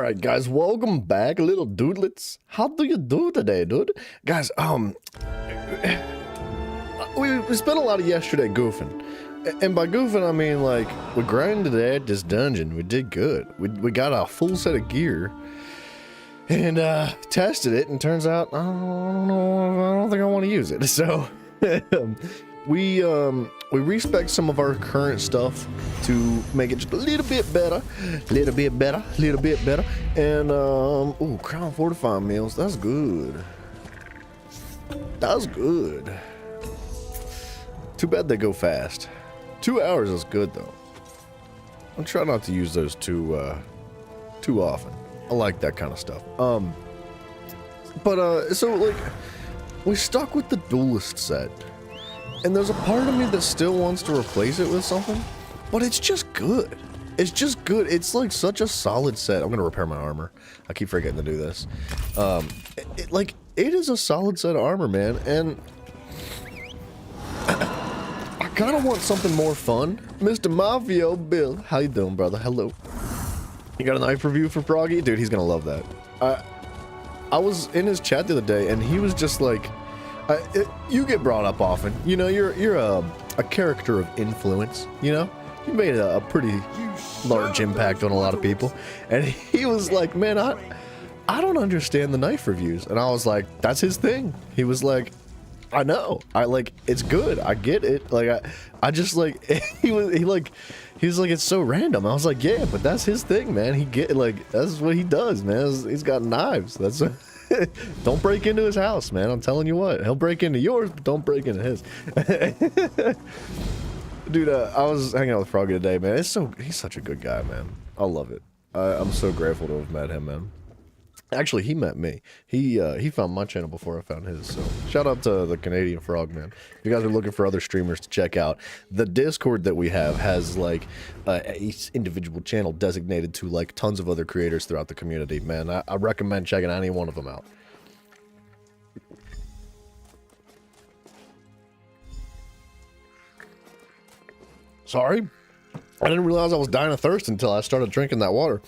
right, guys, welcome back, little dudelets. How do you do today, dude? Guys, we spent a lot of yesterday goofing. And by goofing, I mean, like, we grinded at this dungeon. We did good. We got a full set of gear. And, tested it, and turns out, I don't think I want to use it. So, we respec some of our current stuff to make it just a little bit better. And, ooh, Crown Fortifying Meals, that's good. That's good. Too bad they go fast. 2 hours is good, though. I'm trying not to use those too often. I like that kind of stuff. So, like, we stuck with the Duelist set. And there's a part of me that still wants to replace it with something, but it's just good. It's just good. It's like such a solid set. I'm gonna repair my armor. I keep forgetting to do this. It is a solid set of armor, man, and I kind of want something more fun. Mr. Mafio Bill, how you doing, brother? Hello. You got a knife review for Froggy? Dude, he's gonna love that. I was in his chat the other day, and he was just like, you get brought up often. You know, you're a character of influence, you know? You made a pretty large impact on a lot of people. And he was like, man, I don't understand the knife reviews. And I was like, that's his thing. He was like, I know. It's good. I get it. Like, I just like, he was like, it's so random. I was like, yeah, but that's his thing, man. That's what he does, man. He's got knives. That's don't break into his house, man. I'm telling you what. He'll break into yours, but don't break into his. Dude, I was hanging out with Froggy today, man. He's such a good guy, man. I love it. I'm so grateful to have met him, man. Actually, he met me. He found my channel before I found his, so shout out to the Canadian Frog, man. If you guys are looking for other streamers to check out, the Discord that we have has, like, each individual channel designated to, like, tons of other creators throughout the community, man. I recommend checking any one of them out. Sorry? I didn't realize I was dying of thirst until I started drinking that water.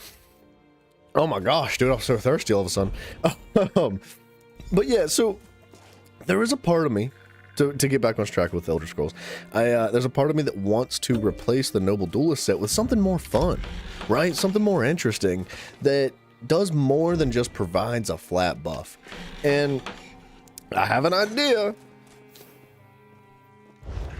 Oh my gosh, dude, I'm so thirsty all of a sudden. But yeah, so there is a part of me, to get back on track with Elder Scrolls, there's a part of me that wants to replace the Noble Duelist set with something more fun, right? Something more interesting that does more than just provides a flat buff. And I have an idea,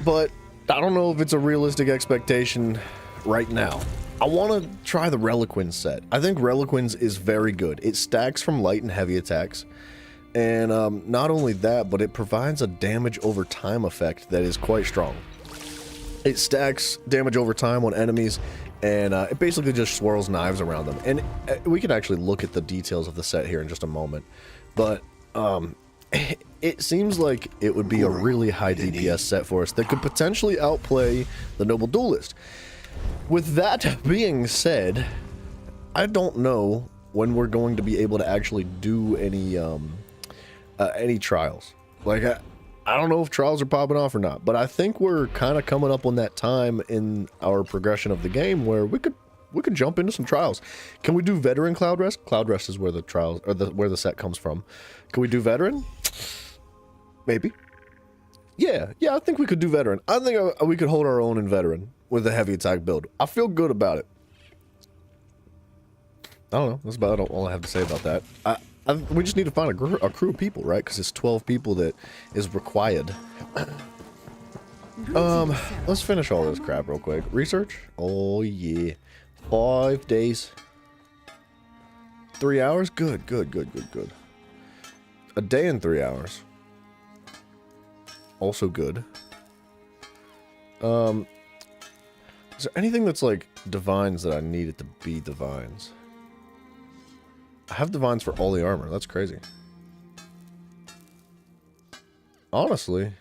but I don't know if it's a realistic expectation right now. I want to try the Reliquin set. I think Reliquins is very good. It stacks from light and heavy attacks. And not only that, but it provides a damage over time effect that is quite strong. It stacks damage over time on enemies, and it basically just swirls knives around them. And we can actually look at the details of the set here in just a moment. But it seems like it would be a really high DPS set for us that could potentially outplay the Noble Duelist. With that being said, I don't know when we're going to be able to actually do any trials. Like, I don't know if trials are popping off or not, but I think we're kind of coming up on that time in our progression of the game where we could jump into some trials. Can we do veteran Cloud Rest? Cloud Rest is where the trials, or where the set comes from. Can we do veteran? Maybe. Yeah, I think we could do veteran. I think we could hold our own in veteran with a heavy attack build. I feel good about it. I don't know. That's about all I have to say about that. We just need to find a crew of people, right? Because it's 12 people that is required. Let's finish all this crap real quick. Research? Oh, yeah. 5 days. 3 hours? Good. A day and 3 hours. Also good. Is there anything that's like divines that I needed to be divines? I have divines for all the armor. That's crazy. Honestly,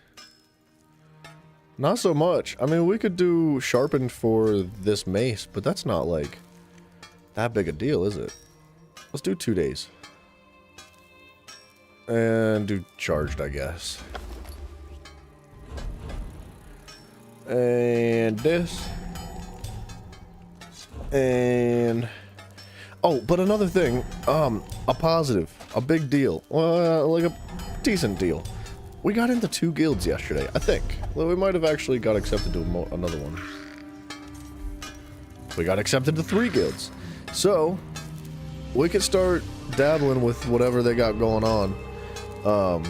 not so much. I mean, we could do sharpened for this mace, but that's not like that big a deal, is it? Let's do 2 days. And do charged, I guess. And this. And Oh, but another thing, a positive, a big deal, like a decent deal. We got into 2 guilds yesterday, I think. Well, we might have actually got accepted to another one. We got accepted to 3 guilds. So, we could start dabbling with whatever they got going on. Hold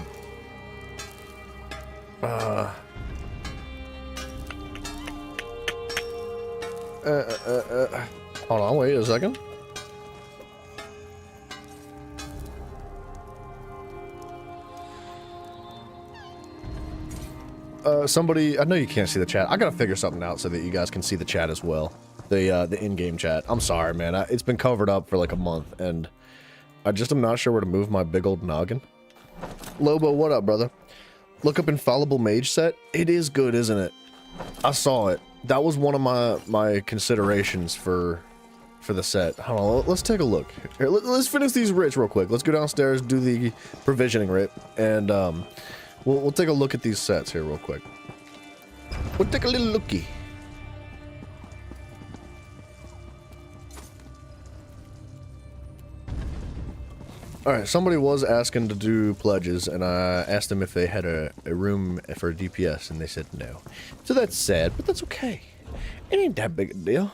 on, wait a second. Somebody, I know you can't see the chat. I gotta figure something out so that you guys can see the chat as well. The in-game chat. I'm sorry, man. It's been covered up for like a month, and I just am not sure where to move my big old noggin. Lobo, what up, brother? Look up Infallible Mage set. It is good, isn't it? I saw it. That was one of my considerations for the set. Hold on, let's take a look. Here, let's finish these writs real quick. Let's go downstairs, do the provisioning writ, and we'll take a look at these sets here real quick. We'll take a little looky. Alright, somebody was asking to do pledges, and I asked them if they had a room for a DPS, and they said no. So that's sad, but that's okay. It ain't that big a deal.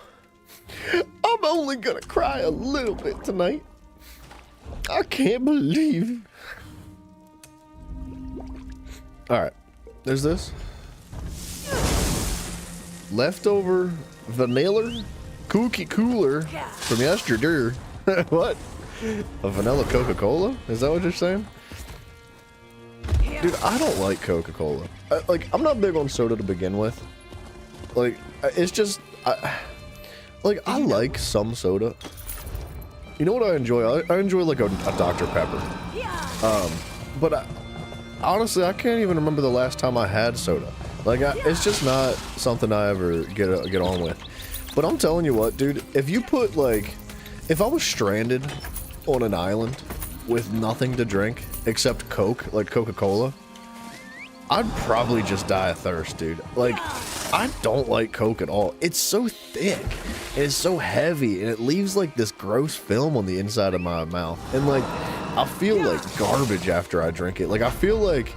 I'm only gonna cry a little bit tonight. I can't believe. Alright, there's this. Leftover vanilla cookie cooler from yesterday. What? A vanilla Coca-Cola? Is that what you're saying? Dude, I don't like Coca-Cola. Like, I'm not big on soda to begin with. Like, it's just... I like some soda. You know what I enjoy? I enjoy, like, a Dr. Pepper. But honestly, I can't even remember the last time I had soda. Like, it's just not something I ever get on with. But I'm telling you what, dude, if you put, like... If I was stranded on an island with nothing to drink except Coke, like Coca-Cola, I'd probably just die of thirst, dude. Like, I don't like Coke at all. It's so thick, and it's so heavy, and it leaves, like, this gross film on the inside of my mouth. And, like, I feel like garbage after I drink it. Like, I feel like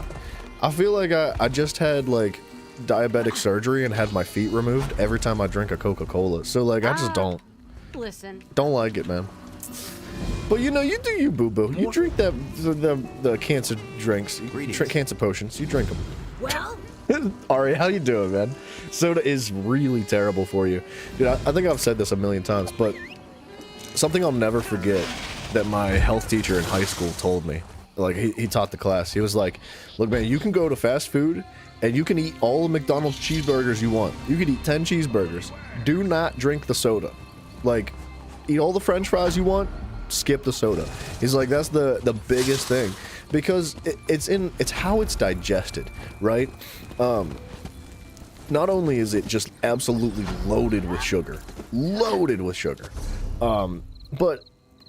I just had, like, diabetic surgery and had my feet removed every time I drink a Coca-Cola. So, like, I just don't like it, man. But you know, you do you, boo-boo. You drink the cancer drinks, cancer potions. You drink them. Well, Ari, how you doing, man? Soda is really terrible for you. Dude, I think I've said this a million times, but something I'll never forget that my health teacher in high school told me. Like, he taught the class. He was like, look, man, you can go to fast food and you can eat all the McDonald's cheeseburgers you want. You could eat 10 cheeseburgers. Do not drink the soda. Like, eat all the french fries you want, skip the soda. He's like, that's the biggest thing, because it's how it's digested, right? Not only is it just absolutely loaded with sugar, but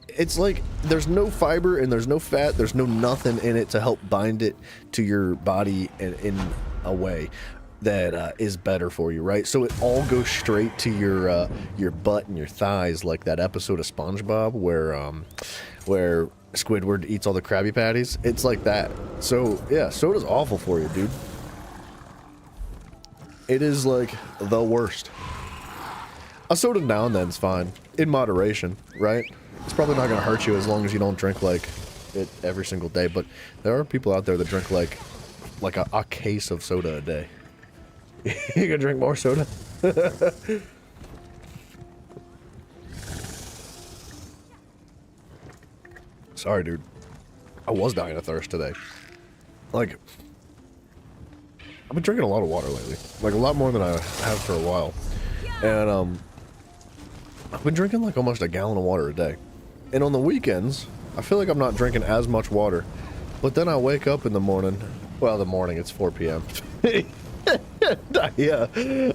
it's like there's no fiber and there's no fat, there's no nothing in it to help bind it to your body in a way that is better for you, right? So it all goes straight to your butt and your thighs, like that episode of SpongeBob where Squidward eats all the Krabby Patties. It's like that. So yeah, soda's awful for you, dude. It is like the worst. A soda now and then is fine, in moderation, right? It's probably not gonna hurt you as long as you don't drink like it every single day. But there are people out there that drink like a case of soda a day. You gonna drink more soda? Sorry, dude. I was dying of thirst today. Like, I've been drinking a lot of water lately. Like, a lot more than I have for a while. And, I've been drinking like almost a gallon of water a day. And on the weekends, I feel like I'm not drinking as much water. But then I wake up in the morning. Well, the morning, it's 4 p.m.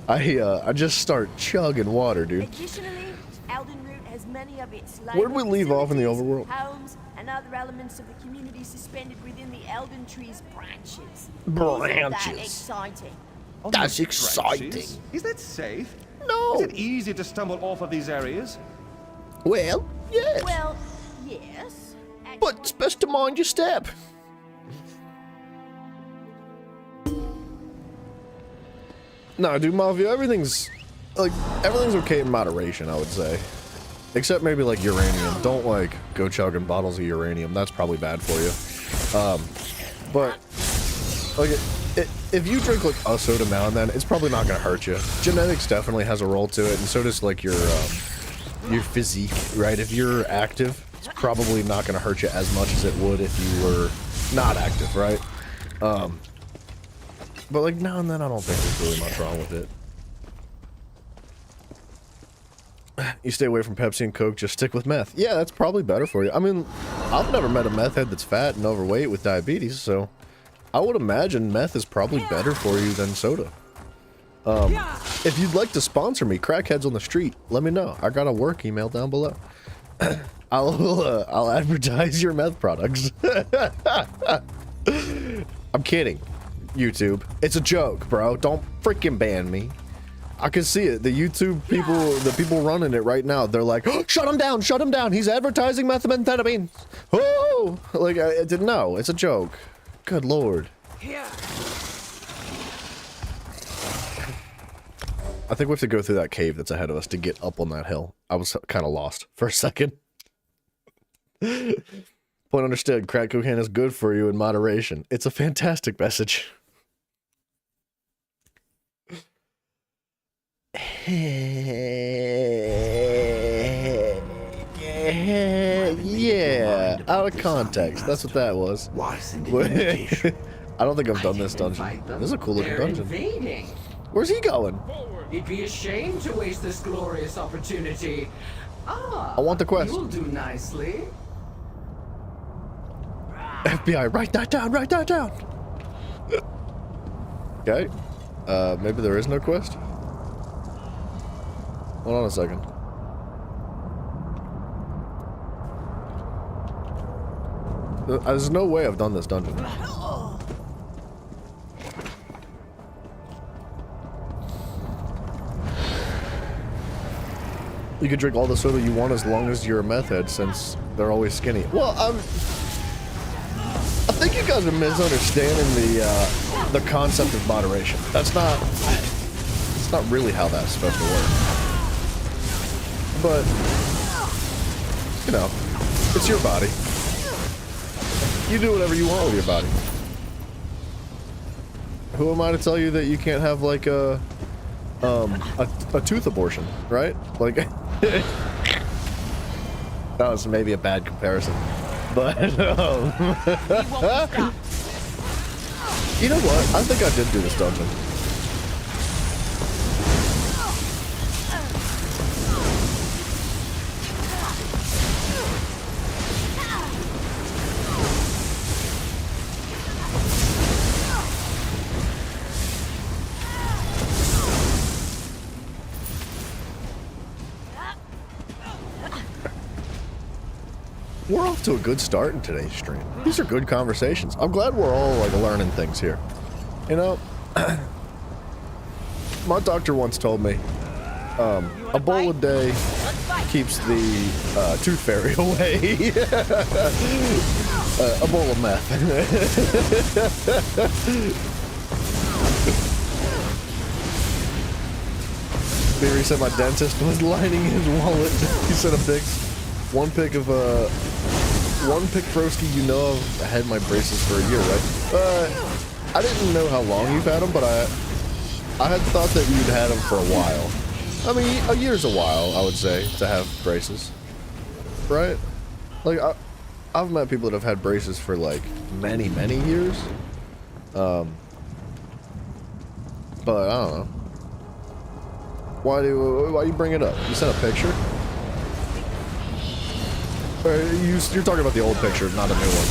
I just start chugging water, dude. Additionally, Eldenroot has many of its Where'd we leave off in the overworld? Homes and other elements of the community suspended within the Elden Tree's branches. Branches. Isn't that exciting? That's exciting. Is that safe? No. Is it easy to stumble off of these areas? Well, Yes. Well, yes. But it's best to mind your step. No, dude, Mafia, everything's okay in moderation, I would say. Except maybe like uranium. Don't like go chugging bottles of uranium. That's probably bad for you. But like if you drink like a soda now and then, it's probably not gonna hurt you. Genetics definitely has a role to it, and so does like your physique, right? If you're active, it's probably not gonna hurt you as much as it would if you were not active, right? But like now and then, I don't think there's really much wrong with it. You stay away from Pepsi and Coke, just stick with meth. Yeah, that's probably better for you. I mean, I've never met a meth head that's fat and overweight with diabetes, so I would imagine meth is probably better for you than soda. If you'd like to sponsor me, Crackheads on the Street, let me know. I got a work email down below. I'll advertise your meth products. I'm kidding, YouTube. It's a joke, bro. Don't freaking ban me. I can see it. The YouTube people, the people running it right now, they're like, oh, shut him down, shut him down. He's advertising methamphetamine. Oh, like, I didn't know. It's a joke. Good Lord. I think we have to go through that cave that's ahead of us to get up on that hill. I was kind of lost for a second. Point understood. Crack cocaine is good for you in moderation. It's a fantastic message. Yeah, out of context. That's what that was. I don't think I've done this dungeon. This is a cool looking dungeon. Where's he going? It'd be a shame to waste this glorious opportunity. I want the quest. You'll do nicely. FBI, write that down, write that down. Okay. Maybe there is no quest? Hold on a second. There's no way I've done this dungeon. You can drink all the soda you want as long as you're a meth head, since they're always skinny. Well, I think you guys are misunderstanding the concept of moderation. It's not really how that's supposed to work. But, you know, it's your body. You do whatever you want with your body. Who am I to tell you that you can't have like a tooth abortion, right? Like, that was maybe a bad comparison, but you know what? I think I did do this dungeon. We're off to a good start in today's stream. These are good conversations. I'm glad we're all like learning things here. You know, my doctor once told me, a bowl a day keeps the tooth fairy away. A bowl of meth. He said my dentist was lining his wallet. He said a big one pick broski, you know I've had my braces for a year, right? I didn't know how long you've had them, but I had thought that you'd had them for a while. I mean, a year's a while, I would say, to have braces, right? Like, I've met people that have had braces for like many, many years. But I don't know. Why you bring it up? You sent a picture? You're talking about the old picture, not a new one.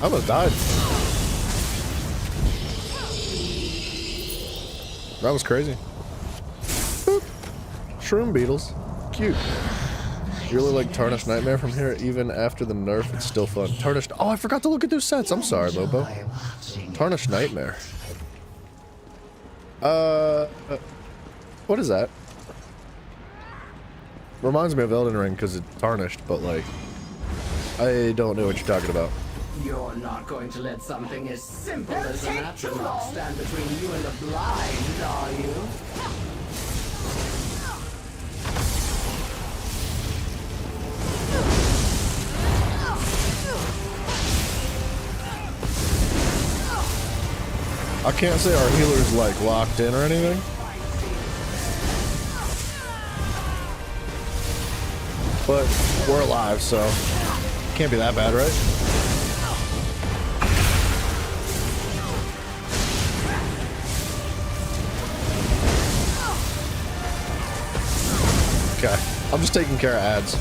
I almost died. That was crazy. Boop. Shroom beetles. Cute. You really like Tarnished Nightmare from here? Even after the nerf, it's still fun. Tarnished... Oh, I forgot to look at those sets. I'm sorry, Lobo. Tarnished Nightmare. What is that? Reminds me of Elden Ring because it's tarnished, but like... I don't know what you're talking about. You're not going to let something as simple as an astronaut stand between you and the blind, are you? I can't say our healer's like locked in or anything. But we're alive, so can't be that bad, right? Okay, I'm just taking care of ads.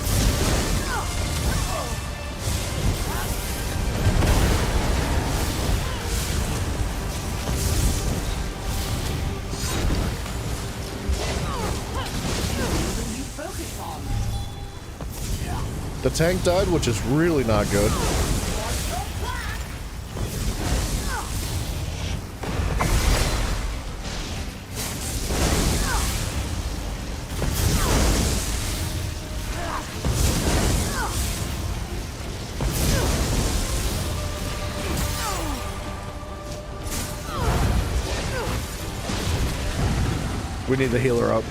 The tank died, which is really not good. We need the healer up.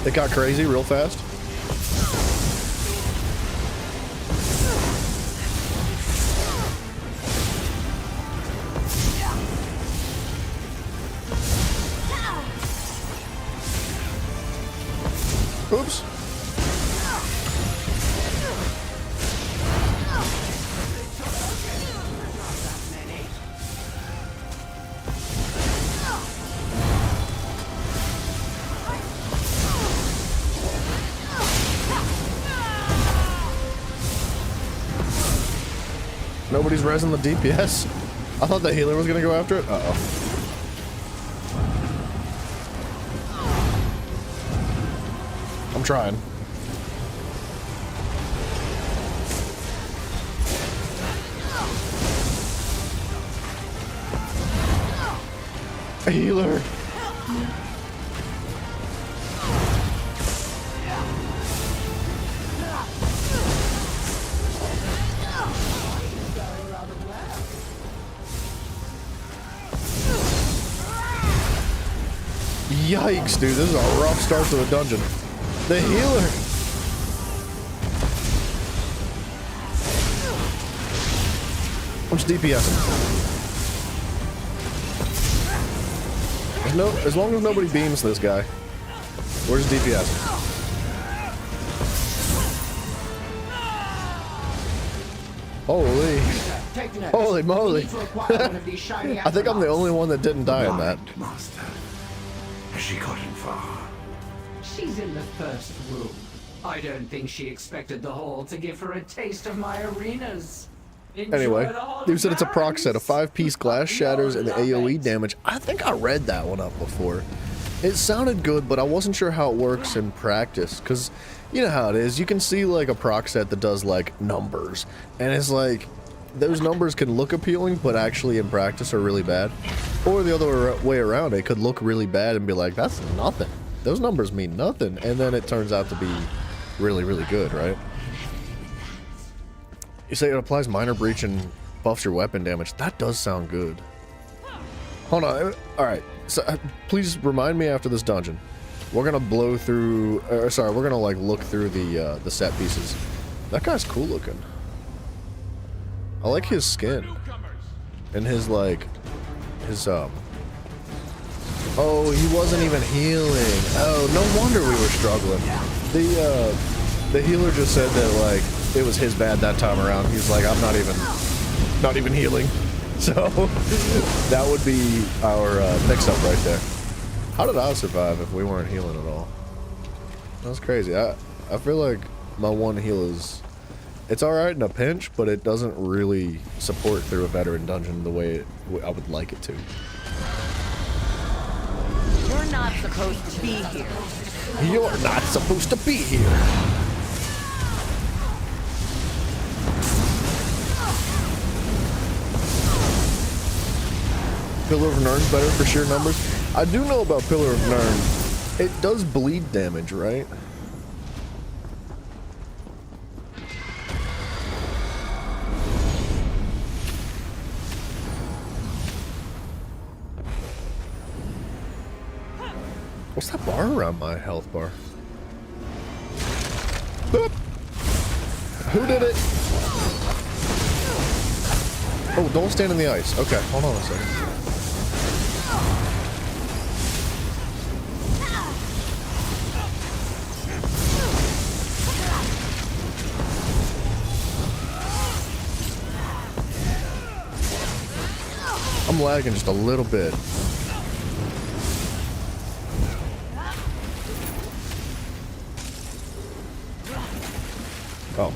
It got crazy real fast. Oops. Nobody's resing the DPS. I thought the healer was gonna go after it. Uh-oh. I'm trying. A healer. Yikes, dude, this is a rough start to the dungeon. The healer! I'm just DPSing. As long as nobody beams this guy, we're just DPSing. Holy. Holy moly. I think I'm the only one that didn't die in that. Master. Has she gotten far? She's in the first room. I don't think she expected the hall to give her a taste of my arenas. Enjoy Anyway, the Hall you of said it's a proc set of Barons. 5-piece glass shatters and the Love AoE it. damage. I think I read that one up before. It sounded good, but I wasn't sure how it works in practice, because you know how it is. You can see like a proc set that does like numbers, and it's like those numbers can look appealing, but actually in practice are really bad. Or the other way around, it could look really bad and be like, that's nothing. Those numbers mean nothing, and then it turns out to be really, really good, right? You say it applies minor breach and buffs your weapon damage. That does sound good. Hold on. Alright. So, please remind me after this dungeon. We're gonna blow through... sorry, we're gonna like look through the set pieces. That guy's cool looking. I like his skin. And his like... His oh, he wasn't even healing. Oh, no wonder we were struggling. The healer just said that like it was his bad that time around. He's like, I'm not even healing. So that would be our mix-up right there. How did I survive if we weren't healing at all? That's crazy. I feel like my one heal is It's alright in a pinch, but it doesn't really support through a veteran dungeon the way I would like it to. You're not supposed to be here. You're not supposed to be here. Pillar of Nirn's better for sheer numbers. I do know about Pillar of Nirn. It does bleed damage, right? What's that bar around my health bar? Boop. Who did it? Oh, don't stand in the ice. Okay, hold on a second. I'm lagging just a little bit. Oh.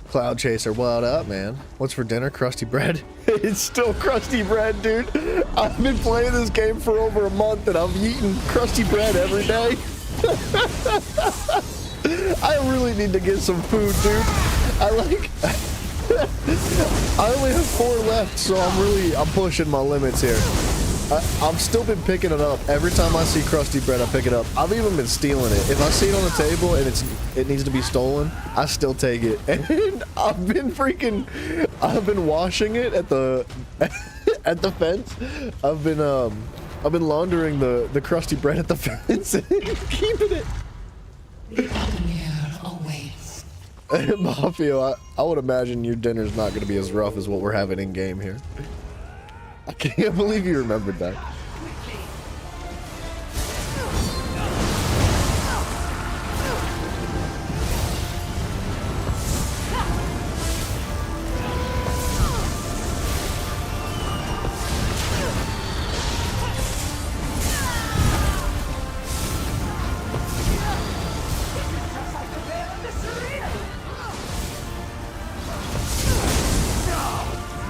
Cloud Chaser, what up, man? What's for dinner? Crusty bread? It's still crusty bread, dude. I've been playing this game for over a month and I'm eating crusty bread every day. I really need to get some food, dude. I only have 4 left, so I'm pushing my limits here. I've still been picking it up. Every time I see crusty bread, I pick it up. I've even been stealing it. If I see it on the table and it needs to be stolen, I still take it. And I've been washing it at the at the fence. I've been laundering the crusty bread at the fence and keeping it. The Avenir awaits. Mafia, I would imagine your dinner's not going to be as rough as what we're having in game here. I can't believe you remembered that.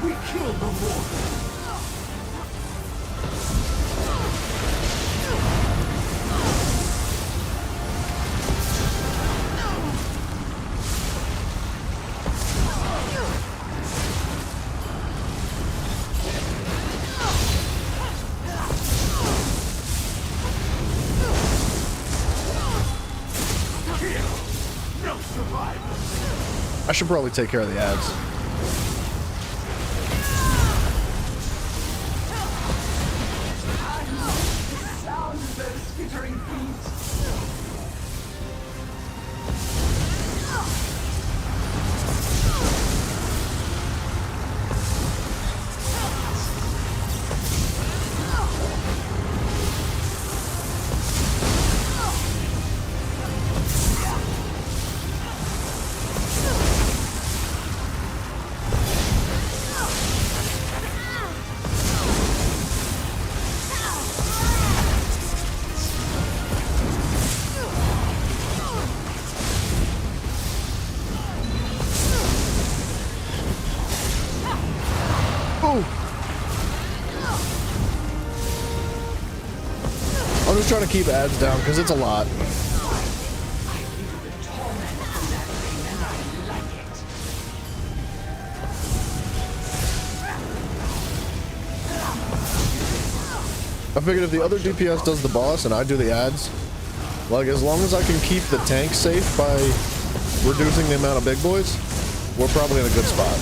We killed the warden. I should probably take care of the ads. Sound of those skittering feet. I'm just trying to keep ads down because it's a lot. I figured if the other DPS does the boss and I do the ads, like as long as I can keep the tank safe by reducing the amount of big boys, we're probably in a good spot.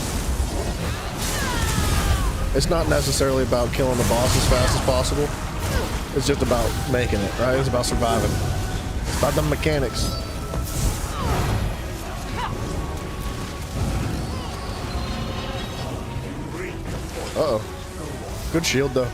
It's not necessarily about killing the boss as fast as possible. It's just about making it, right? It's about surviving. It's about the mechanics. Uh-oh. Good shield, though.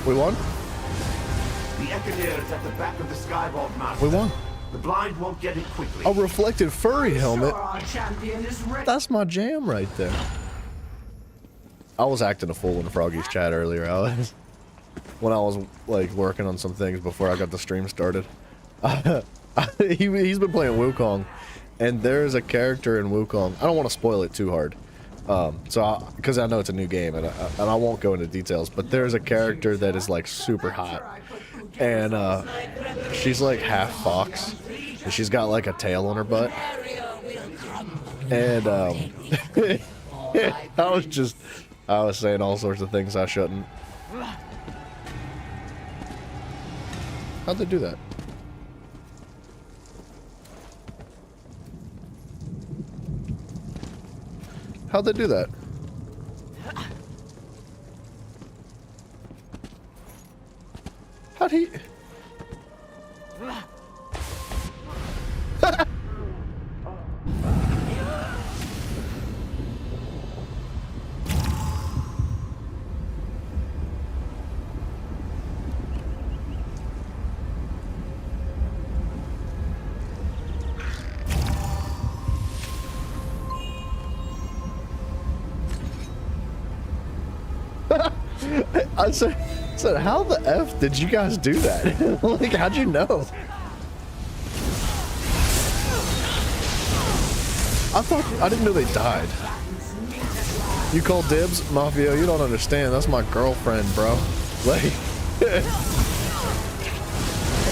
We won? The Eccaneer is at the back of the Skyvault Mountain. We won. The blind won't get it quickly. A reflective furry helmet. Sure, our champion is ready. That's my jam right there. I was acting a fool in Froggy's chat earlier. When I was like working on some things before I got the stream started. He's been playing Wukong, and there's a character in Wukong. I don't want to spoil it too hard, because I know it's a new game, and I won't go into details. But there's a character that is like super hot, and she's like half fox, and she's got like a tail on her butt, and I was saying all sorts of things I shouldn't. How'd they do that? How'd they do that? How'd he... I said, how the F did you guys do that? Like, how'd you know? I didn't know they died. You call dibs? Mafia, you don't understand. That's my girlfriend, bro. Like,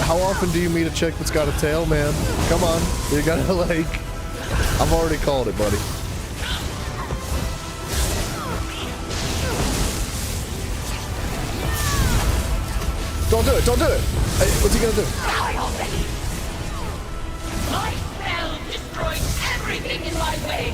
how often do you meet a chick that's got a tail, man? Come on. You gotta, like, I've already called it, buddy. Don't do it, don't do it! Hey, what's he gonna do? Die already! My spell destroys everything in my way!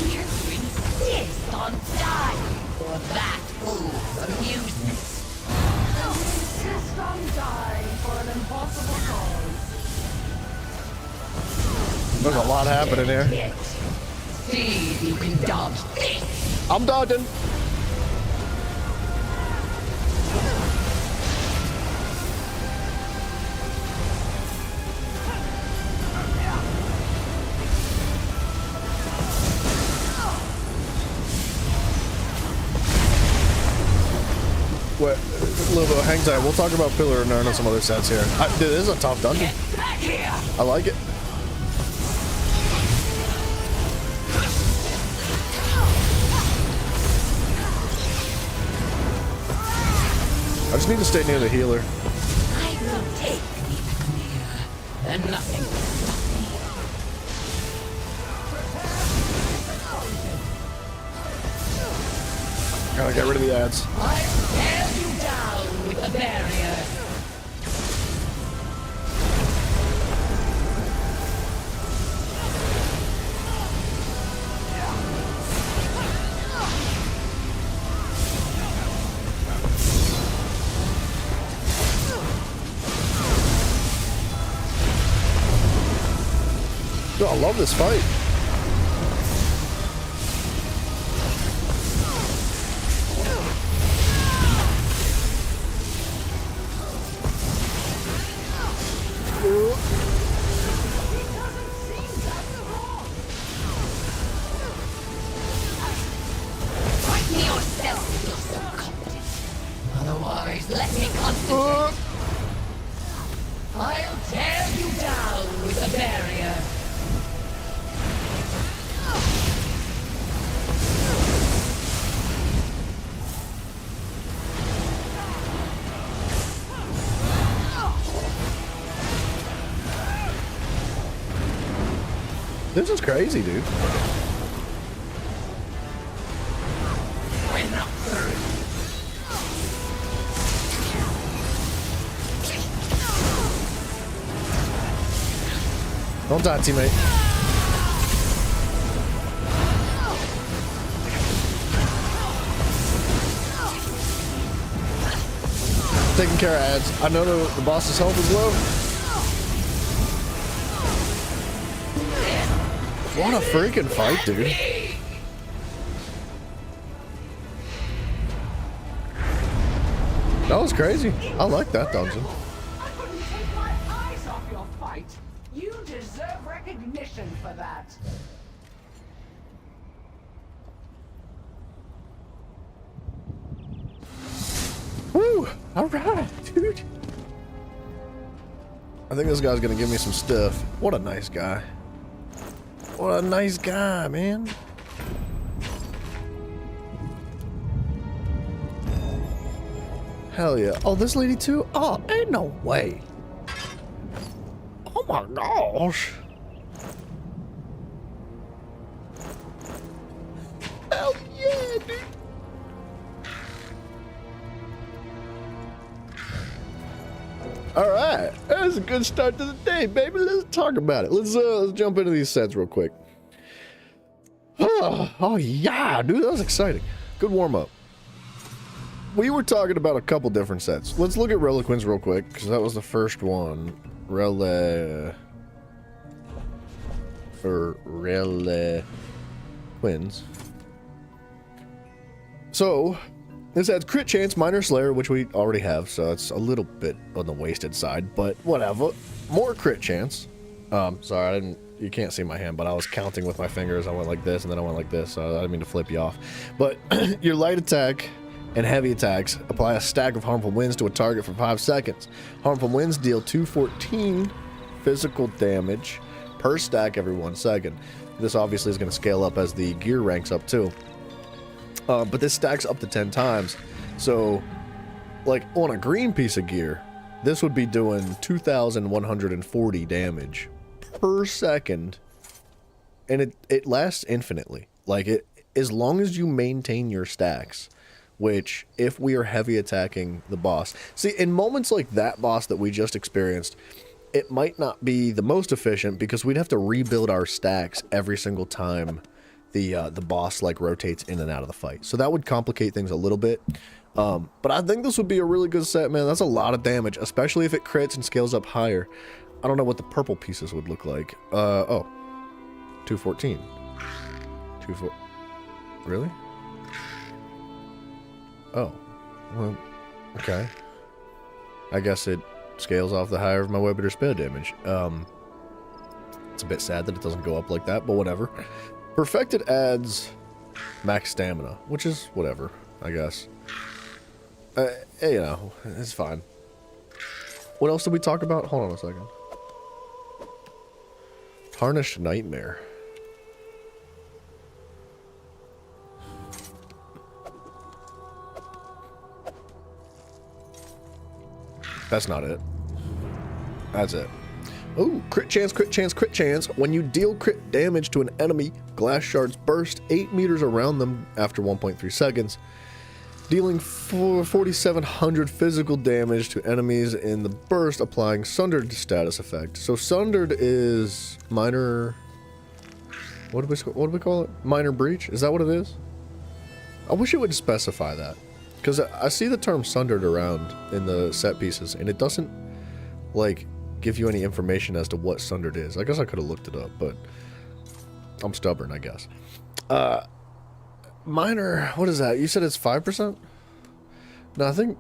You insist on dying for that fool's amusement. Insist on dying for an impossible cause. There's a lot happening here. Yet, see if you can dodge this. I'm dodging. Wait, a little bit of hang tight. We'll talk about Pillar and Urn and some other sets here. Dude, this is a tough dungeon. Get back here! I like it. I just need to stay near the healer. I will take the Eclair, and nothing will stop me. Gotta get rid of the ads. I'll tear you down with the barrier. Dude, I love this fight. Fight me yourself if you're so confident. Otherwise, let me concentrate. I'll tear you down with the barrier. This is crazy, dude. We're not through. Don't die, teammate. taking care of ads. I know the boss's health is low. What a freaking fight, dude. That was crazy. I like that dungeon. I couldn't take my eyes off your fight. You deserve recognition for that. Woo! Alright, dude. I think this guy's gonna give me some stuff. What a nice guy. What a nice guy, man. Hell yeah. Oh, this lady too? Oh, ain't no way. Oh my gosh. Hell yeah, dude. All right, that's a good start to the day, baby. Let's talk about it. Let's jump into these sets real quick. Oh yeah, dude, that was exciting. Good warm up. We were talking about a couple different sets. Let's look at Reliquins real quick because that was the first one. Reliquins. So. This adds crit chance, minor slayer, which we already have, so it's a little bit on the wasted side, but whatever. More crit chance. Sorry, you can't see my hand, but I was counting with my fingers. I went like this, and then I went like this, so I didn't mean to flip you off. But your light attack and heavy attacks apply a stack of harmful winds to a target for 5 seconds. Harmful winds deal 214 physical damage per stack every 1 second. This obviously is going to scale up as the gear ranks up too. But this stacks up to 10 times. So, like, on a green piece of gear, this would be doing 2,140 damage per second. And it lasts infinitely. Like, as long as you maintain your stacks, which, if we are heavy attacking the boss... See, in moments like that boss that we just experienced, it might not be the most efficient because we'd have to rebuild our stacks every single time the boss like rotates in and out of the fight. So that would complicate things a little bit. But I think this would be a really good set, man. That's a lot of damage, especially if it crits and scales up higher. I don't know what the purple pieces would look like. Oh. 214. 24. Really? Oh. Well, okay. I guess it scales off the higher of my weapon or spell damage. It's a bit sad that it doesn't go up like that, but whatever. Perfected adds max stamina, which is whatever, I guess. You know, it's fine. What else did we talk about? Hold on a second. Tarnished Nightmare. That's not it. That's it. Ooh, crit chance, crit chance, crit chance. When you deal crit damage to an enemy, glass shards burst 8 meters around them after 1.3 seconds, dealing 4,700 physical damage to enemies in the burst, applying Sundered status effect. So Sundered is minor... What do we call it? Minor breach? Is that what it is? I wish it would specify that. Because I see the term Sundered around in the set pieces, and it doesn't, like, give you any information as to what Sundered is. I guess I could have looked it up, but I'm stubborn, I guess. Minor, what is that? You said it's 5%? No, I think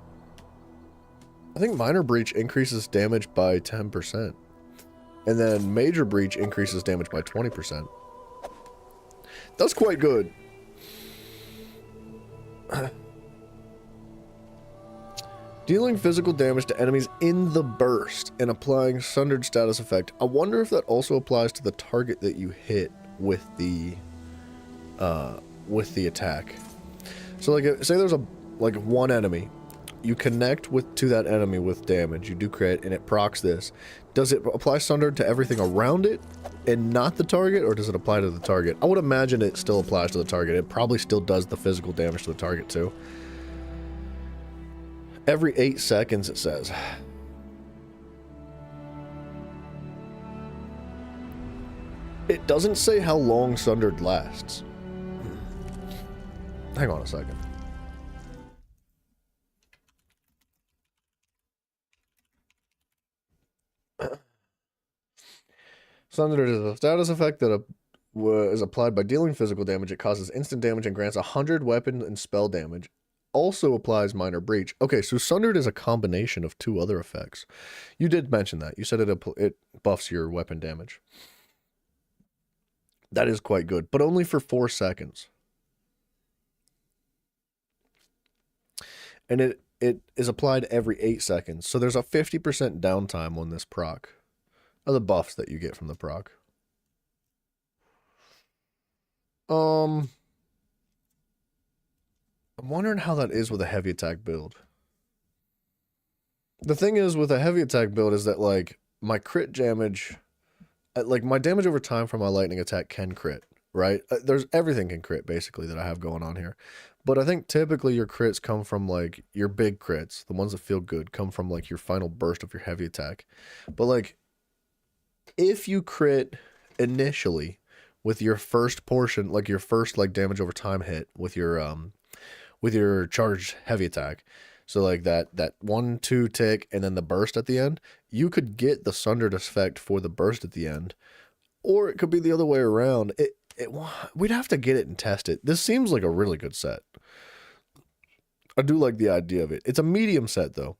minor breach increases damage by 10. And then major breach increases damage by 20%. That's quite good. Dealing physical damage to enemies in the burst and applying Sundered status effect. I wonder if that also applies to the target that you hit with the attack. So like, say there's one enemy, you connect to that enemy with damage, you do crit, and it procs this. Does it apply Sundered to everything around it and not the target, or does it apply to the target? I would imagine it still applies to the target. It probably still does the physical damage to the target too. Every 8 seconds, it says. It doesn't say how long Sundered lasts. Hang on a second. Sundered is a status effect that is applied by dealing physical damage. It causes instant damage and grants 100 weapon and spell damage. Also applies minor breach. Okay, so Sundered is a combination of 2 other effects. You did mention that. You said it buffs your weapon damage. That is quite good, but only for 4 seconds. And it is applied every 8 seconds. So there's a 50% downtime on this proc. Of the buffs that you get from the proc. I'm wondering how that is with a heavy attack build. The thing is with a heavy attack build is that, like, my crit damage, like, my damage over time from my lightning attack can crit, right? There's everything can crit, basically, that I have going on here. But I think typically your crits come from, like, your big crits, the ones that feel good, come from, like, your final burst of your heavy attack. But, like, if you crit initially with your first portion, like your first like damage over time hit with your charged heavy attack, so like that 1-2 tick and then the burst at the end, you could get the Sundered effect for the burst at the end, or it could be the other way around. We'd have to get it and test it. This seems like a really good set. I do like the idea of it. It's a medium set though.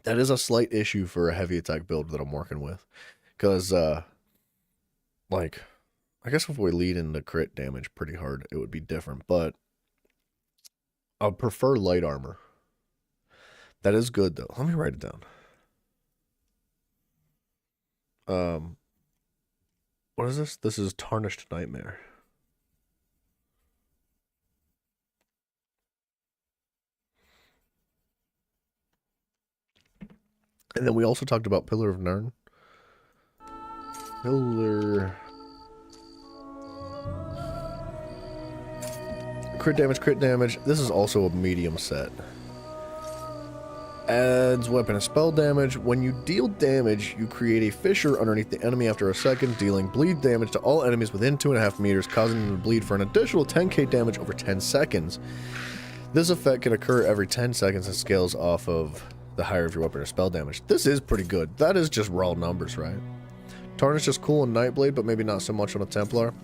That is a slight issue for a heavy attack build that I'm working with. Because, like, I guess if we lead into crit damage pretty hard, it would be different. But I would prefer light armor. That is good, though. Let me write it down. What is this? This is Tarnished Nightmare. And then we also talked about Pillar of Nirn. Pillar... Crit damage. This is also a medium set. Adds weapon and spell damage. When you deal damage, you create a fissure underneath the enemy after a second, dealing bleed damage to all enemies within 2.5 meters, causing them to bleed for an additional 10k damage over 10 seconds. This effect can occur every 10 seconds and scales off of the higher of your weapon or spell damage. This is pretty good. That is just raw numbers, right? Tarnish is cool on Nightblade, but maybe not so much on a Templar.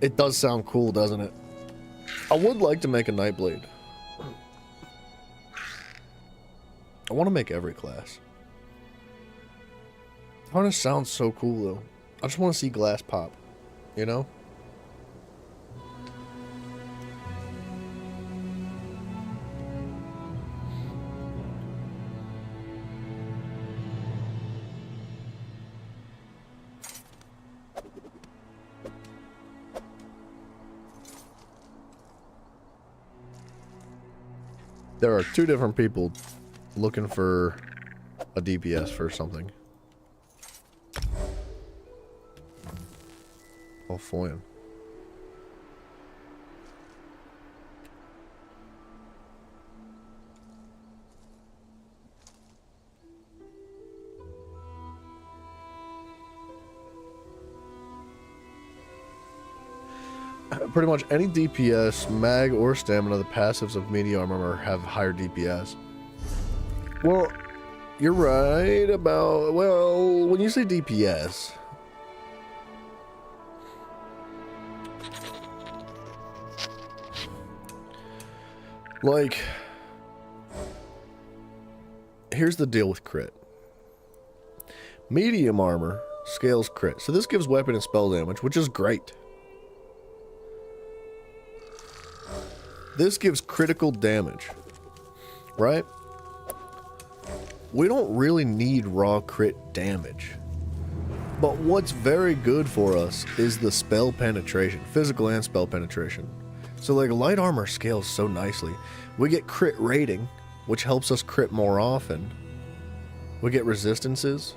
It does sound cool, doesn't it? I would like to make a Nightblade. I want to make every class. Tarnish sounds so cool, though. I just want to see glass pop, you know? There are 2 different people looking for a DPS for something. Oh, Foyan. Pretty much any DPS, mag, or stamina, the passives of medium armor have higher DPS. Well, you're right about... Well, when you say DPS... Like... Here's the deal with crit. Medium armor scales crit. So this gives weapon and spell damage, which is great. This gives critical damage, right? We don't really need raw crit damage. But what's very good for us is the spell penetration, physical and spell penetration. So like light armor scales so nicely. We get crit rating, which helps us crit more often. We get resistances.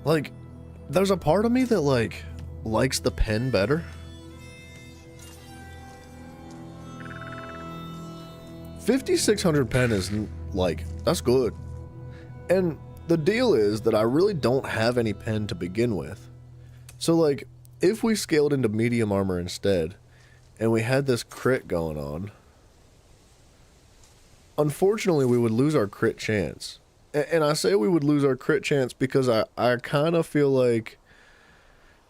Like, there's a part of me that, like, likes the pen better. $5,600 pen is, like, that's good. And the deal is that I really don't have any pen to begin with. So, like, if we scaled into medium armor instead, and we had this crit going on, unfortunately, we would lose our crit chance. And I say we would lose our crit chance because I kind of feel like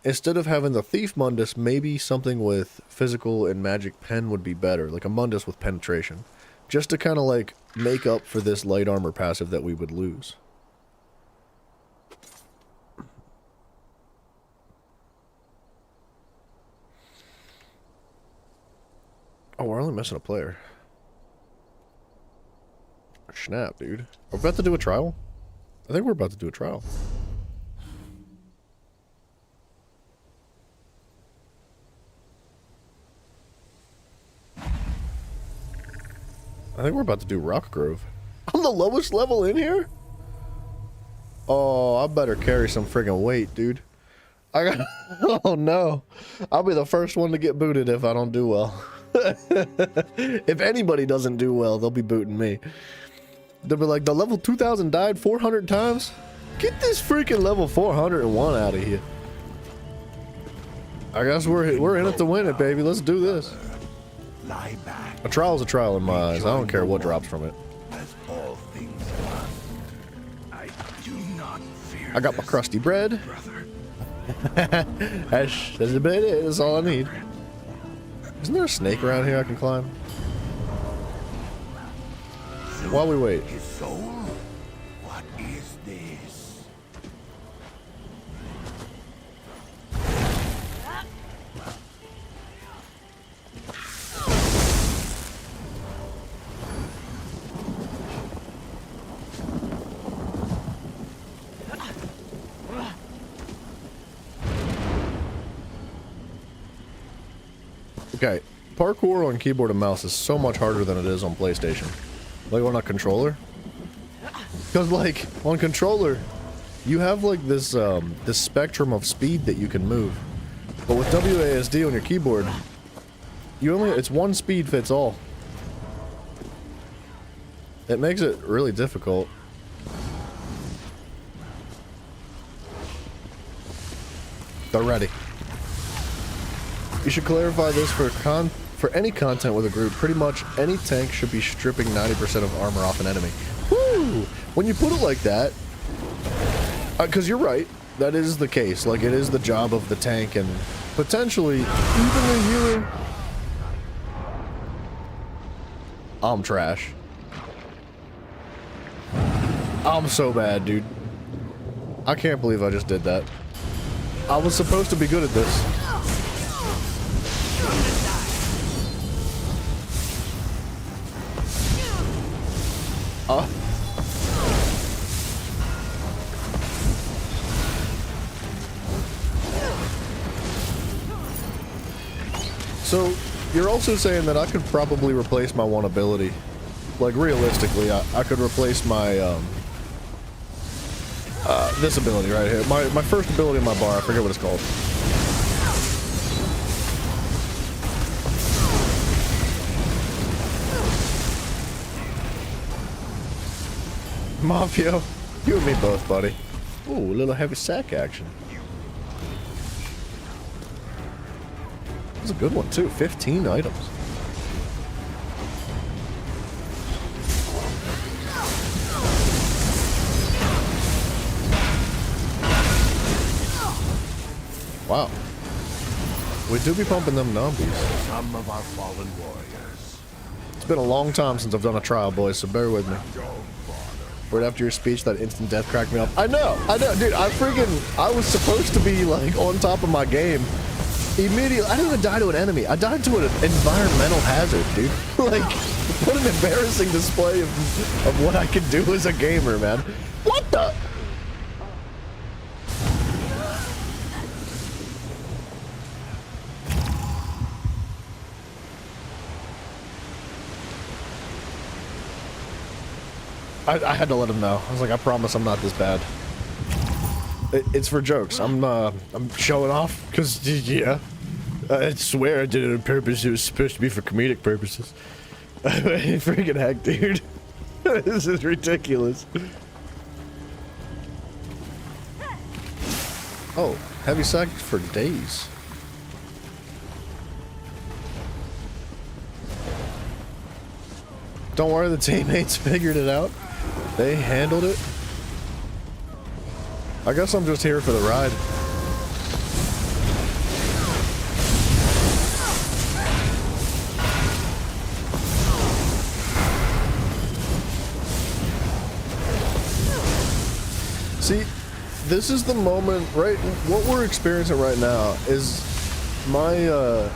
instead of having the Thief Mundus, maybe something with physical and magic pen would be better. Like a Mundus with penetration. Just to kind of like make up for this light armor passive that we would lose. Oh, we're only missing a player. Snap, dude. Are we about to do a trial? I think we're about to do a trial. I think we're about to do Rock Grove. I'm the lowest level in here? Oh, I better carry some friggin' weight, dude. I got... Oh, no. I'll be the first one to get booted if I don't do well. If anybody doesn't do well, they'll be booting me. They'll be like, the level 2000 died 400 times? Get this freaking level 401 out of here. I guess we're in it to win it, baby. Let's do this. Lie back. A trial's a trial in my eyes. I don't care what drops from it. As all things must. I do not fear. I got my crusty bread. brother. That's about it. That's all I need. Isn't there a snake around here I can climb? While we wait. His soul? What is this? Okay, parkour on keyboard and mouse is so much harder than it is on PlayStation. Like on a controller. Because like, on controller, you have like this, this spectrum of speed that you can move. But with WASD on your keyboard, it's one speed fits all. It makes it really difficult. They're ready. You should clarify this for any content with a group. Pretty much any tank should be stripping 90% of armor off an enemy. Woo! When you put it like that, because you're right, that is the case. Like, it is the job of the tank and potentially even the healer. I'm trash. I'm so bad, dude. I can't believe I just did that. I was supposed to be good at this. So, you're also saying that I could probably replace my one ability. Like, realistically, I could replace my, this ability right here. My first ability in my bar, I forget what it's called. Mafia, you and me both, buddy. Ooh, a little heavy sack action. That's a good one, too. 15 items. Wow. We do be pumping them zombies. Some of our fallen warriors. It's been a long time since I've done a trial, boys, so bear with me. Right after your speech, that instant death cracked me up. I know, dude, I was supposed to be, like, on top of my game. Immediately, I didn't even die to an enemy. I died to an environmental hazard, dude. Like, what an embarrassing display of what I can do as a gamer, man. What the? I had to let him know. I was like, I promise I'm not this bad. It's for jokes. I'm showing off because, yeah. I swear I did it on purpose. It was supposed to be for comedic purposes. Freaking heck, dude. This is ridiculous. Oh, heavy sack for days. Don't worry, the teammates figured it out. They handled it. I guess I'm just here for the ride. See, this is the moment, right? What we're experiencing right now is my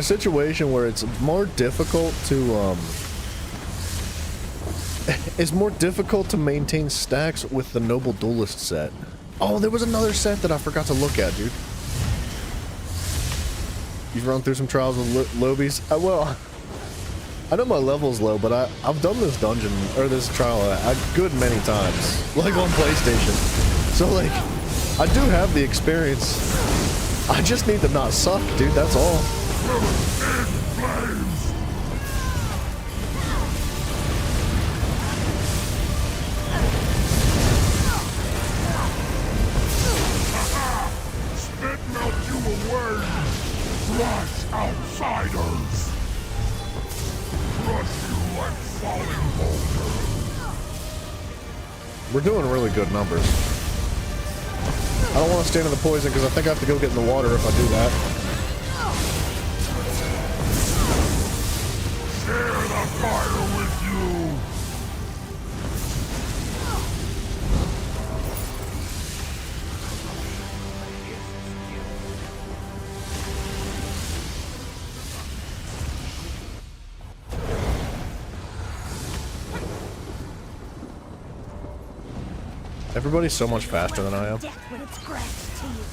situation where it's more difficult to it's more difficult to maintain stacks with the Noble Duelist set. Oh, there was another set that I forgot to look at, dude. You've run through some trials with Lobies. Well, I know my level's low, but I've done this dungeon, or this trial a good many times. Like on PlayStation. So, like, I do have the experience. I just need to not suck, dude, that's all. Outsiders! Crush you like falling boulders. We're doing really good numbers. I don't want to stand in the poison because I think I have to go get in the water if I do that. Share the fire with you! Everybody's so much faster than I am. Death when it's granted to you.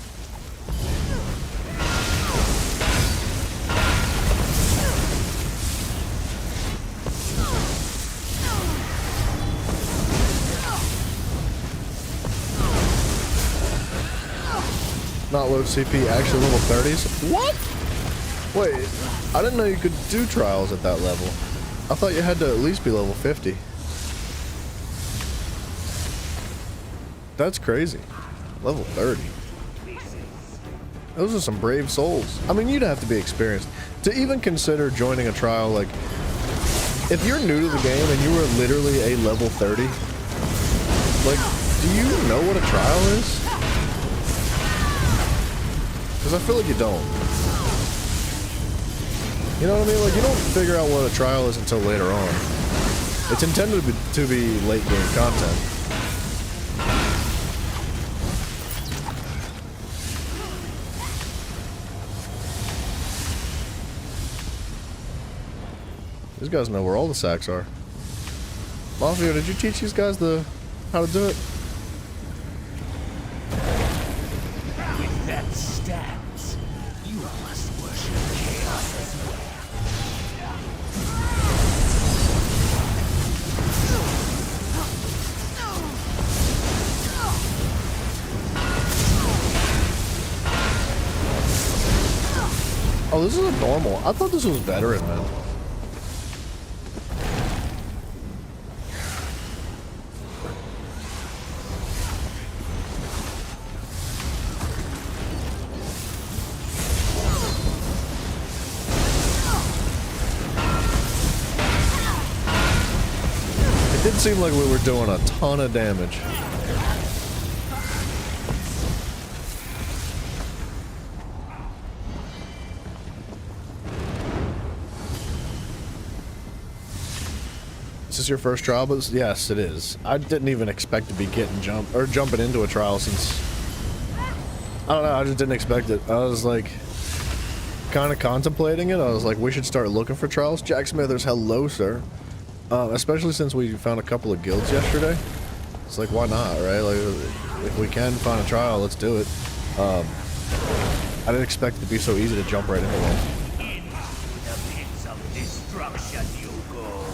Not low CP, actually level 30s. What? Wait, I didn't know you could do trials at that level. I thought you had to at least be level 50. That's crazy. Level 30. Those are some brave souls. I mean, you'd have to be experienced to even consider joining a trial. Like, if you're new to the game and you were literally a level 30, like, do you know what a trial is? Because I feel like you don't. You know what I mean? Like, you don't figure out what a trial is until later on. It's intended to be late game content. These guys know where all the sacks are. Mafia, did you teach these guys how to do it? With that stance, you must worship chaos as well. Oh, this is a normal. I thought this was veteran, man. It did seem like we were doing a ton of damage. Is this your first trial? But yes, it is. I didn't even expect to be jumping into a trial since I don't know. I just didn't expect it. I was like kind of contemplating it. I was like, we should start looking for trials. Jack Smithers, hello, sir. Especially since we found a couple of guilds yesterday. It's like, why not, right? Like, if we can find a trial, let's do it. I didn't expect it to be so easy to jump right into one. Into the pits of destruction you go.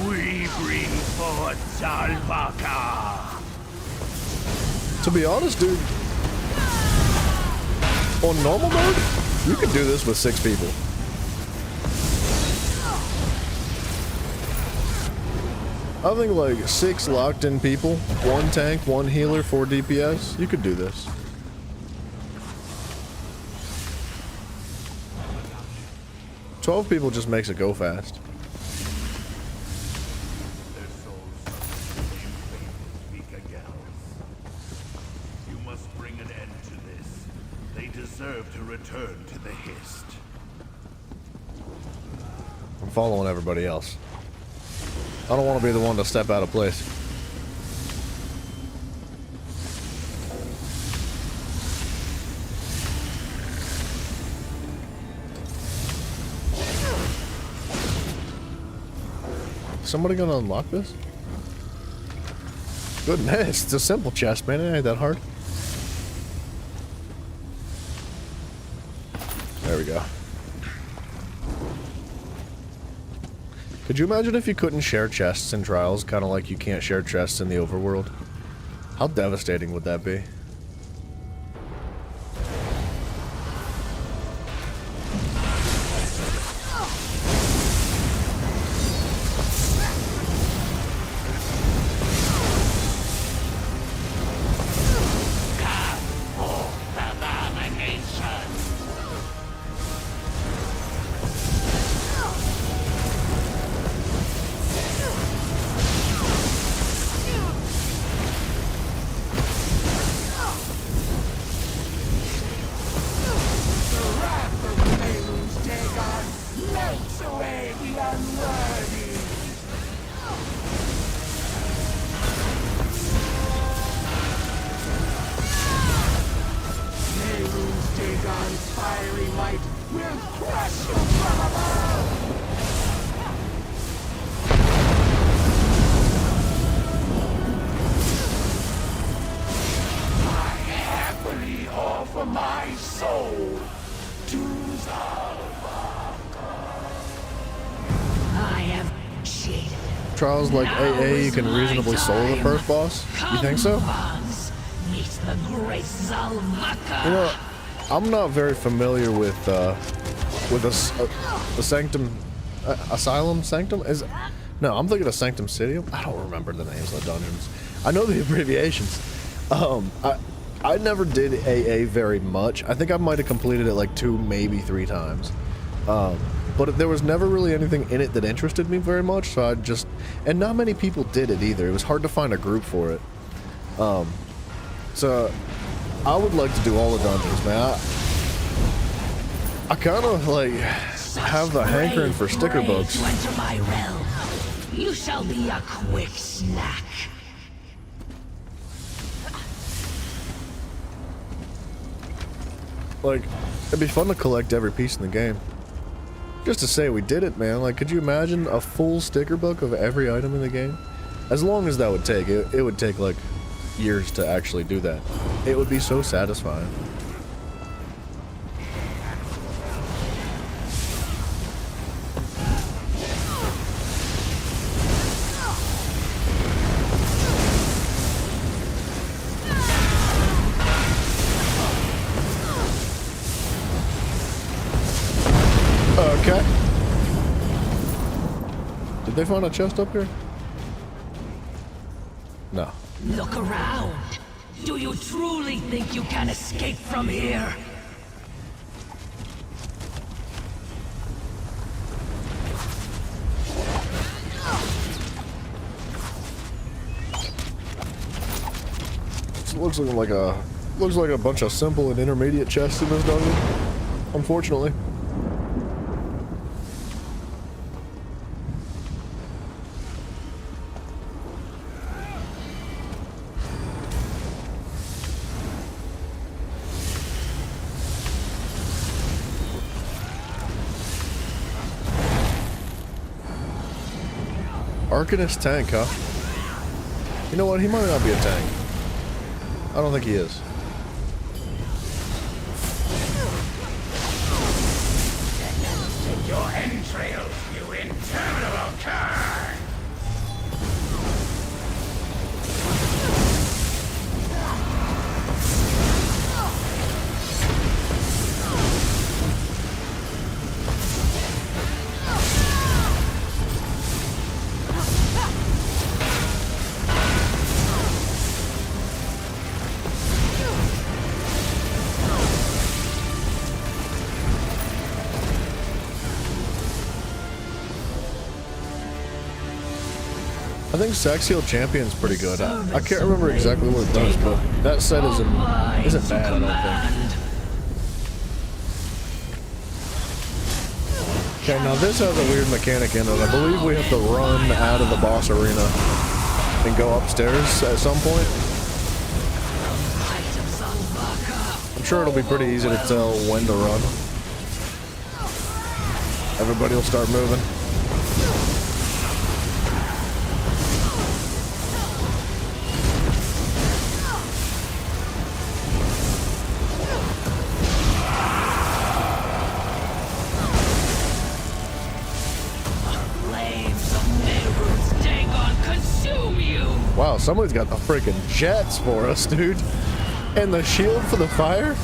We bring forth Zalbaka. To be honest, dude, on normal mode, you could do this with 6 people. I think like 6 locked in people, 1 tank, 1 healer, 4 DPS. You could do this. $12 people just makes it go fast. hissed. I'm following everybody else. I don't want to be the one to step out of place. Somebody gonna unlock this? Goodness, it's a simple chest, man. It ain't that hard. There we go. Could you imagine if you couldn't share chests in Trials, kind of like you can't share chests in the overworld? How devastating would that be? Trials like AA, you can reasonably solo the first boss? You think so? You know, I'm not very familiar with the Sanctum, Asylum Sanctum? No, I'm thinking of Sanctum City. I don't remember the names of the dungeons. I know the abbreviations. I never did AA very much. I think I might have completed it like 2, maybe 3 times. But there was never really anything in it that interested me very much, so and not many people did it either. It was hard to find a group for it. So I would like to do all the dungeons, man. I kind of like have the hankering for sticker books. To enter my realm. You shall be a quick snack. Like, it'd be fun to collect every piece in the game. Just to say we did it, man. Like, could you imagine a full sticker book of every item in the game? As long as that would take, it would take like years to actually do that. It would be so satisfying. Okay. Did they find a chest up here? No. Look around. Do you truly think you can escape from here? It looks like a bunch of simple and intermediate chests in this dungeon. Unfortunately. Arcanist tank, huh? You know what? He might not be a tank. I don't think he is. Your entrails, you interminable cur! I think Saxiel Champion's pretty good. I can't remember exactly what it does, but that set isn't bad, I don't think. Okay, now this has a weird mechanic in it. I believe we have to run out of the boss arena and go upstairs at some point. I'm sure it'll be pretty easy to tell when to run. Everybody will start moving. Wow, somebody's got the freaking jets for us, dude. And the shield for the fire?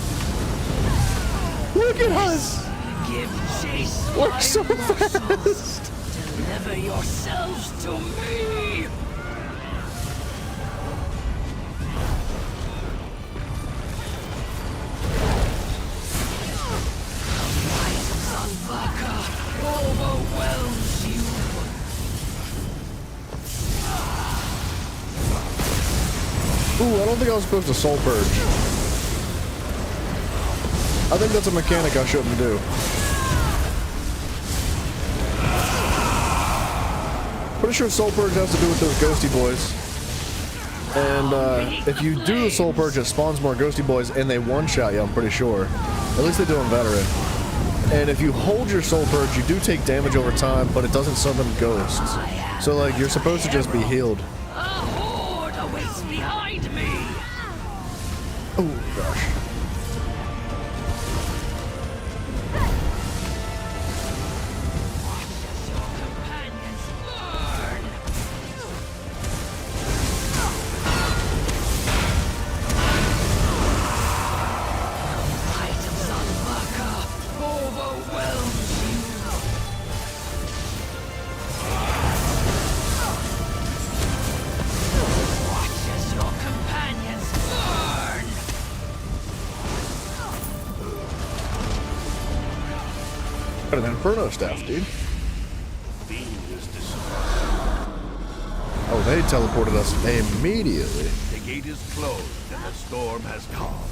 Look at us! Give chase. We're so fast! Deliver yourselves to me. Zanvaka overwhelms you. Ooh, I don't think I was supposed to soul purge. I think that's a mechanic I shouldn't do. Pretty sure soul purge has to do with those ghosty boys. And if you do the soul purge, it spawns more ghosty boys and they one-shot you, I'm pretty sure. At least they do in veteran. And if you hold your soul purge, you do take damage over time, but it doesn't summon ghosts. So like, you're supposed to just be healed. A horde awaits behind me. Oh gosh. Companions burn. Light of Zanvaka overwhelms you. Watch as your companions burn. Got an Inferno staff, dude. Oh, they teleported us immediately. The gate is closed and the storm has come.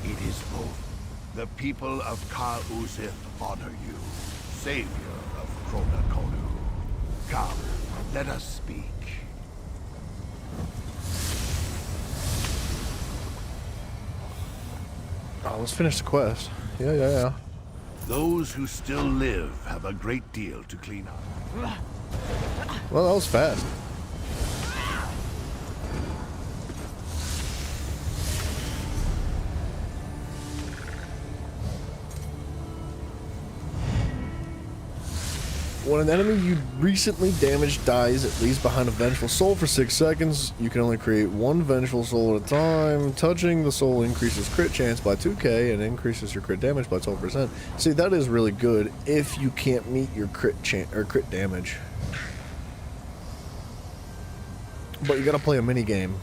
It is over. The people of Kal Uzith honor you, savior of Krona Konu. Come, let us speak. Oh, let's finish the quest. Yeah. Those who still live have a great deal to clean up. Well, that was fast. When an enemy you recently damaged dies, it leaves behind a vengeful soul for 6 seconds. You can only create one vengeful soul at a time. Touching the soul increases crit chance by 2k and increases your crit damage by 12%. See, that is really good if you can't meet your crit damage. But you gotta play a mini game.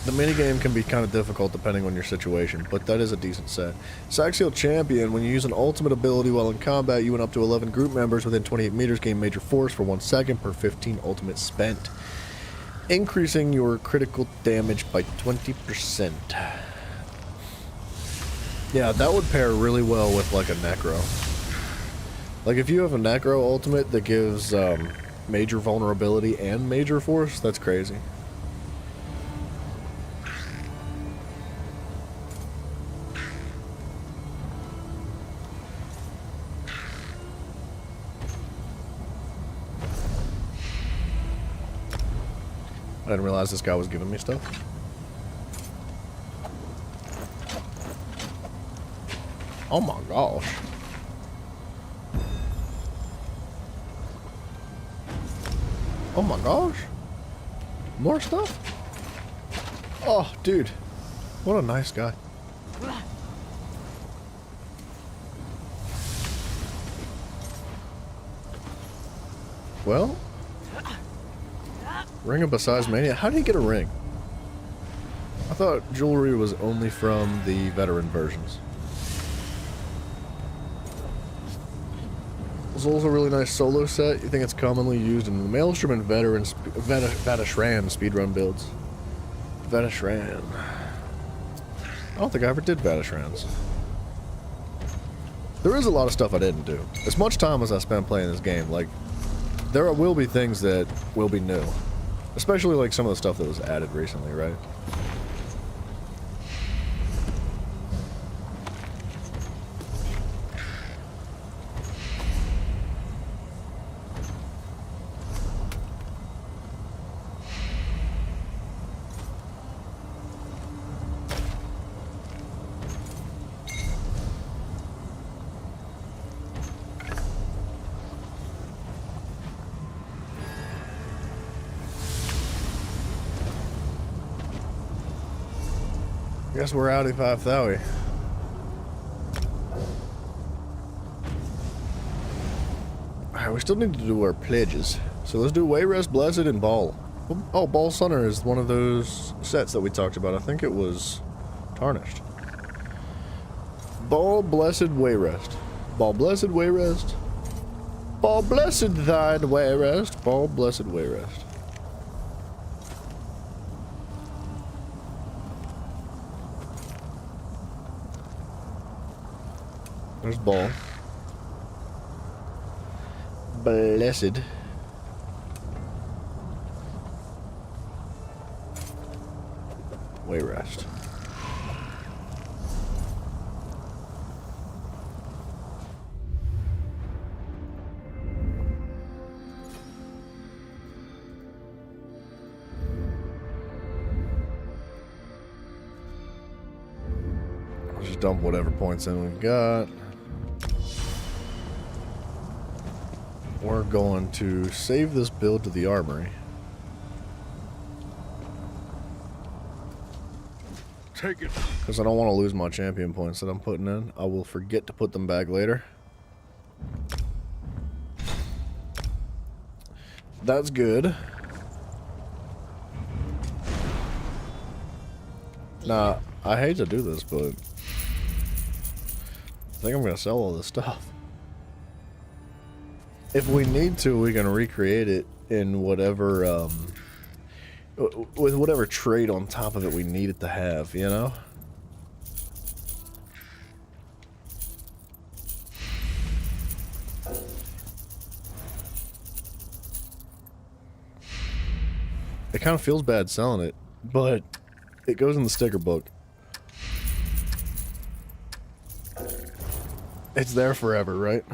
The minigame can be kind of difficult depending on your situation, but that is a decent set. Saxiel Champion, when you use an ultimate ability while in combat, you and up to 11 group members within 28 meters gain major force for 1 second per 15 ultimate spent, increasing your critical damage by 20%. Yeah, that would pair really well with like a Necro. Like if you have a Necro ultimate that gives major vulnerability and major force, that's crazy. I didn't realize this guy was giving me stuff. Oh my gosh. Oh my gosh. More stuff? Oh, dude. What a nice guy. Well, Ring of Besides Mania. How did he get a ring? I thought jewelry was only from the veteran versions. It's also a really nice solo set. You think it's commonly used in the Maelstrom and veteran Vatashran speedrun builds. Vatashran. I don't think I ever did Vatashrans. There is a lot of stuff I didn't do. As much time as I spent playing this game, like, there will be things that will be new. Especially, like, some of the stuff that was added recently, right? Guess we're out of 5,000. Alright, we still need to do our pledges. So let's do Wayrest, Blessed, and Ball. Oh, Ball Sunner is one of those sets that we talked about. I think it was Tarnished. Ball, Blessed, Wayrest. Ball, Blessed, Wayrest. Ball, Blessed, thine Wayrest. Ball, Blessed, Wayrest. There's Ball. Blessed. Wayrest. Let's just dump whatever points in we've got. We're going to save this build to the armory. Take it. Because I don't want to lose my champion points that I'm putting in. I will forget to put them back later. That's good. Nah, I hate to do this, but I think I'm going to sell all this stuff. If we need to, we can recreate it in whatever, with whatever trait on top of it we need it to have, you know? It kind of feels bad selling it, but it goes in the sticker book. It's there forever, right?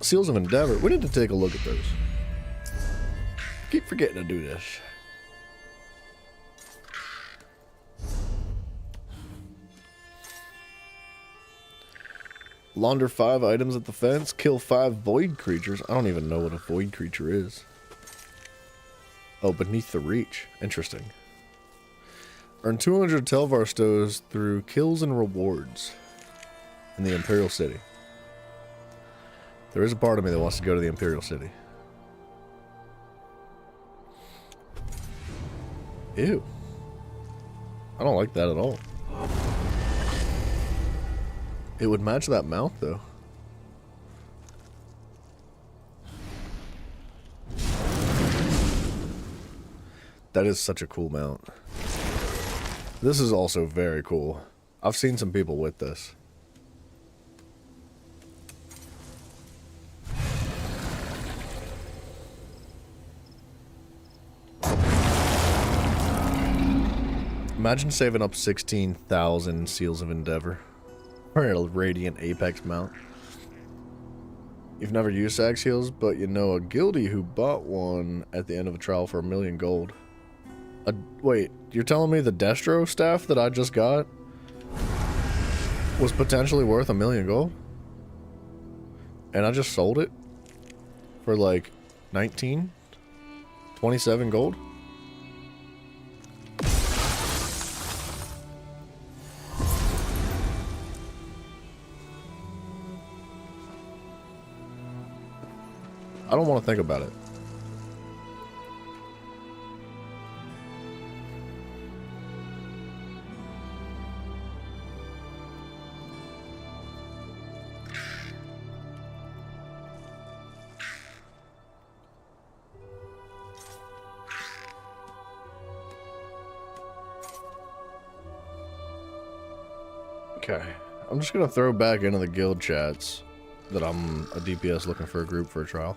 Seals of Endeavor. We need to take a look at those. Keep forgetting to do this. Launder 5 items at the fence. Kill 5 void creatures. I don't even know what a void creature is. Oh, Beneath the Reach. Interesting. Earn 200 Telvar stows through kills and rewards in the Imperial City. There is a part of me that wants to go to the Imperial City. Ew. I don't like that at all. It would match that mount, though. That is such a cool mount. This is also very cool. I've seen some people with this. Imagine saving up 16,000 Seals of Endeavor. Or a Radiant Apex mount. You've never used Sag Seals, but you know a guildie who bought one at the end of a trial for 1,000,000 gold. Wait, you're telling me the Destro staff that I just got was potentially worth 1,000,000 gold? And I just sold it for like 19, 27 gold? I don't want to think about it. Okay. I'm just gonna throw back into the guild chats that I'm a DPS looking for a group for a trial.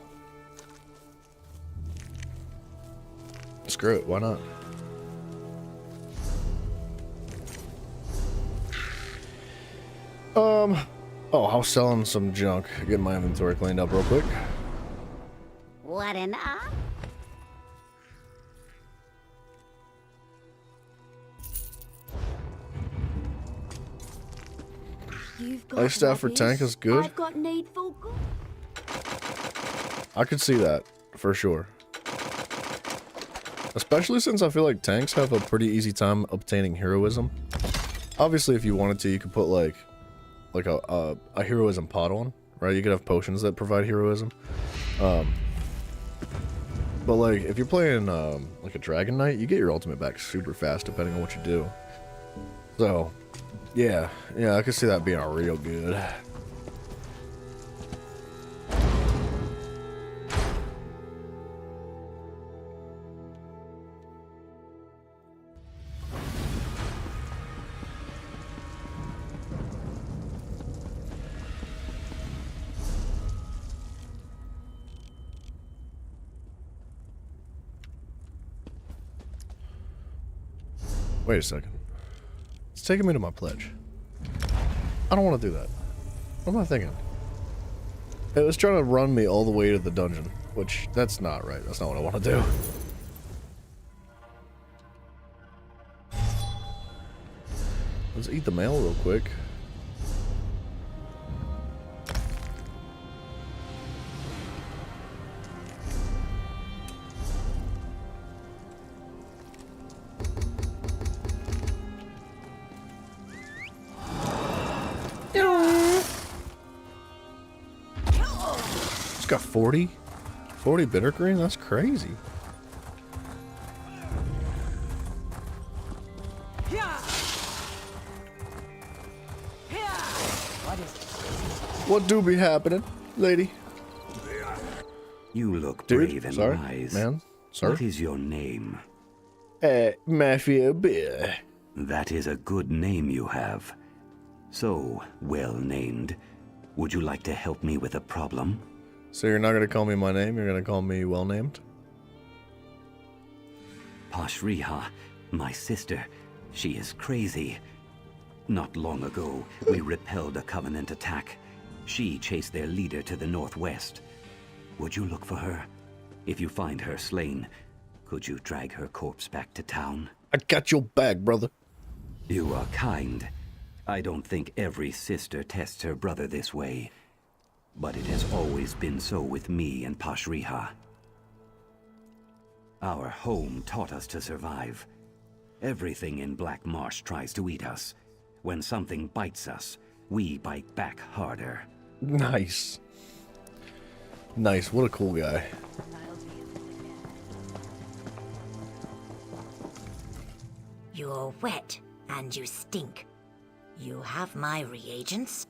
Screw it, why not? Oh, I was selling some junk. Getting my inventory cleaned up real quick. What an op? You've got Ice staff for rubbish, tank is good. I've got needful good. I could see that, for sure. Especially since I feel like tanks have a pretty easy time obtaining heroism. Obviously, if you wanted to, you could put like a heroism pot on, right? You could have potions that provide heroism. But like, if you're playing like a Dragon Knight, you get your ultimate back super fast depending on what you do. So, yeah, I could see that being real good. Wait a second. It's taking me to my pledge. I don't want to do that. What am I thinking? It was trying to run me all the way to the dungeon, which that's not right. That's not what I want to do. Let's eat the mail real quick. It's got 40 bitter green? That's crazy. What do be happening, lady? You look Dude, brave and sorry, wise. man, sir. What is your name? Mafia Beer. That is a good name you have. So well named. Would you like to help me with a problem? So you're not gonna call me my name, you're gonna call me well named? Pashriha, my sister, she is crazy. Not long ago, we repelled a Covenant attack. She chased their leader to the northwest. Would you look for her? If you find her slain, could you drag her corpse back to town? I got your back, brother. You are kind. I don't think every sister tests her brother this way. But it has always been so with me and Pashriha. Our home taught us to survive. Everything in Black Marsh tries to eat us. When something bites us, we bite back harder. Nice. Nice, what a cool guy. You're wet and you stink. You have my reagents?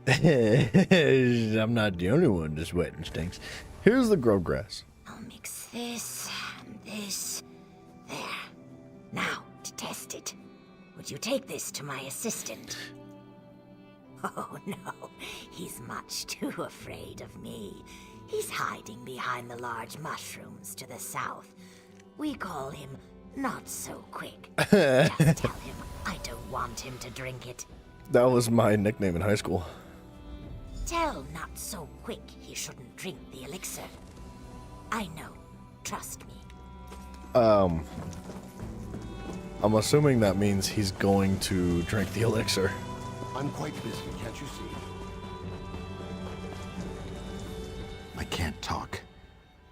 I'm not the only one that's wet and stinks. Here's the grove grass. I'll mix this and this. There. Now, to test it. Would you take this to my assistant? Oh no, he's much too afraid of me. He's hiding behind the large mushrooms to the south. We call him Not So Quick. Just tell him I don't want him to drink it. That was my nickname in high school. Tell Not So Quick he shouldn't drink the elixir. I know. Trust me. I'm assuming that means he's going to drink the elixir. I'm quite busy, can't you see? I can't talk.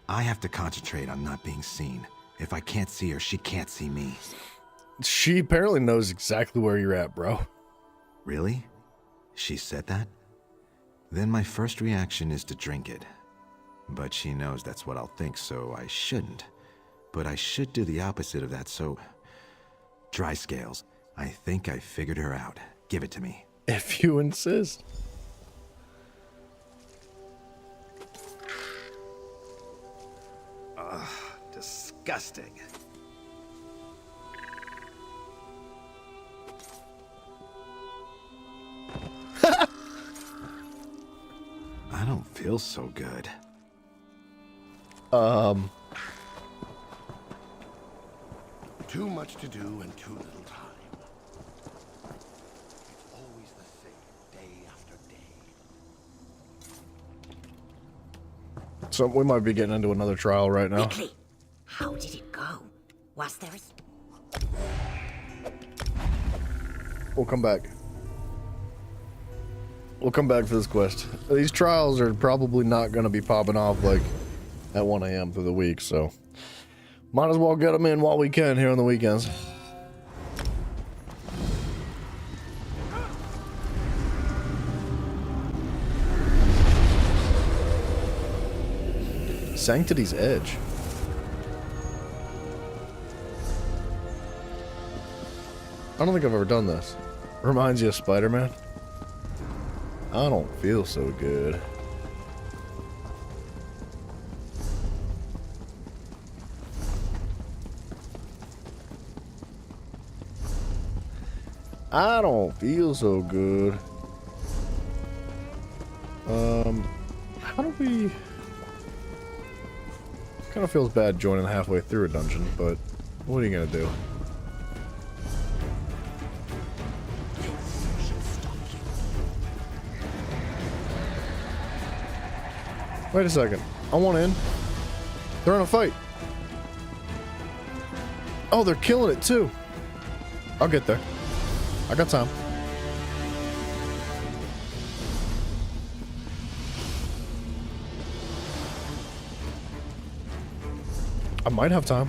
I have to concentrate on not being seen. If I can't see her, she can't see me. She apparently knows exactly where you're at, bro. Really? She said that? Then my first reaction is to drink it. But she knows that's what I'll think, so I shouldn't. But I should do the opposite of that, so... Dry scales. I think I figured her out. Give it to me. If you insist. Ugh, disgusting. feels so good. Too much to do and too little time. It's always the same, day after day. So we might be getting into another trial right now. Quickly, how did it go? Was there a... We'll come back. We'll come back for this quest. These trials are probably not going to be popping off like at 1 a.m. through the week, so might as well get them in while we can here on the weekends. Sanctity's Edge. I don't think I've ever done this. Reminds you of Spider-Man? I don't feel so good. I don't feel so good. How do we... Kind of feels bad joining halfway through a dungeon, but what are you gonna do? Wait a second. I want in. They're in a fight. Oh, they're killing it too. I'll get there. I got time. I might have time.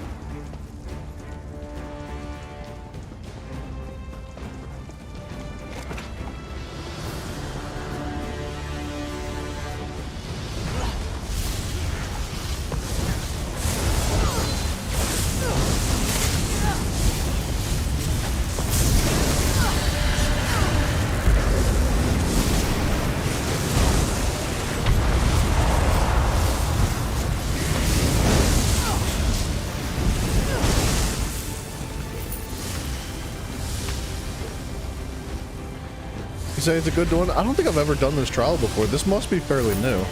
You say it's a good one? I don't think I've ever done this trial before. This must be fairly new.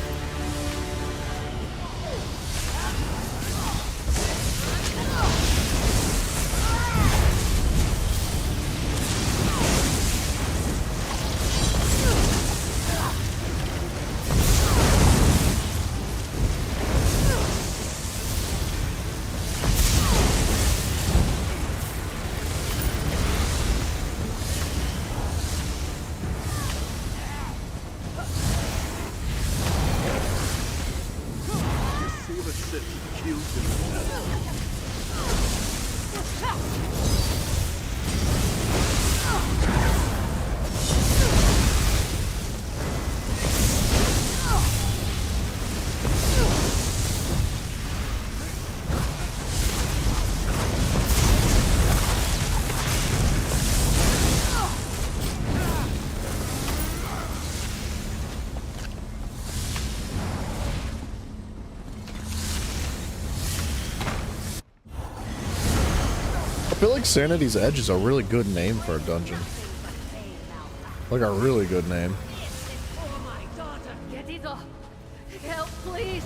I feel like Sanity's Edge is a really good name for a dungeon. Like a really good name. Oh my daughter, querido. Help, please.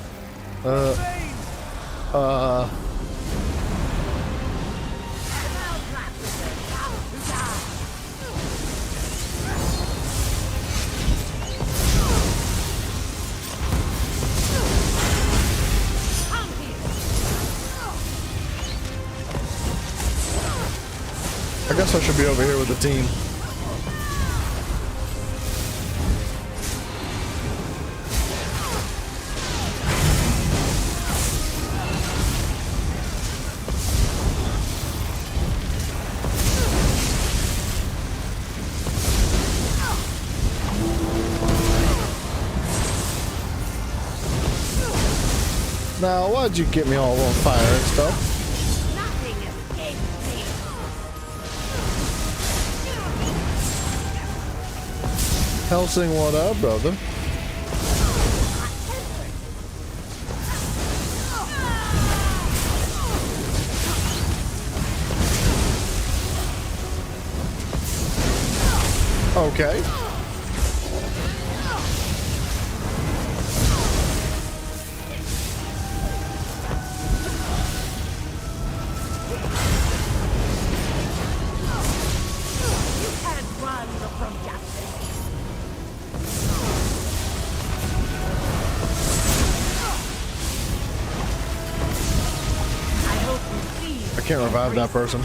I guess I should be over here with the team. Now, why'd you get me all on fire and stuff? Helsing, what up, brother? Okay. can't revive that person.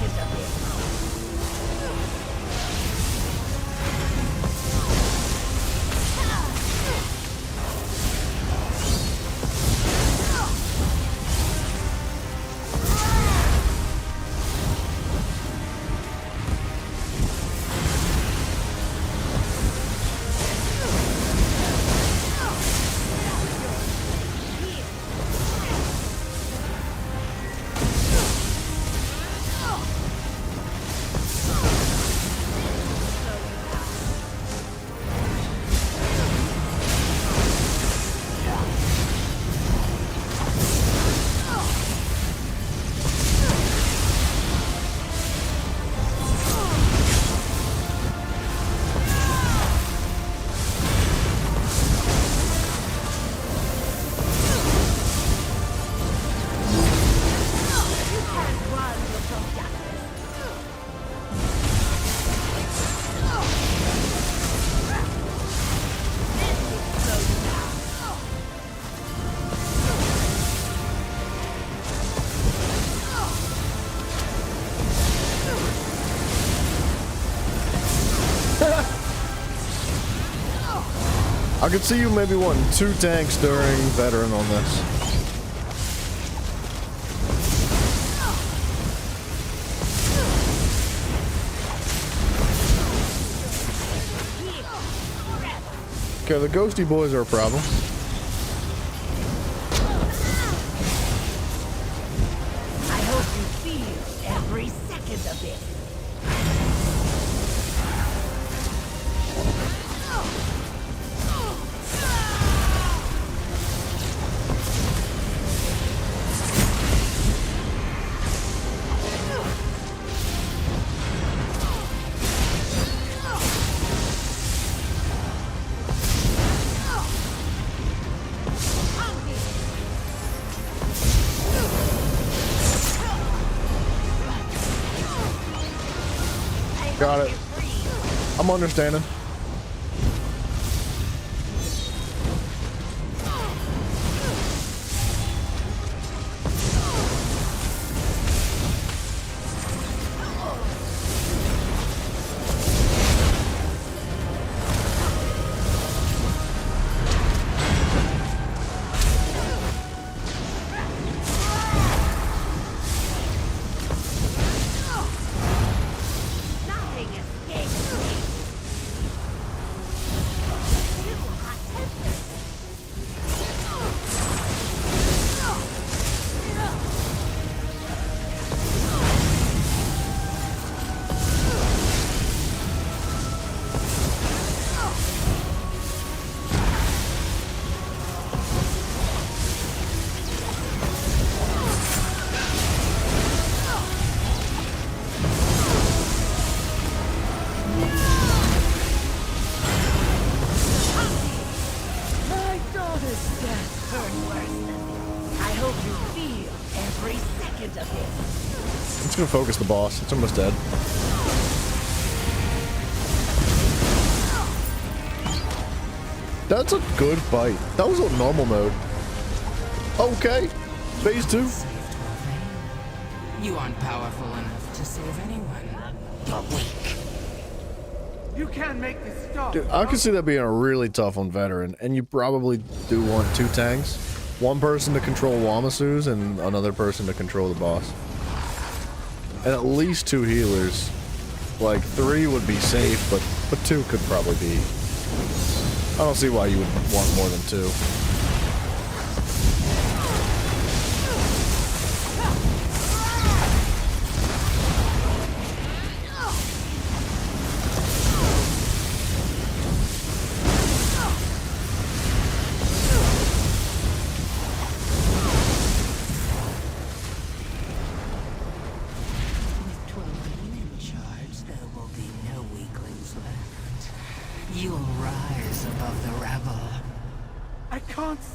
I could see you maybe wanting 2 tanks during veteran on this. Okay, the ghosty boys are a problem. I hope you feel every second of it. Got it. I'm understanding. I'm just gonna focus the boss. It's almost dead. That's a good fight. That was on normal mode. Okay. Phase 2. You aren't powerful enough to save anyone. But weak. You can't make this stop. Dude, I can see that being a really tough on veteran, and you probably do want 2 tanks. One person to control Wamasus and another person to control the boss. And at least 2 healers. Like 3 would be safe, but 2 could probably be. I don't see why you would want more than 2.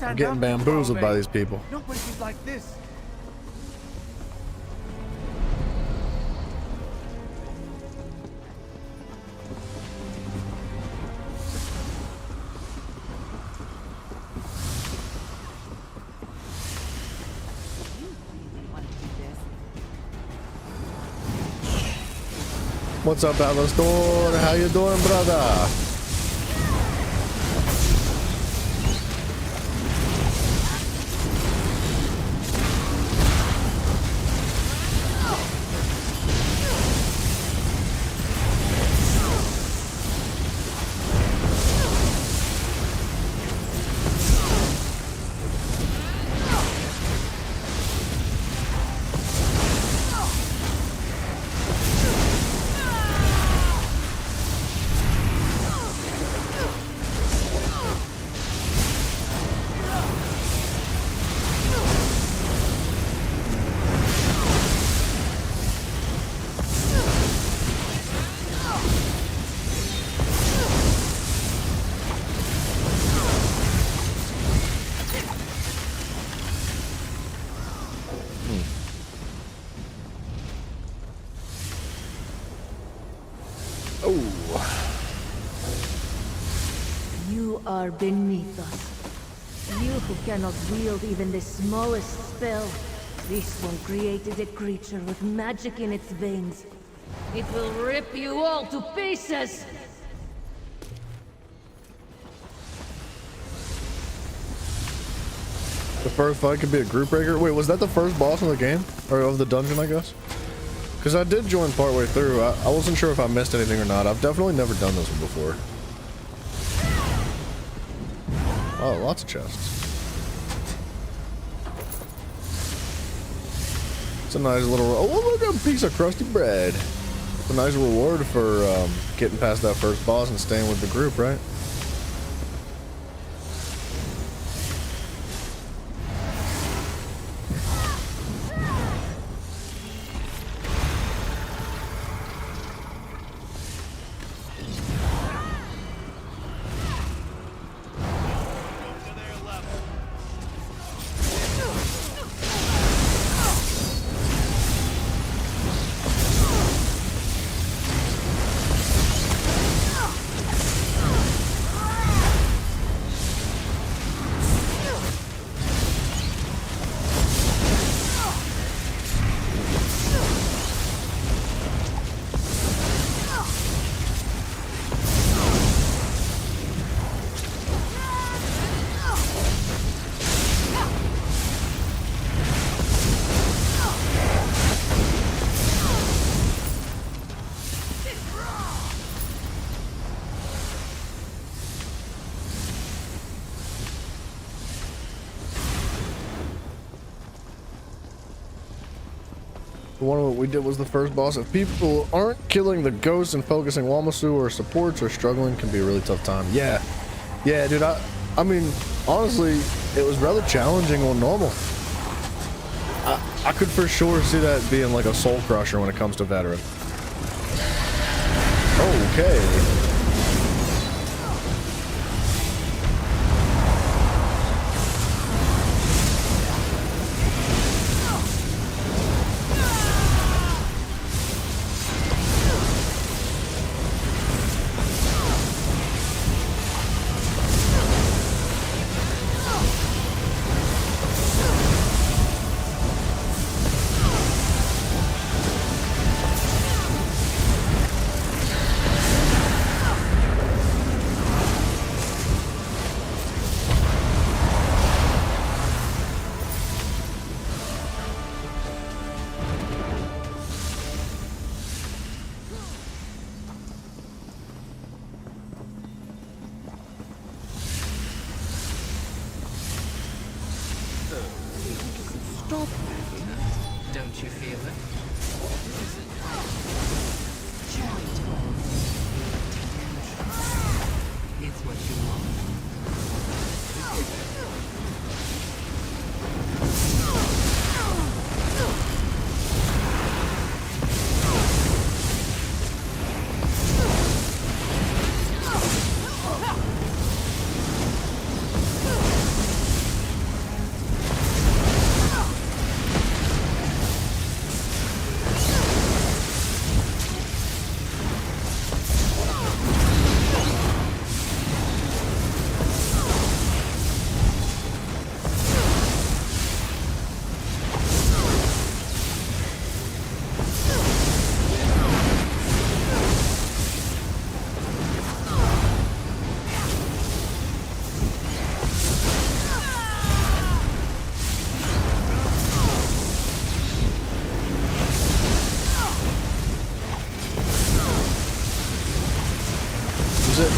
I'm getting bamboozled by these people. Nobody's like this. What's up, Alastor? How you doing, brother? You are beneath us. You who cannot wield even the smallest spell. This one created a creature with magic in its veins. It will rip you all to pieces! The first fight could be a group breaker. Wait, was that the first boss in the game? Or of the dungeon, I guess? Because I did join partway through. I wasn't sure if I missed anything or not. I've definitely never done this one before. Oh, lots of chests. It's a nice little... Oh, look, a piece of crusty bread. It's a nice reward for getting past that first boss and staying with the group, right? One of what we did was the first boss. If people aren't killing the ghosts and focusing Wamasu or supports or struggling, can be a really tough time. Yeah, dude. I mean, honestly, it was rather challenging on normal. I could for sure see that being like a soul crusher when it comes to veteran. Okay. Don't you feel it? It's what you want.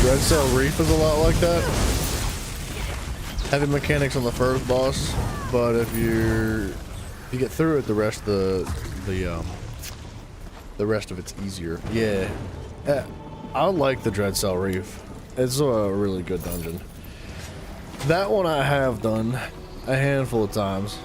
Dreadcell Reef is a lot like that. Heavy mechanics on the first boss, but if you get through it, the rest of the rest of it's easier. Yeah, I like the Dreadcell Reef. It's a really good dungeon. That one I have done a handful of times.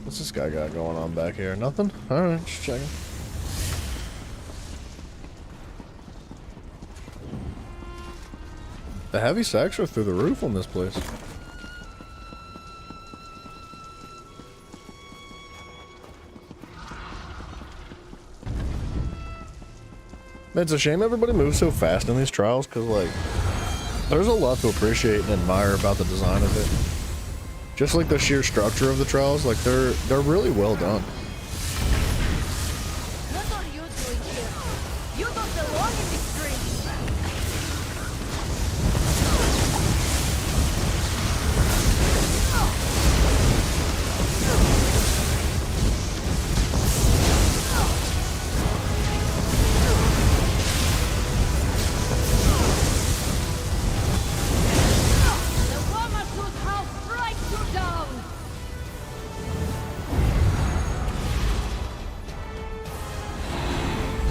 What's this guy got going on back here? Nothing? Alright, just checking. The heavy sacks are through the roof on this place. Man, it's a shame everybody moves so fast in these trials, because, like, there's a lot to appreciate and admire about the design of it. Just like the sheer structure of the trials, like, they're really well done. What are you doing here? You don't belong in this dream. The Wamaku's house strikes you down.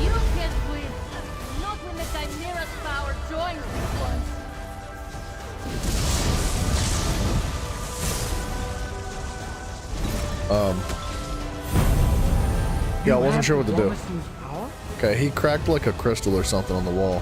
You can't win. Not when the Chimera's power joins this one. Yeah, I wasn't sure what to do. Womasoo's power? Okay, he cracked like a crystal or something on the wall.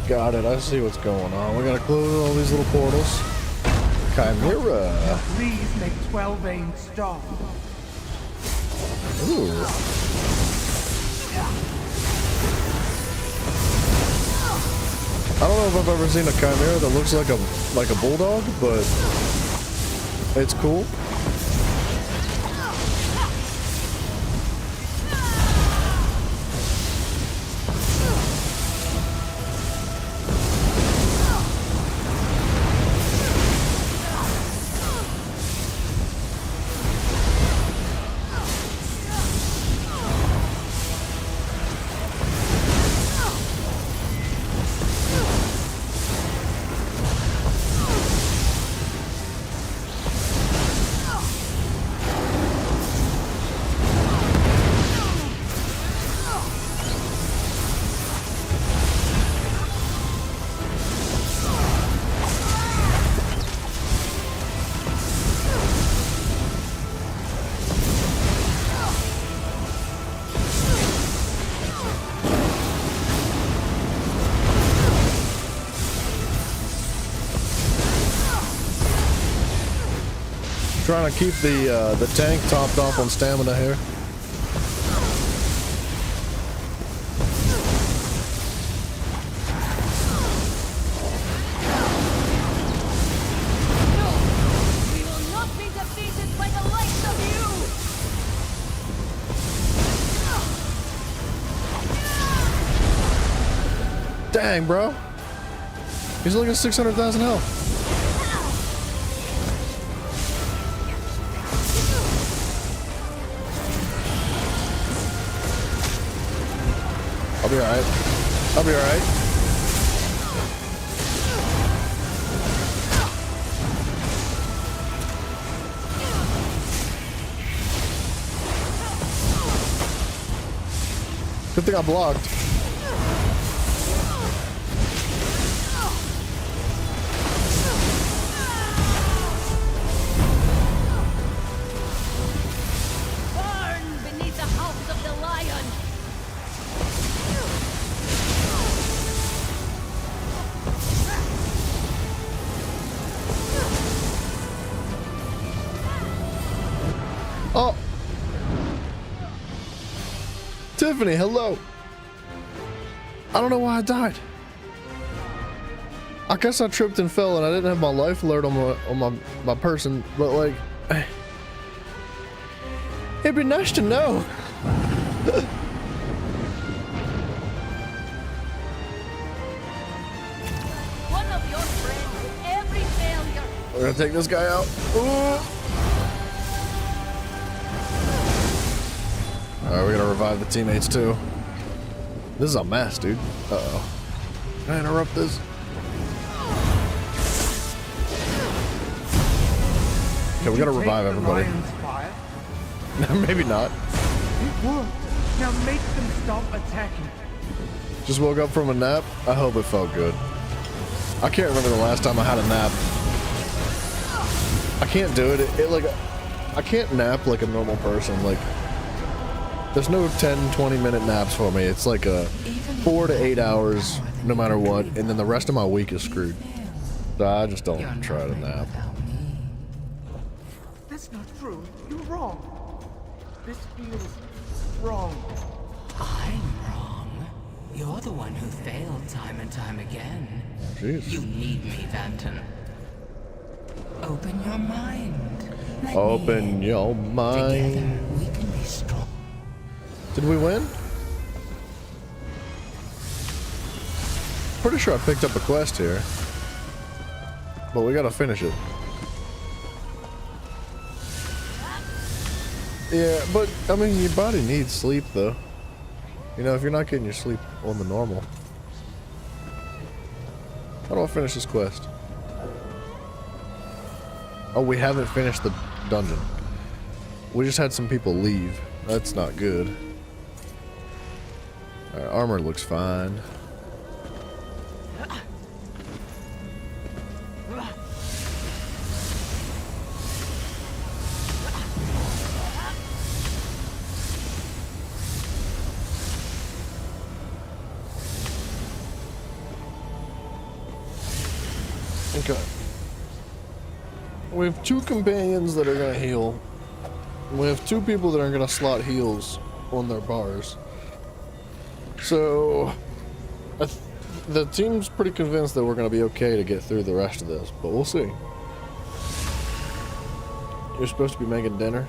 Got it, I see what's going on. We're gonna close all these little portals. Chimera. Please make 12-Vein stop. Ooh. I don't know if I've ever seen a Chimera that looks like a bulldog, but it's cool. Trying to keep the tank topped off on stamina here. We will not be defeated by the likes of you! Dang, bro. He's looking at 600,000 health. I'll be alright. I'll be alright. Good thing I blocked. Burn beneath the house of the lion! Oh! Tiffany, hello! I don't know why I died. I guess I tripped and fell and I didn't have my life alert on my person, but like... It'd be nice to know. One of your friends with every failure. We're gonna take this guy out. Ooh. Alright, we're gonna revive the teammates too. This is a mess, dude. Uh-oh. Can I interrupt this? Okay, we gotta revive everybody. Maybe not. It worked. Now make them stop attacking. Just woke up from a nap. I hope it felt good. I can't remember the last time I had a nap. I can't do it. I can't nap like a normal person. Like, there's no 10, 20-minute naps for me. It's like a 4 to 8 hours, no matter what, and then the rest of my week is screwed. So I just don't try to nap. That's not true. You're wrong. This feels wrong. I'm wrong. You're the one who failed time and time again. Jeez. You need me, Vanton. Open your mind. Let me Open your mind. Together, we can be strong. Did we win? Pretty sure I picked up a quest here. But we gotta finish it. Yeah, but, I mean, your body needs sleep, though. You know, if you're not getting your sleep on the normal. How do I finish this quest? Oh, we haven't finished the dungeon. We just had some people leave. That's not good. Alright, armor looks fine. Okay. We have 2 companions that are gonna heal. We have 2 people that are gonna slot heals on their bars. So, the team's pretty convinced that we're gonna be okay to get through the rest of this, but we'll see. You're supposed to be making dinner.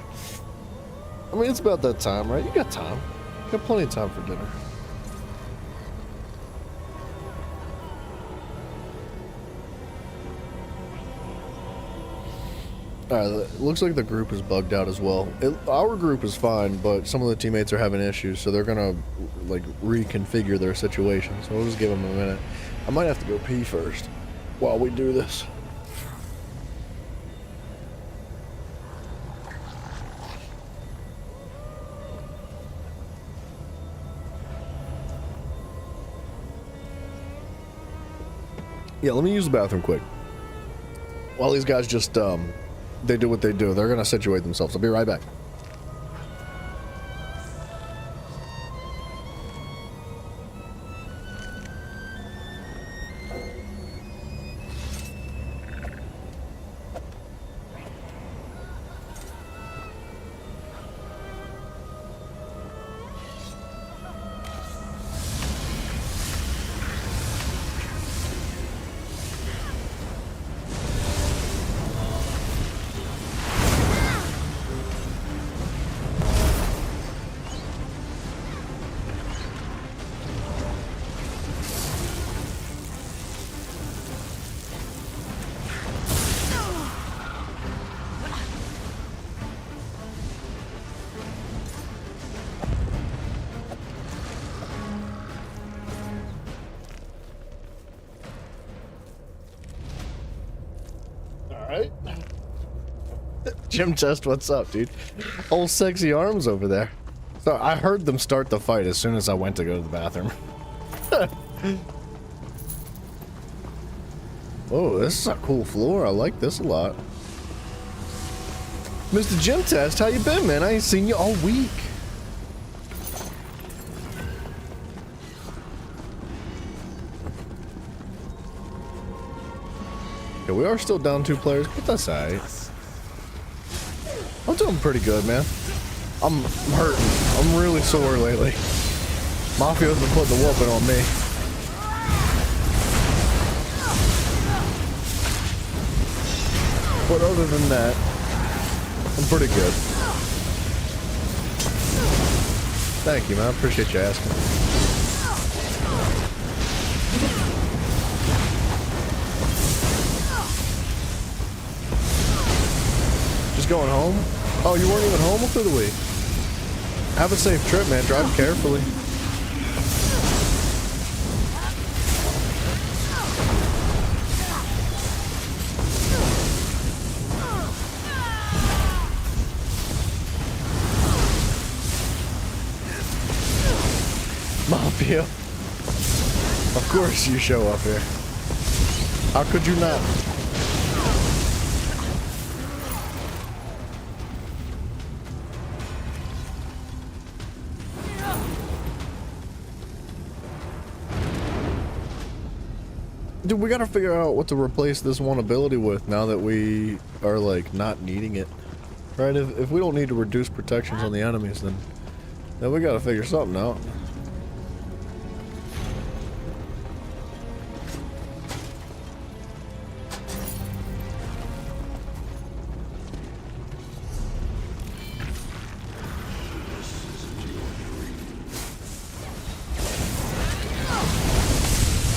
I mean, it's about that time, right? You got time. You got plenty of time for dinner. Alright, looks like the group is bugged out as well. Our group is fine, but some of the teammates are having issues, so they're gonna, like, reconfigure their situation. So we'll just give them a minute. I might have to go pee first while we do this. Yeah, let me use the bathroom quick. While these guys just, they do what they do. They're gonna situate themselves. I'll be right back. Alright. Jim Chest, what's up, dude? Old sexy arms over there. So I heard them start the fight as soon as I went to go to the bathroom. Oh, this is a cool floor. I like this a lot. Mr. Gym Test, how you been, man? I ain't seen you all week. Yeah, we are still down 2 players, but that's alright. I'm doing pretty good, man. I'm hurting. I'm really sore lately. Mafio's been putting the whooping on me. But other than that, I'm pretty good. Thank you, man. I appreciate you asking. Just going home? Oh, you weren't even home for the week? Have a safe trip, man. Drive carefully. Mafia. Of course you show up here. How could you not? Dude, we gotta figure out what to replace this one ability with now that we are, like, not needing it. Right? If we don't need to reduce protections on the enemies, then we gotta figure something out.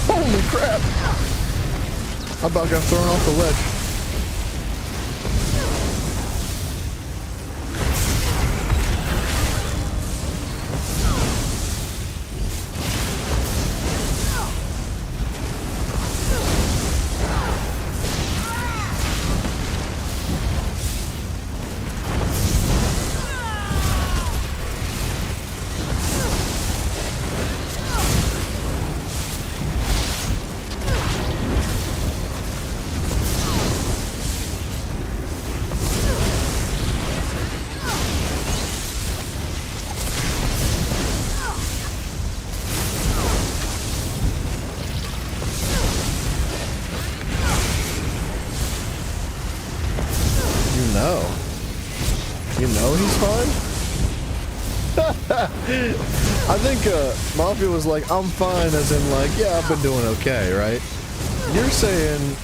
Holy crap! I about got thrown off the ledge. You know he's fine? I think Mafia was like, I'm fine, as in like, yeah, I've been doing okay, right? You're saying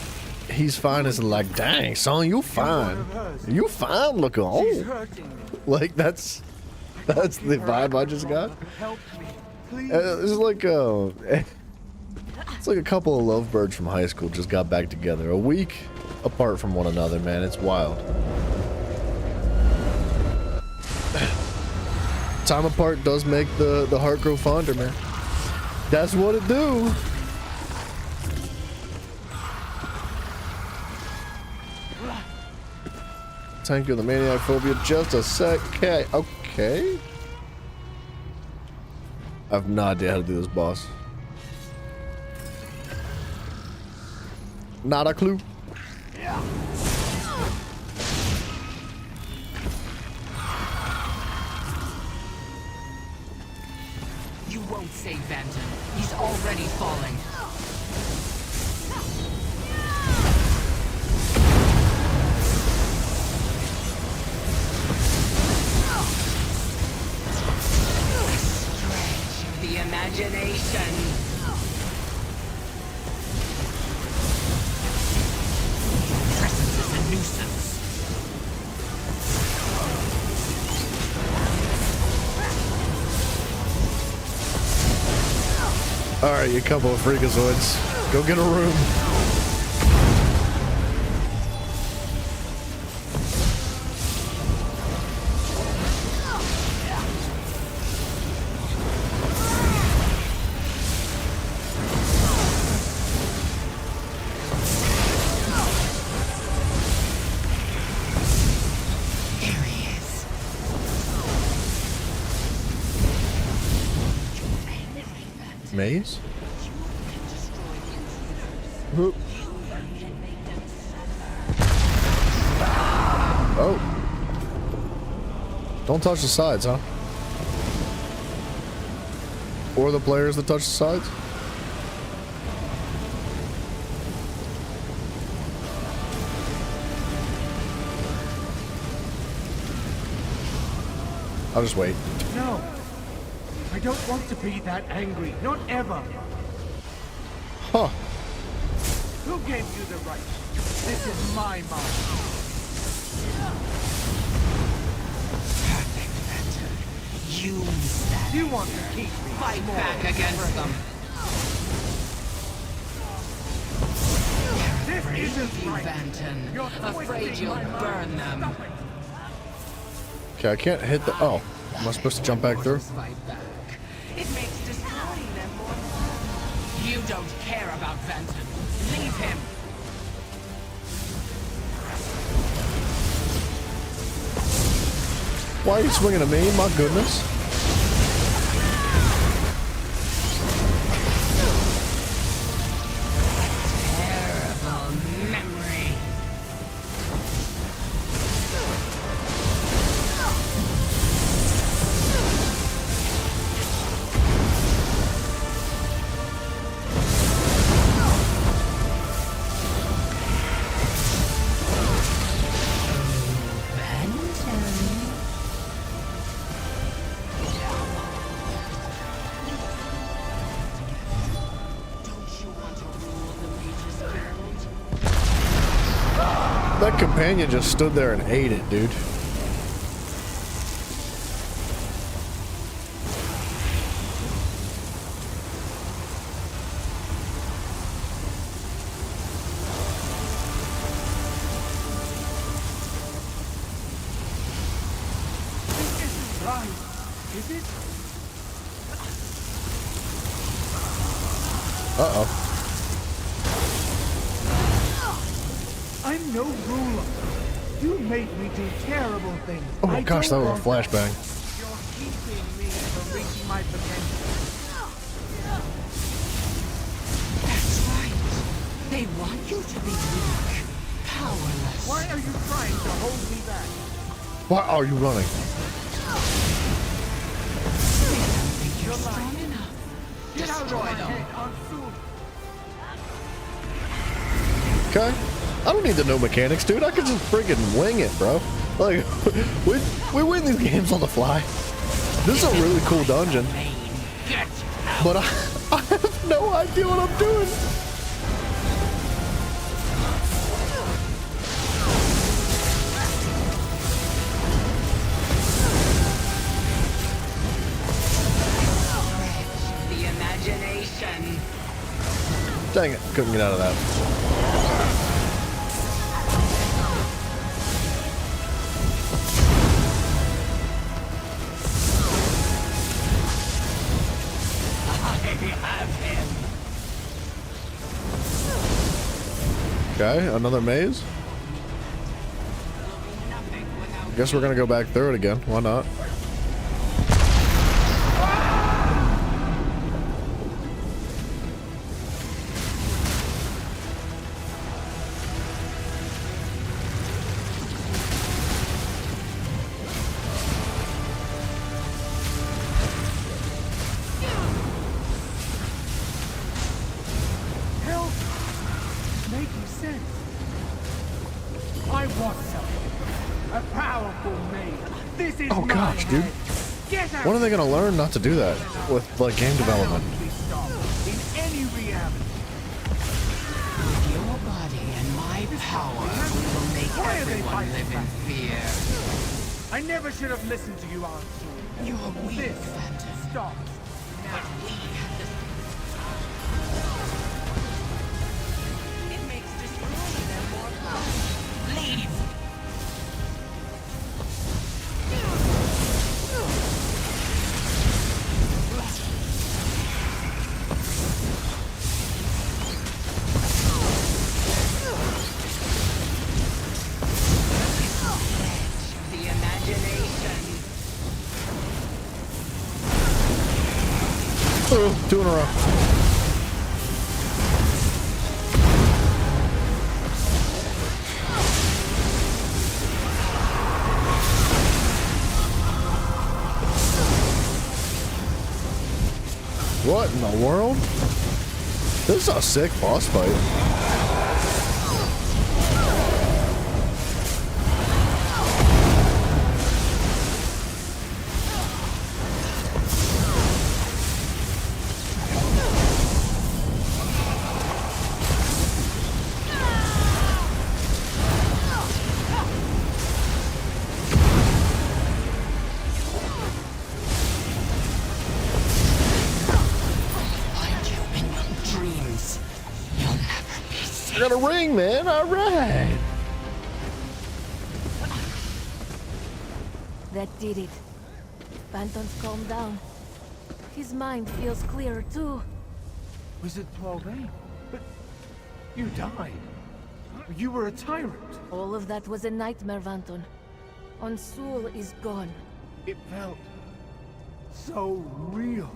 he's fine as in like, dang, son, you fine. You fine looking old. Like, that's the vibe I just got. It's like a couple of lovebirds from high school just got back together. A week apart from one another, man. It's wild. Time apart does make the heart grow fonder, man. That's what it do. Tank of the maniac phobia. Just a sec. Okay. I have no idea how to do this, boss. Not a clue. You won't save Banton. He's already falling. Stretch the imagination. Presence is a nuisance. Alright, you couple of freakazoids. Go get a room. Maze? Whoop. Oh. Don't touch the sides, huh? Or the players that touch the sides? I'll just wait. No. I don't want to be that angry. Not ever. Huh. Who gave you the right? This is my mind. Perfect, Phantom. Use that. You want to keep me Fight small back and against friendly. them. This Afraid isn't of you, right. Vanton. You're Afraid twisting you'll my mind. burn them. Stop it. Okay, I can't hit the... Oh. Am I supposed to jump back through? Fight back. It makes destroying them more fun. You don't care about Vanton. Leave him. Why are you swinging at me? My goodness. Terrible memory. That companion just stood there and ate it, dude. This isn't right. Is it? Uh-oh. I'm no ruler. You made me do terrible things. Oh my gosh, that was a flashbang. You're keeping me from reaching my potential. That's right. They want you to be weak, powerless. Why are you trying to hold me back? Why are you running? You're strong enough. Get out of Destroy my them. head, Aunt Sue. Okay. I don't need to know mechanics, dude. I can just friggin' wing it, bro. Like, we win these games on the fly. This is a really cool dungeon. But I have no idea what I'm doing. The imagination. Dang it, couldn't get out of that. Okay, another maze. Guess we're gonna go back through it again. Why not? Help! Making sense. I want something. A powerful maid. This is Oh my gosh, dude. head. Get out. When are they gonna learn not to do that with like game development? Cannot be stopped in any reality. Your body and my power will make Why are they everyone fighting live in back? fear. I never should have listened to you, Aunt Sue. You're weak, This Phantom. stops. But we have the... It makes destroying them more fun. Leave! The imagination. Oh, 2 in a row. What in the world? This is a sick boss fight. I got a ring, man. All right. That did it. Phantom's calmed down. His mind feels clearer too. Was it Poiré? But you died. You were a tyrant. All of that was a nightmare, Vanton. Onsul is gone. It felt so real.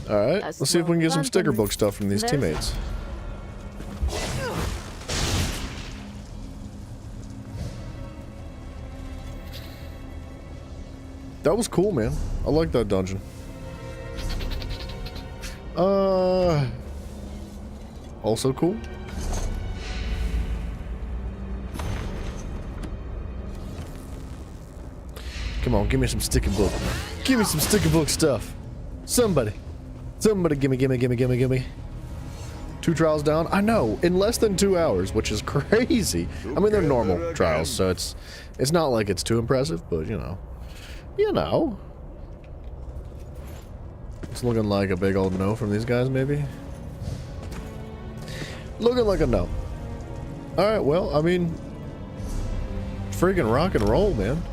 All right. Let's see if we can get some sticker book stuff from these teammates. That was cool, man. I like that dungeon. Also cool. Come on, give me some sticker book. Give me some sticker book stuff. Somebody gimme. 2 trials down. I know, in less than 2 hours, which is crazy. I mean, they're normal trials, so it's not like it's too impressive, but you know. It's looking like a big old no from these guys, maybe. Looking like a no. All right, well, I mean, freaking rock and roll, man.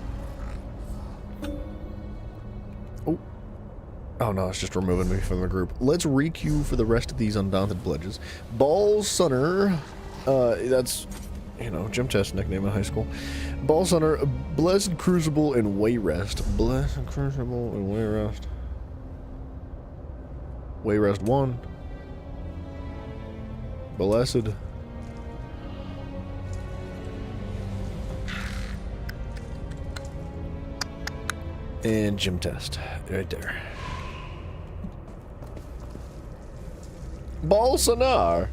Oh no, it's just removing me from the group. Let's requeue for the rest of these Undaunted pledges. Ball Sunner, that's, you know, gym test nickname in high school. Ball Sunner, Blessed Crucible, and Wayrest. Blessed Crucible and Wayrest. Wayrest 1. Blessed. And gym test, right there. Bolsonaro.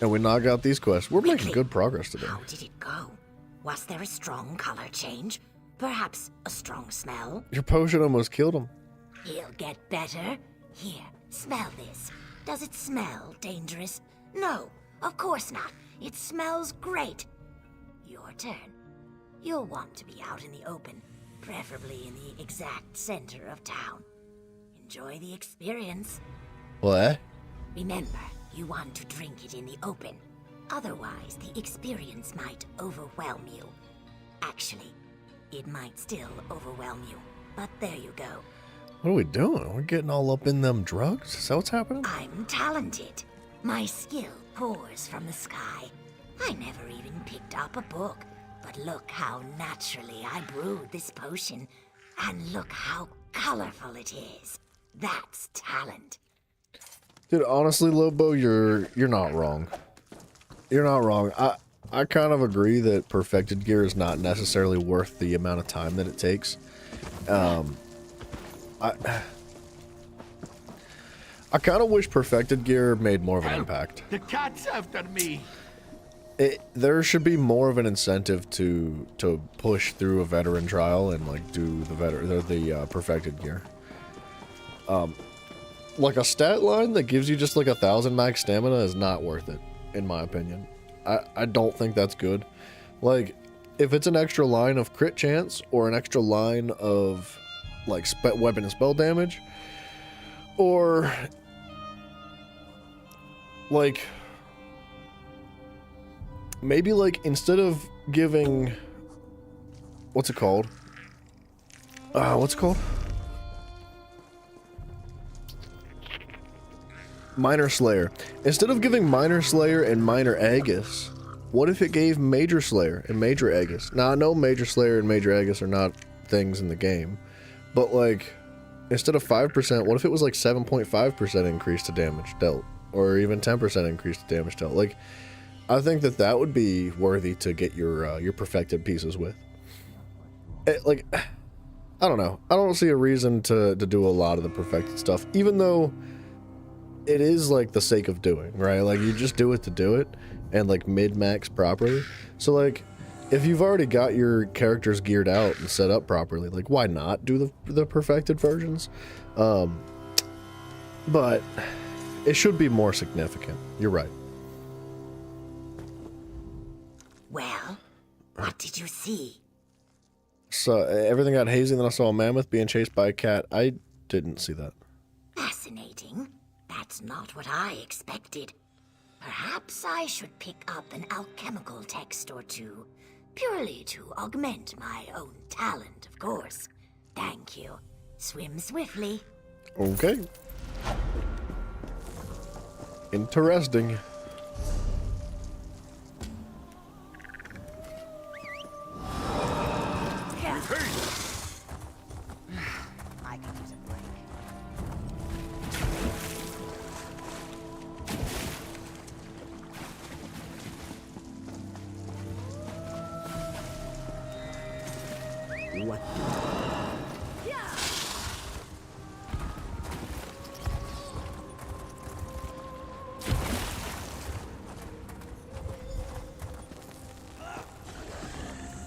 And we knock out these quests. We're making good progress today. How did it go? Was there a strong color change? Perhaps a strong smell? Your potion almost killed him. He'll get better. Here, smell this. Does it smell dangerous? No, of course not. It smells great. Your turn. You'll want to be out in the open, preferably in the exact center of town. Enjoy the experience. What? Remember, you want to drink it in the open. Otherwise, the experience might overwhelm you. Actually, it might still overwhelm you, but there you go. What are we doing? We're getting all up in them drugs? Is that what's happening? I'm talented. My skill pours from the sky. I never even picked up a book. But look how naturally I brewed this potion. And look how colorful it is. That's talent. Dude, honestly, Lobo, you're not wrong. You're not wrong. I kind of agree that perfected gear is not necessarily worth the amount of time that it takes. I kind of wish perfected gear made more of an impact. The cat's after me. There should be more of an incentive to push through a veteran trial and like do the perfected gear. Like a stat line that gives you just like 1,000 max stamina is not worth it, in my opinion. I don't think that's good. Like, if it's an extra line of crit chance or an extra line of like weapon and spell damage, or like maybe like instead of giving what's it called? Minor Slayer. Instead of giving Minor Slayer and Minor Aegis What if it gave Major Slayer and Major Aegis? Now, I know Major Slayer and Major Aegis are not things in the game, but like, instead of 5%, what if it was like 7.5% increase to damage dealt? Or even 10% increase to damage dealt? Like, I think that that would be worthy to get your perfected pieces with. Like, I don't know. I don't see a reason to do a lot of the perfected stuff, even though it is like the sake of doing, right? Like, you just do it to do it and like mid-max properly. So like, if you've already got your characters geared out and set up properly, like, why not do the perfected versions? But it should be more significant. You're right. Well, what did you see? So everything got hazy, and then I saw a mammoth being chased by a cat. I didn't see that. Fascinating. That's not what I expected. Perhaps I should pick up an alchemical text or two, purely to augment my own talent, of course. Thank you. Swim swiftly. Okay. Interesting. I could use a break. What?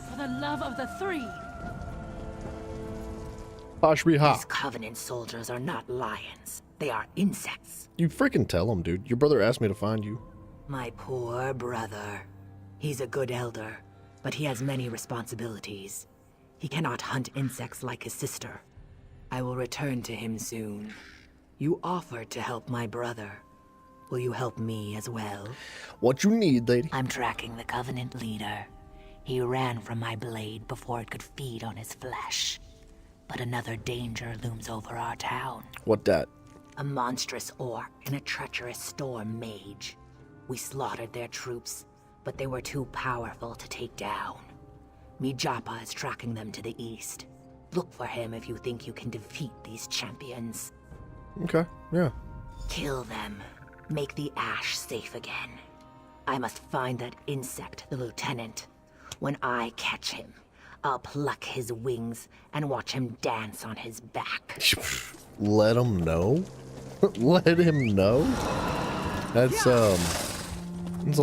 For the love of the three! Pashriha. These Covenant soldiers are not lions. They are insects. You freaking tell him, dude. Your brother asked me to find you. My poor brother. He's a good elder, but he has many responsibilities. He cannot hunt insects like his sister. I will return to him soon. You offered to help my brother. Will you help me as well? What you need, lady? I'm tracking the Covenant leader. He ran from my blade before it could feed on his flesh. But another danger looms over our town. What that? A monstrous orc and a treacherous storm mage. We slaughtered their troops, but they were too powerful to take down. Mijapa is tracking them to the east. Look for him if you think you can defeat these champions. Okay, yeah. Kill them. Make the ash safe again. I must find that insect, the lieutenant. When I catch him, I'll pluck his wings and watch him dance on his back. Let him know? Let him know? That's a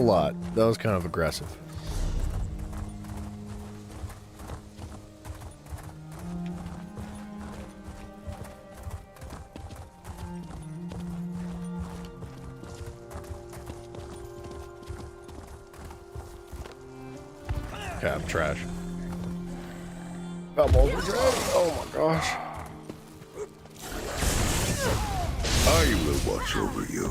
lot. That was kind of aggressive. Okay, I'm trash. I'm over trash. Oh my gosh. I will watch over you.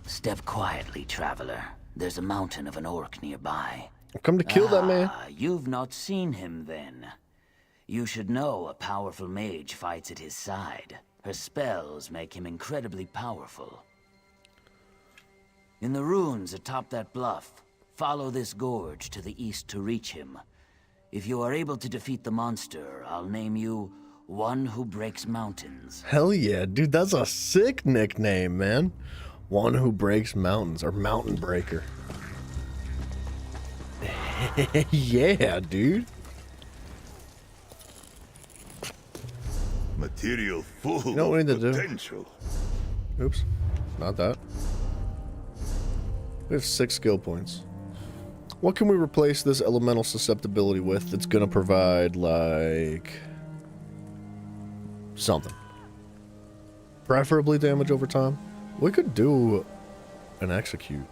Step quietly, traveler. There's a mountain of an orc nearby. I've come to kill that man. You've not seen him then. You should know a powerful mage fights at his side. Her spells make him incredibly powerful. In the ruins atop that bluff, follow this gorge to the east to reach him. If you are able to defeat the monster, I'll name you One Who Breaks Mountains. Hell yeah, dude, that's a sick nickname, man. One Who Breaks Mountains, or Mountain Breaker. Yeah, dude. Material full You know what we need to potential. do? Oops, not that. We have 6 skill points. What can we replace this elemental susceptibility with that's gonna provide, like, something? Preferably damage over time. We could do an execute.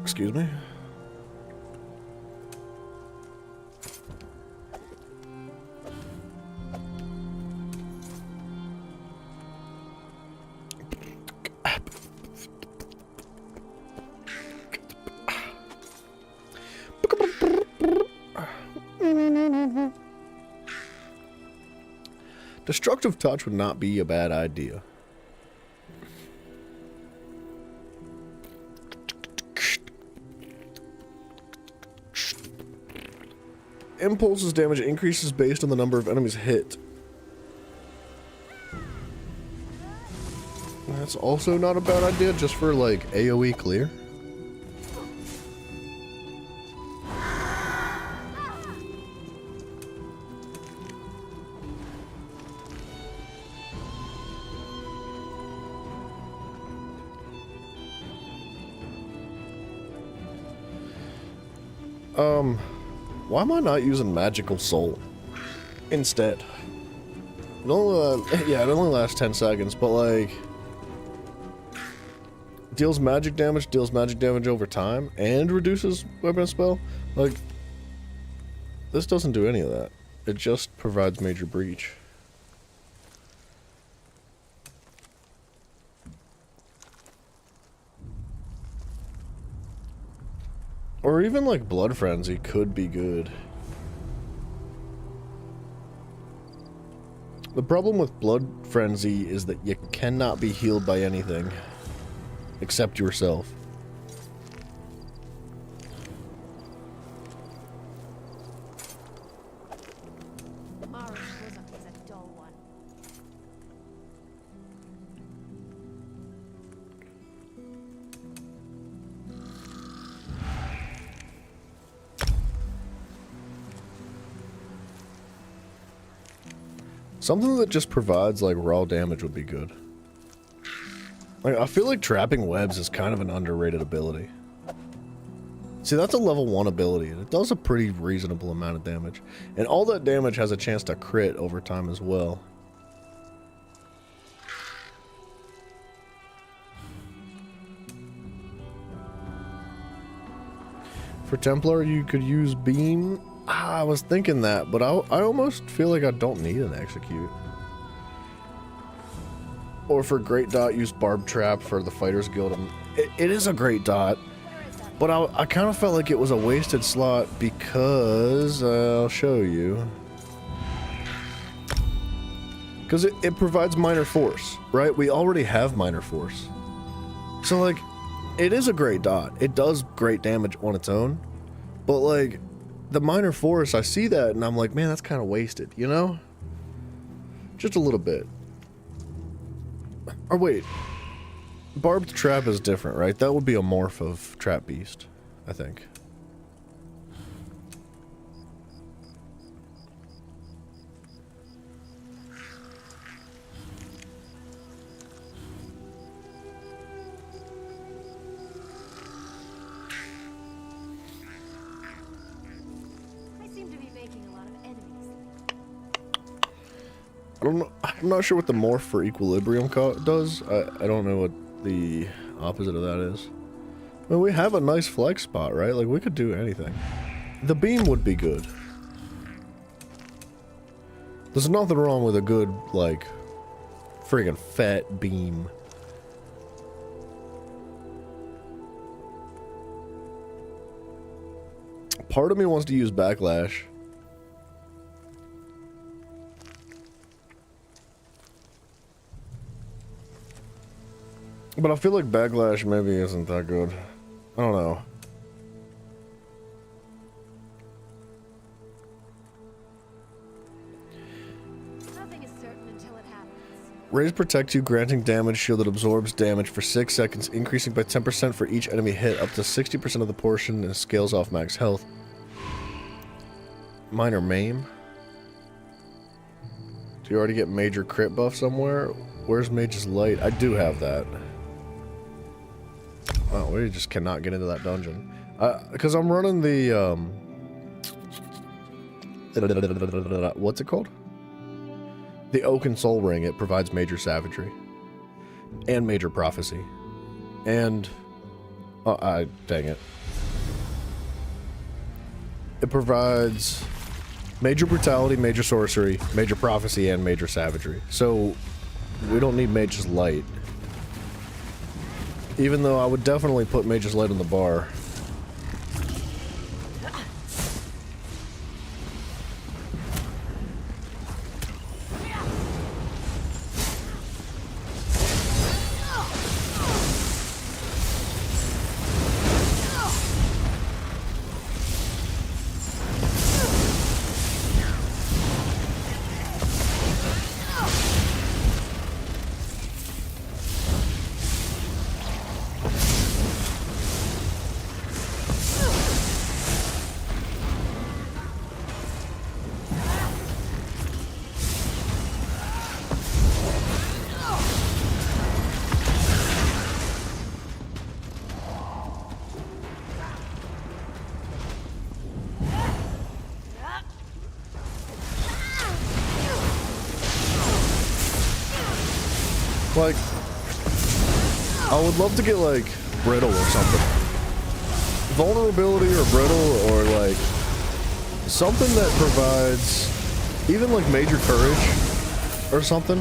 Excuse me? Destructive touch would not be a bad idea. impulses damage increases based on the number of enemies hit. That's also not a bad idea, just for like AoE clear. Why am I not using Magical Soul instead? It only, yeah, it only lasts 10 seconds, but like... deals magic damage over time, and reduces weapon spell. Like, this doesn't do any of that. It just provides major breach. Or even like Blood Frenzy could be good. The problem with Blood Frenzy is that you cannot be healed by anything except yourself. Mara's bosom is a dull one. Something that just provides like raw damage would be good. Like, I feel like trapping webs is kind of an underrated ability. See, that's a level 1 ability, and it does a pretty reasonable amount of damage. And all that damage has a chance to crit over time as well. For Templar, you could use Beam. I was thinking that, but I almost feel like I don't need an Execute. Or for Great Dot, use Barb Trap for the Fighters Guild. And it is a Great Dot, but I kind of felt like it was a wasted slot because I'll show you. Because it provides Minor Force, right? We already have Minor Force. So, like, it is a Great Dot. It does great damage on its own. But, like, the Minor Force, I see that and I'm like, man, that's kind of wasted, you know? Just a little bit. Or wait, Barbed Trap is different, right? That would be a morph of Trap Beast, I think. I seem to be making a lot of enemies. I'm not sure what the morph for Equilibrium does. I don't know what the opposite of that is. I mean, we have a nice flex spot, right? Like, we could do anything. The beam would be good. There's nothing wrong with a good, like, friggin' fat beam. Part of me wants to use Backlash. But I feel like Backlash maybe isn't that good. I don't know. Nothing is certain until it happens. Raise protect you, granting damage shield that absorbs damage for 6 seconds, increasing by 10% for each enemy hit, up to 60% of the portion, and scales off max health. Minor Maim. Do you already get major crit buff somewhere? Where's Mage's Light? I do have that. Oh, we just cannot get into that dungeon. Because I'm running the, what's it called? The Oaken Soul Ring. It provides major savagery. And major prophecy. And, dang it. It provides major brutality, major sorcery, major prophecy, and major savagery. So, we don't need Mage's Light. Even though I would definitely put Mage's Light on the bar. Like, I would love to get like brittle or something. Vulnerability or brittle or like something that provides even like major courage or something.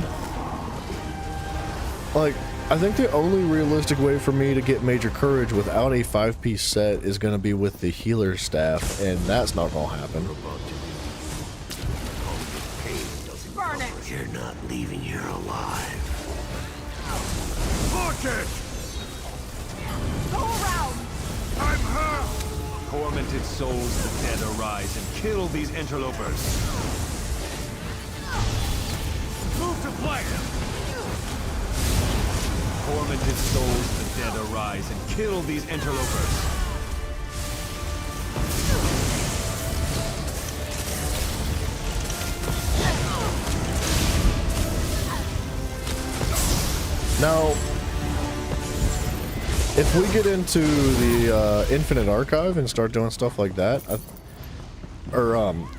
Like, I think the only realistic way for me to get major courage without a 5-piece set is going to be with the healer staff, and that's not going to happen. Burn it! You're not leaving here alive. Launch it! Go around! I'm hurt! Tormented souls, the dead arise and kill these interlopers. Move to flank! Tormented souls, the dead arise and kill these interlopers. Now, if we get into the Infinite Archive and start doing stuff like that,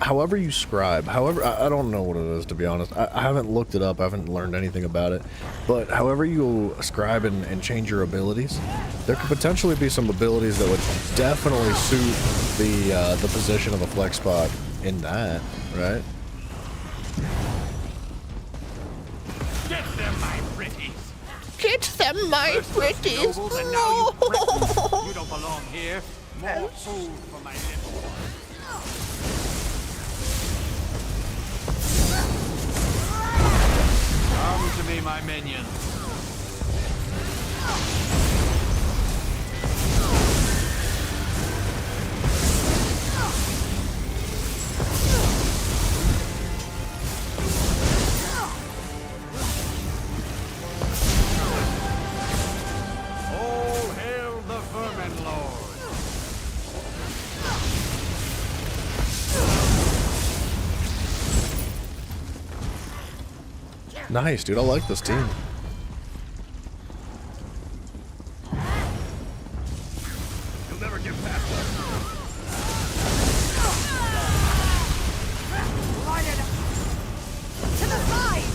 however you scribe, however, I don't know what it is, to be honest. I haven't looked it up, I haven't learned anything about it, but however you scribe and change your abilities, there could potentially be some abilities that would definitely suit the position of a flex spot in that, right? Get them, my pretties! Get them, my pretties! Nobles, and now you Britons. You don't belong here. More food for my little one. Come to me, my minions. All hail the Vermin Lord. Nice, dude. I like this team. You'll never get past us. Light it up! To the side!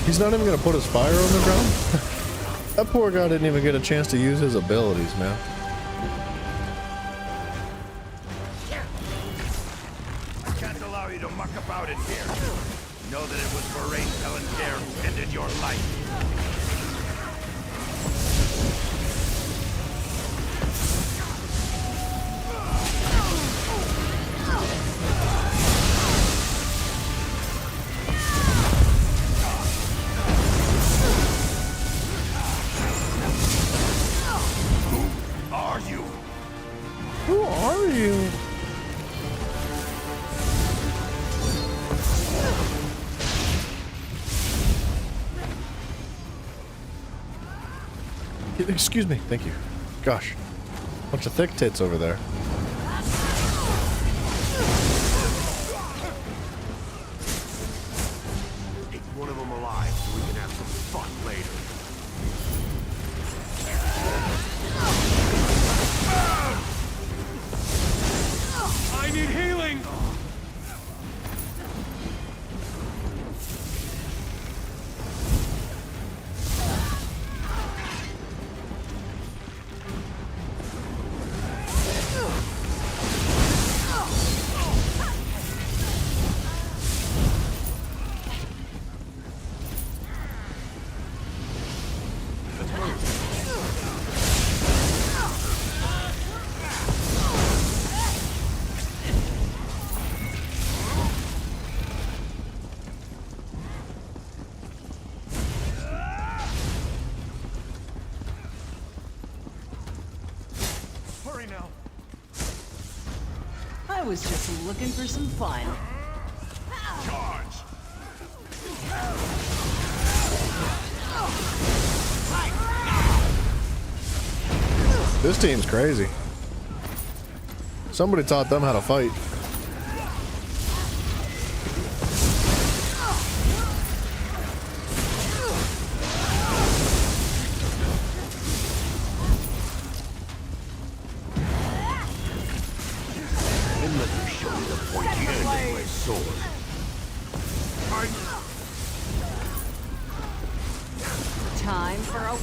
He's not even gonna put his fire on the ground? That poor guy didn't even get a chance to use his abilities, man. I can't allow you to muck about in here. Know that it was Moraine Palantir who ended your life. Who are you? Who are you? Excuse me, thank you. Gosh, bunch of thick tits over there. Take one of them alive so we can have some fun later. I need healing. Hurry now. I was just looking for some fun. Charge! This team's crazy. Somebody taught them how to fight.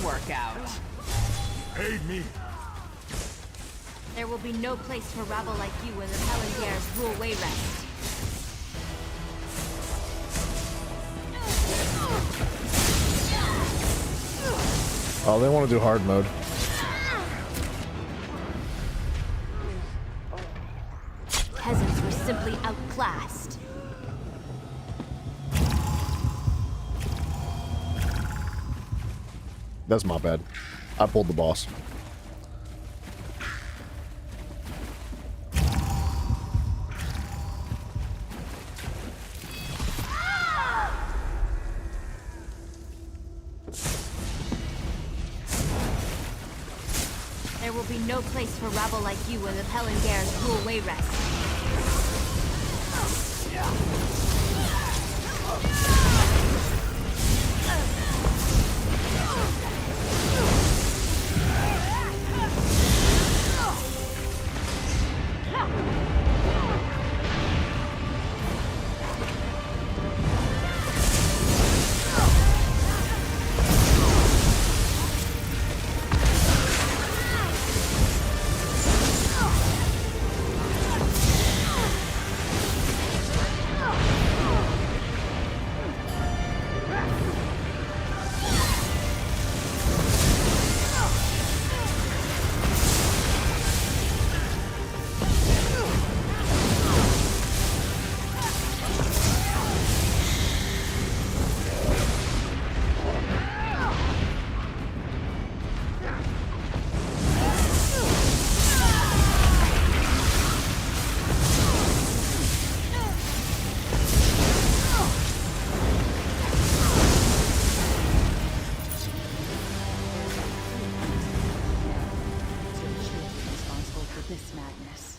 workout. Paid me. There will be no place for rabble like you when the Pelengairs rule Wayrest. Oh, they want to do hard mode. Peasants were simply outclassed. That's my bad. I pulled the boss. There will be no place for rabble like you when the Pelengairs rule Wayrest.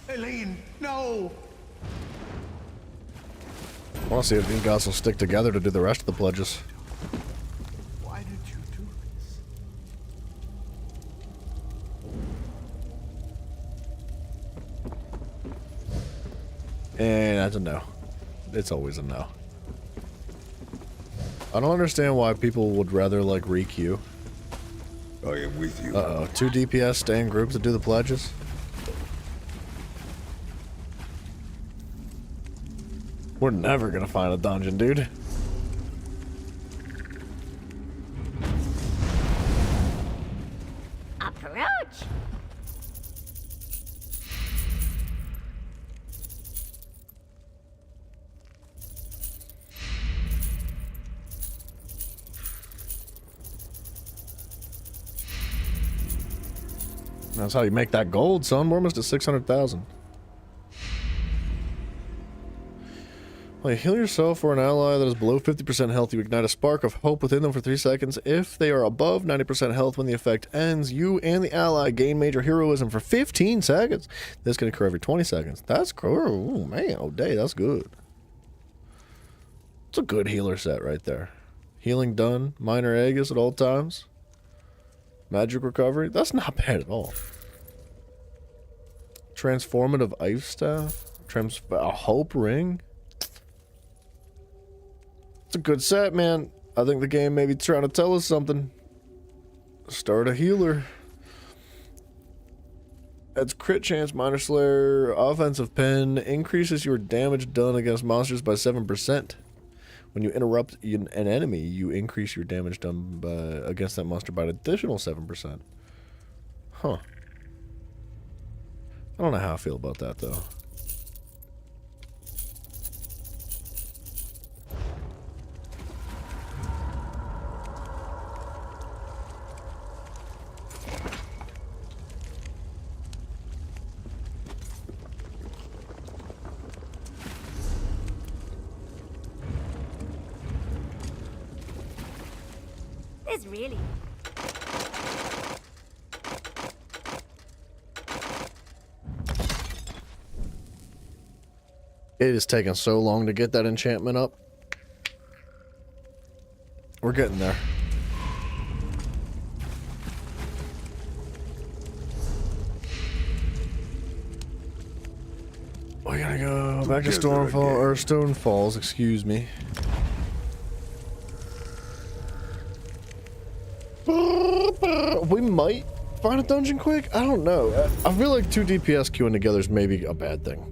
Eileen, no! I want to see if these guys will stick together to do the rest of the pledges. Why did you do this? And that's a no. It's always a no. I don't understand why people would rather like re-queue. I am with you. Uh-oh. 2 DPS stay in groups to do the pledges? We're never gonna find a dungeon, dude. Approach! That's how you make that gold, son. We're almost at 600,000. Well, you heal yourself or an ally that is below 50% health. You ignite a spark of hope within them for 3 seconds. If they are above 90% health when the effect ends, you and the ally gain major heroism for 15 seconds. This can occur every 20 seconds. That's cool. Oh, man. Oh, day. That's good. It's a good healer set right there. Healing done. Minor Aegis at all times. Magic recovery. That's not bad at all. Transformative Ice Staff. A Hope Ring. It's a good set, man. I think the game may be trying to tell us something. Start a healer. Adds crit chance, Minor Slayer, offensive pen, increases your damage done against monsters by 7%. When you interrupt an enemy, you increase your damage done against that monster by an additional 7%. Huh. I don't know how I feel about that, though. This really... It is taking so long to get that enchantment up. We're getting there. We gotta go back to Stormfall, or Stone Falls, excuse me. Boop. We might find a dungeon quick. I don't know. I feel like 2 DPS queuing together is maybe a bad thing.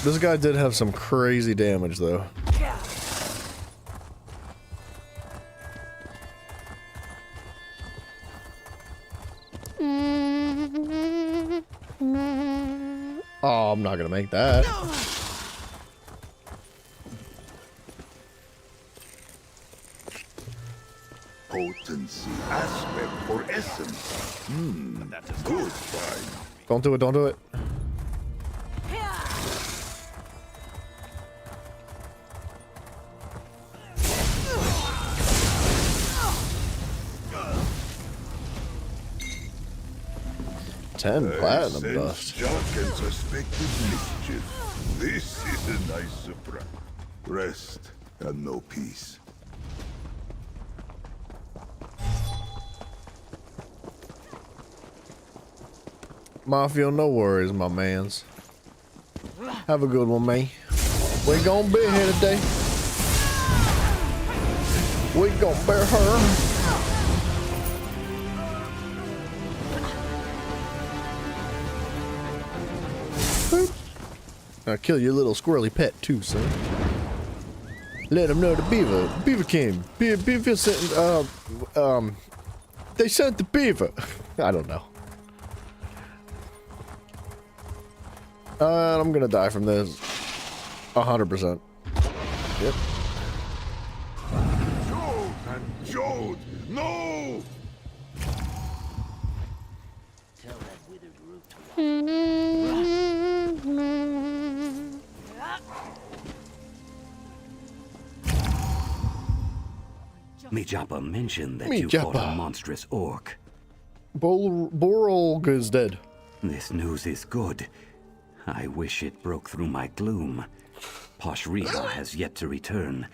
This guy did have some crazy damage, though. Oh, I'm not gonna make that. Potency, aspect, or essence. Good find. Don't do it, don't do it. Platinum dust. Junk and suspected mischief. This is a nice surprise. Rest and no peace. Mafia, no worries, my mans. Have a good one, man. We gonna be here today. We gonna bear her. I'll kill your little squirrely pet too, son. Let him know the beaver came. Beaver sent, they sent the beaver. I don't know. I'm gonna die from this. 100%. Yep. Jode and Jode, no! Tell that withered root to Mijapa mentioned that you fought a monstrous orc. Borolg is dead. This news is good. I wish it broke through my gloom. Poshriha has yet to return.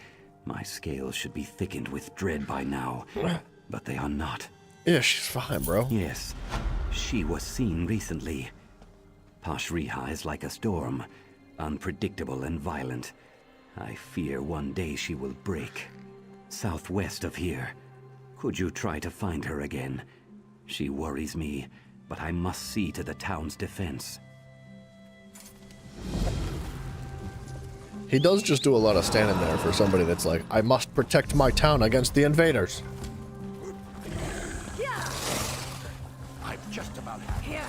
My scales should be thickened with dread by now, but they are not. Yeah, she's fine, bro. Yes, she was seen recently. Poshriha is like a storm, unpredictable and violent. I fear one day she will break. Southwest of here. Could you try to find her again? She worries me, but I must see to the town's defense. He does just do a lot of standing there for somebody that's like, I must protect my town against the invaders. I'm just about here.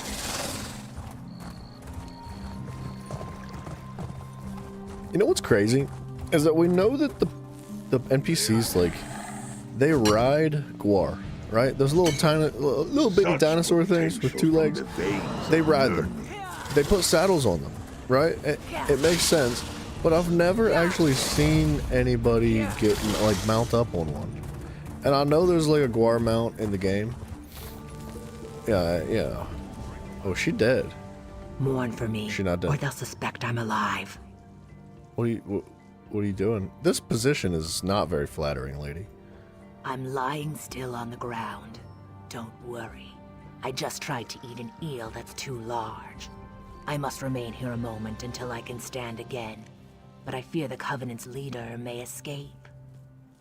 You know what's crazy? Is that we know that the NPCs, like, they ride Guar, right? Those little tiny, little bitty dinosaur things with 2 legs. They ride them. They put saddles on them, right? It makes sense. But I've never actually seen anybody get, like, mount up on one. And I know there's, like, a Guar mount in the game. Yeah. Oh, she dead. Mourn for me, She not dead. or they'll suspect I'm alive. What are you doing? This position is not very flattering, lady. I'm lying still on the ground. Don't worry. I just tried to eat an eel that's too large. I must remain here a moment until I can stand again. But I fear the Covenant's leader may escape.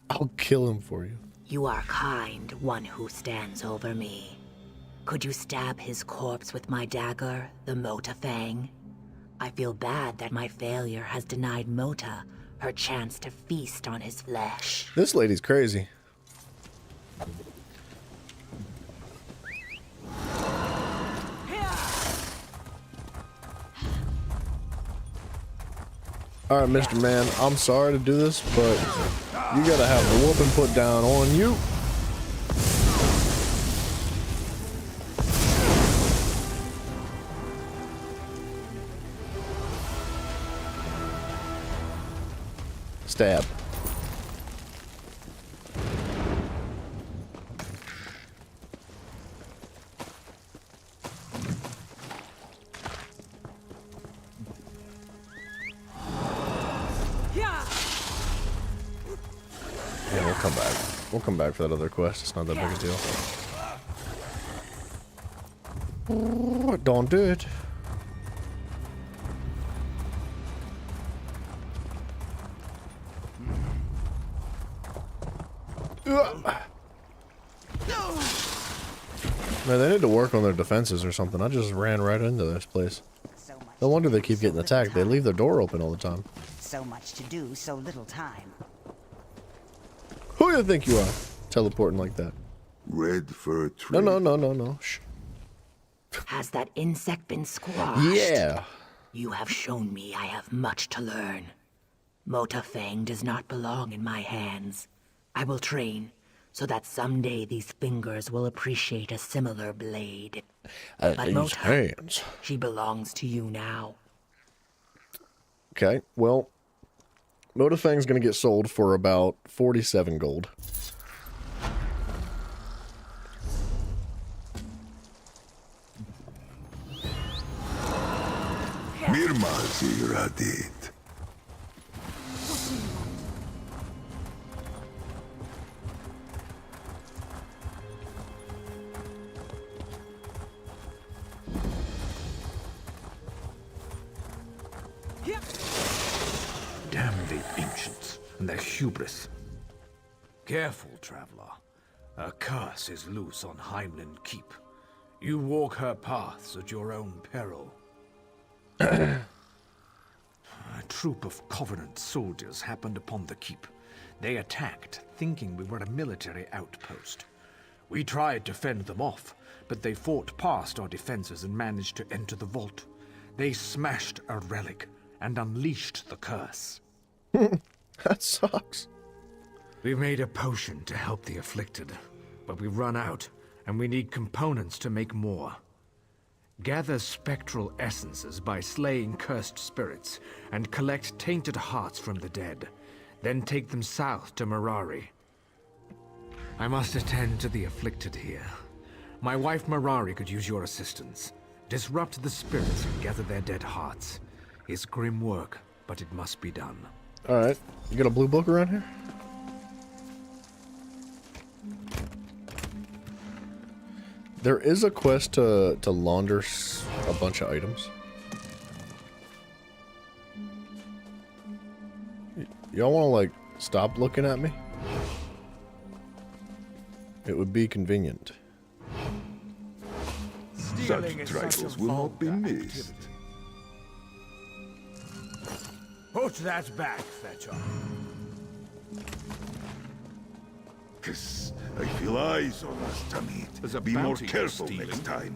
I'll kill him for you. You are kind, one who stands over me. Could you stab his corpse with my dagger, the Mota Fang? I feel bad that my failure has denied Mota her chance to feast on his flesh. This lady's crazy. Alright, Mr. Man, I'm sorry to do this, but you gotta have the whooping put down on you. Stab. Yeah, we'll come back. We'll come back for that other quest. It's not that big a deal. Don't do it. Man, they need to work on their defenses or something. I just ran right into this place. No wonder they keep getting attacked. They leave their door open all the time. So much to do, so little time. Who do you think you are? Teleporting like that. Red fur tree. No. Shh. Has that insect been squashed? Yeah. You have shown me I have much to learn. Motafang does not belong in my hands. I will train, so that someday these fingers will appreciate a similar blade. But These hands. she belongs to you now. Okay, well, Motafang's gonna get sold for about 47 gold. Mirmazi Radit. Damn the ancients and their hubris. Careful, traveler. A curse is loose on Heimland Keep. You walk her paths at your own peril. A troop of Covenant soldiers happened upon the keep. They attacked, thinking we were a military outpost. We tried to fend them off, but they fought past our defenses and managed to enter the vault. They smashed a relic and unleashed the curse. That sucks. We made a potion to help the afflicted, but we've run out, and we need components to make more. Gather spectral essences by slaying cursed spirits, and collect tainted hearts from the dead. Then take them south to Mirari. I must attend to the afflicted here. My wife Mirari could use your assistance. Disrupt the spirits and gather their dead hearts. It's grim work, but it must be done. Alright, you got a blue book around here? There is a quest to launder a bunch of items. Y'all want to, like, stop looking at me? It would be convenient. Such trifles will not be missed. Put that back, Fetcher. Kiss. I feel eyes on us, Tamid. Be more careful next time.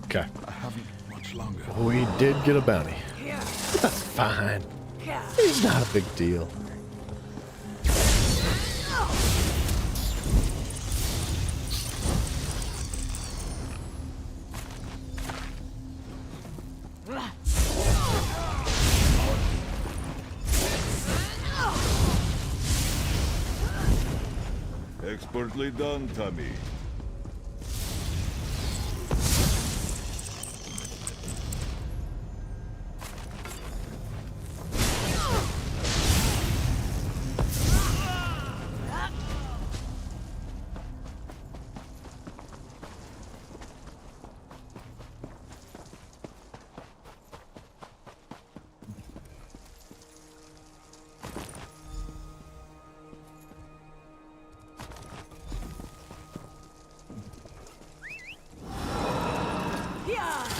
Okay. I haven't much longer. We did get a bounty. That's fine. It's not a big deal. Expertly done, Tamid.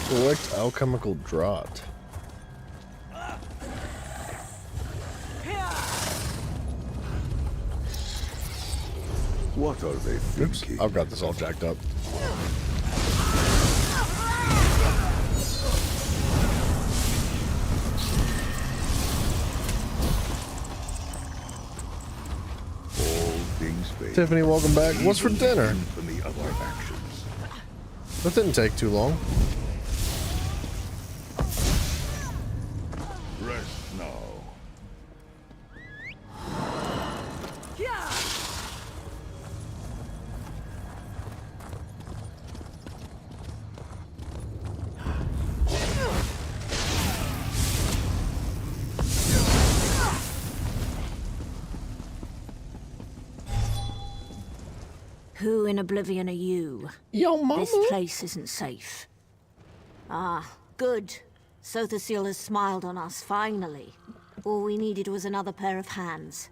Select alchemical draught. What are they thinking? Oops, I've got this all jacked up. All things paid. Tiffany, welcome back. What's for dinner? Infamy of our actions. That didn't take too long. Rest now. Who in Oblivion are you? Yo, mama. This place isn't safe. Ah, good. Sothasil has smiled on us, finally. All we needed was another pair of hands.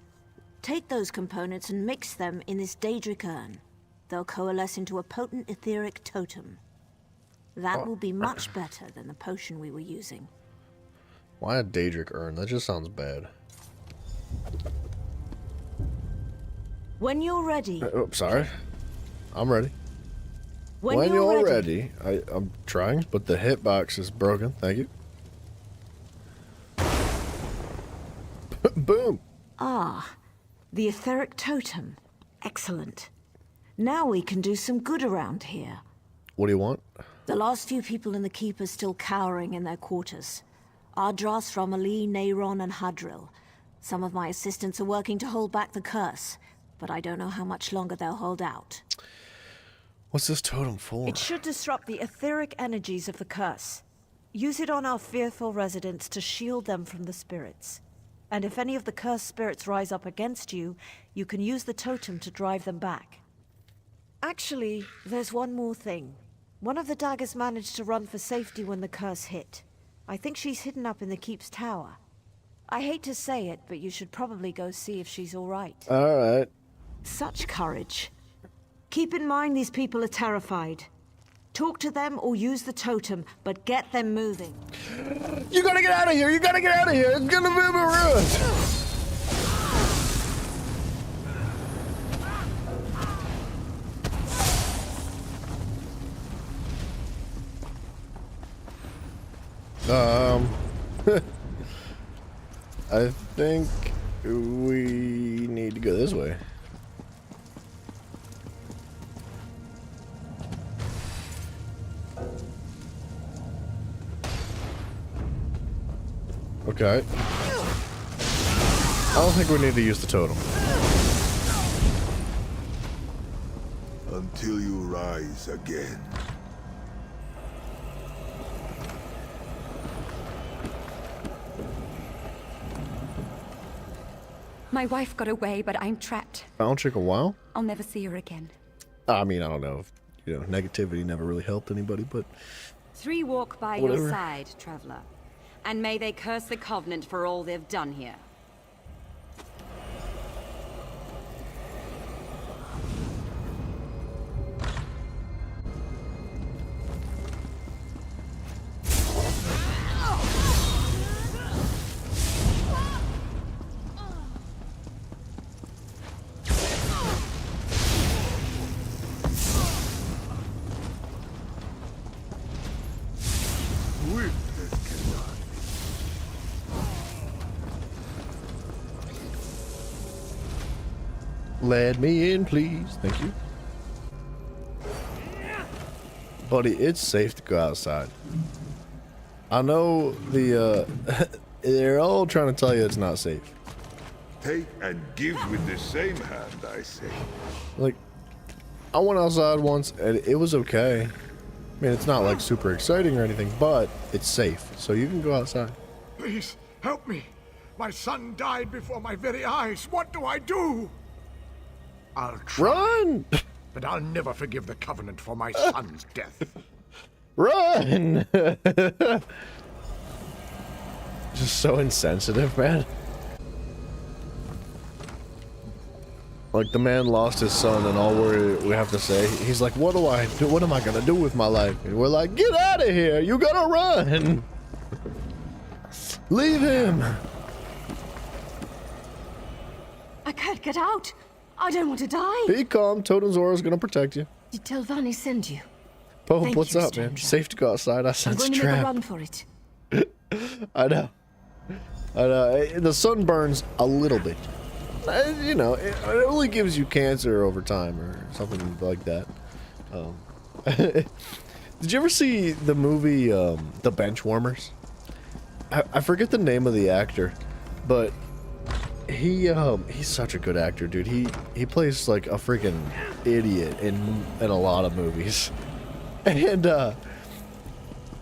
Take those components and mix them in this Daedric urn. They'll coalesce into a potent etheric totem. That will be much better than the potion we were using. Why a Daedric urn? That just sounds bad. When you're ready. Oh, sorry. I'm ready. When you're ready. I'm trying, but the hitbox is broken. Thank you. Boom. Ah, the etheric totem. Excellent. Now we can do some good around here. What do you want? The last few people in the keep are still cowering in their quarters. Ardras, Romilly, Neyron, and Hadril. Some of my assistants are working to hold back the curse, but I don't know how much longer they'll hold out. What's this totem for? It should disrupt the etheric energies of the curse. Use it on our fearful residents to shield them from the spirits. And if any of the cursed spirits rise up against you, you can use the totem to drive them back. Actually, there's one more thing. One of the daggers managed to run for safety when the curse hit. I think she's hidden up in the keep's tower. I hate to say it, but you should probably go see if she's all right. All right. Such courage. Keep in mind these people are terrified. Talk to them or use the totem, but get them moving. You gotta get out of here! You gotta get out of here! It's gonna be ruined! I think we need to go this way. Okay. I don't think we need to use the totem. Until you rise again. My wife got away, but I'm trapped. Found chick a while? I'll never see her again. I mean, I don't know if, negativity never really helped anybody, but... 3 walk by whatever. your side, traveler. And may they curse the Covenant for all they've done here. Let me in, please. Thank you. Buddy, it's safe to go outside. I know they're all trying to tell you it's not safe. Take and give with the same hand, I say. Like, I went outside once and it was okay. I mean, it's not like super exciting or anything, but it's safe, so you can go outside. Please, help me. My son died before my very eyes. What do I do? I'll try. Run! But I'll never forgive the Covenant for my son's death. Run! Just so insensitive, man. Like, the man lost his son, and all we have to say, he's like, what do I do? What am I gonna do with my life? And we're like, get out of here! You gotta run! Leave him! I can't get out. I don't want to die. Be calm. Totem Zora's gonna protect you. Did Telvanni send you? Pope, Thank what's you, up, man? stranger. Safe to go outside. I I'm sense going a to make a trap. run for it. I know. The sun burns a little bit. It only gives you cancer over time or something like that. Did you ever see the movie The Benchwarmers? I forget the name of the actor, but he's such a good actor, dude. He plays like a freaking idiot in a lot of movies. And in The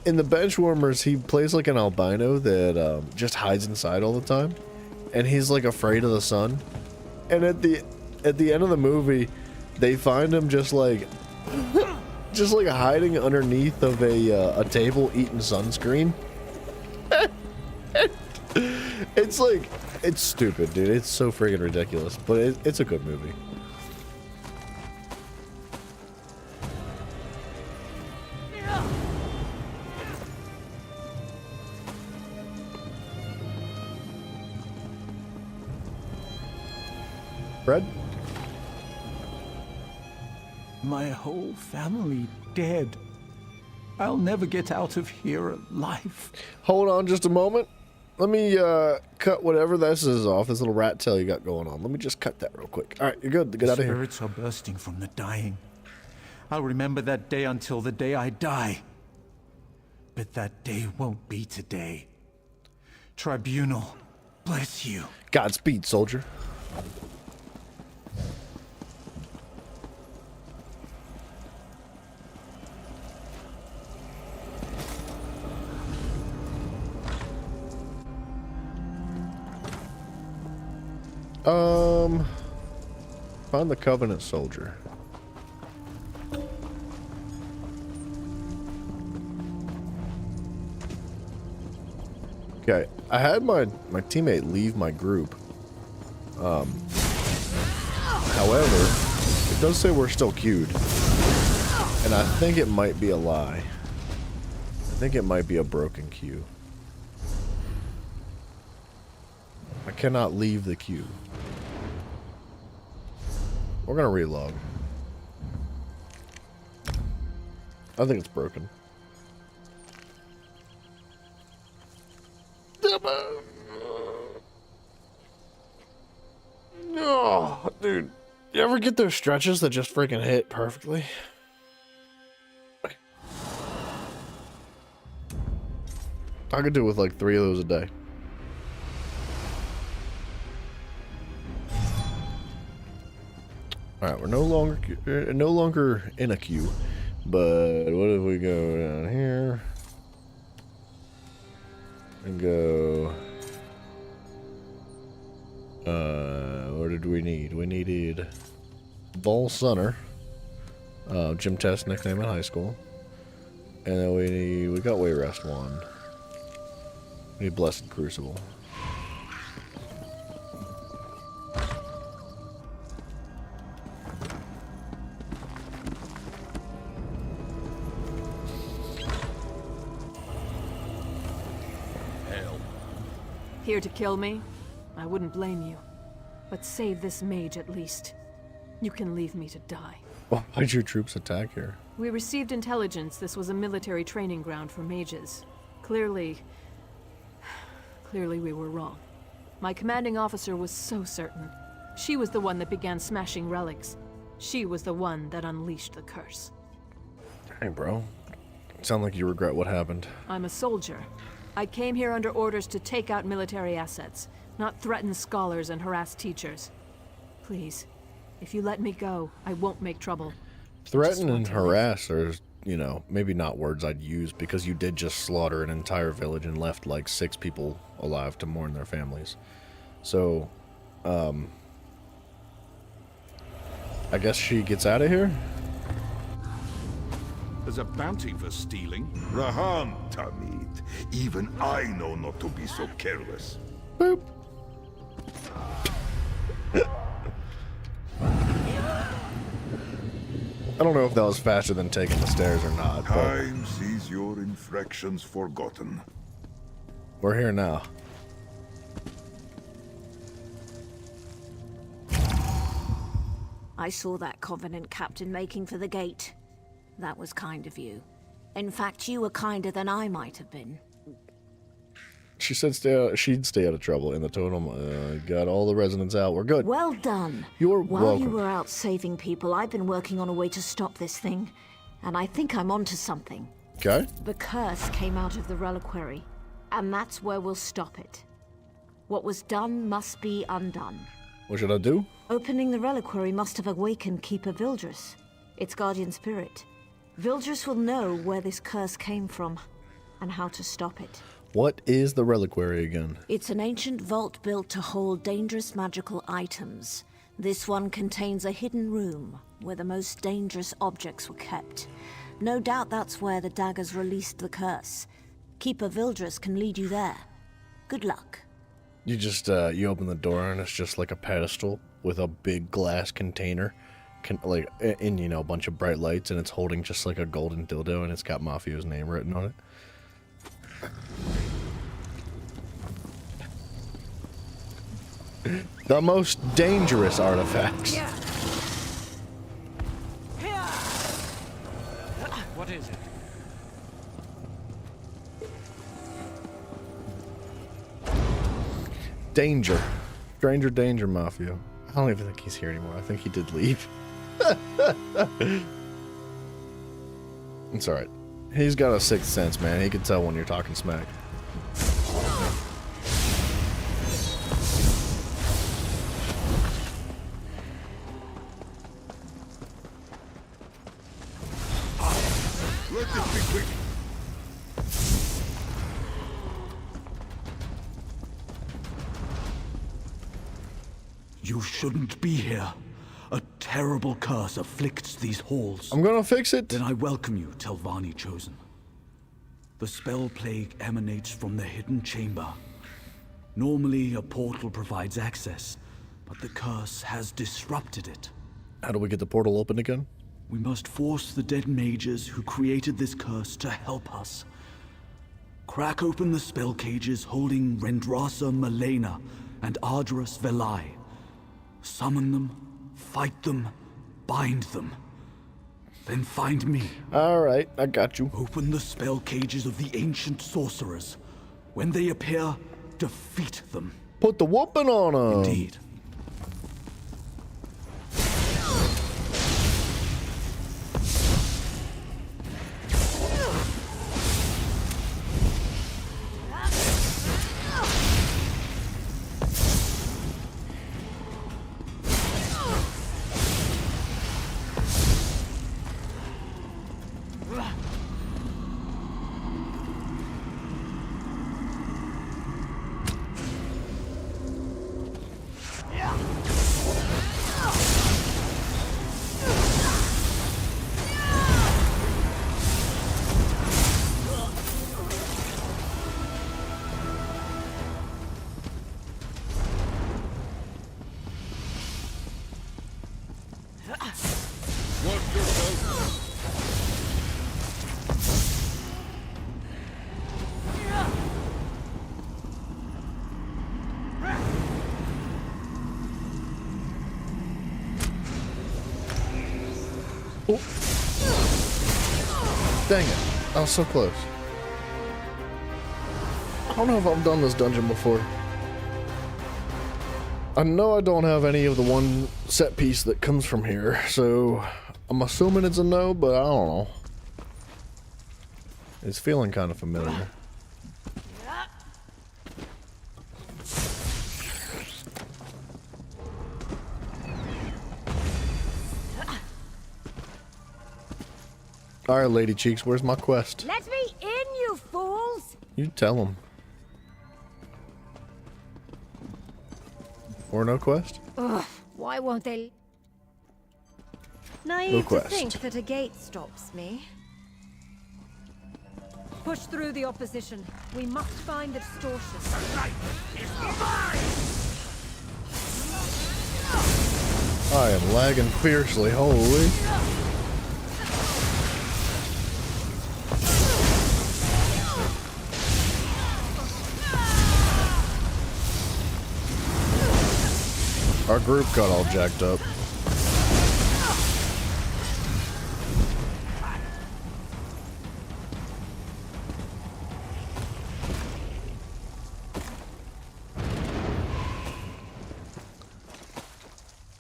Benchwarmers, he plays like an albino that just hides inside all the time, and he's like afraid of the sun. And at the end of the movie, they find him just like hiding underneath of a table eating sunscreen. It's like, it's stupid, dude. It's so friggin' ridiculous, but it's a good movie. Fred? My whole family dead. I'll never get out of here alive. Hold on just a moment. Let me cut whatever this is off, this little rat tail you got going on. Let me just cut that real quick. All right, you're good. Get out of here. Spirits are bursting from the dying. I'll remember that day until the day I die. But that day won't be today. Tribunal, bless you. Godspeed, soldier. Find the Covenant soldier. Okay, I had my teammate leave my group. However, it does say we're still queued. And I think it might be a lie. I think it might be a broken queue. I cannot leave the queue. We're gonna relog. I think it's broken. Oh, dude. You ever get those stretches that just freaking hit perfectly? I could do with like 3 of those a day. All right, we're no longer in a queue, but what if we go down here and go? What did we need? We needed Ball Sunner, gym test nickname in high school, and then we got Wayrest 1. We need Blessed Crucible. Here to kill me? I wouldn't blame you. But save this mage at least. You can leave me to die. Why'd your troops attack here? We received intelligence this was a military training ground for mages. Clearly we were wrong. My commanding officer was so certain. She was the one that began smashing relics. She was the one that unleashed the curse. Hey, bro. Sound like you regret what happened. I'm a soldier. I came here under orders to take out military assets, not threaten scholars and harass teachers. Please, if you let me go, I won't make trouble. Threaten and harass are, you know, maybe not words I'd use because you did just slaughter an entire village and left like 6 people alive to mourn their families. So, I guess she gets out of here? There's a bounty for stealing. Raham, Tamid. Even I know not to be so careless. Boop. I don't know if that was faster than taking the stairs or not. Time sees your infractions forgotten. We're here now. I saw that Covenant captain making for the gate. That was kind of you. In fact, you were kinder than I might have been. She said she'd stay out of trouble in the totem. Got all the residents out. We're good. Well done. You're While welcome. you were out saving people, I've been working on a way to stop this thing. And I think I'm onto something. Okay. The curse came out of the reliquary. And that's where we'll stop it. What was done must be undone. What should I do? Opening the reliquary must have awakened Keeper Vildris, its guardian spirit. Vildris will know where this curse came from, and how to stop it. What is the reliquary again? It's an ancient vault built to hold dangerous magical items. This one contains a hidden room, where the most dangerous objects were kept. No doubt that's where the daggers released the curse. Keeper Vildris can lead you there. Good luck. You just, you open the door and it's just like a pedestal with a big glass container, like, in, you know, a bunch of bright lights, and it's holding just like a golden dildo, and it's got Mafio's name written on it. The most dangerous artifacts. What is it? Danger. Stranger danger, Mafia. I don't even think he's here anymore. I think he did leave. It's alright. He's got a sixth sense, man. He can tell when you're talking smack. Let this be quick. You shouldn't be here. A terrible curse afflicts these halls. I'm gonna fix it. Then I welcome you, Telvanni Chosen. The spell plague emanates from the hidden chamber. Normally, a portal provides access, but the curse has disrupted it. How do we get the portal open again? We must force the dead mages who created this curse to help us. Crack open the spell cages holding Rendrasa Malena and Ardras Velai. Summon them, fight them, bind them. Then find me. Alright, I got you. Open the spell cages of the ancient sorcerers. When they appear, defeat them. Put the whooping on them. Indeed. Dang it. I was so close. I don't know if I've done this dungeon before. I know I don't have any of the one set piece that comes from here, so I'm assuming it's a no, but I don't know. It's feeling kind of familiar. Alright, Lady Cheeks, where's my quest? Let me in, you fools! You tell them. Or no quest? Ugh, why won't they? No Naive to quest. think that a gate stops me. Push through the opposition. We must find the distortion. I am lagging fiercely, holy. Our group got all jacked up.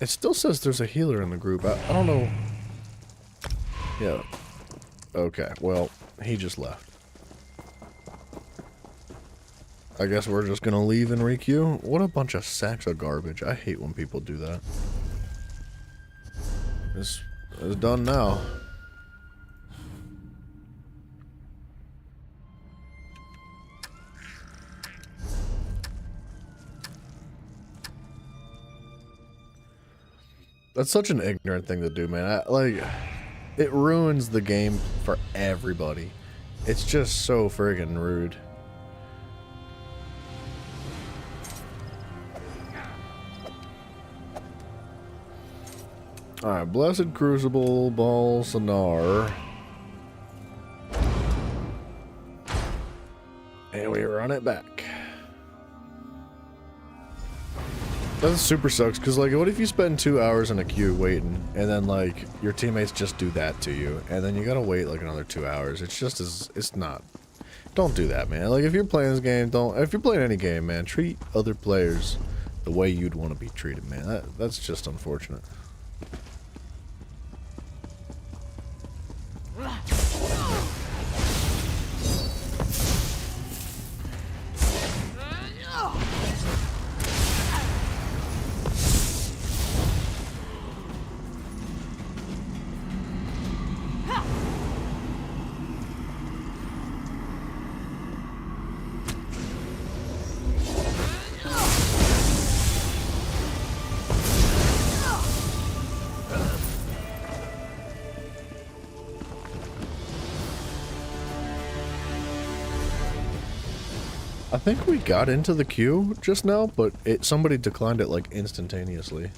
It still says there's a healer in the group. I don't know. Yeah. Okay, well, he just left. I guess we're just gonna leave and re-queue? What a bunch of sacks of garbage. I hate when people do that. It's done now. That's such an ignorant thing to do, man. It ruins the game for everybody. It's just so friggin' rude. Alright, Blessed Crucible, Balsanar. And we run it back. That super sucks, because, like, what if you spend 2 hours in a queue waiting, and then, like, your teammates just do that to you, and then you gotta wait, like, another 2 hours. It's just as, it's not. Don't do that, man. Like, if you're playing this game, if you're playing any game, man, treat other players the way you'd want to be treated, man. That's just unfortunate. I think we got into the queue just now, but somebody declined it like instantaneously.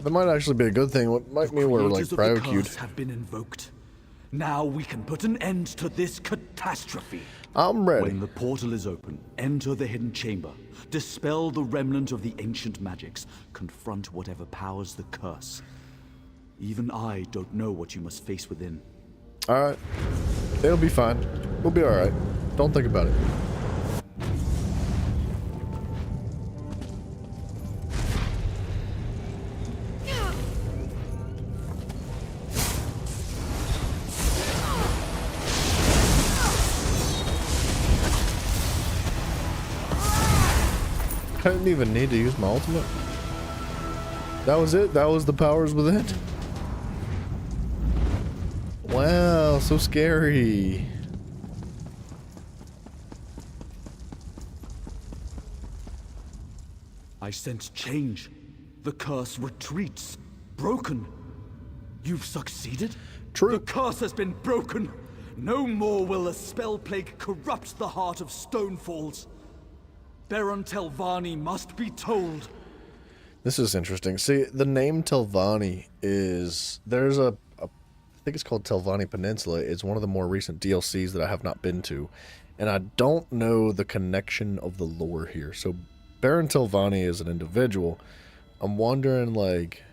That might actually be a good thing. What might mean we're like private queued. Have been invoked. Now we can put an end to this catastrophe. I'm ready. When the portal is open, enter the hidden chamber. Dispel the remnant of the ancient magics. Confront whatever powers the curse. Even I don't know what you must face within. Alright. It'll be fine. We'll be alright. Don't think about it. I didn't even need to use my ultimate. That was it? That was the powers within? Wow, so scary. I sense change. The curse retreats. Broken. You've succeeded? True. The curse has been broken. No more will the spell plague corrupt the heart of Stonefalls. Baron Telvanni must be told. This is interesting. See, the name Telvanni is... There's I think it's called Telvanni Peninsula. It's one of the more recent DLCs that I have not been to. And I don't know the connection of the lore here. So, Baron Telvanni is an individual. I'm wondering, like...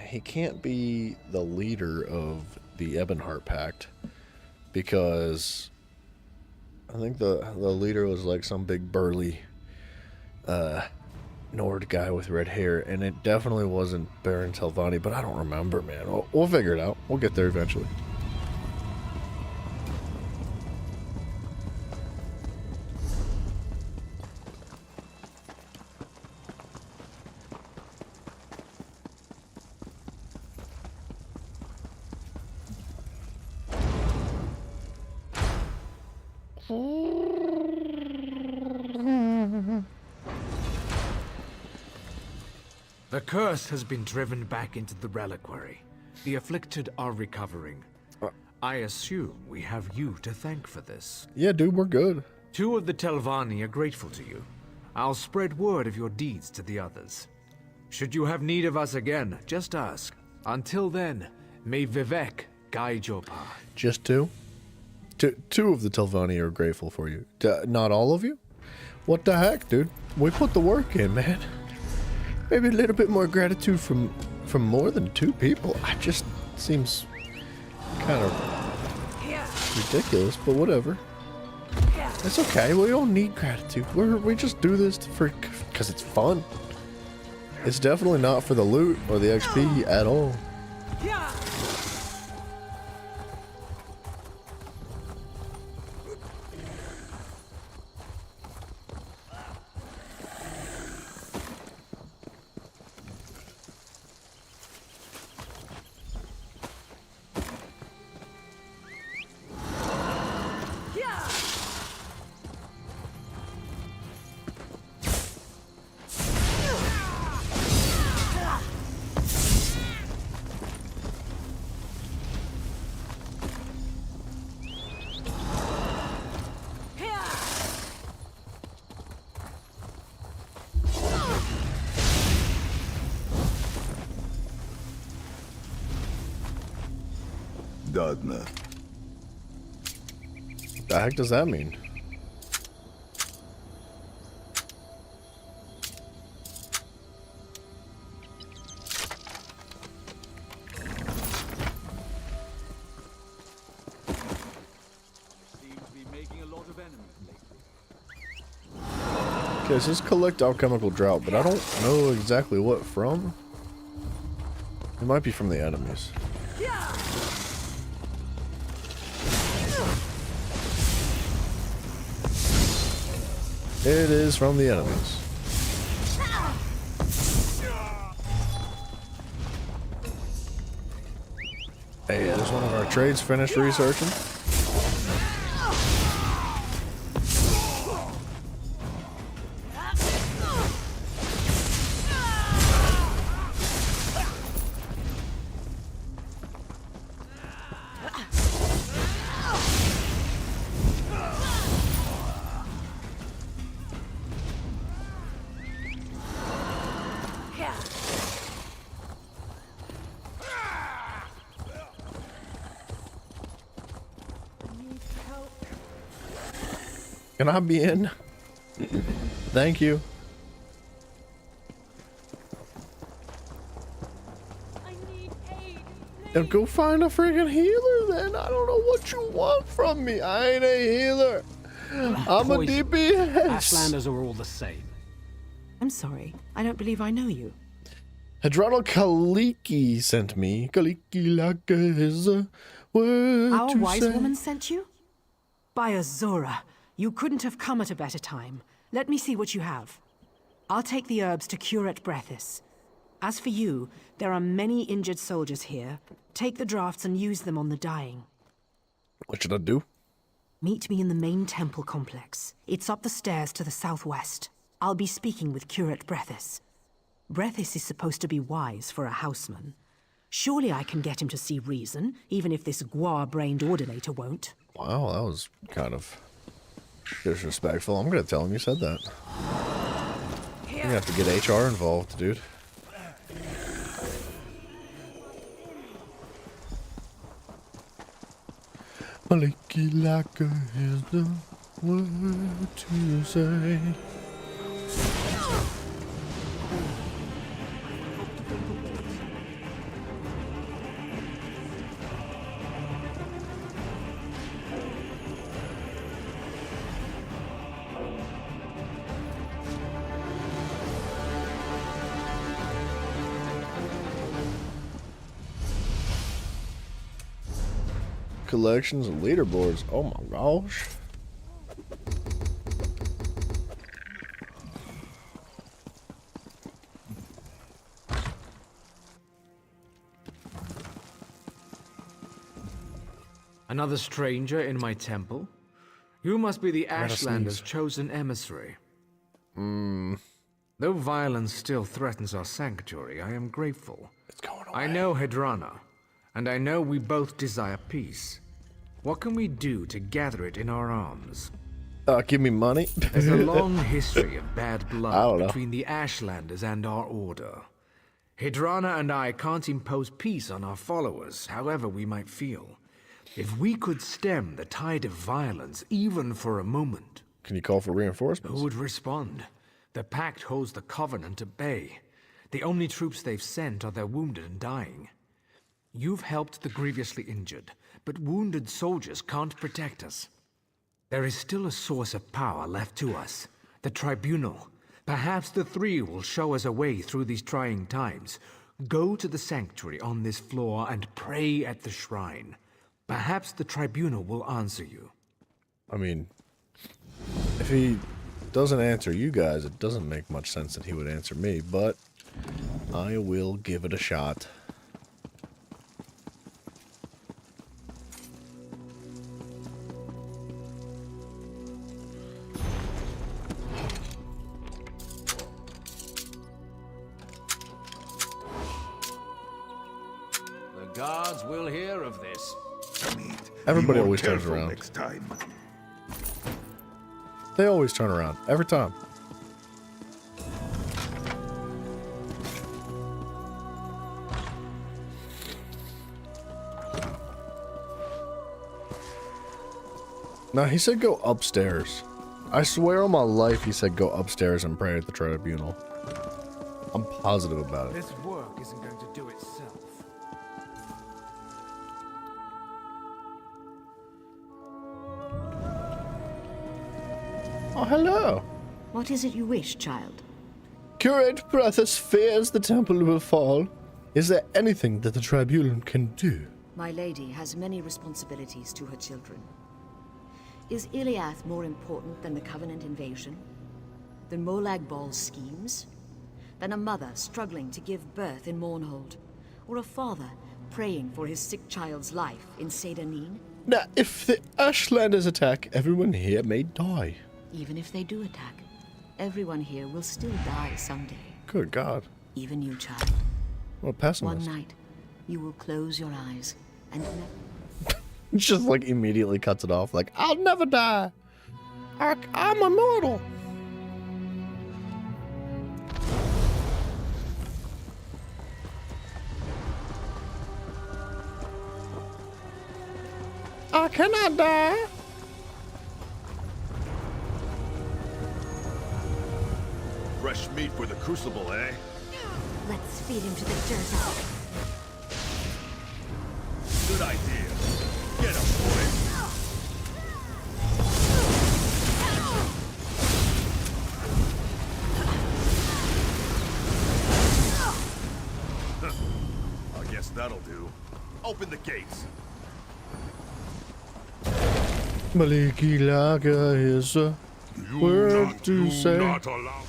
He can't be the leader of the Ebonheart Pact. Because... I think the leader was like some big burly... Nord guy with red hair, and it definitely wasn't Baron Telvanni, but I don't remember, man. We'll figure it out. We'll get there eventually. The curse has been driven back into the reliquary. The afflicted are recovering. I assume we have you to thank for this. Yeah, dude, we're good. 2 of the Telvanni are grateful to you. I'll spread word of your deeds to the others. Should you have need of us again, just ask. Until then, may Vivec guide your path. Just 2? Two of the Telvanni are grateful for you. Not all of you? What the heck, dude? We put the work in, man. Maybe a little bit more gratitude from more than 2 people. It just seems kind of ridiculous, but whatever. It's okay. We don't need gratitude. We just do this because it's fun. It's definitely not for the loot or the XP at all. Dogma. What the heck does that mean? Okay, it says collect alchemical drought, but I don't know exactly what from. It might be from the enemies. It is from the enemies. Hey, there's one of our trades finished researching. Can I be in? Thank you. Now go find a freaking healer then. I don't know what you want from me. I ain't a healer. I'm a DPS. Ashlanders are all the same. I'm sorry. I don't believe I know you. Hadrano Kaliki sent me. Kaliki like is a word Our to wise say. woman sent you? By Azora, you couldn't have come at a better time. Let me see what you have. I'll take the herbs to Curate Brethis. As for you, there are many injured soldiers here. Take the drafts and use them on the dying. What should I do? Meet me in the main temple complex. It's up the stairs to the southwest. I'll be speaking with Curate Brethis. Brethis is supposed to be wise for a houseman. Surely I can get him to see reason, even if this guar-brained ordinator won't. Wow, that was kind of disrespectful. I'm gonna tell him you said that. You're gonna have to get HR involved, dude. Maliki Laka is the word to say. Collections and leaderboards. Oh my gosh. Another stranger in my temple? You must be the Gotta Ashlanders' sneeze. chosen emissary. Though violence still threatens our sanctuary, I am grateful. It's going away. I know Hedrana, and I know we both desire peace. What can we do to gather it in our arms? Give me money. There's a long history of bad I don't blood know. between the Ashlanders and our order. Hedrana and I can't impose peace on our followers, however we might feel. If we could stem the tide of violence, even for a moment, Can you call for reinforcements? who would respond? The Pact holds the Covenant at bay. The only troops they've sent are their wounded and dying. You've helped the grievously injured, but wounded soldiers can't protect us. There is still a source of power left to us, the Tribunal. Perhaps the three will show us a way through these trying times. Go to the sanctuary on this floor and pray at the shrine. Perhaps the Tribunal will answer you. I mean, if he doesn't answer you guys, it doesn't make much sense that he would answer me, but I will give it a shot. The guards will hear of this. Everybody Be more always turns careful around. next time. They always turn around. Every time. No, he said go upstairs. I swear on my life he said go upstairs and pray at the tribunal. I'm positive about it. This work isn't going to do itself. Oh, hello. What is it you wish, child? Curate Brethus fears the temple will fall. Is there anything that the tribunal can do? My lady has many responsibilities to her children. Is Iliath more important than the Covenant invasion? Than Molag Bal's schemes? Than a mother struggling to give birth in Mournhold? Or a father praying for his sick child's life in Seyda-Neen? Now, if the Ashlanders attack, everyone here may die. Even if they do attack, everyone here will still die someday. Good God. Even you, child. What a pessimist. One night, you will close your eyes and Just like immediately cuts it off, like, I'll never die. I'm immortal. I cannot die. Fresh meat for the crucible, eh? Let's feed him to the dirt. Good idea. Get him, boys. I guess that'll do. Open the gates. Maliki Laga is a word to say. Not allow.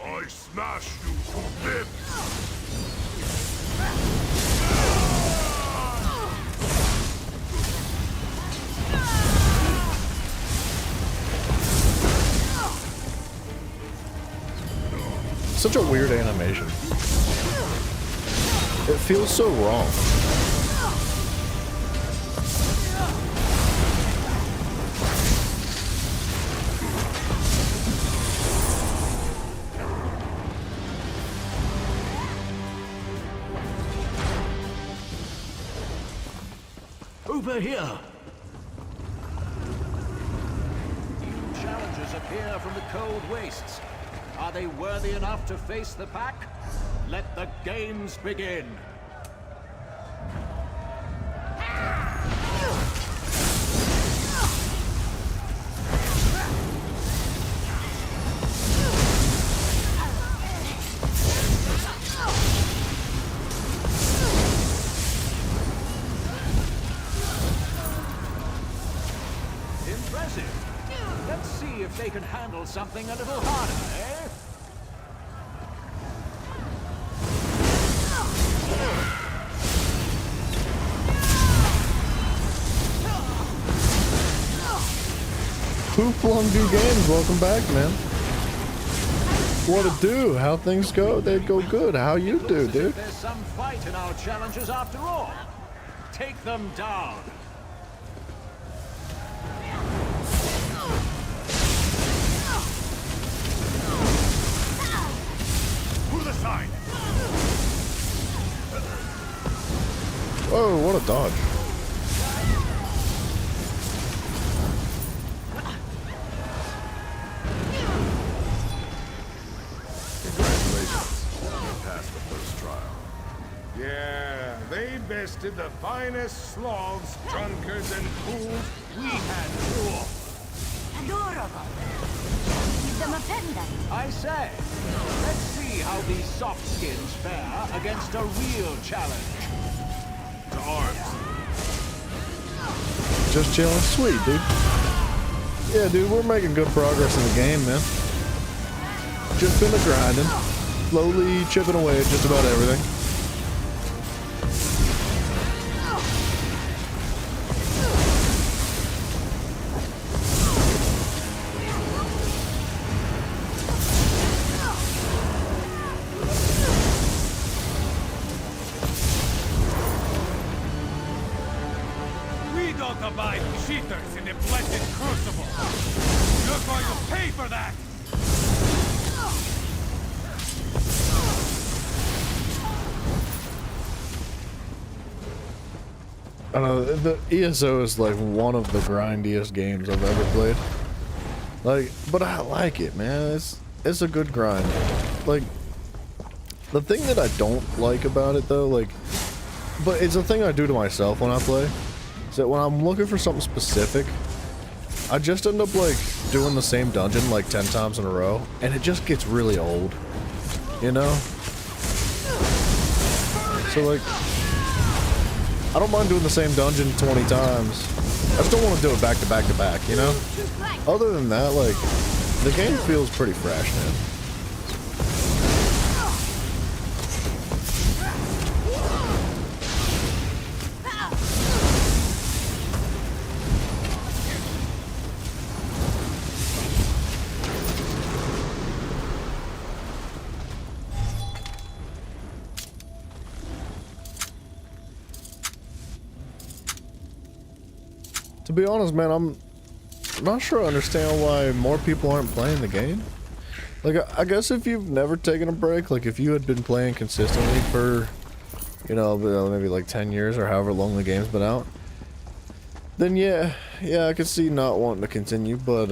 I smash you to bits! Such a weird animation. It feels so wrong. Over here! New challengers appear from the cold wastes. Are they worthy enough to face the pack? Let the games begin! Impressive. Let's see if they can handle something a little harder, eh? Hooflungu Games, welcome back, man. What it do? How things go? They go good. How you do, dude? There's some fight in our challenges after all. Take them down. To the side. Whoa, what a dodge. Yeah, they bested the finest Slavs, drunkards, and fools we had to offer. Adorable. Give them a pendant. I say, let's see how these soft skins fare against a real challenge. To arms. Just chilling. Sweet, dude. Yeah, dude, we're making good progress in the game, man. just been a grinding, slowly chipping away at just about everything. We don't abide cheaters in the blessed crucible. You're going to pay for that! I don't know, the ESO is like one of the grindiest games I've ever played. Like, but I like it, man. It's a good grind. Like, the thing that I don't like about it though, like, but it's a thing I do to myself when I play, is that when I'm looking for something specific, I just end up like doing the same dungeon like 10 times in a row, and it just gets really old, you know? So like, I don't mind doing the same dungeon 20 times. I just don't want to do it back to back to back, you know? Other than that, like, the game feels pretty fresh, man. To be honest, man, I'm not sure I understand why more people aren't playing the game. Like, I guess if you've never taken a break, like if you had been playing consistently for, you know, maybe like 10 years or however long the game's been out, then yeah, I could see not wanting to continue, but,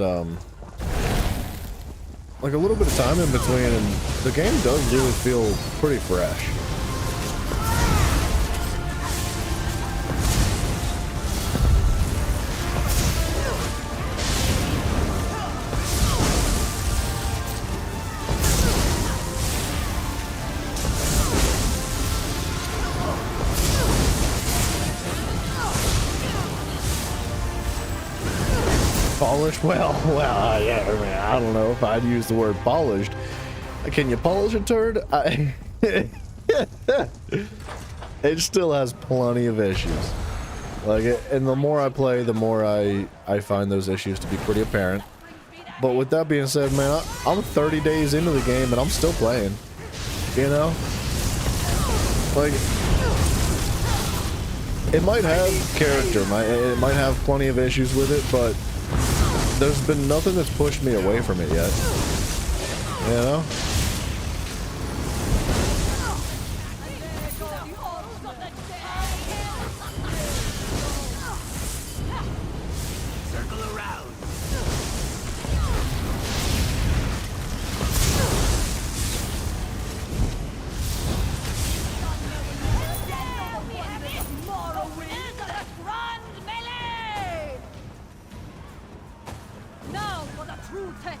like a little bit of time in between, and the game does really feel pretty fresh. Polished? Well, yeah, I mean, I don't know if I'd use the word polished. Can you polish a turd? It still has plenty of issues. Like, and the more I play, the more I find those issues to be pretty apparent. But with that being said, man, I'm 30 days into the game and I'm still playing. You know? Like, it might have character, it might have plenty of issues with it, but there's been nothing that's pushed me away from it yet. You know? Circle around. Now for the true test.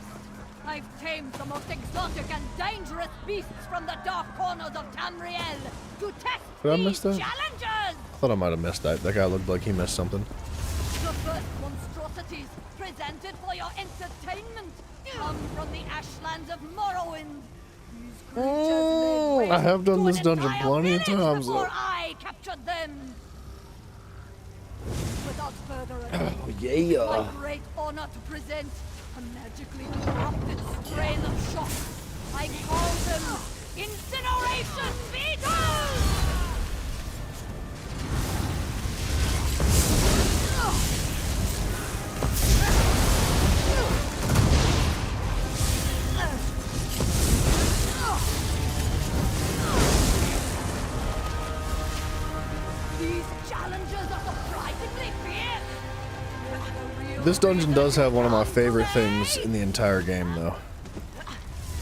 I've tamed the most exotic and dangerous beasts from the dark corners of Tamriel to test Did I these miss that? challenges. I thought I might have missed that. That guy looked like he missed something. The first monstrosities presented for your entertainment come from the ashlands of Morrowind. These creatures laid I have done waste this to an dungeon entire plenty of village times, before though. I captured them. Without further ado, Oh, yeah. my great honor to present a magically corrupted strain of shock. I call them Incineration Beetles! These challenges are surprisingly fierce. This dungeon does have one of my favorite things in the entire game, though.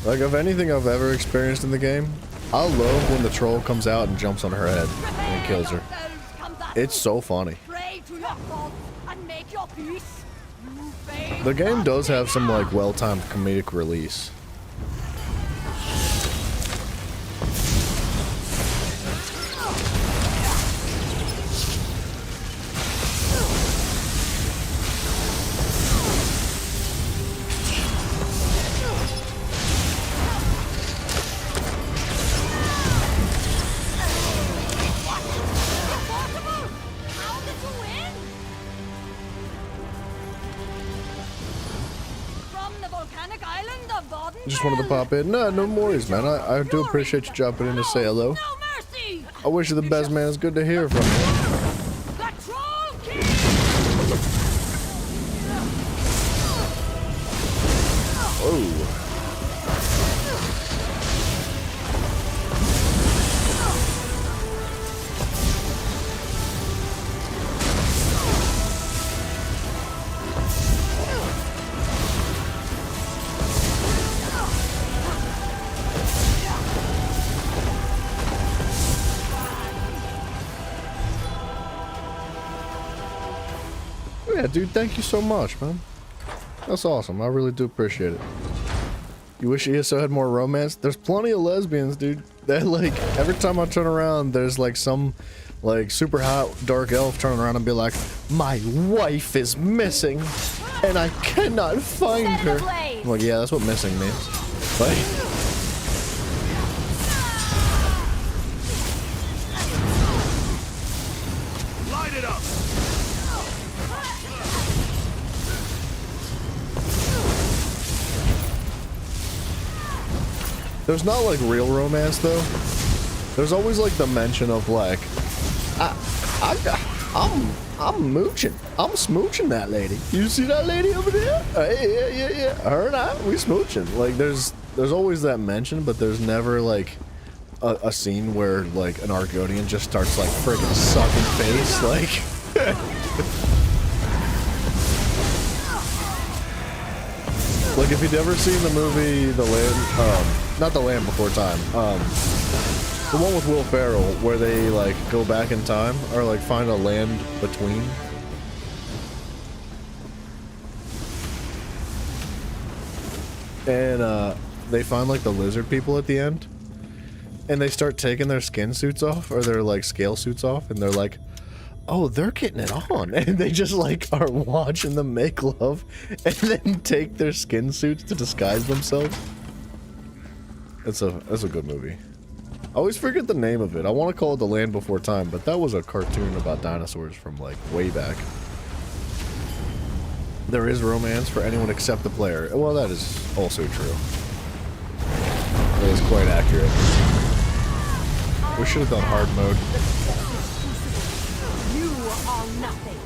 Like, of anything I've ever experienced in the game, I love when the troll comes out and jumps on her head and kills her. It's so funny. Pray to your gods and make your peace. You fade The game does have some, like, well-timed comedic release. island of Baden? Just wanted to pop in. No worries, man. I do appreciate you dropping in to say hello. I wish you the best, man. It's good to hear from you. The Troll King! Oh. Yeah, dude, thank you so much, man. That's awesome. I really do appreciate it. You wish ESO had more romance? There's plenty of lesbians, dude. That, like, every time I turn around, there's like some like super hot dark elf turning around and be like, my wife is missing and I cannot find her. I'm like, yeah, that's what missing means. Like, there's not like real romance though. There's always like the mention of like, I'm mooching. I'm smooching that lady. You see that lady over there? Yeah. Her and I, we smooching. Like there's always that mention, but there's never like a scene where like an Argonian just starts like freaking sucking face. Like, like if you'd ever seen the movie The Land, not The Land Before Time, the one with Will Ferrell where they like go back in time or like find a land between. And they find like the lizard people at the end and they start taking their skin suits off or their like scale suits off and they're like, oh, they're getting it on, and they just like are watching them make love and then take their skin suits to disguise themselves. That's a good movie. I always forget the name of it. I want to call it The Land Before Time, but that was a cartoon about dinosaurs from like way back. There is romance for anyone except the player. Well, that is also true. That is quite accurate. We should have done hard mode. You are nothing.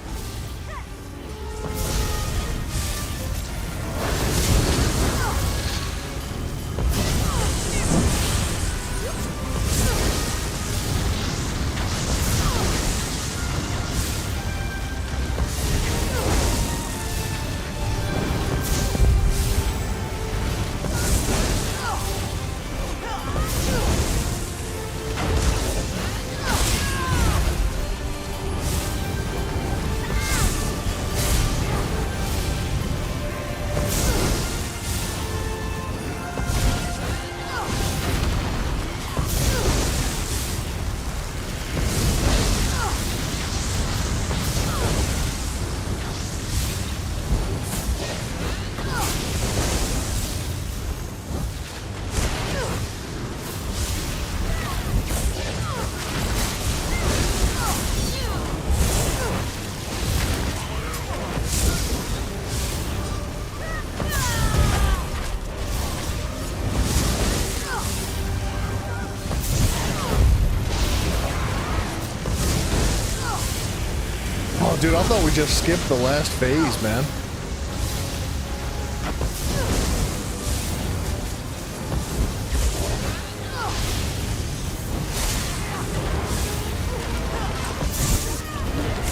Dude, I thought we just skipped the last phase, man.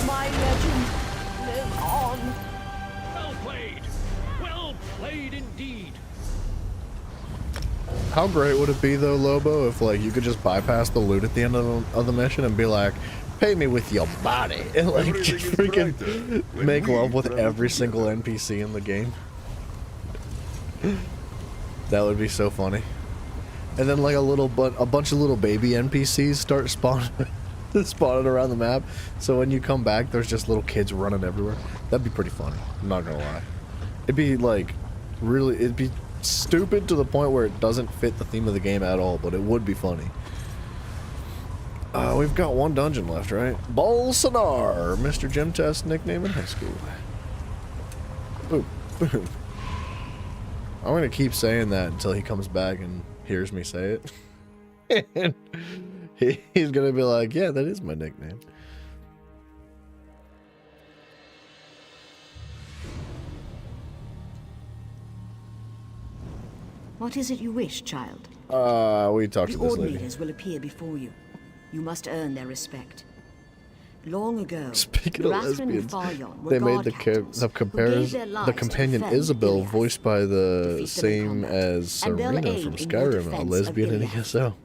My legend live on. Well played. Well played indeed. How great would it be though, Lobo, if like you could just bypass the loot at the end of the mission and be like, pay me with your body, and like just freaking make love with every single NPC in the game. That would be so funny. And then like a bunch of little baby NPCs start spawning around the map. So when you come back, there's just little kids running everywhere. That'd be pretty funny. I'm not gonna lie. It'd be like it'd be stupid to the point where it doesn't fit the theme of the game at all, but it would be funny. We've got one dungeon left, right? Bolsonar, Mr. Gym Test nickname in high school. Boom, boom. I'm gonna keep saying that until he comes back and hears me say it. And he's gonna be like, yeah, that is my nickname. What is it you wish, child? We talked to The this Ord lady. leaders will appear before you. You must earn their respect. Long ago, Speaking of Rathren and lesbians, Faryon were they made guard the captains who gave their lives the to companion defend Isabel, Iliath. voiced by the Defeat them in same combat, as and they'll Serena aid from in your Skyrim, a defense of lesbian in Iliath. ESO.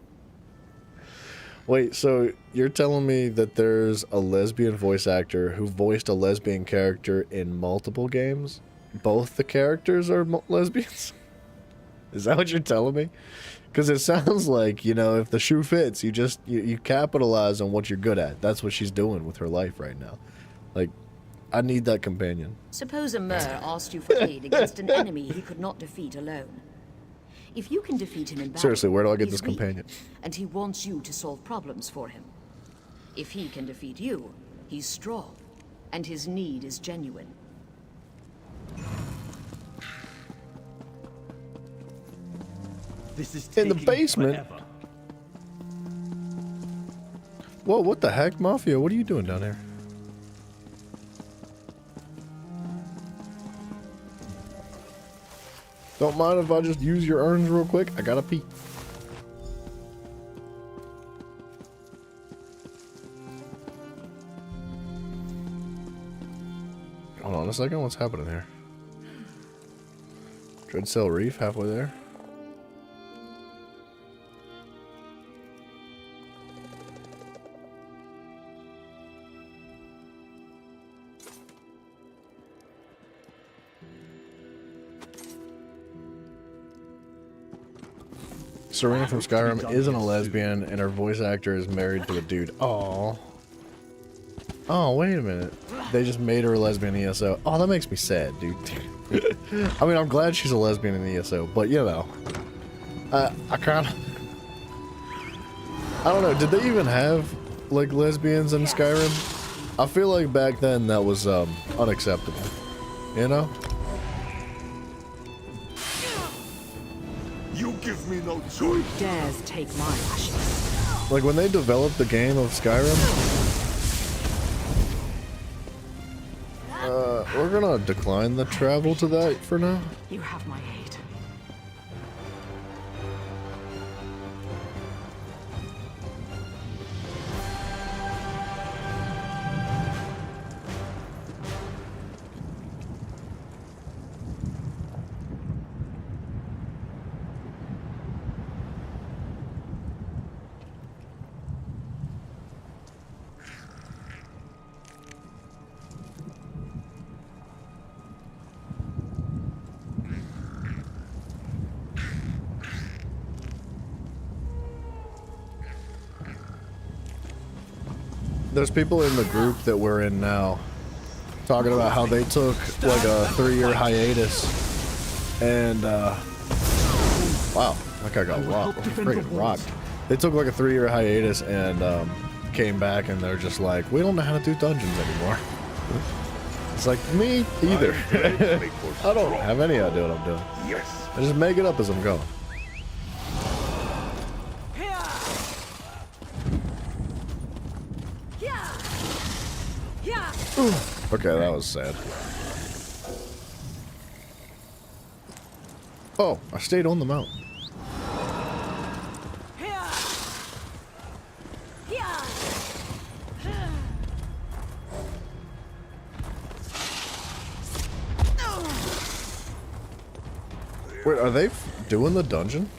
Wait, so you're telling me that there's a lesbian voice actor who voiced a lesbian character in multiple games? Both the characters are lesbians? Is that what you're telling me? Because it sounds like, you know, if the shoe fits, you capitalize on what you're good at. That's what she's doing with her life right now. Like, I need that companion. Suppose a Mer asked you for aid against an enemy he could not defeat alone. If you can defeat him in battle, Seriously, where do I get he's this weak, companion? and he wants you to solve problems for him. If he can defeat you, he's strong, and his need is genuine. This is In the taking basement? forever. Whoa, what the heck, Mafia? What are you doing down there? Don't mind if I just use your urns real quick? I gotta pee. Hold on a second, what's happening here? Dreadsail Reef, halfway there. Serena from Skyrim isn't a lesbian, and her voice actor is married to a dude. Oh. Oh, wait a minute. They just made her a lesbian in ESO. Oh, that makes me sad, dude. I mean, I'm glad she's a lesbian in ESO, but you know, I kind of, I don't know. Did they even have like lesbians in Skyrim? I feel like back then that was unacceptable. You know? You give me no choice. Who dares take my ashes? Like when they developed the game of Skyrim, we're gonna decline the travel to that for now. You have my aid. There's people in the group that we're in now talking about how they took like a 3-year hiatus, and wow, that guy got freaking rocked. They took like a 3-year hiatus and came back, and they're just like, we don't know how to do dungeons anymore. It's like, me either. I don't have any idea what I'm doing. Yes. I just make it up as I'm going. Okay, that was sad. Oh, I stayed on the mountain. Wait, are they doing the dungeon?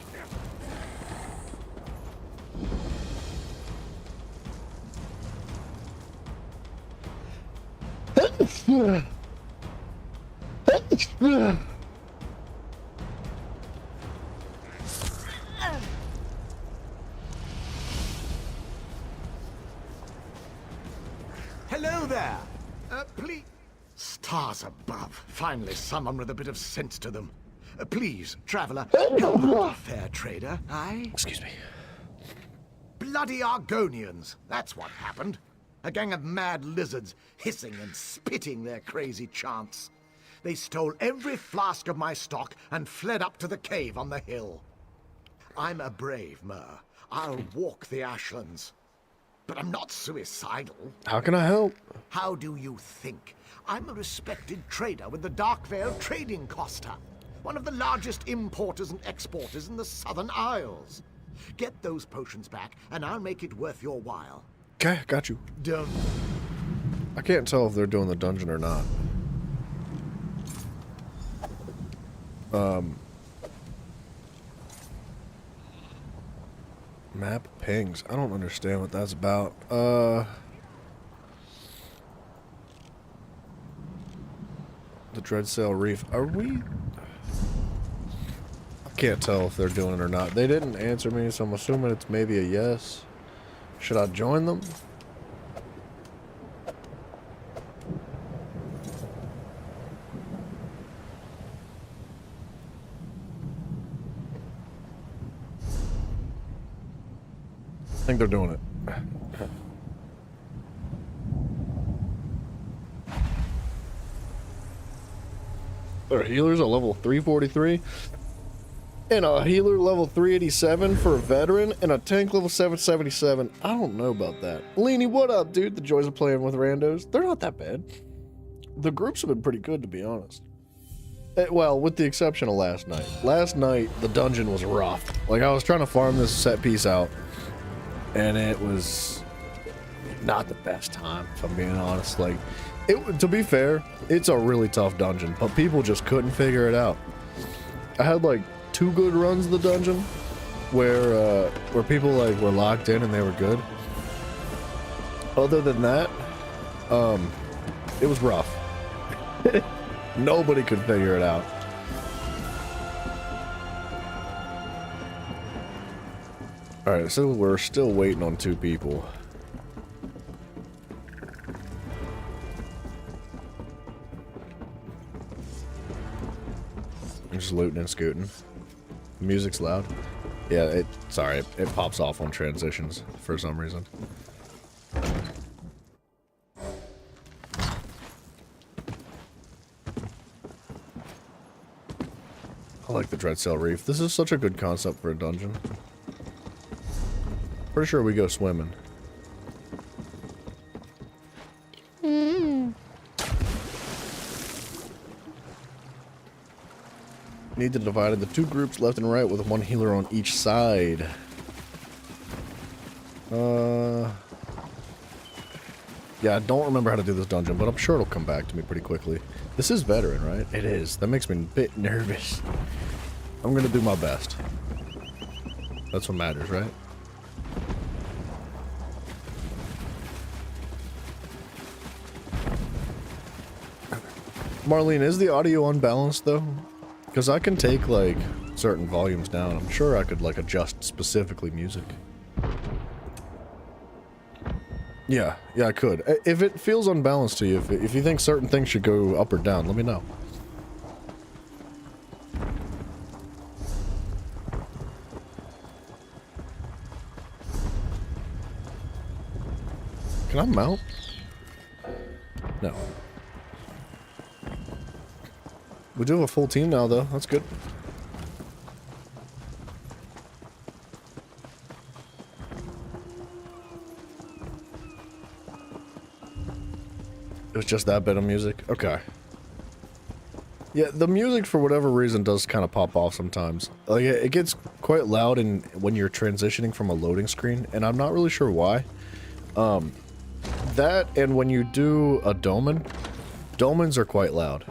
Hello there. Please. Stars above. Finally, someone with a bit of sense to them. Please, traveler, help out a fair trader. Excuse me. Bloody Argonians. That's what happened. A gang of mad lizards hissing and spitting their crazy chants. They stole every flask of my stock and fled up to the cave on the hill. I'm a brave Mer. I'll walk the Ashlands. But I'm not suicidal. How can I help? How do you think? I'm a respected trader with the Darkvale Trading Costa, one of the largest importers and exporters in the Southern Isles. Get those potions back, and I'll make it worth your while. Okay, got you. Don't. I can't tell if they're doing the dungeon or not. Map pings. I don't understand what that's about. The Dreadsail Reef. Are we... I can't tell if they're doing it or not. They didn't answer me, so I'm assuming it's maybe a yes. Should I join them? I think they're doing it. Their healers are level 343, and a healer level 387 for a veteran, and a tank level 777. I don't know about that. Leany, what up, dude? The joys of playing with randos. They're not that bad. The groups have been pretty good, to be honest. Well, with the exception of last night. Last night, the dungeon was rough. Like, I was trying to farm this set piece out, and it was not the best time, if I'm being honest. Like, to be fair, it's a really tough dungeon, but people just couldn't figure it out. I had like 2 good runs of the dungeon where people like were locked in and they were good. Other than that, it was rough. Nobody could figure it out. Alright, so we're still waiting on 2 people. I'm just looting and scooting. The music's loud. Yeah, sorry, it pops off on transitions for some reason. I like the Dreadsail Reef. This is such a good concept for a dungeon. Pretty sure we go swimming. Need to divide into 2 groups left and right with 1 healer on each side. Yeah, I don't remember how to do this dungeon, but I'm sure it'll come back to me pretty quickly. This is veteran, right? It is. That makes me a bit nervous. I'm gonna do my best. That's what matters, right? Marlene, is the audio unbalanced though? Because I can take like certain volumes down. I'm sure I could like adjust specifically music. Yeah, I could. If it feels unbalanced to you, if you think certain things should go up or down, let me know. Can I mount? No. We do have a full team now, though. That's good. It was just that bit of music? Okay. Yeah, the music, for whatever reason, does kind of pop off sometimes. Like, it gets quite loud when you're transitioning from a loading screen, and I'm not really sure why. That, and when you do a dolmen, dolmens are quite loud.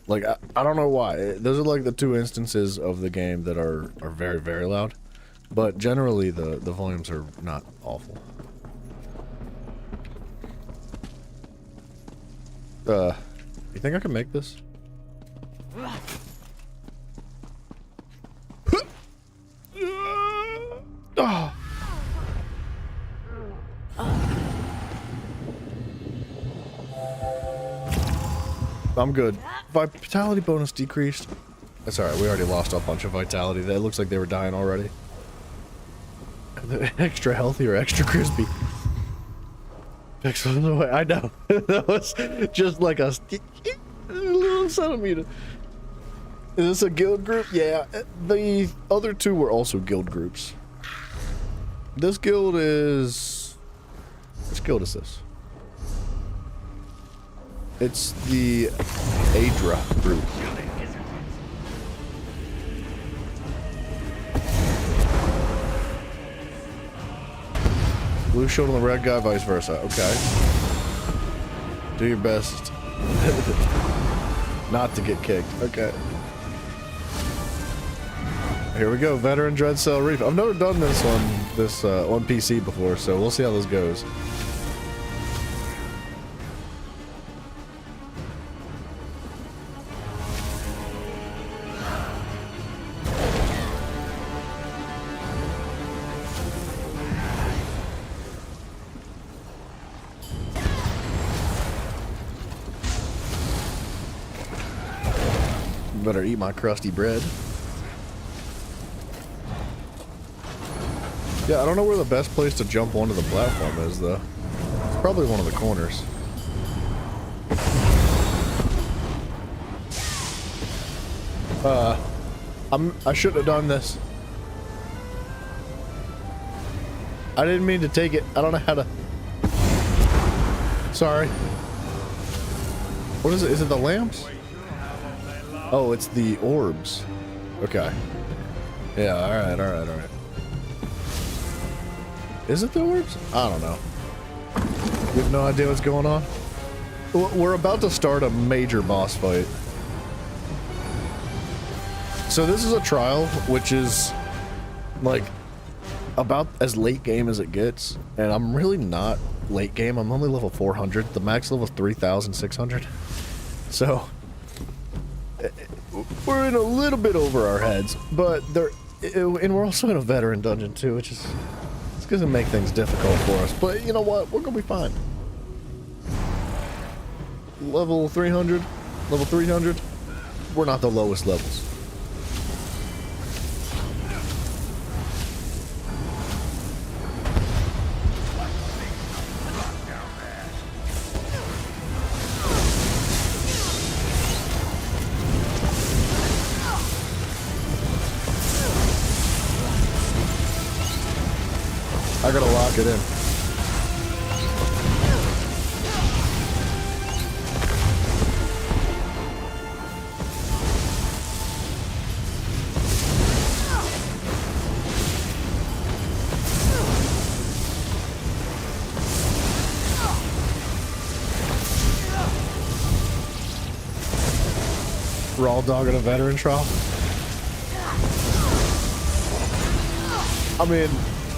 Like, I don't know why. Those are like the 2 instances of the game that are very, very loud. But generally, the volumes are not awful. You think I can make this? Oh. I'm good. Vitality bonus decreased. That's alright, we already lost a bunch of vitality. That looks like they were dying already. Extra healthy or extra crispy? I know. That was just like a little sending me to... Is this a guild group? Yeah, the other two were also guild groups. This guild is... Which guild is this? It's the Adra group. Blue shield on the red guy, vice versa. Okay. Do your best not to get kicked. Okay. Here we go, Veteran Dreadcell Reef. I've never done this on PC before, so we'll see how this goes. Better eat my crusty bread. Yeah, I don't know where the best place to jump onto the platform is, though. It's probably one of the corners. I shouldn't have done this. I didn't mean to take it. I don't know how to... Sorry. What is it? Is it the lamps? Oh, it's the orbs. Okay. Yeah, alright. Is it the orbs? I don't know. You have no idea what's going on? We're about to start a major boss fight. So this is a trial, which is like about as late game as it gets. And I'm really not late game. I'm only level 400. The max level is 3,600. So we're in a little bit over our heads, but and we're also in a veteran dungeon too, which is it's gonna make things difficult for us. But you know what? We're gonna be fine. Level 300, level 300. We're not the lowest levels. I gotta lock it in. Raw dog at a veteran trial. I mean,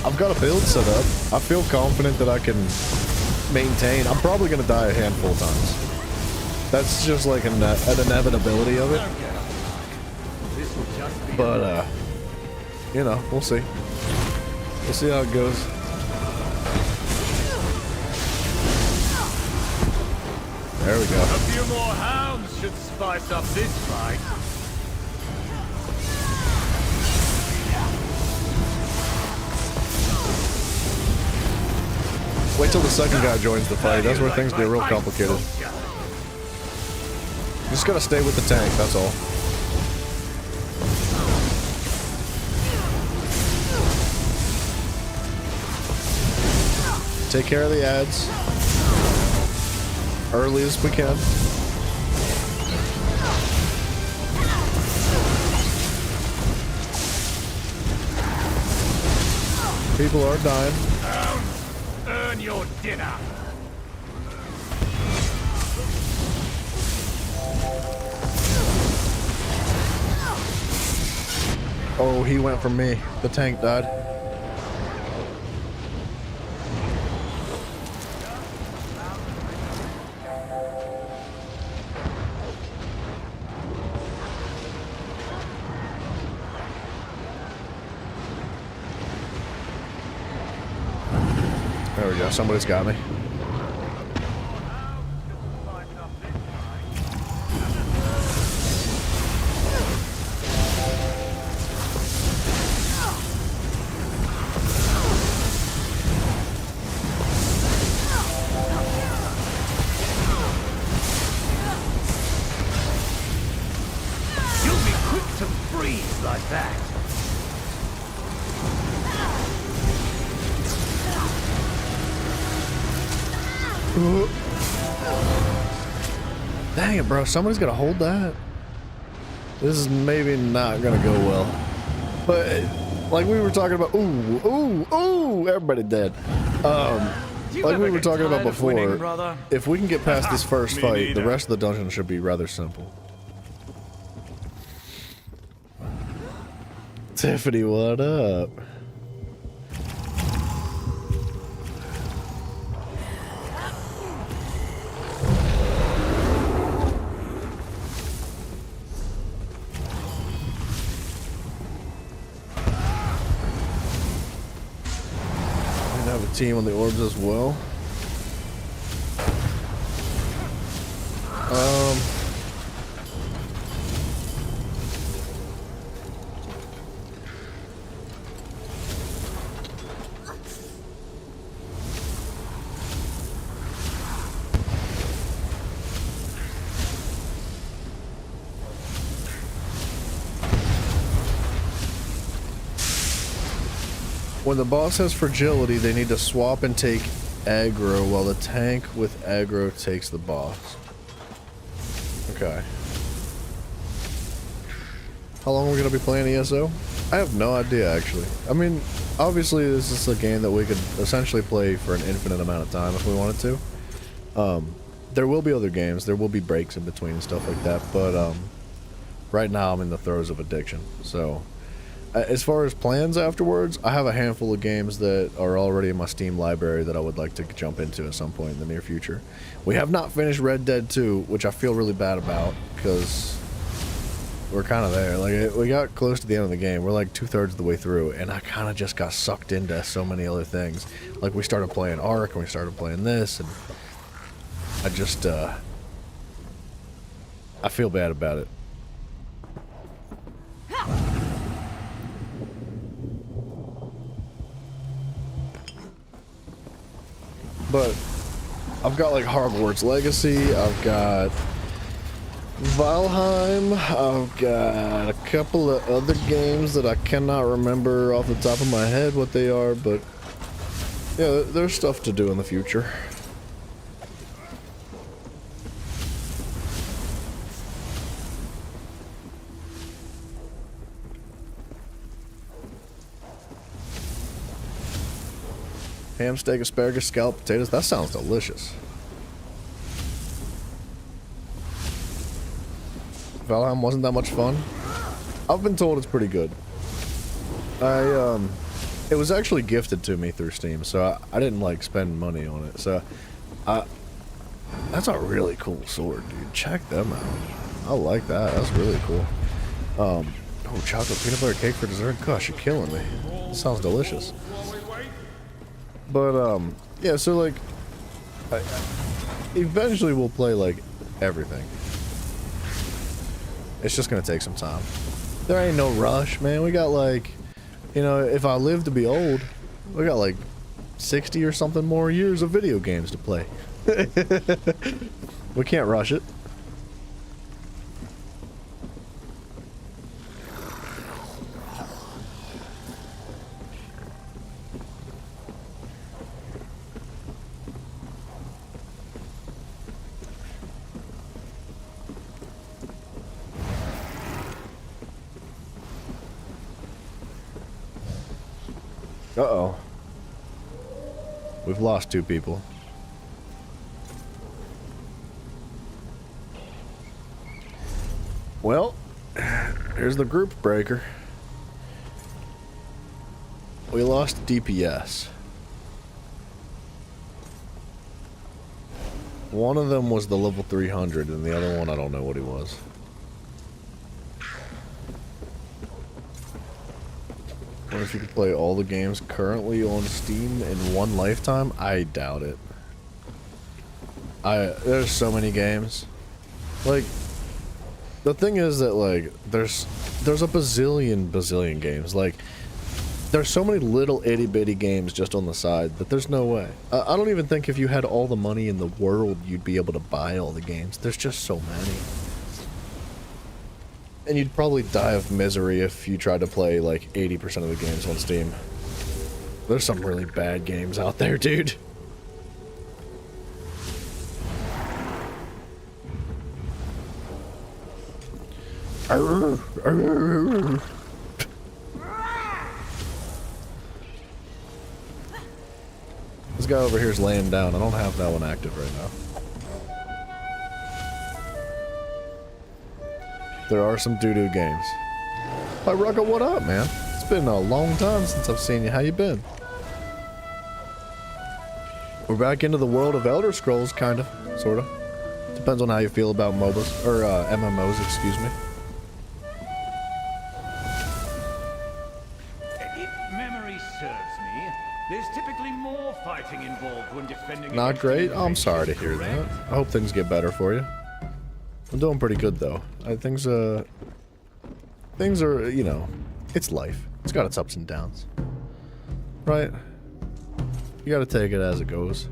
I've got a build set up. I feel confident that I can maintain. I'm probably going to die a handful of times. That's just like an inevitability of it. But, you know, we'll see. We'll see how it goes. There we go. A few more hounds should spice up this fight. Wait till the second guy joins the fight. That's where things get real complicated. Just gotta stay with the tank, that's all. Take care of the ads early as we can. People are dying. Earn your dinner. Oh, he went for me. The tank died. There we go. Somebody's got me. Just like that. Dang it, bro. Somebody's gonna hold that. This is maybe not gonna go well. But like we were talking about, ooh, everybody dead. Like we were talking about before, if we can get past this first fight, the rest of the dungeon should be rather simple. Tiffany, what up? Team on the orbs as well. When the boss has fragility, they need to swap and take aggro, while the tank with aggro takes the boss. Okay. How long are we going to be playing ESO? I have no idea, actually. I mean, obviously this is a game that we could essentially play for an infinite amount of time if we wanted to. There will be other games, there will be breaks in between and stuff like that, but right now I'm in the throes of addiction, so... As far as plans afterwards, I have a handful of games that are already in my Steam library that I would like to jump into at some point in the near future. We have not finished Red Dead 2, which I feel really bad about, because we're kind of there. Like, we got close to the end of the game. We're like 2/3 of the way through, and I kind of just got sucked into so many other things. Like, we started playing Ark, and we started playing this, and I just, I feel bad about it. But I've got like Hogwarts Legacy, I've got Valheim, I've got a couple of other games that I cannot remember off the top of my head what they are, but yeah, there's stuff to do in the future. Ham, steak, asparagus, scalloped potatoes. That sounds delicious. Valheim wasn't that much fun. I've been told it's pretty good. It was actually gifted to me through Steam, so I didn't like spend money on it. So, that's a really cool sword, dude. Check them out. I like that. That's really cool. Oh, chocolate peanut butter cake for dessert. Gosh, you're killing me. It sounds delicious. But, yeah, so, like, eventually we'll play, like, everything. It's just gonna take some time. There ain't no rush, man. We got, like, you know, if I live to be old, we got, like, 60 or something more years of video games to play. We can't rush it. Uh-oh. We've lost 2 people. Well, here's the group breaker. We lost DPS. One of them was the level 300, and the other one, I don't know what he was. What if you could play all the games currently on Steam in one lifetime? I doubt it. There's so many games. Like, the thing is that, like, there's a bazillion games. Like, there's so many little itty-bitty games just on the side that there's no way. I don't even think if you had all the money in the world, you'd be able to buy all the games. There's just so many. And you'd probably die of misery if you tried to play like 80% of the games on Steam. There's some really bad games out there, dude. This guy over here is laying down. I don't have that one active right now. There are some doo-doo games. Hi, Rucka, what up, man? It's been a long time since I've seen you. How you been? We're back into the world of Elder Scrolls, kind of, sort of. Depends on how you feel about MOBAs, or MMOs, excuse me. If memory serves me, there's typically more fighting involved when defending. Not great? Oh, I'm sorry to hear that. I hope things get better for you. I'm doing pretty good, though. Things are, you know, it's life. It's got its ups and downs. Right? You gotta take it as it goes.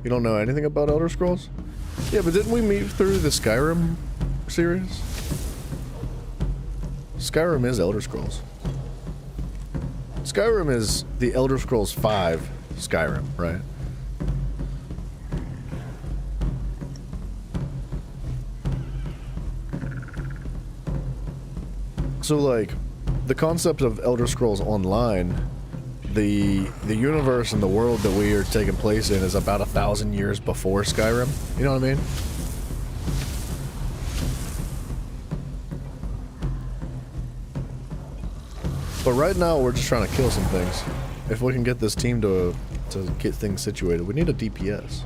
You don't know anything about Elder Scrolls? Yeah, but didn't we meet through the Skyrim series? Skyrim is Elder Scrolls. Skyrim is the Elder Scrolls V Skyrim, right? So, like, the concept of Elder Scrolls Online, the universe and the world that we are taking place in is about 1,000 years before Skyrim. You know what I mean? But right now, we're just trying to kill some things. If we can get this team to get things situated, we need a DPS.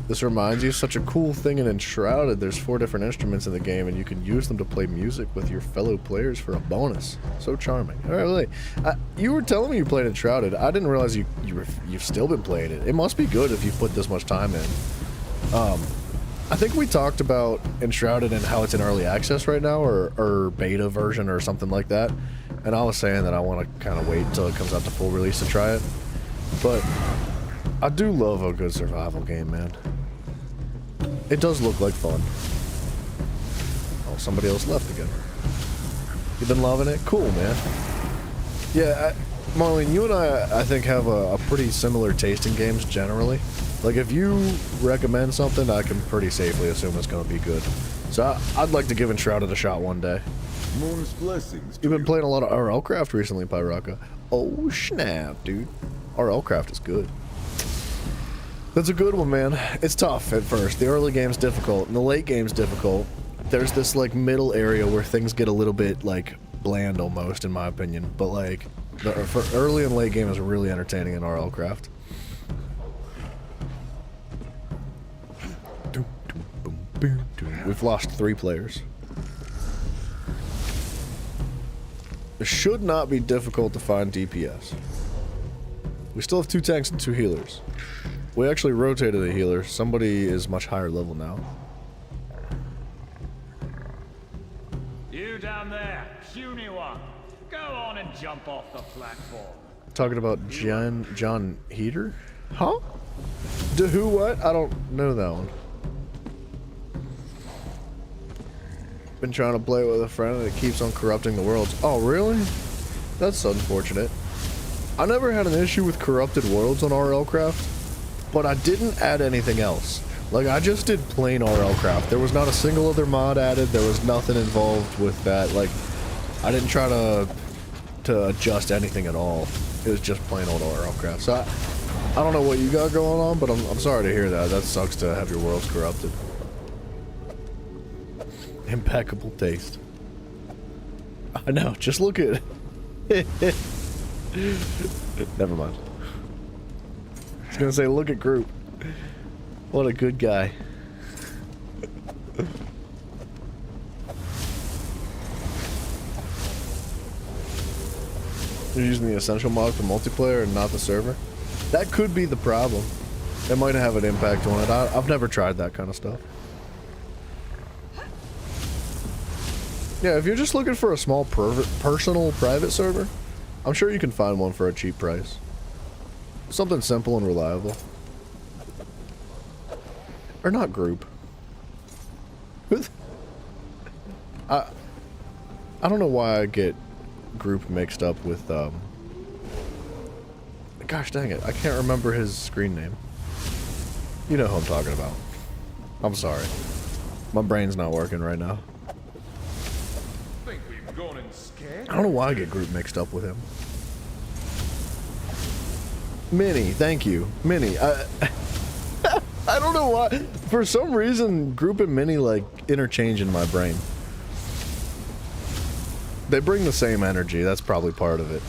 This reminds you, such a cool thing in Enshrouded. There's 4 different instruments in the game, and you can use them to play music with your fellow players for a bonus. So charming. All right, really. You were telling me you played Enshrouded. I didn't realize you've still been playing it. It must be good if you put this much time in. I think we talked about Enshrouded and how it's in early access right now, or beta version or something like that. And I was saying that I want to kind of wait until it comes out to full release to try it. But I do love a good survival game, man. It does look like fun. Oh, somebody else left again. You been loving it? Cool, man. Yeah, Marlene, you and I think, have a pretty similar taste in games generally. Like, if you recommend something, I can pretty safely assume it's going to be good. So I'd like to give Enshrouded a shot one day. Most blessings. You've been playing a lot of RLcraft recently, Pyraka. Oh, snap, dude. RLcraft is good. That's a good one, man. It's tough at first. The early game's difficult, and the late game's difficult. There's this, like, middle area where things get a little bit, like, bland almost, in my opinion. But, like, for early and late game is really entertaining in RLcraft. We've lost 3 players. It should not be difficult to find DPS. We still have 2 tanks and 2 healers. We actually rotated a healer. Somebody is much higher level now. You down there, puny one. Go on and jump off the platform. Talking about John Heater? Huh? Who what? I don't know that one. Been trying to play with a friend and it keeps on corrupting the worlds. Oh, really? That's unfortunate. I never had an issue with corrupted worlds on RLcraft, but I didn't add anything else. Like, I just did plain RLcraft. There was not a single other mod added. There was nothing involved with that. Like, I didn't try to adjust anything at all. It was just plain old RLcraft. So I don't know what you got going on, but I'm sorry to hear that. That sucks to have your worlds corrupted. Impeccable taste. I know, just look at it. Never mind. I was gonna say, look at Group. What a good guy. You're using the essential mod for multiplayer and not the server? That could be the problem. It might have an impact on it. I've never tried that kind of stuff. Yeah, if you're just looking for a small personal private server, I'm sure you can find one for a cheap price. Something simple and reliable. Or not group. I don't know why I get group mixed up with gosh dang it, I can't remember his screen name. You know who I'm talking about. I'm sorry. My brain's not working right now. Think we've gone and scared? I don't know why I get group mixed up with him. Minnie, thank you. Minnie. I don't know why. For some reason, group and Minnie like interchange in my brain. They bring the same energy. That's probably part of it.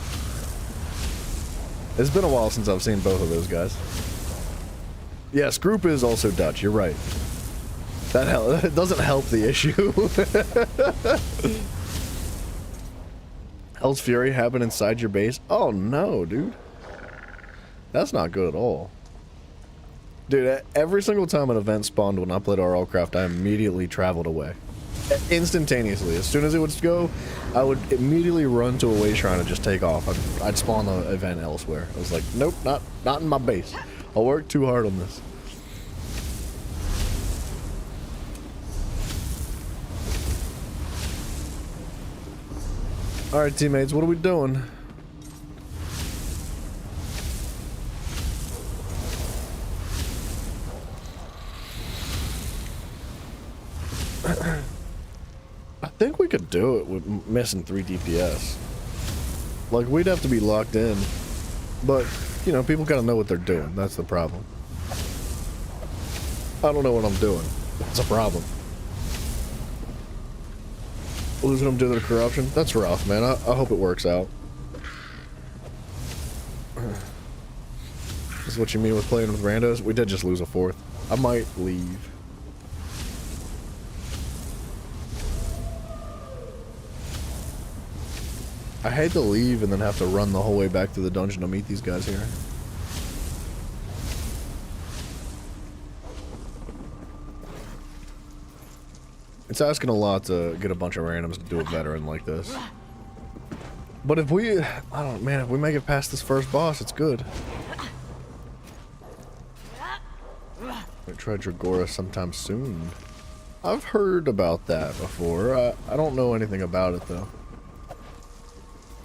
It's been a while since I've seen both of those guys. Yes, group is also Dutch. You're right. That doesn't help the issue. Hell's Fury happen inside your base? Oh no, dude. That's not good at all. Dude, every single time an event spawned when I played RLCraft, I immediately traveled away. Instantaneously. As soon as it would go, I would immediately run to a way shrine and just take off. I'd spawn the event elsewhere. I was like, nope, not in my base. I'll work too hard on this. Alright, teammates, what are we doing? I think we could do it with missing 3 DPS. Like, we'd have to be locked in. But, you know, people gotta know what they're doing. That's the problem. I don't know what I'm doing. That's a problem. Losing them due to the corruption? That's rough, man. I hope it works out. This is what you mean with playing with randos? We did just lose a 4th. I might leave. I hate to leave and then have to run the whole way back to the dungeon to meet these guys here. It's asking a lot to get a bunch of randoms to do a veteran like this. But if we, if we make it past this first boss, it's good. Might try Dragora sometime soon. I've heard about that before. I don't know anything about it though.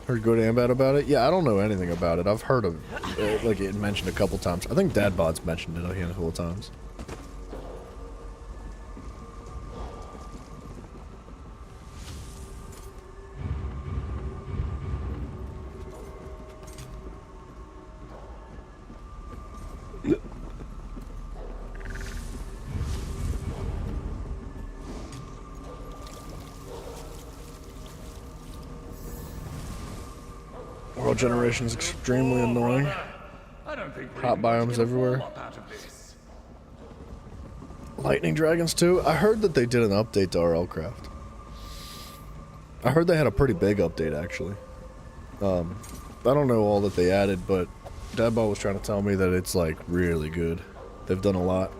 Heard good and bad about it? Yeah, I don't know anything about it. I've heard of it, like it mentioned a couple times. I think Dadbod's mentioned it a handful of times. World Generation is extremely annoying. Hot biomes everywhere. Lightning Dragons too? I heard that they did an update to RLCraft. I heard they had a pretty big update actually. I don't know all that they added, but Dadball was trying to tell me that it's like really good. They've done a lot.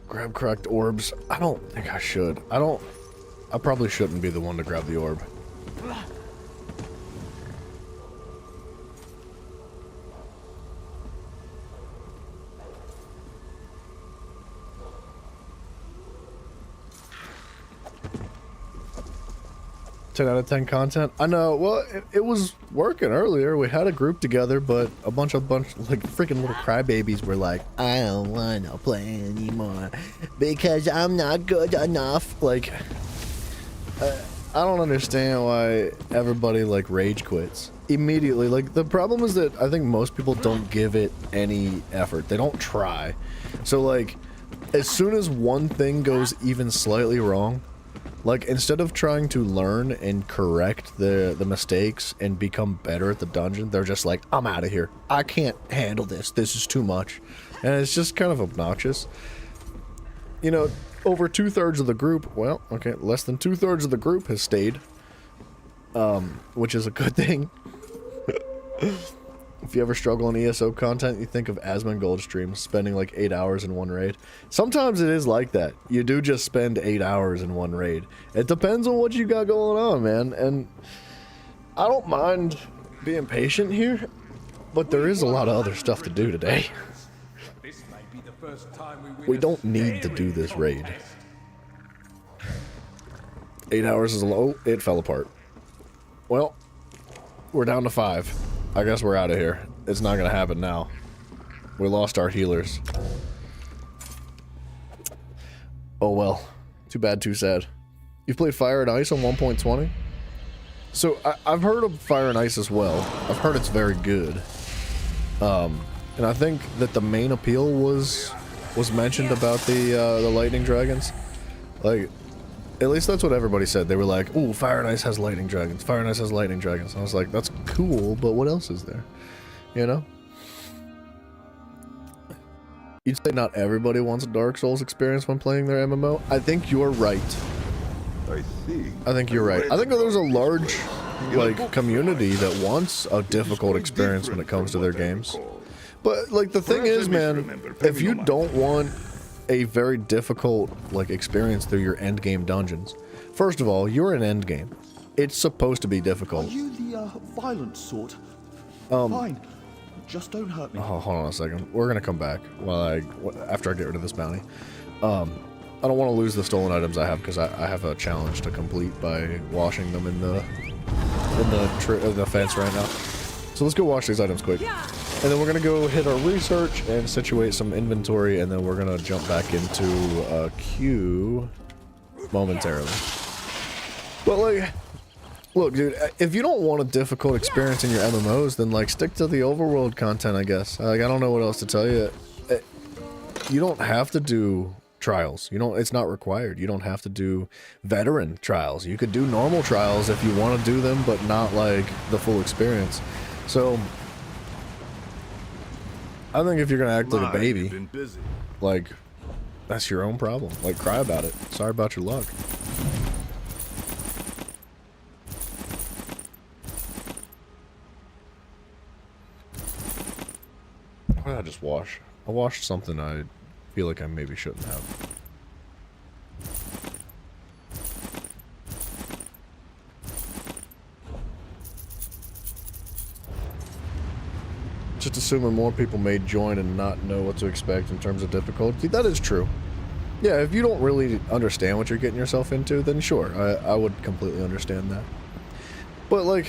Grab cracked orbs. I don't think I should. I probably shouldn't be the one to grab the orb. Ten out of 10 content. I know. Well, it was working earlier. We had a group together, but a bunch like freaking little crybabies were like, I don't want to play anymore because I'm not good enough. Like, I don't understand why everybody like rage quits immediately. Like, the problem is that I think most people don't give it any effort. They don't try. So like, as soon as one thing goes even slightly wrong, like, instead of trying to learn and correct the mistakes and become better at the dungeon, they're just like, I'm out of here. I can't handle this. This is too much. And it's just kind of obnoxious. you know, over 2/3 of the group, well, okay, less than 2/3 of the group has stayed, which is a good thing. If you ever struggle on ESO content, you think of Asmongold streams, spending like 8 hours in one raid. Sometimes it is like that. You do just spend 8 hours in one raid. It depends on what you got going on, man. And I don't mind being patient here, but there is a lot of other stuff to do today. We don't need to do this raid. 8 hours is low. It fell apart. Well, we're down to 5. I guess we're out of here. It's not gonna happen now. We lost our healers. Oh well. Too bad, too sad. You've played Fire and Ice on 1.20? So, I've heard of Fire and Ice as well. I've heard it's very good. And I think that the main appeal was mentioned about the lightning dragons. Like, at least that's what everybody said. They were like, "Ooh, Fire and Ice has lightning dragons. Fire and Ice has lightning dragons." And I was like, "That's cool, but what else is there?" You know? You'd say not everybody wants a Dark Souls experience when playing their MMO. I think you're right. I see. I think you're right. I think that there's a large, like, community that wants a difficult experience when it comes to their games. But, like, the thing is, man, if you don't want a very difficult, like, experience through your endgame dungeons, first of all, you're an endgame. It's supposed to be difficult. Are you the violent sort? Fine. Just don't hurt me. Oh, hold on a second. We're gonna come back after I get rid of this bounty. I don't want to lose the stolen items I have because I have a challenge to complete by washing them in the fence right now. So let's go wash these items quick. And then we're gonna go hit our research and situate some inventory, and then we're gonna jump back into queue momentarily. But like, look, dude, if you don't want a difficult experience in your MMOs, then like stick to the overworld content, I guess. Like, I don't know what else to tell you. You don't have to do trials. It's not required. You don't have to do veteran trials. You could do normal trials if you want to do them, but not like the full experience. So I think if you're gonna act like a baby, like, that's your own problem. Like, cry about it. Sorry about your luck. What did I just wash? I washed something I feel like I maybe shouldn't have. Just assuming more people may join and not know what to expect in terms of difficulty. That is true. Yeah, if you don't really understand what you're getting yourself into, then sure, I would completely understand that. But like,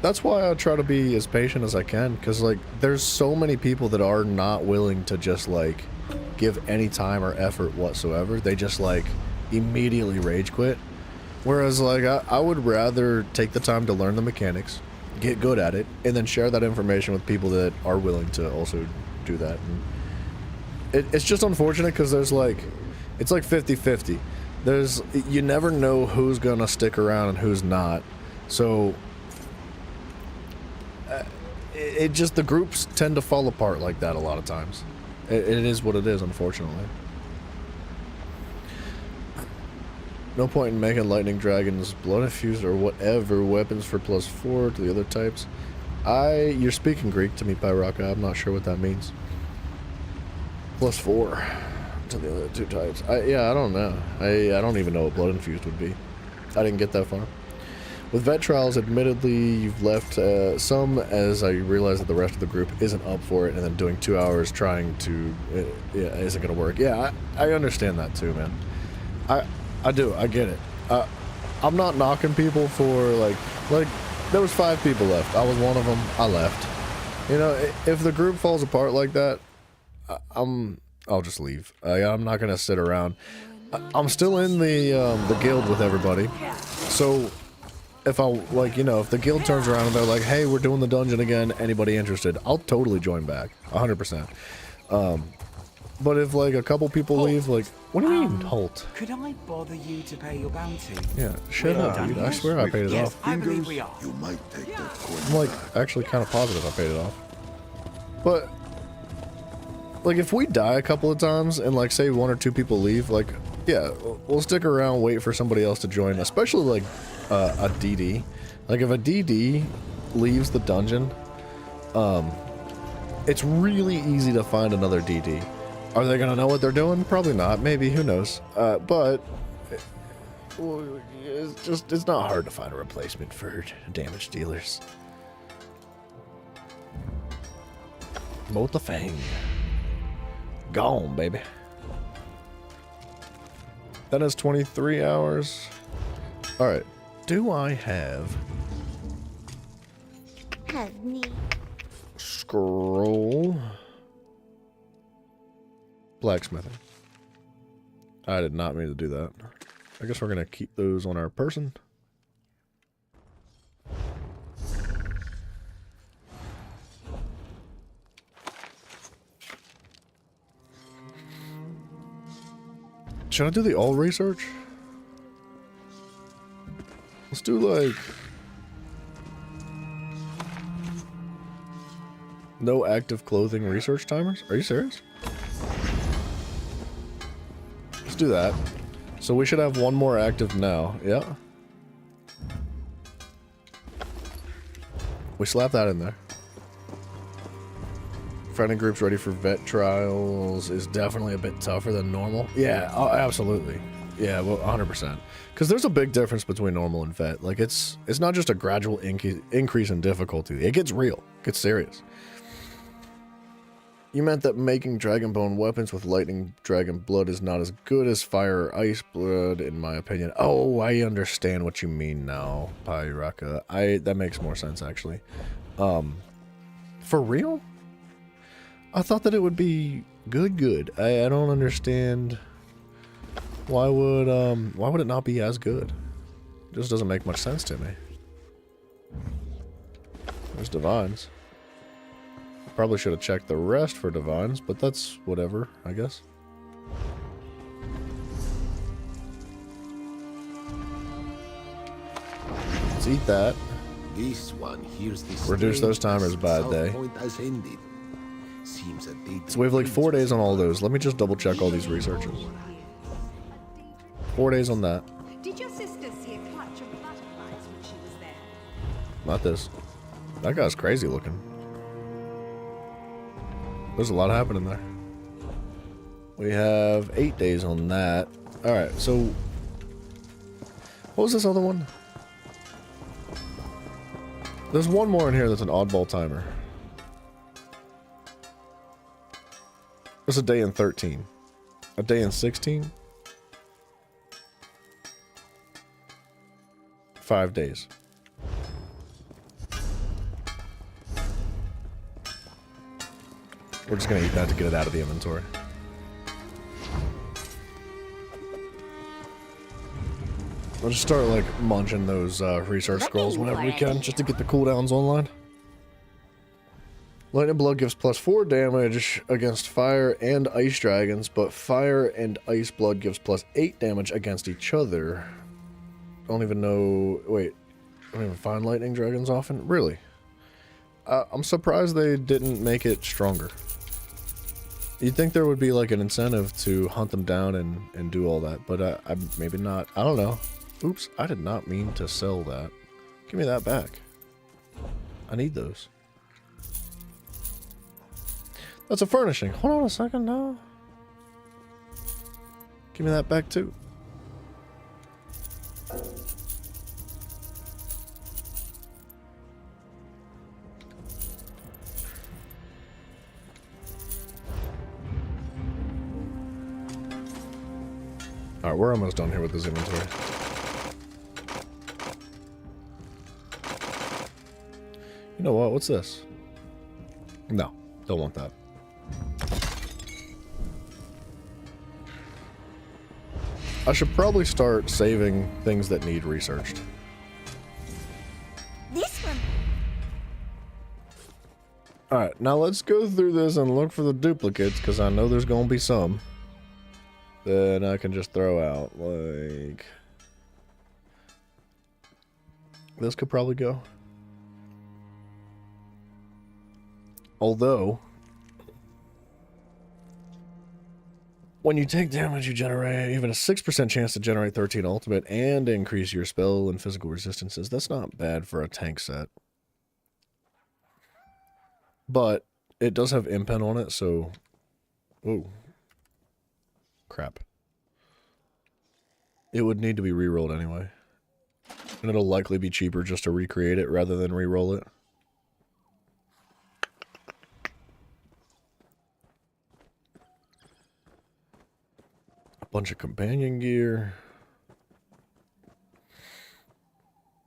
that's why I try to be as patient as I can, because like, there's so many people that are not willing to just like give any time or effort whatsoever. They just like immediately rage quit. Whereas like, I would rather take the time to learn the mechanics, get good at it, and then share that information with people that are willing to also do that. And it's just unfortunate because there's like, it's like 50-50. You never know who's gonna stick around and who's not. So it just, the groups tend to fall apart like that a lot of times. It is what it is, unfortunately. No point in making lightning dragons blood infused or whatever weapons for +4 to the other types. You're speaking Greek to me, Pyraka. I'm not sure what that means. +4 to the other 2 types. Yeah, I don't know. I don't even know what blood infused would be. I didn't get that far. With vet trials, admittedly, you've left some, as I realize that the rest of the group isn't up for it, and then doing 2 hours trying to isn't gonna work. Yeah, I understand that too, man. I do. I get it. I'm not knocking people for like there was 5 people left. I was one of them. I left. You know, if the group falls apart like that, I'll just leave. I'm not gonna sit around. I'm still in the guild with everybody, so if if the guild turns around and they're like, "Hey, we're doing the dungeon again. Anybody interested?" I'll totally join back, 100%. But if like a couple people leave, like, what do you mean, Holt? Could I bother you to pay your bounty? Yeah, shut up, dude. I swear I paid it off. I believe we are. You might take that coin. I'm like actually kind of positive I paid it off. But Like, if we die a couple of times and, like, say 1 or 2 people leave, like, yeah, we'll stick around, wait for somebody else to join, especially, like, a DD. Like, if a DD leaves the dungeon, it's really easy to find another DD. Are they gonna know what they're doing? Probably not. Maybe. Who knows? But it's not hard to find a replacement for damage dealers. Mote the Fang. Gone, baby. That is 23 hours. Alright. Do I have... Scroll... Blacksmithing. I did not mean to do that. I guess we're gonna keep those on our person. Should I do the all research? Let's do like... no active clothing research timers? Are you serious? Let's do that. So we should have one more active now. Yeah. We slap that in there. Friendly groups ready for vet trials is definitely a bit tougher than normal. Yeah, absolutely. Yeah, well, 100%. Because there's a big difference between normal and vet. Like, it's not just a gradual increase in difficulty. It gets real. It gets serious. You meant that making Dragonbone weapons with lightning dragon blood is not as good as fire or ice blood, in my opinion. Oh, I understand what you mean now, Pyraka. That makes more sense, actually. For real? I thought that it would be good. I don't understand. Why would it not be as good? It just doesn't make much sense to me. There's divines. Probably should have checked the rest for divines, but that's whatever, I guess. Let's eat that. This one hears this. Reduce those timers by a day. Has ended. Seems that they So we have like 4 days on all those. Let me just double check all these researches. 4 days on that. Did your sister see a clutch of butterflies when she was there? Not this. That guy's crazy looking. There's a lot happening there. We have 8 days on that. Alright, so... what was this other one? There's one more in here that's an oddball timer. There's a day in 13. A day in 16. 5 days. We're just gonna eat that to get it out of the inventory. We'll just start like munching those research scrolls whenever we can, just to get the cooldowns online. Lightning Blood gives +4 damage against fire and ice dragons, but fire and ice blood gives +8 damage against each other. Don't even know... wait. I don't even find lightning dragons often? Really? I'm surprised they didn't make it stronger. You'd think there would be like an incentive to hunt them down and do all that, but maybe not. I don't know. Oops, I did not mean to sell that. Give me that back. I need those. That's a furnishing. Hold on a second now. Give me that back too. Alright, we're almost done here with this inventory. You know what? What's this? No, don't want that. I should probably start saving things that need researched. This one. Alright, now let's go through this and look for the duplicates, because I know there's going to be some. Then I can just throw out, like... this could probably go. Although... When you take damage, you generate even a 6% chance to generate 13 ultimate and increase your spell and physical resistances. That's not bad for a tank set. But it does have impen on it, so... Ooh. Crap. It would need to be rerolled anyway. And it'll likely be cheaper just to recreate it rather than reroll it. A bunch of companion gear.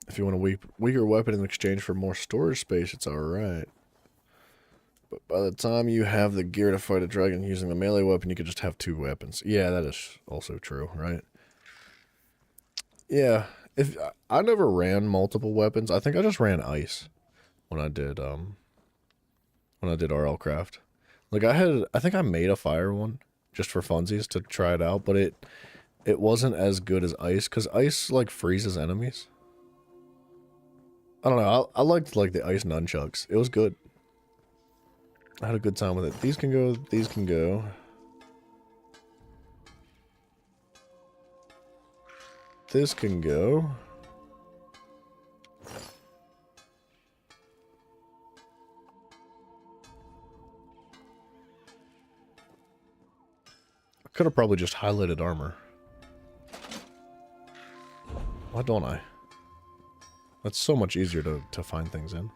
If you want a weaker weapon in exchange for more storage space, it's alright. But by the time you have the gear to fight a dragon using the melee weapon, you could just have 2 weapons. Yeah, that is also true, right? Yeah, if I never ran multiple weapons. I think I just ran ice when I did RL Craft. Like I think I made a fire one just for funsies to try it out, but it wasn't as good as ice cuz ice like freezes enemies. I don't know. I liked like the ice nunchucks. It was good. I had a good time with it. These can go, these can go. This can go. I could have probably just highlighted armor. Why don't I? That's so much easier to find things in.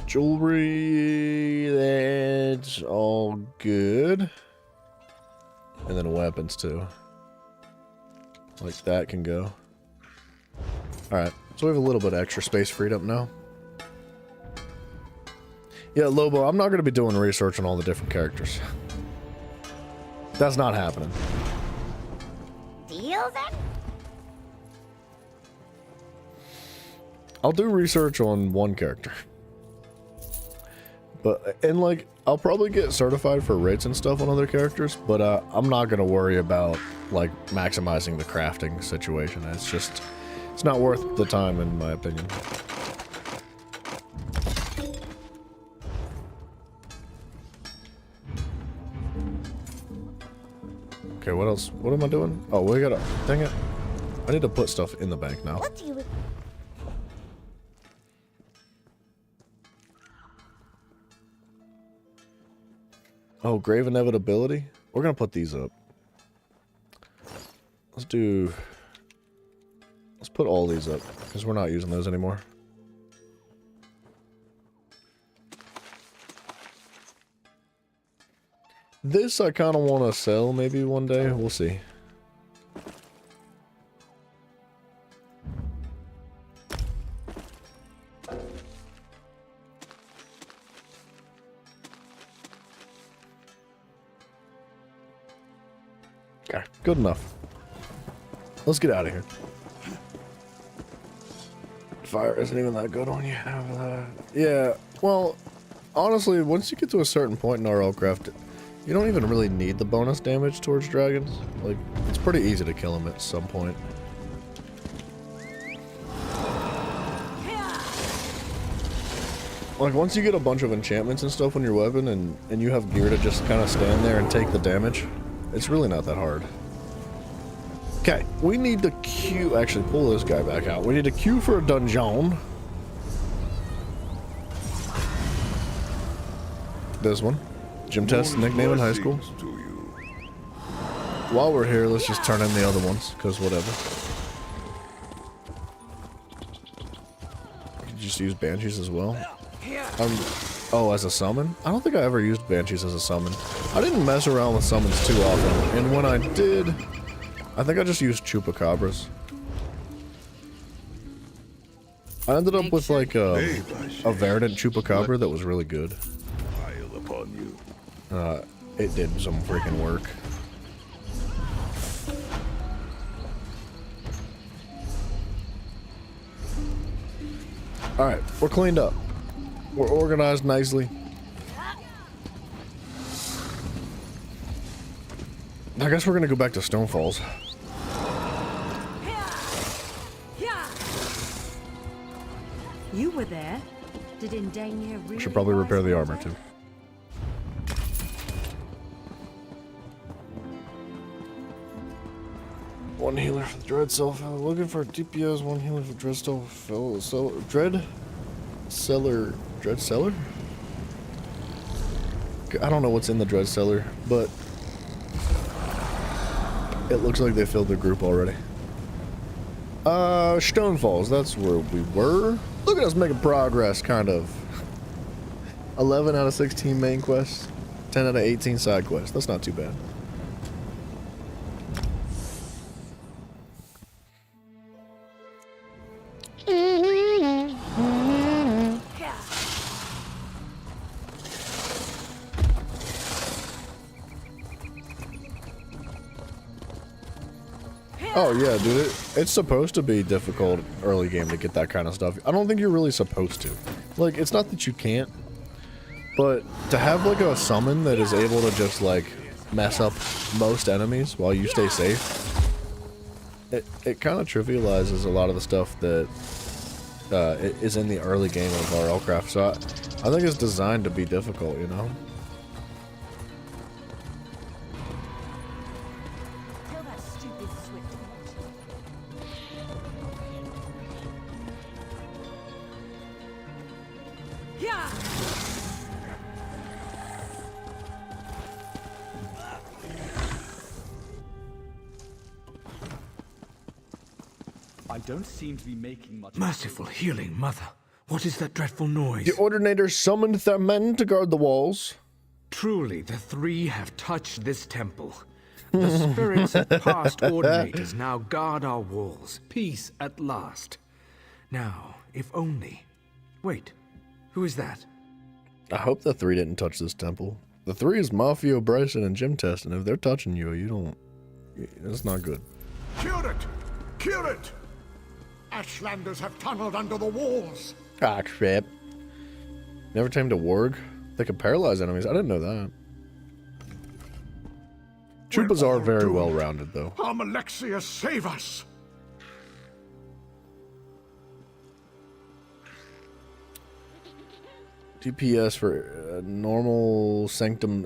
Jewelry, that's all good. And then weapons too. Like that can go. Alright, so we have a little bit of extra space freed up now. Yeah, Lobo, I'm not going to be doing research on all the different characters. That's not happening. Deal then? I'll do research on one character. But, and like, I'll probably get certified for rates and stuff on other characters, but I'm not going to worry about, like, maximizing the crafting situation. It's just, it's not worth the time, in my opinion. Okay, what else? What am I doing? Oh, we gotta, dang it. I need to put stuff in the bank now. What do you... Oh, Grave Inevitability? We're gonna put these up. Let's put all these up, because we're not using those anymore. This I kind of want to sell maybe one day. We'll see. Okay, good enough. Let's get out of here. Fire isn't even that good on you. Yeah, well, honestly, once you get to a certain point in RL Craft, you don't even really need the bonus damage towards dragons. Like, it's pretty easy to kill them at some point. Like, once you get a bunch of enchantments and stuff on your weapon and you have gear to just kind of stand there and take the damage, it's really not that hard. Okay, we need to queue. Actually, pull this guy back out. We need to queue for a dungeon. This one. Gym test nickname in high school. While we're here, let's just turn in the other ones, because whatever. You could just use Banshees as well. Oh, as a summon? I don't think I ever used Banshees as a summon. I didn't mess around with summons too often, and when I did, I think I just used Chupacabras. I ended up with like a Verdant Chupacabra that was really good. It did some freaking work. Alright, we're cleaned up. We're organized nicely. I guess we're gonna go back to Stonefalls. You were there. Did Indania really Should probably repair the rise armor from too. One healer for the Dread Cell. Looking for DPS. One healer for Dread Cell. Dread Cellar. Dread Cellar? I don't know what's in the Dread Cellar, but it looks like they filled their group already. Stonefalls. That's where we were. Look at us making progress, kind of. 11 out of 16 main quests. 10 out of 18 side quests. That's not too bad. Oh yeah, dude, it's supposed to be difficult early game to get that kind of stuff. I don't think you're really supposed to. Like, it's not that you can't, but to have like a summon that is able to just like mess up most enemies while you stay safe, it kind of trivializes a lot of the stuff that is in the early game of RLCraft. So I think it's designed to be difficult, you know? I don't seem to be making much. Merciful healing, Mother. What is that dreadful noise? The Ordinator summoned their men to guard the walls. Truly, the three have touched this temple. The spirits of past Ordinators now guard our walls. Peace at last. Now, if only... Wait, who is that? I hope the three didn't touch this temple. The three is Mafio, Bryson, and Jim Test, and if they're touching you, you don't... It's not good. Curate! Curate! Ashlanders have tunneled under the walls. Ah, crap. Never tamed a warg? They can paralyze enemies. I didn't know that. Troopers are very well rounded, though. Almalexia, save us! DPS for normal Sanctum,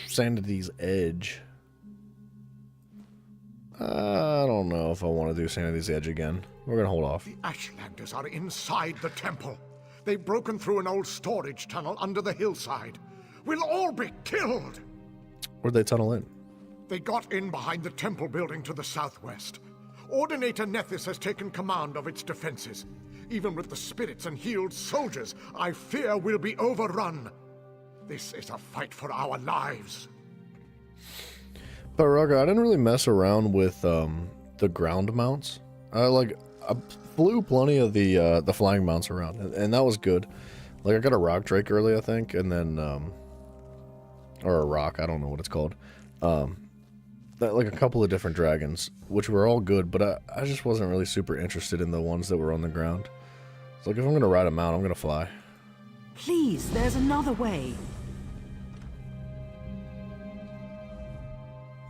Sanity's Edge. I don't know if I want to do Sanity's Edge again. We're gonna hold off. The Ashlanders are inside the temple. They've broken through an old storage tunnel under the hillside. We'll all be killed! Where'd they tunnel in? They got in behind the temple building to the southwest. Ordinator Nethys has taken command of its defenses. Even with the spirits and healed soldiers, I fear we'll be overrun. This is a fight for our lives. But Raga, I didn't really mess around with the ground mounts. I flew plenty of the flying mounts around, and that was good. Like, I got a rock drake early, I think, and then or a rock, I don't know what it's called. Like a couple of different dragons, which were all good, but I just wasn't really super interested in the ones that were on the ground. It's like, if I'm gonna ride a mount, I'm gonna fly. Please, there's another way.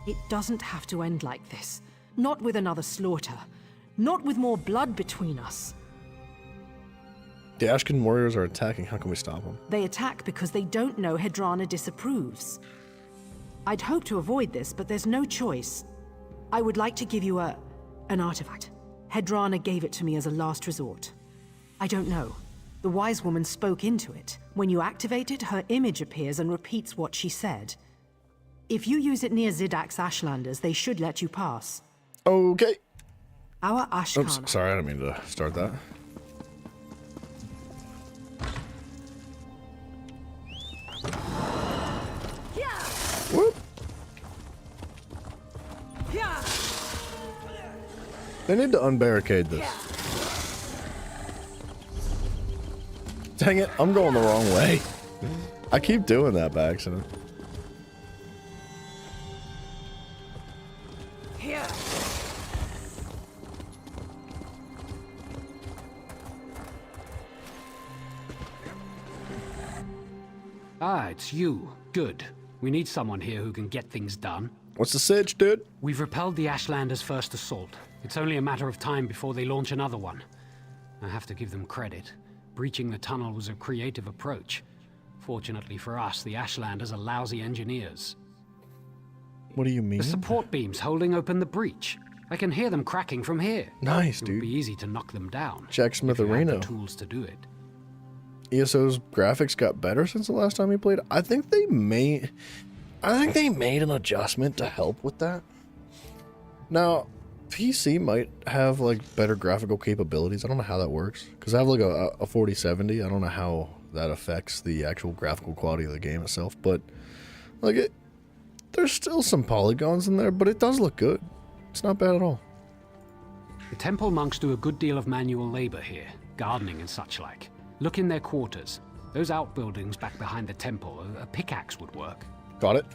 It doesn't have to end like this. Not with another slaughter. Not with more blood between us. The Ashkin warriors are attacking. How can we stop them? They attack because they don't know Hedrana disapproves. I'd hope to avoid this, but there's no choice. I would like to give you an artifact. Hedrana gave it to me as a last resort. I don't know. The wise woman spoke into it. When you activate it, her image appears and repeats what she said. If you use it near Zidak's Ashlanders, they should let you pass. Okay. Our Ashkana... Oops, sorry, I didn't mean to start that. Whoop. They need to unbarricade this. Dang it, I'm going the wrong way. I keep doing that by accident. Ah, it's you. Good. We need someone here who can get things done. What's the sitch, dude? We've repelled the Ashlanders' first assault. It's only a matter of time before they launch another one. I have to give them credit. breaching the tunnel was a creative approach. Fortunately for us, the Ashlanders are lousy engineers. What do you mean? The support beams holding open the breach. I can hear them cracking from here. Nice, It dude. would be easy to knock them down. Jack if you had Smitherino. the tools to do it. ESO's graphics got better since the last time he played. I think they made an adjustment to help with that. Now, PC might have like better graphical capabilities. I don't know how that works because I have like a 4070. I don't know how that affects the actual graphical quality of the game itself, but like there's still some polygons in there, but it does look good. It's not bad at all. The temple monks do a good deal of manual labor here, gardening and such like. Look in their quarters. Those outbuildings back behind the temple, a pickaxe would work. Got it.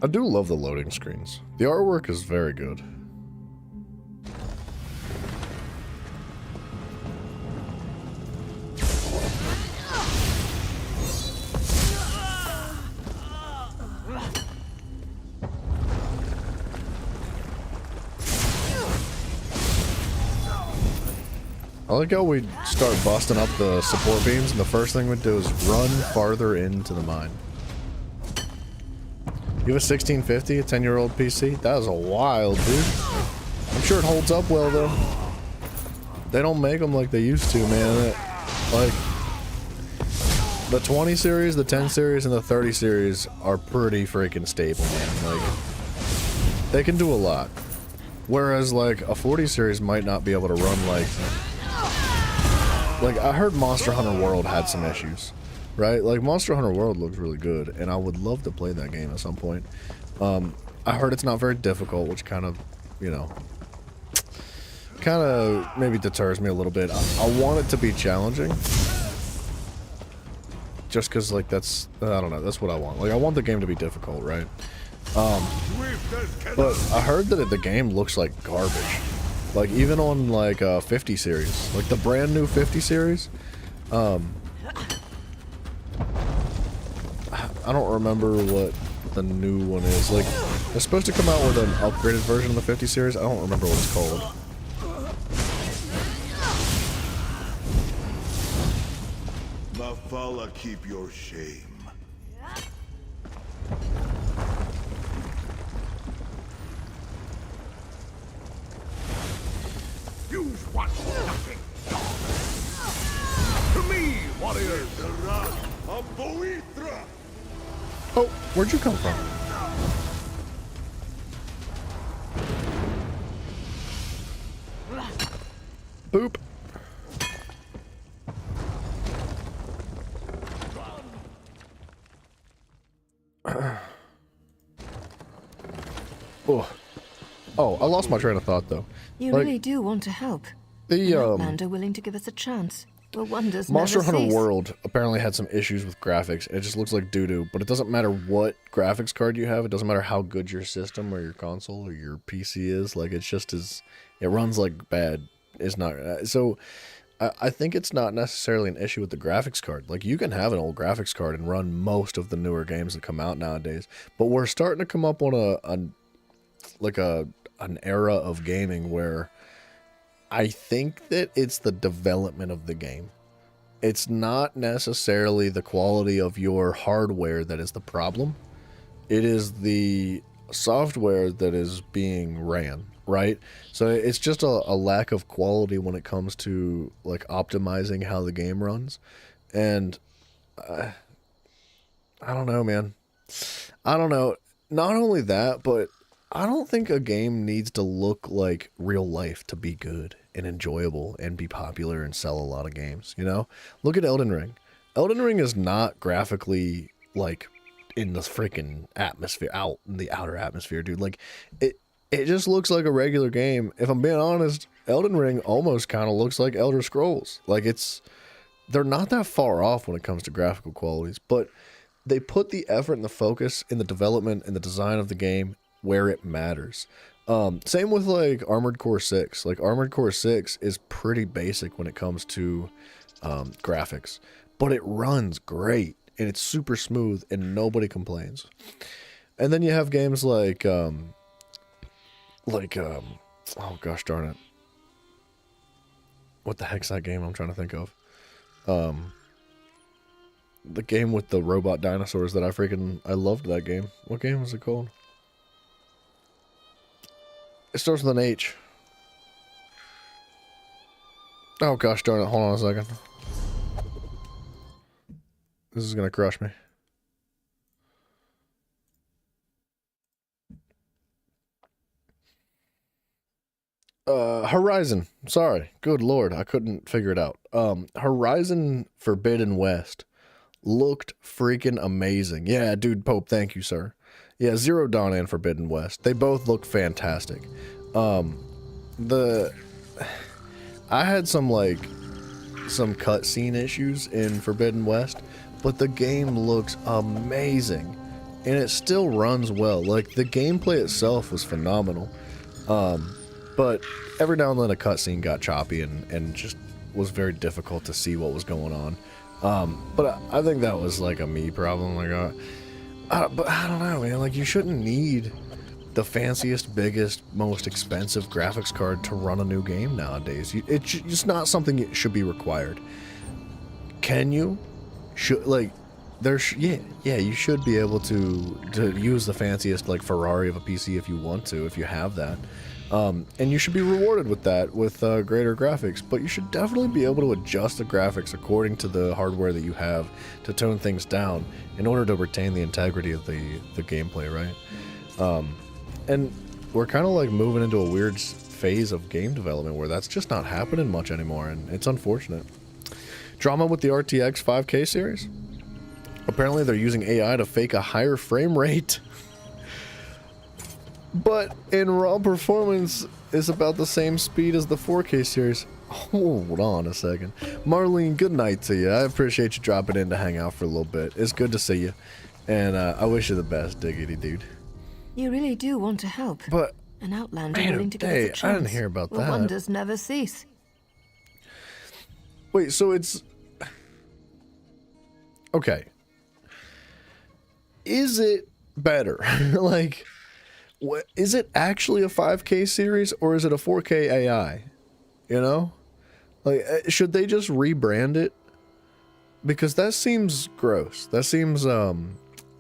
I do love the loading screens. The artwork is very good. I like how we start busting up the support beams, and the first thing we do is run farther into the mine. You have a 1650, a 10-year-old PC? That is a wild, dude. I'm sure it holds up well, though. They don't make them like they used to, man. Like, the 20 series, the 10 series, and the 30 series are pretty freaking stable, man. Like, they can do a lot. Whereas, like, a 40 series might not be able to run like I heard Monster Hunter World had some issues, right? Like Monster Hunter World looks really good, and I would love to play that game at some point. I heard it's not very difficult, which kind of, you know, maybe deters me a little bit. I want it to be challenging, just because, like, that's, I don't know, that's what I want. Like, I want the game to be difficult, right? But I heard that the game looks like garbage. Like, even on, like, 50 series. Like, the brand new 50 series. I don't remember what the new one is. Like, they're supposed to come out with an upgraded version of the 50 series. I don't remember what it's called. Mafala, keep your shame. You want nothing. To me, warriors. The rock of Boithra. Oh, where'd you come from? Boop. Oh, I lost my train of thought though. You Like, really do want to help. the Nightlander willing to give us a chance. The wonders Monster never Hunter cease. World apparently had some issues with graphics. It just looks like doo-doo, but it doesn't matter what graphics card you have. It doesn't matter how good your system or your console or your PC is. Like, it's just as... It runs like bad. It's not... So, I think it's not necessarily an issue with the graphics card. Like, you can have an old graphics card and run most of the newer games that come out nowadays. But we're starting to come up on an era of gaming where I think that it's the development of the game. It's not necessarily the quality of your hardware that is the problem. It is the software that is being ran, right? So it's just a lack of quality when it comes to like optimizing how the game runs. And I don't know, man. I don't know. Not only that, but I don't think a game needs to look like real life to be good and enjoyable and be popular and sell a lot of games, you know? Look at Elden Ring. Elden Ring is not graphically, like, in the freaking atmosphere, out in the outer atmosphere, dude. Like, it just looks like a regular game. If I'm being honest, Elden Ring almost kind of looks like Elder Scrolls. Like, they're not that far off when it comes to graphical qualities, but they put the effort and the focus in the development and the design of the game where it matters. Same with like Armored Core 6. Like Armored Core 6 is pretty basic when it comes to graphics, but it runs great and it's super smooth and nobody complains. And then you have games like oh gosh darn it. What the heck's that game I'm trying to think of? The game with the robot dinosaurs that I loved that game. What game was it called? It starts with an H. Oh gosh darn it, hold on a second. This is gonna crush me. Horizon. Sorry. Good lord, I couldn't figure it out. Horizon Forbidden West looked freaking amazing. Yeah, dude, Pope, thank you, sir. Yeah, Zero Dawn and Forbidden West. They both look fantastic. I had some cutscene issues in Forbidden West, but the game looks amazing. And it still runs well. Like, the gameplay itself was phenomenal. But every now and then a cutscene got choppy and just was very difficult to see what was going on. But I think that was like a me problem. Like, but I don't know, man. Like, you shouldn't need the fanciest, biggest, most expensive graphics card to run a new game nowadays. It's not something that should be required. Can you? Yeah, you should be able to use the fanciest like Ferrari of a PC if you want to, if you have that. And you should be rewarded with that, with greater graphics, but you should definitely be able to adjust the graphics according to the hardware that you have to tone things down in order to retain the integrity of the gameplay, right? And we're kind of like moving into a weird phase of game development where that's just not happening much anymore, and it's unfortunate. Drama with the RTX 5K series? Apparently they're using AI to fake a higher frame rate. But in raw performance, it's about the same speed as the 4K series. Hold on a second. Marlene, good night to you. I appreciate you dropping in to hang out for a little bit. It's good to see you. And I wish you the best, Diggity dude. You really do want to help. But an outlander willing to give us a chance. I didn't hear about that. Wonders never cease. Wait, so it's... Okay. Is it better? Like... What, is it actually a 5K series or is it a 4K AI? You know? Like, should they just rebrand it? Because that seems gross. That seems,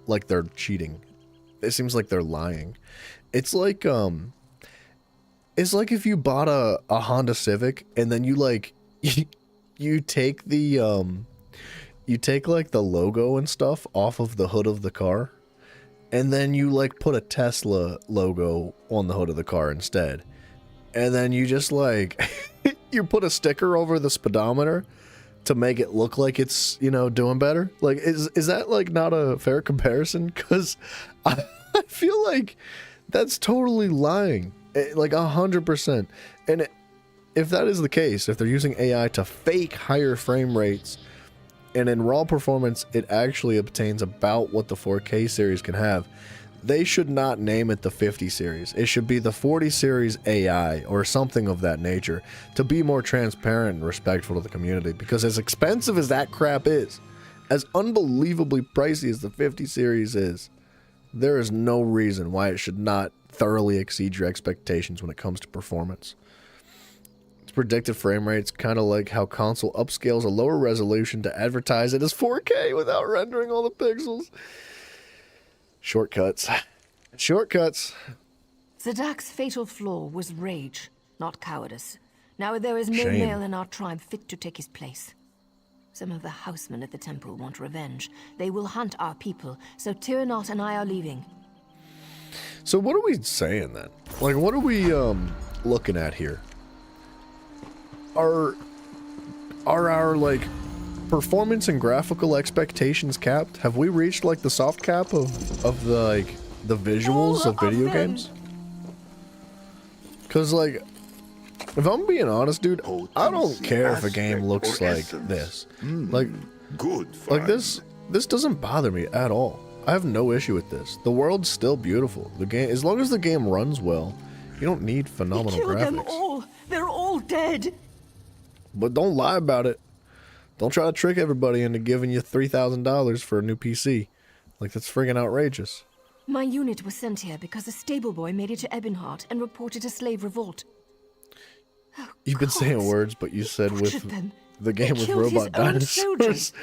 like they're cheating. It seems like they're lying. It's like if you bought a Honda Civic and then you, like, you take the, you take, like, the logo and stuff off of the hood of the car. And then you like put a Tesla logo on the hood of the car instead. And then you just like, you put a sticker over the speedometer to make it look like it's, you know, doing better. Like, is that like not a fair comparison? Because I feel like that's totally lying. Like 100%. And if that is the case, if they're using AI to fake higher frame rates, and in raw performance, it actually obtains about what the 4K series can have, they should not name it the 50 series. It should be the 40 series AI or something of that nature to be more transparent and respectful to the community. Because as expensive as that crap is, as unbelievably pricey as the 50 series is, there is no reason why it should not thoroughly exceed your expectations when it comes to performance. Predicted frame rates, kind of like how console upscales a lower resolution to advertise it as 4K without rendering all the pixels. Shortcuts. Shortcuts. Zadak's fatal flaw was rage, not cowardice. Now there is no Shame. male in our tribe fit to take his place. Some of the housemen at the temple want revenge. They will hunt our people, so Tyrannot and I are leaving. So what are we saying then? Like, what are we looking at here? Are our like performance and graphical expectations capped? Have we reached like the soft cap of the like the visuals of video games? Cause like, if I'm being honest, dude, I don't care if a game looks like this. Like, like this doesn't bother me at all. I have no issue with this. The world's still beautiful. The game, as long as the game runs well, You don't need phenomenal Kill them graphics. all. They're all dead. But don't lie about it. Don't try to trick everybody into giving you $3,000 for a new PC. Like, that's friggin' outrageous. My unit was sent here because a stable boy made it to Ebonheart and reported a slave revolt. You've been saying words, but you said with them. the game with robot dinosaurs.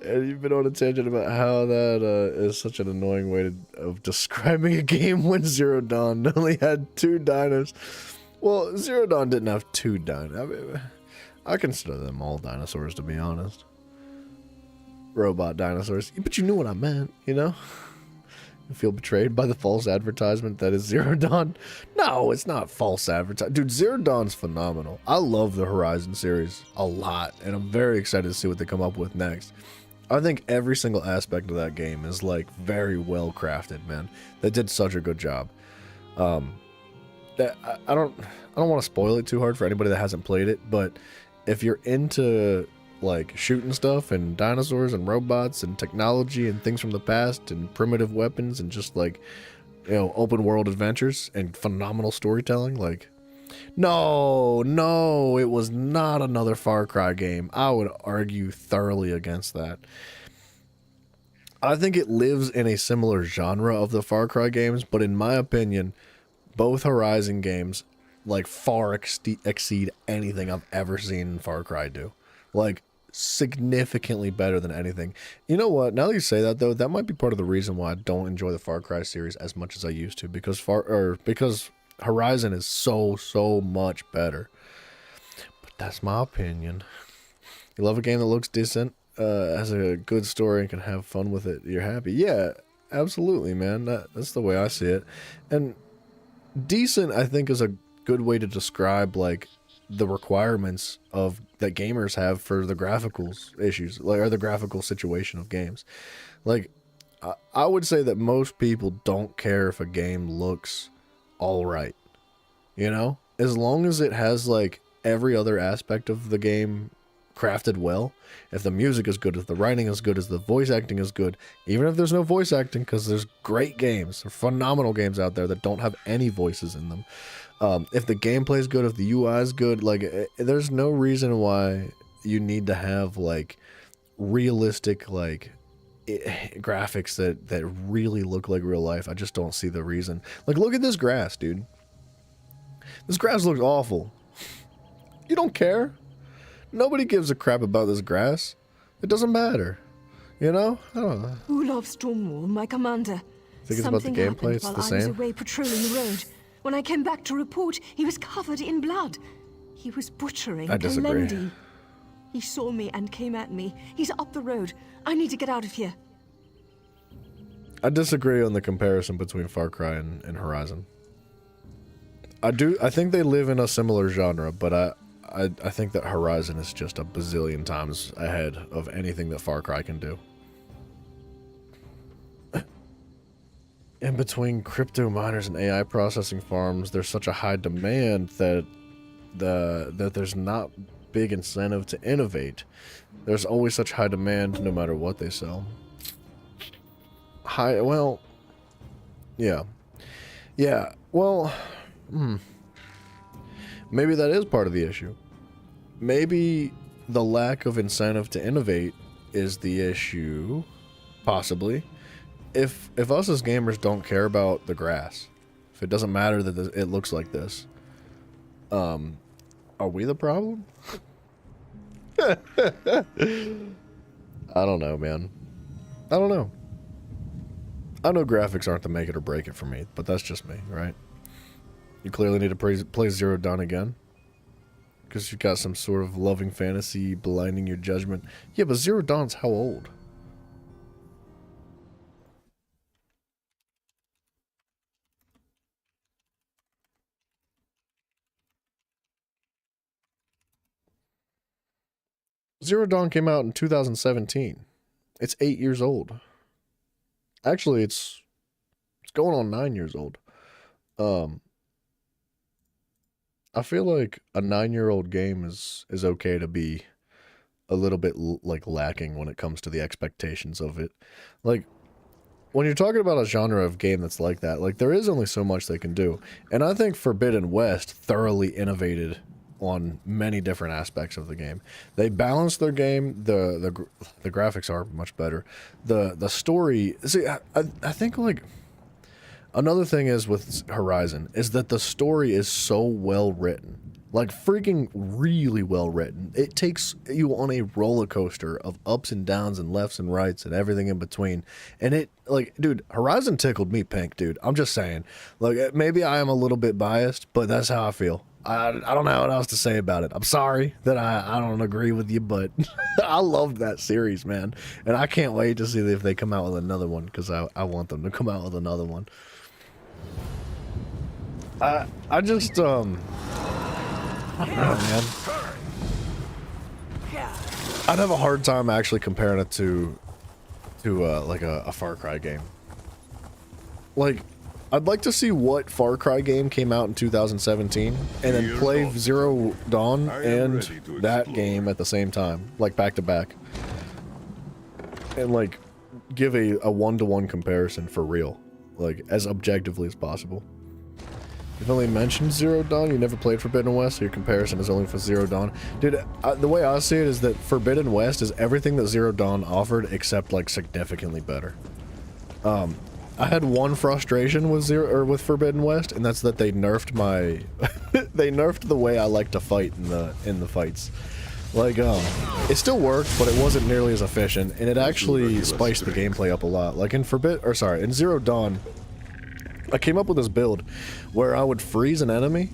And you've been on a tangent about how that is such an annoying way of describing a game when Zero Dawn only had 2 dinos. Well, Zero Dawn didn't have 2 dinos. I mean, I consider them all dinosaurs, to be honest. Robot dinosaurs. But you knew what I meant, you know? You feel betrayed by the false advertisement that is Zero Dawn? No, it's not false advertising. Dude, Zero Dawn's phenomenal. I love the Horizon series a lot, and I'm very excited to see what they come up with next. I think every single aspect of that game is, like, very well crafted, man. They did such a good job. I don't want to spoil it too hard for anybody that hasn't played it, but if you're into like shooting stuff and dinosaurs and robots and technology and things from the past and primitive weapons and just like, you know, open world adventures and phenomenal storytelling, like, no, it was not another Far Cry game. I would argue thoroughly against that. I think it lives in a similar genre of the Far Cry games, but in my opinion, both Horizon games like far exceed anything I've ever seen in Far Cry do. Like, significantly better than anything. You know what? Now that you say that, though, that might be part of the reason why I don't enjoy the Far Cry series as much as I used to, because Horizon is so much better. But that's my opinion. You love a game that looks decent, has a good story, and can have fun with it. You're happy. Yeah, absolutely, man. That's the way I see it. And decent, I think, is a good way to describe like the requirements of that gamers have for the graphicals issues, like, or the graphical situation of games. Like, I would say that most people don't care if a game looks all right, you know, as long as it has like every other aspect of the game crafted well. If the music is good, if the writing is good, if the voice acting is good, even if there's no voice acting, because there's great games, phenomenal games out there that don't have any voices in them. If the gameplay is good, if the UI is good, like, there's no reason why you need to have like realistic like graphics that really look like real life. I just don't see the reason. Like, look at this grass, dude. This grass looks awful. You don't care. Nobody gives a crap about this grass. It doesn't matter. You know? I don't know. Olaf Stormwall, my commander. Think it's about the gameplay? It's the I was same? away patrolling the road. When I came back to report, he was covered in blood. He was butchering I disagree. Kalendi. He saw me and came at me. He's up the road. I need to get out of here. I disagree on the comparison between Far Cry and Horizon. I think they live in a similar genre, but I think that Horizon is just a bazillion times ahead of anything that Far Cry can do. In between crypto miners and AI processing farms, there's such a high demand that there's not big incentive to innovate. There's always such high demand no matter what they sell. Maybe that is part of the issue. Maybe the lack of incentive to innovate is the issue, possibly. If us as gamers don't care about the grass, if it doesn't matter that it looks like this, are we the problem? I don't know, man. I don't know. I know graphics aren't the make it or break it for me, but that's just me, right? You clearly need to play Zero Dawn again, because you got some sort of loving fantasy blinding your judgment. Yeah, but Zero Dawn's how old? Zero Dawn came out in 2017. It's 8 years old. Actually, it's going on 9 years old. I feel like a 9-year-old game is okay to be a little bit like lacking when it comes to the expectations of it. Like, when you're talking about a genre of game that's like that, like there is only so much they can do. And I think Forbidden West thoroughly innovated on many different aspects of the game. They balanced their game. The graphics are much better. The story, see, I think like another thing is with Horizon is that the story is so well written. Like freaking really well written. It takes you on a roller coaster of ups and downs and lefts and rights and everything in between. And it, like, dude, Horizon tickled me pink, dude. I'm just saying. Like, maybe I am a little bit biased, but that's how I feel. I don't know what else to say about it. I'm sorry that I don't agree with you, but I loved that series, man. And I can't wait to see if they come out with another one, because I want them to come out with another one. I just, I don't know, man. I'd have a hard time actually comparing it to like a Far Cry game. Like, I'd like to see what Far Cry game came out in 2017 and then play Zero Dawn and that game at the same time, like back to back, and like give a one-to-one comparison for real, like as objectively as possible. You've only mentioned Zero Dawn, you never played Forbidden West, so your comparison is only for Zero Dawn. Dude, the way I see it is that Forbidden West is everything that Zero Dawn offered, except like significantly better. I had one frustration with Forbidden West, and that's that they nerfed my they nerfed the way I like to fight in the fights. Like, it still worked, but it wasn't nearly as efficient, and it actually spiced the gameplay up a lot. Like in Zero Dawn, I came up with this build where I would freeze an enemy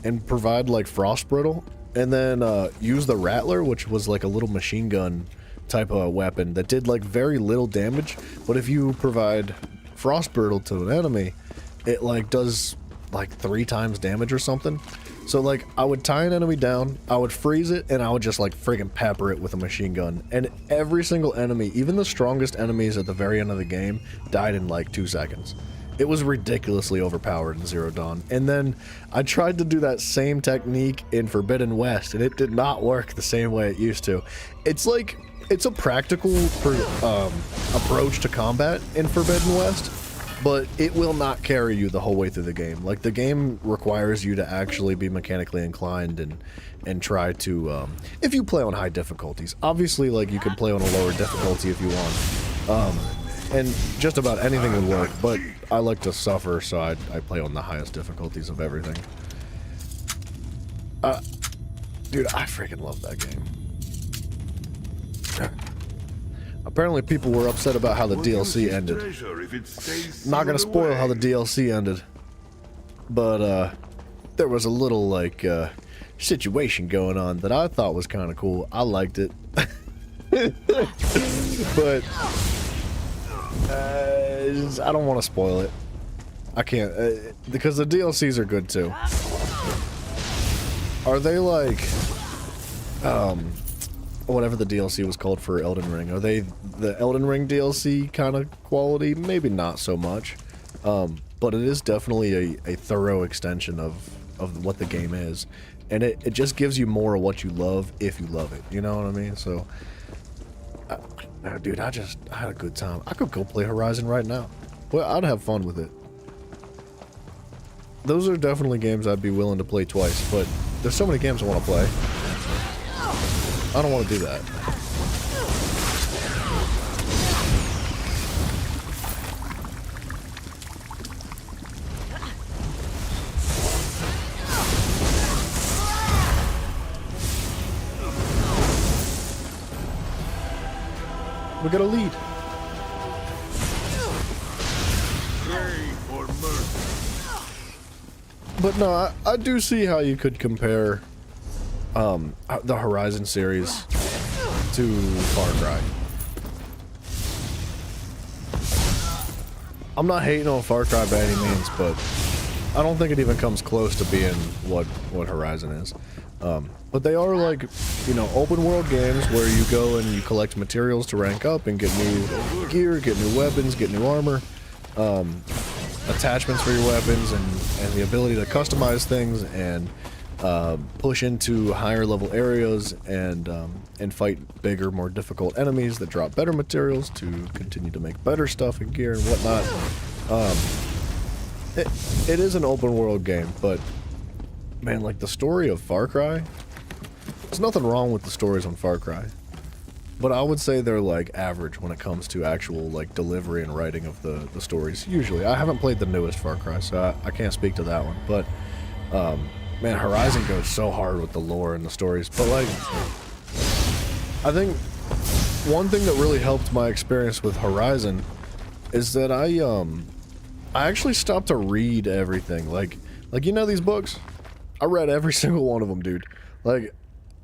and provide like frost brittle, and then use the Rattler, which was like a little machine gun type of weapon that did like very little damage, but if you provide frost brittle to an enemy, it like does like 3 times damage or something. So like I would tie an enemy down, I would freeze it, and I would just like friggin' pepper it with a machine gun, and every single enemy, even the strongest enemies at the very end of the game, died in like 2 seconds. It was ridiculously overpowered in Zero Dawn. And then I tried to do that same technique in Forbidden West, and it did not work the same way it used to. It's like, it's a practical approach to combat in Forbidden West, but it will not carry you the whole way through the game. Like, the game requires you to actually be mechanically inclined and try to, if you play on high difficulties. Obviously, like, you can play on a lower difficulty if you want. And just about anything would work, but I like to suffer, so I play on the highest difficulties of everything. Dude, I freaking love that game. Apparently people were upset about how the DLC ended. Not gonna spoil how the DLC ended, but there was a little like situation going on that I thought was kind of cool. I liked it. But I don't want to spoil it. I can't, because the DLCs are good too. Are they like, whatever the DLC was called for Elden Ring, are they the Elden Ring DLC kind of quality? Maybe not so much, but it is definitely a thorough extension of what the game is, and it just gives you more of what you love if you love it, you know what I mean? So dude, I had a good time. I could go play Horizon right now. Well, I'd have fun with it. Those are definitely games I'd be willing to play twice, but there's so many games I want to play. I don't want to do that. We got a lead. But no, I do see how you could compare the Horizon series to Far Cry. I'm not hating on Far Cry by any means, but I don't think it even comes close to being what Horizon is. But they are like, you know, open world games where you go and you collect materials to rank up and get new gear, get new weapons, get new armor, attachments for your weapons, and the ability to customize things and push into higher level areas and fight bigger, more difficult enemies that drop better materials to continue to make better stuff and gear and whatnot. It is an open world game, but man, like the story of Far Cry, there's nothing wrong with the stories on Far Cry, but I would say they're like average when it comes to actual like delivery and writing of the stories. Usually, I haven't played the newest Far Cry, so I can't speak to that one, but man, Horizon goes so hard with the lore and the stories. But like, I think one thing that really helped my experience with Horizon is that I actually stopped to read everything. Like you know these books? I read every single one of them, dude. Like,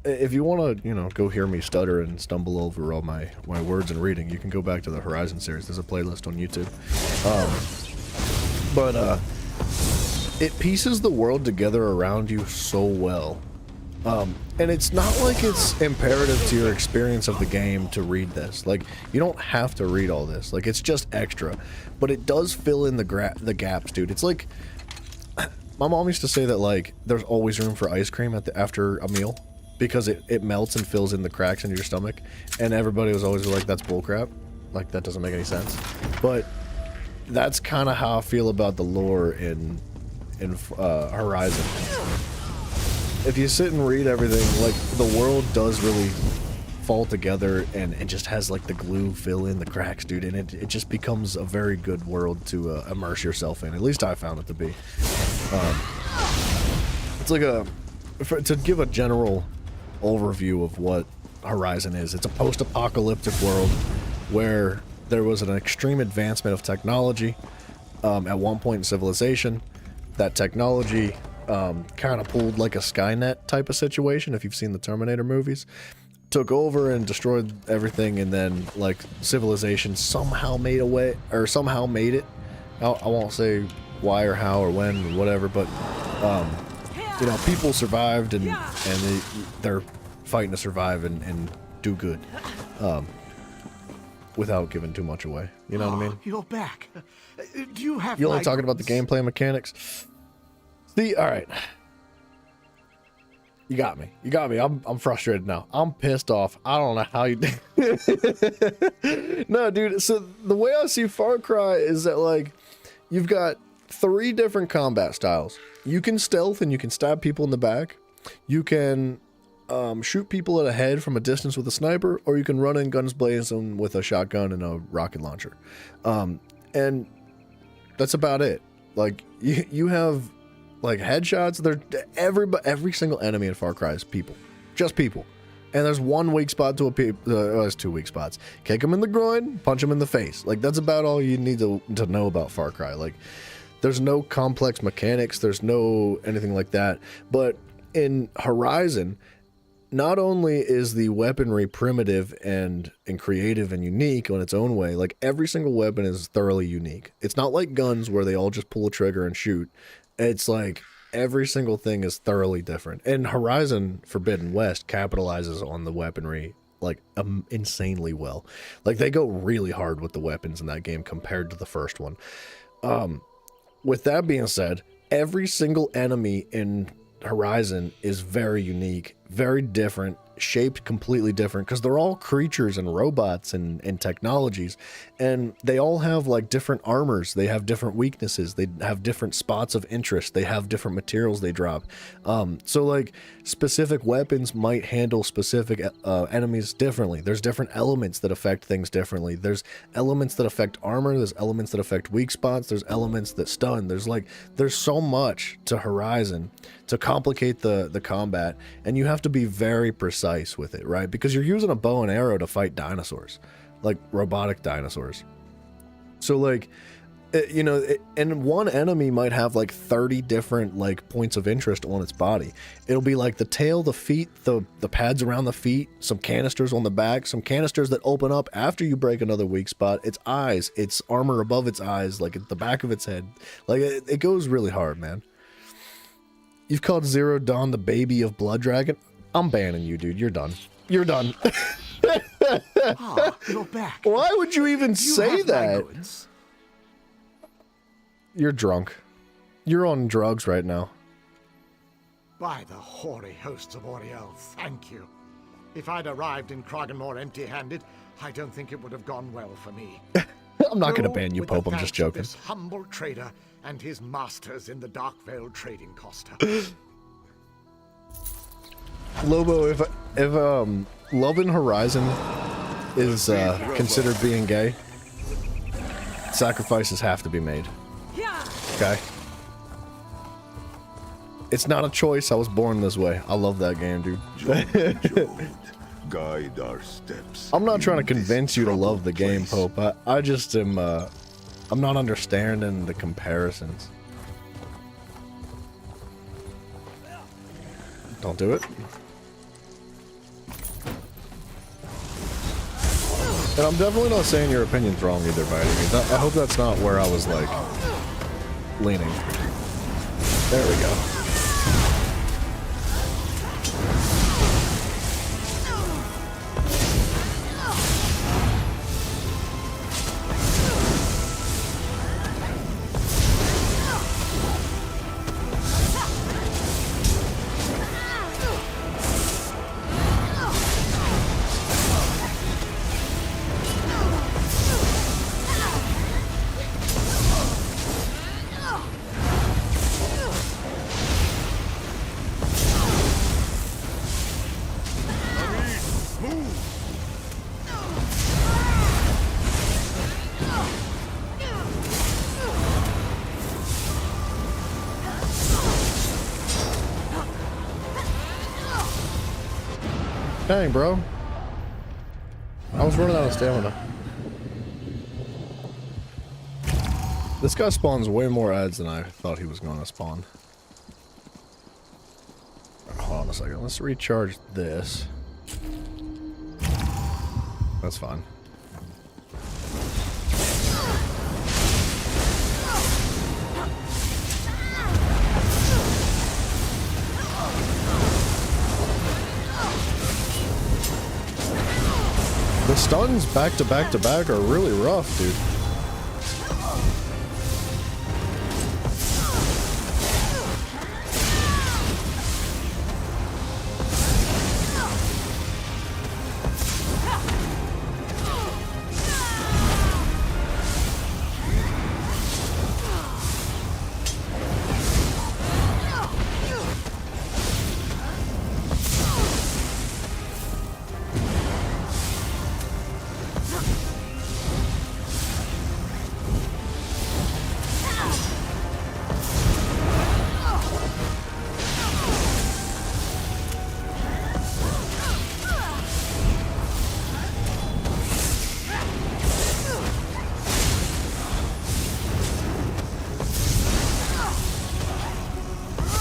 if you want to, you know, go hear me stutter and stumble over all my words and reading, you can go back to the Horizon series. There's a playlist on YouTube. It pieces the world together around you so well. And it's not like it's imperative to your experience of the game to read this. Like, you don't have to read all this. Like, it's just extra. But it does fill in the gaps, dude. It's like, my mom used to say that, like, there's always room for ice cream after a meal, because it melts and fills in the cracks in your stomach. And everybody was always like, that's bullcrap. Like, that doesn't make any sense. But that's kind of how I feel about the lore in Horizon. If you sit and read everything, like, the world does really fall together, and it just has like the glue fill in the cracks, dude, and it just becomes a very good world to immerse yourself in. At least I found it to be. It's like to give a general overview of what Horizon is, it's a post-apocalyptic world where there was an extreme advancement of technology at one point in civilization. That technology kind of pulled like a Skynet type of situation, if you've seen the Terminator movies. Took over and destroyed everything, and then like civilization somehow made it. I won't say why or how or when or whatever, but you know, people survived, and they're fighting to survive and do good without giving too much away. You know what I mean? You're back. Do you have? You're only talking about the gameplay mechanics. See, all right. You got me. I'm frustrated now. I'm pissed off. I don't know how you No, dude. So the way I see Far Cry is that, like, you've got 3 different combat styles. You can stealth and you can stab people in the back. You can shoot people at a head from a distance with a sniper, or you can run in guns blazing with a shotgun and a rocket launcher. And that's about it. Like, you have like headshots. Every single enemy in Far Cry is people, just people. And there's one weak spot to there's 2 weak spots. Kick them in the groin, punch them in the face. Like, that's about all you need to know about Far Cry. Like, there's no complex mechanics. There's no anything like that. But in Horizon, not only is the weaponry primitive and creative and unique on its own way, like, every single weapon is thoroughly unique. It's not like guns where they all just pull a trigger and shoot. It's like every single thing is thoroughly different. And Horizon Forbidden West capitalizes on the weaponry like insanely well. Like, they go really hard with the weapons in that game compared to the first one. With that being said, every single enemy in Horizon is very unique, very different, shaped completely different, because they're all creatures and robots and technologies, and they all have like different armors. They have different weaknesses. They have different spots of interest. They have different materials they drop. So like, specific weapons might handle specific enemies differently. There's different elements that affect things differently. There's elements that affect armor. There's elements that affect weak spots. There's elements that stun. There's so much to Horizon to complicate the combat, and you have to be very precise with it, right? Because you're using a bow and arrow to fight dinosaurs, like robotic dinosaurs. So like, you know, and one enemy might have like 30 different like points of interest on its body. It'll be like the tail, the feet, the pads around the feet, some canisters on the back, some canisters that open up after you break another weak spot, its eyes, its armor above its eyes, like at the back of its head. Like, it goes really hard, man. You've called Zero Dawn the baby of Blood Dragon. I'm banning you, dude. You're done. You're done. You're back. Why would you even say that? Language. You're drunk. You're on drugs right now. By the hoary hosts of Auriel, thank you. If I'd arrived in Kraganmore empty-handed, I don't think it would have gone well for me. I'm not going to ban you, with the Pope. I'm just thanks of joking. This humble trader and his masters in the Darkvale Trading Costa. Lobo, if Love in Horizon is considered being gay, sacrifices have to be made. Okay? It's not a choice. I was born this way. I love that game, dude. Guide our steps. I'm not trying to convince you to love the game, Pope. I just am, I'm not understanding the comparisons. Don't do it. And I'm definitely not saying your opinion's wrong either by any means. I hope that's not where I was, like, leaning. There we go. Dang, bro. I was running out of stamina. This guy spawns way more ads than I thought he was going to spawn. Hold on a second. Let's recharge this. That's fine. The stuns back to back to back are really rough, dude.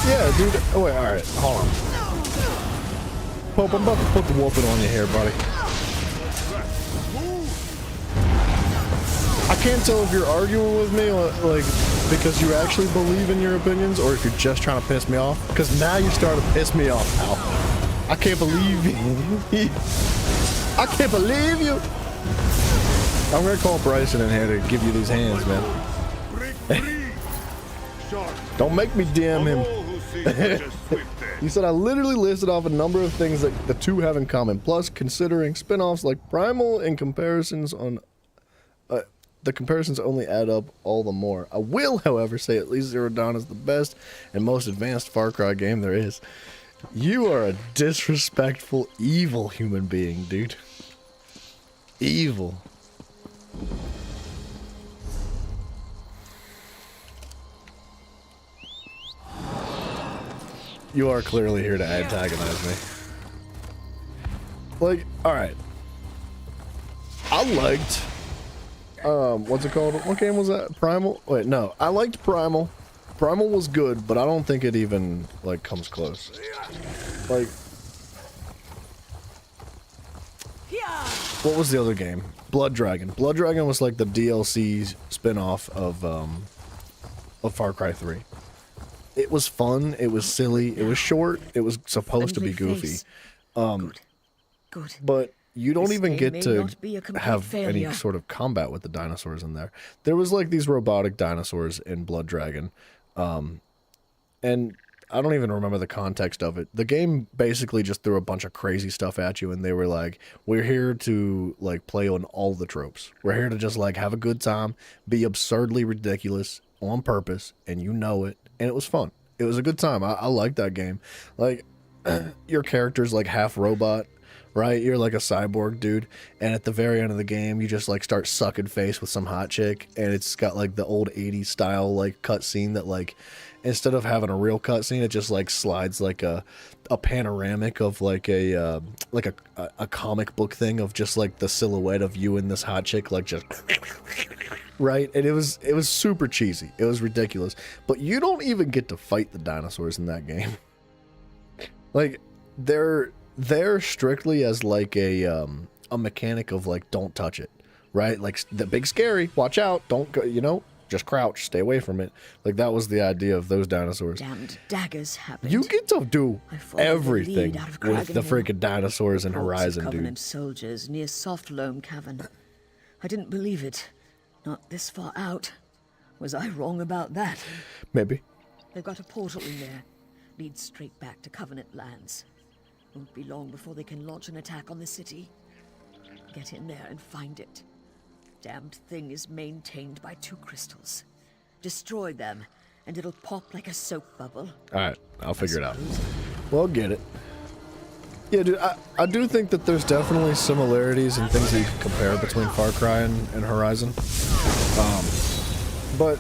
Yeah, dude. Oh, wait, alright. Hold on. Pope, I'm about to put the whooping on you here, buddy. I can't tell if you're arguing with me, like, because you actually believe in your opinions, or if you're just trying to piss me off. Because now you're starting to piss me off, pal. I can't believe you. I can't believe you. I'm gonna call Bryson in here to give you these hands, man. Don't make me DM him. He said, I literally listed off a number of things that the two have in common. Plus, considering spin-offs like Primal and comparisons on... the comparisons only add up all the more. I will, however, say at least Zero Dawn is the best and most advanced Far Cry game there is. You are a disrespectful, evil human being, dude. Evil. You are clearly here to antagonize me. Like, alright. I liked... what's it called? What game was that? Primal? Wait, no. I liked Primal. Primal was good, but I don't think it even, like, comes close. Like... What was the other game? Blood Dragon. Blood Dragon was like the DLC spin-off of Far Cry 3. It was fun, it was silly, it was short, it was supposed to be goofy. Good. But you don't This even game get may to not be a complete have failure. any sort of combat with the dinosaurs in there. There was like these robotic dinosaurs in Blood Dragon. And I don't even remember the context of it. The game basically just threw a bunch of crazy stuff at you, and they were like, we're here to like play on all the tropes. We're here to just like have a good time, be absurdly ridiculous on purpose, and you know it. And it was fun. It was a good time. I liked that game. Like, your character's like half robot, right? You're like a cyborg dude, and at the very end of the game, you just like start sucking face with some hot chick, and it's got like the old 80s style like cutscene that like, instead of having a real cutscene, it just like slides like a panoramic of like a comic book thing of just like the silhouette of you and this hot chick like just right, and it was super cheesy. It was ridiculous, but you don't even get to fight the dinosaurs in that game. Like they're strictly as like a mechanic of like don't touch it, right? Like the big scary, watch out, don't go, you know, just crouch, stay away from it. Like that was the idea of those dinosaurs. Damned daggers happened. You get to do everything lead out of with the Kragenhill. freaking dinosaurs in Reports of Horizon, Covenant dude. soldiers near Soft Loam Cavern. I didn't believe it. Not this far out. Was I wrong about that? Maybe. They've got a portal in there. Leads straight back to Covenant lands. Won't be long before they can launch an attack on the city. Get in there and find it. Damned thing is maintained by 2 crystals. Destroy them, and it'll pop like a soap bubble. Alright, I'll figure it out. Well, get it. Yeah, dude, I do think that there's definitely similarities and things that you can compare between Far Cry and Horizon. But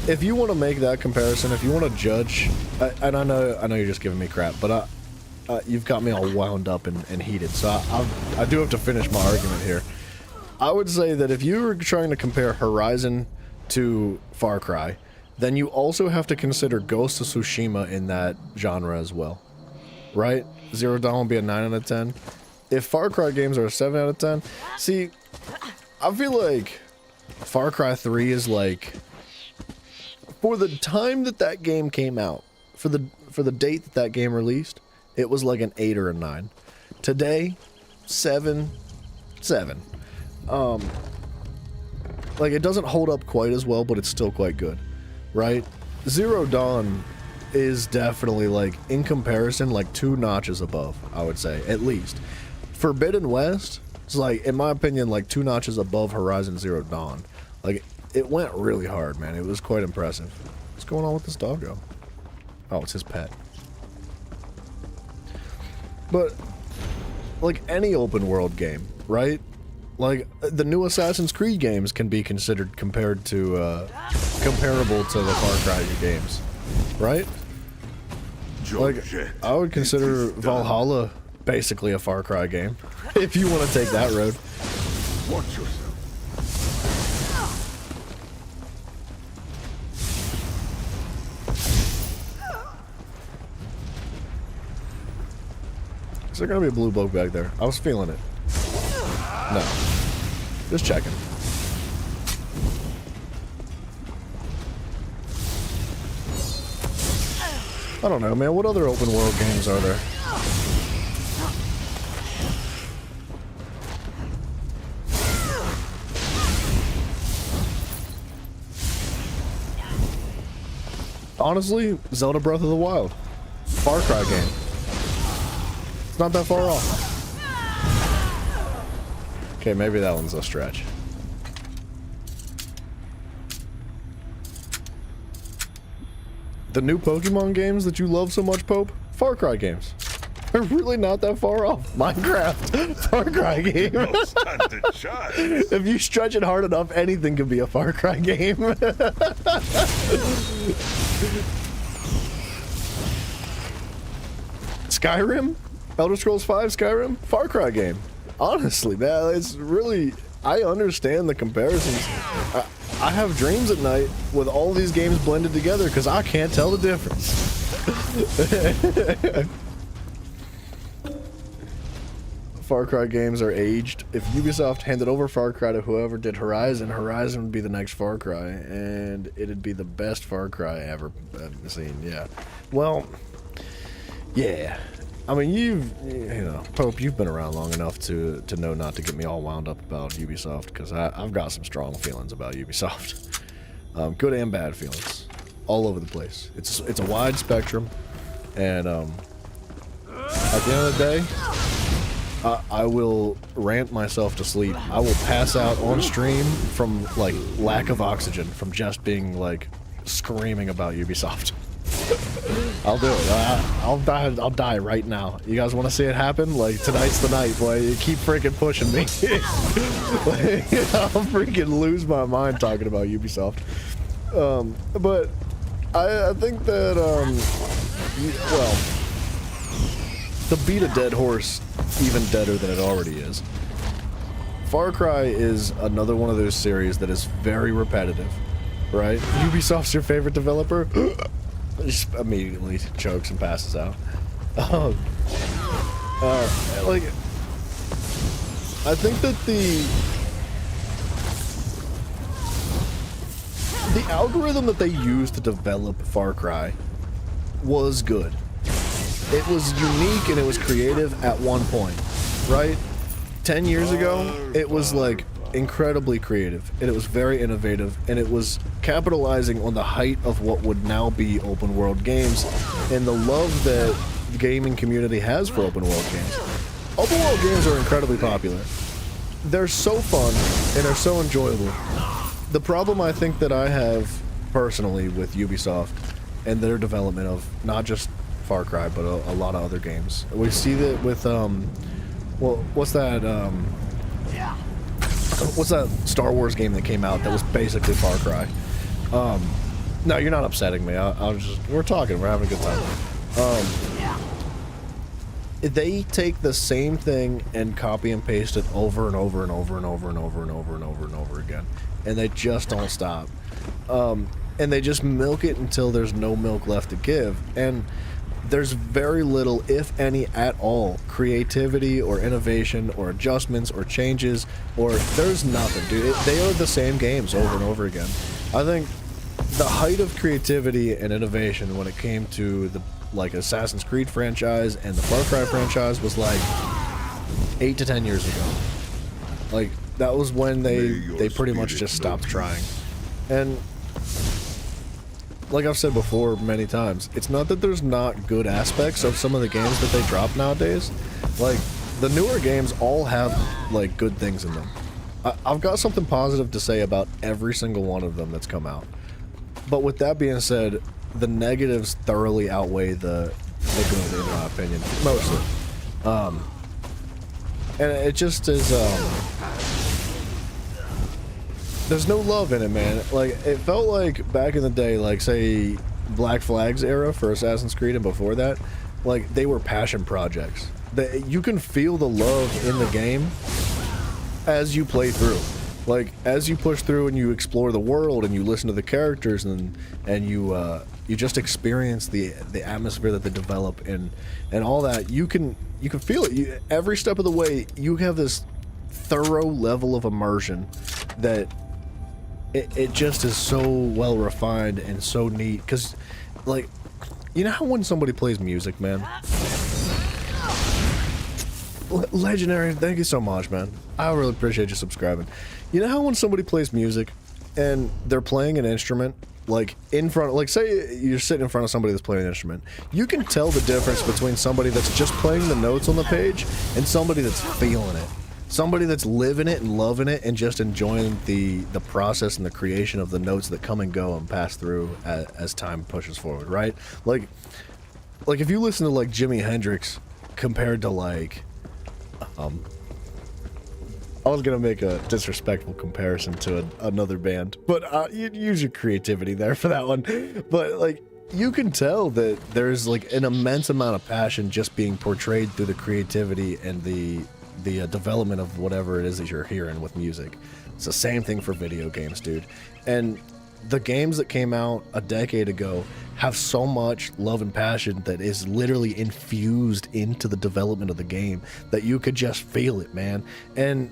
if you want to make that comparison, if you want to judge, and I know you're just giving me crap, but you've got me all wound up and heated, so I do have to finish my argument here. I would say that if you were trying to compare Horizon to Far Cry, then you also have to consider Ghost of Tsushima in that genre as well, right? Zero Dawn will be a 9 out of 10. If Far Cry games are a 7 out of 10, see, I feel like Far Cry 3 is like, for the time that game came out, for the date that game released, it was like an 8 or a 9. Today, 7. Like it doesn't hold up quite as well, but it's still quite good, right? Zero Dawn is definitely like, in comparison, like 2 notches above, I would say, at least. Forbidden West is like, in my opinion, like 2 notches above Horizon Zero Dawn. Like, it went really hard, man. It was quite impressive. What's going on with this doggo? Oh, it's his pet. But, like any open world game, right? Like, the new Assassin's Creed games can be considered comparable to the Far Cry games, right? Like, I would consider Valhalla basically a Far Cry game, if you want to take that road. Watch yourself. Is there gonna be a blue boat back there? I was feeling it. No. Just checking. I don't know, man. What other open world games are there? Honestly, Zelda Breath of the Wild. Far Cry game. It's not that far off. Okay, maybe that one's a stretch. The new Pokemon games that you love so much, Pope? Far Cry games. They're really not that far off. Minecraft, Far Cry game. If you stretch it hard enough, anything can be a Far Cry game. Skyrim? Elder Scrolls V Skyrim? Far Cry game. Honestly, man, it's really... I understand the comparisons. I have dreams at night with all these games blended together because I can't tell the difference. Far Cry games are aged. If Ubisoft handed over Far Cry to whoever did Horizon, Horizon would be the next Far Cry, and it'd be the best Far Cry ever seen, yeah. Well, yeah. I mean, you know, Pope, you've been around long enough to know not to get me all wound up about Ubisoft, because I've got some strong feelings about Ubisoft. Good and bad feelings. All over the place. It's a wide spectrum. And at the end of the day, I will rant myself to sleep. I will pass out on stream from like lack of oxygen from just being like screaming about Ubisoft. I'll do it. I'll die right now. You guys want to see it happen? Like, tonight's the night, boy. You keep freaking pushing me. Like, I'll freaking lose my mind talking about Ubisoft. But I think that well, to beat a dead horse even deader than it already is, Far Cry is another one of those series that is very repetitive, right? Ubisoft's your favorite developer? Just immediately chokes and passes out. Like, I think that the algorithm that they used to develop Far Cry was good. It was unique and it was creative at one point, right? 10 years ago, it was like incredibly creative and it was very innovative and it was capitalizing on the height of what would now be open world games and the love that the gaming community has for open world games. Open world games are incredibly popular. They're so fun and they're so enjoyable. The problem I think that I have personally with Ubisoft and their development of not just Far Cry but a lot of other games. We see that with well, what's that Star Wars game that came out that was basically Far Cry? No, you're not upsetting me. We're talking, we're having a good time. They take the same thing and copy and paste it over and over and over and over and over and over and over and over again. And they just don't stop. And they just milk it until there's no milk left to give. And there's very little, if any at all, creativity or innovation or adjustments or changes, or there's nothing, dude. They are the same games over and over again. I think the height of creativity and innovation when it came to the like Assassin's Creed franchise and the Far Cry franchise was like 8 to 10 years ago. Like, that was when they pretty much just stopped trying. And like I've said before many times, it's not that there's not good aspects of some of the games that they drop nowadays. Like, the newer games all have like good things in them. I've got something positive to say about every single one of them that's come out. But with that being said, the negatives thoroughly outweigh the good, in my opinion, mostly. And it just is, there's no love in it, man. Like, it felt like back in the day, like, say, Black Flag's era for Assassin's Creed and before that, like, they were passion projects. You can feel the love in the game as you play through. Like, as you push through and you explore the world and you listen to the characters and you just experience the atmosphere that they develop and all that, you can feel it. Every step of the way, you have this thorough level of immersion that it just is so well refined and so neat. Because, like, you know how when somebody plays music, man? Legendary, thank you so much, man. I really appreciate you subscribing. You know how when somebody plays music and they're playing an instrument, like in front, like say you're sitting in front of somebody that's playing an instrument, you can tell the difference between somebody that's just playing the notes on the page and somebody that's feeling it. Somebody that's living it and loving it and just enjoying the process and the creation of the notes that come and go and pass through as time pushes forward, right? Like if you listen to like Jimi Hendrix compared to like, I was gonna make a disrespectful comparison to another band, but you use your creativity there for that one. But like, you can tell that there's like an immense amount of passion just being portrayed through the creativity and the development of whatever it is that you're hearing with music. It's the same thing for video games, dude. And the games that came out a decade ago have so much love and passion that is literally infused into the development of the game that you could just feel it, man. And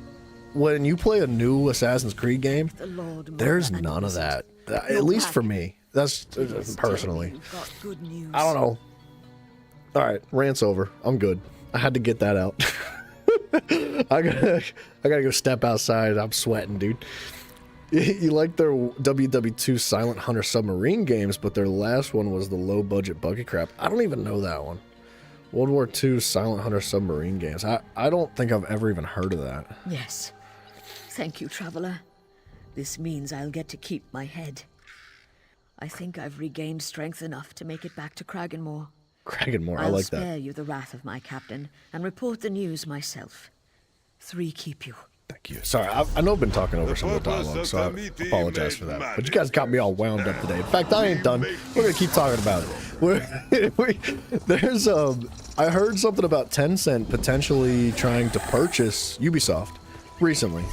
when you play a new Assassin's Creed game, there's none of that. At least for me. That's personally. I don't know. All right, rant's over. I'm good. I had to get that out. I gotta go step outside. I'm sweating, dude. You like their WW2 Silent Hunter submarine games, but their last one was the low-budget buggy crap. I don't even know that one. World War II Silent Hunter submarine games. I don't think I've ever even heard of that. Yes. Thank you, Traveler. This means I'll get to keep my head. I think I've regained strength enough to make it back to Kraganmore. Kraganmore, I I'll like spare that. you the wrath of my captain and report the news myself. 3 keep you. Thank you. Sorry, I know I've been talking over some of the dialogue, so I apologize for that. But you guys got me all wound up today. In fact, I ain't done. We're gonna keep talking about it. There's I heard something about Tencent potentially trying to purchase Ubisoft recently,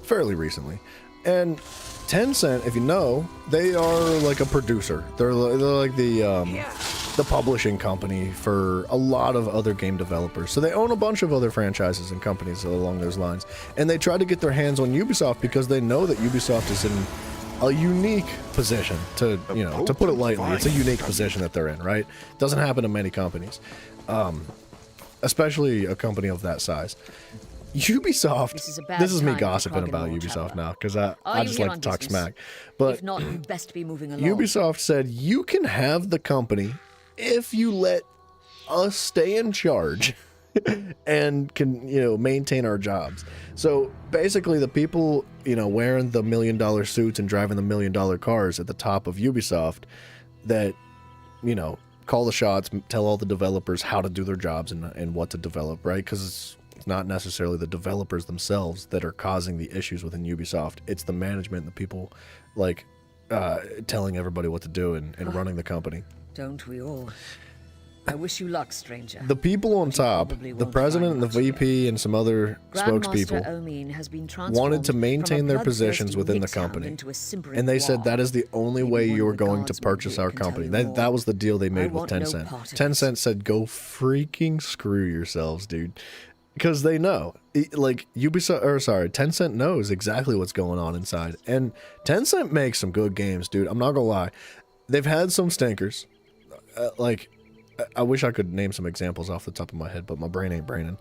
fairly recently, and Tencent, if you know, they are like a producer. They're like the publishing company for a lot of other game developers. So they own a bunch of other franchises and companies along those lines. And they try to get their hands on Ubisoft because they know that Ubisoft is in a unique position to, you know, to put it lightly. It's a unique position that they're in, right? Doesn't happen to many companies, especially a company of that size. Ubisoft, this is me gossiping about Ubisoft now because I just like to talk smack. But if not, you best be moving along. Ubisoft said you can have the company if you let us stay in charge and can, you know, maintain our jobs. So basically the people, you know, wearing the $1 million suits and driving the $1 million cars at the top of Ubisoft that, you know, call the shots, tell all the developers how to do their jobs and what to develop, right? Because it's not necessarily the developers themselves that are causing the issues within Ubisoft. It's the management, the people like telling everybody what to do and running the company. Don't we all? I wish you luck, stranger. The people on top, the president and the VP and some other spokespeople, wanted to maintain their positions within the company. And they said that is the only way you are going to purchase our company. That was the deal they made with Tencent. Tencent said, go freaking screw yourselves, dude. Because they know, like Tencent knows exactly what's going on inside. And Tencent makes some good games, dude. I'm not gonna lie. They've had some stinkers. I wish I could name some examples off the top of my head, but my brain ain't braining.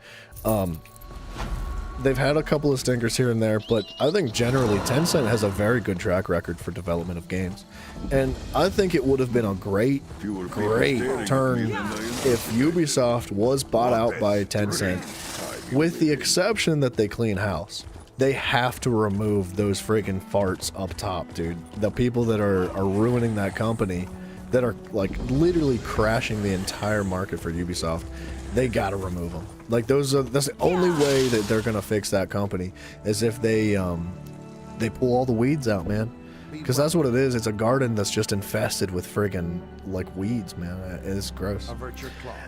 They've had a couple of stinkers here and there, but I think generally Tencent has a very good track record for development of games. And I think it would have been a great turn if Ubisoft was bought out by Tencent, with the exception that they clean house. They have to remove those friggin' farts up top, dude. The people that are ruining that company, that are like literally crashing the entire market for Ubisoft, they gotta remove them. Like that's the only way that they're gonna fix that company is if they pull all the weeds out, man. Because that's what it is. It's a garden that's just infested with friggin' like weeds, man. It's gross.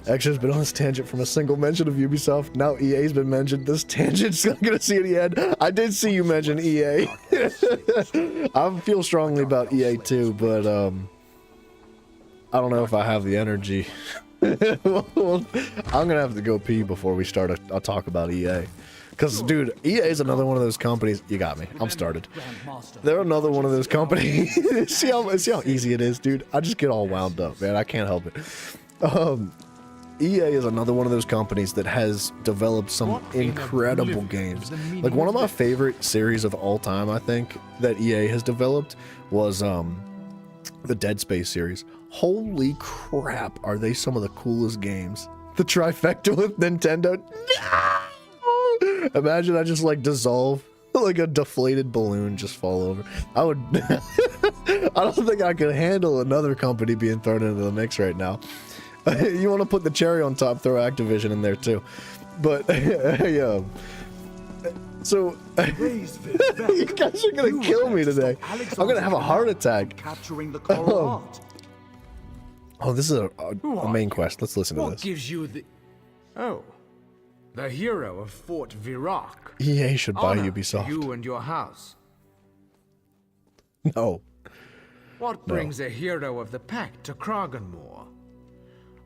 Actually, it's been on this tangent from a single mention of Ubisoft. Now EA's been mentioned. This tangent's not gonna see the end. I did see you mention EA. I feel strongly about EA too, but I don't know if I have the energy. Well, I'm gonna have to go pee before we start a talk about EA. Because, dude, EA is another one of those companies. You got me. I'm started. They're another one of those companies. see how easy it is, dude? I just get all wound up, man. I can't help it. EA is another one of those companies that has developed some incredible games. Like, one of my favorite series of all time, I think, that EA has developed was the Dead Space series. Holy crap, are they some of the coolest games. The trifecta with Nintendo. Imagine I just like dissolve like a deflated balloon, just fall over. I would I don't think I could handle another company being thrown into the mix right now. You want to put the cherry on top, throw Activision in there too. But yeah. So you guys are gonna kill me today. I'm gonna have a heart attack. Oh, this is a main quest. Let's listen to this. What gives you the... Oh. The hero of Fort Virak. EA should buy Honor Ubisoft. You and your house. No. What brings a hero of the pack to Kraganmore?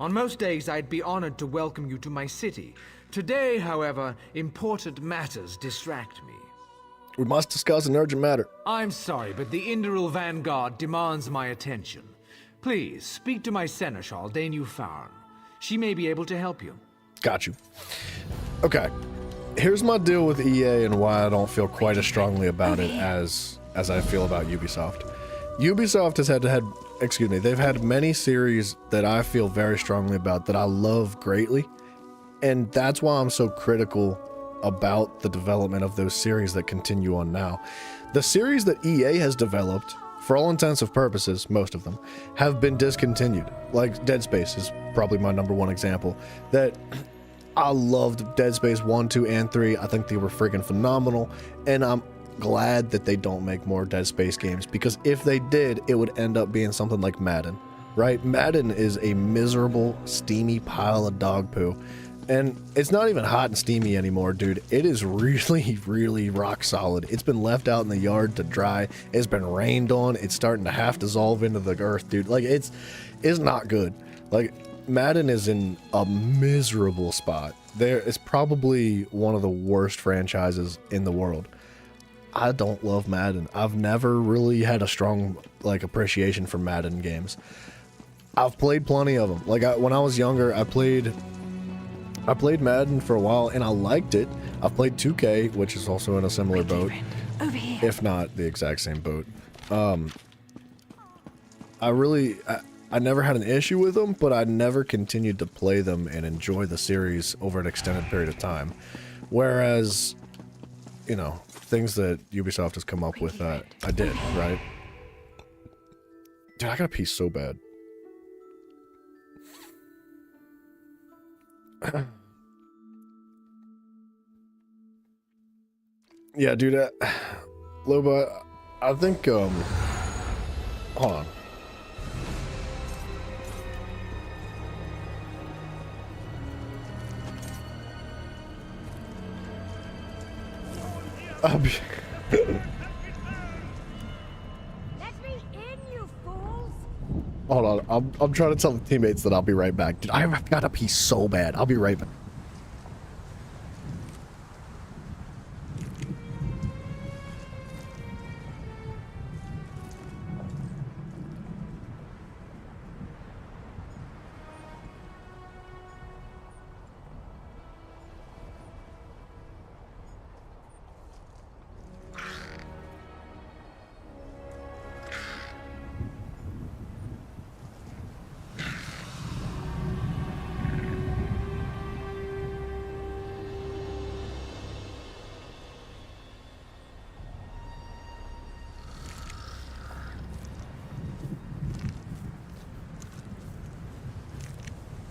On most days, I'd be honored to welcome you to my city. Today, however, important matters distract me. We must discuss an urgent matter. I'm sorry, but the Indoril Vanguard demands my attention. Please, speak to my seneschal, Danu Farn. She may be able to help you. Got you. Okay. Here's my deal with EA and why I don't feel quite as strongly about it as I feel about Ubisoft. Ubisoft has they've had many series that I feel very strongly about that I love greatly, and that's why I'm so critical about the development of those series that continue on now. The series that EA has developed, for all intents and purposes, most of them, have been discontinued. Like Dead Space is probably my #1 example. That I loved Dead Space 1, 2, and 3. I think they were freaking phenomenal, and I'm glad that they don't make more Dead Space games, because if they did, it would end up being something like Madden, right? Madden is a miserable, steamy pile of dog poo, and it's not even hot and steamy anymore, dude. It is really, really rock solid. It's been left out in the yard to dry. It's been rained on. It's starting to half dissolve into the earth, dude. Like, it's not good. Like, Madden is in a miserable spot. It's probably one of the worst franchises in the world. I don't love Madden. I've never really had a strong appreciation for Madden games. I've played plenty of them. When I was younger, I played Madden for a while and I liked it. I've played 2K, which is also in a similar boat, if not the exact same boat. I never had an issue with them, but I never continued to play them and enjoy the series over an extended period of time. Whereas, you know, things that Ubisoft has come up with, I did, right? Dude, I gotta pee so bad. Yeah, dude, Loba, I think, hold on. Let me in, you fools! Hold on, I'm trying to tell the teammates that I'll be right back. Dude, I've got to pee so bad. I'll be right back.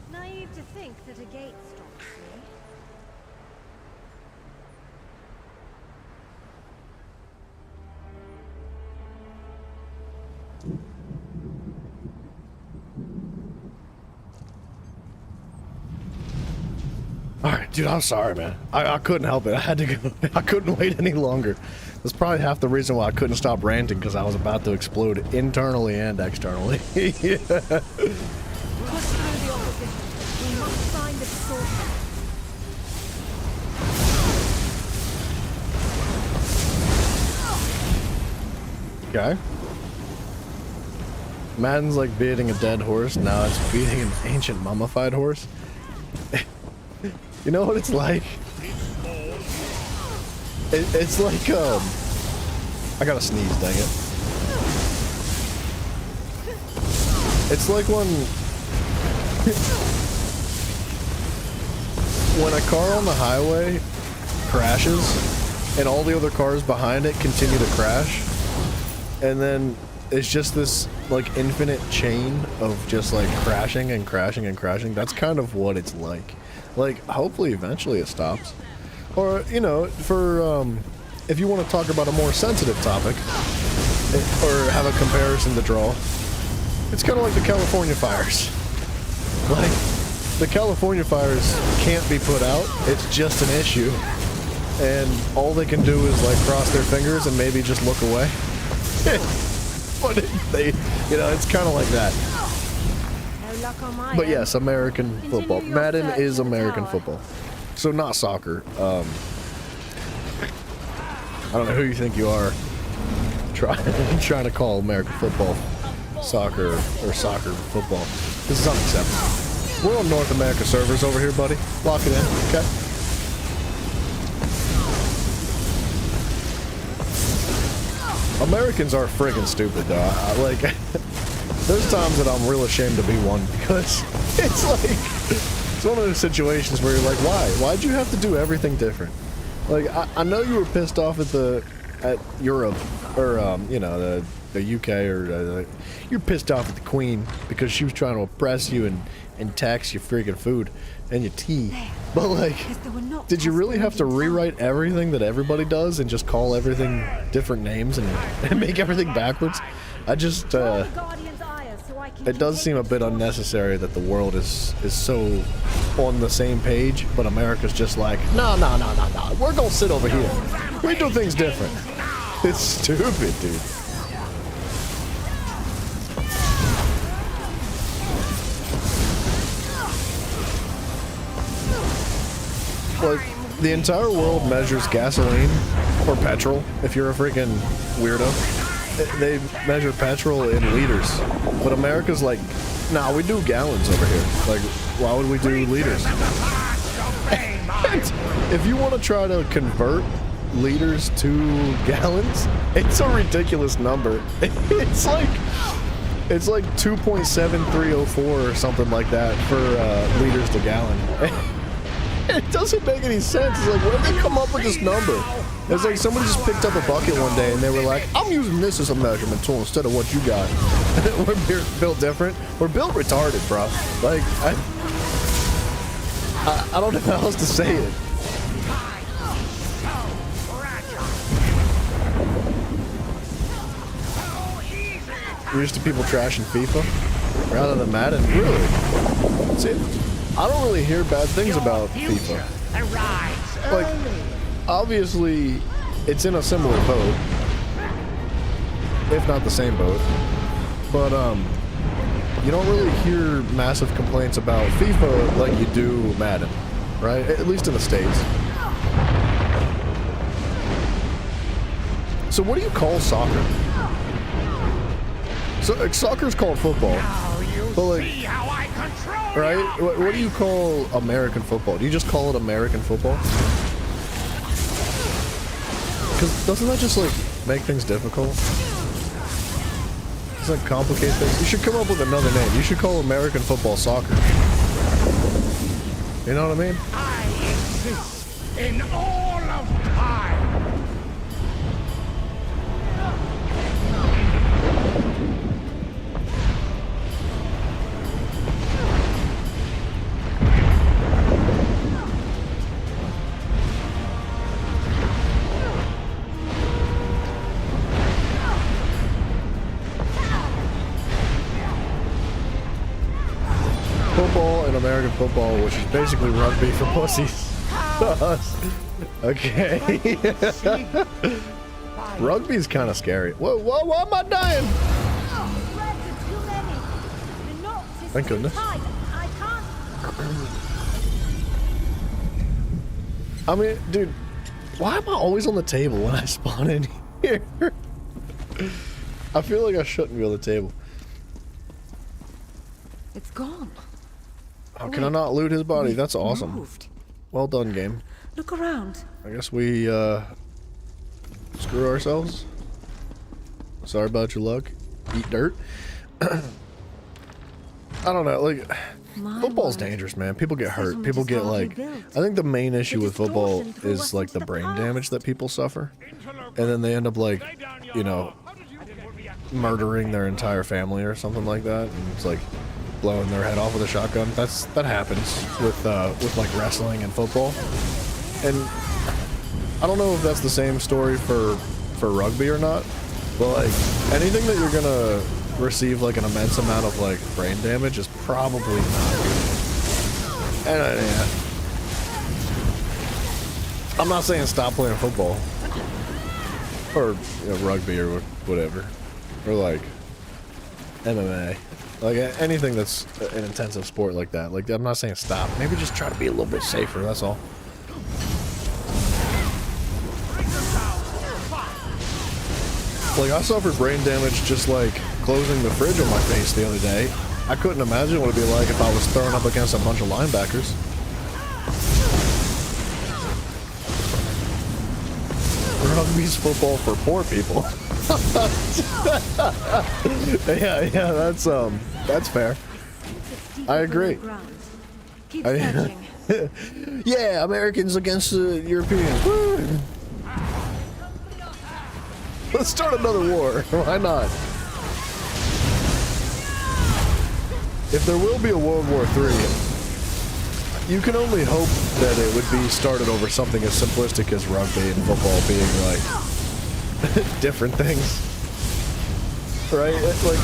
Naive to think that a gate stops me. Alright, dude, I'm sorry, man. I couldn't help it. I had to go. I couldn't wait any longer. That's probably half the reason why I couldn't stop ranting, because I was about to explode internally and externally. Yeah. Push through the opposition. We must find the source. Okay. Madden's like beating a dead horse, now it's beating an ancient mummified horse. You know what it's like? It's like, I gotta sneeze, dang it. It's like when a car on the highway crashes and all the other cars behind it continue to crash, and then it's just this like infinite chain of just like crashing and crashing and crashing. That's kind of what it's like. Like, hopefully eventually it stops. Or, you know, for if you want to talk about a more sensitive topic, or have a comparison to draw, it's kind of like the California fires. Like, the California fires can't be put out, it's just an issue. And all they can do is like cross their fingers and maybe just look away. But you know, it's kind of like that. But yes, American football. Madden is American football. So not soccer. I don't know who you think you are trying to call American football soccer or soccer football. This is unacceptable. We're on North America servers over here, buddy. Lock it in, okay? Americans are friggin' stupid, though. Like, there's times that I'm real ashamed to be one because it's like, it's one of those situations where you're like, why? Why'd you have to do everything different? Like, I know you were pissed off at Europe, or, you know, the UK, or you're pissed off at the Queen because she was trying to oppress you and tax your friggin' food and your tea. But like, did you really have to rewrite everything that everybody does and just call everything different names and make everything backwards? I just, it does seem a bit unnecessary that the world is so on the same page, but America's just like, no, we're gonna sit over here. We do things different. It's stupid, dude. Like, the entire world measures gasoline or petrol, if you're a freaking weirdo. They measure petrol in liters. But America's like, nah, we do gallons over here. Like, why would we do liters? If you want to try to convert liters to gallons, it's a ridiculous number. It's like 2.7304 or something like that for liters to gallon. It doesn't make any sense. It's like, where did they come up with this number? It's like somebody just picked up a bucket one day and they were like, I'm using this as a measurement tool instead of what you got. We're built different. We're built retarded, bro. Like, I don't know how else to say it. You're used to people trashing FIFA rather than Madden? Really? See, I don't really hear bad things about FIFA. Like, obviously, it's in a similar boat, if not the same boat. But you don't really hear massive complaints about FIFA like you do Madden, right? At least in the States. So what do you call soccer? So soccer's called football, but like, right? What do you call American football? Do you just call it American football? Because doesn't that just like make things difficult? Doesn't that complicate things? You should come up with another name. You should call American football soccer. You know what I mean? I exist in all of time. Football and American football, which is basically rugby for pussies. Okay. Rugby's kind of scary. Whoa, why am I dying? Thank goodness. I mean, dude, why am I always on the table when I spawn in here? I feel like I shouldn't be on the table. It's gone. How can I not loot his body? That's awesome. Moved. Well done, game. Look around. I guess we screw ourselves. Sorry about your luck. Eat dirt. I don't know, like, football's dangerous, man. People get hurt. People get like, I think the main issue with football is like the brain damage that people suffer, and then they end up like, you know, murdering their entire family or something like that. And it's like blowing their head off with a shotgun. That happens with like wrestling and football. And I don't know if that's the same story for rugby or not, but like anything that you're gonna receive like an immense amount of like brain damage is probably not good. And yeah, I'm not saying stop playing football or, you know, rugby or whatever, or like MMA. Like anything that's an intensive sport like that. Like, I'm not saying stop. Maybe just try to be a little bit safer, that's all. Like, I suffered brain damage just like closing the fridge on my face the other day. I couldn't imagine what it'd be like if I was thrown up against a bunch of linebackers. Rugby's football for poor people. Yeah, that's fair. I agree. Keep searching. Yeah, Americans against the Europeans. Woo. Let's start another war. Why not? If there will be a World War III, you can only hope that it would be started over something as simplistic as rugby and football being like different things. Right? It's like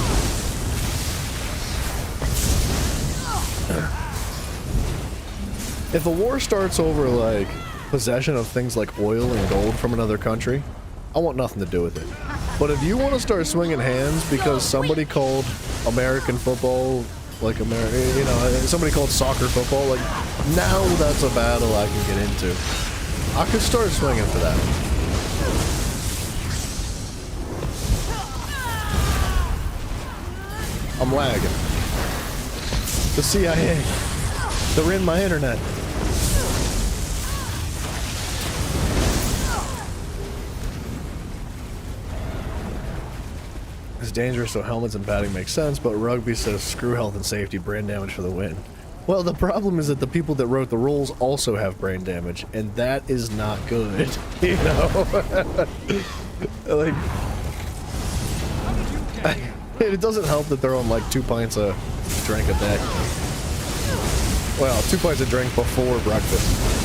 if a war starts over like possession of things like oil and gold from another country, I want nothing to do with it. But if you want to start swinging hands because somebody called American football like American, you know, somebody called soccer football, like now that's a battle I can get into. I could start swinging for that. I'm lagging. The CIA. They're in my internet. It's dangerous, so helmets and padding make sense, but rugby says screw health and safety, brain damage for the win. Well, the problem is that the people that wrote the rules also have brain damage, and that is not good, you know? Like, it doesn't help that they're on like 2 pints of drink a day. Well, 2 pints of drink before breakfast.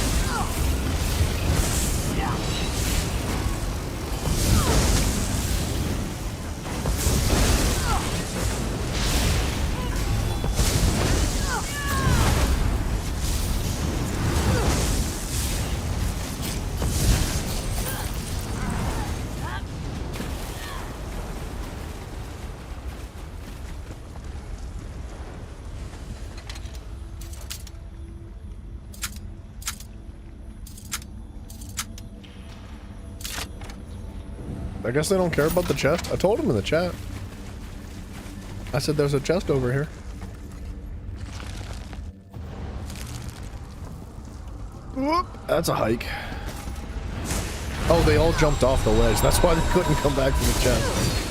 I guess they don't care about the chest. I told them in the chat. I said there's a chest over here. Whoop. That's a hike. Oh, they all jumped off the ledge. That's why they couldn't come back to the chest.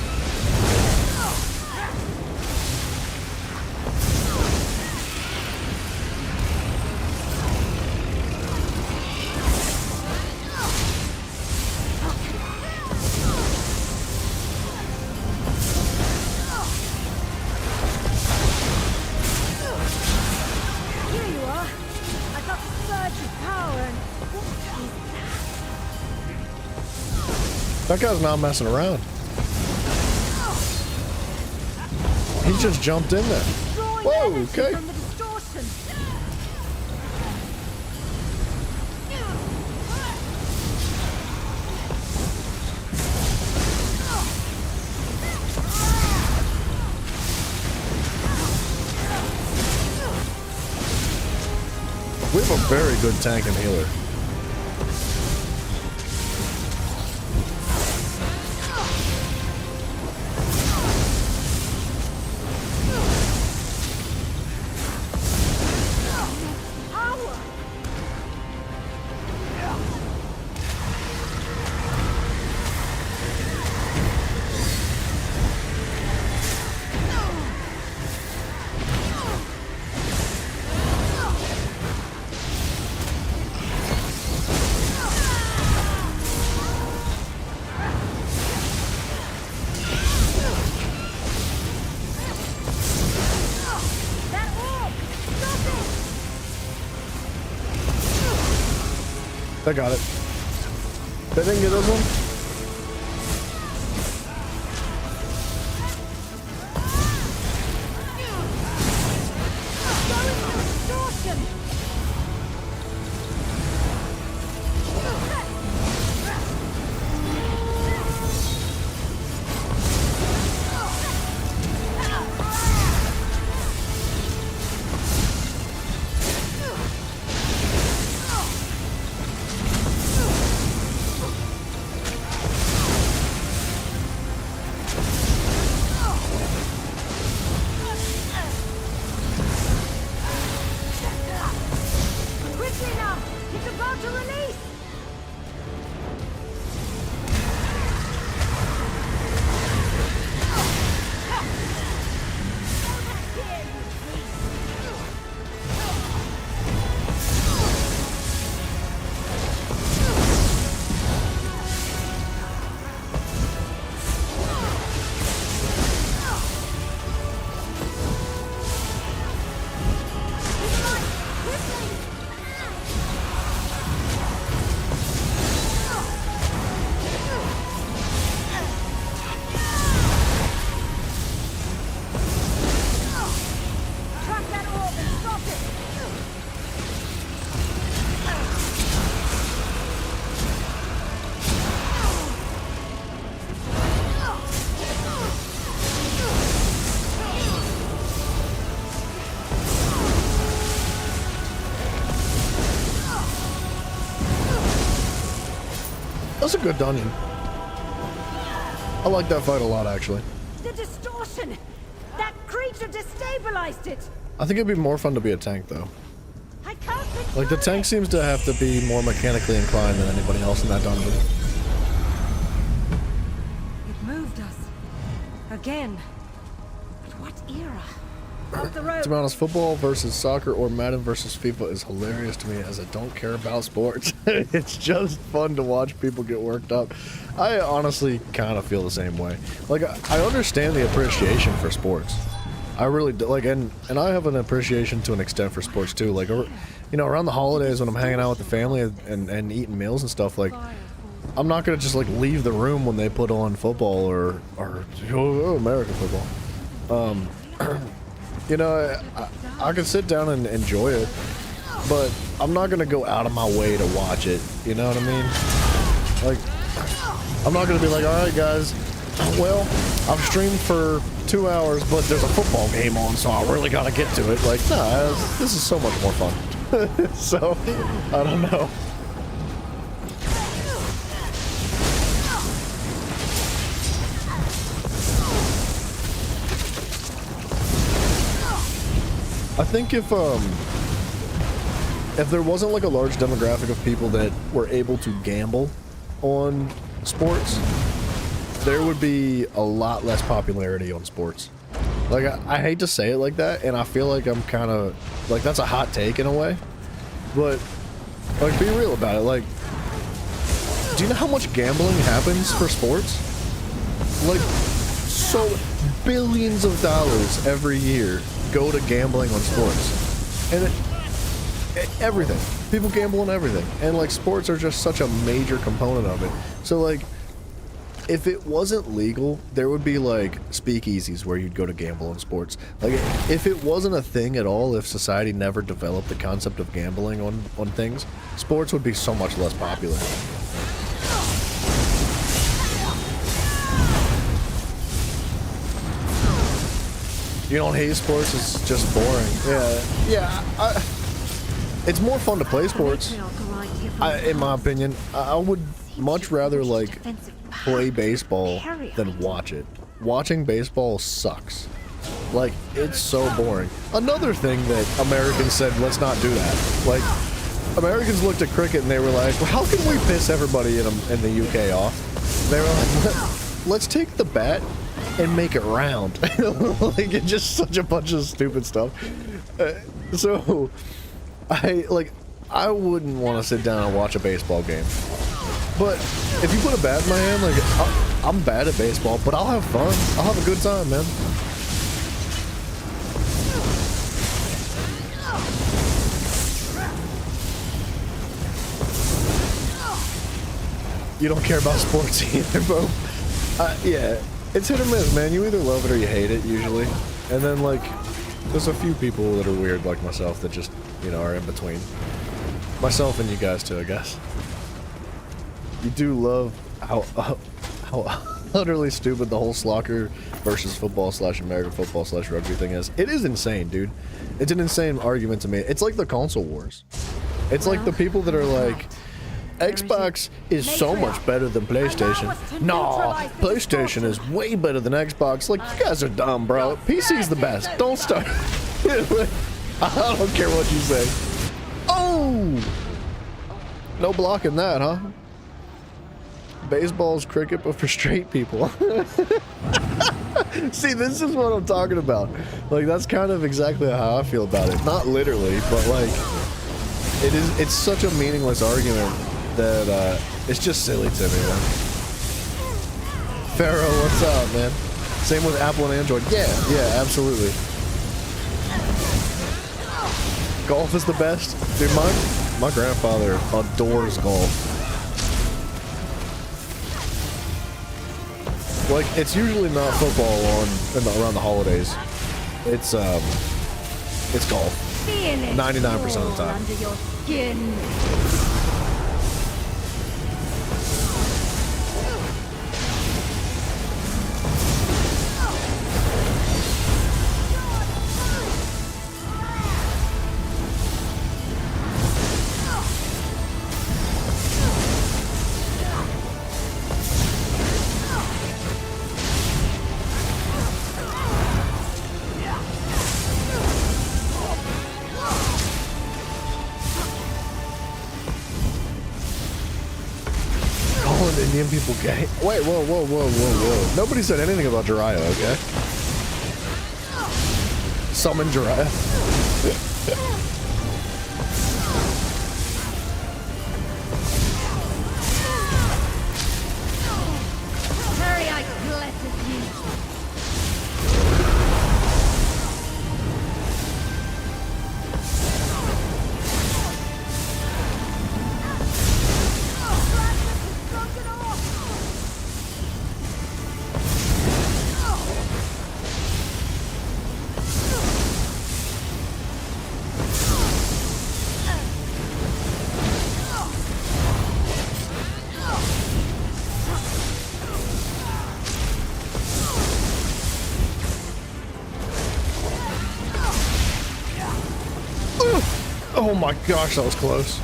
That guy's not messing around. He just jumped in there. Whoa, okay. We have a very good tank and healer. I got it. They didn't get this one? That's a good dungeon. I like that fight a lot, actually. The distortion! That creature destabilized it! I think it'd be more fun to be a tank, though. I can't control Like, the tank seems to have to be more mechanically inclined than anybody else in that dungeon. It moved us. Again. But what era? Up the road. To be honest, football versus soccer or Madden versus FIFA is hilarious to me as I don't care about sports. It's just fun to watch people get worked up. I honestly kind of feel the same way. Like, I understand the appreciation for sports. I really do. Like, and I have an appreciation to an extent for sports too. Like, you know, around the holidays when I'm hanging out with the family and eating meals and stuff, like, I'm not gonna just like leave the room when they put on football or American football. You know, I can sit down and enjoy it, but I'm not gonna go out of my way to watch it. You know what I mean? Like, I'm not gonna be like, all right, guys, well, I've streamed for 2 hours, but there's a football game on, so I really gotta get to it. Like, nah, this is so much more fun. So, I don't know. I think if there wasn't like a large demographic of people that were able to gamble on sports, there would be a lot less popularity on sports. Like, I hate to say it like that, and I feel like I'm kind of like, that's a hot take in a way, but like, be real about it. Like, do you know how much gambling happens for sports? Like, so billions of dollars every year go to gambling on sports, and everything. People gamble on everything, and like, sports are just such a major component of it. So like, if it wasn't legal, there would be like speakeasies where you'd go to gamble on sports. Like, if it wasn't a thing at all, if society never developed the concept of gambling on things, sports would be so much less popular. You don't hate sports, it's just boring. Yeah, it's more fun to play sports, in my opinion. I would much rather like play baseball than watch it. Watching baseball sucks. Like, it's so boring. Another thing that Americans said, let's not do that. Like, Americans looked at cricket and they were like, well, how can we piss everybody in the UK off? They were like, let's take the bat and make it round. Like, it's just such a bunch of stupid stuff. So, I wouldn't want to sit down and watch a baseball game. But if you put a bat in my hand, like, I'm bad at baseball, but I'll have fun. I'll have a good time, man. You don't care about sports either, bro. Yeah, it's hit or miss, man. You either love it or you hate it, usually. And then, like, there's a few people that are weird like myself that just, you know, are in between. Myself and you guys too, I guess. You do love how utterly stupid the whole soccer versus football / American football / rugby thing is. It is insane, dude. It's an insane argument to me. It's like the console wars. It's like the people that are like, Xbox is so much better than PlayStation. Nah, PlayStation is way better than Xbox. Like, you guys are dumb, bro. PC's the best. Don't start. I don't care what you say. Oh! No blocking that, huh? Baseball's cricket, but for straight people. See, this is what I'm talking about. Like, that's kind of exactly how I feel about it. Not literally, but like, it's such a meaningless argument that it's just silly to me, man. Pharaoh, what's up, man? Same with Apple and Android. Yeah, absolutely. Golf is the best. Dude, my grandfather adores golf. Like, it's usually not football around the holidays. It's golf. 99% of the time. Under your skin. people gay? Wait, whoa. Nobody said anything about Jiraiya, okay? Summon Jiraiya. Harry, I blesses you. Oh my gosh, that was close.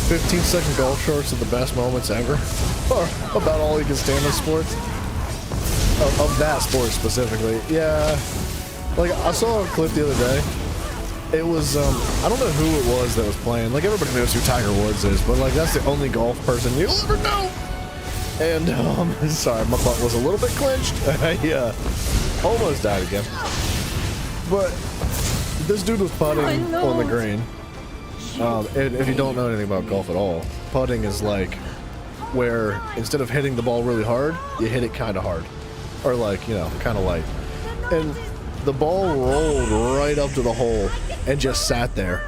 "15-second golf shorts are the best moments ever." Or about all you can stand in sports. Of that sport specifically. Yeah. Like, I saw a clip the other day. It was, I don't know who it was that was playing. Like, everybody knows who Tiger Woods is, but, like, that's the only golf person you'll ever know. And, sorry, my butt was a little bit clenched. I almost died again. But this dude was putting on the green. And if you don't know anything about golf at all, putting is like where instead of hitting the ball really hard, you hit it kind of hard. Or like, you know, kind of light. And the ball rolled right up to the hole and just sat there,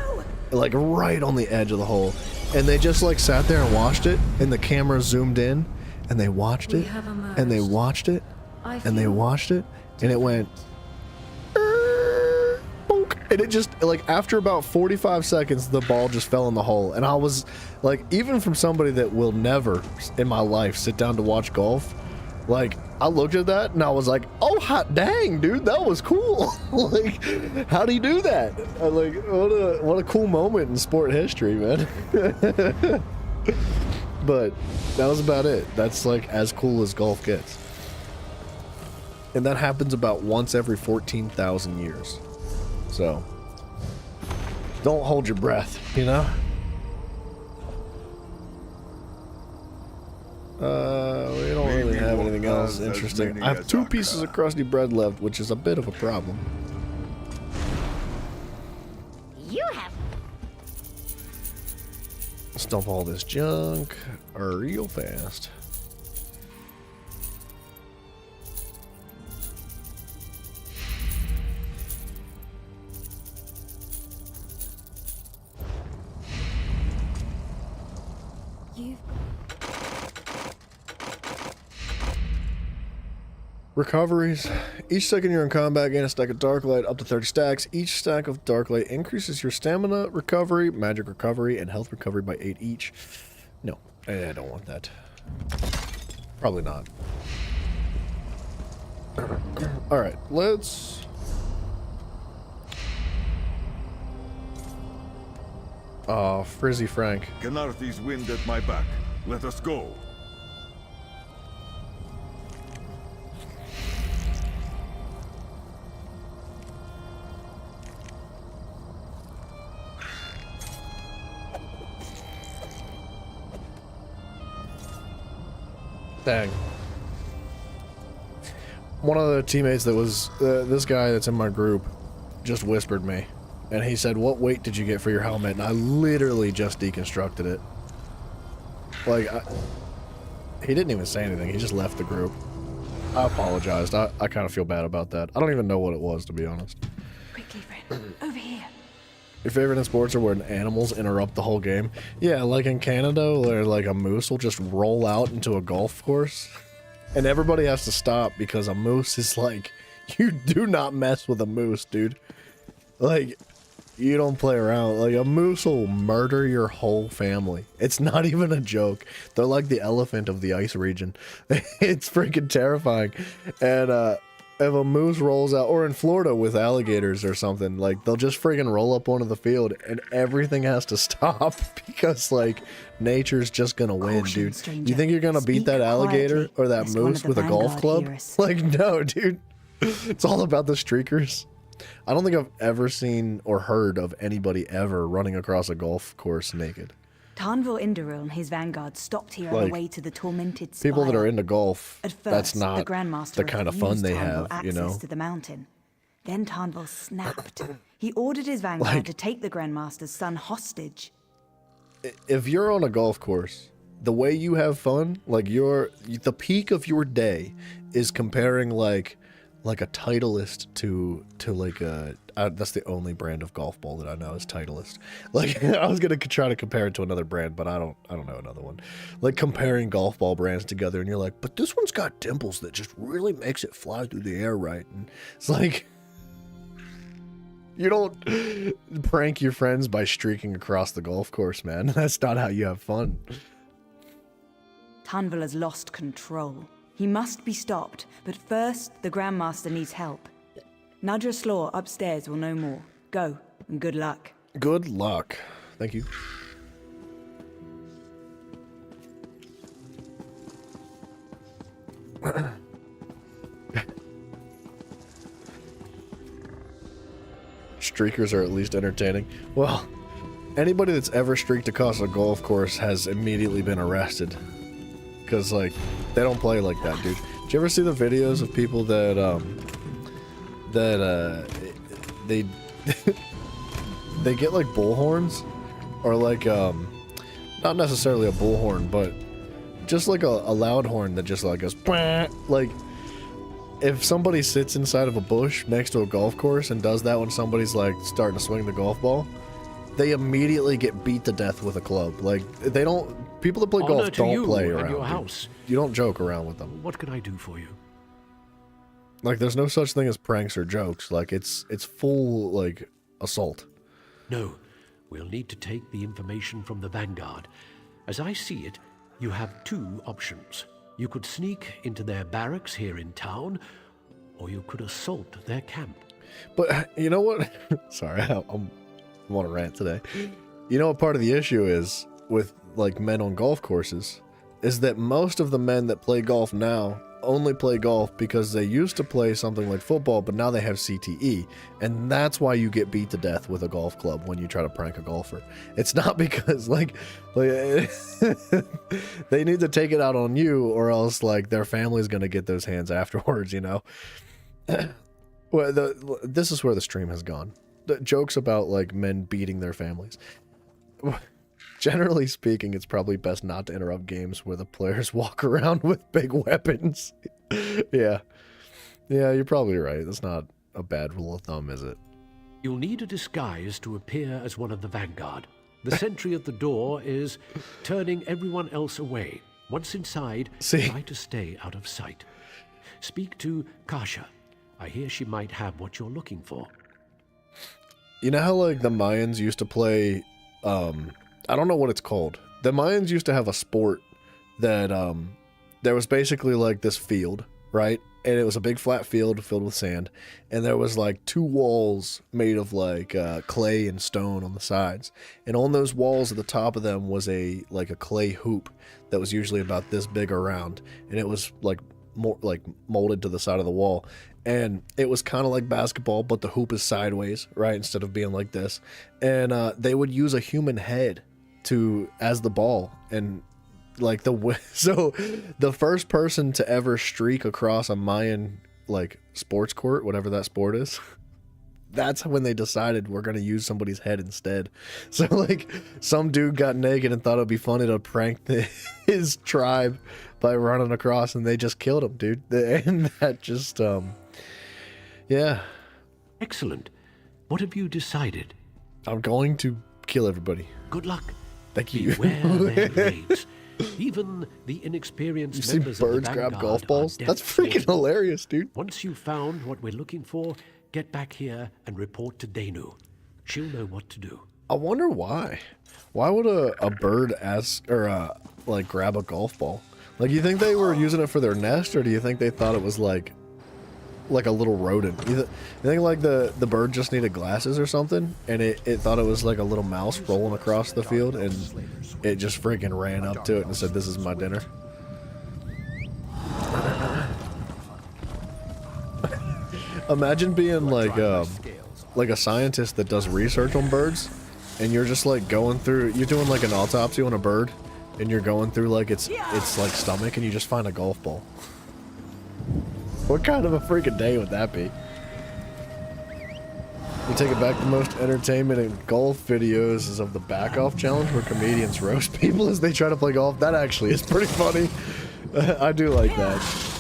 like right on the edge of the hole. And they just like sat there and watched it, and the camera zoomed in, and they watched it, and they watched it, and they watched it, and it went, and it just, like, after about 45 seconds, the ball just fell in the hole. And I was like, even from somebody that will never in my life sit down to watch golf, like, I looked at that and I was like, oh, hot dang, dude, that was cool. Like, how do you do that? Like, what a cool moment in sport history, man. But that was about it. That's like as cool as golf gets. And that happens about once every 14,000 years. So, don't hold your breath, you know? We don't really have anything else interesting. I have 2 pieces of crusty bread left, which is a bit of a problem. You have. Let's dump all this junk real fast. Recoveries. Each second you're in combat, gain a stack of Dark Light up to 30 stacks. Each stack of Dark Light increases your stamina recovery, magic recovery, and health recovery by 8 each. No, I don't want that. Probably not. Alright, let's... Frizzy Frank. Canarthi's wind at my back. Let us go. Dang. One of the teammates that was, this guy that's in my group, just whispered me. And he said, what weight did you get for your helmet? And I literally just deconstructed it. Like, he didn't even say anything. He just left the group. I apologized. I kind of feel bad about that. I don't even know what it was, to be honest. Quickly, friend. Over here. Your favorite in sports are when animals interrupt the whole game? Yeah, like in Canada, where like a moose will just roll out into a golf course. And everybody has to stop because a moose is like, you do not mess with a moose, dude. Like, you don't play around. Like, a moose will murder your whole family. It's not even a joke. They're like the elephant of the ice region. It's freaking terrifying. And, if a moose rolls out, or in Florida with alligators or something, like, they'll just freaking roll up onto the field and everything has to stop because, like, nature's just gonna win, dude. Stranger. You think you're gonna beat that alligator or that moose with a golf club? Like, no, dude. It's all about the streakers. I don't think I've ever seen or heard of anybody ever running across a golf course naked. Tarnvil Induril and his vanguard stopped here on Like, the way to the tormented spire. People that are into golf, At first, that's not the Grandmaster the kind of fun refused they Tarnvil have, you know? access to the mountain. Then Tarnvil snapped. He ordered his vanguard Like- to take the Grandmaster's son hostage. If you're on a golf course, the way you have fun, like the peak of your day is comparing like a Titleist to like a that's the only brand of golf ball that I know is Titleist. Like I was gonna try to compare it to another brand, but I don't know another one. Like comparing golf ball brands together, and you're like, but this one's got dimples that just really makes it fly through the air right, and it's like. You don't prank your friends by streaking across the golf course, man. That's not how you have fun. Tarnvil has lost control. He must be stopped, but first, the Grandmaster needs help. Nadra Slaw upstairs will know more. Go, and good luck. Good luck. Thank you. Streakers are at least entertaining. Well, anybody that's ever streaked across a golf course has immediately been arrested. Because, like, they don't play like that, dude. Did you ever see the videos of people that, they, they get, like, bullhorns? Or, like, not necessarily a bullhorn, but just, like, a loud horn that just, like, goes, like, if somebody sits inside of a bush next to a golf course and does that when somebody's, like, starting to swing the golf ball, they immediately get beat to death with a club. Like, they don't... People that play Honor golf to don't you play and around. your dude. house. You don't joke around with them. What can I do for you? Like, there's no such thing as pranks or jokes. Like, it's full, like, assault. No, we'll need to take the information from the Vanguard. As I see it, you have two options. You could sneak into their barracks here in town, or you could assault their camp. But, you know what? Sorry, I'm on a rant today. You know what part of the issue is with, like, men on golf courses? Is that most of the men that play golf now only play golf because they used to play something like football, but now they have CTE. And that's why you get beat to death with a golf club when you try to prank a golfer. It's not because, like they need to take it out on you, or else, like, their family's going to get those hands afterwards, you know? Well, this is where the stream has gone. The jokes about, like, men beating their families. Generally speaking, it's probably best not to interrupt games where the players walk around with big weapons. Yeah. Yeah, you're probably right. That's not a bad rule of thumb, is it? You'll need a disguise to appear as one of the Vanguard. The sentry at the door is turning everyone else away. Once inside, try to stay out of sight. Speak to Kasha. I hear she might have what you're looking for. You know how, like, the Mayans used to play, I don't know what it's called. The Mayans used to have a sport that, there was basically, like, this field, right? And it was a big flat field filled with sand. And there was, like, two walls made of, like, clay and stone on the sides. And on those walls at the top of them was a clay hoop that was usually about this big around. And it was, like, more, like, molded to the side of the wall. And it was kind of like basketball, but the hoop is sideways, right? Instead of being like this. And they would use a human head as the ball. And, like, so the first person to ever streak across a Mayan, like, sports court, whatever that sport is, that's when they decided we're going to use somebody's head instead. So, like, some dude got naked and thought it'd be funny to prank his tribe by running across, and they just killed him, dude. And that just, yeah. Excellent. What have you decided? I'm going to kill everybody. Good luck. Thank you. Beware their raids. Even the inexperienced You see members of the birds grab Vanguard golf balls? are That's deft freaking swordsmen. hilarious, dude. Once you've found what we're looking for, get back here and report to Danu. She'll know what to do. I wonder why. Why would a bird ask, or like, grab a golf ball? Like, you think they were using it for their nest, or do you think they thought it was like a little rodent? You think, like, the bird just needed glasses or something, and it thought it was like a little mouse rolling across the field, and it just freaking ran up to it and said, "This is my dinner." Imagine being like a scientist that does research on birds, and you're just like going through, you're doing like an autopsy on a bird, and you're going through like its like stomach, and you just find a golf ball. What kind of a freaking day would that be? You take it back, the most entertainment in golf videos is of the back-off challenge where comedians roast people as they try to play golf. That actually is pretty funny. I do like that.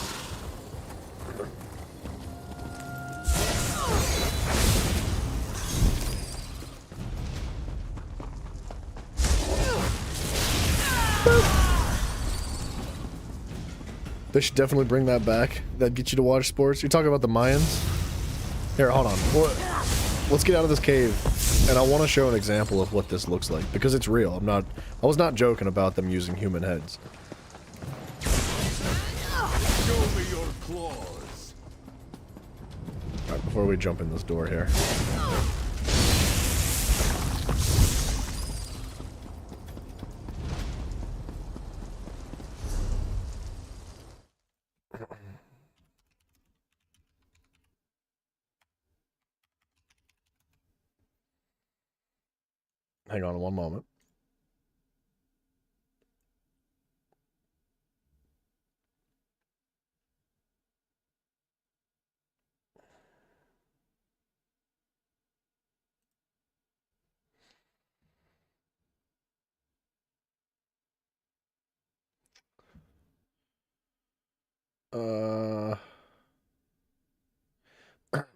They should definitely bring that back. That'd get you to watch sports. You're talking about the Mayans? Here, hold on. Let's get out of this cave, and I want to show an example of what this looks like, because it's real. I was not joking about them using human heads. Show me your claws. Alright, before we jump in this door here. Hang on one moment.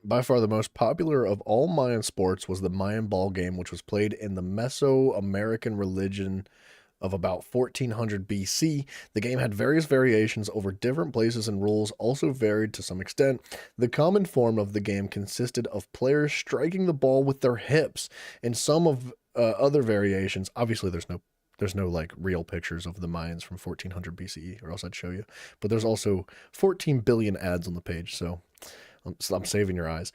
By far the most popular of all Mayan sports was the Mayan ball game, which was played in the Mesoamerican religion of about 1400 BC. The game had various variations over different places, and rules also varied to some extent. The common form of the game consisted of players striking the ball with their hips, and some of other variations. Obviously, there's no like real pictures of the Mayans from 1400 BCE, or else I'd show you. But there's also 14 billion ads on the page, so I'm saving your eyes.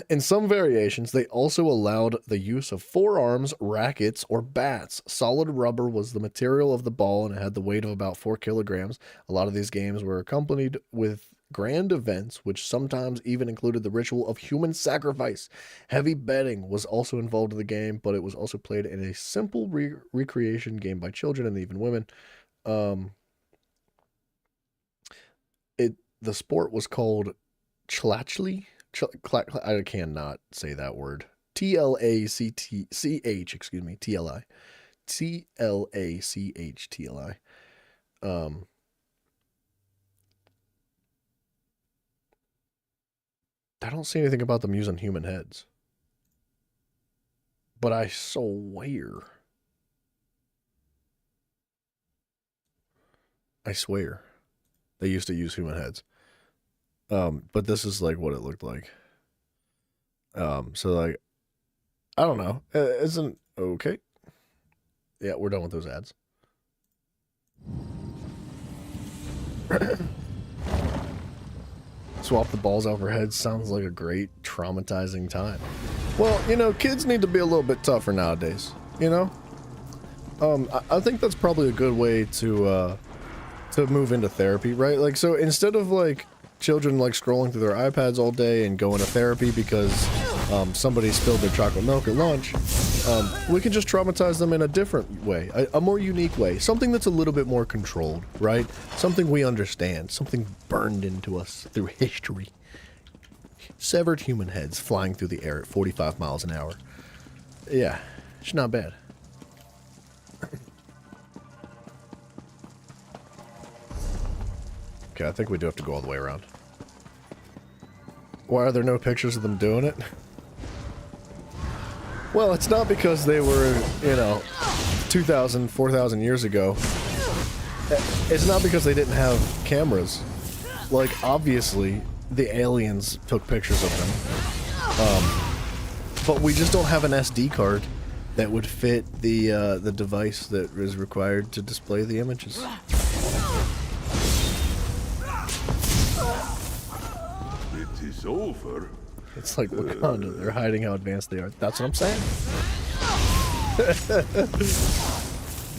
In some variations, they also allowed the use of forearms, rackets, or bats. Solid rubber was the material of the ball, and it had the weight of about 4 kilograms. A lot of these games were accompanied with grand events, which sometimes even included the ritual of human sacrifice. Heavy betting was also involved in the game, but it was also played in a simple recreation game by children and even women. The sport was called Tlachli. I cannot say that word. T-L-A-C-T-C-H, excuse me, T-L-I. T-L-A-C-H-T-L-I. I don't see anything about them using human heads. But I swear. They used to use human heads. But this is like what it looked like. So like, I don't know. Isn't okay. Yeah, we're done with those ads. Swap the balls out for heads sounds like a great traumatizing time. Well, you know, kids need to be a little bit tougher nowadays, you know? I think that's probably a good way to move into therapy, right? Like, so instead of like children like scrolling through their iPads all day and going to therapy because somebody spilled their chocolate milk at lunch, we can just traumatize them in a different way, a more unique way, something that's a little bit more controlled, right? Something we understand, something burned into us through history. Severed human heads flying through the air at 45 miles an hour. Yeah, it's not bad. Okay, I think we do have to go all the way around. Why are there no pictures of them doing it? Well, it's not because they were, you know, 2,000, 4,000 years ago. It's not because they didn't have cameras. Like, obviously, the aliens took pictures of them. But we just don't have an SD card that would fit the device that is required to display the images. It is over. It's like Wakanda. They're hiding how advanced they are. That's what I'm saying.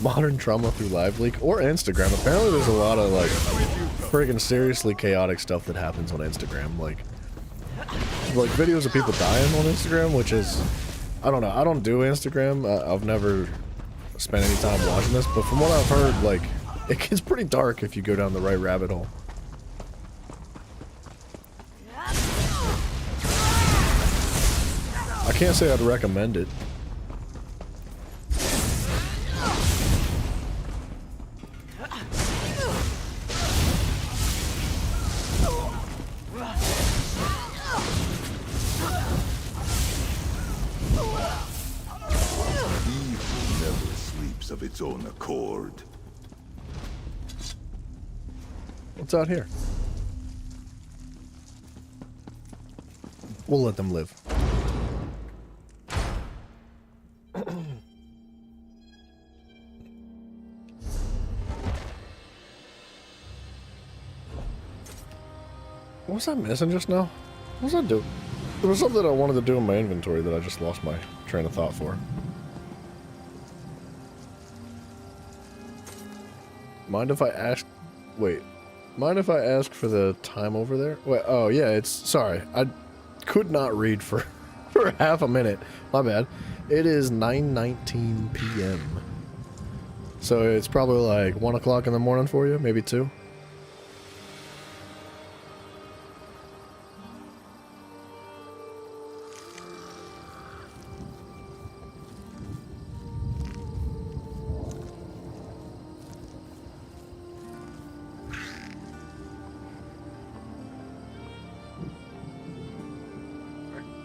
Modern trauma through Live Leak or Instagram. Apparently there's a lot of like friggin' seriously chaotic stuff that happens on Instagram. Like like videos of people dying on Instagram, which is, I don't know, I don't do Instagram. I've never spent any time watching this, but from what I've heard, like, it gets pretty dark if you go down the right rabbit hole. I can't say I'd recommend it. Of its own accord. What's out here? We'll let them live. What was I missing just now? What was I doing? There was something I wanted to do in my inventory that I just lost my train of thought for. Mind if I ask... Wait. Mind if I ask for the time over there? Wait, oh yeah, it's... Sorry. I could not read for half a minute. My bad. It is 9:19 p.m. So it's probably like 1 o'clock in the morning for you? Maybe 2?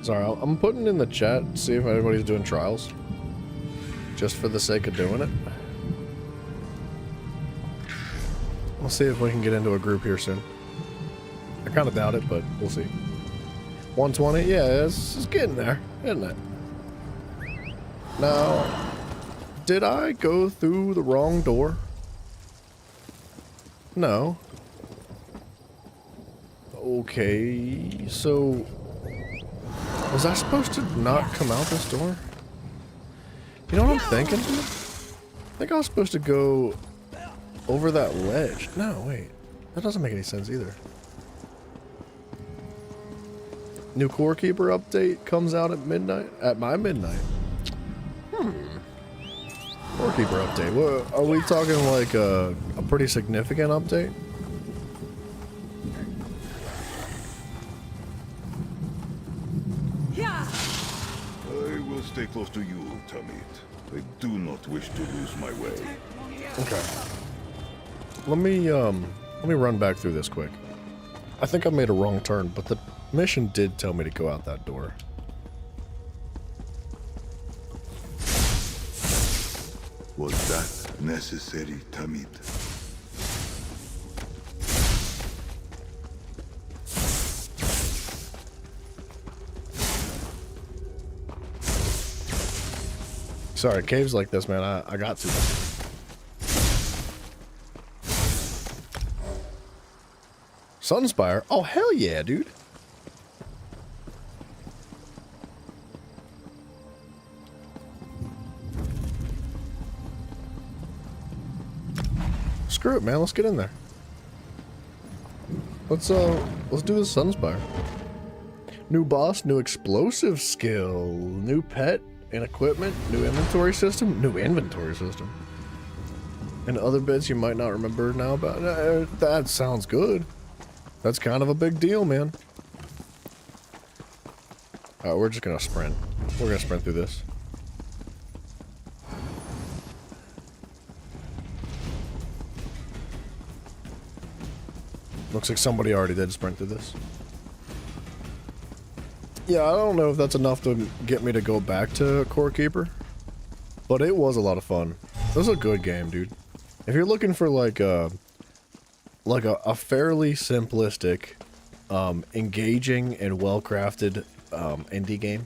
Sorry, I'm putting in the chat, see if anybody's doing trials. Just for the sake of doing it. We'll see if we can get into a group here soon. I kind of doubt it, but we'll see. 120? Yeah, it's getting there, isn't it? Now, did I go through the wrong door? No. Okay, so... Was I supposed to not come out this door? You know what I'm thinking? I think I was supposed to go over that ledge. No, wait. That doesn't make any sense either. New Core Keeper update comes out at midnight? At my midnight. Core Keeper update. What, are we talking like a pretty significant update? Stay close to you, Tamid. I do not wish to lose my way. Okay. Let me run back through this quick. I think I made a wrong turn, but the mission did tell me to go out that door. Was that necessary, Tamid? Sorry, caves like this, man, I got to. Sunspire? Oh, hell yeah, dude. Screw it, man, let's get in there. Let's do the Sunspire. New boss, new explosive skill, new pet and equipment, new inventory system, and other bits you might not remember now about. That sounds good. That's kind of a big deal, man. Alright, we're just gonna sprint. We're gonna sprint through this. Looks like somebody already did sprint through this. Yeah, I don't know if that's enough to get me to go back to Core Keeper, but it was a lot of fun. It was a good game, dude. If you're looking for like a fairly simplistic, engaging and well-crafted indie game,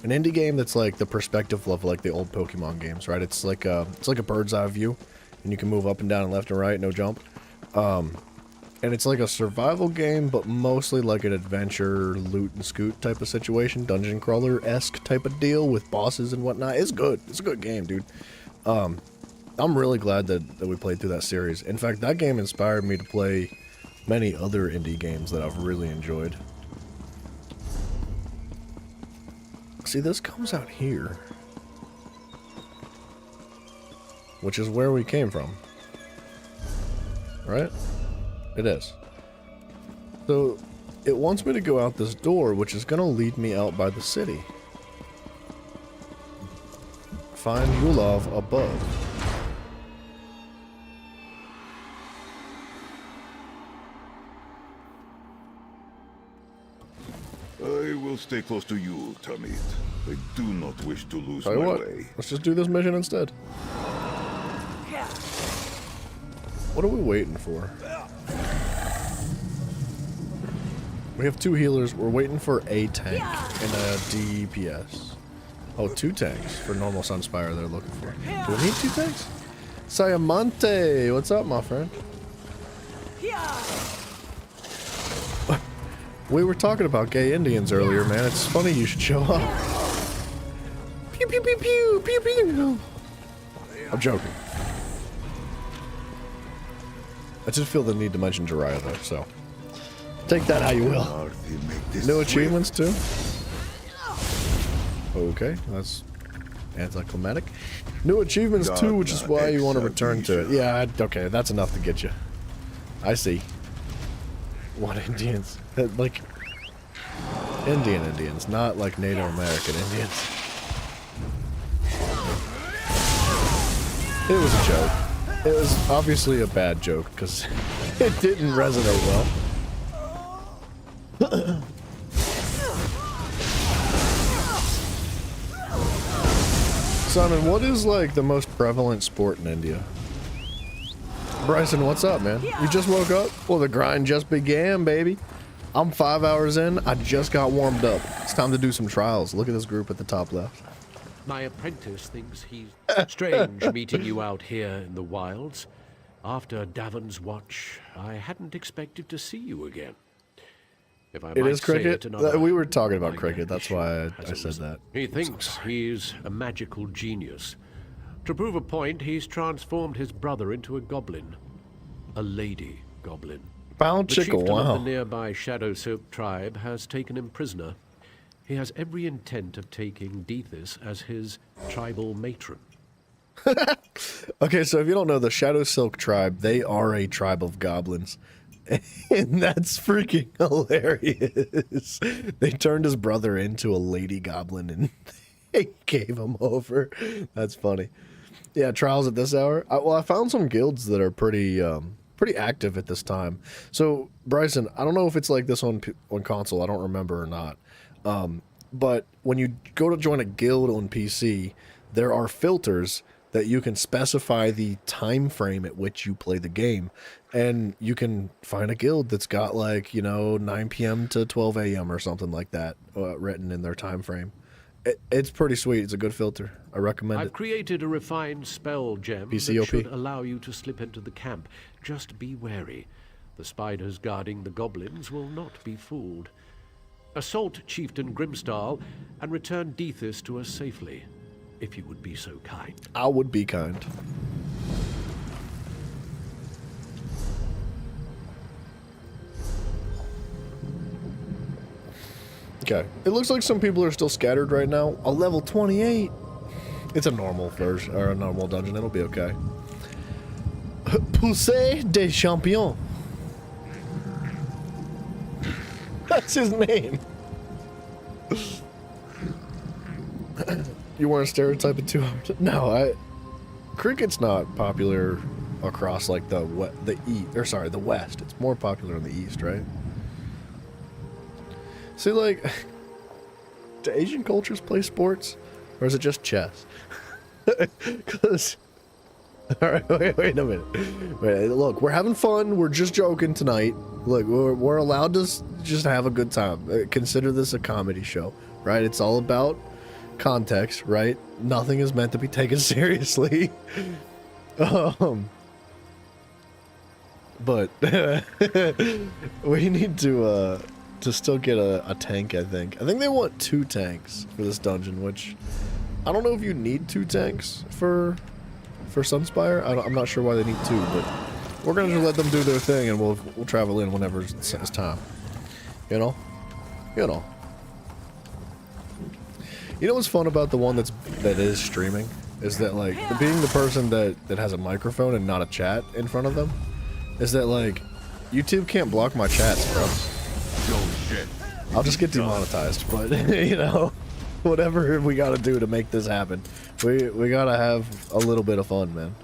an indie game that's like the perspective of like the old Pokemon games, right? It's like a bird's eye view, and you can move up and down and left and right, no jump. And it's like a survival game, but mostly like an adventure, loot and scoot type of situation. Dungeon crawler-esque type of deal with bosses and whatnot. It's good. It's a good game, dude. I'm really glad that we played through that series. In fact, that game inspired me to play many other indie games that I've really enjoyed. See, this comes out here. Which is where we came from. Right? It is. So, it wants me to go out this door, which is going to lead me out by the city. Find Yulov above. I will stay close to you, Tamit. I do not wish to lose Tell you my what, way. let's just do this mission instead. What are we waiting for? We have 2 healers. We're waiting for a tank and a DPS. Oh, 2 tanks for normal Sunspire they're looking for. Do we need 2 tanks? Sayamante, what's up, my friend? We were talking about gay Indians earlier, man. It's funny you should show up. Pew pew pew pew pew pew. I'm joking. I just feel the need to mention Jiraiya though, so take that how you will. New achievements too. Okay, that's anticlimactic. New achievements too, which is why you want to return to it. Yeah, okay, that's enough to get you. I see. What Indians? Like Indians, not like Native American Indians. It was a joke. It was obviously a bad joke because it didn't resonate well. Simon, what is like the most prevalent sport in India? Bryson, what's up, man? You just woke up? Well, the grind just began, baby. I'm 5 hours in. I just got warmed up. It's time to do some trials. Look at this group at the top left. My apprentice thinks he's strange meeting you out here in the wilds. After Davon's watch, I hadn't expected to see you again. If I It might is say cricket. another We were talking about cricket. That's why I said that. He thinks he's a magical genius. To prove a point, he's transformed his brother into a goblin. A lady goblin. Found The chicken, chieftain wow. of the nearby Shadow Silk tribe has taken him prisoner. He has every intent of taking Deethis as his tribal matron. Okay, so if you don't know, the Shadow Silk tribe, they are a tribe of goblins. And that's freaking hilarious. They turned his brother into a lady goblin and they gave him over. That's funny. Yeah, trials at this hour. I found some guilds that are pretty active at this time. So, Bryson, I don't know if it's like this on console. I don't remember or not. But when you go to join a guild on PC, there are filters that you can specify the time frame at which you play the game. And you can find a guild that's got like, 9 p.m. to 12 a.m. or something like that written in their time frame. It's pretty sweet. It's a good filter. I recommend I've it. created a refined spell gem that PCOP. should allow you to slip into the camp. Just be wary. The spiders guarding the goblins will not be fooled. Assault Chieftain Grimstal and return Deethis to us safely, if you would be so kind. I would be kind. Okay. It looks like some people are still scattered right now. A level 28. It's a normal version, or a normal dungeon. It'll be okay. Poussé des Champions. That's his name. You want to stereotype it too hard? No, cricket's not popular across like the West. It's more popular in the East, right? See, like, do Asian cultures play sports, or is it just chess? Because, all right, wait a minute. Wait, look, we're having fun. We're just joking tonight. Look, we're allowed to just have a good time. Consider this a comedy show, right? It's all about context, right? Nothing is meant to be taken seriously. But we need to still get a tank, I think. I think they want 2 tanks for this dungeon, which I don't know if you need 2 tanks for Sunspire. I'm not sure why they need 2, but we're gonna just let them do their thing, and we'll travel in whenever it's time. You know. You know what's fun about the one that is streaming is that like being the person that has a microphone and not a chat in front of them is that like YouTube can't block my chats, bro. I'll just get demonetized, but you know, whatever we gotta do to make this happen, we gotta have a little bit of fun, man.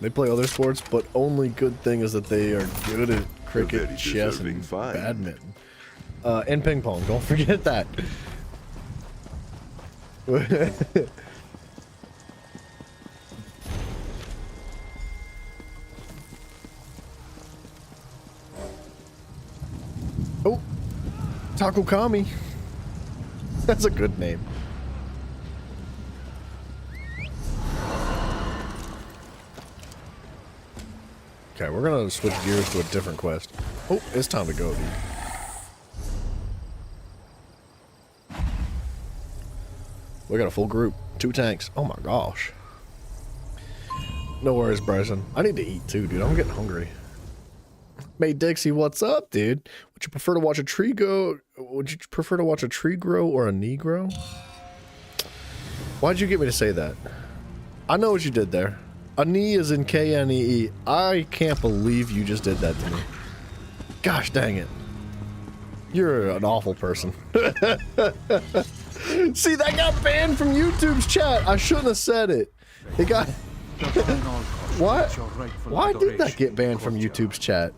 They play other sports, but only good thing is that they are good at cricket, chess, and badminton. And ping pong, don't forget that. Oh, Taco Kami. That's a good name. Okay, we're gonna switch gears to a different quest. Oh, it's time to go, dude. We got a full group. 2 tanks. Oh my gosh. No worries, Bryson. I need to eat too, dude. I'm getting hungry. May Dixie, what's up, dude? Would you prefer to watch a tree grow? Would you prefer to watch a tree grow or a knee grow? Why'd you get me to say that? I know what you did there. A knee is in K-N-E-E. I can't believe you just did that to me. Gosh dang it. You're an awful person. See, that got banned from YouTube's chat. I shouldn't have said it. It got... What? Why did that get banned from YouTube's chat?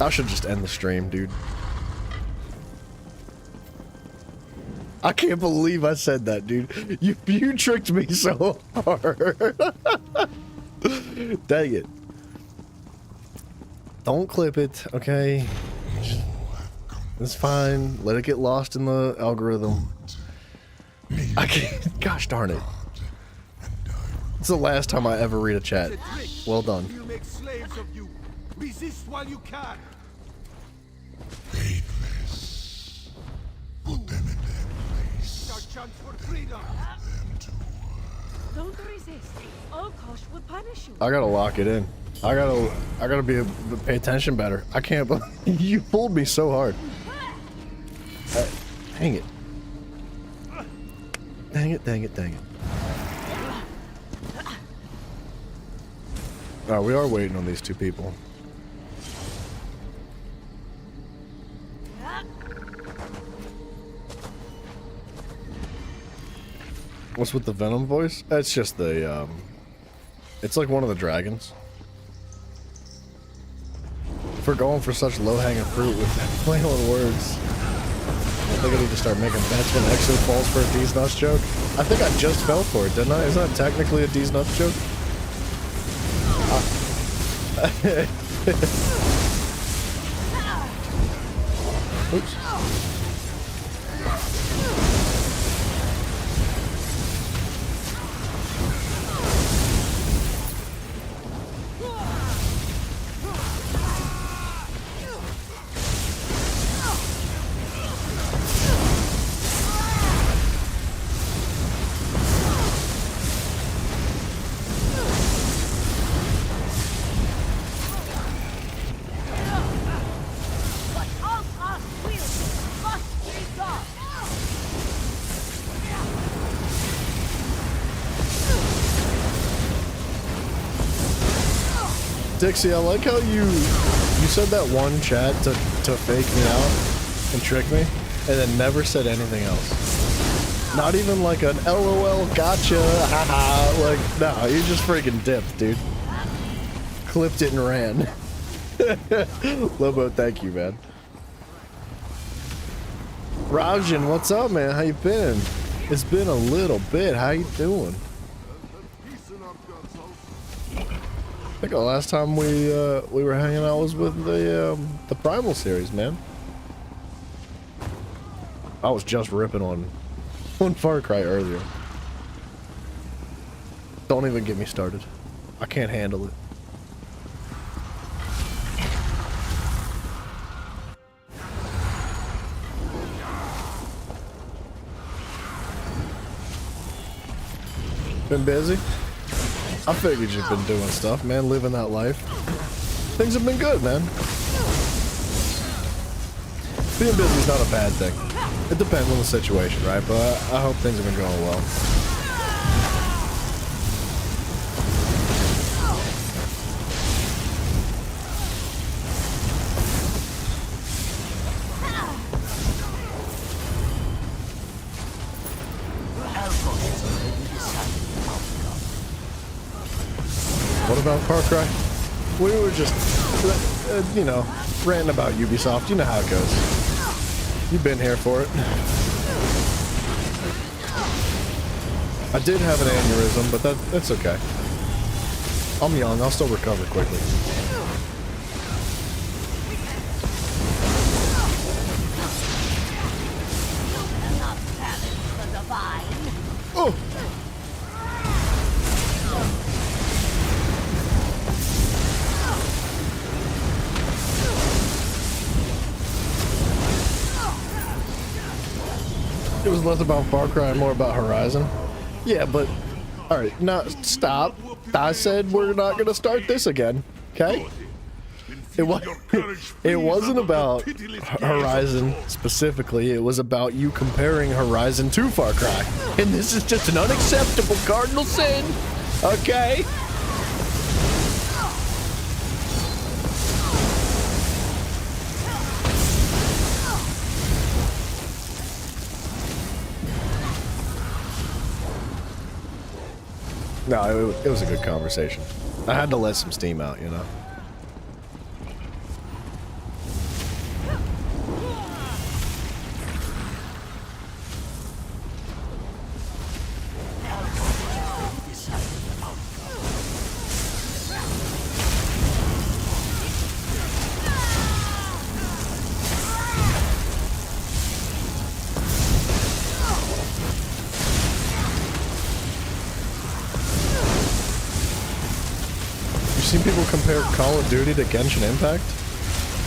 I should just end the stream, dude. I can't believe I said that, dude. You tricked me so hard. Dang it. Don't clip it, okay? It's fine. Let it get lost in the algorithm. I can't. Gosh darn it. It's the last time I ever read a chat. Well done. We'll make slaves of you. Resist while you can. Faithless. Put them in their place. Our chance for freedom. Don't resist. Olkosh will punish you. I gotta lock it in. I gotta pay attention better. I can't believe you pulled me so hard. Dang it. Dang it, dang it, dang it. Alright, we are waiting on these 2 people. What's with the Venom voice? That's just the, it's like one of the dragons. If we're going for such low-hanging fruit with playing on words, I think I need to start making bets when Exo falls for a D's Nuts joke. I think I just fell for it, didn't I? Isn't that technically a D's Nuts joke? Oops. Dixie, I like how you said that one chat to fake me out and trick me, and then never said anything else. Not even like an LOL gotcha, haha, like, no, you just freaking dipped, dude. Clipped it and ran. Lobo, thank you, man. Rajan, what's up, man? How you been? It's been a little bit. How you doing? I think the last time we were hanging out was with the Primal series, man. I was just ripping on Far Cry earlier. Don't even get me started. I can't handle it. Been busy? I figured you've been doing stuff, man, living that life. Things have been good, man. Being busy is not a bad thing. It depends on the situation, right? But I hope things have been going well. What about Far Cry? We were just, you know, ranting about Ubisoft. You know how it goes. You've been here for it. I did have an aneurysm, but that's okay. I'm young. I'll still recover quickly. Oh! It was less about Far Cry and more about Horizon. Yeah, but all right, now stop. I said we're not gonna start this again, okay? It wasn't about Horizon specifically. It was about you comparing Horizon to Far Cry, and this is just an unacceptable cardinal sin, okay? No, it was a good conversation. I had to let some steam out, you know? Seen people compare Call of Duty to Genshin Impact?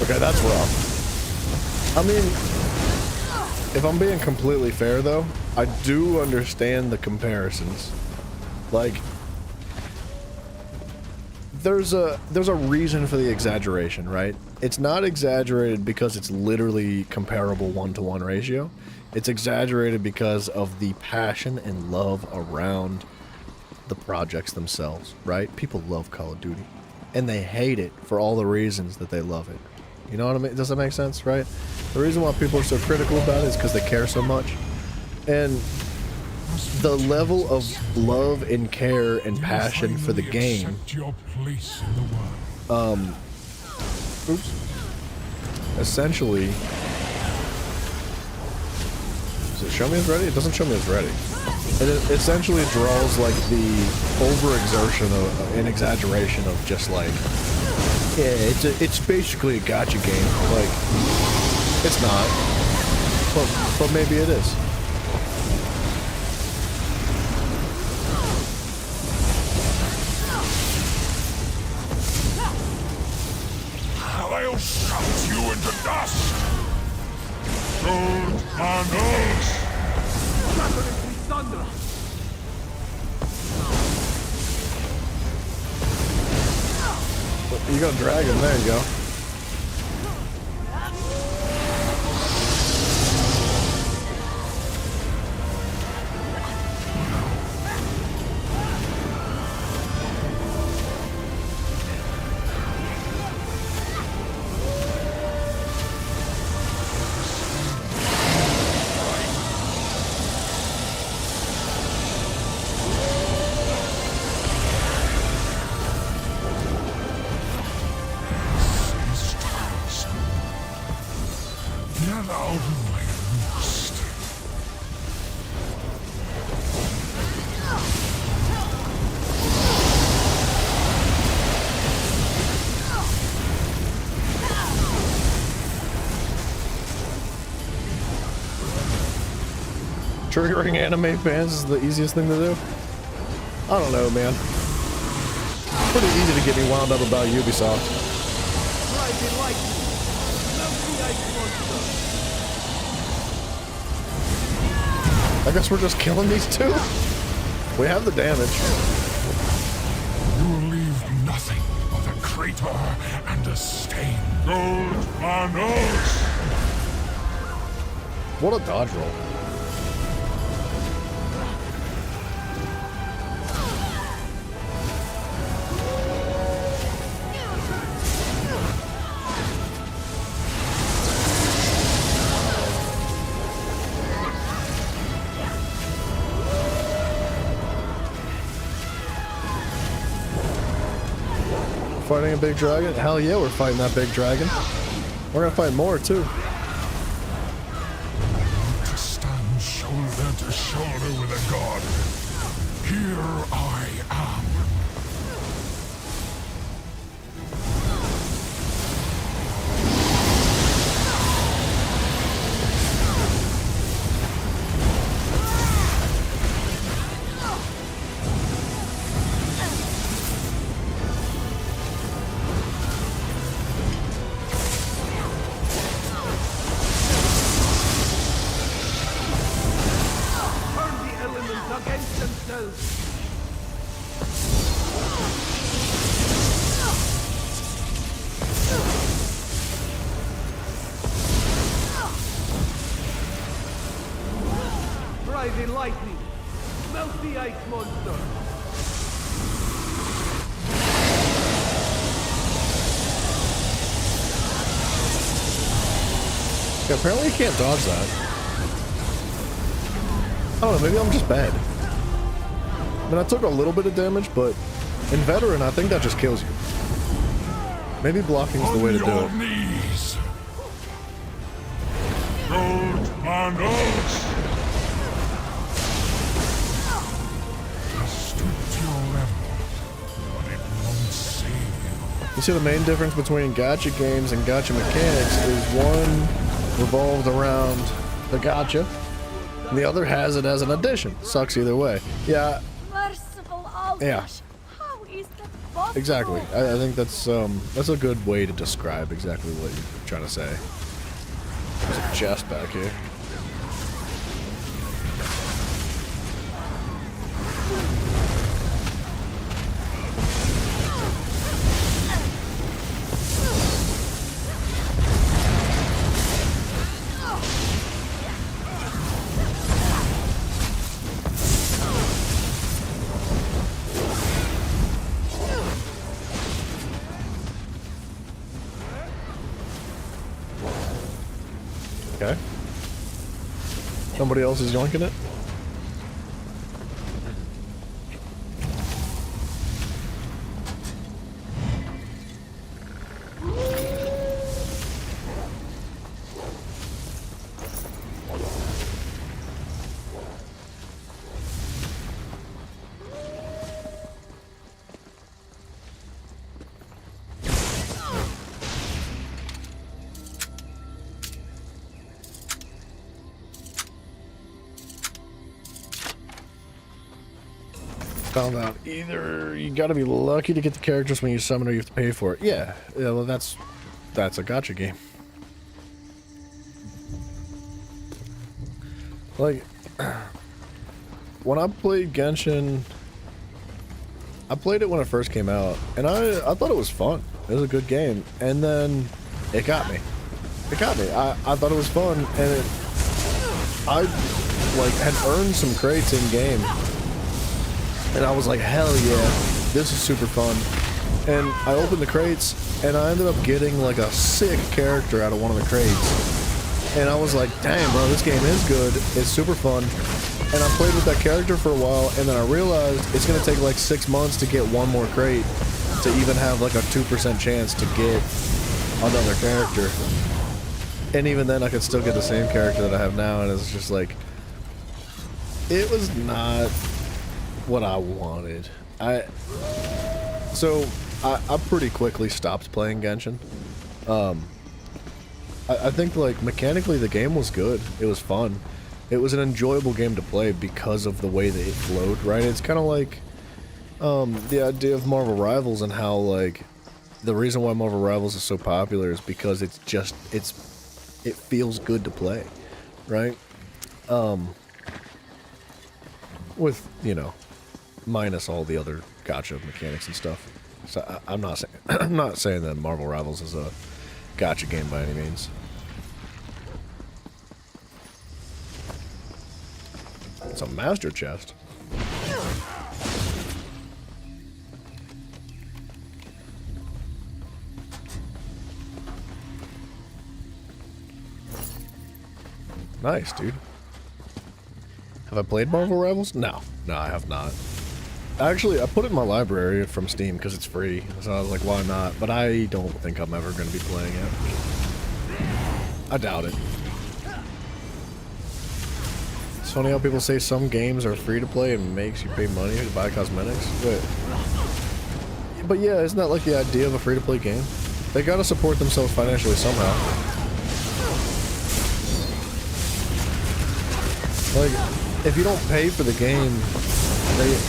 Okay, that's rough. I mean, if I'm being completely fair though, I do understand the comparisons. Like, there's a reason for the exaggeration, right? It's not exaggerated because it's literally comparable 1-to-1 ratio. It's exaggerated because of the passion and love around the projects themselves, right? People love Call of Duty, and they hate it for all the reasons that they love it. You know what I mean? Does that make sense, right? The reason why people are so critical about it is because they care so much. And the level of love and care and passion for the game, essentially, does it show me it's ready? It doesn't show me it's ready. It essentially draws like the overexertion of an exaggeration of just like, yeah, it's basically a gacha game. Like, it's not, but maybe it is. I'll shout you into dust. Gold handles. You got a dragon, there you go. Triggering anime fans is the easiest thing to do? I don't know, man. Pretty easy to get me wound up about Ubisoft. I guess we're just killing these two? We have the damage. monster and a stain. Gold Manos! What a dodge roll. Fighting a big dragon? Hell yeah, we're fighting that big dragon. We're gonna fight more too. To stand shoulder to shoulder with a god. Here I am. Rising lightning! Melt the ice monster! Yeah, apparently you can't dodge that. I don't know, maybe I'm just bad. I mean, I took a little bit of damage, but in Veteran, I think that just kills you. Maybe blocking's the way to do it. Knees. Gold Manos! You see, the main difference between gacha games and gacha mechanics is one revolved around the gacha, and the other has it as an addition. Sucks either way. Yeah. Yeah. Exactly. I think that's a good way to describe exactly what you're trying to say. There's a chest back here. Okay. Somebody else is yoinking it? Found out either you gotta be lucky to get the characters when you summon or you have to pay for it. Yeah, well that's a gacha game. Like when I played Genshin, I played it when it first came out, and I thought it was fun. It was a good game, and then it got me. It got me. I thought it was fun, and I like had earned some crates in game. And I was like, hell yeah, this is super fun. And I opened the crates, and I ended up getting like a sick character out of one of the crates. And I was like, damn bro, this game is good, it's super fun. And I played with that character for a while, and then I realized it's gonna take like 6 months to get one more crate to even have like a 2% chance to get another character. And even then I could still get the same character that I have now, and it's just like, it was not what I wanted. I pretty quickly stopped playing Genshin. I think like mechanically the game was good. It was fun. It was an enjoyable game to play because of the way that it flowed, right? It's kind of like the idea of Marvel Rivals and how like the reason why Marvel Rivals is so popular is because it feels good to play, right? With, you know, minus all the other gacha mechanics and stuff. So I'm not saying I'm not saying that Marvel Rivals is a gotcha game by any means. It's a master chest. Nice, dude. Have I played Marvel Rivals? No. No, I have not. Actually, I put it in my library from Steam because it's free. So I was like, why not? But I don't think I'm ever going to be playing it. I doubt it. It's funny how people say some games are free to play and makes you pay money to buy cosmetics. But yeah, isn't that like the idea of a free to play game? They gotta support themselves financially somehow. Like, if you don't pay for the game,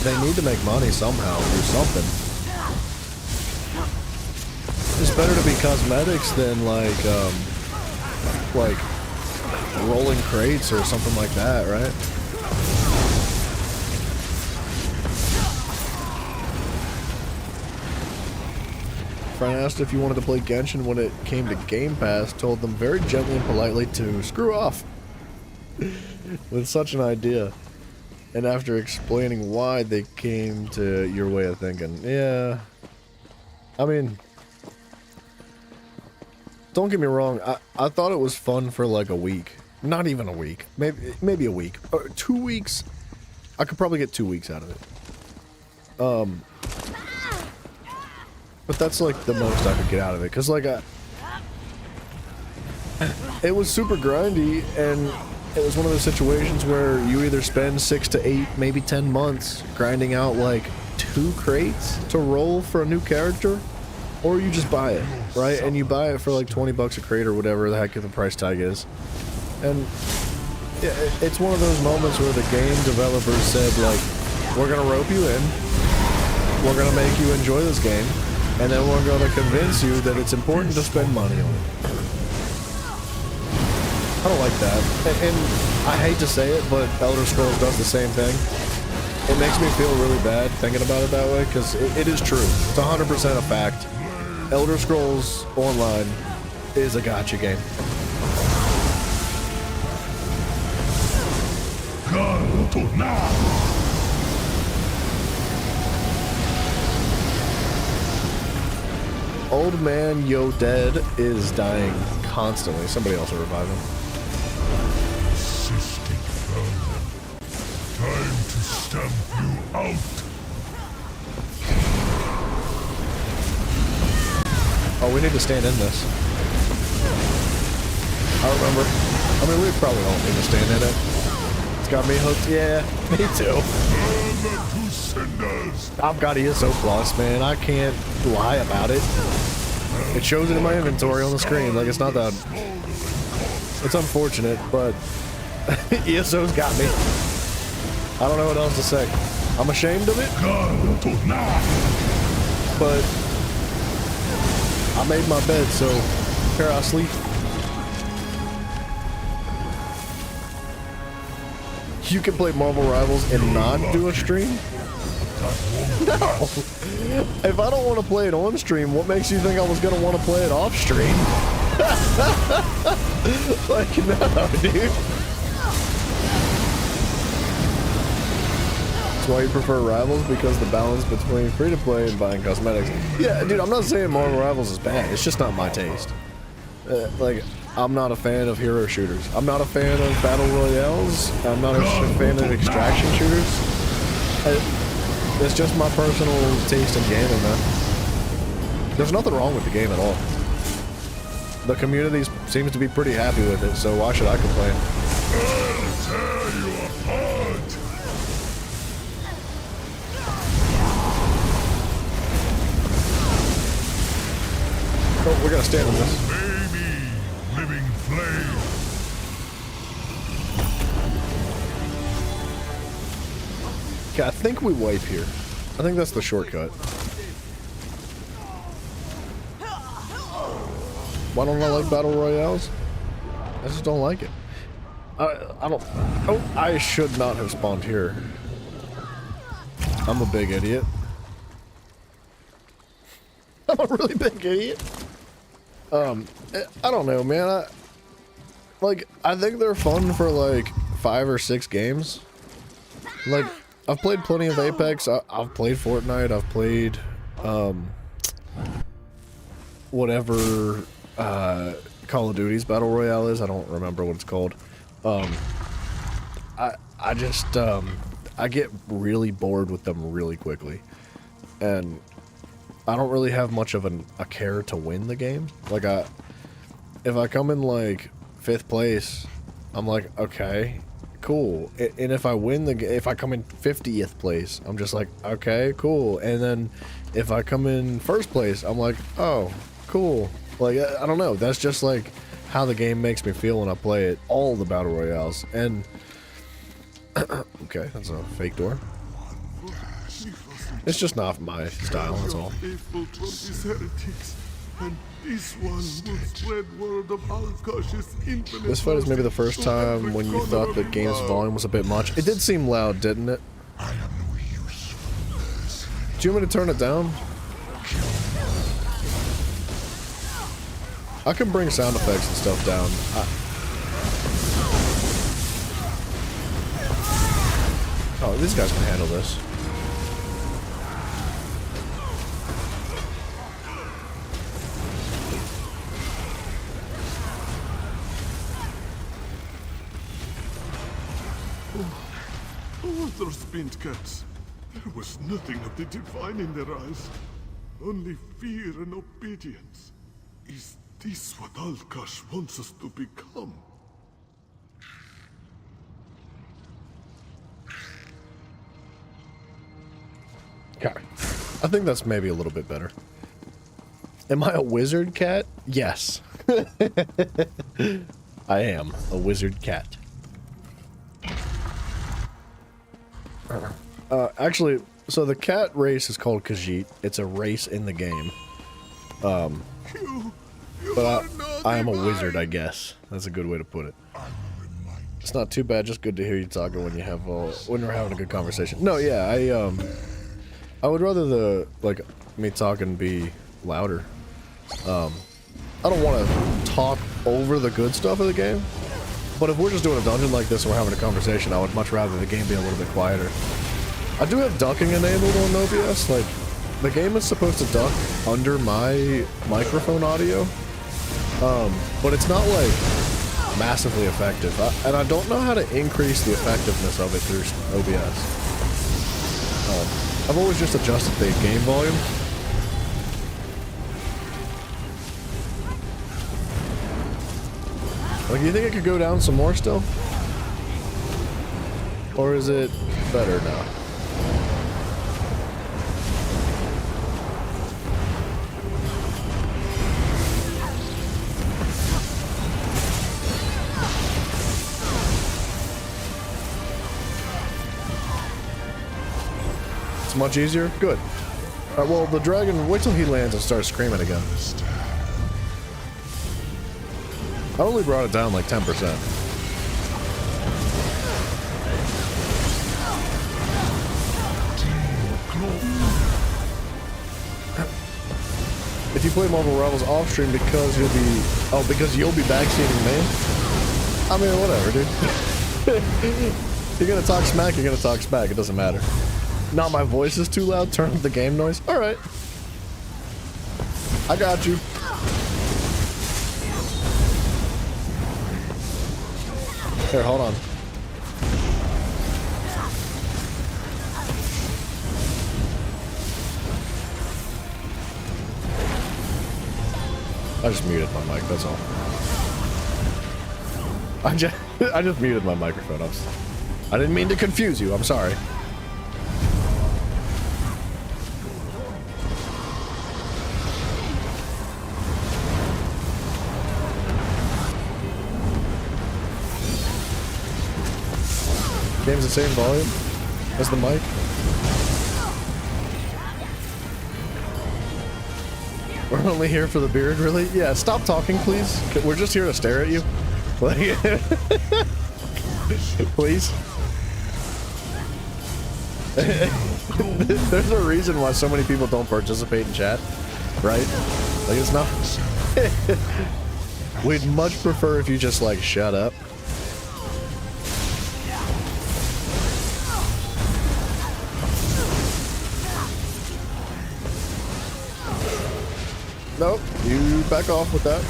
they need to make money somehow or something. It's better to be cosmetics than like rolling crates or something like that, right? Friend asked if you wanted to play Genshin when it came to Game Pass, told them very gently and politely to screw off. With such an idea. And after explaining why, they came to your way of thinking. Yeah. I mean, don't get me wrong, I thought it was fun for like a week. Not even a week. Maybe a week. 2 weeks. I could probably get 2 weeks out of it. But that's like the most I could get out of it. Cause like it was super grindy, and it was one of those situations where you either spend 6 to 8, maybe 10 months grinding out like 2 crates to roll for a new character, or you just buy it, right? And you buy it for like 20 bucks a crate or whatever the heck the price tag is. And it's one of those moments where the game developers said, like, we're gonna rope you in, we're gonna make you enjoy this game, and then we're gonna convince you that it's important to spend money on it. I don't like that. And I hate to say it, but Elder Scrolls does the same thing. It makes me feel really bad thinking about it that way, because it is true. It's 100% a fact. Elder Scrolls Online is a gacha game. Old man Yo Dead is dying constantly. Somebody else will revive him. Cystic vermin. Time to stamp you out. Oh, we need to stand in this. I remember. I mean, we probably don't need to stand in it. It's got me hooked. Yeah, me too. I've got ESO Plus, man. I can't lie about it. It shows it in my inventory on the screen. Like, it's not that... It's unfortunate, but ESO's got me. I don't know what else to say. I'm ashamed of it. But I made my bed, so here I sleep. You can play Marvel Rivals and not do a stream? No. If I don't want to play it on stream, what makes you think I was going to want to play it off stream? Like, no, dude. That's why you prefer Rivals, because the balance between free-to-play and buying cosmetics. Yeah, dude, I'm not saying Marvel Rivals is bad. It's just not my taste. Like, I'm not a fan of hero shooters. I'm not a fan of battle royales. I'm not a fan of extraction shooters. It's just my personal taste in gaming, man. There's nothing wrong with the game at all. The community seems to be pretty happy with it, so why should I complain? I'll tear you apart. Oh, we're gonna stand on this. Baby, living flame. Okay, I think we wipe here. I think that's the shortcut. Why don't I like battle royales? I just don't like it. I don't... Oh, I should not have spawned here. I'm a big idiot. I'm a really big idiot. I don't know, man. I think they're fun for like 5 or 6 games. Like, I've played plenty of Apex. I've played Fortnite. I've played, whatever, Call of Duty's Battle Royale is. I don't remember what it's called. I get really bored with them really quickly. And I don't really have much of a care to win the game. Like, if I come in, like, 5th place, I'm like, okay, cool. And if I win if I come in 50th place, I'm just like, okay, cool. And then if I come in 1st place, I'm like, oh, cool. Like, I don't know. That's just, like, how the game makes me feel when I play it. All the Battle Royales. And, okay, that's a fake door. It's just not my style, that's all. This fight is maybe the first time when you thought the game's volume was a bit much. It did seem loud, didn't it? Do you want me to turn it down? I can bring sound effects and stuff down. Oh, these guys can handle this. Those spint cats. There was nothing of the divine in their eyes. Only fear and obedience. Is this what Alkash wants us to become? Okay. I think that's maybe a little bit better. Am I a wizard cat? Yes. I am a wizard cat. Actually, so the cat race is called Khajiit. It's a race in the game. But I am a wizard, I guess. That's a good way to put it. It's not too bad. Just good to hear you talking when you have when we're having a good conversation. No, yeah, I would rather me talking be louder. I don't want to talk over the good stuff of the game. But if we're just doing a dungeon like this and we're having a conversation, I would much rather the game be a little bit quieter. I do have ducking enabled on OBS. Like, the game is supposed to duck under my microphone audio. But it's not, like, massively effective. And I don't know how to increase the effectiveness of it through OBS. I've always just adjusted the game volume. Like, you think it could go down some more still? Or is it better now? It's much easier? Good. Alright, well, the dragon, wait till he lands and starts screaming again. I only brought it down like 10%. If you play Marvel Rivals off stream because you'll be backseating me? I mean, whatever, dude. You're gonna talk smack, you're gonna talk smack, it doesn't matter. Not my voice is too loud, turn up the game noise. Alright. I got you. Here, hold on. I just muted my mic, that's all. I just muted my microphone. I didn't mean to confuse you, I'm sorry. Game's the same volume as the mic. We're only here for the beard, really? Yeah, stop talking, please. We're just here to stare at you. Please. There's a reason why so many people don't participate in chat. right? Like, it's not... We'd much prefer if you just, like, shut up. Nope, you back off with that.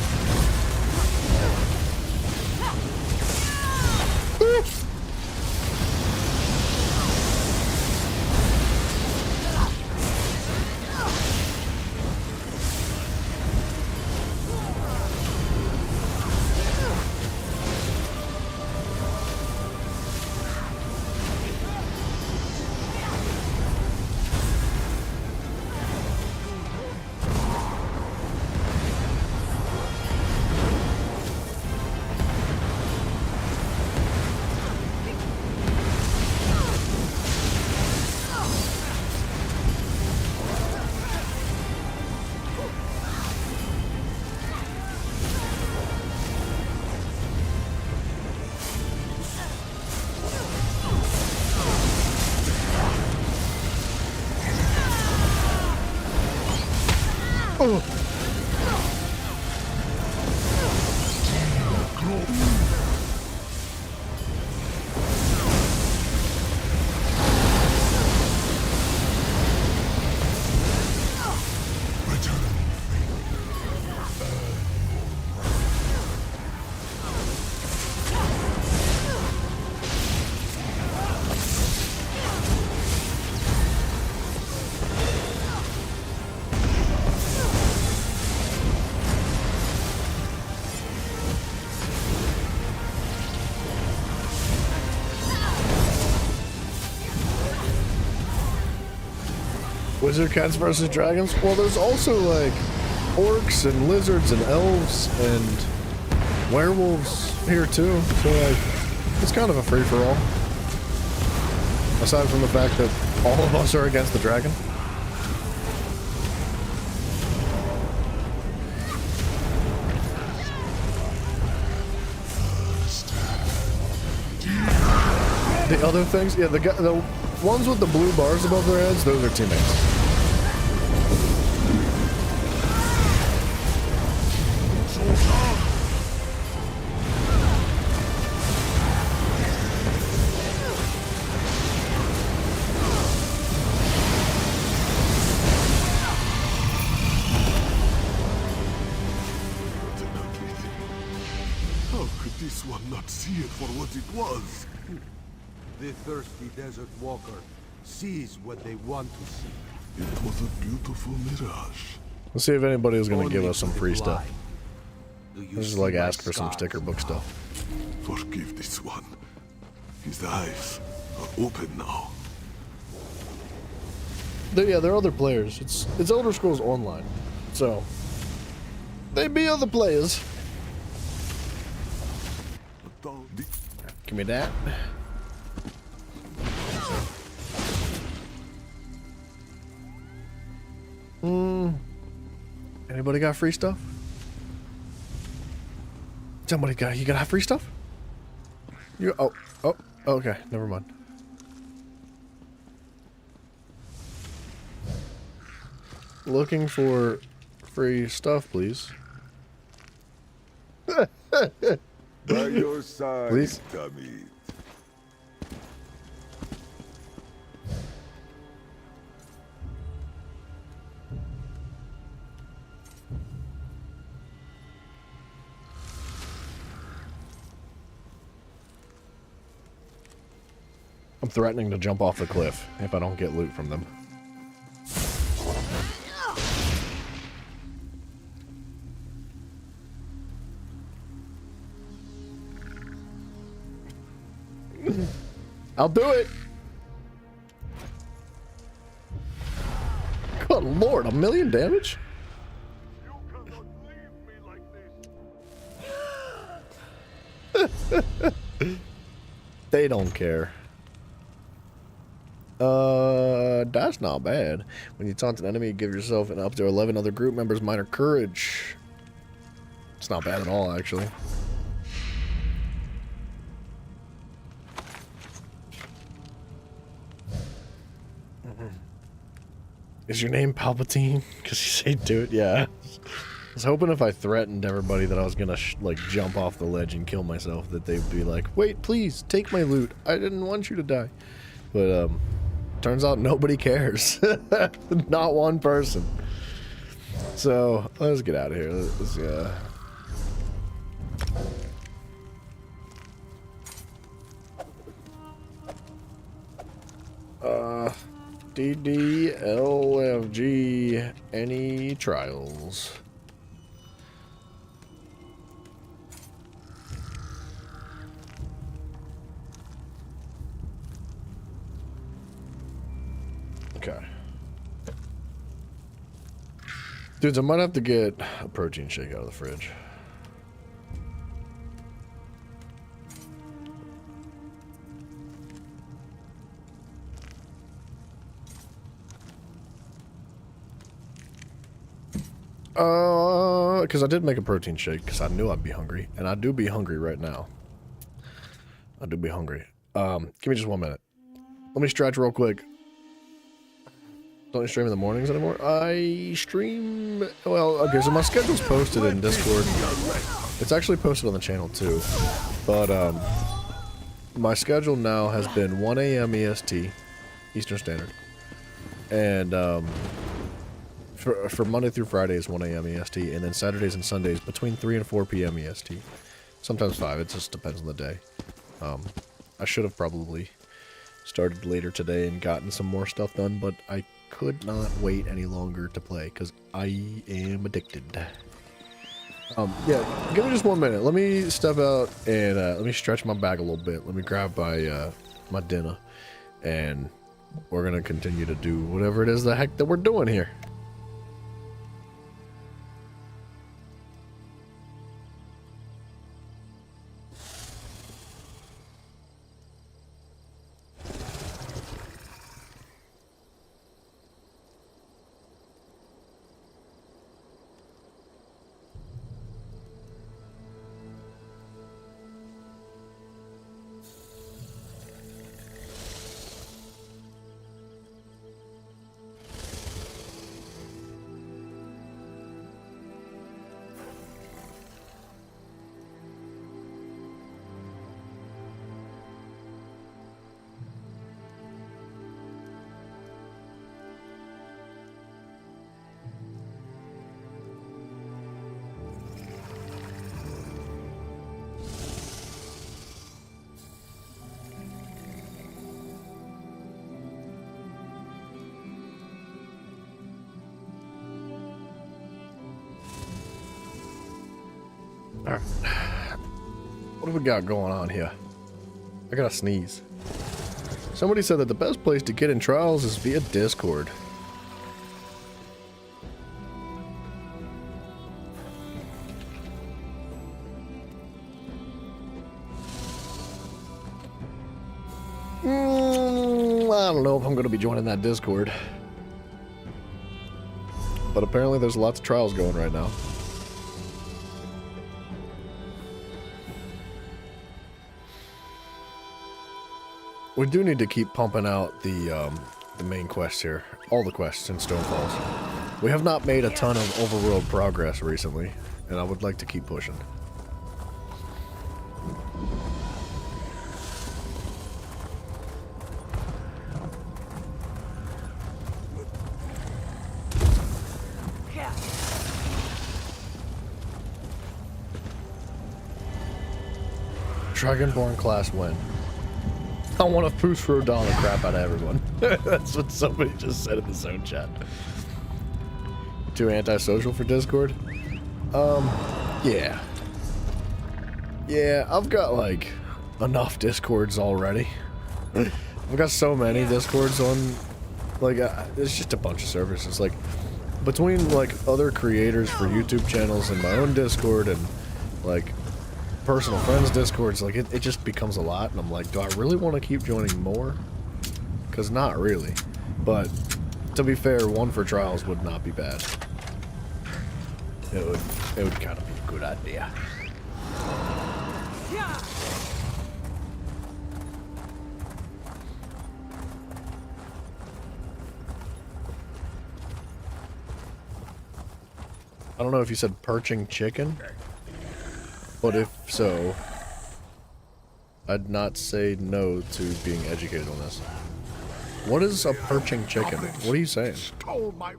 Wizard cats versus dragons? Well, there's also like orcs and lizards and elves and werewolves here too. So like, it's kind of a free-for-all. Aside from the fact that all of us are against the dragon. The other things, yeah, the ones with the blue bars above their heads, those are teammates. How could this one not see it for what it was? The thirsty desert walker sees what they want to see. It was a beautiful mirage. Let's see if anybody is going to give Only us some for the free stuff. blind. Do you Let's just see like my ask for some scars sticker book now? stuff. Forgive this one. His eyes are open now. Yeah, there are other players. It's Elder Scrolls Online, so they be other players. Give me that. Anybody got free stuff? Somebody got, you got free stuff? You, oh, okay, never mind. Looking for free stuff, please. By your side, Please? dummy. I'm threatening to jump off the cliff if I don't get loot from them. I'll do it. Good lord, 1,000,000 damage? They don't care. That's not bad. When you taunt an enemy, give yourself and up to 11 other group members minor courage. It's not bad at all, actually. Is your name Palpatine? Because you say do it. Yeah. I was hoping if I threatened everybody that I was gonna like jump off the ledge and kill myself, that they'd be like, "Wait, please take my loot. I didn't want you to die." But turns out nobody cares. Not one person. So let's get out of here. Let's DDLFG, any trials? Okay. Dudes, I might have to get a protein shake out of the fridge. Because I did make a protein shake because I knew I'd be hungry, and I do be hungry right now. I do be hungry. Give me just 1 minute. Let me stretch real quick. Don't you stream in the mornings anymore? I stream... Well, okay, so my schedule's posted in Discord. It's actually posted on the channel too. But, my schedule now has been 1 a.m. EST, Eastern Standard. And, for Monday through Friday is 1 a.m. EST, and then Saturdays and Sundays between 3 and 4 p.m. EST. Sometimes 5, it just depends on the day. I should have probably started later today and gotten some more stuff done, but I could not wait any longer to play, because I am addicted. Yeah, give me just 1 minute. Let me step out and let me stretch my bag a little bit. Let me grab my dinner, and we're going to continue to do whatever it is the heck that we're doing here. Alright. What have we got going on here? I gotta sneeze. Somebody said that the best place to get in trials is via Discord. I don't know if I'm going to be joining that Discord. But apparently there's lots of trials going right now. We do need to keep pumping out the main quests here. All the quests in Stonefalls. We have not made a ton of overworld progress recently, and I would like to keep pushing. Dragonborn class win. I want to boost Rodon the crap out of everyone. That's what somebody just said in the zone chat. Too antisocial for Discord? Yeah. Yeah, I've got like enough Discords already. I've got so many Discords on, like, it's just a bunch of servers. It's like, between like other creators for YouTube channels and my own Discord and like personal friends Discords, like it just becomes a lot, and I'm like, do I really want to keep joining more? Because not really. But to be fair, one for trials would not be bad. It would kind of be a good idea. I don't know if you said perching chicken, but if so, I'd not say no to being educated on this. What is a perching chicken? What are you saying? Stole my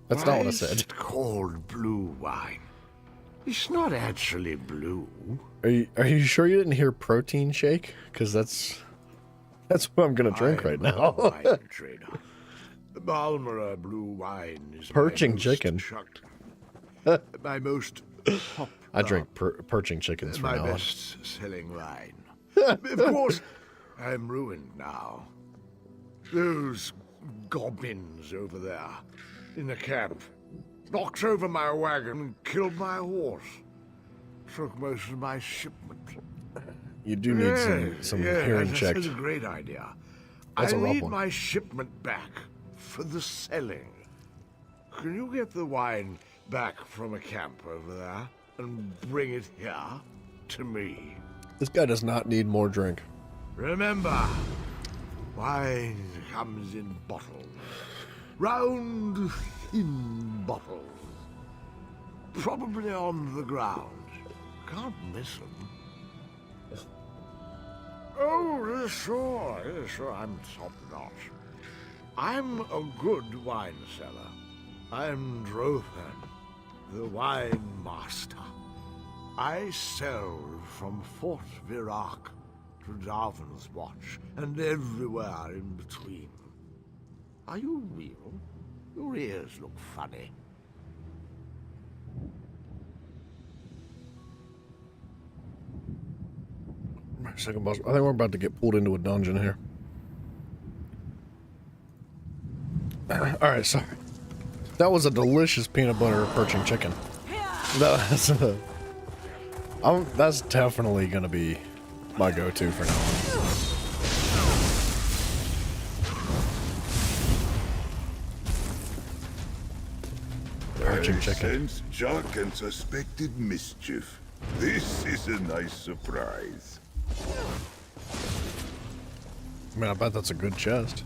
That's not what I said. It's called blue wine. It's not actually blue. Are you sure you didn't hear protein shake? Because that's what I'm gonna drink right now. Wine trader. Balmoral blue wine is Perching my most chicken. my most I drink perching chickens from my now on. best-selling wine. Of course, I'm ruined now. Those goblins over there in the camp knocked over my wagon and killed my horse. Took most of my shipment. You do need some hearing checked. That's a great idea. That's I a rough need one. my shipment back for the selling. Can you get the wine back from a camp over there and bring it here to me? This guy does not need more drink. Remember, wine comes in bottles. Round, thin bottles. Probably on the ground. Can't miss them. Oh, sure, I'm top-notch. I'm a good wine seller. I'm Drothan, the wine master. I sell from Fort Virac to Darvin's Watch and everywhere in between. Are you real? Your ears look funny. Second boss. I think we're about to get pulled into a dungeon here. Alright, sorry. That was a delicious peanut butter perching chicken. That's definitely gonna be my go-to for now on. Perching chicken. Sense Jock and suspected mischief. This is a nice surprise. Man, I bet that's a good chest.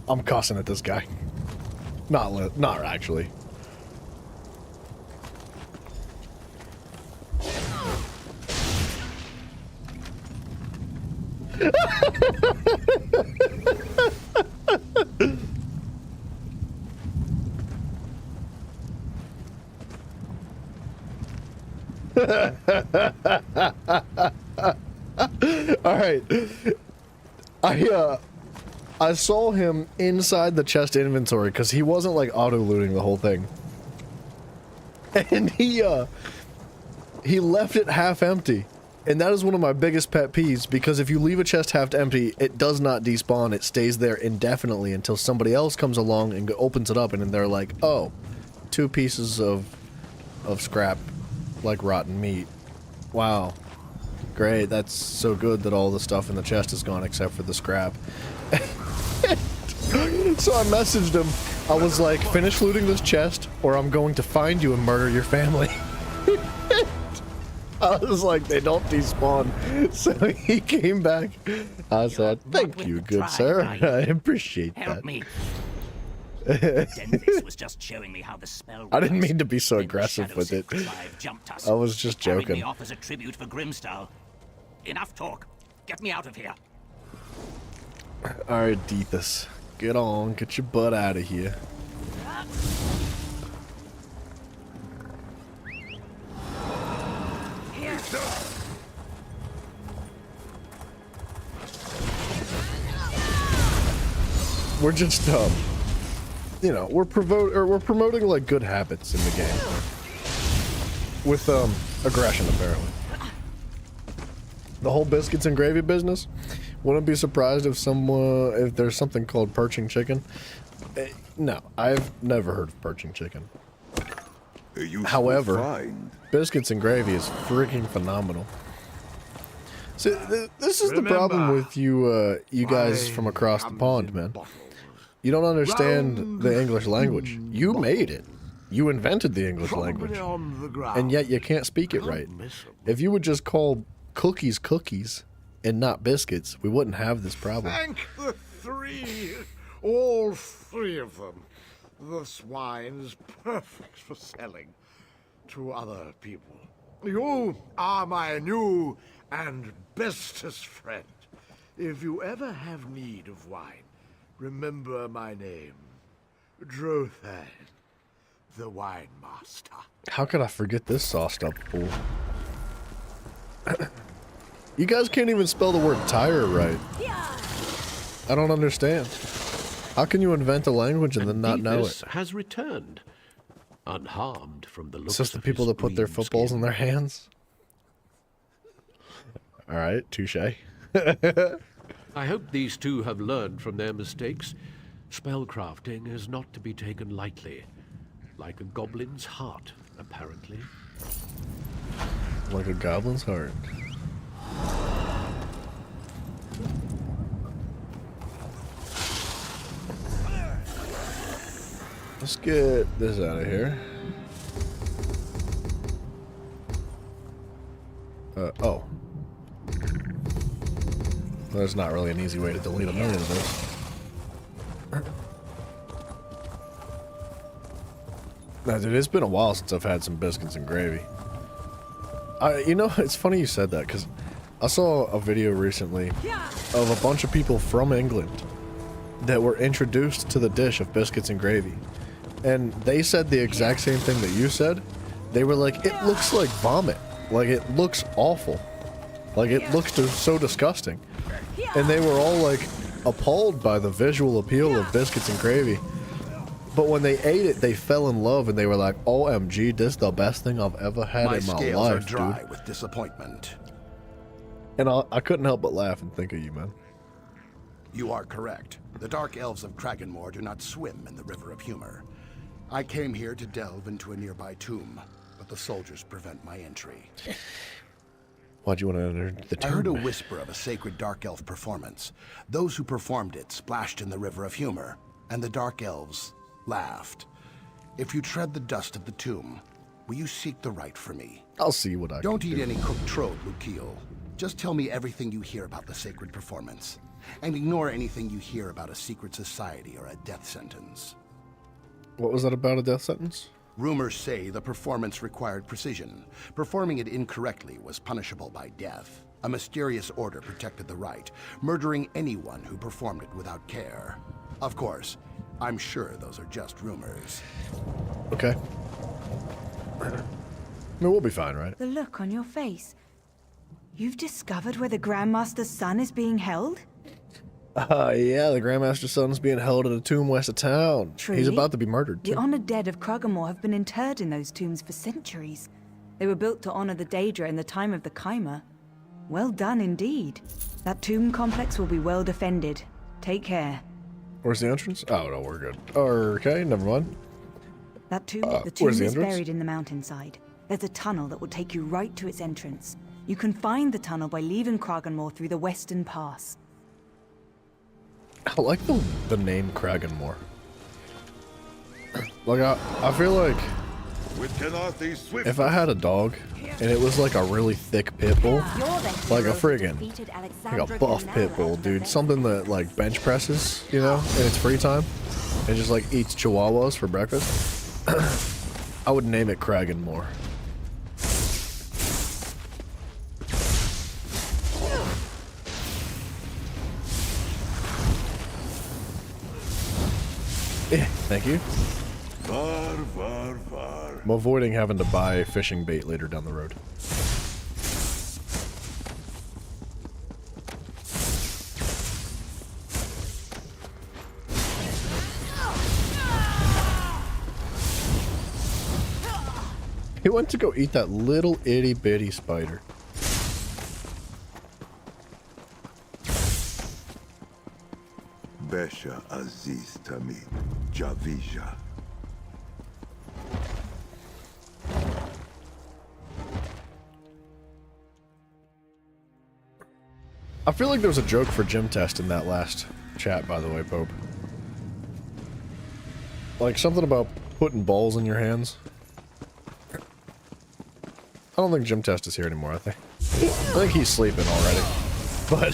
I'm cussing at this guy. Not actually. All right. I saw him inside the chest inventory because he wasn't like auto-looting the whole thing. And he left it half empty. And that is one of my biggest pet peeves because if you leave a chest half empty, it does not despawn. It stays there indefinitely until somebody else comes along and opens it up and then they're like, oh, 2 pieces of scrap, like rotten meat. Wow. Great, that's so good that all the stuff in the chest is gone except for the scrap. So I messaged him. I was like, finish looting this chest or I'm going to find you and murder your family. I was like, they don't despawn. So he came back. I said, thank you, good sir. I appreciate that. Help me. Denvis was just showing me how the spell I didn't mean to be so aggressive with it. I was just joking. Me off as a tribute for Grimstall. Enough talk. Get me out of here. Alright, Deethus. Get on. Get your butt out of here. We're just, you know, we're promoting like good habits in the game. With, aggression, apparently. The whole biscuits and gravy business. Wouldn't be surprised if there's something called perching chicken. No, I've never heard of perching chicken. However, biscuits and gravy is freaking phenomenal. See, this is the problem with you, you guys from across the pond, man. You don't understand the English language. You made it. You invented the English language. And yet you can't speak it right. If you would just call cookies cookies and not biscuits, we wouldn't have this problem. Thank the three. All three of them. This wine is perfect for selling to other people. You are my new and bestest friend. If you ever have need of wine, remember my name, Drothan, the Wine Master. How could I forget this sauced up fool? You guys can't even spell the word tire right. I don't understand. How can you invent a language and then not know it? Has returned, unharmed from the looks It's just the of people his that put their green footballs skin. in their hands. All right, touche. I hope these two have learned from their mistakes. Spellcrafting is not to be taken lightly, like a goblin's heart, apparently. Like a goblin's heart. Let's get this out of here. Oh. Well, there's not really an easy way to delete a million of this. Now, dude, it's been a while since I've had some biscuits and gravy. You know, it's funny you said that, because I saw a video recently of a bunch of people from England that were introduced to the dish of biscuits and gravy. And they said the exact same thing that you said. They were like, it looks like vomit. Like, it looks awful. Like, it looks so disgusting. And they were all, like, appalled by the visual appeal of biscuits and gravy. But when they ate it, they fell in love, and they were like, OMG, this is the best thing I've ever had in my scales life, are dry dude. with disappointment. And I couldn't help but laugh and think of you, man. You are correct. The Dark Elves of Kraganmore do not swim in the River of Humor. I came here to delve into a nearby tomb, but the soldiers prevent my entry. Why'd you want to enter the tomb? I heard a whisper of a sacred Dark Elf performance. Those who performed it splashed in the River of Humor, and the Dark Elves laughed. If you tread the dust of the tomb, will you seek the right for me? I'll see what I Don't can eat do. any cooked trove, Lucio. Just tell me everything you hear about the sacred performance. And ignore anything you hear about a secret society or a death sentence. What was that about, a death sentence? Rumors say the performance required precision. Performing it incorrectly was punishable by death. A mysterious order protected the right, murdering anyone who performed it without care. Of course, I'm sure those are just rumors. Okay. I mean, we'll be fine, right? The look on your face. You've discovered where the Grandmaster's son is being held? Yeah, the Grandmaster's son's being held at a tomb west of town. Truly? He's about to be murdered, The too. honored dead of Kraganmore have been interred in those tombs for centuries. They were built to honor the Daedra in the time of the Chimer. Well done indeed. That tomb complex will be well defended. Take care. Where's the entrance? Oh, no, we're good. Okay, never mind. That tomb, the tomb where's the is entrance? buried in the mountainside. There's a tunnel that will take you right to its entrance. You can find the tunnel by leaving Kraganmore through the Western Pass. I like the name Kraganmore. Like, I feel like if I had a dog and it was like a really thick pit bull, like a friggin', like a buff pit bull, dude, something that like bench presses, you know, in its free time, and just like eats chihuahuas for breakfast, I would name it Kraganmore. Thank you. I'm avoiding having to buy fishing bait later down the road. He went to go eat that little itty bitty spider. Besha Aziz Tamid, Javija. I feel like there was a joke for gym test in that last chat, by the way, Pope. Like something about putting balls in your hands. I don't think gym test is here anymore, I think he's sleeping already. But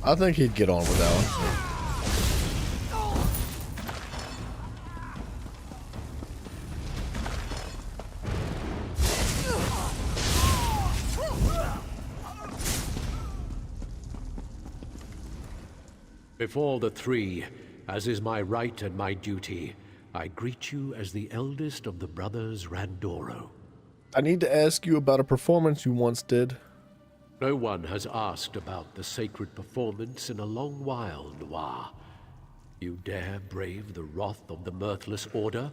I think he'd get on with that one. Before the three, as is my right and my duty, I greet you as the eldest of the brothers Randoro. I need to ask you about a performance you once did. No one has asked about the sacred performance in a long while, Noir. You dare brave the wrath of the Mirthless Order?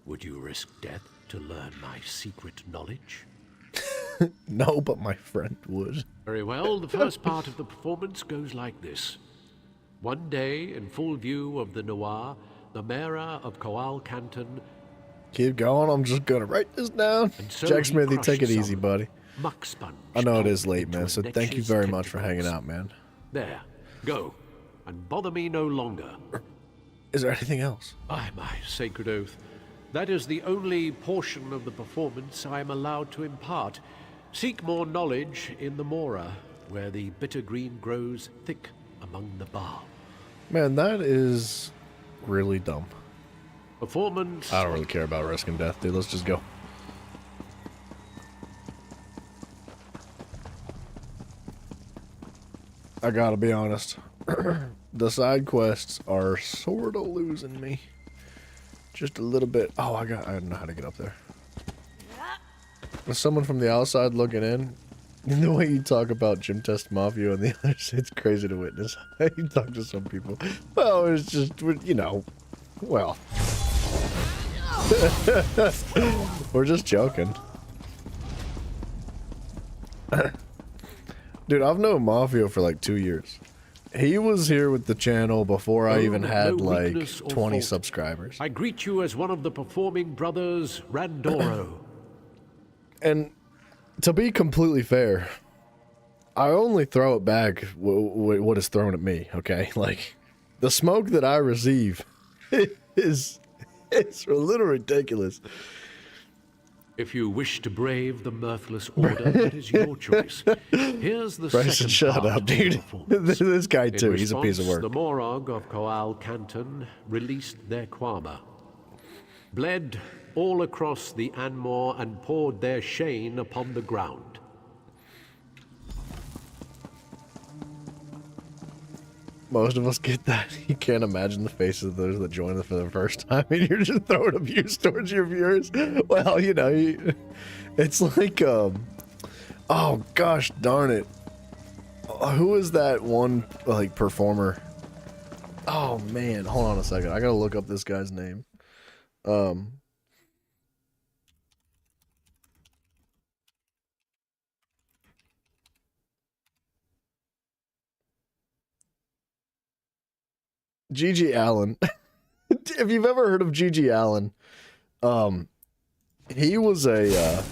Would you risk death to learn my secret knowledge? No, but my friend would. Very well, the first part of the performance goes like this. One day, in full view of the Noir, the Mayor of Coal Canton... Keep going, I'm just gonna write this down. So Jack Smithy, take it some easy, buddy. muck sponge I know it is pulp late, into man, a so thank you netch's very much for tentacles. hanging out, man. There, go, and bother me no longer. Is there anything else? By my sacred oath, that is the only portion of the performance I am allowed to impart. Seek more knowledge in the Mora, where the bitter green grows thick among the bar. Man, that is really dumb. Performance. I don't really care about risking death, dude. Let's just go. I gotta be honest. The side quests are sort of losing me. Just a little bit. Oh, I don't know how to get up there. As someone from the outside looking in, the way you talk about Gym Test Mafia and the others, it's crazy to witness. You talk to some people. Well, it's just, you know, well. We're just joking. Dude, I've known Mafia for like 2 years. He was here with the channel before I even had like 20 subscribers. I greet you as one of the performing brothers Randoro. And to be completely fair, I only throw it back what is thrown at me, okay? Like, the smoke that I receive is it's a little ridiculous. If you wish to brave the Mirthless Order, that is your choice. Here's the Bryson, second shut part up, of the dude. performance. This guy too, In he's a piece of response, work. The Morag of Coal Canton released their Kwama, bled all across the Anmore and poured their shame upon the ground. Most of us get that. You can't imagine the faces of those that join us for the first time, and you're just throwing abuse towards your viewers. Well, you know, it's like, oh gosh darn it. Who is that one, like, performer? Oh man, hold on a second. I gotta look up this guy's name. G.G. Allen. If you've ever heard of G.G. Allen, he was a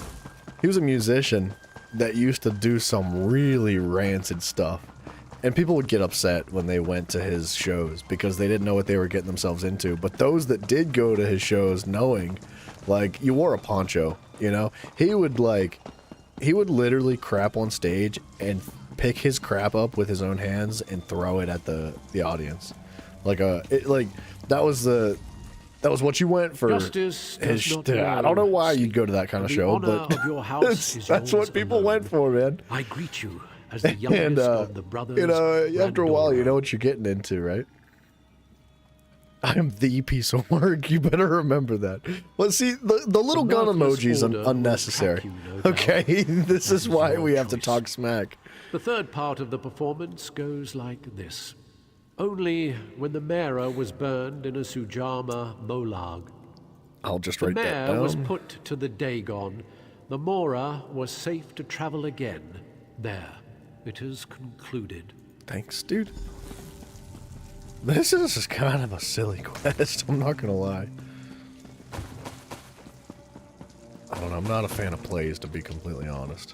musician that used to do some really rancid stuff. And people would get upset when they went to his shows because they didn't know what they were getting themselves into. But those that did go to his shows knowing, like, you wore a poncho, you know? He would literally crap on stage and pick his crap up with his own hands and throw it at the audience. That was what you went for. Justice does not I don't know why you'd go to that kind of The show, honor but of your house is that's yours what people went for, man. I greet you as the youngest of the brothers. You know, after a while, Randoro. you know what you're getting into, right? I am the piece of work. You better remember that. Well, see, the little gun emoji is unnecessary. Okay, this is why we have to talk smack. The third part of the performance goes like this. Only when the Mera was burned in a Sujama Molag. I'll just The write that mare was down. put to the Dagon. The Mora was safe to travel again. There, it is concluded. Thanks, dude. This is kind of a silly quest, I'm not gonna lie. I don't know, I'm not a fan of plays, to be completely honest.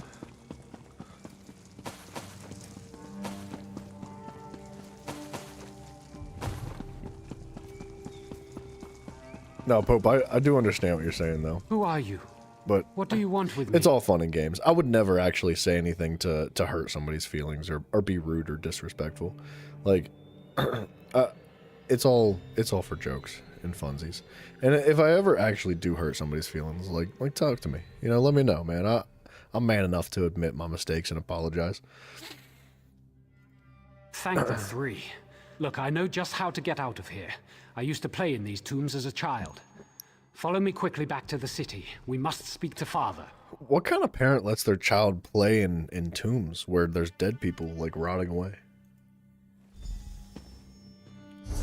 No, Pope, I do understand what you're saying, though. Who are you? But what do you want with me? It's all fun and games. I would never actually say anything to hurt somebody's feelings or be rude or disrespectful. Like, it's all for jokes and funsies. And if I ever actually do hurt somebody's feelings, like talk to me. You know, let me know, man. I'm man enough to admit my mistakes and apologize. Thank the three. Look, I know just how to get out of here. I used to play in these tombs as a child. Follow me quickly back to the city. We must speak to Father. What kind of parent lets their child play in tombs where there's dead people, like, rotting away?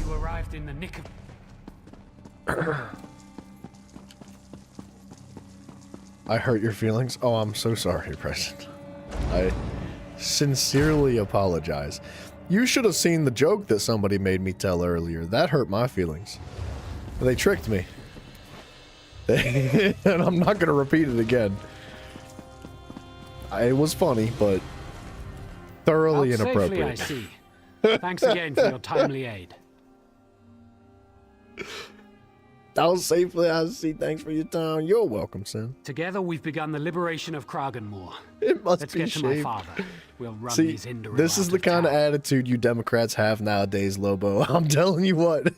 You arrived in the nick of... I hurt your feelings? Oh, I'm so sorry, President. I sincerely apologize. You should have seen the joke that somebody made me tell earlier. That hurt my feelings. They tricked me. And I'm not going to repeat it again. It was funny, but thoroughly inappropriate. Safely, I see. Thanks again for your timely aid. Out safely, I see. Thanks for your time. You're welcome, son. Together, we've begun the liberation of Kraganmore. It must Let's be get to my shaved. father. We'll run See, these Indoril this is out the of kind of town. attitude you Democrats have nowadays, Lobo. I'm telling you what.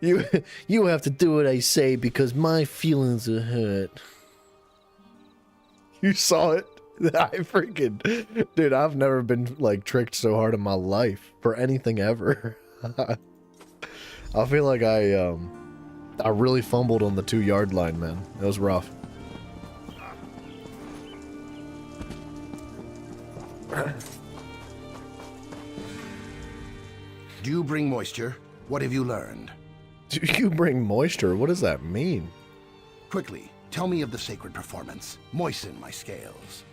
You have to do what I say because my feelings are hurt. You saw it? I freaking... Dude, I've never been, like, tricked so hard in my life for anything ever. I feel like I really fumbled on the 2-yard line, man. It was rough. Do you bring moisture? What have you learned? Do you bring moisture? What does that mean? Quickly, tell me of the sacred performance. Moisten my scales.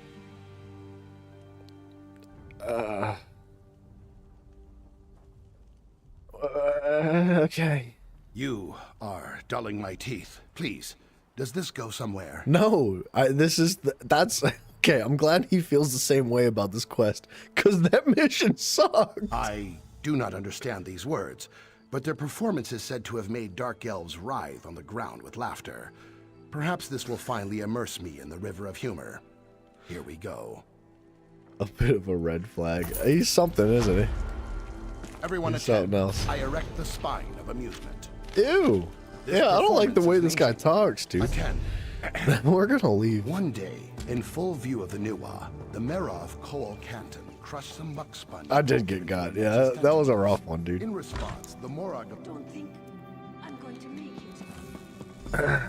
Okay. You are dulling my teeth. Please, does this go somewhere? No, that's okay. I'm glad he feels the same way about this quest, because that mission sucks. I do not understand these words, but their performance is said to have made dark elves writhe on the ground with laughter. Perhaps this will finally immerse me in the river of humor. Here we go. A bit of a red flag. He's something, isn't he? Everyone He's attend. something else. I erect the spine of amusement. Ew. This Yeah, I don't like the performance way is this guy amazing. talks, dude. Attend. We're gonna leave. One day, in full view of the Nuwa, the Mera of Cole Canton crushed some muck sponge. I did get got. Yeah, that was a rough one, dude. In response, the Morag of... Don't think I'm going to make it.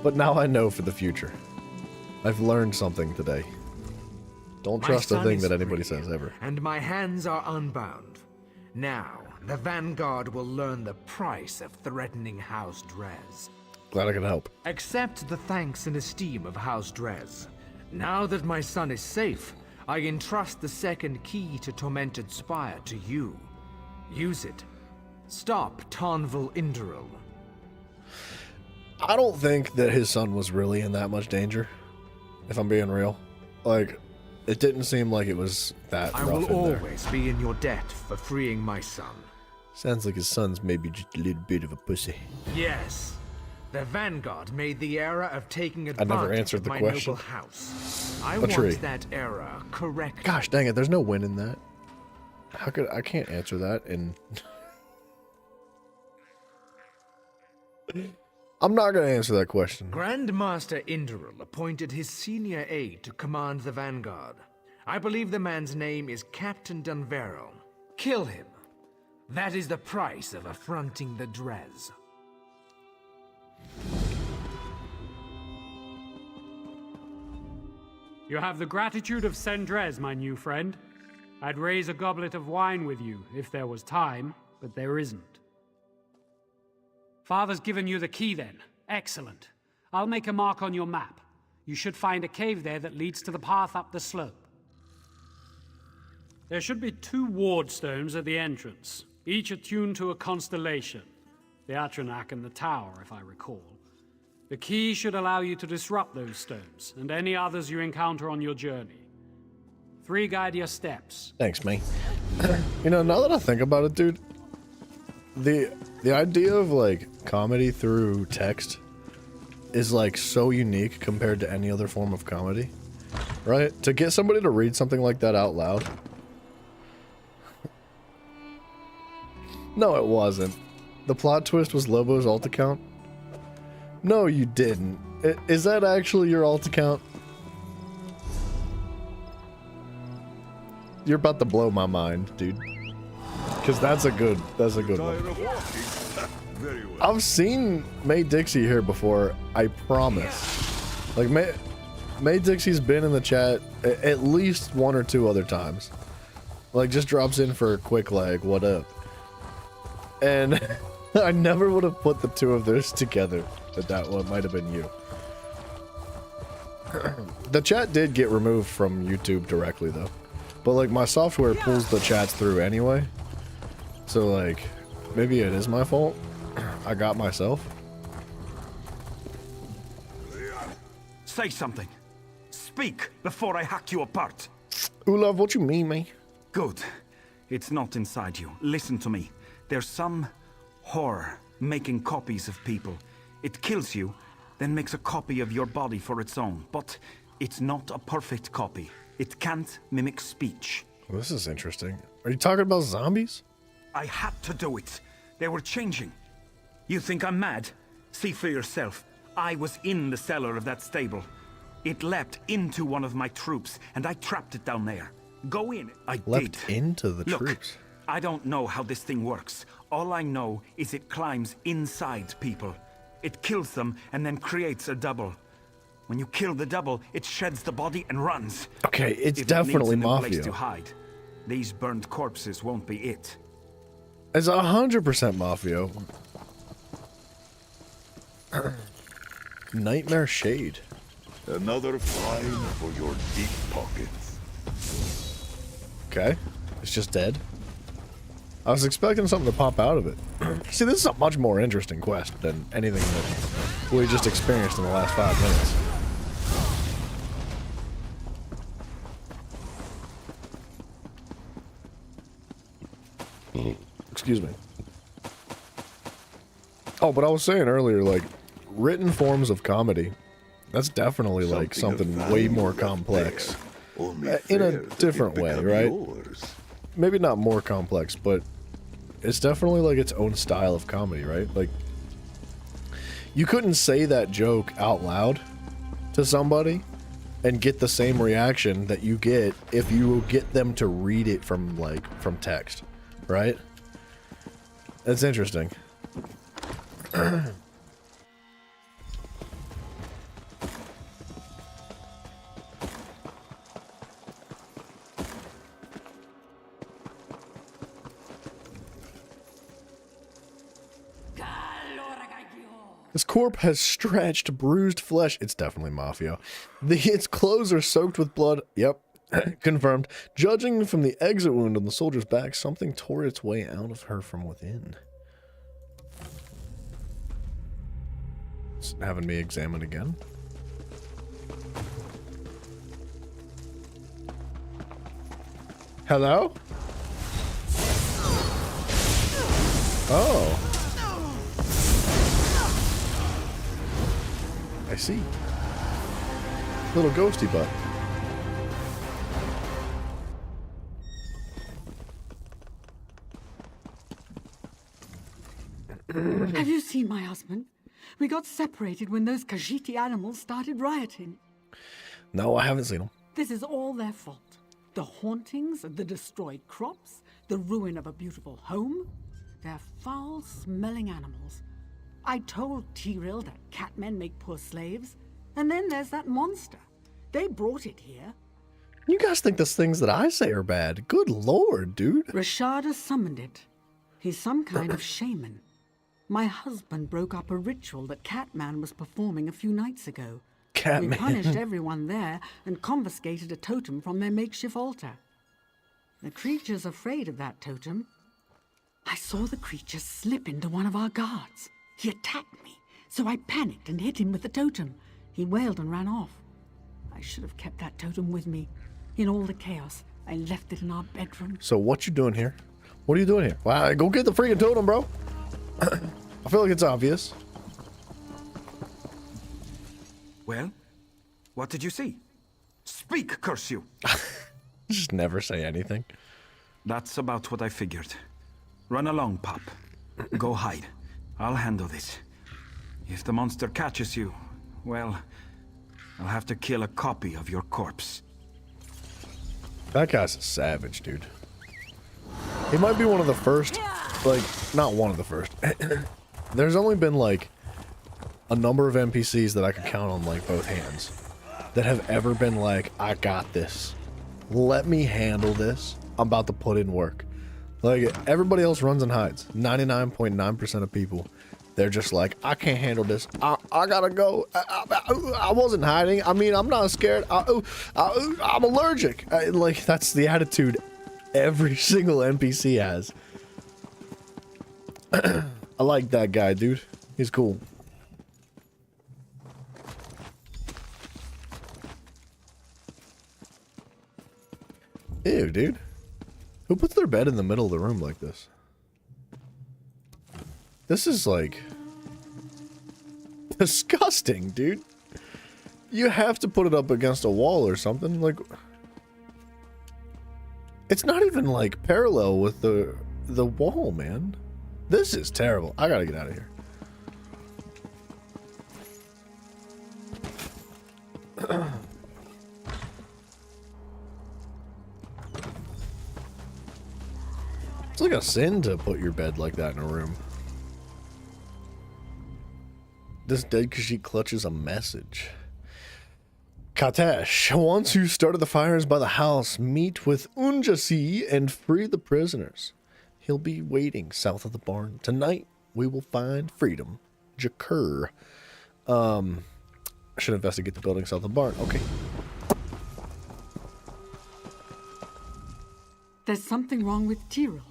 But now I know for the future. I've learned something today. Don't My trust a son thing is that anybody free, says ever. And my hands are unbound. Now, the Vanguard will learn the price of threatening House Drez. Glad I could help. Accept the thanks and esteem of House Drez. Now that my son is safe, I entrust the second key to Tormented Spire to you. Use it. Stop Tonval Indoril. I don't think that his son was really in that much danger, if I'm being real. Like, it didn't seem like it was that I rough will in there. always be in your debt for freeing my son. Sounds like his son's maybe just a little bit of a pussy. Yes. The Vanguard made the era of taking never advantage answered of the my question. noble house. I A want tree. that era corrected. Gosh dang it, there's no win in that. How could I can't answer that and I'm not gonna answer that question. Grandmaster Indoril appointed his senior aide to command the Vanguard. I believe the man's name is Captain Dunveril. Kill him. That is the price of affronting the Drez. You have the gratitude of Sendrez, my new friend. I'd raise a goblet of wine with you if there was time, but there isn't. Father's given you the key then. Excellent. I'll make a mark on your map. You should find a cave there that leads to the path up the slope. There should be 2 ward stones at the entrance, each attuned to a constellation. The Atronak and the Tower, if I recall. The key should allow you to disrupt those stones, and any others you encounter on your journey. 3 guide your steps. Thanks, mate. You know, now that I think about it, dude, The idea of like comedy through text is like so unique compared to any other form of comedy, right? To get somebody to read something like that out loud. No, it wasn't. The plot twist was Lobo's alt account. No, you didn't. Is that actually your alt account? You're about to blow my mind, dude. Because that's a good one. I've seen May Dixie here before, I promise. Like, May Dixie's been in the chat at least 1 or 2 other times. Like, just drops in for a quick, like, what up? And I never would have put the two of those together, that one might have been you. The chat did get removed from YouTube directly, though. But, like, my software pulls the chats through anyway. So, like, maybe it is my fault. I got myself. Say something. Speak before I hack you apart. Olav, what you mean, me? Good. It's not inside you. Listen to me. There's some horror making copies of people. It kills you, then makes a copy of your body for its own. But it's not a perfect copy. It can't mimic speech. Well, this is interesting. Are you talking about zombies? I had to do it. They were changing. You think I'm mad? See for yourself. I was in the cellar of that stable. It leapt into one of my troops, and I trapped it down there. Go in. I Leapt did. into the Look, troops? I don't know how this thing works. All I know is it climbs inside people. It kills them and then creates a double. When you kill the double, it sheds the body and runs. Okay, it's If definitely it needs a new place Mafia. to hide, these burned corpses won't be it. It's 100% Mafia. Nightmare Shade. Another find for your deep pockets. Okay. It's just dead. I was expecting something to pop out of it. See, this is a much more interesting quest than anything that we just experienced in the last 5 minutes. Excuse me. Oh, but I was saying earlier, like, written forms of comedy, that's definitely like something way more complex. In a different way, right? Maybe not more complex, but it's definitely like its own style of comedy, right? Like, you couldn't say that joke out loud to somebody and get the same reaction that you get if you get them to read it from text, right? That's interesting. His corpse has stretched, bruised flesh. It's definitely Mafia. Its clothes are soaked with blood. Yep, confirmed. Judging from the exit wound on the soldier's back, something tore its way out of her from within. It's having me examine again. Hello? Oh. I see. Little ghosty butt. Have you seen my husband? We got separated when those Khajiit animals started rioting. No, I haven't seen him. This is all their fault. The hauntings, the destroyed crops, the ruin of a beautiful home. They're foul-smelling animals. I told Tyrell that catmen make poor slaves. And then there's that monster. They brought it here. You guys think the things that I say are bad. Good lord, dude. Rashada summoned it. He's some kind of shaman. My husband broke up a ritual that Catman was performing a few nights ago. Catman. We punished everyone there and confiscated a totem from their makeshift altar. The creature's afraid of that totem. I saw the creature slip into one of our guards. He attacked me, so I panicked and hit him with the totem. He wailed and ran off. I should have kept that totem with me. In all the chaos, I left it in our bedroom. So what you doing here? What are you doing here? Wow, go get the freaking totem, bro. I feel like it's obvious. Well, what did you see? Speak, curse you! Just never say anything. That's about what I figured. Run along, Pop. Go hide. I'll handle this. If the monster catches you, well, I'll have to kill a copy of your corpse. That guy's a savage, dude. He might be one of the first, like, not one of the first. There's only been, like, a number of NPCs that I could count on, like, both hands that have ever been like, I got this. Let me handle this. I'm about to put in work. Like, everybody else runs and hides. 99.9% of people, they're just like, I can't handle this. I gotta go. I wasn't hiding. I mean, I'm not scared. I'm allergic. Like, that's the attitude every single NPC has. I like that guy, dude. He's cool. Ew, dude. Who puts their bed in the middle of the room like this? This is like disgusting, dude. You have to put it up against a wall or something. Like, it's not even like parallel with the wall, man. This is terrible. I gotta get out of here. It's like a sin to put your bed like that in a room. This dead Khajiit clutches a message. Katesh, once who started the fires by the house, meet with Unjasi and free the prisoners. He'll be waiting south of the barn. Tonight, we will find freedom. Jakur. I should investigate the building south of the barn. Okay. There's something wrong with Tyrell.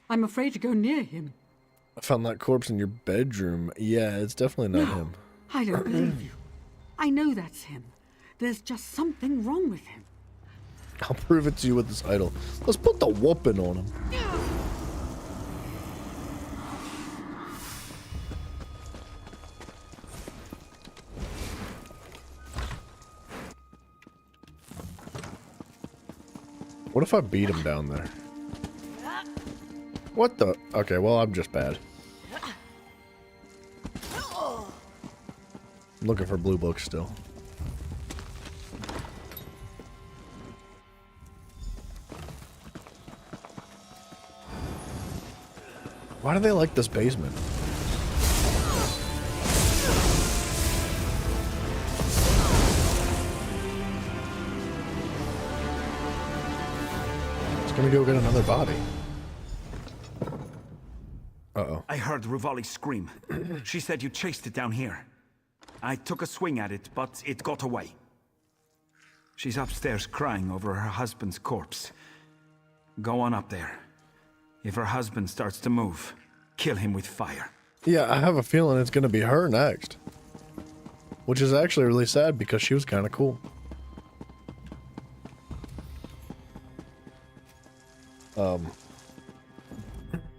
I'm afraid to go near him. I found that corpse in your bedroom. Yeah, it's definitely not him. I don't believe you. I know that's him. There's just something wrong with him. I'll prove it to you with this idol. Let's put the whooping on him. What if I beat him down there? What the? Okay, well, I'm just bad. I'm looking for blue books still. Why do they like this basement? It's gonna go get another body. Uh-oh. I heard Ruvali scream. She said you chased it down here. I took a swing at it, but it got away. She's upstairs crying over her husband's corpse. Go on up there. If her husband starts to move, kill him with fire. Yeah, I have a feeling it's gonna be her next. Which is actually really sad because she was kind of cool.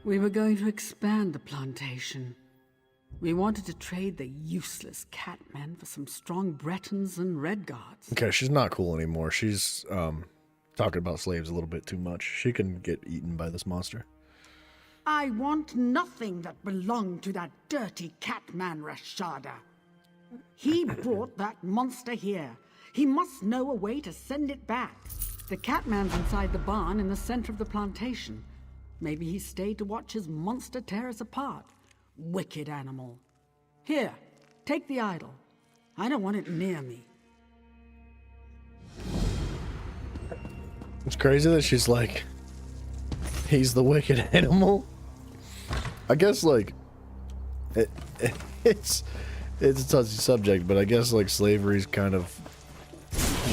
We were going to expand the plantation. We wanted to trade the useless catmen for some strong Bretons and Redguards. Okay, she's not cool anymore. She's talking about slaves a little bit too much. She can get eaten by this monster. I want nothing that belonged to that dirty catman Rashada. He brought that monster here. He must know a way to send it back. The catman's inside the barn in the center of the plantation. Maybe he stayed to watch his monster tear us apart. Wicked animal. Here, take the idol. I don't want it near me. It's crazy that she's like, he's the wicked animal. I guess, like, it's a touchy subject, but I guess, like, slavery's kind of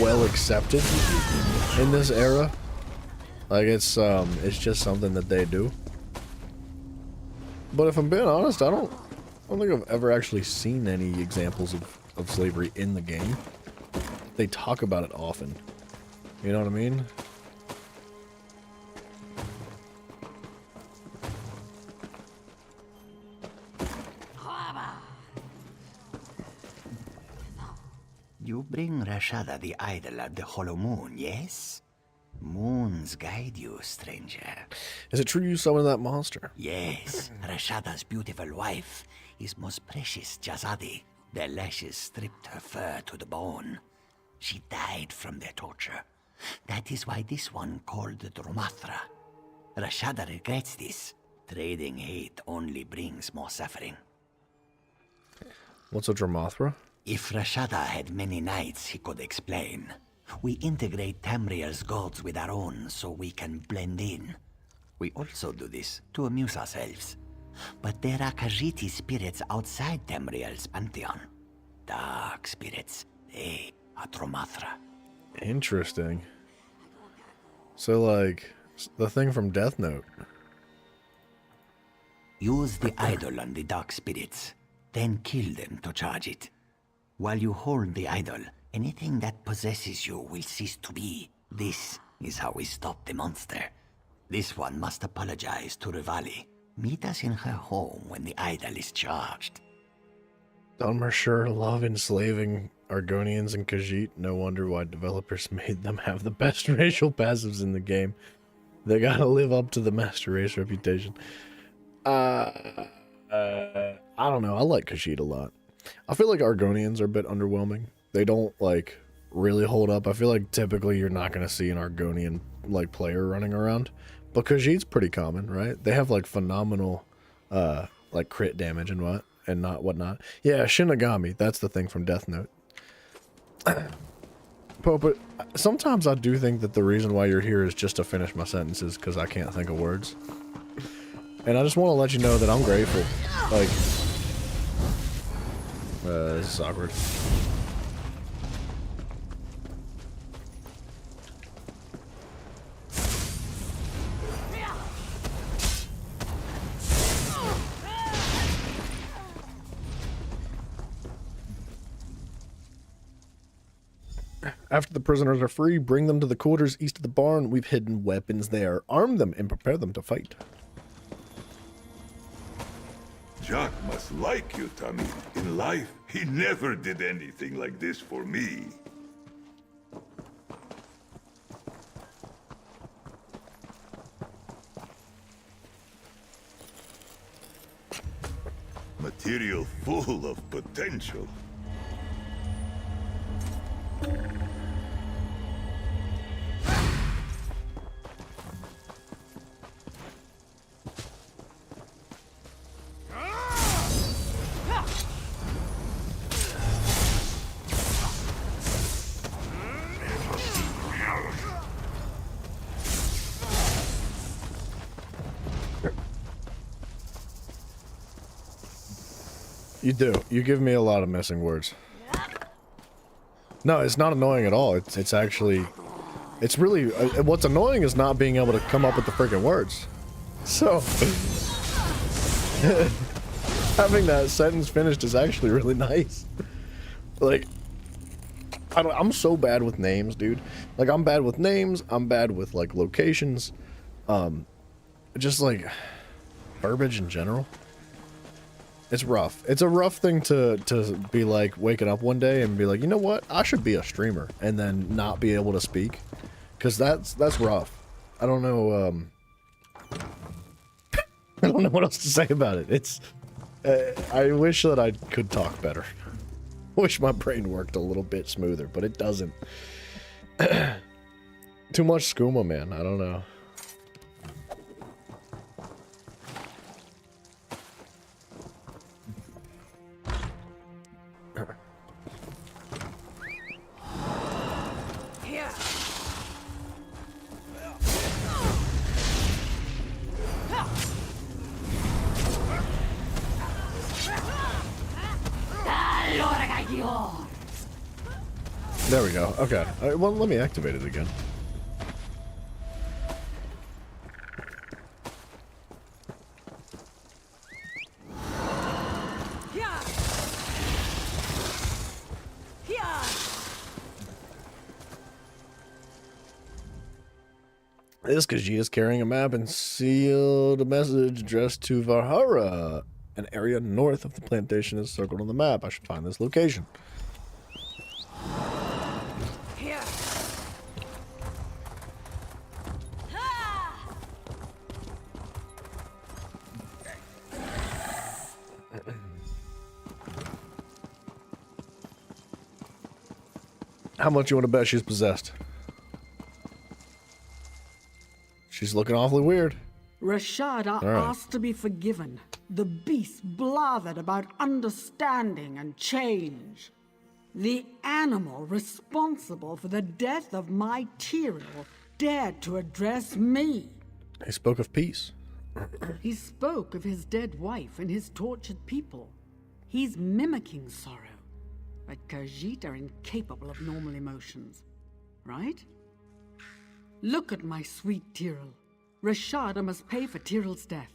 well accepted in this era. Like, it's just something that they do. But if I'm being honest, I don't think I've ever actually seen any examples of slavery in the game. They talk about it often. You know what I mean? You bring Rashada the idol of the Hollow Moon, yes? Moons guide you, stranger. Is it true you summoned that monster? Yes, Rashada's beautiful wife is most precious Jazadi. Their lashes stripped her fur to the bone. She died from their torture. That is why this one called Dromathra. Rashada regrets this. Trading hate only brings more suffering. What's a Dromathra? If Rashada had many knights, he could explain. We integrate Tamriel's gods with our own so we can blend in. We also do this to amuse ourselves. But there are Khajiit spirits outside Tamriel's pantheon. Dark spirits. They are Dromathra. Interesting. So, like, the thing from Death Note. Use the idol on the dark spirits, then kill them to charge it. While you hold the idol, anything that possesses you will cease to be. This is how we stop the monster. This one must apologize to Rivali. Meet us in her home when the idol is charged. Dunmer sure love enslaving Argonians and Khajiit. No wonder why developers made them have the best racial passives in the game. They gotta live up to the master race reputation. I don't know. I like Khajiit a lot. I feel like Argonians are a bit underwhelming. They don't, like, really hold up. I feel like typically you're not going to see an Argonian, like, player running around. But Khajiit's pretty common, right? They have, like, phenomenal, like, crit damage and whatnot. Yeah, Shinigami. That's the thing from Death Note. But sometimes I do think that the reason why you're here is just to finish my sentences, because I can't think of words. And I just want to let you know that I'm grateful. Like, this is awkward. After the prisoners are free, bring them to the quarters east of the barn. We've hidden weapons there. Arm them and prepare them to fight. Jack must like you, Tommy. In life, he never did anything like this for me. Material full of potential. You do. You give me a lot of missing words. No, it's not annoying at all. It's actually... It's really... what's annoying is not being able to come up with the freaking words. So... having that sentence finished is actually really nice. Like... I'm so bad with names, dude. Like, I'm bad with names. I'm bad with, like, locations. Just, like... verbiage in general. It's rough. It's a rough thing to be like waking up one day and be like, you know what? I should be a streamer, and then not be able to speak, because that's rough. I don't know. I don't know what else to say about it. It's. I wish that I could talk better. Wish my brain worked a little bit smoother, but it doesn't. Too much skooma, man. I don't know. There we go. Okay. Well, let me activate it again. This Khajiit is carrying a map and sealed a message addressed to Valhalla. An area north of the plantation is circled on the map. I should find this location. How much you want to bet she's possessed? She's looking awfully weird. Rashada All right. asked to be forgiven. The beast blathered about understanding and change. The animal responsible for the death of my Tyrell dared to address me. He spoke of peace. He spoke of his dead wife and his tortured people. He's mimicking sorrow. But Khajiit are incapable of normal emotions, right? Look at my sweet Tyrell. Rashada must pay for Tyrell's death.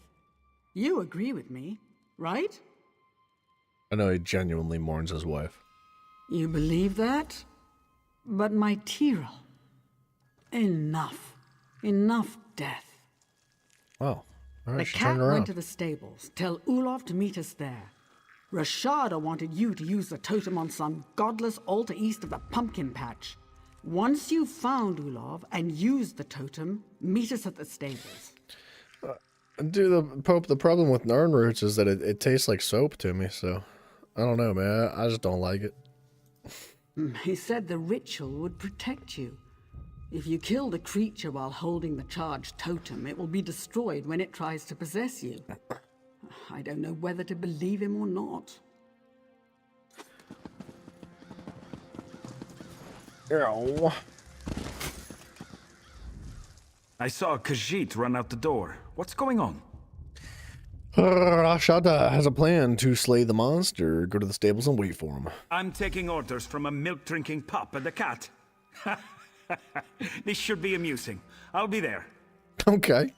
You agree with me, right? I know he genuinely mourns his wife. You believe that? But my Tyrell... Enough. Enough death. Wow. All right, The she cat turned around. went to the stables. Tell Ulov to meet us there. Rashada wanted you to use the totem on some godless altar east of the pumpkin patch. Once you've found Ulov and used the totem, meet us at the stables. Dude, the Pope, the problem with Narn roots is that it tastes like soap to me, so I don't know, man. I just don't like it. He said the ritual would protect you. If you kill the creature while holding the charged totem, it will be destroyed when it tries to possess you. I don't know whether to believe him or not. Ow. I saw Khajiit run out the door. What's going on? Rashada has a plan to slay the monster. Go to the stables and wait for him. I'm taking orders from a milk-drinking pup and a cat. This should be amusing. I'll be there. Okay.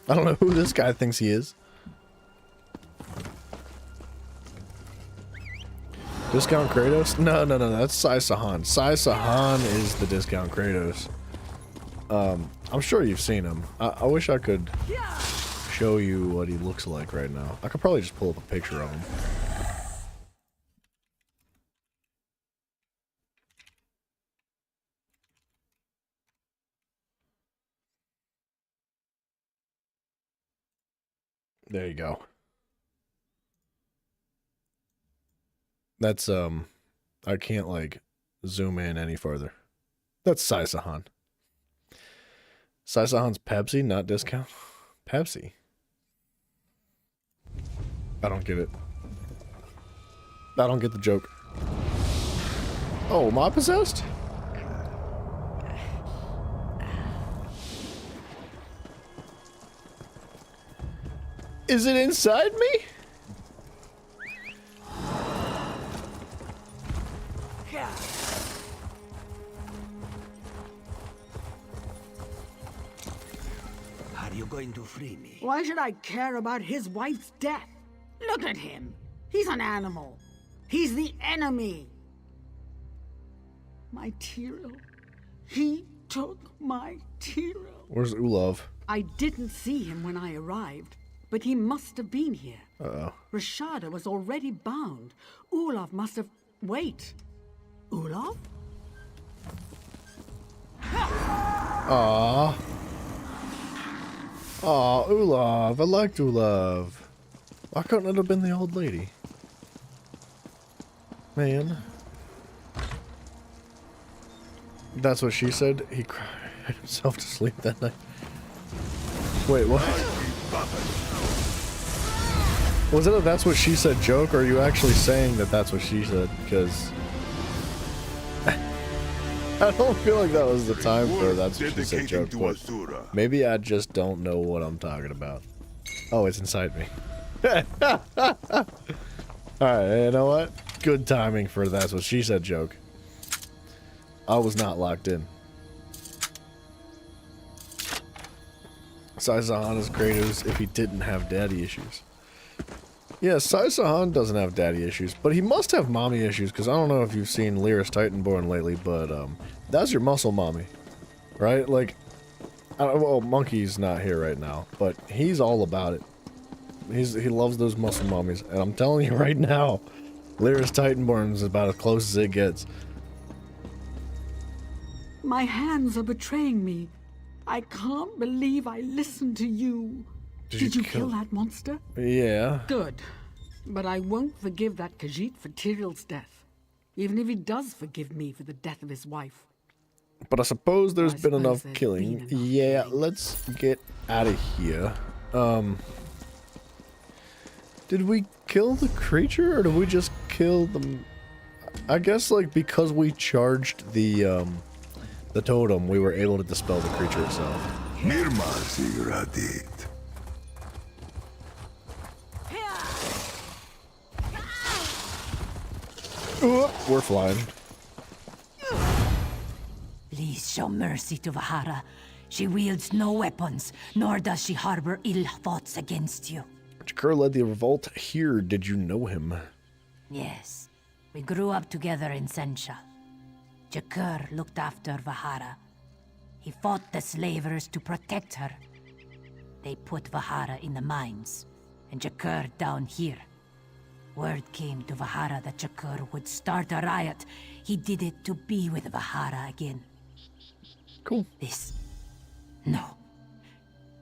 I don't know who this guy thinks he is. Discount Kratos? No, that's Sai Sahan. Sai Sahan is the Discount Kratos. I'm sure you've seen him. I wish I could show you what he looks like right now. I could probably just pull up a picture of him. There you go. That's, I can't, like, zoom in any further. That's Sai Sahan. Sai Sahan's Pepsi, not Discount. Pepsi. I don't get it. I don't get the joke. Oh, am I possessed? Is it inside me? Are you going to free me? Why should I care about his wife's death? Look at him. He's an animal. He's the enemy. My Tyrell. He took my Tyrell. Where's Ulov? I didn't see him when I arrived, but he must have been here. Uh-oh. Rashada was already bound. Ulov must have... Wait. Ulov? Aww. Aw, Ulov. I liked Ulov. Why couldn't it have been the old lady? Man. That's what she said? He cried himself to sleep that night. Wait, what? Was it a that's what she said joke, or are you actually saying that that's what she said? Because... I don't feel like that was the time for that's what she said joke, but maybe I just don't know what I'm talking about. Oh, it's inside me. Alright, you know what? Good timing for that's what she said joke. I was not locked in. Sai Sahan is Kratos if he didn't have daddy issues. Yeah, Sai Sahan doesn't have daddy issues, but he must have mommy issues, because I don't know if you've seen Lyris Titanborn lately, but that's your muscle mommy, right? Like, well, Monkey's not here right now, but he's all about it. He loves those muscle mommies, and I'm telling you right now, Lyris Titanborn is about as close as it gets. My hands are betraying me. I can't believe I listened to you. Did you kill that monster? Yeah. Good. But I won't forgive that Khajiit for Tyrell's death. Even if he does forgive me for the death of his wife. But I suppose there's been enough killing. Yeah, let's get out of here. Did we kill the creature or did we just kill them? I guess like because we charged the totem, we were able to dispel the creature itself. We're flying. Please show mercy to Vahara. She wields no weapons, nor does she harbor ill thoughts against you. Jakur led the revolt here. Did you know him? Yes, we grew up together in Sensha. Jakur looked after Vahara. He fought the slavers to protect her. They put Vahara in the mines, and Jakur down here. Word came to Vahara that Jakur would start a riot. He did it to be with Vahara again. Cool. This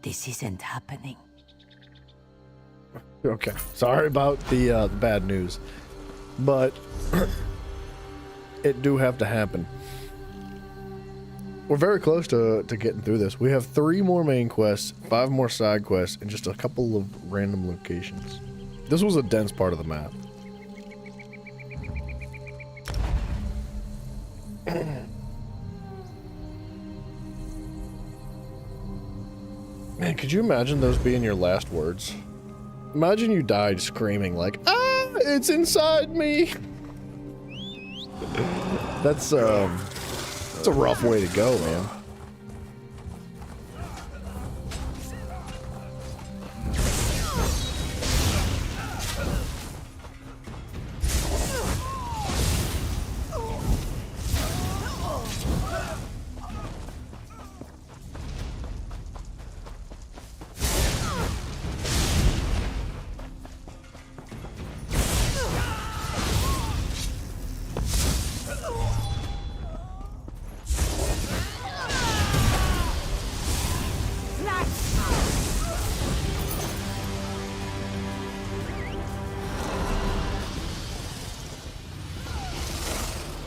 isn't happening. Okay. Sorry about the bad news. But it do have to happen. We're very close to getting through this. We have 3 more main quests, 5 more side quests, and just a couple of random locations. This was a dense part of the map. Man, could you imagine those being your last words? Imagine you died screaming like, "Ah, it's inside me!" That's a rough way to go, man.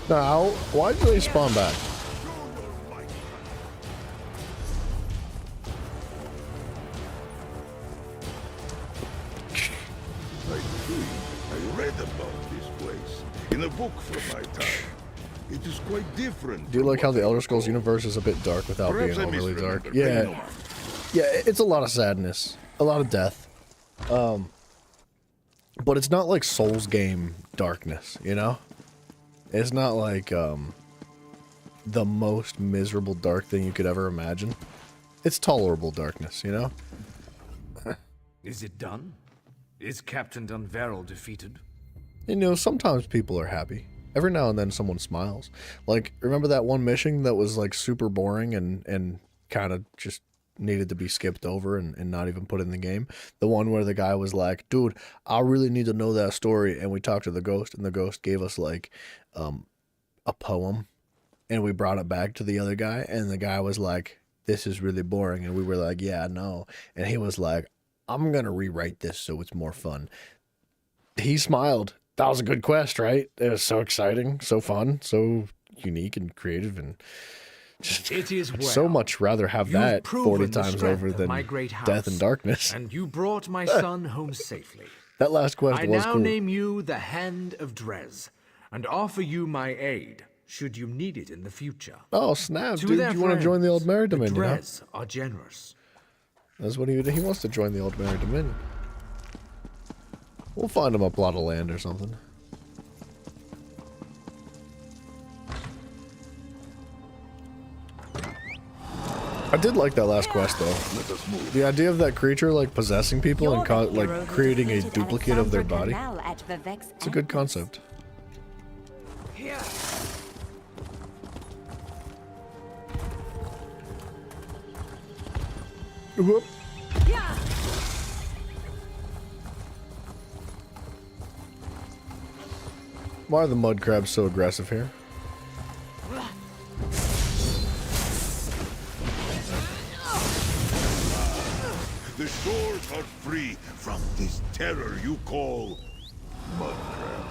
Now, why did they spawn back? I read about this place in a book from my time. It is quite different. Do you like how the Elder Scrolls universe is a bit dark without being overly dark? Yeah. Yeah, it's a lot of sadness. A lot of death. But it's not like Souls game darkness, you know? It's not like the most miserable dark thing you could ever imagine. It's tolerable darkness, you know? Is it done? Is Captain Dunveril defeated? You know, sometimes people are happy. Every now and then someone smiles. Like, remember that one mission that was like super boring and kind of just needed to be skipped over and not even put in the game? The one where the guy was like, dude, I really need to know that story. And we talked to the ghost, and the ghost gave us like a poem, and we brought it back to the other guy, and the guy was like, this is really boring. And we were like, yeah, I know. And he was like, I'm gonna rewrite this so it's more fun. He smiled. That was a good quest, right? It was so exciting, so fun, so unique and creative, and just it is well. So much rather have You've that 40 proven the times strength over of than my great house, death and darkness. And you brought my son home safely. That last quest I was now cool. name you the Hand of Drez, and offer you my aid, should you need it in the future. Oh, snap, To dude. their You want to join the Old Mary the Dominion, huh? Drez are generous. That's what he wants to join the Old Mary Dominion. We'll find him a plot of land or something. I did like that last quest, though. The idea of that creature, like, possessing people and, like, creating a duplicate of their body. It's a good concept. Whoop. Why are the mud crabs so aggressive here? The shores are free from this terror you call Mudcrab.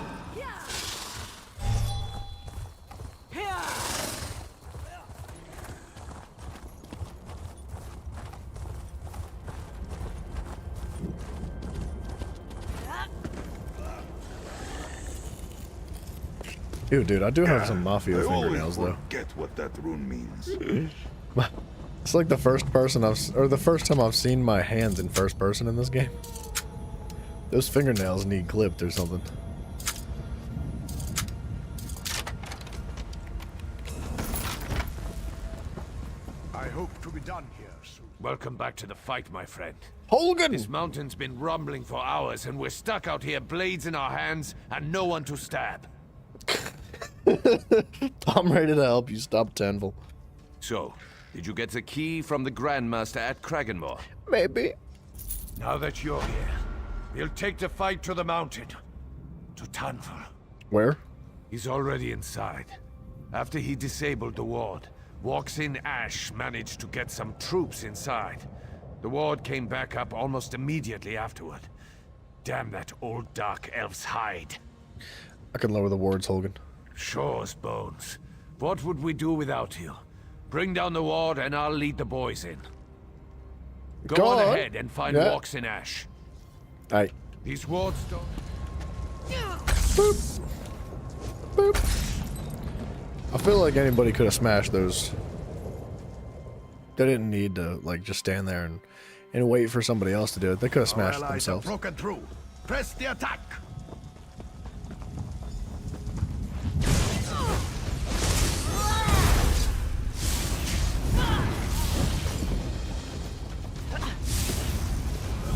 Ew, dude, I do have some mafia fingernails though. Get what that rune means. It's like the first time I've seen my hands in first person in this game. Those fingernails need clipped or something. I hope to be done here soon. Welcome back to the fight, my friend. Holgan! This mountain's been rumbling for hours, and we're stuck out here, blades in our hands, and no one to stab. I'm ready to help you stop Tenville. So, did you get the key from the Grandmaster at Kragenmoor? Maybe. Now that you're here, we'll take the fight to the mountain. To Tanville. Where? He's already inside. After he disabled the ward, Walks-in Ash managed to get some troops inside. The ward came back up almost immediately afterward. Damn that old dark elf's hide. I can lower the wards, Holgan. Shore's bones. What would we do without you? Bring down the ward and I'll lead the boys in. Go on ahead and find Walks-in Ash. Aye. These wards don't... Boop. Boop. I feel like anybody could have smashed those. They didn't need to, like, just stand there and wait for somebody else to do it. They could have smashed it themselves. Broken through. Press the attack.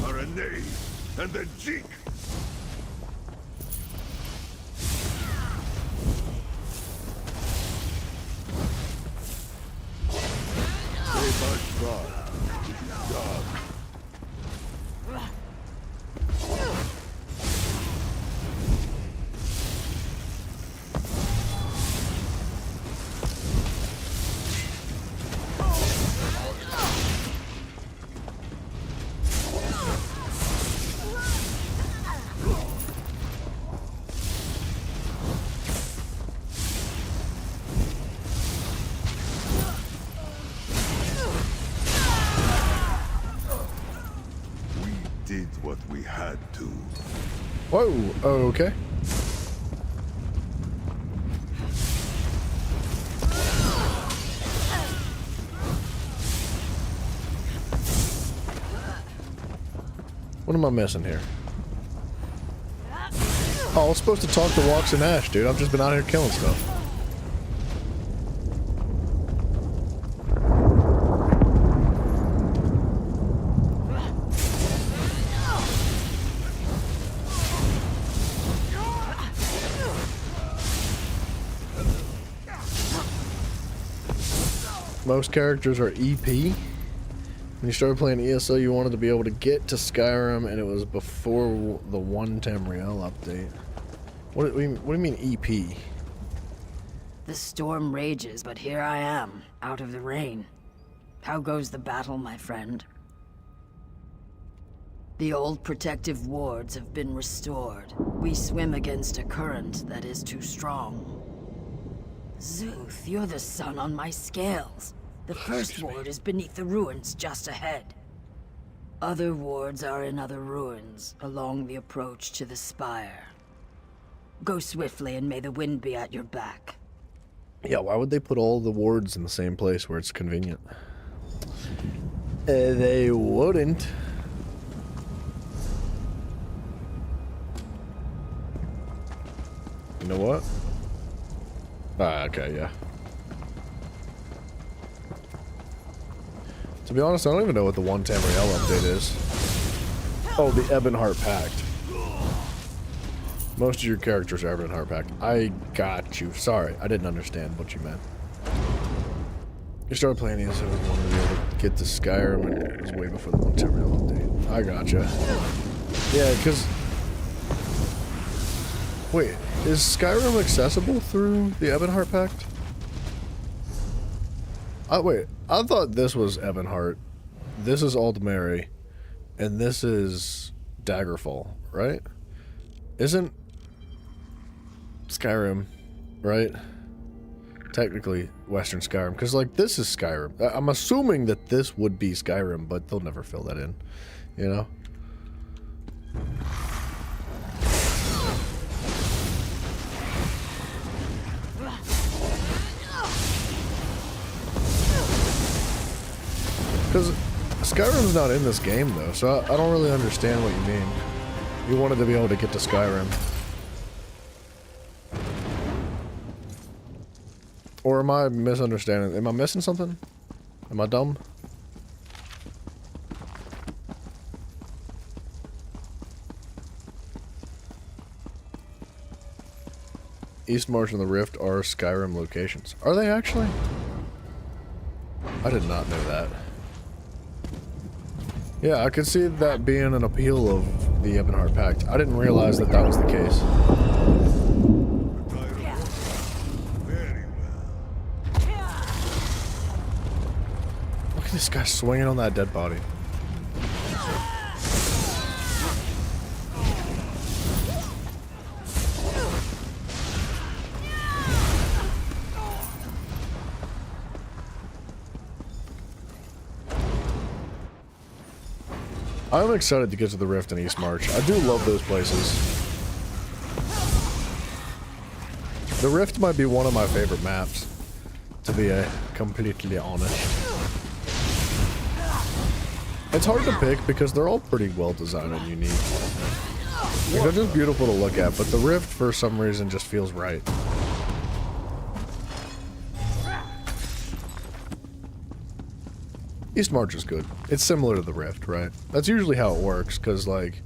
Are a knave and a jeek. Whoa, okay. What am I missing here? Oh, I was supposed to talk to Walks-in Ash, dude. I've just been out here killing stuff. Most characters are EP. When you started playing ESO, you wanted to be able to get to Skyrim, and it was before the 1 Tamriel update. What do you mean EP? The storm rages, but here I am, out of the rain. How goes the battle, my friend? The old protective wards have been restored. We swim against a current that is too strong. Zuth, you're the sun on my scales. The first ward is beneath the ruins just ahead. Other wards are in other ruins, along the approach to the spire. Go swiftly and may the wind be at your back. Yeah, why would they put all the wards in the same place where it's convenient? They wouldn't. You know what? Ah, okay, yeah. To be honest, I don't even know what the 1 Tamriel update is. Oh, the Ebonheart Pact. Most of your characters are Ebonheart Pact. I got you. Sorry, I didn't understand what you meant. You started playing ESO and wanted to be able to get to Skyrim, and it was way before the 1 Tamriel update. I gotcha. Yeah, because... Wait, is Skyrim accessible through the Ebonheart Pact? Wait, I thought this was Ebonheart. This is Aldmeri. and this is Daggerfall, right? Isn't Skyrim, right? Technically Western Skyrim, because like this is Skyrim. I'm assuming that this would be Skyrim, but they'll never fill that in, you know? Because Skyrim's not in this game though, so I don't really understand what you mean. You wanted to be able to get to Skyrim. Or am I misunderstanding? Am I missing something? Am I dumb? Eastmarch and the Rift are Skyrim locations. Are they actually? I did not know that. Yeah, I could see that being an appeal of the Ebonheart Pact. I didn't realize that that was the case. Look at this guy swinging on that dead body. I'm excited to get to the Rift and Eastmarch. I do love those places. The Rift might be one of my favorite maps, to be completely honest. It's hard to pick because they're all pretty well designed and unique. Like, they're just beautiful to look at, but the Rift for some reason just feels right. Eastmarch is good. It's similar to the Rift, right? That's usually how it works, because like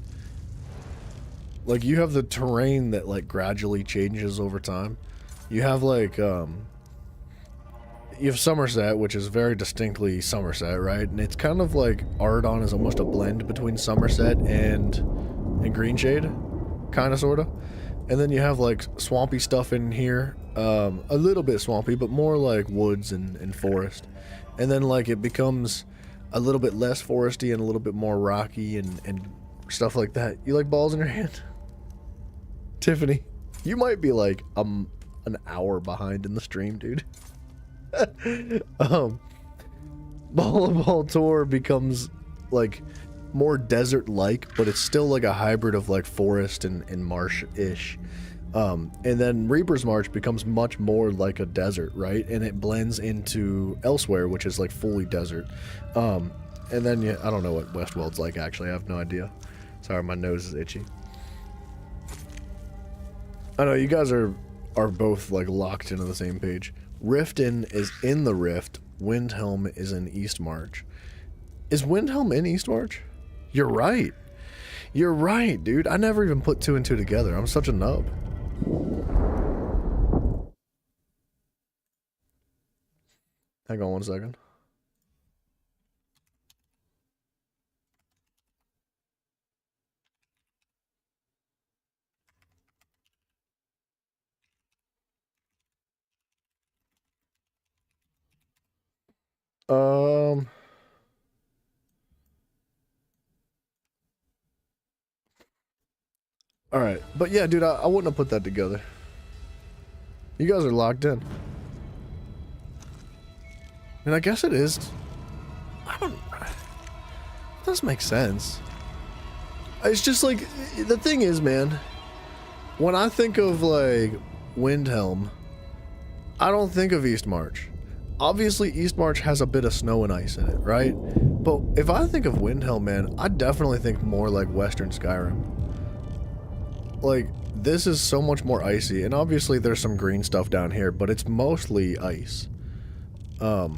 you have the terrain that like gradually changes over time. You have like you have Somerset, which is very distinctly Somerset, right? And it's kind of like Ardon is almost a blend between Somerset and Greenshade, kind of, sort of. And then you have like swampy stuff in here, a little bit swampy, but more like woods and forest. And then like it becomes a little bit less foresty and a little bit more rocky and stuff like that. You like balls in your hand? Tiffany, you might be like an hour behind in the stream, dude. Ball of Baltor becomes like more desert-like, but it's still like a hybrid of like forest and marsh-ish. And then Reaper's March becomes much more like a desert, right? And it blends into Elsewhere, which is like fully desert. And then, yeah, I don't know what Westworld's like, actually. I have no idea. Sorry, my nose is itchy. I know, you guys are both like locked into the same page. Riften is in the Rift. Windhelm is in Eastmarch. Is Windhelm in Eastmarch? You're right. You're right, dude. I never even put two and two together. I'm such a nub. Hang on one second. Alright, but yeah, dude, I wouldn't have put that together. You guys are locked in. And I guess it is. I don't. It does make sense. It's just like, the thing is, man, when I think of like Windhelm, I don't think of Eastmarch. Obviously, Eastmarch has a bit of snow and ice in it, right? But if I think of Windhelm, man, I definitely think more like Western Skyrim. Like, this is so much more icy, and obviously there's some green stuff down here, but it's mostly ice. There's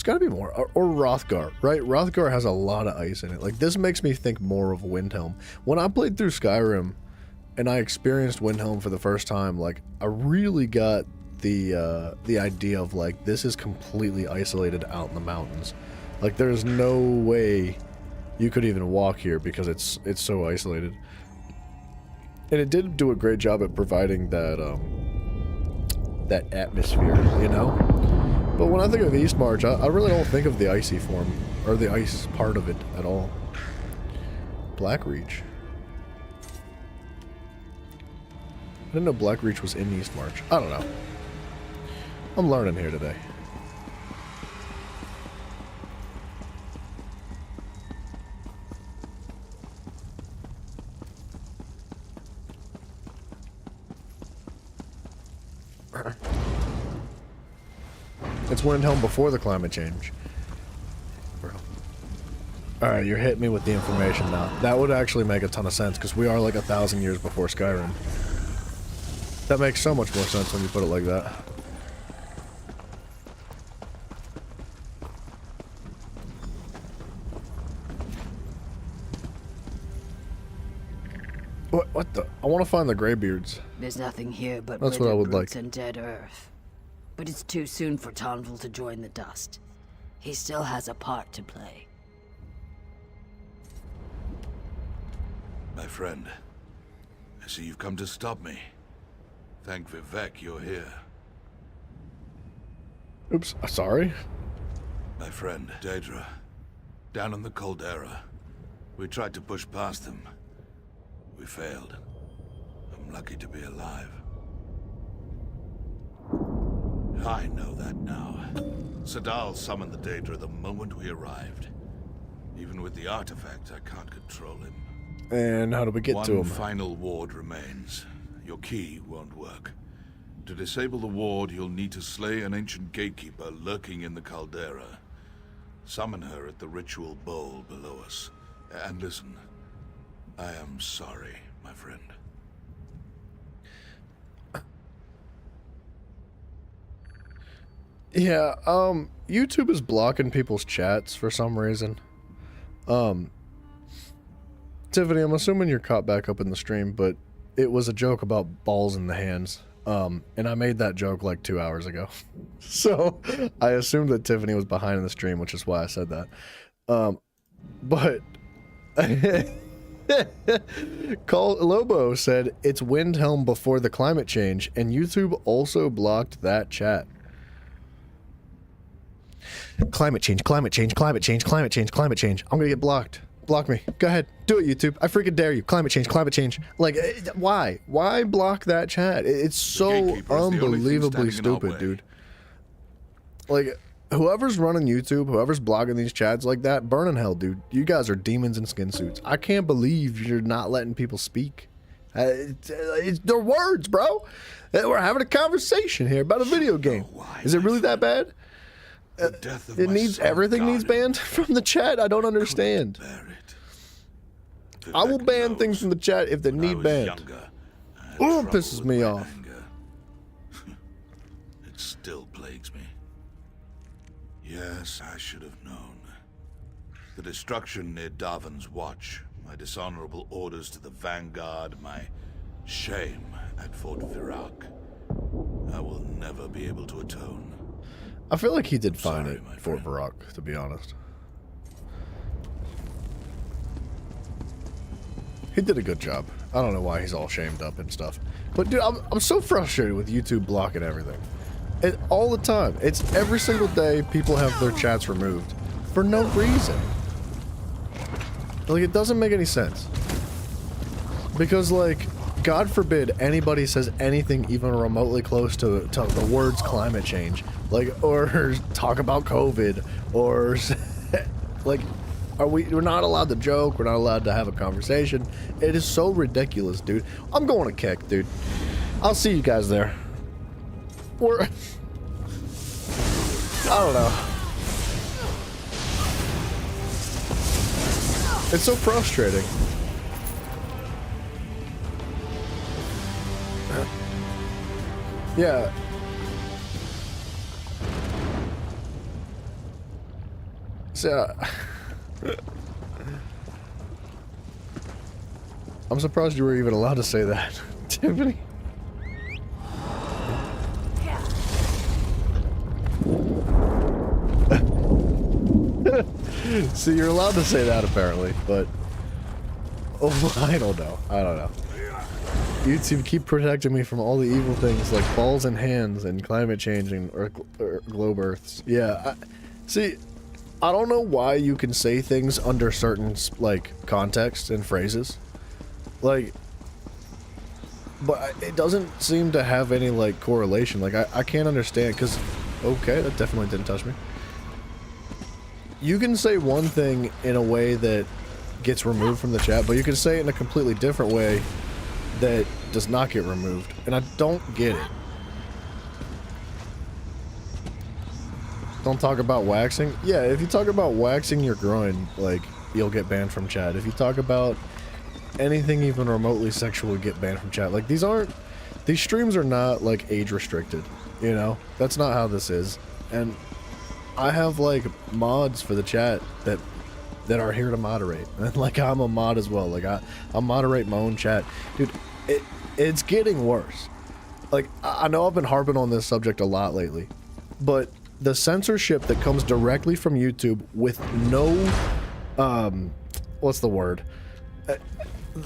gotta be more. Or Hrothgar, right? Hrothgar has a lot of ice in it. Like, this makes me think more of Windhelm. When I played through Skyrim, and I experienced Windhelm for the first time, like, I really got the idea of, like, this is completely isolated out in the mountains. Like, there's no way you could even walk here because it's so isolated. And it did do a great job at providing that that atmosphere, you know? But when I think of Eastmarch, I really don't think of the icy form. or the ice part of it at all. Blackreach. I didn't know Blackreach was in Eastmarch. I don't know. I'm learning here today. It's Windhelm before the climate change. Alright, you're hitting me with the information now. That would actually make a ton of sense, because we are like 1,000 years before Skyrim. That makes so much more sense when you put it like that. What the? I want to find the Greybeards. There's nothing here but That's what I would brutes like. and dead earth. But it's too soon for Tonval to join the dust. He still has a part to play. My friend, I see you've come to stop me. Thank Vivek you're here. Oops, sorry. My friend, Daedra. Down in the Caldera. We tried to push past them. We failed. I'm lucky to be alive. I know that now. Sadal summoned the Daedra the moment we arrived. Even with the artifact, I can't control him. And how do we get to him? One final ward remains. Your key won't work. To disable the ward, you'll need to slay an ancient gatekeeper lurking in the caldera. Summon her at the ritual bowl below us. And listen, I am sorry, my friend. Yeah, YouTube is blocking people's chats for some reason. Tiffany, I'm assuming you're caught back up in the stream, but it was a joke about balls in the hands. And I made that joke like 2 hours ago. So I assumed that Tiffany was behind in the stream, which is why I said that. But Lobo said it's Windhelm before the climate change, and YouTube also blocked that chat. Climate change, climate change, climate change, climate change, climate change. I'm gonna get blocked. Block me. Go ahead. Do it, YouTube. I freaking dare you. Climate change, climate change. Like, why? Why block that chat? It's so unbelievably stupid, dude. Like, whoever's running YouTube, whoever's blogging these chats like that, burn in hell, dude. You guys are demons in skin suits. I can't believe you're not letting people speak. It's their words, bro. We're having a conversation here about a video game. Is it really that bad? It needs everything needs banned from the chat. I don't understand. I will ban things from the chat if they need banned. Oh, it pisses me off. It still plagues me. Yes, I should have known. The destruction near Darvan's Watch, my dishonorable orders to the Vanguard, my shame at Fort Virac. I will never be able to atone. I feel like he did fine at Fort Virac, to be honest. He did a good job. I don't know why he's all shamed up and stuff. But dude, I'm so frustrated with YouTube blocking everything. All the time. It's every single day people have their chats removed. For no reason. Like, it doesn't make any sense. Because, like, God forbid anybody says anything even remotely close to the words climate change. Like, or talk about COVID, or like, we're not allowed to joke, we're not allowed to have a conversation. It is so ridiculous, dude. I'm going to Keck, dude. I'll see you guys there. Or, I don't know. It's so frustrating. Yeah. So, I'm surprised you were even allowed to say that, Tiffany. See, you're allowed to say that apparently, but I don't know. YouTube, keep protecting me from all the evil things like balls and hands and climate changing or globe earths. Yeah, see, I don't know why you can say things under certain, like, contexts and phrases. Like, but it doesn't seem to have any, like, correlation. Like, I can't understand, because, okay, that definitely didn't touch me. You can say one thing in a way that gets removed from the chat, but you can say it in a completely different way that does not get removed. And I don't get it. Don't talk about waxing? Yeah, if you talk about waxing your groin, like, you'll get banned from chat. If you talk about anything even remotely sexual, you get banned from chat. Like, these streams are not, like, age restricted, you know? That's not how this is. And I have, like, mods for the chat that are here to moderate. And, like, I'm a mod as well. Like, I moderate my own chat. Dude, it's getting worse. Like, I know I've been harping on this subject a lot lately, but the censorship that comes directly from YouTube with no, what's the word?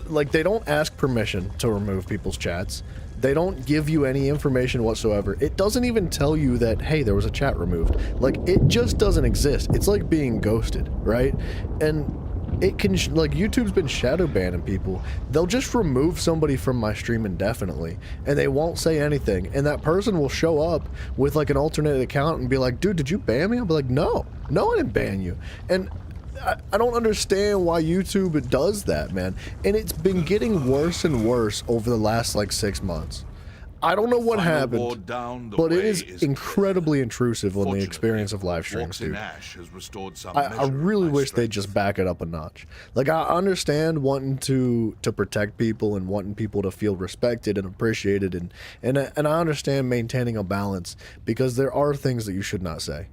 Like, they don't ask permission to remove people's chats. They don't give you any information whatsoever. It doesn't even tell you that, hey, there was a chat removed. Like, it just doesn't exist. It's like being ghosted, right? And it can, like, YouTube's been shadow banning people. They'll just remove somebody from my stream indefinitely, and they won't say anything. And that person will show up with, like, an alternate account and be like, dude, did you ban me? I'll be like, no, I didn't ban you. And I don't understand why YouTube does that, man. And it's been getting worse and worse over the last, like, 6 months. I don't know what happened, but it is incredibly intrusive on the experience of live streams, dude. I really wish they'd just back it up a notch. Like, I understand wanting to protect people and wanting people to feel respected and appreciated, and I understand maintaining a balance, because there are things that you should not say.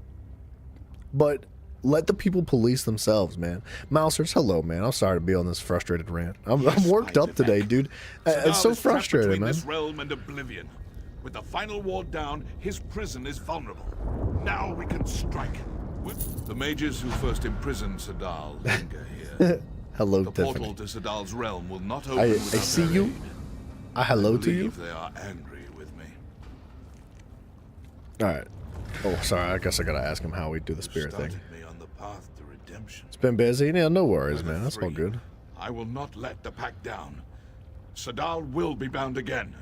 But let the people police themselves, man. Mousers, hello, man. I'm sorry to be on this frustrated rant. I'm worked up today, dude. It's so frustrating, man. This realm and oblivion. With the final ward down, his prison is vulnerable. Now we can strike. The mages who first imprisoned Sadal linger here. Hello, the Tiffany. portal to Sadal's realm will not open I without see their you. aid. Hello to you. They are angry with me. All right. Oh, sorry. I guess I gotta ask him how we do the spirit thing. Path to redemption. It's been busy. Yeah, no worries, man. That's all good. I will not let the pack down. Sadal will be bound again.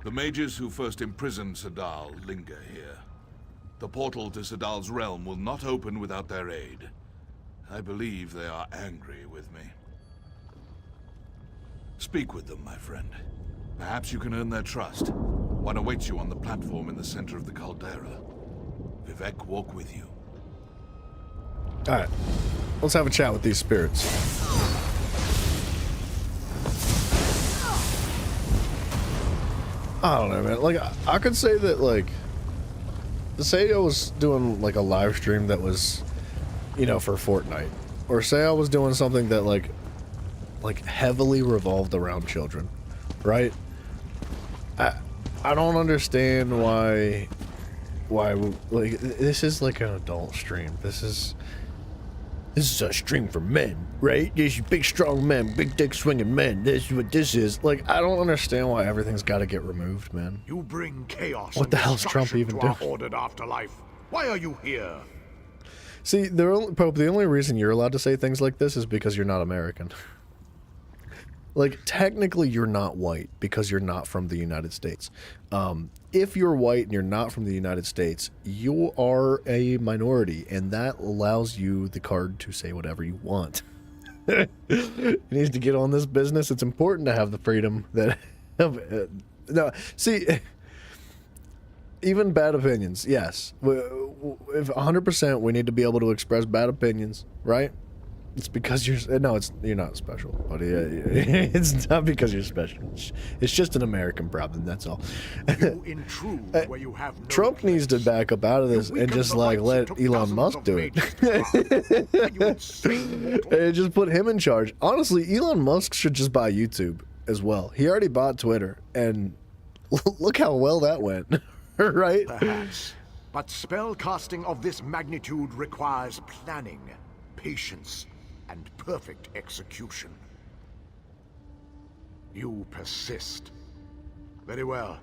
The mages who first imprisoned Sadal linger here. The portal to Sadal's realm will not open without their aid. I believe they are angry with me. Speak with them, my friend. Perhaps you can earn their trust. One awaits you on the platform in the center of the caldera. Vivek walk with you. Alright, let's have a chat with these spirits. I don't know, man. Like, I could say that, like, say I was doing, like, a live stream that was, you know, for Fortnite. Or say I was doing something that, like heavily revolved around children, right? I don't understand why, like, this is like an adult stream. This is a stream for men, right? These big, strong men, big dick swinging men. This is what this is. Like, I don't understand why everything's got to get removed, man. You bring chaos. What the hell's Trump even doing? To our ordered afterlife. Why are you here? See, Pope, the only reason you're allowed to say things like this is because you're not American. Like, technically, you're not white because you're not from the United States. If you're white and you're not from the United States, you are a minority, and that allows you the card to say whatever you want. You need to get on this business. It's important to have the freedom that... no, see... Even bad opinions, yes. If 100%, we need to be able to express bad opinions, right? It's because you're not special, buddy. It's not because you're special. It's just an American problem. That's all. You intrude where you have no Trump needs to back up out of this and just like let Elon Musk do it. And just put him in charge. Honestly, Elon Musk should just buy YouTube as well. He already bought Twitter, and look how well that went. Right? Perhaps. But spell casting of this magnitude requires planning, patience, and perfect execution. You persist. Very well.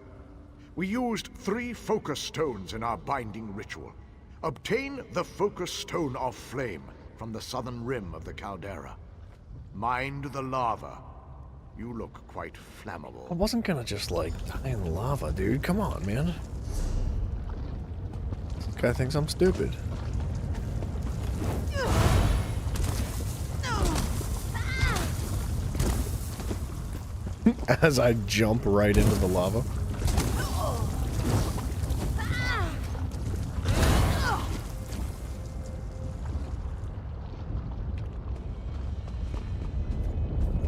We used 3 focus stones in our binding ritual. Obtain the Focus Stone of Flame from the southern rim of the caldera. Mind the lava. You look quite flammable. I wasn't gonna just, like, die in the lava, dude. Come on, man. This guy thinks I'm stupid. As I jump right into the lava.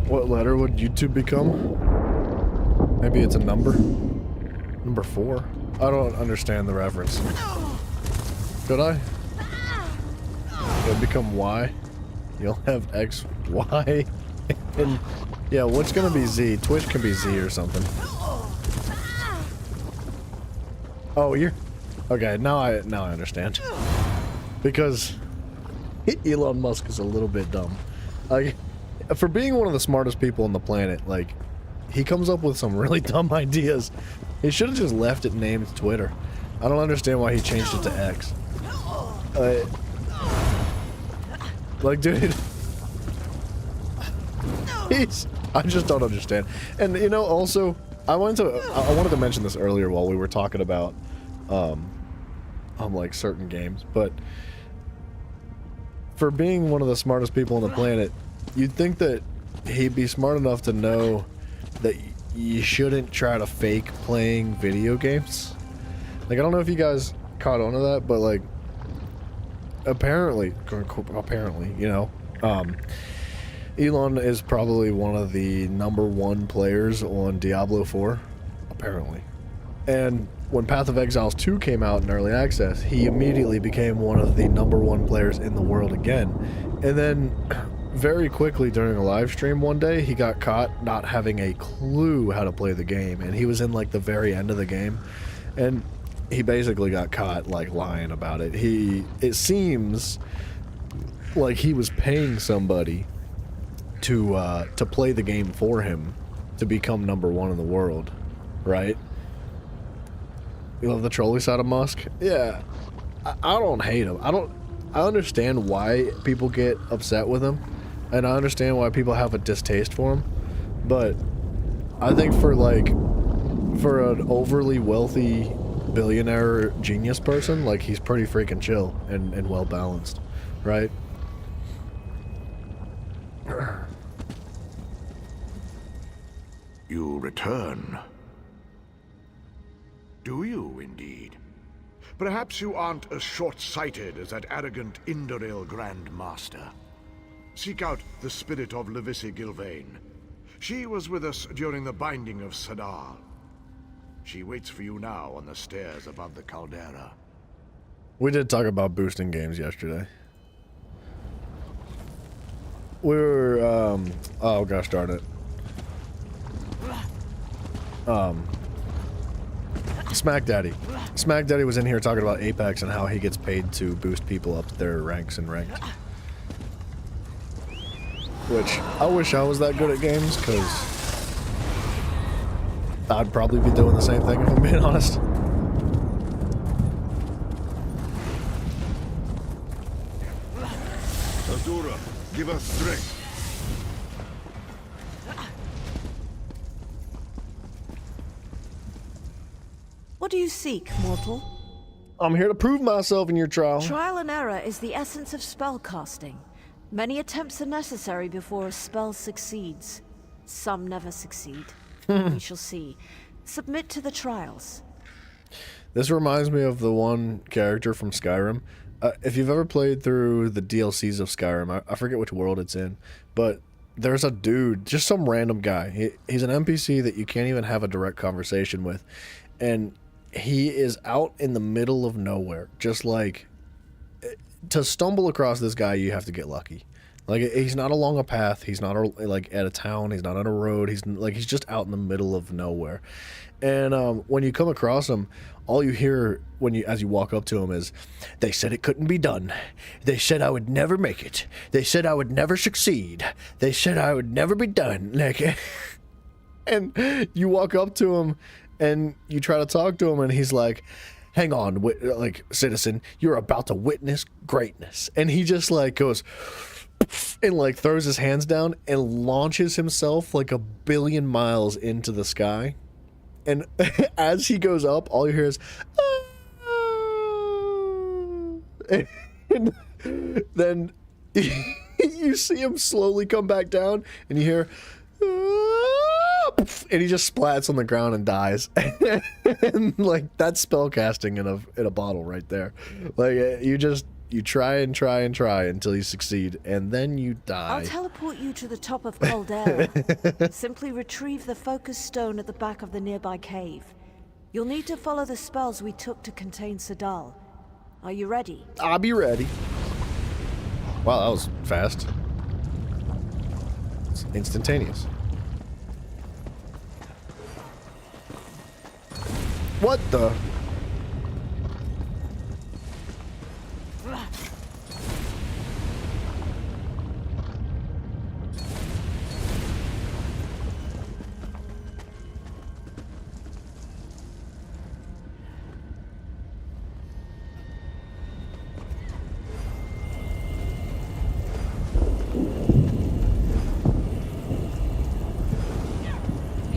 What letter would YouTube become? Maybe it's a number? Number 4? I don't understand the reference. Could I? It'll become Y. You'll have X, Y, and yeah, what's gonna be Z? Twitch can be Z or something. Oh, you're okay. Now I understand. Because Elon Musk is a little bit dumb. Like, for being one of the smartest people on the planet, like, he comes up with some really dumb ideas. He should have just left it named Twitter. I don't understand why he changed it to X. Like, dude, I just don't understand. And, you know, also, I wanted to mention this earlier while we were talking about, like, certain games, but for being one of the smartest people on the planet, you'd think that he'd be smart enough to know that you shouldn't try to fake playing video games. Like, I don't know if you guys caught on to that, but, like, apparently, you know, Elon is probably one of the #1 players on Diablo 4, apparently. And when Path of Exiles 2 came out in early access, he immediately became one of the #1 players in the world again. And then, very quickly during a live stream one day, he got caught not having a clue how to play the game, and he was in, like, the very end of the game. And he basically got caught, like, lying about it. It seems like he was paying somebody to play the game for him to become #1 in the world, right? You love the trolley side of Musk? Yeah, I don't hate him. I understand why people get upset with him, and I understand why people have a distaste for him, but I think for an overly wealthy billionaire genius person, like, he's pretty freaking chill and well balanced, right? You return. Do you, indeed? Perhaps you aren't as short-sighted as that arrogant Indoril Grand Master. Seek out the spirit of Levisi Gilvain. She was with us during the binding of Sadal. She waits for you now on the stairs above the caldera. We did talk about boosting games yesterday. We were, oh gosh darn it. Smack Daddy. Smack Daddy was in here talking about Apex and how he gets paid to boost people up their ranks and ranked. Which, I wish I was that good at games, because I'd probably be doing the same thing if I'm being honest. Azura, give us strength. What do you seek, mortal? I'm here to prove myself in your trial. Trial and error is the essence of spellcasting. Many attempts are necessary before a spell succeeds. Some never succeed. We shall see. Submit to the trials. This reminds me of the one character from Skyrim. If you've ever played through the DLCs of Skyrim, I forget which world it's in, but there's a dude, just some random guy. He's an NPC that you can't even have a direct conversation with. And he is out in the middle of nowhere. Just like, to stumble across this guy, you have to get lucky. Like, he's not along a path. He's not like at a town. He's not on a road. He's just out in the middle of nowhere. And when you come across him, all you hear as you walk up to him is, "They said it couldn't be done. They said I would never make it. They said I would never succeed. They said I would never be done." Like, and you walk up to him and you try to talk to him, and he's like, hang on, like, citizen, you're about to witness greatness. And he just like goes and like throws his hands down and launches himself like 1 billion miles into the sky. And as he goes up, all you hear is, and then you see him slowly come back down, and you hear, and he just splats on the ground and dies. And like, that's spell casting in a bottle right there. Like, you try and try and try until you succeed, and then you die. I'll teleport you to the top of Caldera. Simply retrieve the focus stone at the back of the nearby cave. You'll need to follow the spells we took to contain Sadal. Are you ready? I'll be ready. Wow, that was fast. It's instantaneous. What the?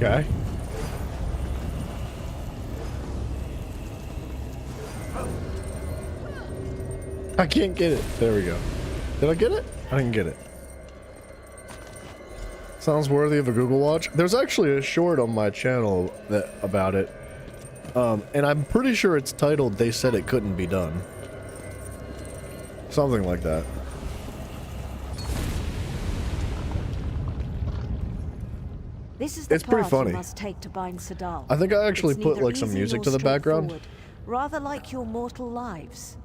Okay. I can't get it. There we go. Did I get it? I didn't get it. Sounds worthy of a Google watch. There's actually a short on my channel about it. And I'm pretty sure it's titled "They Said It Couldn't Be Done." Something like that. This is the It's pretty path funny. you must take to bind Sadal. I think I actually It's put neither like some easy music nor to the background. straightforward, rather like your mortal lives.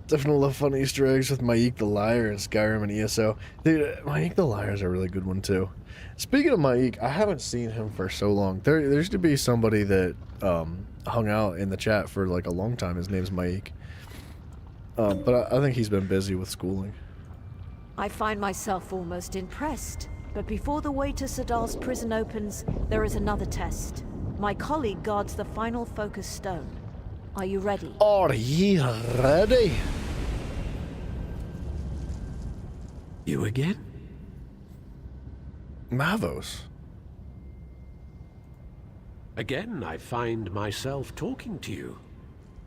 Definitely love fun Easter eggs with Maik the Liar and Skyrim and ESO. Dude, Maik the Liar is a really good one too. Speaking of Maik, I haven't seen him for so long. There used to be somebody that hung out in the chat for like a long time. His name's Maik. But I think he's been busy with schooling. I find myself almost impressed. But before the way to Sadal's prison opens, there is another test. My colleague guards the final focus stone. Are you ready? Are ye ready? You again? Mavos. Again, I find myself talking to you.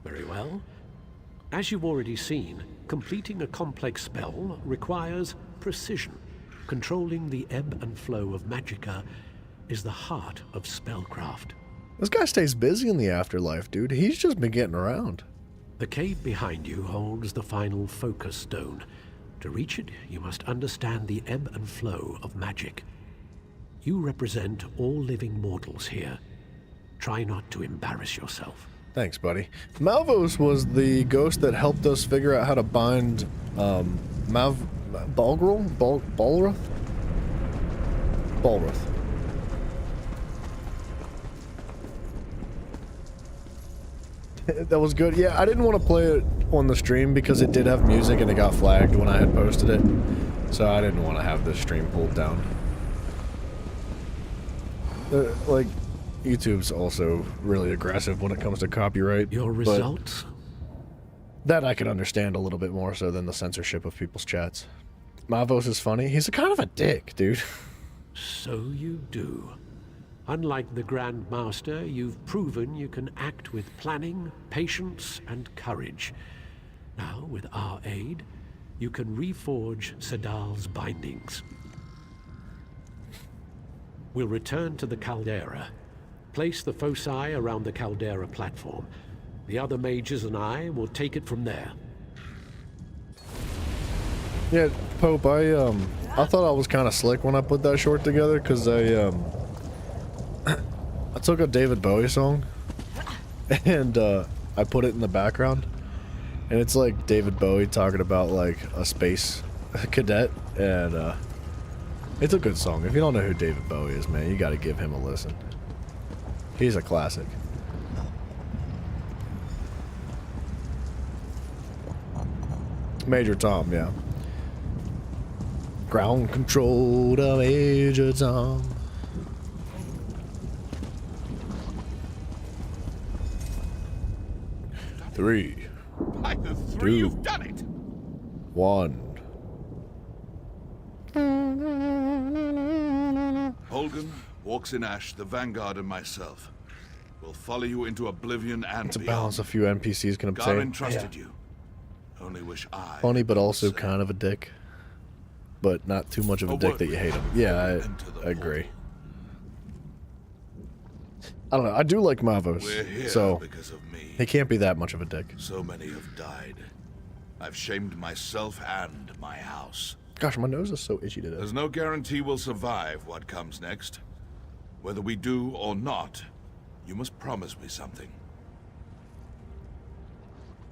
Very well. As you've already seen, completing a complex spell requires precision. Controlling the ebb and flow of magicka is the heart of spellcraft. This guy stays busy in the afterlife, dude. He's just been getting around. The cave behind you holds the final focus stone. To reach it, you must understand the ebb and flow of magic. You represent all living mortals here. Try not to embarrass yourself. Thanks, buddy. Malvos was the ghost that helped us figure out how to bind Balgrul? Balrath? Balrath. That was good. Yeah, I didn't want to play it on the stream because it did have music and it got flagged when I had posted it. So I didn't want to have the stream pulled down. Like, YouTube's also really aggressive when it comes to copyright. Your results? That I can understand a little bit more so than the censorship of people's chats. Mavos is funny. He's a kind of a dick, dude. So you do. Unlike the Grand Master, you've proven you can act with planning, patience, and courage. Now, with our aid, you can reforge Sadal's bindings. We'll return to the caldera. Place the foci around the caldera platform. The other mages and I will take it from there. Yeah, Pope, I thought I was kind of slick when I put that short together, because I took a David Bowie song and I put it in the background, and it's like David Bowie talking about like a space cadet, and it's a good song. If you don't know who David Bowie is, man, you got to give him a listen. He's a classic. Major Tom, yeah. Ground control to Major Tom. 3, By the 3, 2, you've done it! 1. Holgan, Walks in Ash, the Vanguard, and myself will follow you into oblivion and To beyond. balance a few NPCs can obtain. Garin trusted you. Only wish I... Funny, but also kind of a dick. But not too much of a dick that you hate him. Yeah, I agree. I don't know. I do like Mavos, We're here so because of me. he can't be that much of a dick. So many have died. I've shamed myself and my house. Gosh, my nose is so itchy today. There's no guarantee we'll survive what comes next. Whether we do or not, you must promise me something.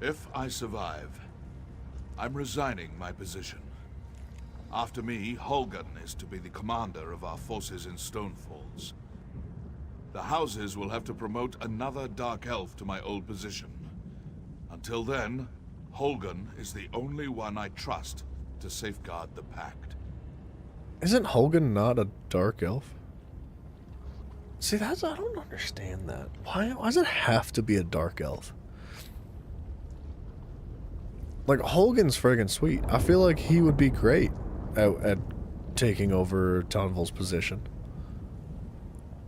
If I survive, I'm resigning my position. After me, Holgan is to be the commander of our forces in Stonefalls. The houses will have to promote another Dark Elf to my old position. Until then, Holgan is the only one I trust to safeguard the Pact. Isn't Holgan not a dark elf? See, I don't understand that. Why does it have to be a dark elf? Like, Holgan's friggin' sweet. I feel like he would be great at taking over Tonval's position.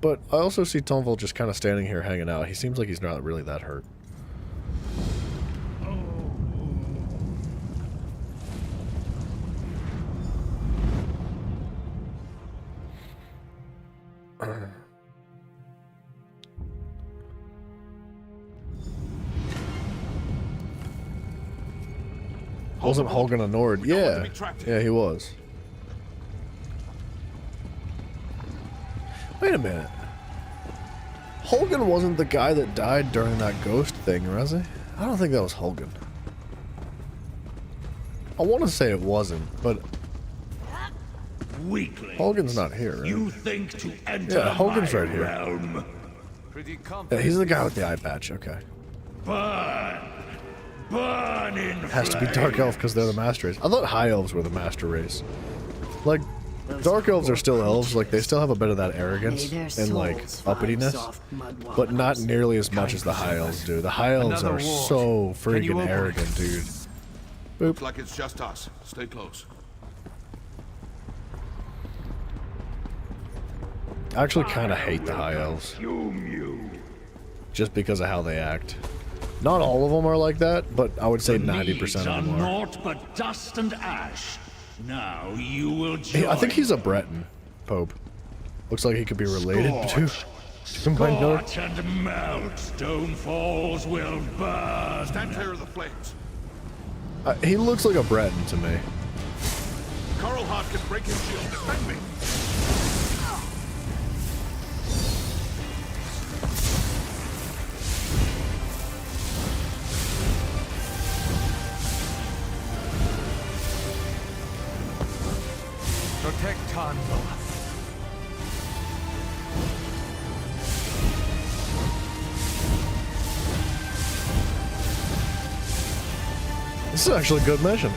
But I also see Tonval just kind of standing here hanging out. He seems like he's not really that hurt. Wasn't Holgan a Nord? Yeah. Yeah, he was. Wait a minute. Holgan wasn't the guy that died during that ghost thing, was he? I don't think that was Holgan. I want to say it wasn't, but Weakling. Holgan's not here, right? You think to enter Yeah, Holgan's my right here. realm? Yeah, he's the guy with the eye patch, okay. Burn! Burn in It has to be Dark Elf because they're the Master Race. I thought High Elves were the Master Race. Like, Dark Elves are still elves, like, they still have a bit of that arrogance and, like, uppityness, but not nearly as much as the High Elves do. The High Elves are so freaking arrogant, dude. Looks like it's just us. Stay close. I actually kind of hate the High Elves. Just because of how they act. Not all of them are like that, but I would say 90% of them are. Naught but dust and ash. Now you will join. I think he's a Breton, Pope. Looks like he could be related to my note. Scorch and melt. Stonefalls will burn. Stand clear of the flames. He looks like a Breton to me. Coral Heart can break his shield. Defend me. Protect Tanvo. This is actually a good mission.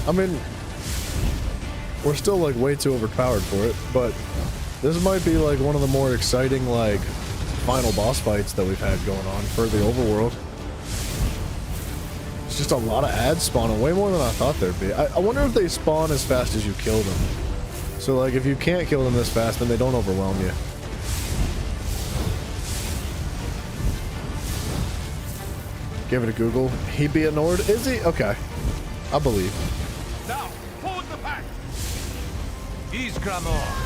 I mean, we're still like way too overpowered for it, but this might be like one of the more exciting like final boss fights that we've had going on for the overworld. It's just a lot of ads spawning, way more than I thought there'd be. I wonder if they spawn as fast as you kill them. So like if you can't kill them this fast, then they don't overwhelm you. Give it a Google. He be a Nord? Is he? Okay. I believe. Now, forward the pack. Ysgramor.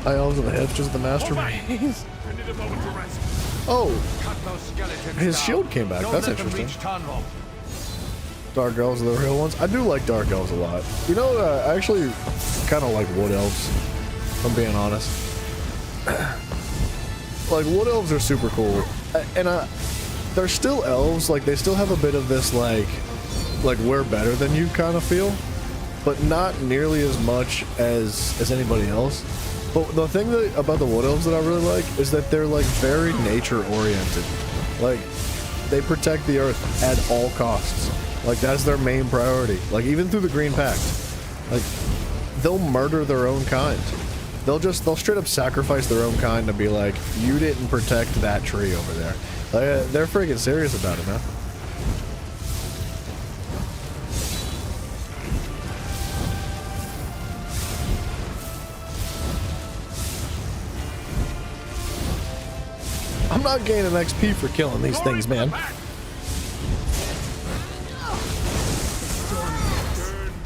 High Elves and the Hipsters of the Master Race. Oh! His shield came back. That's interesting. Dark Elves are the real ones. I do like Dark Elves a lot. You know, I actually kind of like Wood Elves, if I'm being honest. Like, Wood Elves are super cool. And they're still elves. Like, they still have a bit of this, like we're better than you kind of feel. But not nearly as much as anybody else. But the thing about the Wood Elves that I really like is that they're, like, very nature-oriented. Like, they protect the earth at all costs. Like, that's their main priority. Like, even through the Green Pact. Like, they'll murder their own kind. They'll straight up sacrifice their own kind to be like, you didn't protect that tree over there. Like, they're freaking serious about it, man. I'm not gaining XP for killing these things, man.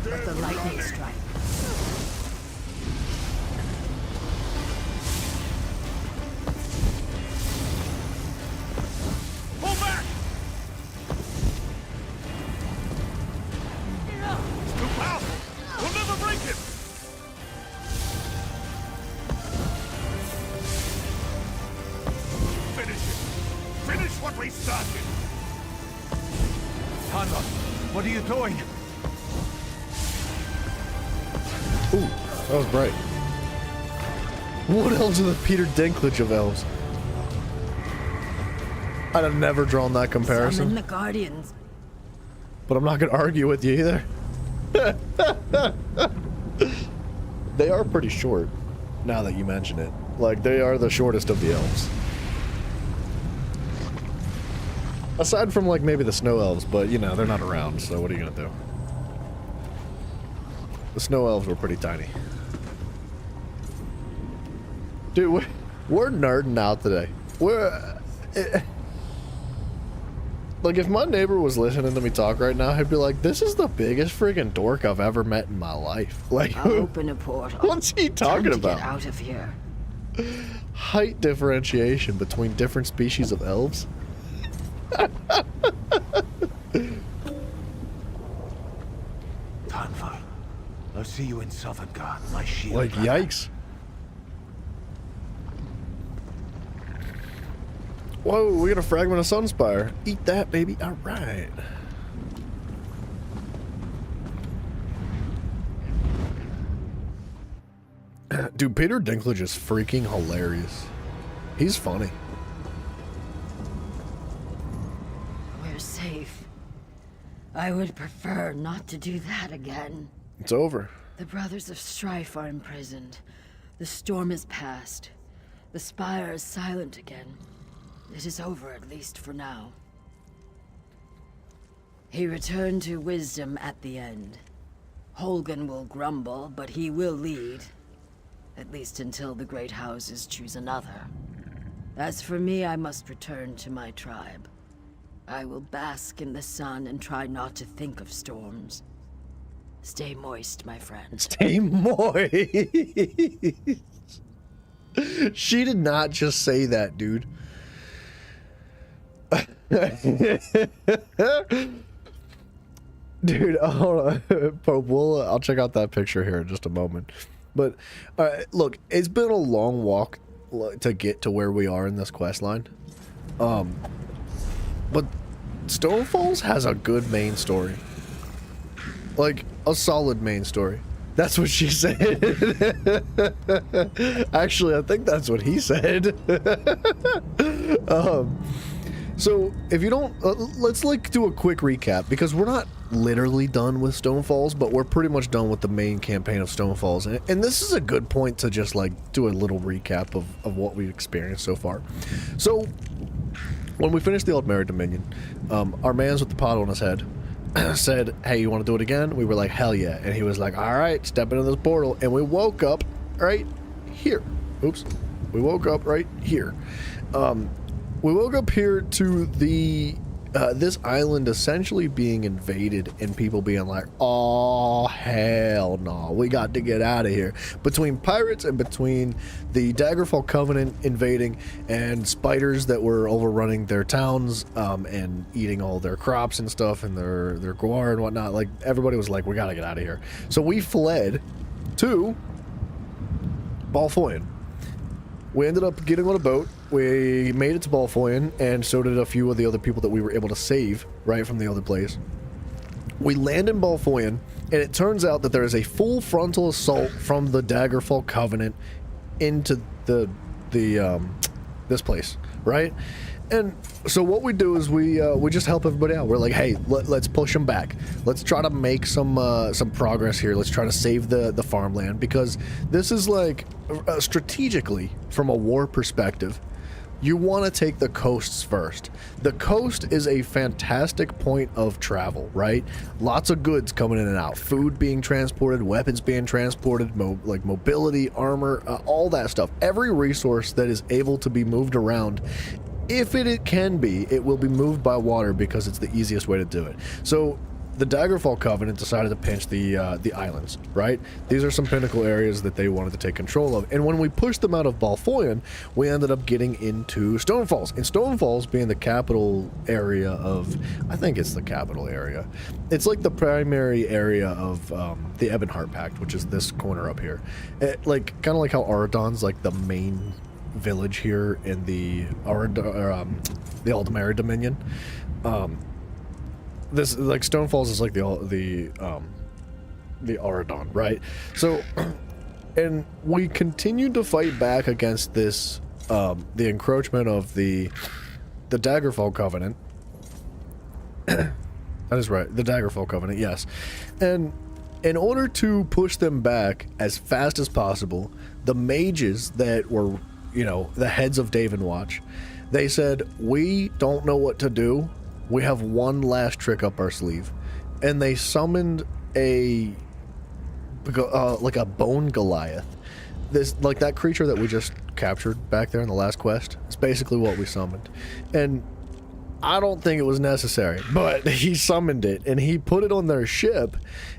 Let the lightning strike. Pull back! It's too powerful. We'll never break it. Finish it. Finish what we started. Tanva, what are you doing? Ooh, that was bright. What elves are the Peter Dinklage of elves? I'd have never drawn that comparison. Summon the Guardians. But I'm not going to argue with you either. They are pretty short, now that you mention it. Like, they are the shortest of the elves. Aside from, like, maybe the snow elves, but, you know, they're not around, so what are you going to do? The snow elves were pretty tiny. Dude, we're nerding out today. Like, if my neighbor was listening to me talk right now, he'd be like, this is the biggest friggin' dork I've ever met in my life. Like, I'll open a portal. What's he talking about? Get out of here. Height differentiation between different species of elves? Tanva, I'll see you in Sovngarde, my shield. Like, yikes. Whoa, we got a fragment of Sunspire. Eat that, baby. All right. Dude, Peter Dinklage is freaking hilarious. He's funny. We're safe. I would prefer not to do that again. It's over. The Brothers of Strife are imprisoned. The storm is past. The spire is silent again. It is over, at least for now. He returned to wisdom at the end. Holgan will grumble, but he will lead. At least until the great houses choose another. As for me, I must return to my tribe. I will bask in the sun and try not to think of storms. Stay moist, my friend. Stay moist. She did not just say that, dude. Dude, hold on. Pope, I'll check out that picture here in just a moment. But, look, it's been a long walk to get to where we are in this quest line. But Stonefalls has a good main story. Like, a solid main story. That's what she said. Actually, I think that's what he said. So, if you don't, let's like do a quick recap, because we're not literally done with Stonefalls, but we're pretty much done with the main campaign of Stonefalls. And this is a good point to just like do a little recap of what we've experienced so far. So, when we finished the Aldmeri Dominion, our mans with the pot on his head said, hey, you want to do it again? We were like, hell yeah. And he was like, all right, step into this portal. And we woke up right here. Oops. We woke up right here. We woke up here to the this island essentially being invaded and people being like, oh, hell no, we got to get out of here. Between pirates and between the Daggerfall Covenant invading and spiders that were overrunning their towns and eating all their crops and stuff and their guar and whatnot, like everybody was like, we got to get out of here. So we fled to Balfoyan. We ended up getting on a boat. We made it to Balfoyan, and so did a few of the other people that we were able to save right from the other place. We land in Balfoyan, and it turns out that there is a full frontal assault from the Daggerfall Covenant into this place, right? And so what we do is we just help everybody out. We're like, hey, let's push them back. Let's try to make some progress here. Let's try to save the farmland, because this is like strategically from a war perspective. You want to take the coasts first. The coast is a fantastic point of travel, right? Lots of goods coming in and out. Food being transported, weapons being transported, like mobility, armor, all that stuff. Every resource that is able to be moved around, if it can be, it will be moved by water because it's the easiest way to do it. So the Daggerfall Covenant decided to pinch the islands, right? These are some pinnacle areas that they wanted to take control of. And when we pushed them out of Balfoyan, we ended up getting into Stonefalls. And Stonefalls being the capital area of, I think it's the capital area. It's like the primary area of the Ebonheart Pact, which is this corner up here. Kind of like how Aradon's like the main village here in the Aldmeri Dominion. This, like, Stonefalls is like the Aradon, right? So, and we continued to fight back against this, the encroachment of the Daggerfall Covenant. That is right, the Daggerfall Covenant, yes. And in order to push them back as fast as possible, the mages that were, you know, the heads of Davenwatch, they said, we don't know what to do. We have one last trick up our sleeve. And they summoned like a bone Goliath. This, like that creature that we just captured back there in the last quest. It's basically what we summoned. And I don't think it was necessary, but he summoned it and he put it on their ship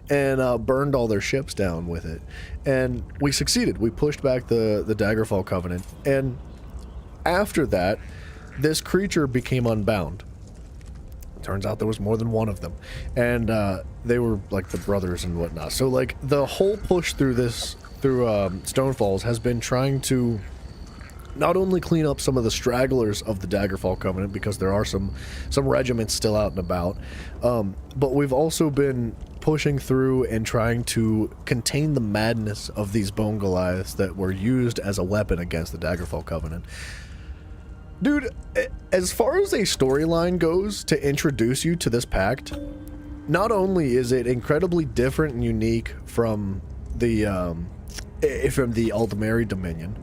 and burned all their ships down with it. And we succeeded. We pushed back the Daggerfall Covenant. And after that, this creature became unbound. Turns out there was more than one of them, and they were like the brothers and whatnot. So like the whole push through Stonefalls has been trying to not only clean up some of the stragglers of the Daggerfall Covenant, because there are some regiments still out and about, but we've also been pushing through and trying to contain the madness of these bone Goliaths that were used as a weapon against the Daggerfall Covenant. Dude, as far as a storyline goes to introduce you to this pact, not only is it incredibly different and unique from the Aldmeri Dominion,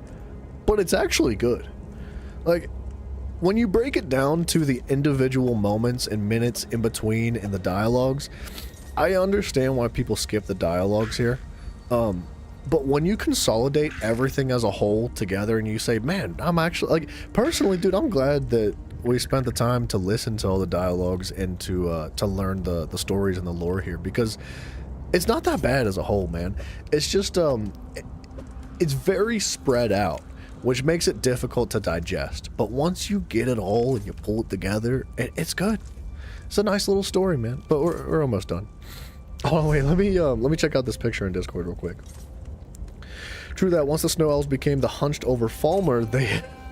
but it's actually good. Like, when you break it down to the individual moments and minutes in between in the dialogues, I understand why people skip the dialogues here. But when you consolidate everything as a whole together and you say, man, I'm actually, like, personally, dude, I'm glad that we spent the time to listen to all the dialogues and to learn the stories and the lore here, because it's not that bad as a whole, man. It's just, it's very spread out, which makes it difficult to digest. But once you get it all and you pull it together, it's good. It's a nice little story, man. But we're almost done. Oh, wait, let me check out this picture in Discord real quick. True that, once the Snow Elves became the hunched over Falmer,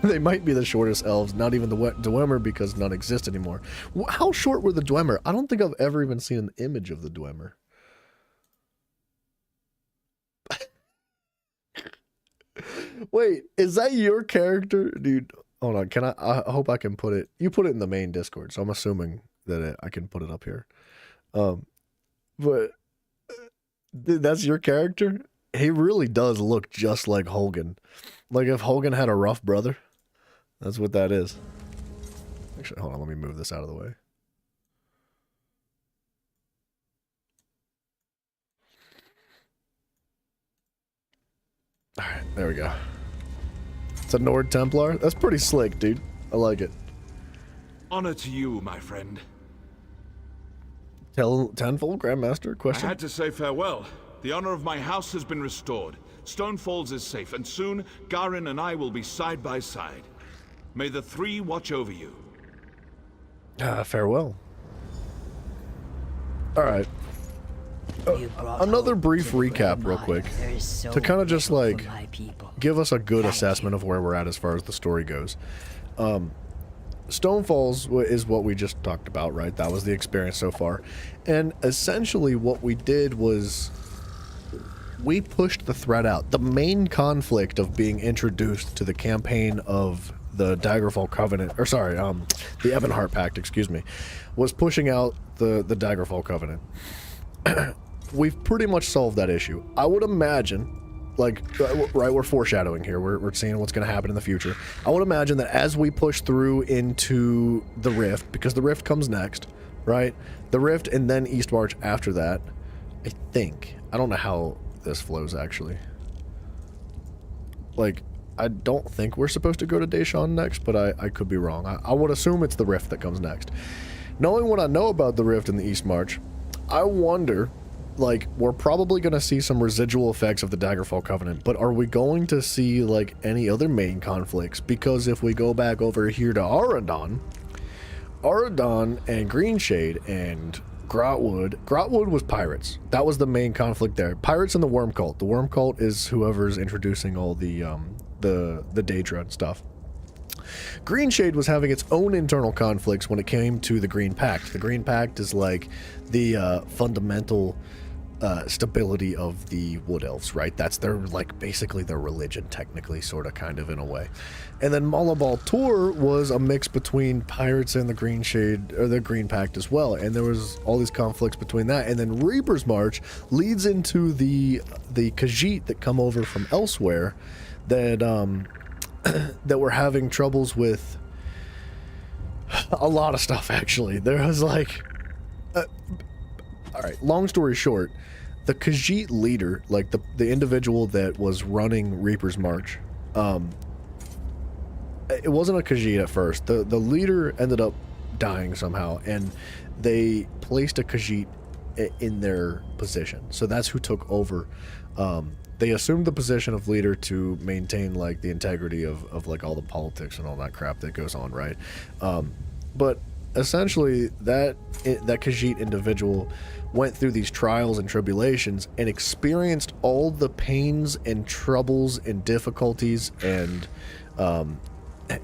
they might be the shortest elves, not even the Dwemer, because none exist anymore. How short were the Dwemer? I don't think I've ever even seen an image of the Dwemer. Wait, is that your character? Dude, hold on, can I hope I can put it, you put it in the main Discord, so I'm assuming that I can put it up here. But, dude, that's your character? He really does look just like Holgan. Like if Holgan had a rough brother. That's what that is. Actually, hold on, let me move this out of the way. Alright, there we go. It's a Nord Templar. That's pretty slick, dude. I like it. Honor to you, my friend. Tenfold, Grandmaster? Question? I had to say farewell. The honor of my house has been restored. Stonefalls is safe, and soon Garin and I will be side by side. May the three watch over you. Farewell. Alright. Another brief recap real quick. To kind of just like give us a good assessment of where we're at as far as the story goes. Stonefalls is what we just talked about, right? That was the experience so far. And essentially what we did was we pushed the threat out. The main conflict of being introduced to the campaign of the Daggerfall Covenant, or sorry, the Ebonheart Pact, excuse me, was pushing out the Daggerfall Covenant. We've pretty much solved that issue. I would imagine, like, right, we're foreshadowing here. We're seeing what's going to happen in the future. I would imagine that as we push through into the Rift, because the Rift comes next, right? The Rift and then Eastmarch after that, I think. I don't know how this flows, actually. Like, I don't think we're supposed to go to Deshaun next, but I could be wrong. I would assume it's the Rift that comes next. Knowing what I know about the Rift and the Eastmarch, I wonder, like, we're probably going to see some residual effects of the Daggerfall Covenant, but are we going to see, like, any other main conflicts? Because if we go back over here to Auradon and Greenshade and Grotwood was pirates. That was the main conflict there. Pirates and the Worm Cult. The Worm Cult is whoever's introducing all the Daedra stuff. Greenshade was having its own internal conflicts when it came to the Green Pact. The Green Pact is like the fundamental stability of the Wood Elves, right? That's their, like, basically their religion, technically, sort of, kind of, in a way. And then Malabal Tor was a mix between pirates and the Greenshade, or the Green Pact as well, and there was all these conflicts between that. And then Reaper's March leads into the Khajiit that come over from elsewhere that that were having troubles with a lot of stuff, actually. There was, like... Alright, long story short, the Khajiit leader, like the individual that was running Reaper's March, it wasn't a Khajiit at first. The leader ended up dying somehow, and they placed a Khajiit in their position. So that's who took over. They assumed the position of leader to maintain, like, the integrity of like all the politics and all that crap that goes on, right? But essentially that Khajiit individual went through these trials and tribulations and experienced all the pains and troubles and difficulties and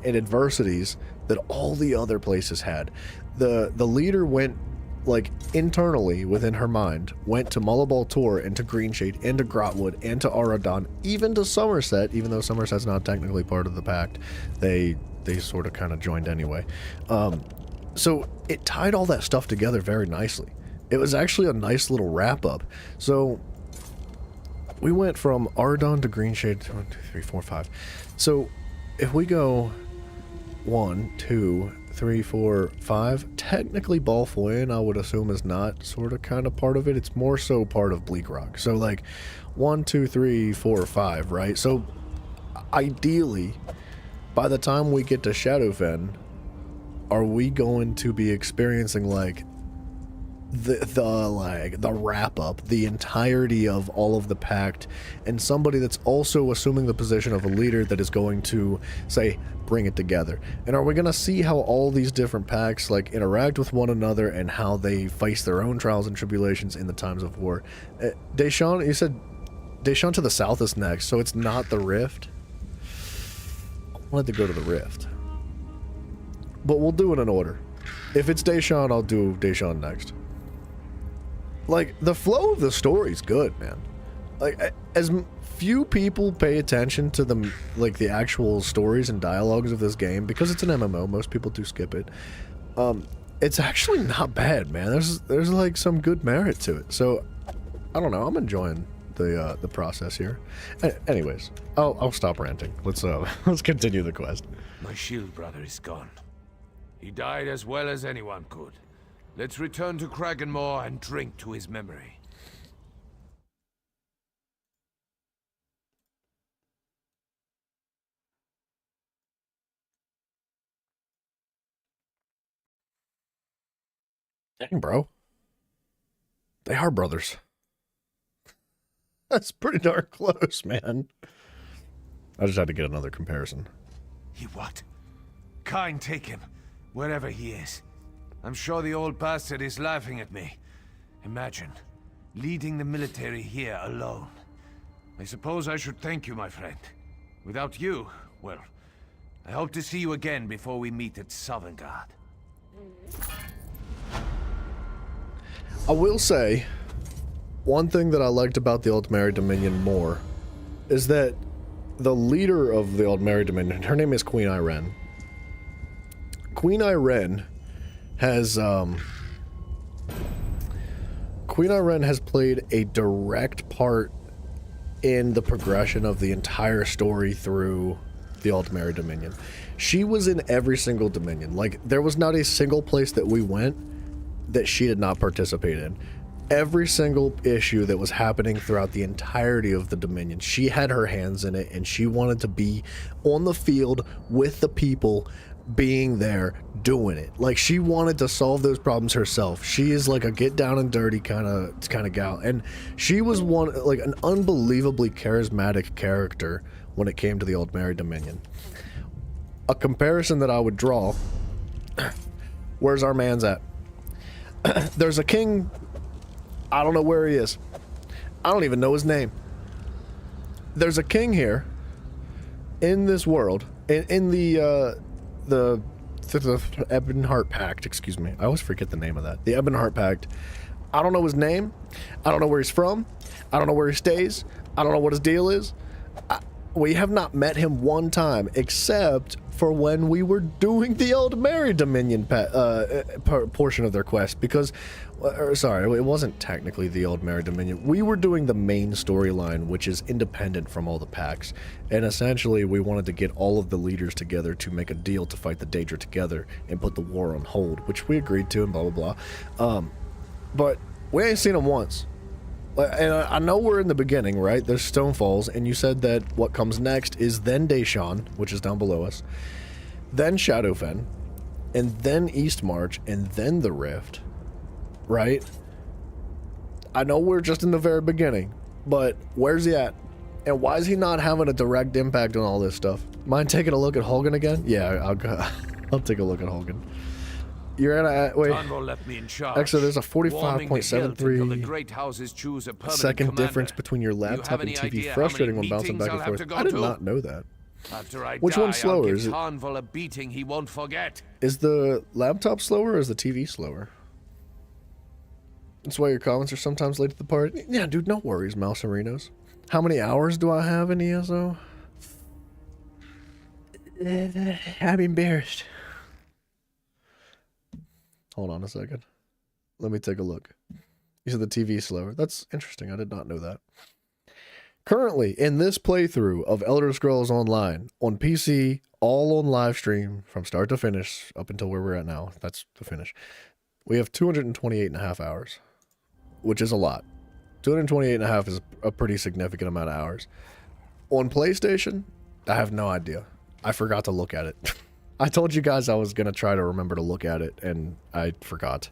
adversities that all the other places had. The leader went, like, internally within her mind, went to Malabal Tor and to Greenshade and to Grotwood and to Auradon, even to Somerset, even though Somerset's not technically part of the pact. They sort of kind of joined anyway. So it tied all that stuff together very nicely. It was actually a nice little wrap-up. So we went from Auradon to Greenshade, 1, 2, 3, 4, 5. So if we go 1, 2, 3, 4, 5, technically Balfoyan, I would assume, is not sort of kind of part of it. It's more so part of Bleak Rock. So, like, 1, 2, 3, 4, 5, right? So ideally, by the time we get to Shadowfen, are we going to be experiencing, like, the wrap up, the entirety of all of the pact, and somebody that's also assuming the position of a leader that is going to say, bring it together? And are we going to see how all these different pacts, like, interact with one another and how they face their own trials and tribulations in the times of war? Deshaun, you said Deshaun to the south is next, so it's not the Rift? I wanted to go to the Rift, but we'll do it in order. If it's Deshaun, I'll do Deshaun next. Like, the flow of the story's good, man. Like, as few people pay attention to the, like, the actual stories and dialogues of this game, because it's an MMO, most people do skip it. It's actually not bad, man. There's like some good merit to it. So, I don't know. I'm enjoying the process here. Anyways, I'll stop ranting. Let's continue the quest. My shield brother is gone. He died as well as anyone could. Let's return to Kraganmore and drink to his memory. Dang, bro. They are brothers. That's pretty darn close, man. I just had to get another comparison. He what? Kine take him, wherever he is. I'm sure the old bastard is laughing at me. Imagine, leading the military here alone. I suppose I should thank you, my friend. Without you, well, I hope to see you again before we meet at Sovngarde. I will say, one thing that I liked about the Ultimary Dominion more is that the leader of the Aldmeri Dominion, her name is Queen Ayrenn. Queen Ayrenn has played a direct part in the progression of the entire story through the Aldmeri Dominion. She was in every single Dominion. Like, there was not a single place that we went that she did not participate in. Every single issue that was happening throughout the entirety of the Dominion, she had her hands in it, and she wanted to be on the field with the people, being there, doing it. Like, she wanted to solve those problems herself. She is like a get down and dirty kind of gal, and she was an unbelievably charismatic character when it came to the Aldmeri Dominion. A comparison that I would draw, where's our man's at? There's a king, I don't know where he is. I don't even know his name. There's a king here in this world, in the Ebonheart Pact, excuse me. I always forget the name of that. The Ebonheart Pact. I don't know his name. I don't know where he's from. I don't know where he stays. I don't know what his deal is. We have not met him one time, except for when we were doing the Aldmeri Dominion portion of their quest, because, sorry, it wasn't technically the Aldmeri Dominion. We were doing the main storyline, which is independent from all the packs, and essentially we wanted to get all of the leaders together to make a deal to fight the Daedra together and put the war on hold, which we agreed to and blah, blah, blah. But we ain't seen him once. And I know we're in the beginning, right? There's Stonefalls, and you said that what comes next is then Deshawn, which is down below us, then Shadowfen, and then Eastmarch, and then the Rift, right? I know we're just in the very beginning, but where's he at? And why is he not having a direct impact on all this stuff? Mind taking a look at Holgan again? Yeah, I'll take a look at Holgan. You're gonna wait. Left me in charge. Actually, there's a 45.73 second difference between your laptop and TV. Frustrating when bouncing back and forth. I did not know that. Which one's slower? Is it? A beating he won't forget. Is the laptop slower or is the TV slower? That's why your comments are sometimes late to the party. Yeah, dude, no worries, Mouserinos. How many hours do I have in ESO? I'm embarrassed. Hold on a second. Let me take a look. You said the TV slower. That's interesting. I did not know that. Currently, in this playthrough of Elder Scrolls Online, on PC, all on live stream, from start to finish, up until where we're at now, that's the finish, we have 228.5 hours, which is a lot. 228.5 is a pretty significant amount of hours. On PlayStation, I have no idea. I forgot to look at it. I told you guys I was going to try to remember to look at it, and I forgot.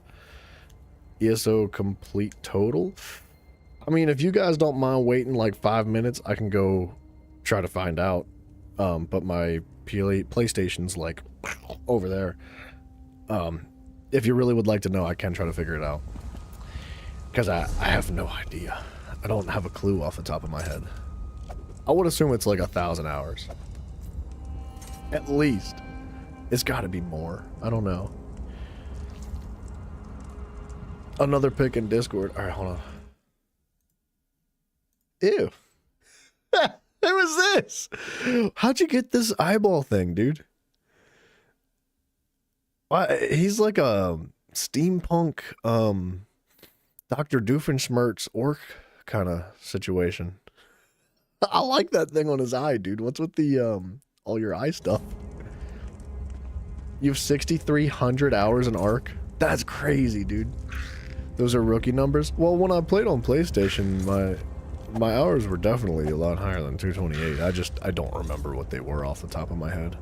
ESO complete total? I mean, if you guys don't mind waiting like 5 minutes, I can go try to find out. But my PlayStation's like over there. If you really would like to know, I can try to figure it out. Because I have no idea. I don't have a clue off the top of my head. I would assume it's like 1,000 hours. At least. It's got to be more. I don't know. Another pick in Discord. All right, hold on. Ew. What was this? How'd you get this eyeball thing, dude? He's like a steampunk Dr. Doofenshmirtz orc kind of situation. I like that thing on his eye, dude. What's with the all your eye stuff? You have 6,300 hours in Ark? That's crazy, dude. Those are rookie numbers? Well, when I played on PlayStation, my hours were definitely a lot higher than 228. I don't remember what they were off the top of my head.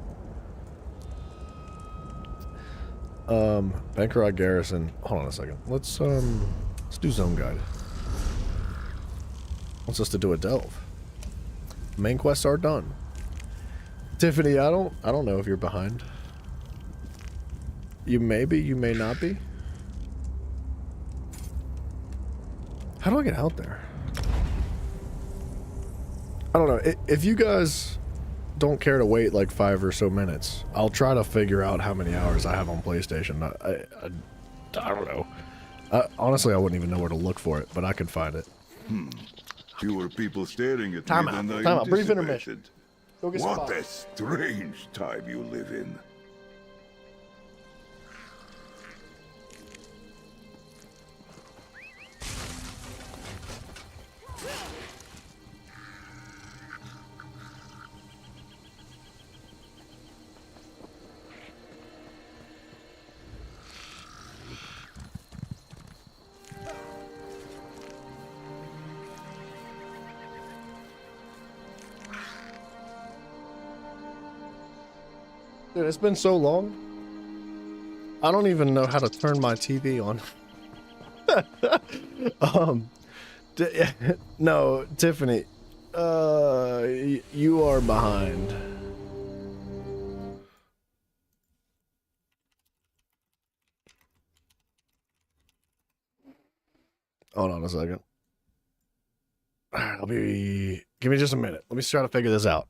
Bankerot Garrison. Hold on a second. Let's do Zone Guide. Wants us to do a delve. Main quests are done. Tiffany, I don't know if you're behind. You may be, you may not be. How do I get out there? I don't know. If you guys don't care to wait like 5 or so minutes, I'll try to figure out how many hours I have on PlayStation. I don't know. Honestly, I wouldn't even know where to look for it, but I could find it. Fewer people staring at Time me out. than I Time out. Brief anticipated. intermission. Go get some What pop. a strange time you live in. Dude, it's been so long. I don't even know how to turn my TV on. No, Tiffany. You are behind. Hold on a second. Give me just a minute. Let me try to figure this out.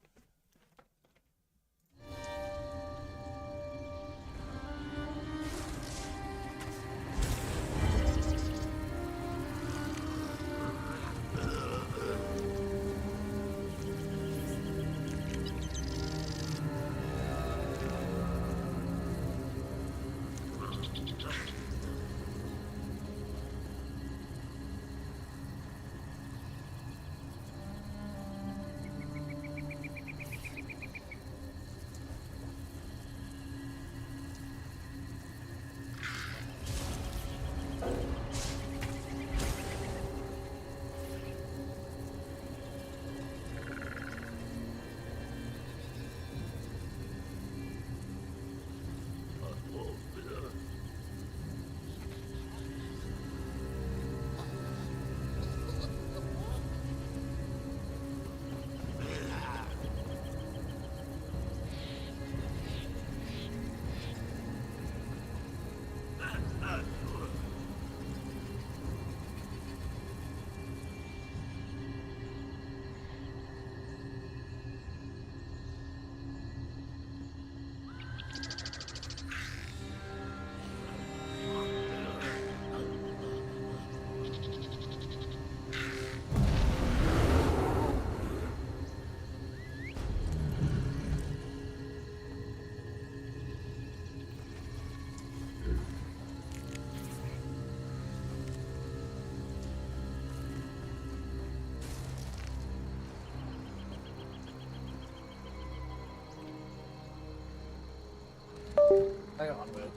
Hang on a minute.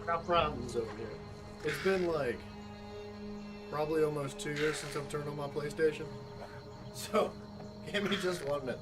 I got problems over here. It's been like probably almost 2 years since I've turned on my PlayStation. So, give me just 1 minute.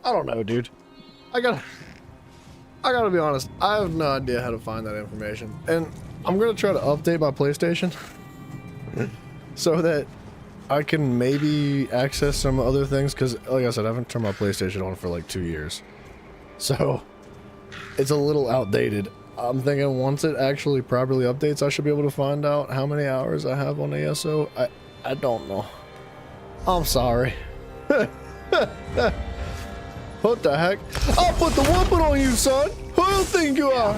I don't know, dude. I gotta be honest. I have no idea how to find that information, and I'm gonna try to update my PlayStation so that I can maybe access some other things. Because, like I said, I haven't turned my PlayStation on for like 2 years, so it's a little outdated. I'm thinking once it actually properly updates, I should be able to find out how many hours I have on ASO. I don't know. I'm sorry. What the heck? I'll put the whooping on you, son! Who do you think you are?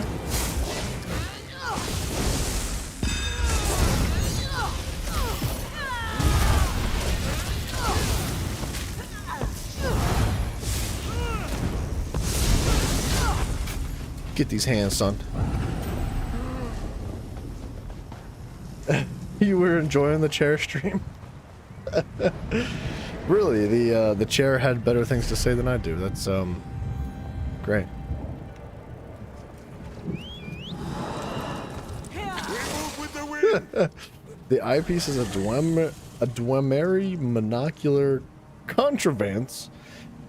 Get these hands, son. You were enjoying the chair stream? Really, the chair had better things to say than I do. That's great. The eyepiece is a Dwemer monocular contrivance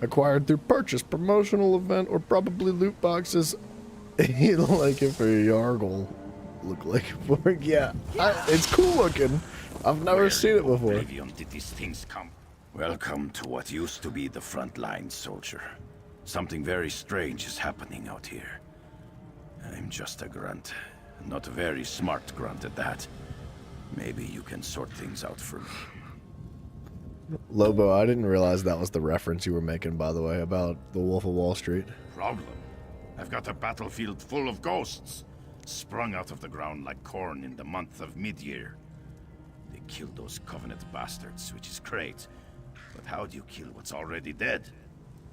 acquired through purchase, promotional event, or probably loot boxes. He'd like it for Yargle. Look like it for yeah. It's cool looking. I've never seen it before. Oblivion did these things come? Welcome to what used to be the front line, soldier. Something very strange is happening out here. I'm just a grunt. Not a very smart grunt at that. Maybe you can sort things out for me. Lobo, I didn't realize that was the reference you were making, by the way, about the Wolf of Wall Street. Problem? I've got a battlefield full of ghosts, sprung out of the ground like corn in the month of mid-year. They killed those Covenant bastards, which is great. But how do you kill what's already dead?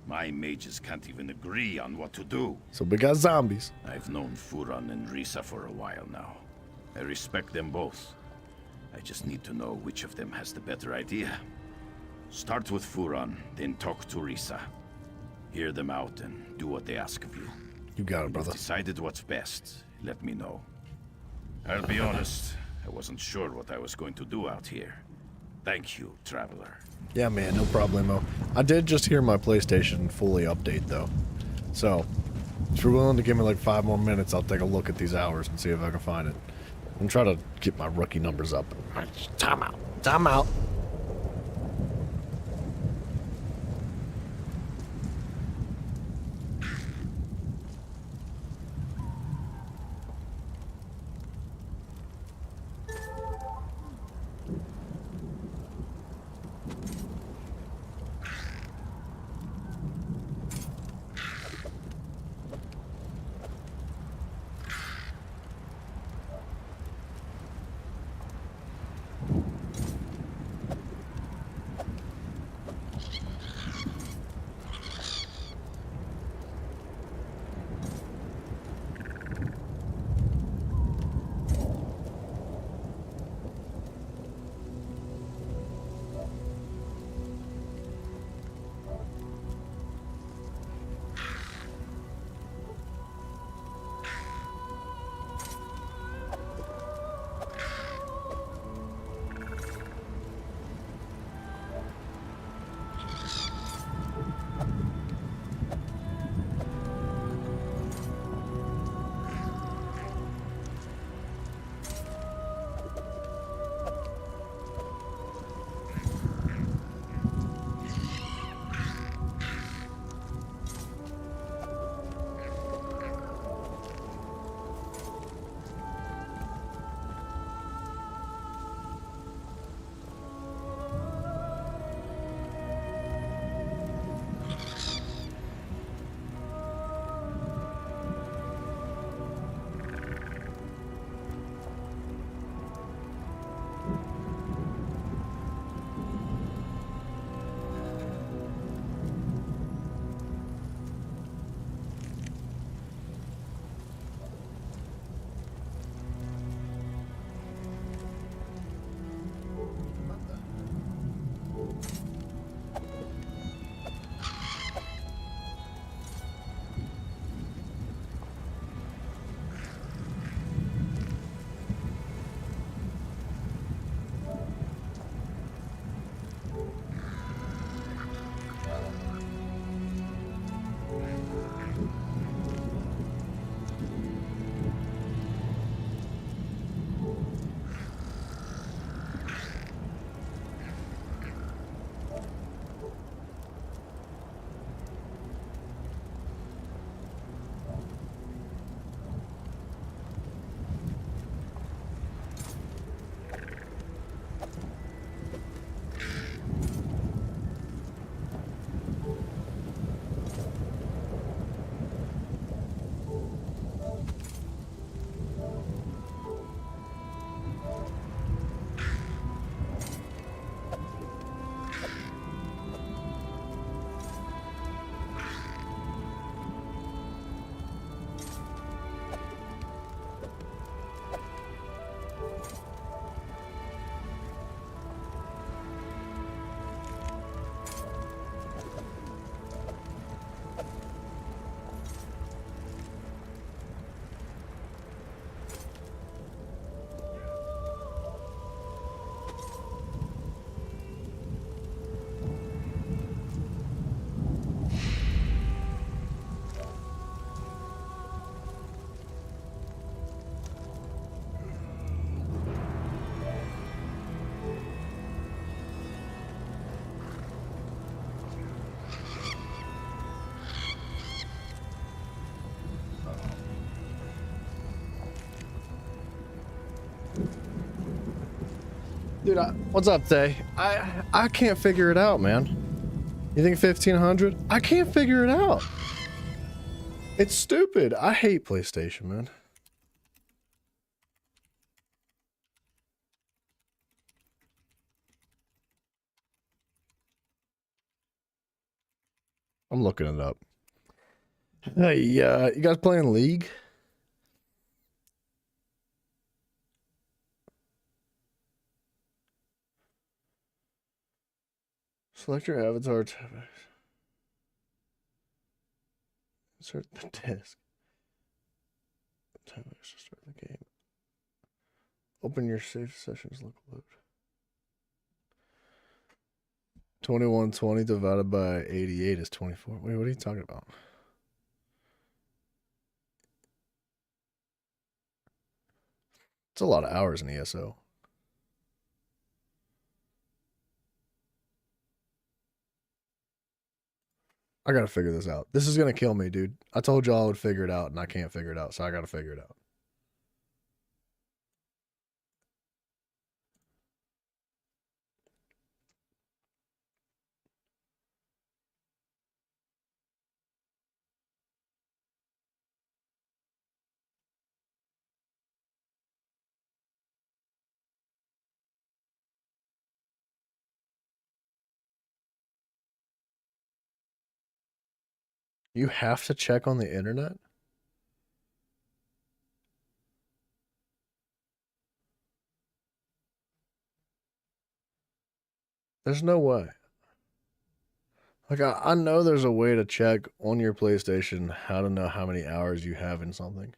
My mages can't even agree on what to do. So we got zombies. I've known Furan and Risa for a while now. I respect them both. I just need to know which of them has the better idea. Start with Furan, then talk to Risa. Hear them out and do what they ask of you. You got it, brother. You've decided what's best. Let me know. I'll be honest, I wasn't sure what I was going to do out here. Thank you, Traveler. Yeah, man, no problemo. I did just hear my PlayStation fully update, though. So, if you're willing to give me like 5 more minutes, I'll take a look at these hours and see if I can find it. And try to get my rookie numbers up. Time out. Time out. Dude, what's up, Tay? I can't figure it out, man. You think 1500? I can't figure it out. It's stupid. I hate PlayStation, man. I'm looking it up. Hey, you guys playing League? Select your avatar tab. Insert the disc. Tab to start the game. Open your save sessions local load. 2120 divided by 88 is 24. Wait, what are you talking about? It's a lot of hours in ESO. I gotta figure this out. This is gonna kill me, dude. I told y'all I would figure it out, and I can't figure it out, so I gotta figure it out. You have to check on the internet? There's no way. Like, I know there's a way to check on your PlayStation how to know how many hours you have in something.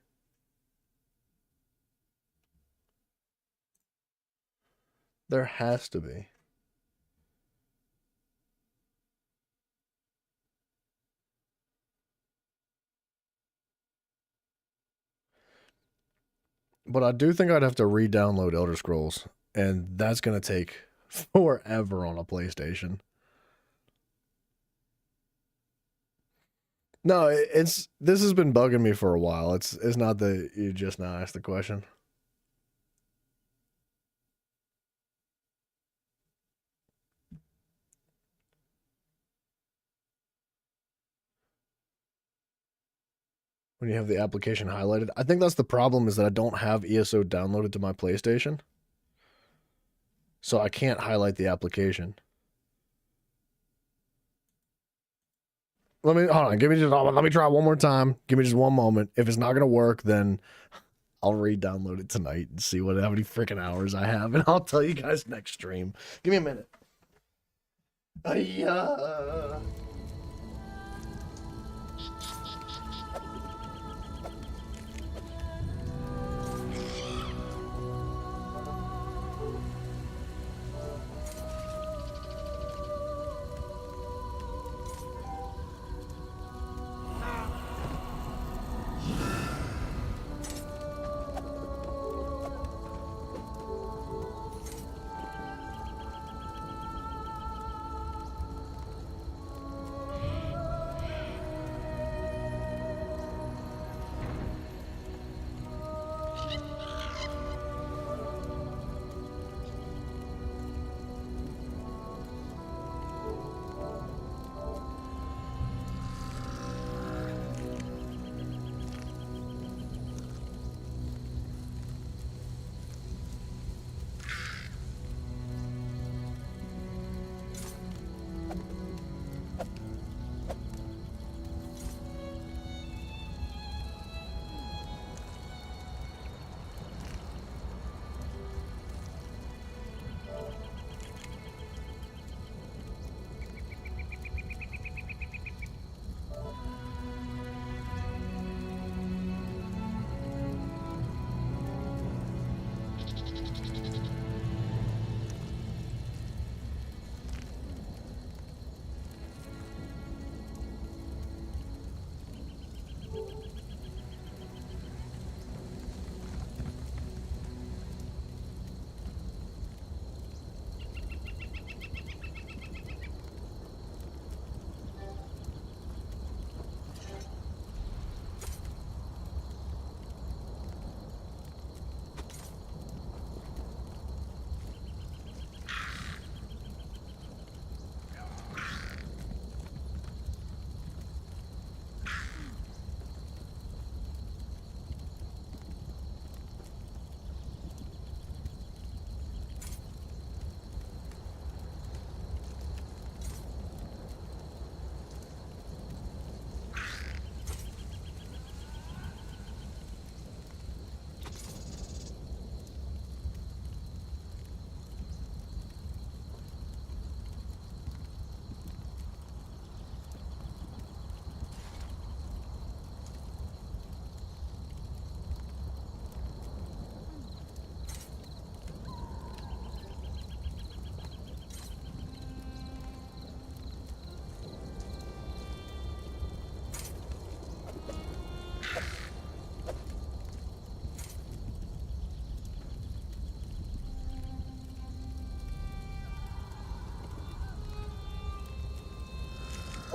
There has to be. But I do think I'd have to re-download Elder Scrolls, and that's going to take forever on a PlayStation. No, this has been bugging me for a while. It's not that you just now asked the question. When you have the application highlighted. I think that's the problem, is that I don't have ESO downloaded to my PlayStation. So I can't highlight the application. Hold on, let me try one more time. Give me just one moment. If it's not gonna work, then I'll re-download it tonight and see how many freaking hours I have, and I'll tell you guys next stream. Give me a minute.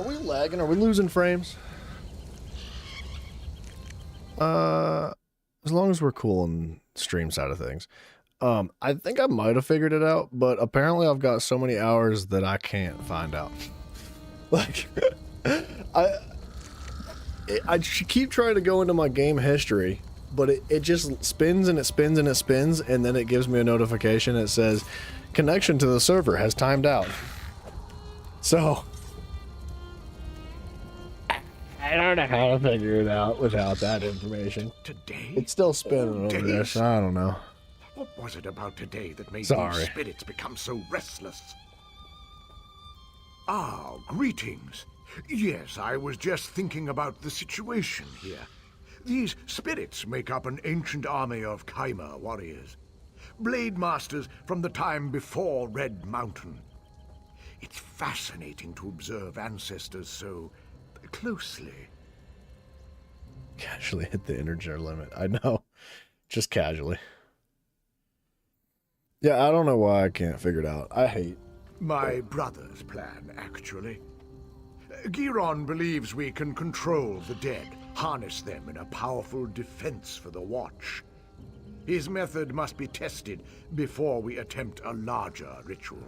we lagging? Are we losing frames? As long as we're cool on stream side of things. I think I might have figured it out, but apparently I've got so many hours that I can't find out. Like, I keep trying to go into my game history, but it just spins and it spins and it spins, and then it gives me a notification that says, connection to the server has timed out. So, I don't know how to figure it out without that information. Today? It's still spinning over there, so I don't know. What was it about today that made Sorry. these spirits become so restless? Ah, greetings. Yes, I was just thinking about the situation here. These spirits make up an ancient army of Kaima warriors. Blade masters from the time before Red Mountain. It's fascinating to observe ancestors so closely. Casually hit the integer limit. I know. Just casually. Yeah, I don't know why I can't figure it out. I hate. My brother's plan, actually. Giron believes we can control the dead, harness them in a powerful defense for the Watch. His method must be tested before we attempt a larger ritual.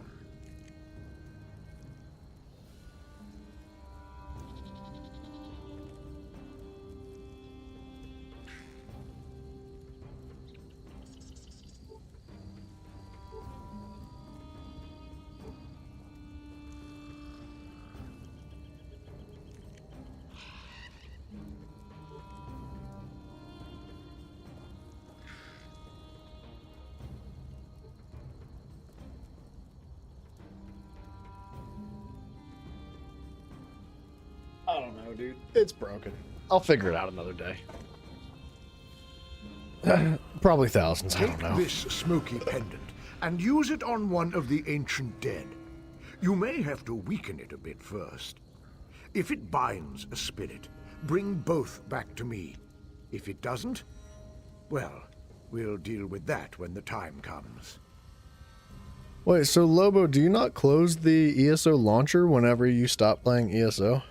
I don't know, dude. It's broken. I'll figure it out another day. Probably thousands, I don't know. Take this smoky pendant and use it on one of the ancient dead. You may have to weaken it a bit first. If it binds a spirit, bring both back to me. If it doesn't, well, we'll deal with that when the time comes. Wait, so Lobo, do you not close the ESO launcher whenever you stop playing ESO?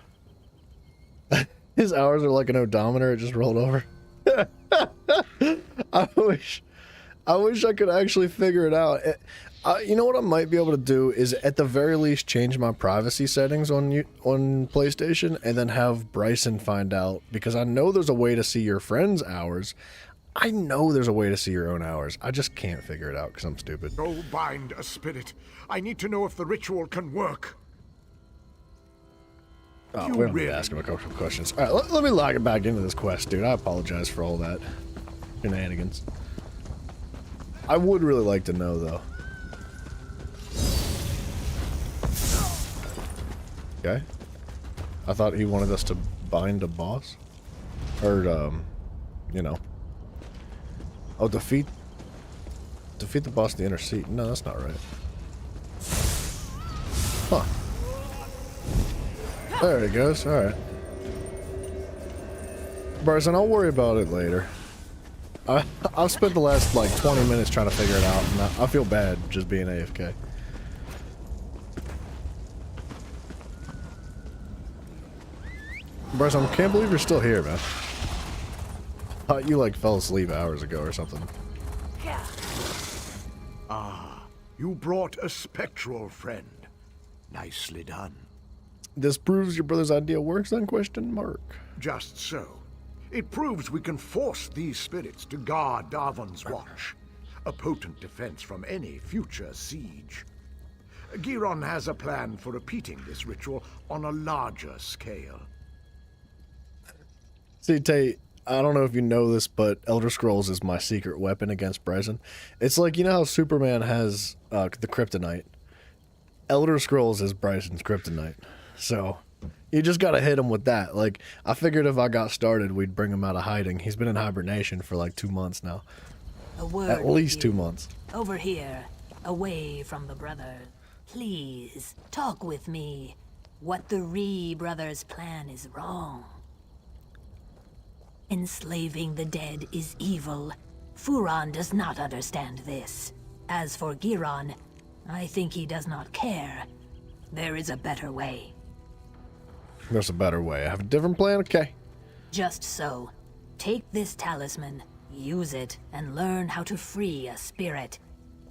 His hours are like an odometer, it just rolled over. I wish I could actually figure it out. You know what I might be able to do is at the very least change my privacy settings on PlayStation and then have Bryson find out, because I know there's a way to see your friends' hours. I know there's a way to see your own hours. I just can't figure it out because I'm stupid. Go bind a spirit. I need to know if the ritual can work. Oh, we don't need to ask him a couple of questions. All right, let me log it back into this quest, dude. I apologize for all that shenanigans. I would really like to know, though. Okay. I thought he wanted us to bind a boss. Or, you know. Oh, defeat the boss in the inner seat. No, that's not right. Huh. There it goes. Alright. Bryson, I'll worry about it later. I've spent the last, like, 20 minutes trying to figure it out, and I feel bad just being AFK. Bryson, I can't believe you're still here, man. I thought you, like, fell asleep hours ago or something. Ah, you brought a spectral friend. Nicely done. This proves your brother's idea works, then? Question mark. Just so. It proves we can force these spirits to guard Darvon's Watch, a potent defense from any future siege. Giron has a plan for repeating this ritual on a larger scale. See, Tate, I don't know if you know this, but Elder Scrolls is my secret weapon against Bryson. It's like, you know how Superman has the kryptonite? Elder Scrolls is Bryson's kryptonite. So, you just gotta hit him with that. Like, I figured if I got started, we'd bring him out of hiding. He's been in hibernation for like 2 months now. A word At least 2 months. Over here, away from the brother. Please, talk with me. What the Ree brothers' plan is wrong. Enslaving the dead is evil. Furon does not understand this. As for Giron, I think he does not care. There is a better way. There's a better way. I have a different plan? Okay. Just so. Take this talisman, use it, and learn how to free a spirit.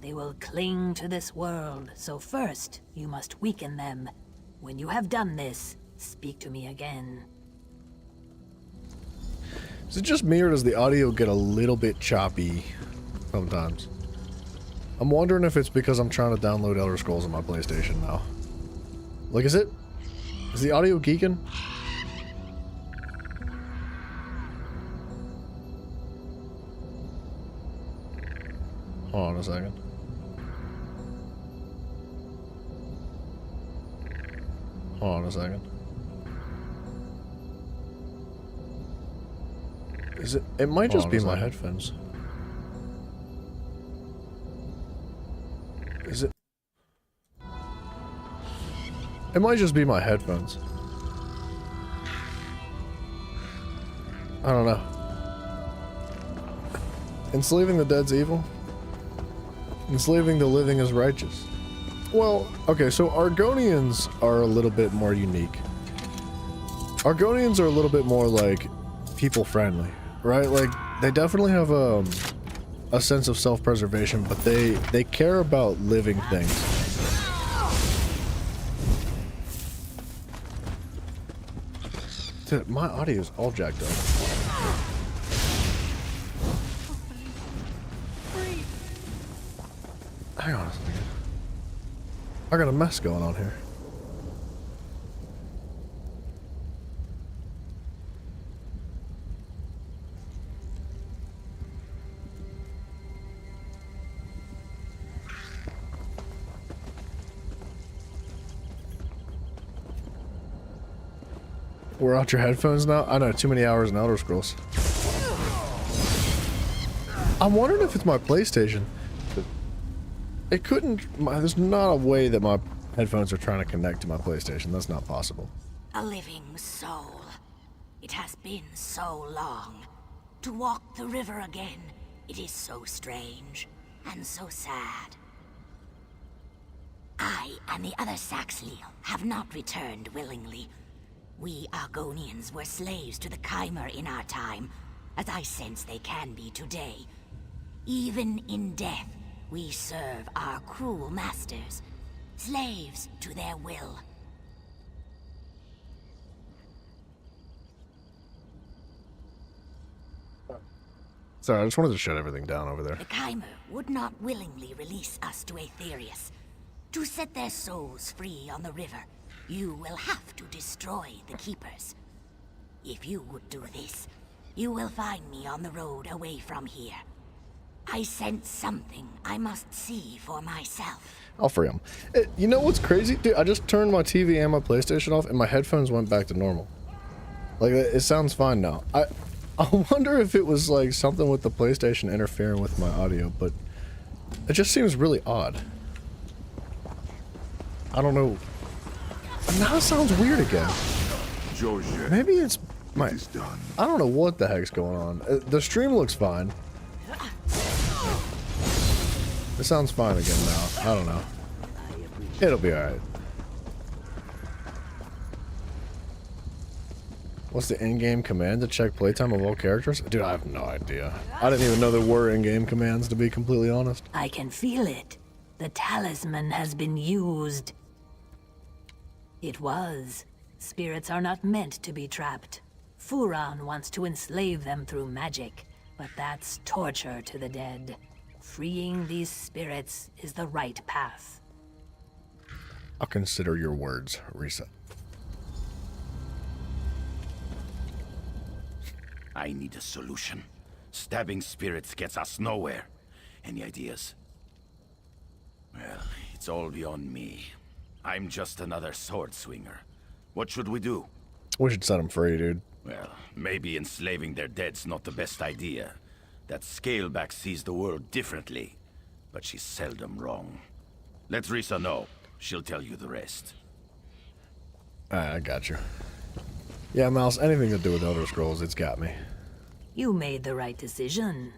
They will cling to this world, so first, you must weaken them. When you have done this, speak to me again. Is it just me, or does the audio get a little bit choppy sometimes? I'm wondering if it's because I'm trying to download Elder Scrolls on my PlayStation now. Like, is the audio geeking? Hold on a second. Hold on a second. Is it? It might just be my headphones. Is it? It might just be my headphones. I don't know. Enslaving the dead's evil? Enslaving the living is righteous. Well, okay, so Argonians are a little bit more unique. Argonians are a little bit more, like, people-friendly, right? Like, they definitely have a sense of self-preservation, but they care about living things. Dude, my audio is all jacked up. Hang on a second. I got a mess going on here. We're out your headphones now? I know, too many hours in Elder Scrolls. I'm wondering if it's my PlayStation. It couldn't... there's not a way that my headphones are trying to connect to my PlayStation. That's not possible. A living soul. It has been so long. To walk the river again, it is so strange and so sad. I and the other Saxhleel have not returned willingly. We Argonians were slaves to the Chimera in our time, as I sense they can be today. Even in death, we serve our cruel masters, slaves to their will. Sorry, I just wanted to shut everything down over there. The Chimera would not willingly release us to Aetherius. To set their souls free on the river, you will have to destroy the Keepers. If you would do this, you will find me on the road away from here. I sense something I must see for myself. I'll free him. You know what's crazy? Dude, I just turned my TV and my PlayStation off and my headphones went back to normal. Like, it sounds fine now. I wonder if it was like something with the PlayStation interfering with my audio, but it just seems really odd. I don't know. Now it sounds weird again. Maybe it's my... I don't know what the heck's going on. The stream looks fine. It sounds fine again now. I don't know. It'll be alright. What's the in-game command to check playtime of all characters? Dude, I have no idea. I didn't even know there were in-game commands, to be completely honest. I can feel it. The talisman has been used. It was. Spirits are not meant to be trapped. Furan wants to enslave them through magic, but that's torture to the dead. Freeing these spirits is the right path. I'll consider your words, Risa. I need a solution. Stabbing spirits gets us nowhere. Any ideas? Well, it's all beyond me. I'm just another sword swinger. What should we do? We should set them free, dude. Well, maybe enslaving their dead's not the best idea. That Scaleback sees the world differently, but she's seldom wrong. Let Risa know. She'll tell you the rest. I got you. Yeah, Mouse, anything to do with Elder Scrolls, it's got me. You made the right decision.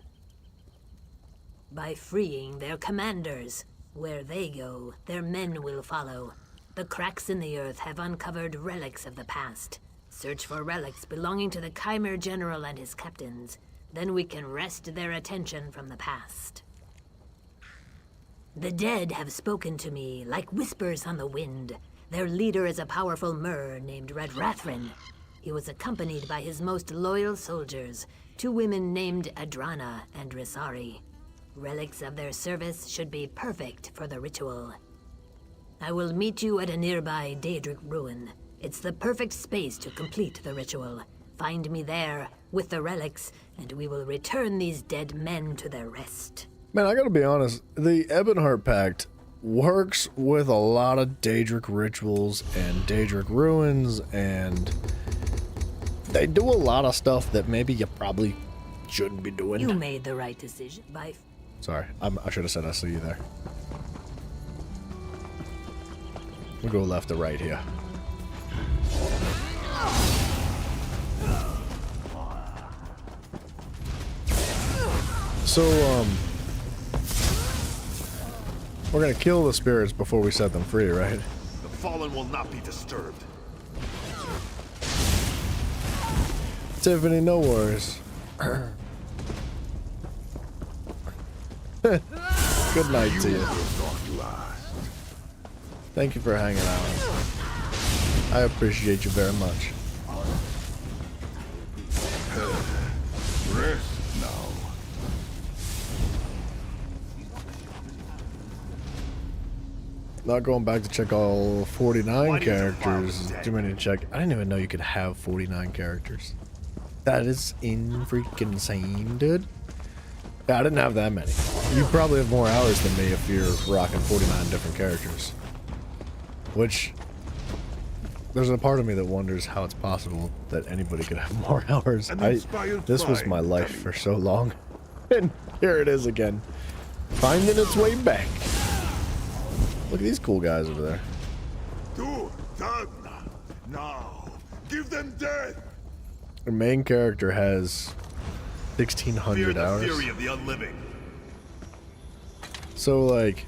By freeing their commanders, where they go, their men will follow. The cracks in the earth have uncovered relics of the past. Search for relics belonging to the Chimera General and his captains. Then we can wrest their attention from the past. The dead have spoken to me like whispers on the wind. Their leader is a powerful Mer named Red Rathrin. He was accompanied by his most loyal soldiers, 2 women named Adrana and Risari. Relics of their service should be perfect for the ritual. I will meet you at a nearby Daedric ruin. It's the perfect space to complete the ritual. Find me there with the relics, and we will return these dead men to their rest. Man, I gotta be honest, the Ebonheart Pact works with a lot of Daedric rituals and Daedric ruins, and they do a lot of stuff that maybe you probably shouldn't be doing. You made the right decision by... Sorry, I should have said I see you there. We'll go left to right here. So, we're gonna kill the spirits before we set them free, right? The fallen will not be disturbed. Tiffany, no worries. Good night to you. Thank you for hanging out. I appreciate you very much. Rest now. Not going back to check all 49 characters. Too many to check. I didn't even know you could have 49 characters. That is freaking insane, dude. Yeah, I didn't have that many. You probably have more hours than me if you're rocking 49 different characters. Which, there's a part of me that wonders how it's possible that anybody could have more hours. This was my life for so long. And here it is again. Finding its way back. Look at these cool guys over there. Done. Now, give them death. Our main character has 1,600 hours. Fury of the unliving. So, like,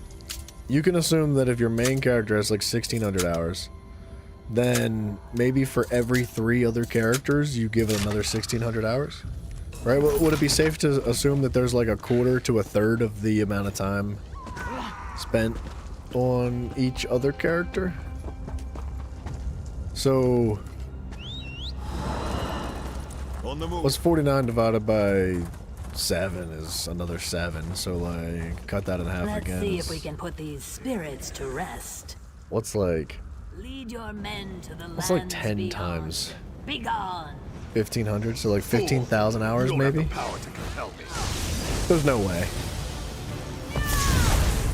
you can assume that if your main character has like 1,600 hours, then maybe for every 3 other characters, you give it another 1,600 hours? Right? Would it be safe to assume that there's like a quarter to a third of the amount of time spent on each other character? So, what's 49 divided by 7 is another 7, so like, cut that in half Let's again. see if we can put these spirits to rest. What's like, Lead your men to the what's like lands 10 beyond. times Be gone. 1,500, so like 15,000 hours maybe? There's no way.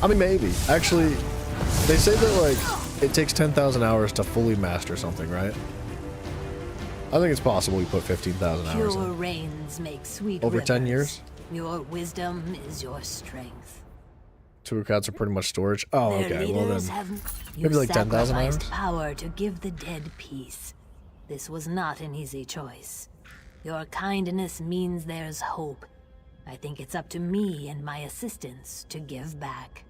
I mean, maybe. Actually, they say that like, it takes 10,000 hours to fully master something, right? I think it's possible you put 15,000 hours Pure in. rains make sweet Over 10 rivers. years? Your wisdom is your strength. 2 accounts are pretty much storage. Oh, Their okay. Well leaders then, have maybe like 10,000 hours? sacrificed power to give the dead peace. This was not an easy choice. Your kindness means there's hope. I think it's up to me and my assistants to give back.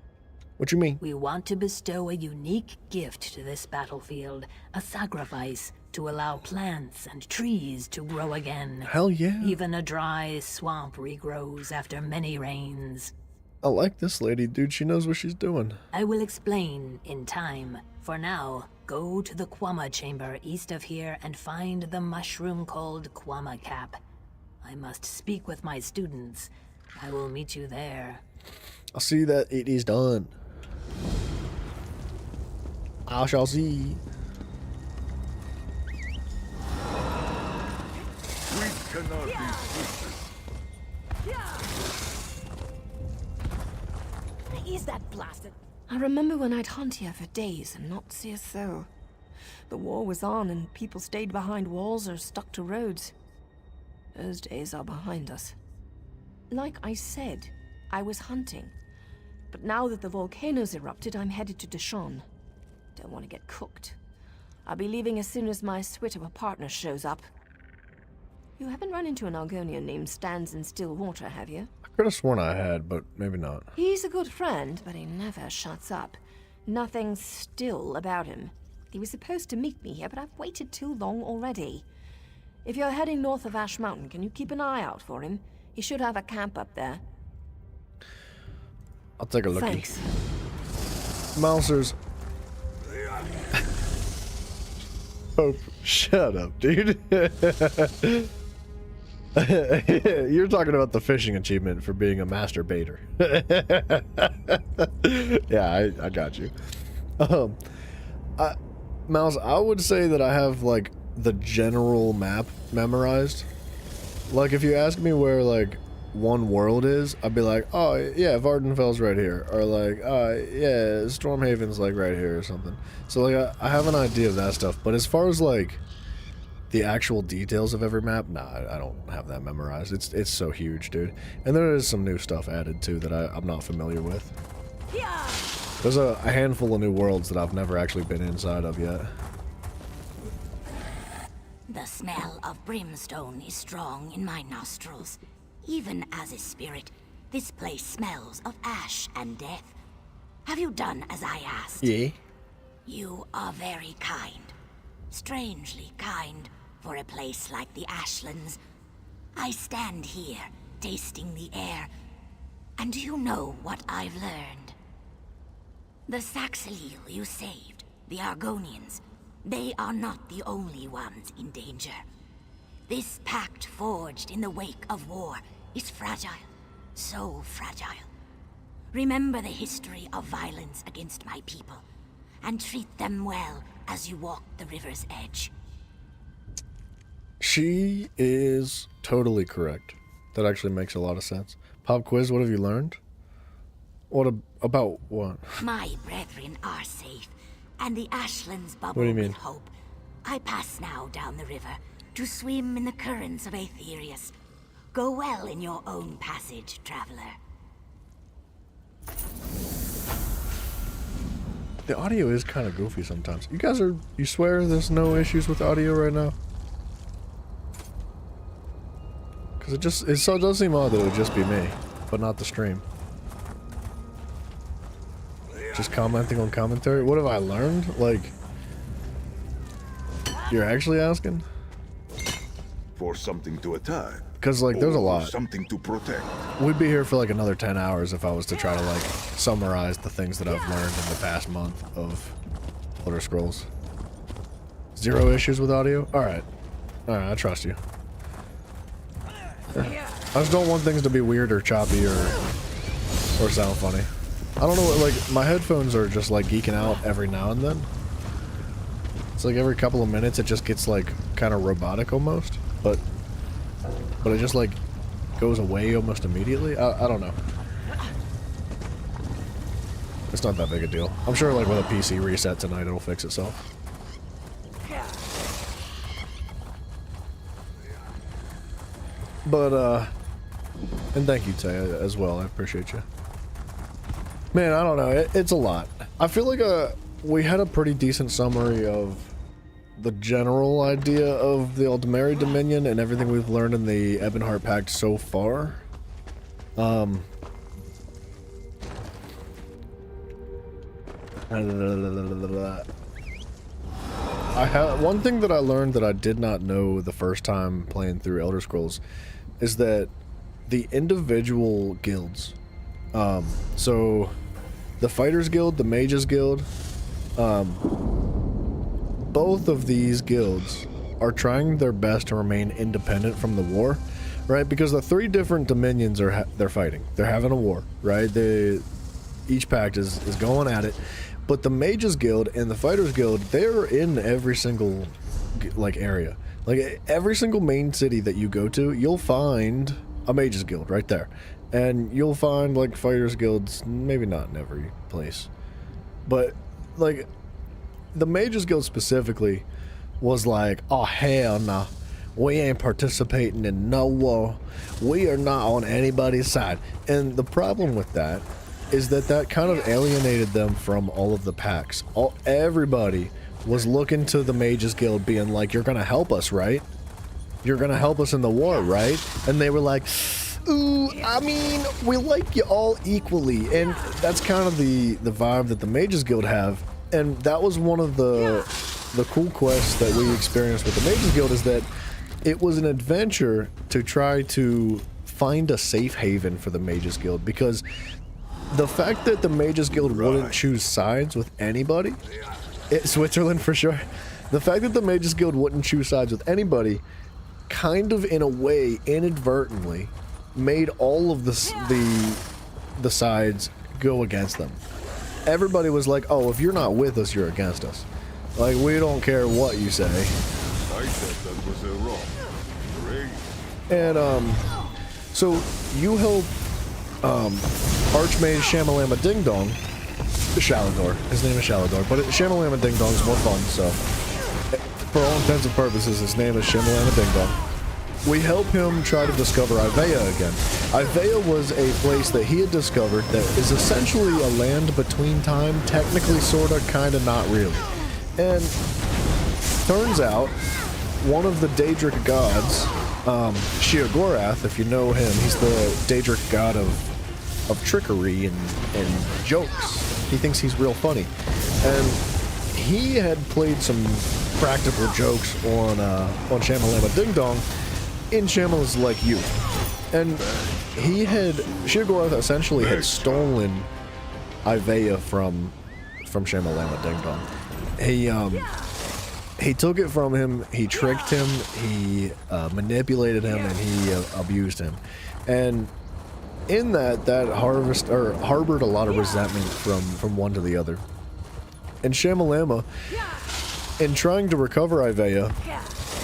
What you mean? We want to bestow a unique gift to this battlefield, a sacrifice to allow plants and trees to grow again. Hell yeah. Even a dry swamp regrows after many rains. I like this lady, dude. She knows what she's doing. I will explain in time. For now, go to the Quama chamber east of here and find the mushroom called Quama Cap. I must speak with my students. I will meet you there. I'll see that it is done. I shall see. We cannot be twisted. Is that blasted? I remember when I'd hunt here for days and not see a soul. The war was on and people stayed behind walls or stuck to roads. Those days are behind us. Like I said, I was hunting. But now that the volcano's erupted, I'm headed to Dashon. Don't want to get cooked. I'll be leaving as soon as my swit of a partner shows up. You haven't run into an Argonian named Stands in Stillwater, have you? I could have sworn I had, but maybe not. He's a good friend, but he never shuts up. Nothing still about him. He was supposed to meet me here, but I've waited too long already. If you're heading north of Ash Mountain, can you keep an eye out for him? He should have a camp up there. I'll take a look. Thanks. Mousers. Oh, shut up, dude. You're talking about the fishing achievement for being a master baiter. Yeah, I got you. Mouse, I would say that I have like the general map memorized. Like if you ask me where like one world is, I'd be like, oh yeah, Vardenfell's right here, or like, yeah, Stormhaven's like right here or something. So like I have an idea of that stuff, but as far as like the actual details of every map, nah, I don't have that memorized. It's so huge, dude. And there is some new stuff added too that I'm not familiar with. There's a handful of new worlds that I've never actually been inside of yet. The smell of brimstone is strong in my nostrils. Even as a spirit, this place smells of ash and death. Have you done as I asked? Yeah. You are very kind. Strangely kind for a place like the Ashlands. I stand here, tasting the air, and do you know what I've learned? The Saxilil you saved, the Argonians, they are not the only ones in danger. This pact forged in the wake of war is fragile, so fragile. Remember the history of violence against my people, and treat them well as you walk the river's edge. She is totally correct. That actually makes a lot of sense. Pop quiz, what have you learned? About what? My brethren are safe, and the Ashlands bubble What do you mean? with hope. I pass now down the river to swim in the currents of Aetherius. Go well in your own passage, traveler. The audio is kind of goofy sometimes. You swear there's no issues with audio right now? Because it does seem odd that it would just be me, but not the stream. Just commenting on commentary? What have I learned? Like, you're actually asking? For something to attack. Because, like, there's a lot. Something to protect. We'd be here for like another 10 hours if I was to try to like summarize the things that I've learned in the past month of Elder Scrolls. 0 issues with audio? Alright. Alright, I trust you. I just don't want things to be weird or choppy or sound funny. I don't know what, like, my headphones are just like geeking out every now and then. It's like every couple of minutes it just gets like kind of robotic almost, but it just like goes away almost immediately. I don't know. It's not that big a deal. I'm sure like with a PC reset tonight it'll fix itself. But and thank you, Taya, as well. I appreciate you. Man, I don't know. It's a lot. I feel like we had a pretty decent summary of the general idea of the Aldmeri Dominion and everything we've learned in the Ebonheart Pact so far. One thing that I learned that I did not know the first time playing through Elder Scrolls is that the individual guilds, so the Fighters Guild, the Mages Guild, both of these guilds are trying their best to remain independent from the war, right? Because the 3 different dominions they're fighting. They're having a war, right? Each pact is going at it. But the Mages Guild and the Fighters Guild, they're in every single like area. Like every single main city that you go to, you'll find a Mages Guild right there. And you'll find like Fighters Guilds, maybe not in every place. But like the Mages Guild specifically was like, oh hell no, we ain't participating in no war. We are not on anybody's side. And the problem with that is that kind of alienated them from all of the packs. Everybody was looking to the Mages Guild being like, you're gonna help us, right? You're gonna help us in the war, right? And they were like, Ooh, I mean, we like you all equally, and that's kind of the vibe that the Mages Guild have. And that was one of the cool quests that we experienced with the Mages Guild, is that it was an adventure to try to find a safe haven for the Mages Guild, because the fact that the Mages Guild wouldn't choose sides with anybody, Switzerland for sure, the fact that the Mages Guild wouldn't choose sides with anybody kind of, in a way, inadvertently made all of the sides go against them. Everybody was like, oh, if you're not with us, you're against us. Like, we don't care what you say. I said that was wrong. Great. And, so you help, Archmage Shamalama Ding Dong, Shalador, his name is Shalador, but Shamalama Ding Dong is more fun, so for all intents and purposes, his name is Shamalama Ding Dong. We help him try to discover Ivea again. Ivea was a place that he had discovered that is essentially a land between time, technically, sorta, kinda, not really. And turns out, one of the Daedric gods, Sheogorath, if you know him, he's the Daedric god of trickery and jokes. He thinks he's real funny. And he had played some practical jokes on Shamalama Ding Dong in Shamala's like youth. And Sheogorath essentially had stolen Ivea from Shamalama Ding Dong. He took it from him, he tricked him, he manipulated him, and he abused him. And in that harbored a lot of resentment from one to the other. And Shamalama, in trying to recover Ivea,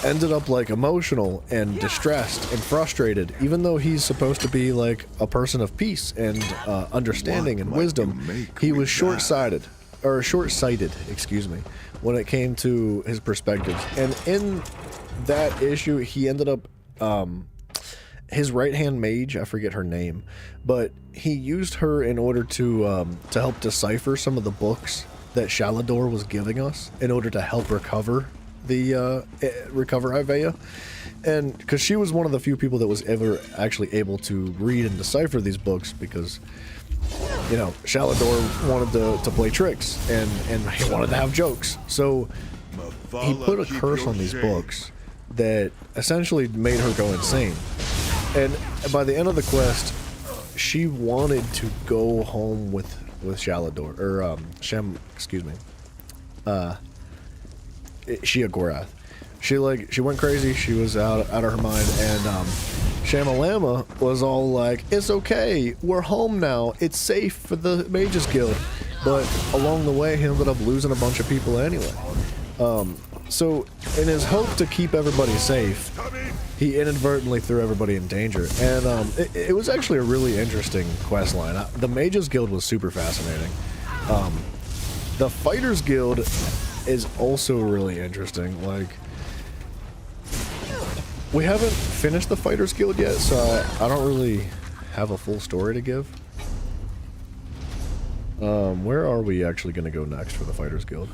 ended up like emotional and distressed and frustrated, even though he's supposed to be like a person of peace and understanding and wisdom. He was short-sighted, excuse me, when it came to his perspectives. And in that issue, he ended up, his right-hand mage, I forget her name, but he used her in order to help decipher some of the books that Shalador was giving us in order to help recover Ivea. And because she was one of the few people that was ever actually able to read and decipher these books, because, you know, Shalador wanted to play tricks and he wanted to have jokes. So he put a curse on these books that essentially made her go insane. And by the end of the quest, she wanted to go home with Shalador, or Sheogorath. She went crazy. She was out of her mind, and Shamalama was all like, "It's okay, we're home now. It's safe for the Mages Guild." But along the way, he ended up losing a bunch of people anyway. So in his hope to keep everybody safe, he inadvertently threw everybody in danger. And it was actually a really interesting quest line. The Mages Guild was super fascinating. The Fighters Guild is also really interesting. Like, we haven't finished the Fighters Guild yet, so I don't really have a full story to give. Where are we actually going to go next for the Fighters Guild?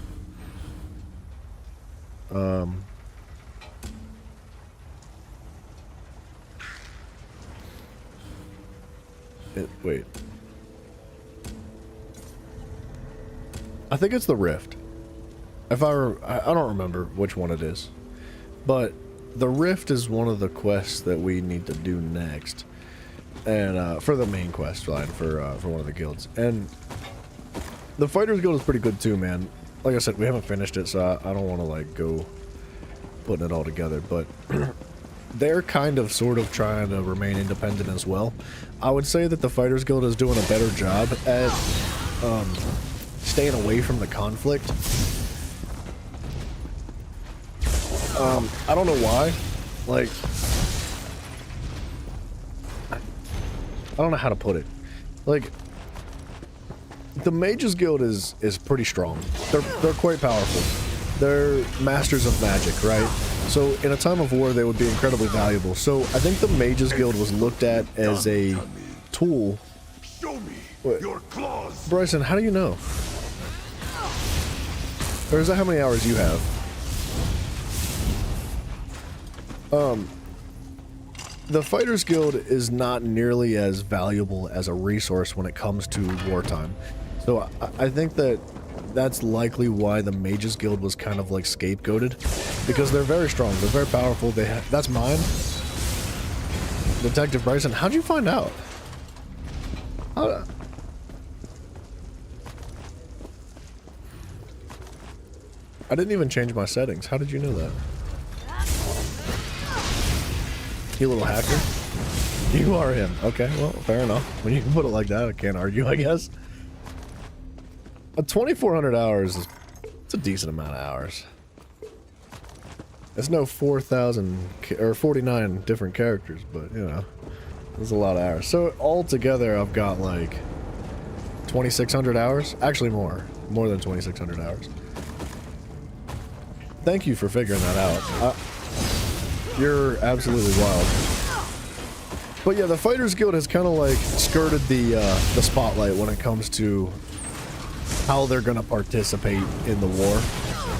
Wait. I think it's the Rift. I don't remember which one it is, but the Rift is one of the quests that we need to do next, and for the main quest line for one of the guilds. And the Fighters Guild is pretty good too, man. Like I said, we haven't finished it, so I don't want to like go putting it all together, but they're kind of sort of trying to remain independent as well. I would say that the Fighters Guild is doing a better job at staying away from the conflict. I don't know why. Like, I don't know how to put it. Like, the Mages Guild is pretty strong. They're quite powerful. They're masters of magic, right? So in a time of war, they would be incredibly valuable. So I think the Mages Guild was looked at as a tool. Show me your claws. Bryson, how do you know? Or is that how many hours you have? the Fighters Guild is not nearly as valuable as a resource when it comes to wartime. So I think that's likely why the Mages Guild was kind of like scapegoated, because they're very strong, they're very powerful. That's mine. Detective Bryson, how'd you find out? I didn't even change my settings. How did you know that? You little hacker. You are him. Okay, well, fair enough. When you can put it like that, I can't argue, I guess. 2,400 hours is it's a decent amount of hours. It's no 4,000 or 49 different characters, but you know, there's a lot of hours. So altogether, I've got like 2,600 hours. Actually, more than 2,600 hours. Thank you for figuring that out. You're absolutely wild. But yeah, the Fighters Guild has kind of like skirted the spotlight when it comes to how they're gonna participate in the war.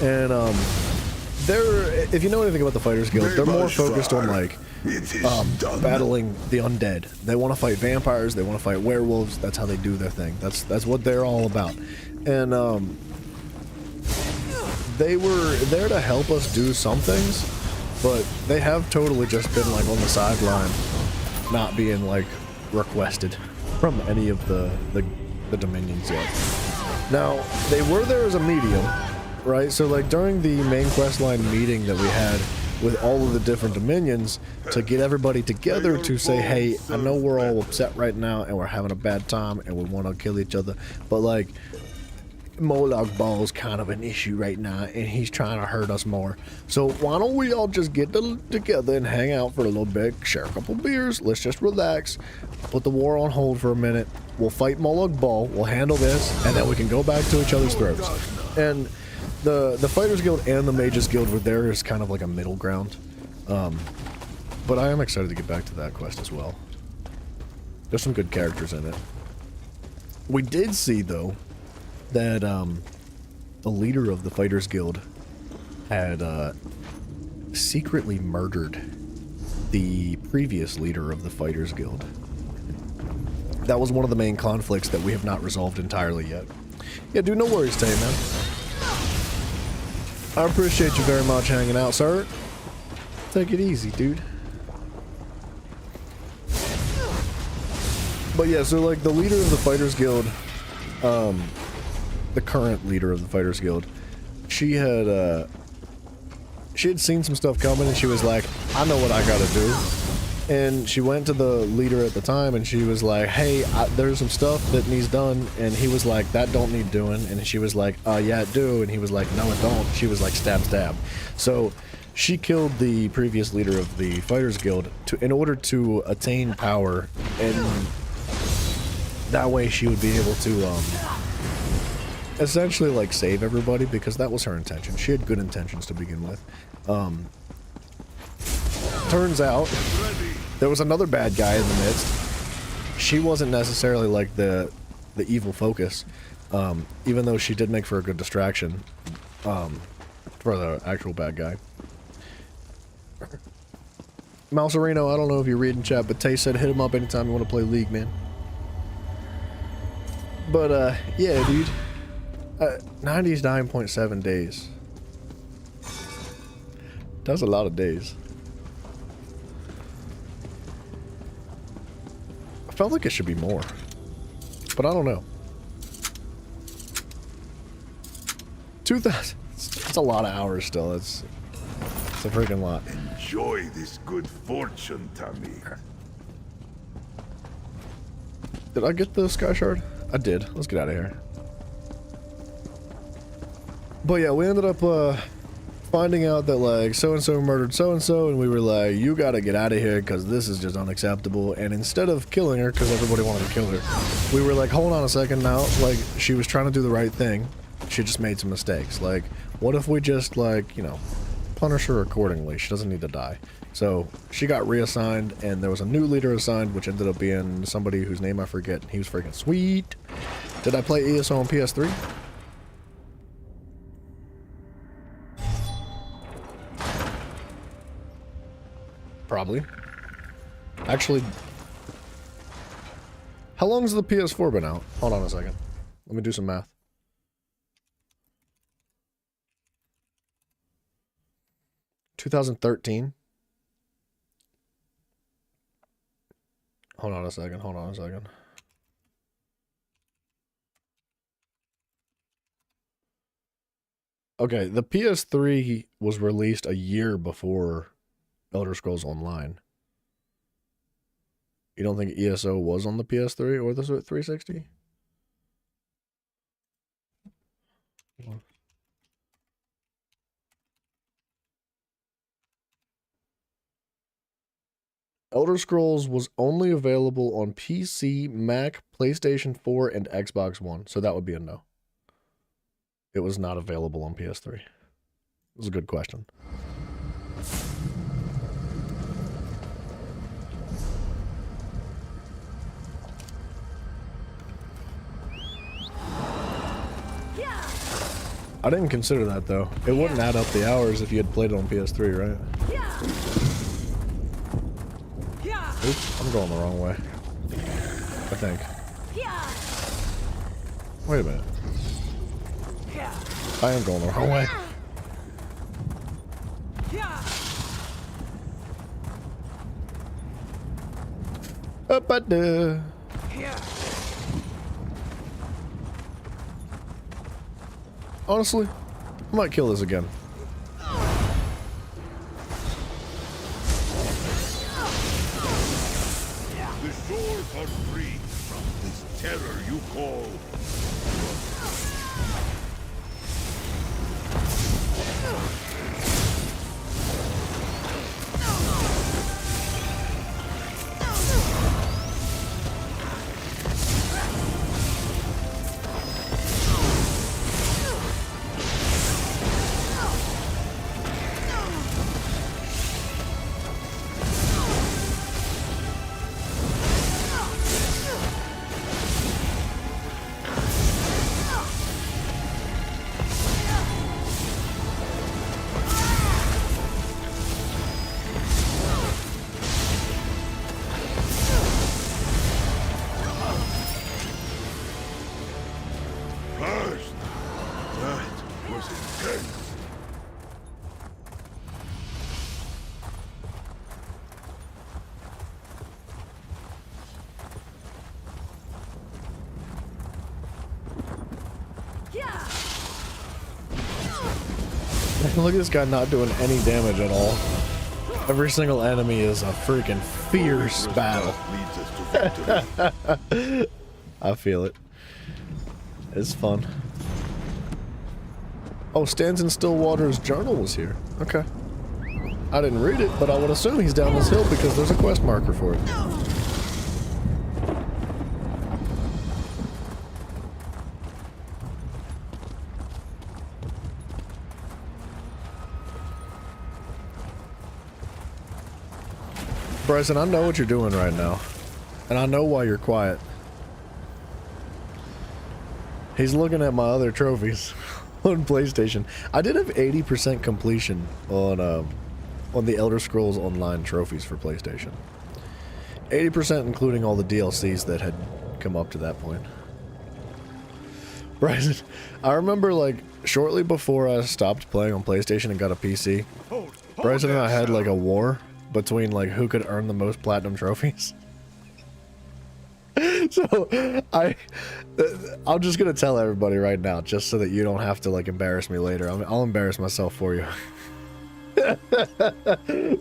And if you know anything about the Fighters Guild, they're more focused on like battling the undead. They want to fight vampires, they want to fight werewolves. That's how they do their thing. That's what they're all about. And they were there to help us do some things, but they have totally just been like on the sideline, not being like requested from any of the dominions yet. Now, they were there as a medium, right? So like during the main questline meeting that we had with all of the different dominions, to get everybody together to say, hey, I know we're all upset right now and we're having a bad time and we want to kill each other, but like Molag Ball's kind of an issue right now and he's trying to hurt us more. So why don't we all just get together and hang out for a little bit, share a couple beers, let's just relax, put the war on hold for a minute, we'll fight Molag Ball, we'll handle this, and then we can go back to each other's throats. And the Fighters Guild and the Mages Guild were there as kind of like a middle ground. But I am excited to get back to that quest as well. There's some good characters in it. We did see, though, that the leader of the Fighters Guild had secretly murdered the previous leader of the Fighters Guild. That was one of the main conflicts that we have not resolved entirely yet. Yeah, dude, no worries, Tay, man. I appreciate you very much hanging out, sir. Take it easy, dude. But yeah, so like the leader of the Fighters Guild, the current leader of the Fighters Guild, she had seen some stuff coming and she was like, I know what I gotta do. And she went to the leader at the time and she was like, hey, there's some stuff that needs done. And he was like, that don't need doing. And she was like, yeah, it do. And he was like, no, it don't. She was like, stab, stab. So she killed the previous leader of the Fighters Guild in order to attain power, and that way she would be able to essentially like save everybody, because that was her intention. She had good intentions to begin with. Turns out there was another bad guy in the midst. She wasn't necessarily like the evil focus, even though she did make for a good distraction for the actual bad guy. Mouserino, I don't know if you're reading chat, but Tay said hit him up anytime you want to play League, man. But yeah, dude, 99.7 days. That's a lot of days. I felt like it should be more, but I don't know. 2,000. It's a lot of hours still. It's a freaking lot. Enjoy this good fortune, Tamir. Did I get the Sky Shard? I did. Let's get out of here. But yeah, we ended up finding out that like so-and-so murdered so-and-so, and we were like, you gotta get out of here because this is just unacceptable. And instead of killing her, because everybody wanted to kill her, we were like, hold on a second now. Like, she was trying to do the right thing. She just made some mistakes. Like, what if we just, like, you know, punish her accordingly? She doesn't need to die. So she got reassigned, and there was a new leader assigned, which ended up being somebody whose name I forget. He was freaking sweet. Did I play ESO on PS3? Probably. Actually, how long's the PS4 been out? Hold on a second. Let me do some math. (2013). Hold on a second. Hold on a second. Okay, the PS3 was released a year before Elder Scrolls Online. You don't think ESO was on the PS3 or the 360? Elder Scrolls was only available on PC, Mac, PlayStation 4, and Xbox One, so that would be a no. It was not available on PS3. It was a good question. I didn't consider that though. It wouldn't add up the hours if you had played it on PS3, right? Oops, I'm going the wrong way. I think. Wait a minute. I am going the wrong way. Up-a-duh. Honestly, I might kill this again. The shores are free from this terror you call. Look at this guy not doing any damage at all. Every single enemy is a freaking fierce battle. I feel it. It's fun. Oh, Stands in Stillwater's journal was here. Okay. I didn't read it, but I would assume he's down this hill because there's a quest marker for it. Bryson, I know what you're doing right now. And I know why you're quiet. He's looking at my other trophies on PlayStation. I did have 80% completion on the Elder Scrolls Online trophies for PlayStation. 80% including all the DLCs that had come up to that point. Bryson, I remember like shortly before I stopped playing on PlayStation and got a PC, Bryson and I had like a war between like who could earn the most platinum trophies. So I'm just gonna tell everybody right now, just so that you don't have to like embarrass me later. I'll embarrass myself for you.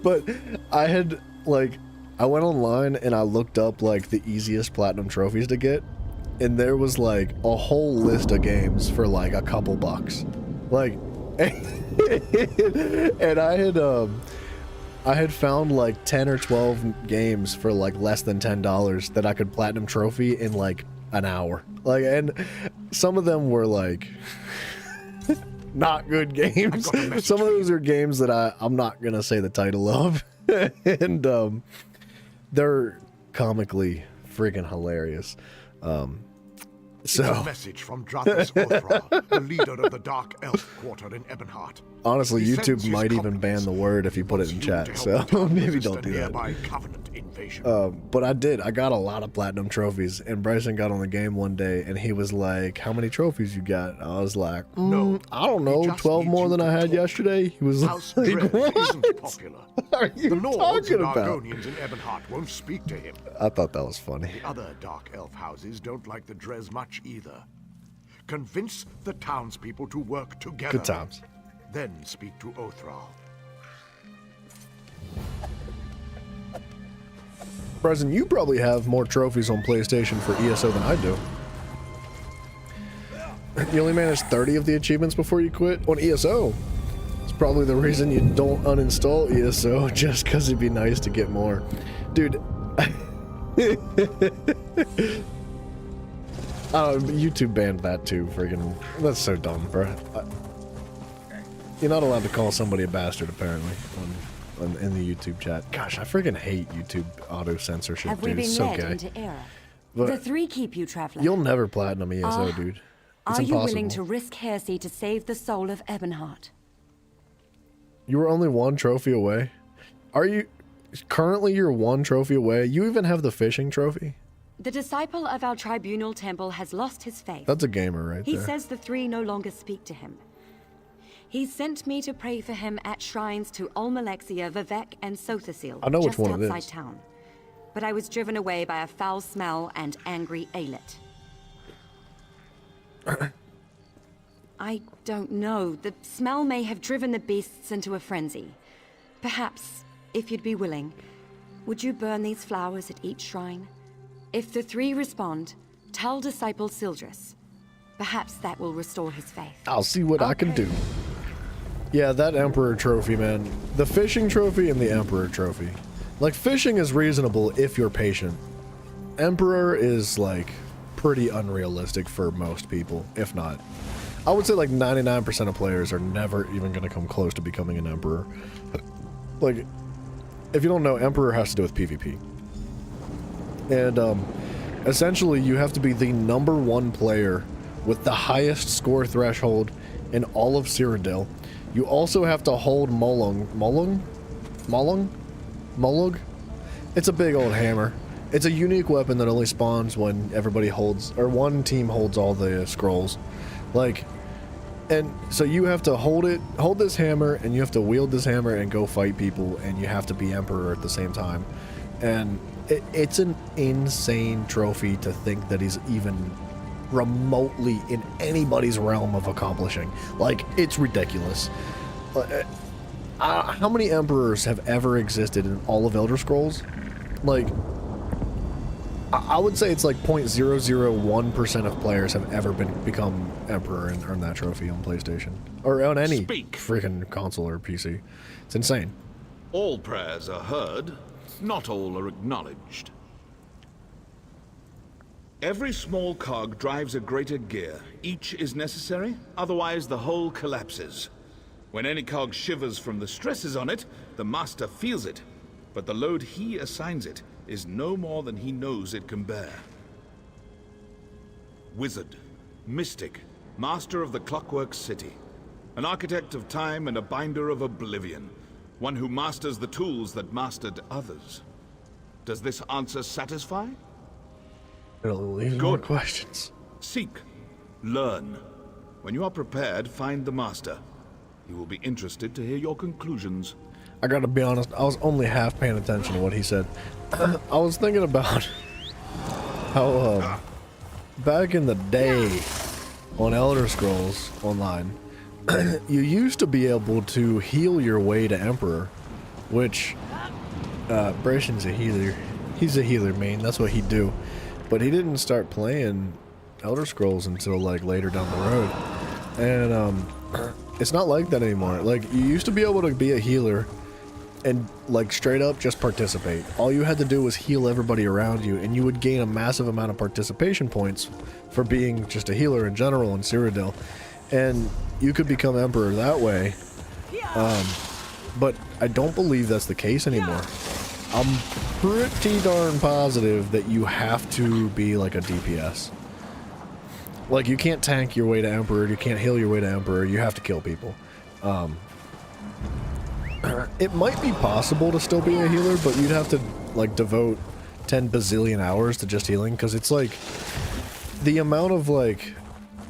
But I went online and I looked up like the easiest platinum trophies to get, and there was like a whole list of games for like a couple bucks, like, and I had found like 10 or 12 games for like less than $10 that I could platinum trophy in like an hour. Like, and some of them were like not good games. Some of those are games that I'm not gonna say the title of. And they're comically freaking hilarious. It's a message from Drathus Othra, the leader of the Dark Elf Quarter in Ebonheart. Honestly, He YouTube sends his might even ban the word if you put it in chat, so maybe don't do nearby that. Covenant invasion. But I did. I got a lot of platinum trophies, and Bryson got on the game one day, and he was like, "How many trophies you got?" I was like, "I don't know, 12 more than I had yesterday." He was House like, Dredd "What? isn't popular. What are you the Lords talking and about?" Argonians in Ebonheart won't speak to him. I thought that was funny. The other Dark Elf houses don't like the Dres much either. Convince the townspeople to work together. Good times. Then speak to Othral. Bryson, you probably have more trophies on PlayStation for ESO than I do. You only managed 30 of the achievements before you quit on ESO. It's probably the reason you don't uninstall ESO, just because it'd be nice to get more. Dude, YouTube banned that too, friggin'. That's so dumb, bro. You're not allowed to call somebody a bastard, apparently, in the YouTube chat. Gosh, I friggin' hate YouTube auto censorship, Have dude. we been It's so led gay. into error? But The three keep you, traveler. you'll never platinum ESO, dude. It's Are you impossible. willing to risk heresy to save the soul of Ebonheart? You were only one trophy away. Are you currently? You're one trophy away. You even have the fishing trophy. The disciple of our tribunal temple has lost his faith. That's a gamer right He there. says the three no longer speak to him. He sent me to pray for him at shrines to Olmalexia, Vivek, and Sothasil, I know which just one it outside is. town. But I was driven away by a foul smell and angry Aelit. I don't know. The smell may have driven the beasts into a frenzy. Perhaps, if you'd be willing, would you burn these flowers at each shrine? If the three respond, tell disciple Sildris. Perhaps that will restore his faith. I'll see what I can do. Yeah, that Emperor trophy, man. The fishing trophy and the Emperor trophy. Like, fishing is reasonable if you're patient. Emperor is, like, pretty unrealistic for most people, if not. I would say, like, 99% of players are never even going to come close to becoming an Emperor. Like, if you don't know, Emperor has to do with PvP. And, essentially, you have to be the #1 player with the highest score threshold in all of Cyrodiil. You also have to hold Molung? It's a big old hammer. It's a unique weapon that only spawns when everybody holds, or one team holds all the scrolls. Like, and so you have to hold this hammer, and you have to wield this hammer and go fight people, and you have to be Emperor at the same time. And it's an insane trophy to think that he's even remotely in anybody's realm of accomplishing. Like, it's ridiculous. How many emperors have ever existed in all of Elder Scrolls? Like, I would say it's like 0.001% of players have ever become emperor and earned that trophy on PlayStation or on any freaking console or PC. It's insane. All prayers are heard, not all are acknowledged. Every small cog drives a greater gear. Each is necessary, otherwise the whole collapses. When any cog shivers from the stresses on it, the master feels it, but the load he assigns it is no more than he knows it can bear. Wizard, mystic, master of the Clockwork City, an architect of time and a binder of oblivion, one who masters the tools that mastered others. Does this answer satisfy? Leave more questions. Seek, learn. When you are prepared, find the master. He will be interested to hear your conclusions. I gotta be honest, I was only half paying attention to what he said. I was thinking about how back in the day on Elder Scrolls Online, you used to be able to heal your way to Emperor, which Brashen's a healer. He's a healer main, that's what he'd do. But he didn't start playing Elder Scrolls until like later down the road. And it's not like that anymore. Like, you used to be able to be a healer and like straight up just participate. All you had to do was heal everybody around you, and you would gain a massive amount of participation points for being just a healer in general in Cyrodiil. And you could become Emperor that way. But I don't believe that's the case anymore. I'm pretty darn positive that you have to be like a DPS. Like, you can't tank your way to Emperor, you can't heal your way to Emperor, you have to kill people. It might be possible to still be a healer, but you'd have to, like, devote 10 bazillion hours to just healing, because it's like, the amount of, like,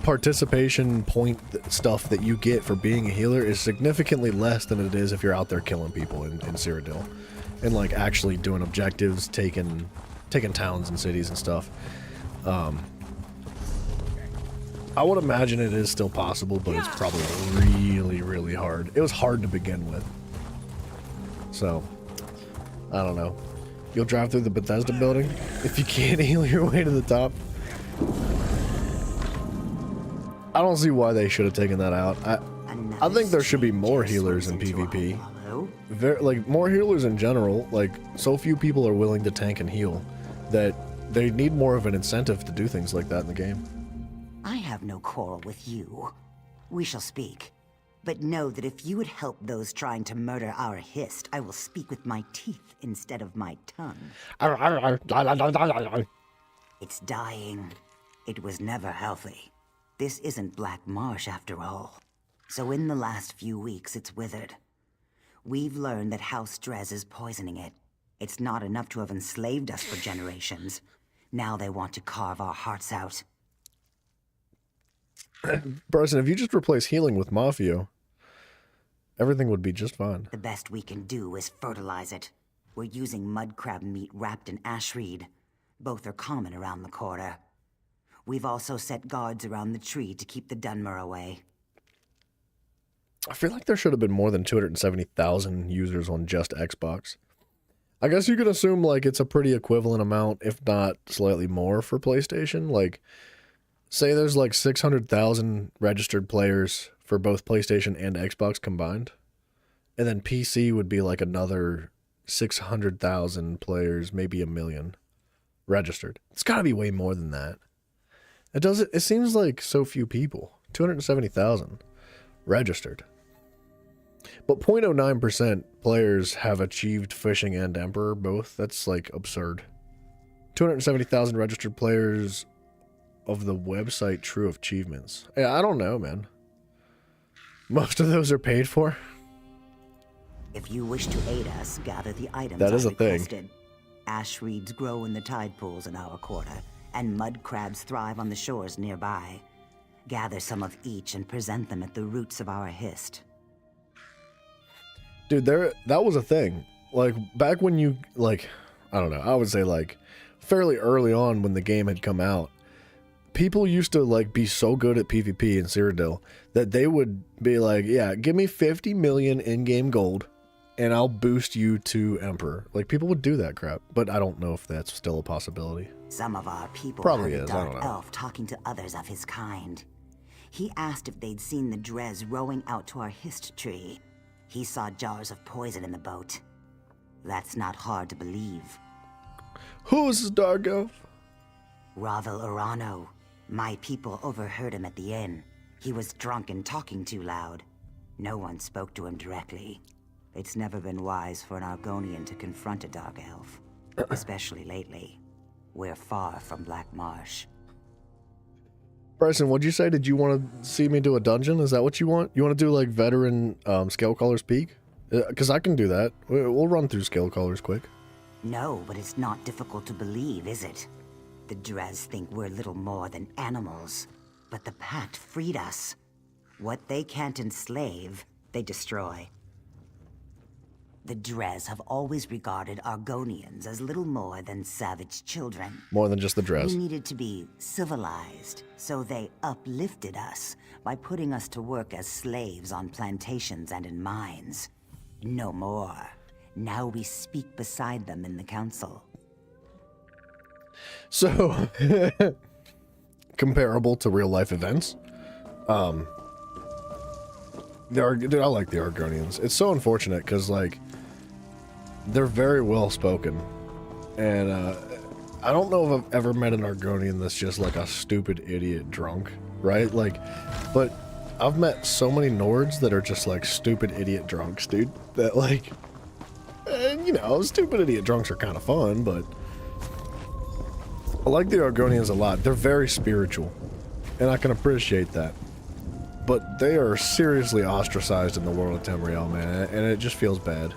participation point stuff that you get for being a healer is significantly less than it is if you're out there killing people in Cyrodiil. And, like, actually doing objectives, taking towns and cities and stuff. I would imagine it is still possible, but it's probably really, really hard. It was hard to begin with. So, I don't know. You'll drive through the Bethesda building if you can't heal your way to the top. I don't see why they should have taken that out. I think there should be more healers in PvP. Like, more healers in general. Like, so few people are willing to tank and heal that they need more of an incentive to do things like that in the game. I have no quarrel with you. We shall speak. But know that if you would help those trying to murder our Hist, I will speak with my teeth instead of my tongue. It's dying. It was never healthy. This isn't Black Marsh after all. So in the last few weeks, it's withered. We've learned that House Drez is poisoning it. It's not enough to have enslaved us for generations. Now they want to carve our hearts out. Bryson, if you just replace healing with Mafio, everything would be just fine. The best we can do is fertilize it. We're using mud crab meat wrapped in ash reed. Both are common around the quarter. We've also set guards around the tree to keep the Dunmer away. I feel like there should have been more than 270,000 users on just Xbox. I guess you could assume, like, it's a pretty equivalent amount, if not slightly more for PlayStation. Like, say there's like 600,000 registered players for both PlayStation and Xbox combined. And then PC would be like another 600,000 players, maybe 1 million registered. It's gotta be way more than that. It seems like so few people. 270,000 registered. But 0.09% players have achieved Fishing and Emperor both. That's like absurd. 270,000 registered players of the website True Achievements. Yeah, I don't know, man. Most of those are paid for. If you wish to aid us, gather the items that is I a thing. requested. Ash reeds grow in the tide pools in our quarter, and mud crabs thrive on the shores nearby. Gather some of each and present them at the roots of our Hist. Dude, that was a thing. Like, back when you, like, I don't know, I would say, like, fairly early on when the game had come out, people used to, like, be so good at PvP in Cyrodiil that they would be like, yeah, give me 50 million in-game gold, and I'll boost you to Emperor. Like, people would do that crap, but I don't know if that's still a possibility. Some of our people Probably heard is, a I don't dark know. elf talking to others of his kind. He asked if they'd seen the Drez rowing out to our Hist tree. He saw jars of poison in the boat. That's not hard to believe. Who's this dark elf? Ravel Urano. My people overheard him at the inn. He was drunk and talking too loud. No one spoke to him directly. It's never been wise for an Argonian to confront a dark elf. Especially lately. We're far from Black Marsh. Bryson, what'd you say? Did you want to see me do a dungeon? Is that what you want? You want to do, like, veteran Scalecaller's Peak? Because I can do that. We'll run through Scalecaller's quick. No, but it's not difficult to believe, is it? The Drez think we're little more than animals. But the Pact freed us. What they can't enslave, they destroy. The Drez have always regarded Argonians as little more than savage children. More than just the dress. We needed to be civilized, so they uplifted us by putting us to work as slaves on plantations and in mines. No more. Now we speak beside them in the council. So, comparable to real life events. Dude, I like the Argonians. It's so unfortunate because, like, they're very well spoken, and I don't know if I've ever met an Argonian that's just like a stupid idiot drunk, right? Like, but I've met so many Nords that are just like stupid idiot drunks, dude. That, like, and, you know, stupid idiot drunks are kind of fun, but I like the Argonians a lot. They're very spiritual, and I can appreciate that. But they are seriously ostracized in the world of Tamriel, man, and it just feels bad.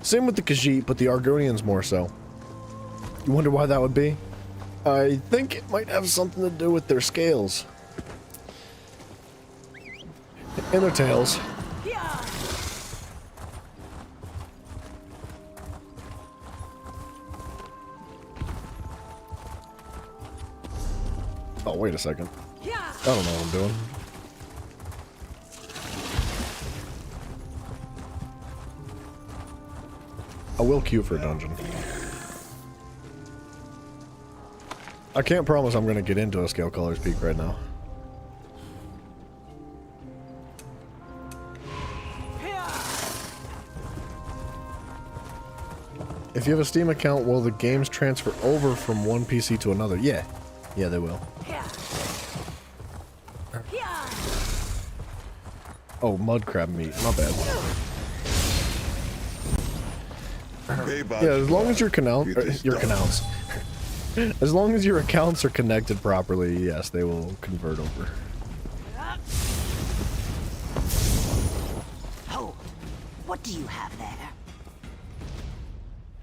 Same with the Khajiit, but the Argonians more so. You wonder why that would be? I think it might have something to do with their scales. And their tails. Oh, wait a second. I don't know what I'm doing. I will queue for a dungeon. I can't promise I'm going to get into a Scale Color's Peak right now. If you have a Steam account, will the games transfer over from one PC to another? Yeah. Yeah, they will. Oh, mud crab meat. My bad. Yeah, as long as your accounts, as long as your accounts are connected properly, yes, they will convert over. Hold. What do you have there?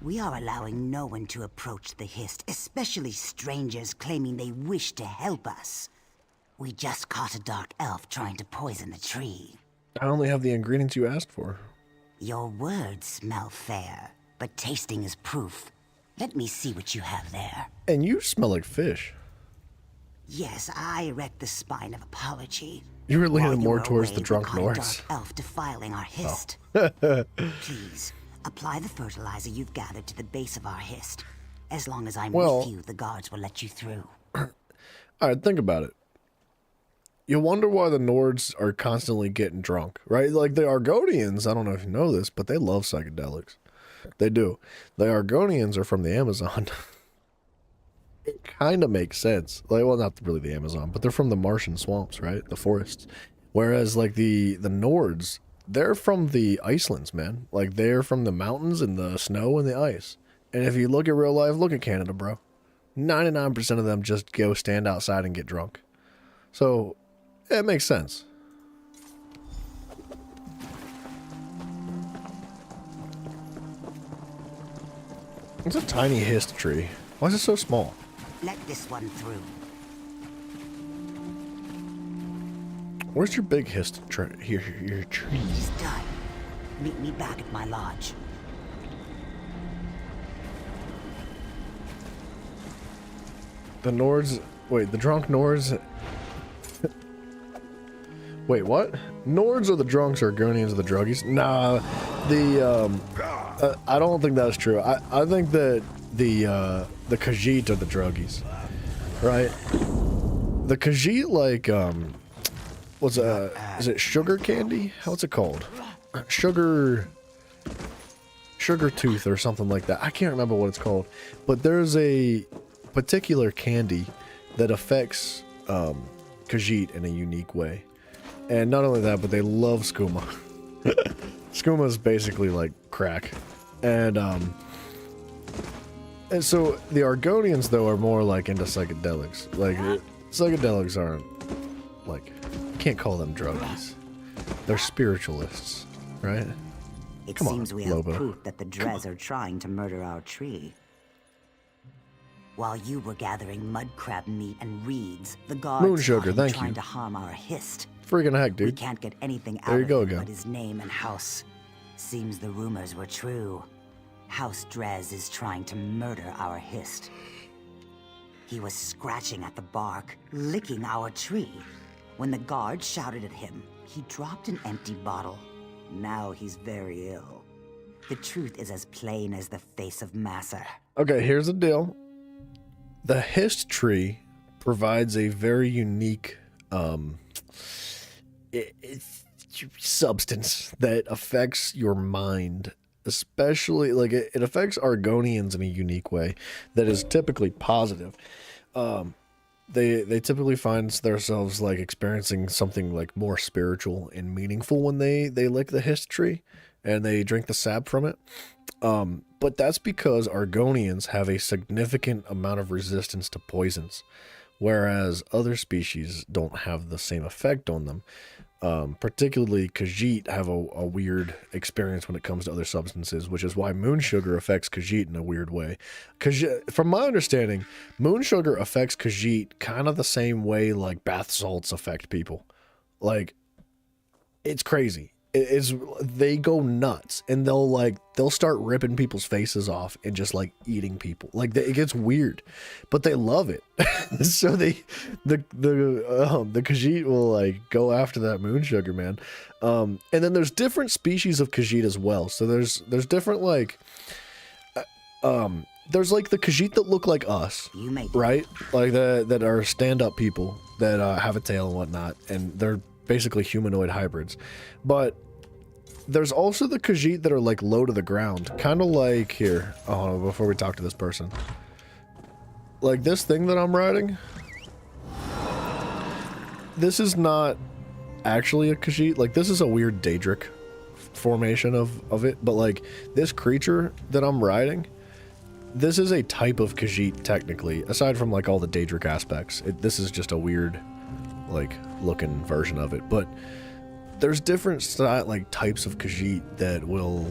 We are allowing no one to approach the Hist, especially strangers claiming they wish to help us. We just caught a dark elf trying to poison the tree. I only have the ingredients you asked for. Your words smell fair, but tasting is proof. Let me see what you have there. And you smell like fish. Yes, I erect the spine of apology. You were leaning While more were towards away, the we drunk caught a Norse. dark elf defiling our Hist. Please, apply the fertilizer you've gathered to the base of our Hist. As long as I'm with you, the guards will let you through. Alright, think about it. You wonder why the Nords are constantly getting drunk, right? Like the Argonians, I don't know if you know this, but they love psychedelics. They do. The Argonians are from the Amazon. It kind of makes sense. Like, well, not really the Amazon, but they're from the Martian swamps, right? The forests. Whereas, like, the Nords, they're from the Icelands, man. Like, they're from the mountains and the snow and the ice. And if you look at real life, look at Canada, bro. 99% of them just go stand outside and get drunk. So, it makes sense. It's a tiny Hist tree. Why is it so small? Let this one through. Where's your big Hist tree? Your tree. He's done. Meet me back at my lodge. The Nords... Wait, the drunk Nords... Wait, what? Nords are the drunks, Argonians are the druggies? Nah, I don't think that's true. I think that the Khajiit are the druggies, right? The Khajiit, like, is it sugar candy? What's it called? Sugar tooth or something like that. I can't remember what it's called, but there's a particular candy that affects Khajiit in a unique way. And not only that, but they love skooma. Skooma is basically like crack. And so the Argonians, though, are more like into psychedelics. Like, psychedelics aren't, like, you can't call them druggies. They're spiritualists, right? It Come seems on, we have Lobo. proof that the Drez are trying to murder our tree. While you were gathering mud crab meat and reeds, the guards Moon Sugar, caught him thank trying you. to harm our Hist. Freaking heck, dude. We can't get anything out There you of go him again. but his name and house. Seems the rumors were true. House Drez is trying to murder our Hist. He was scratching at the bark, licking our tree. When the guard shouted at him, he dropped an empty bottle. Now he's very ill. The truth is as plain as the face of Masser. Okay, here's the deal. The Hist tree provides a very unique substance that affects your mind, especially like it affects Argonians in a unique way that is typically positive. They typically find themselves like experiencing something like more spiritual and meaningful when they lick the Hist tree and they drink the sap from it. But that's because Argonians have a significant amount of resistance to poisons. whereas other species don't have the same effect on them. Particularly Khajiit have a weird experience when it comes to other substances, which is why moon sugar affects Khajiit in a weird way. From my understanding, moon sugar affects Khajiit kind of the same way like bath salts affect people. Like, it's crazy. They go nuts, and they'll start ripping people's faces off and just like eating people. Like, it gets weird, but they love it. So the Khajiit will like go after that moon sugar, man. And then there's different species of Khajiit as well. So there's different like there's like the Khajiit that look like us, right? Like that are stand-up people that have a tail and whatnot, and they're basically humanoid hybrids. But there's also the Khajiit that are like low to the ground, kind of like here. Oh, before we talk to this person, like this thing that I'm riding, this is not actually a Khajiit. Like, this is a weird Daedric formation of it, but like this creature that I'm riding, this is a type of Khajiit technically, aside from like all the Daedric aspects. This is just a weird like looking version of it, but there's different types of Khajiit that will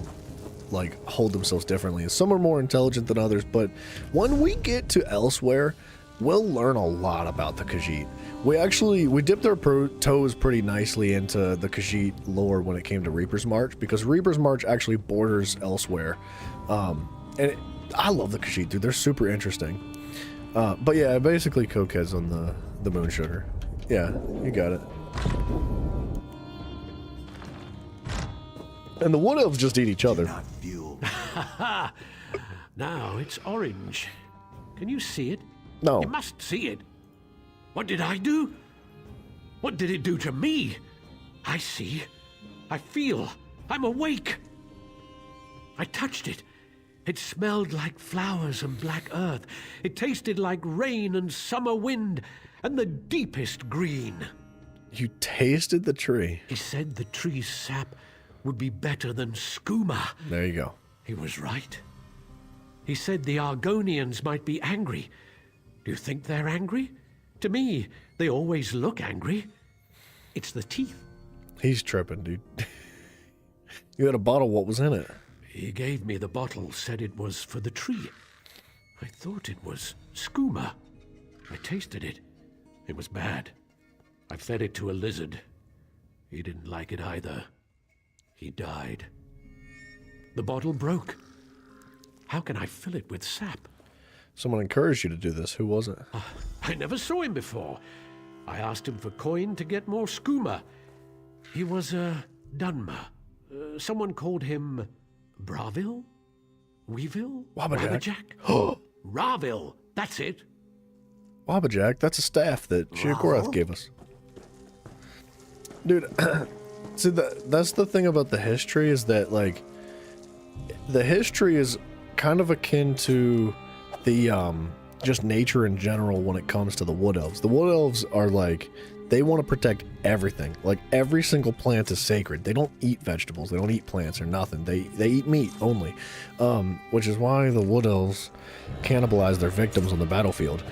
like hold themselves differently. Some are more intelligent than others, but when we get to Elsewhere, we'll learn a lot about the Khajiit. We dipped our toes pretty nicely into the Khajiit lore when it came to Reaper's March, because Reaper's March actually borders Elsewhere. I love the Khajiit, dude. They're super interesting. But yeah, basically cokeheads on the moon sugar. Yeah, you got it. And the wood elves just eat each other. Now it's orange. Can you see it? No. You must see it. What did I do? What did it do to me? I see. I feel. I'm awake. I touched it. It smelled like flowers and black earth. It tasted like rain and summer wind and the deepest green. You tasted the tree. He said the tree's sap would be better than skooma. There you go. He was right. He said the Argonians might be angry. Do you think they're angry? To me, they always look angry. It's the teeth. He's tripping, dude. You had a bottle. What was in it? He gave me the bottle, said it was for the tree. I thought it was skooma. I tasted it. It was bad. I fed it to a lizard. He didn't like it either. He died. The bottle broke. How can I fill it with sap? Someone encouraged you to do this. Who was it? I never saw him before. I asked him for coin to get more skooma. He was a Dunmer. Someone called him Bravil? Weevil? Wabbajack. Ravil, that's it. Wabbajack, that's a staff that Sheogorath gave us. Dude, see, that's the thing about the history, is that, like, the history is kind of akin to the, just nature in general when it comes to the Wood Elves. The Wood Elves are, like, they want to protect everything. Like, every single plant is sacred. They don't eat vegetables. They don't eat plants or nothing. They eat meat only. Which is why the Wood Elves cannibalize their victims on the battlefield,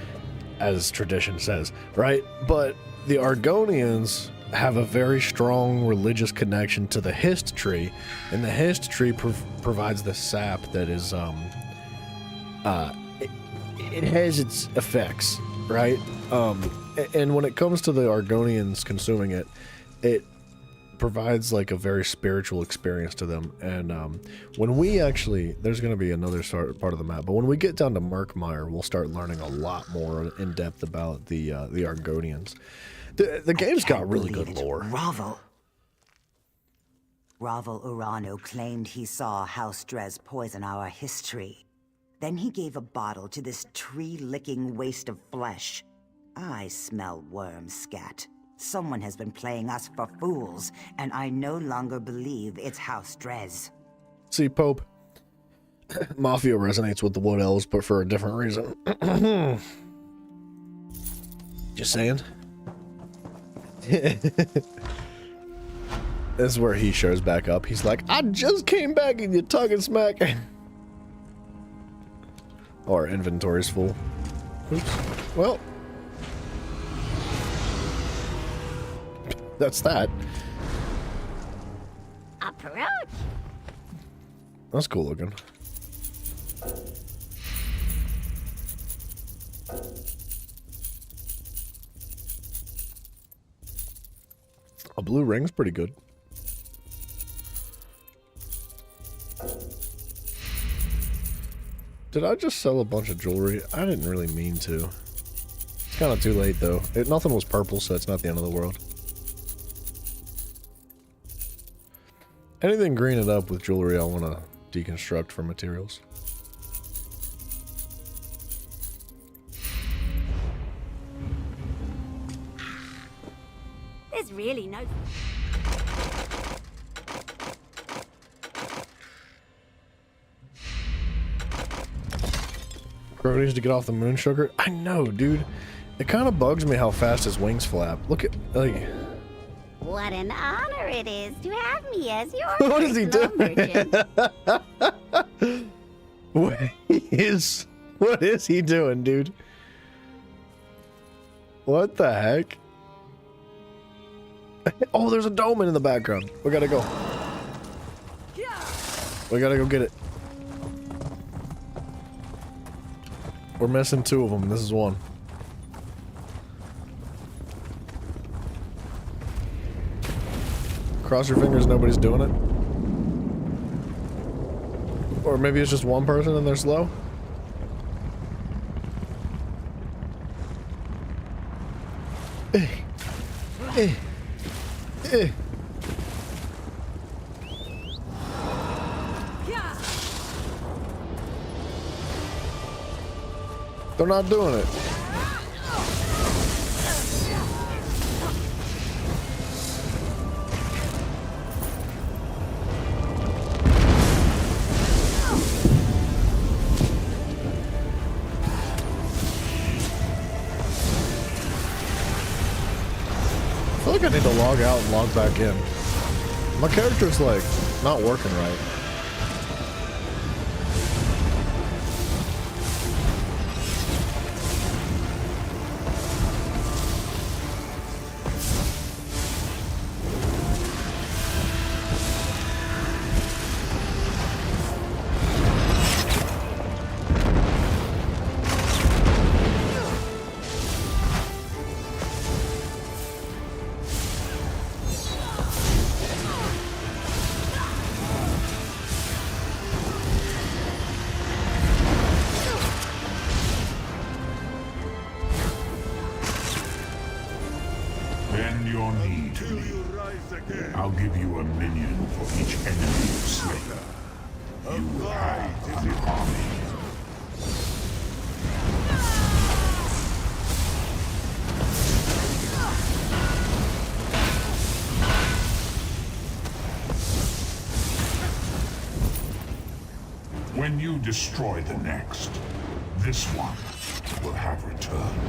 as tradition says, right? But the Argonians have a very strong religious connection to the Hist tree, and the Hist tree provides the sap that is, it has its effects, right? And when it comes to the Argonians consuming it, it provides like a very spiritual experience to them. And when we actually, there's going to be another part of the map, but when we get down to Murkmire, we'll start learning a lot more in depth about the Argonians. The game's got really good lore. Ravel Urano claimed he saw House Dres poison our history. Then he gave a bottle to this tree-licking waste of flesh. I smell worm scat. Someone has been playing us for fools, and I no longer believe it's House Dres. See, Pope, Mafia resonates with the Wood Elves, but for a different reason. Just saying. This is where he shows back up. He's like, I just came back and you're talking smack. Our inventory's full. Oops. Well, That's that. Approach. That's cool looking. A blue ring's pretty good. Did I just sell a bunch of jewelry? I didn't really mean to. It's kind of too late though. Nothing was purple, so it's not the end of the world. Anything greened up with jewelry I want to deconstruct for materials. There's really no... Crow needs to get off the moon sugar. I know, dude. It kind of bugs me how fast his wings flap. Look at, like... What an honor it is to have me as your What is he doing? What is he doing, dude? What the heck? Oh, there's a dolmen in the background. We gotta go. We gotta go get it. We're missing 2 of them. This is one. Cross your fingers nobody's doing it. Or maybe it's just one person and they're slow. They're not doing it. I feel like I need to log out and log back in. My character's like not working right. Bend your knee to me. I'll give you a minion for each enemy you slay. You will have an army. When you destroy the next, this one will have returned.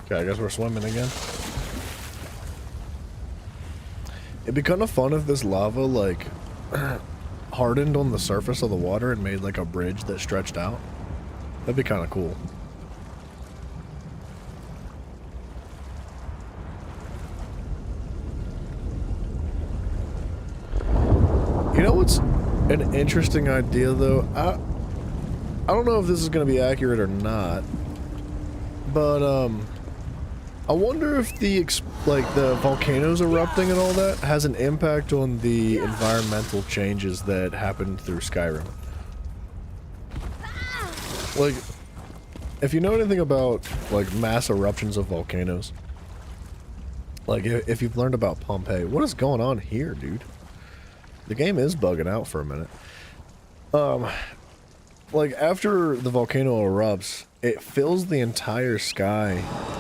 Okay, I guess we're swimming again. It'd be kind of fun if this lava, like, hardened on the surface of the water and made, like, a bridge that stretched out. That'd be kind of cool. You know what's an interesting idea, though? I don't know if this is going to be accurate or not, but, I wonder if the volcanoes erupting and all that has an impact on the environmental changes that happened through Skyrim. Like, if you know anything about, like, mass eruptions of volcanoes, like, if you've learned about Pompeii, what is going on here, dude? The game is bugging out for a minute. Like, after the volcano erupts, it fills the entire sky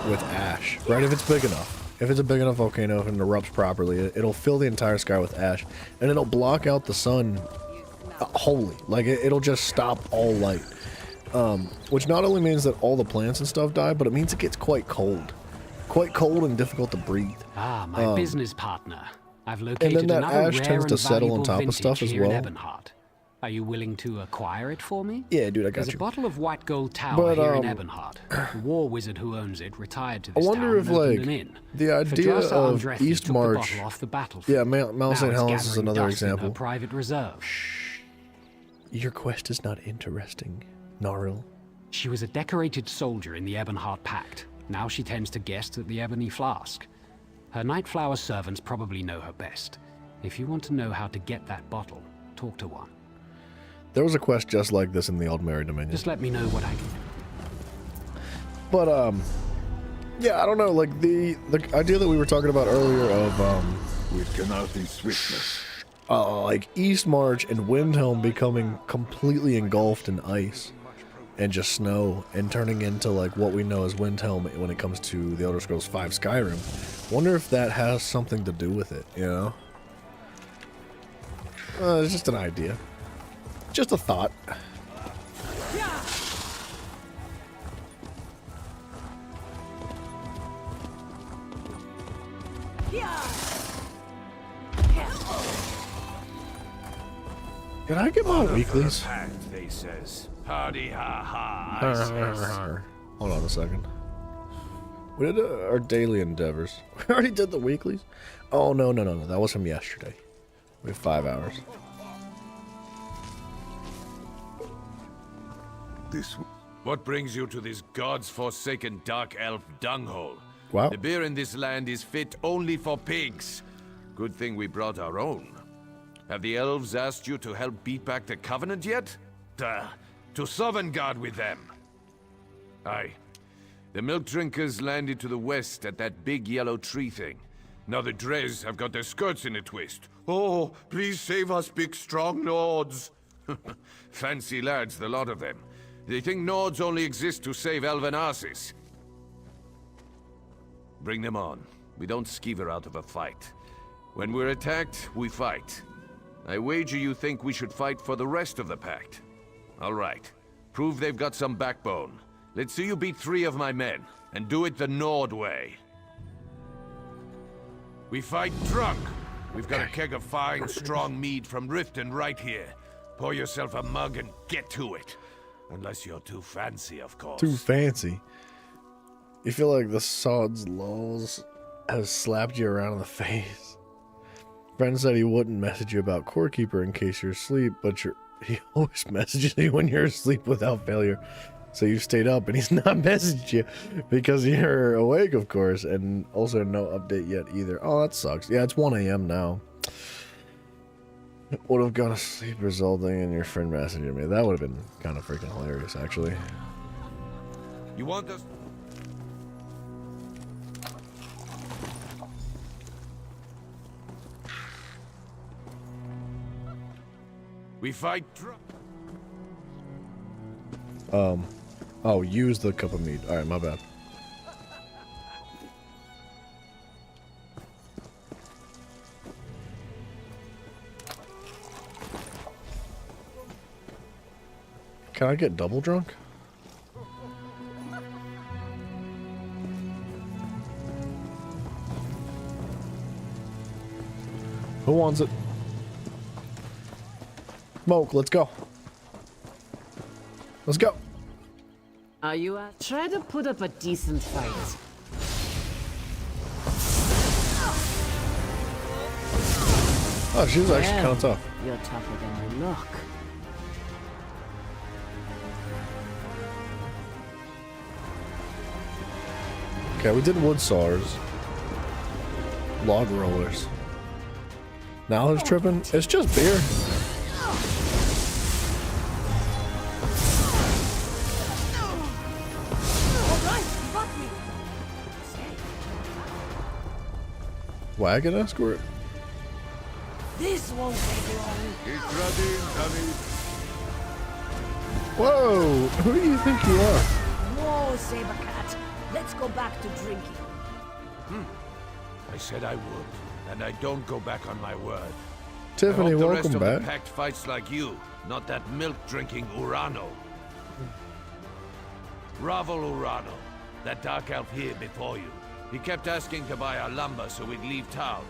with ash, right? If it's big enough. If it's a big enough volcano and it erupts properly, it'll fill the entire sky with ash, and it'll block out the sun wholly. Like, it'll just stop all light. which not only means that all the plants and stuff die, but it means it gets quite cold. Quite cold and difficult to breathe. Ah, my business partner. I've and located then that another ash rare tends and to settle on valuable top of vintage stuff as here in well. Ebonheart. Are you willing to acquire it for me? Yeah, dude, I got There's you. a bottle of white gold tower But, here in Ebonheart. The war wizard who owns it retired to I this wonder town if, and opened like, an inn. the idea Fidrasa of Andrethi East took the March. bottle off the battlefield. Yeah, Mount Now St. it's Helens is gathering another dust in her example. private reserve. Your quest is not interesting, Naril. She was a decorated soldier in the Ebonheart Pact. Now she tends to guest at the Ebony Flask. Her Nightflower servants probably know her best. If you want to know how to get that bottle, talk to one. There was a quest just like this in the Aldmeri Dominion. Just let me know what I can do. But yeah, I don't know. Like the idea that we were talking about earlier of with Ganathi's swiftness, like East March and Windhelm becoming completely engulfed in ice and just snow and turning into like what we know as Windhelm when it comes to the Elder Scrolls V Skyrim. Wonder if that has something to do with it. You know, it's just an idea, just a thought. Can I get my weeklies? They says, hardy ha ha, I says. Hold on a second. We did our daily endeavors. We already did the weeklies? Oh, no. That was from yesterday. We have 5 hours. What brings you to this god's forsaken dark elf dunghole? Wow. The beer in this land is fit only for pigs. Good thing we brought our own. Have the elves asked you to help beat back the Covenant yet? To Sovngarde with them. Aye. The milk drinkers landed to the west at that big yellow tree thing. Now the Dres have got their skirts in a twist. Oh, please save us, big strong Nords. Fancy lads, the lot of them. They think Nords only exist to save elven asses. Bring them on. We don't skeever out of a fight. When we're attacked, we fight. I wager you think we should fight for the rest of the Pact. All right. Prove they've got some backbone. Let's see you beat 3 of my men, and do it the Nord way. We fight drunk. We've got a keg of fine, strong mead from Riften right here. Pour yourself a mug and get to it. Unless you're too fancy, of course. Too fancy. You feel like the Sod's Laws has slapped you around in the face. Friend said he wouldn't message you about Corekeeper in case you're asleep, but he always messages you when you're asleep without failure. So you stayed up and he's not messaged you because you're awake, of course, and also no update yet either. Oh, that sucks. Yeah, it's 1 a.m. now. Would have gone to sleep resulting in your friend messaging me. That would have been kind of freaking hilarious, actually. You want us? We fight drunk. Oh, use the cup of mead. Alright, my bad. Can I get double drunk? Who wants it? Smoke, let's go. Let's go. Are you try to put up a decent fight? Oh, she was actually kind of tough. You're tougher than you look. Okay, we did wood saws. Log rollers. Now there's tripping. It's just beer. Wagon escort? This won't take long. It's ready, Tommy. Whoa! Who do you think you are? Whoa, Sabercat. Let's go back to drinking. I said I would, and I don't go back on my word. Tiffany, I hope the welcome rest of back. the Pact fights like you, not that milk-drinking Urano. Ravel Urano, that dark elf here before you. He kept asking to buy our lumber so we'd leave town.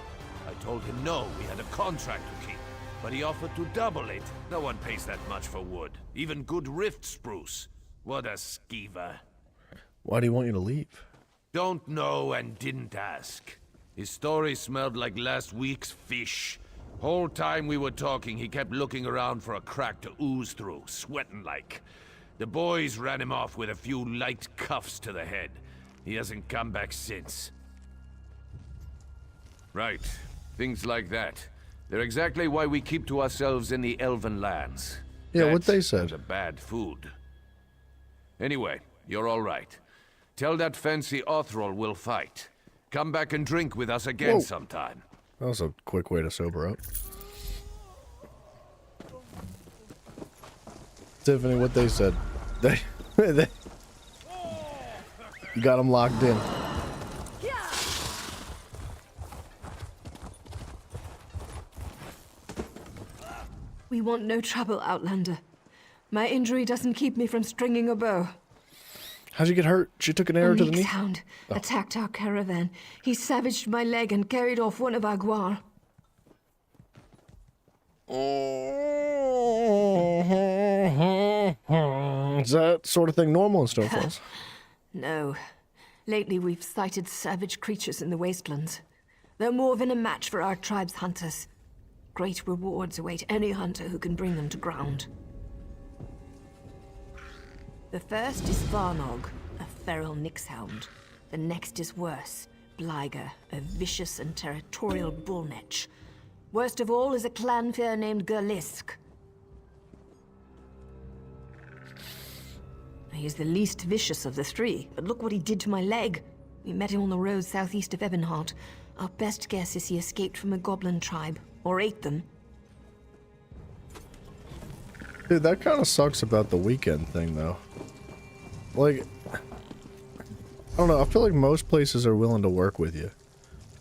I told him no, we had a contract to keep. But he offered to double it. No one pays that much for wood. Even good rift spruce. What a skeever. Why do you want you to leave? Don't know and didn't ask. His story smelled like last week's fish. Whole time we were talking, he kept looking around for a crack to ooze through, sweating like. The boys ran him off with a few light cuffs to the head. He hasn't come back since. Right. Things like that. They're exactly why we keep to ourselves in the Elven lands. Yeah, what they said. A bad food. Anyway, you're all right. Tell that fancy Othrol we'll fight. Come back and drink with us again sometime. That was a quick way to sober up. Tiffany, what they said. They you got them locked in. We want no trouble, Outlander. My injury doesn't keep me from stringing a bow. How'd you get hurt? She took an arrow to the knee? A hound attacked our caravan. He savaged my leg and carried off one of our guar. Is that sort of thing normal in Stonefalls? No. Lately we've sighted savage creatures in the wastelands. They're more than a match for our tribe's hunters. Great rewards await any hunter who can bring them to ground. The first is Varnog, a feral nixhound. The next is worse, Bliger, a vicious and territorial bullnetch. Worst of all is a clanfear named Gerlisk. He's the least vicious of the three, but look what he did to my leg. We met him on the road southeast of Ebonheart. Our best guess is he escaped from a goblin tribe, or ate them. Dude, that kind of sucks about the weekend thing, though. Like, I don't know, I feel like most places are willing to work with you.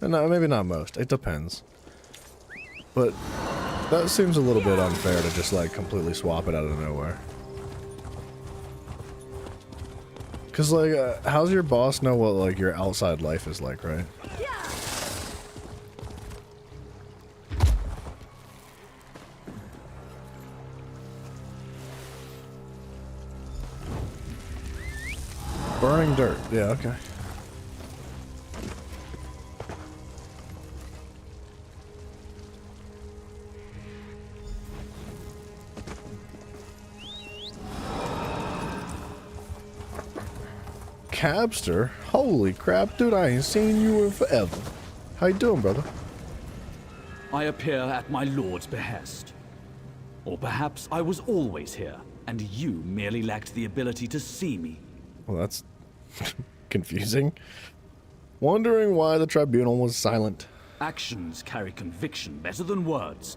And maybe not most, it depends. But that seems a little bit unfair to just, like, completely swap it out of nowhere. Because, like, how's your boss know what, like, your outside life is like, right? Burning dirt. Yeah, okay. Cabster? Holy crap, dude, I ain't seen you in forever. How you doing, brother? I appear at my lord's behest. Or perhaps I was always here, and you merely lacked the ability to see me. Well, that's confusing. Wondering why the tribunal was silent. Actions carry conviction better than words.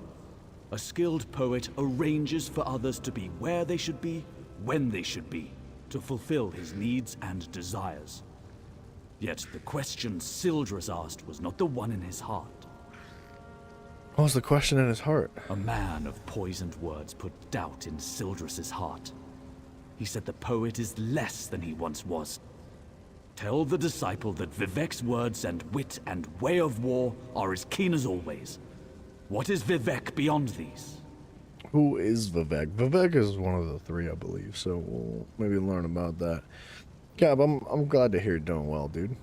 A skilled poet arranges for others to be where they should be, when they should be, to fulfill his needs and desires. Yet the question Sildras asked was not the one in his heart. What was the question in his heart? A man of poisoned words put doubt in Sildras's heart. He said the poet is less than he once was. Tell the disciple that Vivek's words and wit and way of war are as keen as always. What is Vivek beyond these? Who is Vivek? Vivek is one of the three, I believe, so we'll maybe learn about that. Gab, I'm glad to hear you're doing well, dude.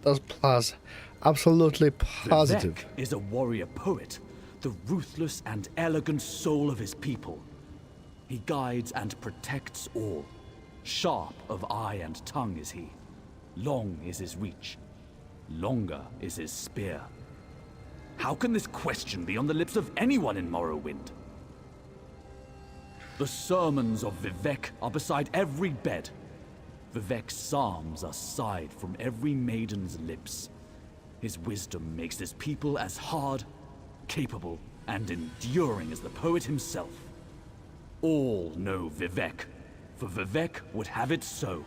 That's absolutely positive. Vivek is a warrior poet, the ruthless and elegant soul of his people. He guides and protects all. Sharp of eye and tongue is he. Long is his reach. Longer is his spear. How can this question be on the lips of anyone in Morrowind? The sermons of Vivek are beside every bed. Vivek's psalms are sighed from every maiden's lips. His wisdom makes his people as hard, capable, and enduring as the poet himself. All know Vivek, for Vivek would have it so.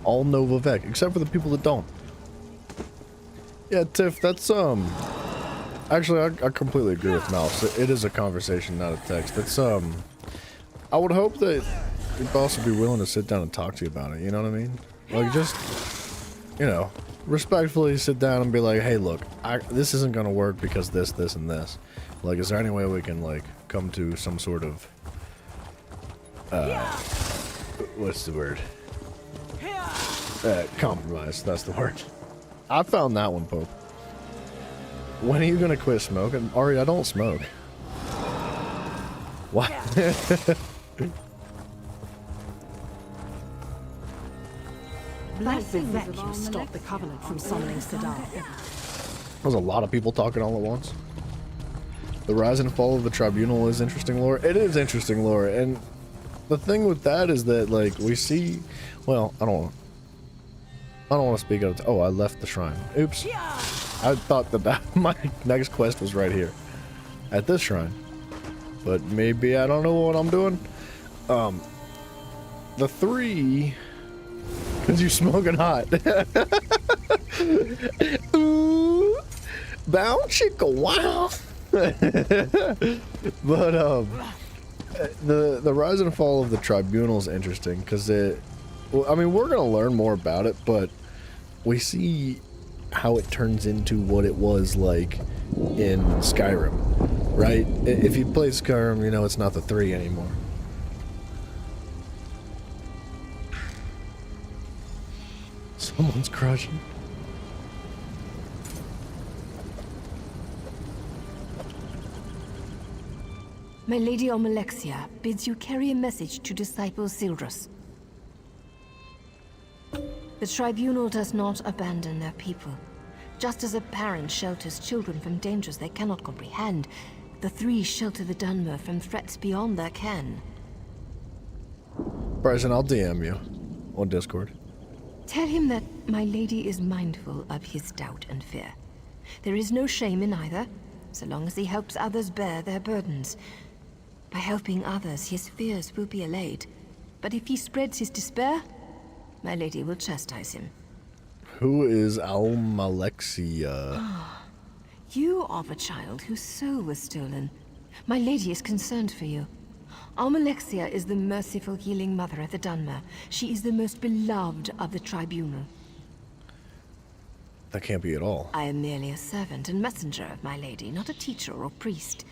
All know Vivek, except for the people that don't. Yeah, Tiff, that's, actually, I completely agree with Mouse. It is a conversation, not a text. It's, I would hope that He'd also be willing to sit down and talk to you about it, you know what I mean? Like, just, you know, respectfully sit down and be like, hey, look, this isn't gonna work because this, and this. Like, is there any way we can, like, come to some sort of, what's the word? Compromise, that's the word. I found that one, Pope. When are you gonna quit smoking? Ari, I don't smoke. What? Bless Vivek, you stopped the Covenant from summoning Siddharth. There's a lot of people talking all at once. The rise and fall of the Tribunal is interesting lore. It is interesting lore, and the thing with that is that, like, we see, well, I don't want to speak out. Oh, I left the shrine. Oops. I thought that my next quest was right here, at this shrine, but maybe I don't know what I'm doing. The 3, cause you smoking hot. Ooh, bound chicka wow. But the rise and fall of the Tribunal is interesting because well, I mean, we're gonna learn more about it, but we see how it turns into what it was like in Skyrim, right? If you play Skyrim, you know it's not the 3 anymore. Someone's crushing. My Lady Almalexia bids you carry a message to Disciple Sildrus. The Tribunal does not abandon their people. Just as a parent shelters children from dangers they cannot comprehend, the 3 shelter the Dunmer from threats beyond their ken. Bryson, I'll DM you on Discord. Tell him that my lady is mindful of his doubt and fear. There is no shame in either, so long as he helps others bear their burdens. By helping others, his fears will be allayed. But if he spreads his despair, my lady will chastise him. Who is Almalexia? You are the child whose soul was stolen. My lady is concerned for you. Almalexia is the merciful healing mother of the Dunmer. She is the most beloved of the Tribunal. That can't be at all. I am merely a servant and messenger of my lady, not a teacher or priest.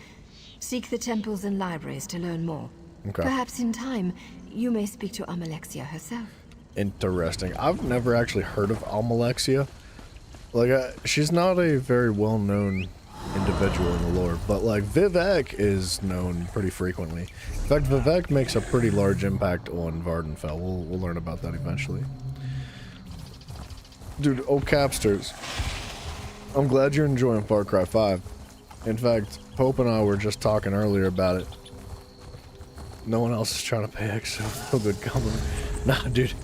Seek the temples and libraries to learn more. Okay. Perhaps in time, you may speak to Almalexia herself. Interesting. I've never actually heard of Almalexia. Like, she's not a very well-known individual in the lore, but like Vivek is known pretty frequently. In fact, Vivek makes a pretty large impact on Vardenfell. We'll learn about that eventually. Dude, oh Capsters, I'm glad you're enjoying Far Cry 5. In fact, Pope and I were just talking earlier about it. No one else is trying to pay extra for good company. Nah, dude.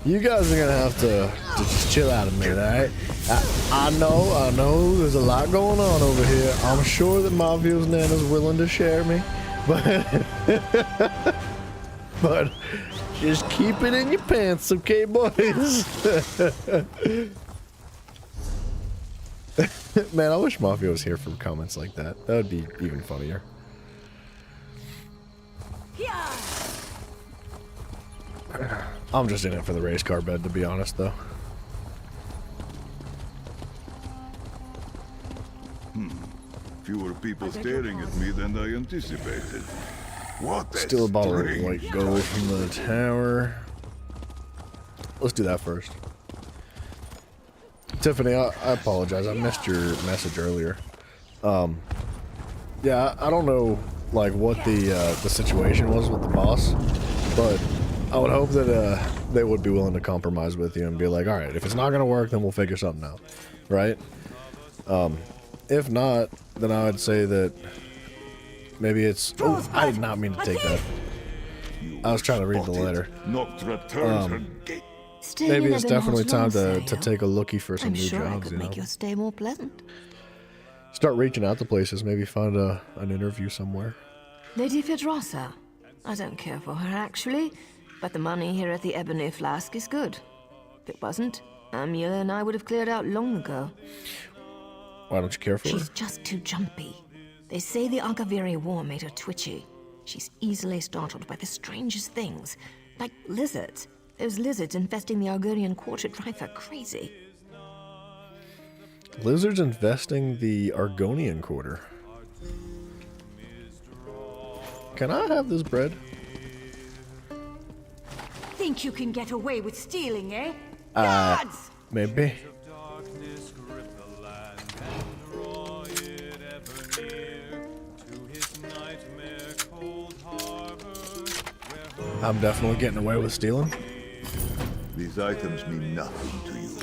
You guys are gonna have to just chill out a minute, alright? I know there's a lot going on over here. I'm sure that Mavios Nana's willing to share me, but just keep it in your pants, okay, boys? Man, I wish Mafia was here for comments like that. That would be even funnier. I'm just in it for the race car bed, to be honest, though. Fewer people staring at me than I anticipated. What? Still a bottle of white gold from the tower. Let's do that first. Tiffany, I apologize. I missed your message earlier. Yeah, I don't know like what the situation was with the boss, but I would hope that they would be willing to compromise with you and be like, all right, if it's not gonna work, then we'll figure something out, right? If not, then I would say that maybe it's. Oh, I did not mean to take that. I was trying to read the letter. Maybe it's definitely time to take a lookie for some new jobs. You know, make your stay more pleasant. Start reaching out to places. Maybe find an interview somewhere. Lady Fedrosa. I don't care for her actually, but the money here at the Ebony Flask is good. If it wasn't, Amelia and I would have cleared out long ago. Why don't you care for her? She's just too jumpy. They say the Agaviri War made her twitchy. She's easily startled by the strangest things. Like lizards. Those lizards infesting the Argonian Quarter drive her crazy. Lizards infesting the Argonian Quarter. Can I have this bread? Think you can get away with stealing, eh? Guards! Maybe. I'm definitely getting away with stealing. These items mean nothing to you,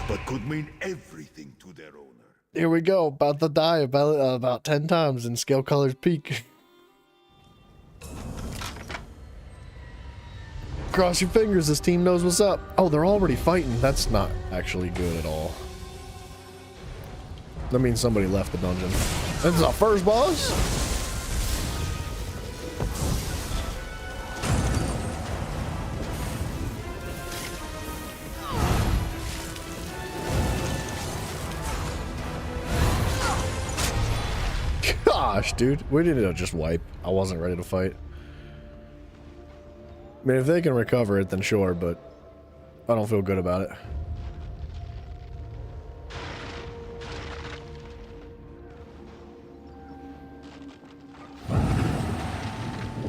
but could mean everything to their owner. Here we go, about to die about 10 times in Scale Colors Peak. Cross your fingers, this team knows what's up. Oh, they're already fighting. That's not actually good at all. That means somebody left the dungeon. This is our first boss? Gosh, dude. We needed to just wipe. I wasn't ready to fight. I mean, if they can recover it, then sure, but I don't feel good about it.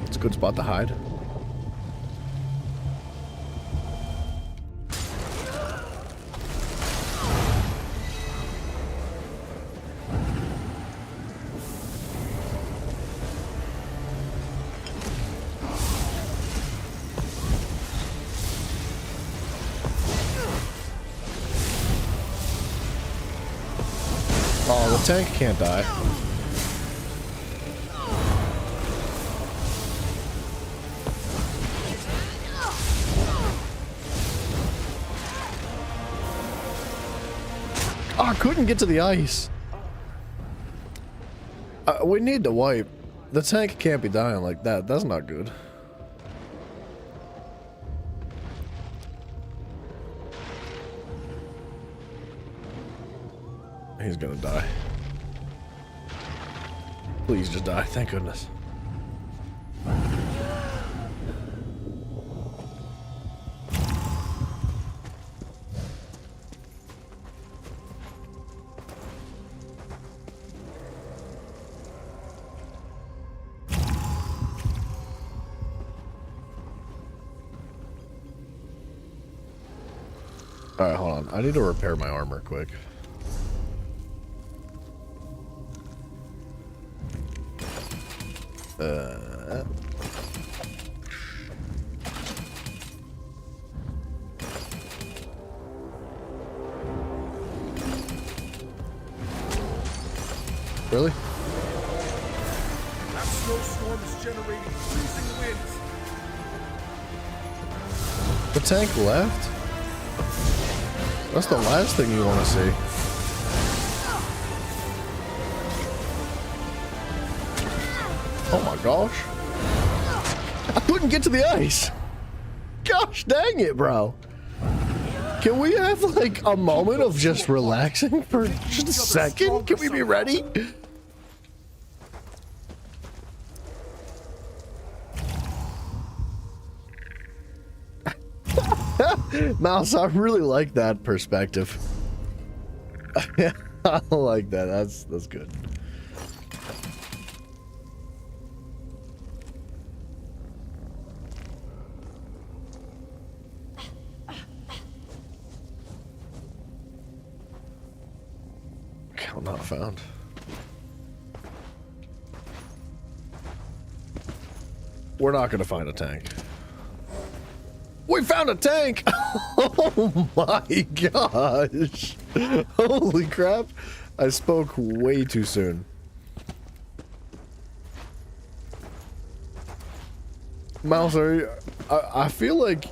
It's a good spot to hide. Oh, the tank can't die. Oh, I couldn't get to the ice. We need to wipe. The tank can't be dying like that. That's not good. He's gonna die. Please just die. Thank goodness. Alright, hold on. I need to repair my armor quick. Really? That snowstorm is generating freezing winds. The tank left? That's the last thing you want to see. Oh my gosh. I couldn't get to the ice. Gosh dang it, bro. Can we have like a moment of just relaxing for just a second? Can we be ready? Mouse, I really like that perspective. I like that. That's good. Count not found. We're not gonna find a tank. We found a tank! Oh my gosh! Holy crap! I spoke way too soon. Mouse, I feel like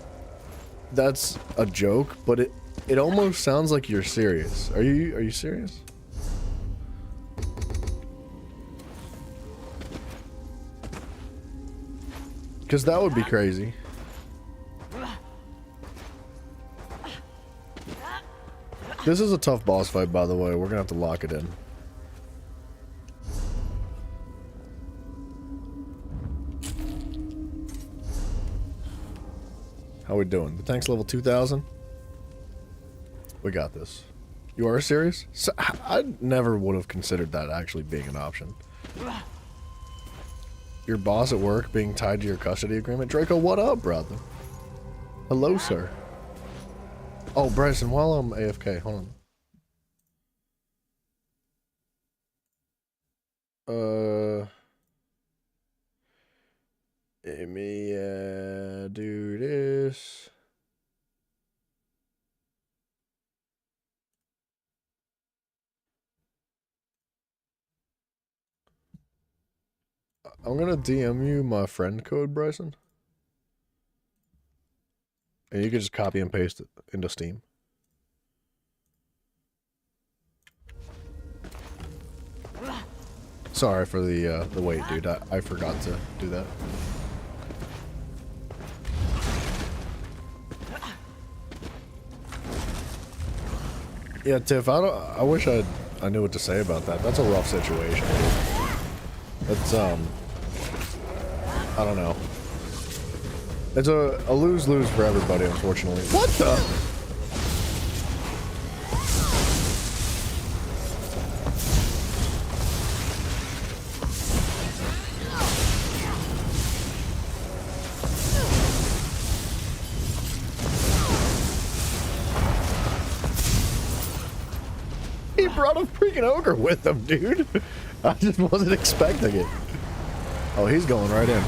that's a joke, but it almost sounds like you're serious. Are you serious? Because that would be crazy. This is a tough boss fight, by the way. We're gonna have to lock it in. How we doing? The tank's level 2,000. We got this. You are serious? So, I never would have considered that actually being an option. Your boss at work being tied to your custody agreement? Draco, what up, brother? Hello, sir. Oh, Bryson, while I'm AFK, hold on. Let me do this. I'm gonna DM you my friend code, Bryson. And you can just copy and paste it into Steam. Sorry for the wait, dude. I forgot to do that. Yeah, Tiff, I wish I knew what to say about that. That's a rough situation, dude. It's I don't know. It's a lose-lose for everybody, unfortunately. What the? He brought a freaking ogre with him, dude. I just wasn't expecting it. Oh, he's going right in.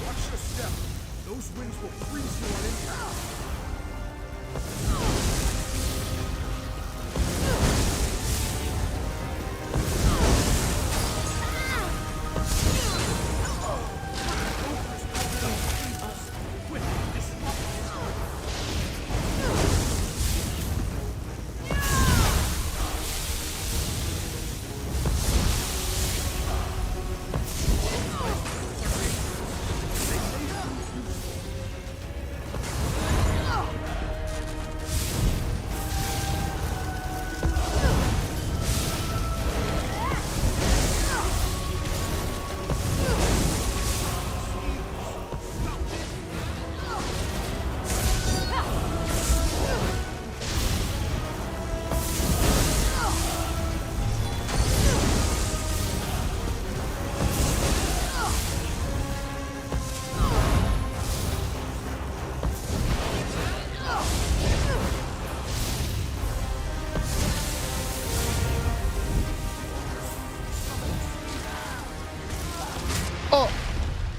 Watch your step. Those winds will freeze you on impact.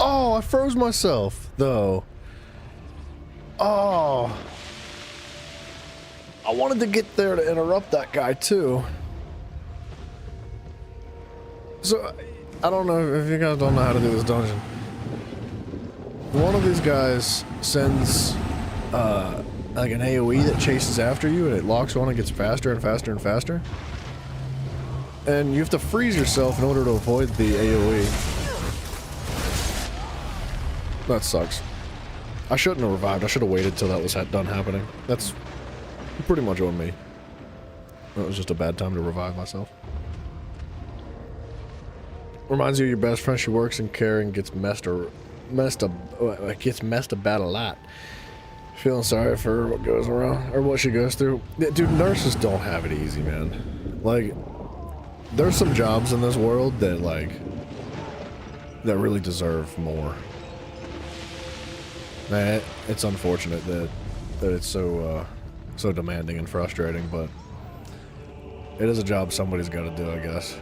Oh, I froze myself, though. Oh. I wanted to get there to interrupt that guy, too. So, I don't know if you guys don't know how to do this dungeon. One of these guys sends, like an AoE that chases after you, and it locks on and gets faster and faster and faster. And you have to freeze yourself in order to avoid the AoE. That sucks. I shouldn't have revived. I should have waited till that was done happening. That's pretty much on me. That was just a bad time to revive myself. Reminds you of your best friend. She works in care and gets messed about a lot. Feeling sorry for what goes around or what she goes through. Dude, nurses don't have it easy, man. Like, there's some jobs in this world that really deserve more. Man, it's unfortunate that it's so demanding and frustrating, but it is a job somebody's got to do, I guess.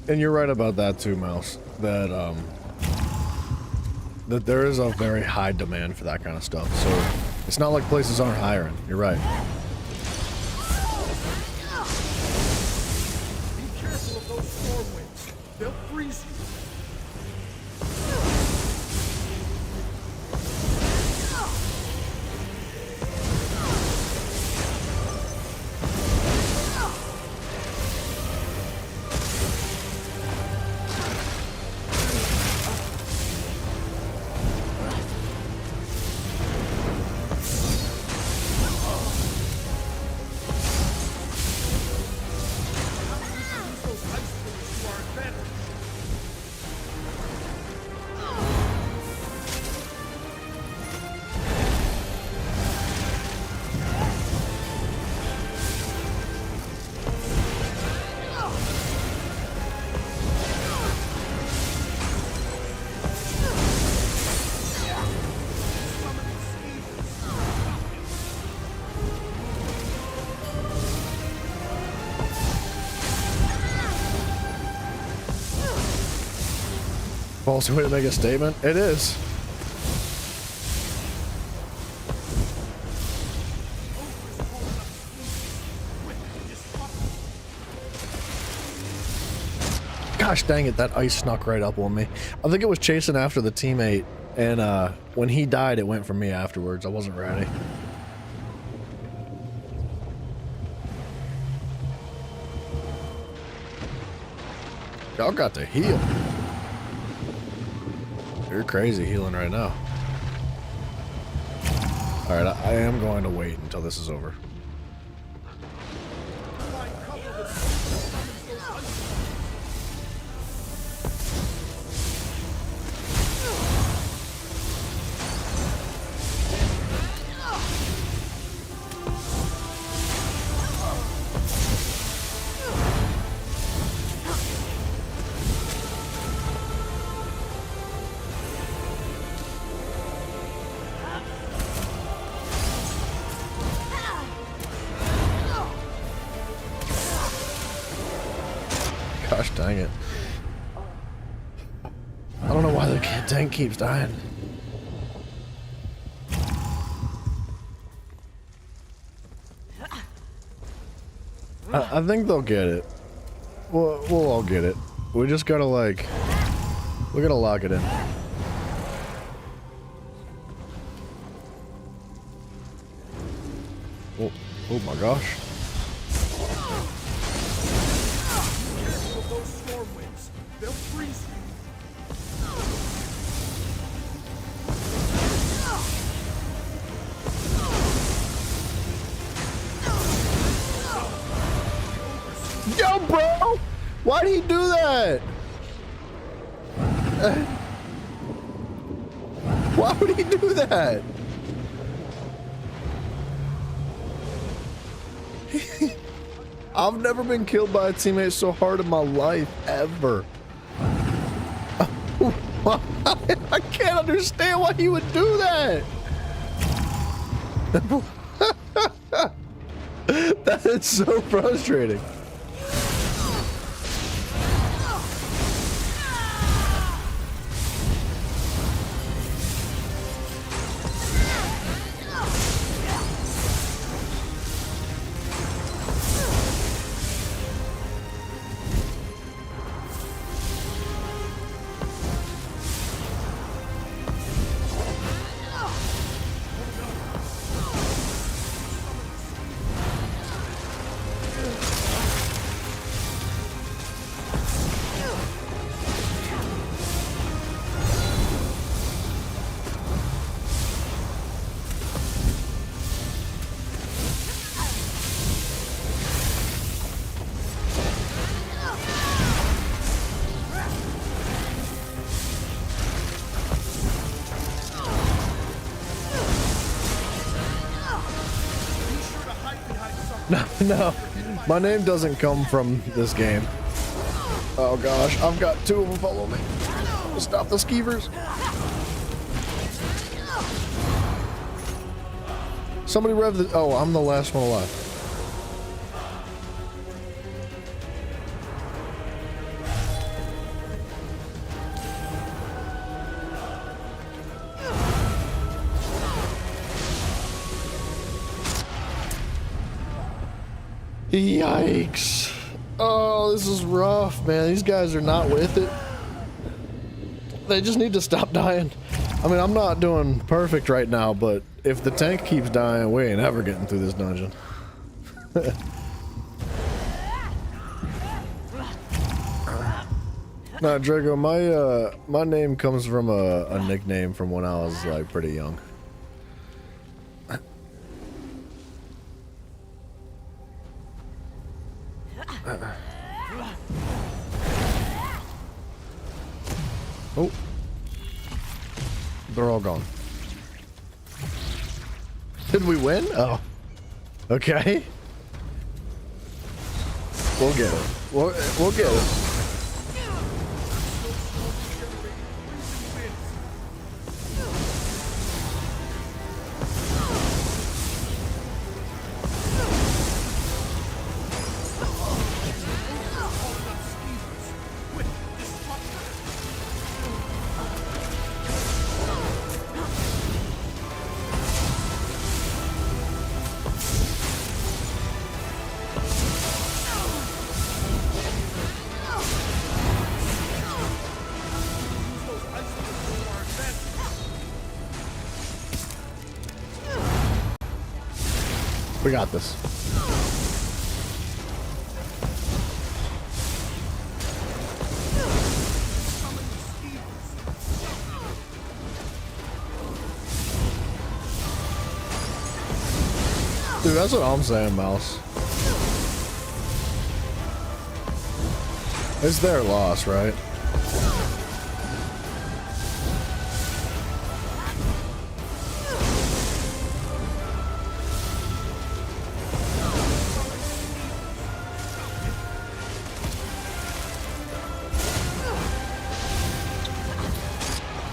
And you're right about that too, Mouse. That there is a very high demand for that kind of stuff. So it's not like places aren't hiring. You're right. Be careful of those storm winds. They'll freeze you. false way to make a statement. It is. Gosh dang it, that ice snuck right up on me. I think it was chasing after the teammate, and when he died, it went for me afterwards. I wasn't ready. Y'all got to heal. You're crazy healing right now. Alright, I am going to wait until this is over. Gosh dang it. I don't know why the tank keeps dying. I think they'll get it. We'll all get it. We just gotta like... we gotta lock it in. Oh my gosh. Yo, bro! Why do you do that? Why would he do that? I've never been killed by a teammate so hard in my life, ever. I can't understand why he would do that. That is so frustrating. No, my name doesn't come from this game. Oh gosh, I've got two of them follow me. Stop the skeevers. Somebody rev the... oh, I'm the last one alive. Yikes. Oh, this is rough, man. These guys are not with it. They just need to stop dying. I mean, I'm not doing perfect right now, but if the tank keeps dying, we ain't ever getting through this dungeon. Nah, Drago, my name comes from a nickname from when I was like pretty young. Oh, they're all gone. Did we win? Oh, okay. We'll get it. We'll get it. We got this. Dude, that's what I'm saying, Mouse. It's their loss, right?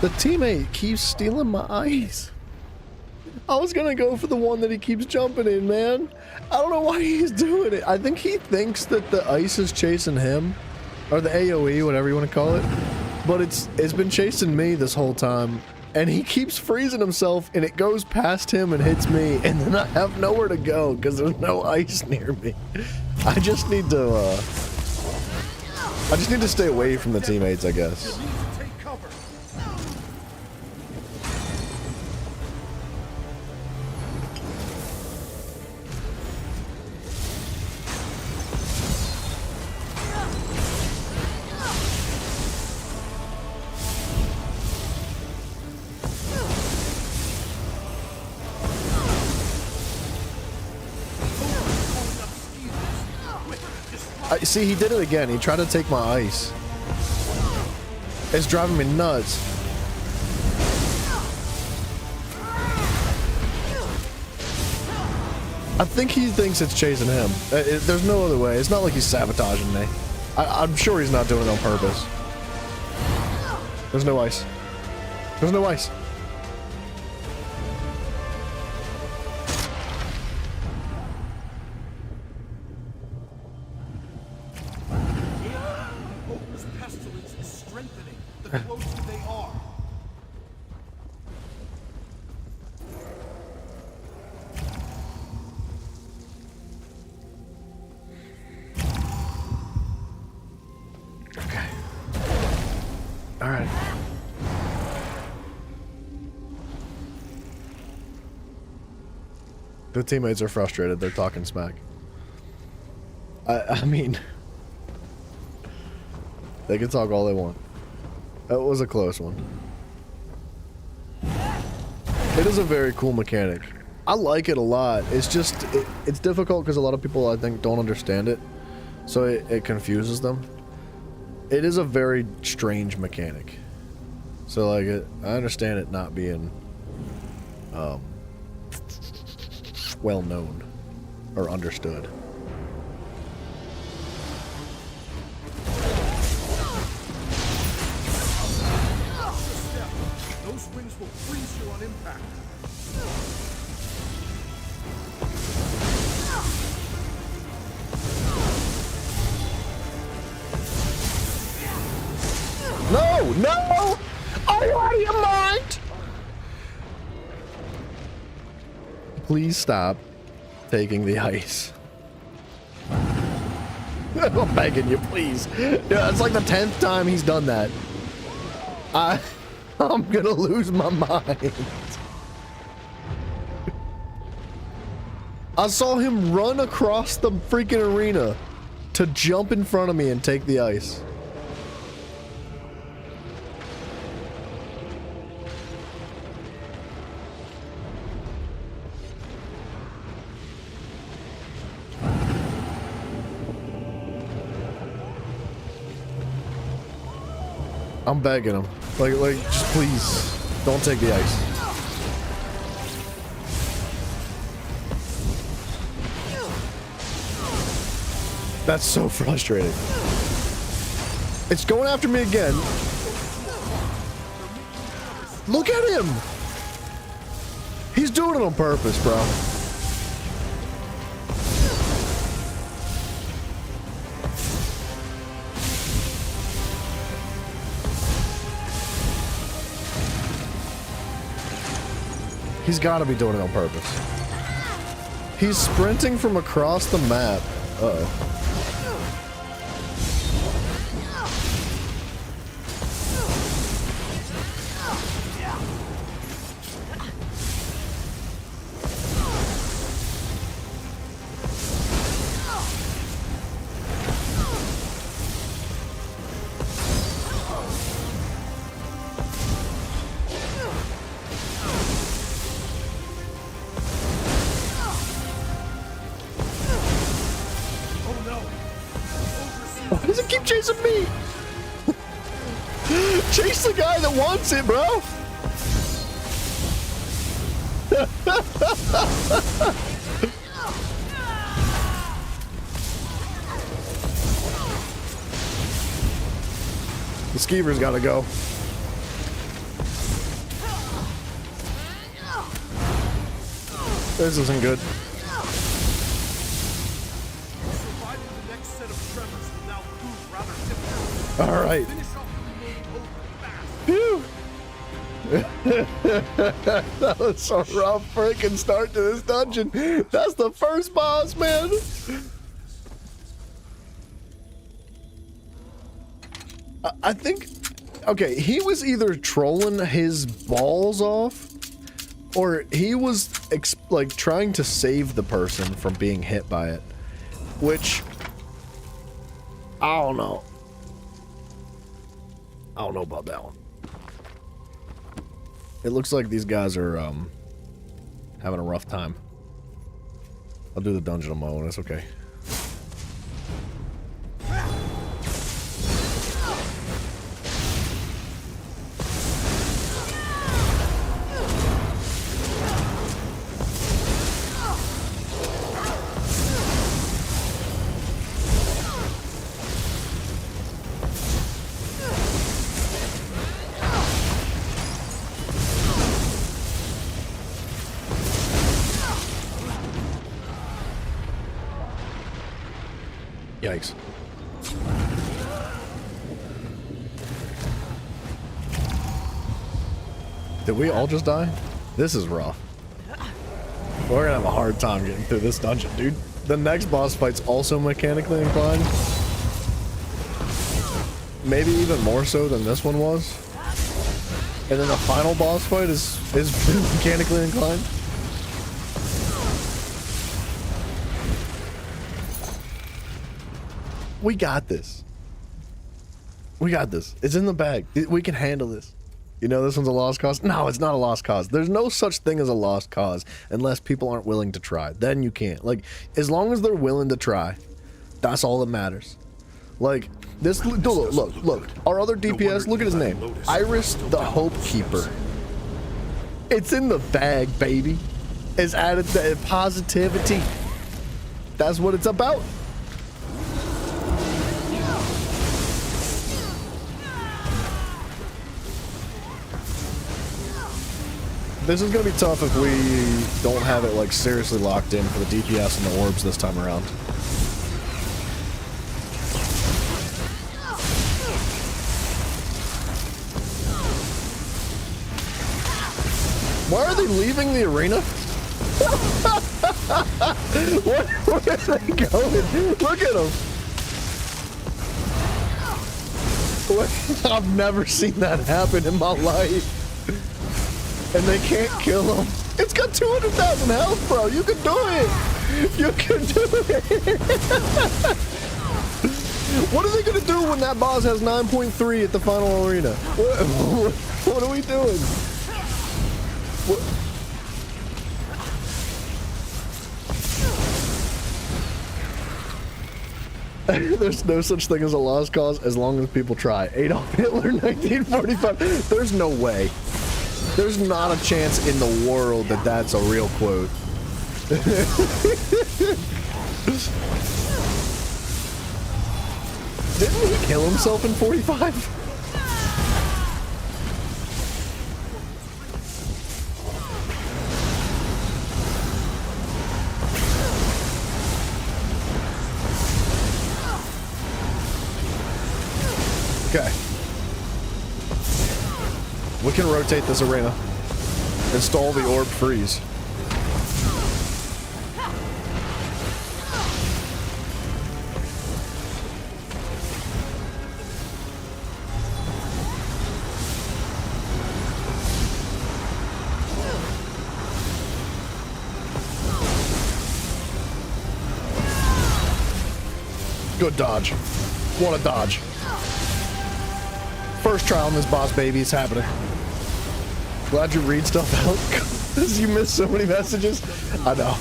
The teammate keeps stealing my ice. I was gonna go for the one that he keeps jumping in, man. I don't know why he's doing it. I think he thinks that the ice is chasing him, or the AoE, whatever you want to call it. But it's been chasing me this whole time, and he keeps freezing himself, and it goes past him and hits me, and then I have nowhere to go because there's no ice near me. I just need to stay away from the teammates, I guess. See, he did it again. He tried to take my ice. It's driving me nuts. I think he thinks it's chasing him. There's no other way. It's not like he's sabotaging me. I'm sure he's not doing it on purpose. There's no ice. There's no ice. The teammates are frustrated. They're talking smack. I mean, they can talk all they want. That was a close one. It is a very cool mechanic. I like it a lot. It's just, it's difficult because a lot of people, I think, don't understand it. So it confuses them. It is a very strange mechanic. So like, I understand it not being well known or understood. Those wings will freeze you on impact. No! No! Are you out of your mind? Please stop taking the ice. I'm begging you, please. Yeah, it's like the 10th time he's done that. I'm gonna lose my mind. I saw him run across the freaking arena to jump in front of me and take the ice. I'm begging him. Like, just please, don't take the ice. That's so frustrating. It's going after me again. Look at him. He's doing it on purpose, bro. He's got to be doing it on purpose. He's sprinting from across the map. Uh-oh. chasing me? Chase the guy that wants it, bro. The skeever's gotta go. This isn't good. All right. Phew. That was a rough freaking start to this dungeon. That's the first boss, man. I think, okay, he was either trolling his balls off, or he was like trying to save the person from being hit by it, which I don't know. I don't know about that one. It looks like these guys are having a rough time. I'll do the dungeon on my own. It's okay. Yikes. Did we all just die? This is rough. We're gonna have a hard time getting through this dungeon, dude. The next boss fight's also mechanically inclined. Maybe even more so than this one was. And then the final boss fight is mechanically inclined. We got this. We got this. It's in the bag. We can handle this. You know this one's a lost cause? No, it's not a lost cause. There's no such thing as a lost cause unless people aren't willing to try. Then you can't. Like, as long as they're willing to try, that's all that matters. Like, this, look. Our other DPS, look at his name. Iris the Hope Keeper. It's in the bag, baby. It's added to positivity. That's what it's about. This is going to be tough if we don't have it, like, seriously locked in for the DPS and the orbs this time around. Why are they leaving the arena? Where are they going? Look at them. I've never seen that happen in my life. And they can't kill him. It's got 200,000 health, bro. You can do it. You can do it. What are they gonna do when that boss has 9.3 at the final arena? What are we doing? There's no such thing as a lost cause as long as people try. Adolf Hitler, 1945. There's no way. There's not a chance in the world that that's a real quote. Didn't he kill himself in 45? Okay. We can rotate this arena. Install the orb freeze. Good dodge. What a dodge. First trial on this boss, baby. It's happening. Glad you read stuff out. You missed so many messages. I know.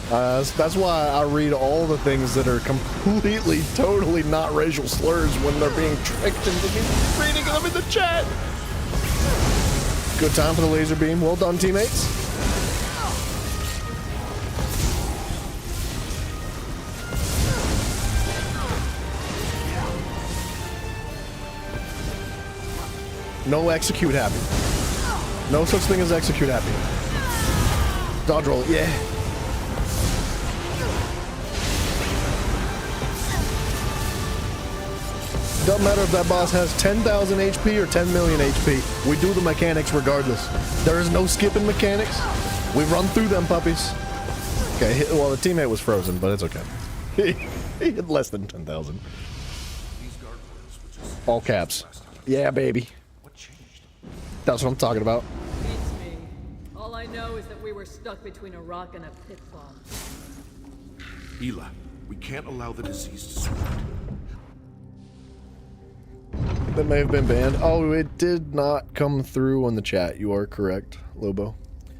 That's why I read all the things that are completely, totally not racial slurs when they're being tricked into me reading them in the chat. Good time for the laser beam. Well done, teammates. No execute happy. No such thing as execute happy. Dodge roll, yeah. Doesn't matter if that boss has 10,000 HP or 10 million HP. We do the mechanics regardless. There is no skipping mechanics. We run through them puppies. Okay, well, the teammate was frozen, but it's okay. He had less than 10,000. All caps. Yeah, baby. That's what I'm talking about. It's me. All I know is that we were stuck between a rock and a pitfall. Ela, we can't allow the disease to spread. That may have been banned. Oh, it did not come through on the chat. You are correct, Lobo.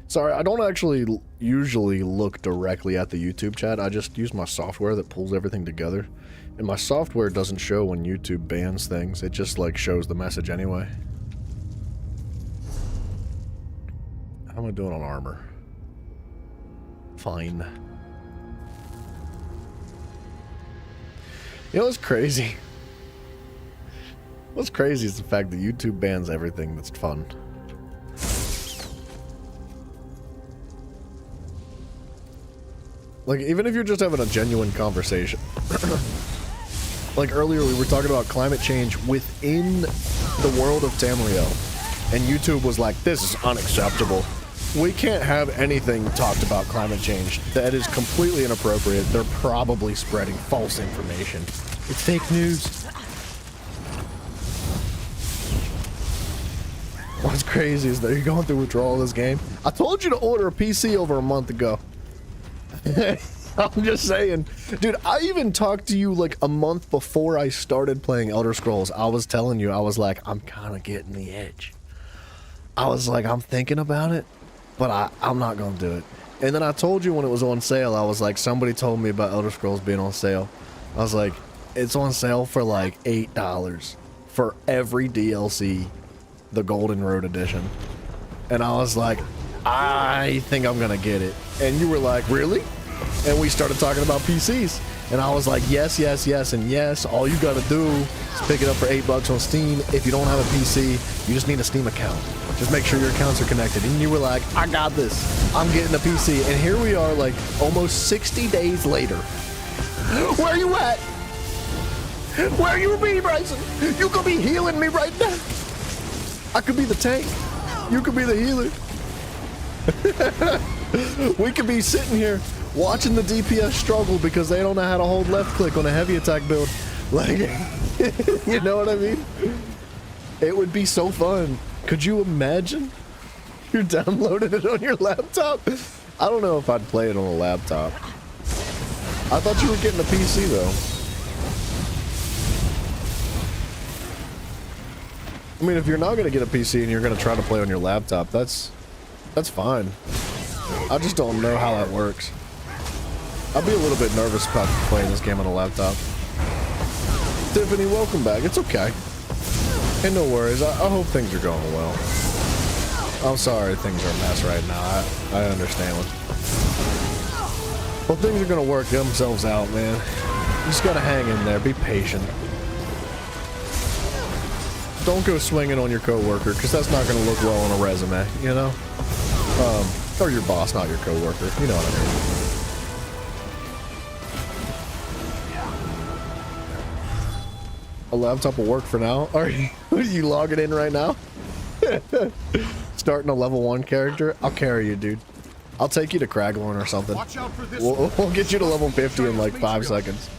Sorry, I don't actually usually look directly at the YouTube chat. I just use my software that pulls everything together. And my software doesn't show when YouTube bans things. It just like shows the message anyway. How am I doing on armor? Fine. You know what's crazy? What's crazy is the fact that YouTube bans everything that's fun. Like, even if you're just having a genuine conversation. Like earlier we were talking about climate change within the world of Tamriel. And YouTube was like, this is unacceptable. We can't have anything talked about climate change. That is completely inappropriate. They're probably spreading false information. It's fake news. What's crazy is that you're going through withdrawal of this game. I told you to order a PC over a month ago. I'm just saying. Dude, I even talked to you like a month before I started playing Elder Scrolls. I was telling you, I was like, I'm kind of getting the itch. I was like, I'm thinking about it, but I'm not going to do it. And then I told you when it was on sale, I was like, somebody told me about Elder Scrolls being on sale. I was like, it's on sale for like $8 for every DLC, the Golden Road Edition. And I was like, I think I'm going to get it. And you were like, really? And we started talking about PCs. And I was like, yes, yes, yes, and yes. All you got to do is pick it up for $8 on Steam. If you don't have a PC, you just need a Steam account. Just make sure your accounts are connected. And you were like, I got this. I'm getting a PC. And here we are, like, almost 60 days later. Where you at? Where you be, Bryson? You could be healing me right now. I could be the tank. You could be the healer. We could be sitting here watching the DPS struggle because they don't know how to hold left click on a heavy attack build. Like, you know what I mean? It would be so fun. Could you imagine? You're downloading it on your laptop? I don't know if I'd play it on a laptop. I thought you were getting a PC though. I mean, if you're not going to get a PC and you're going to try to play on your laptop, that's fine. I just don't know how that works. I'll be a little bit nervous about playing this game on a laptop. Tiffany, welcome back. It's okay. Hey, no worries. I hope things are going well. I'm sorry things are a mess right now. I understand. Well, things are going to work themselves out, man. You just got to hang in there. Be patient. Don't go swinging on your coworker, because that's not going to look well on a resume, you know? Or your boss, not your coworker. You know what I mean. A laptop will work for now. Are you logging in right now? Starting a level 1 character? I'll carry you, dude. I'll take you to Craglorn or something. We'll get you to level 50 in like 5 seconds.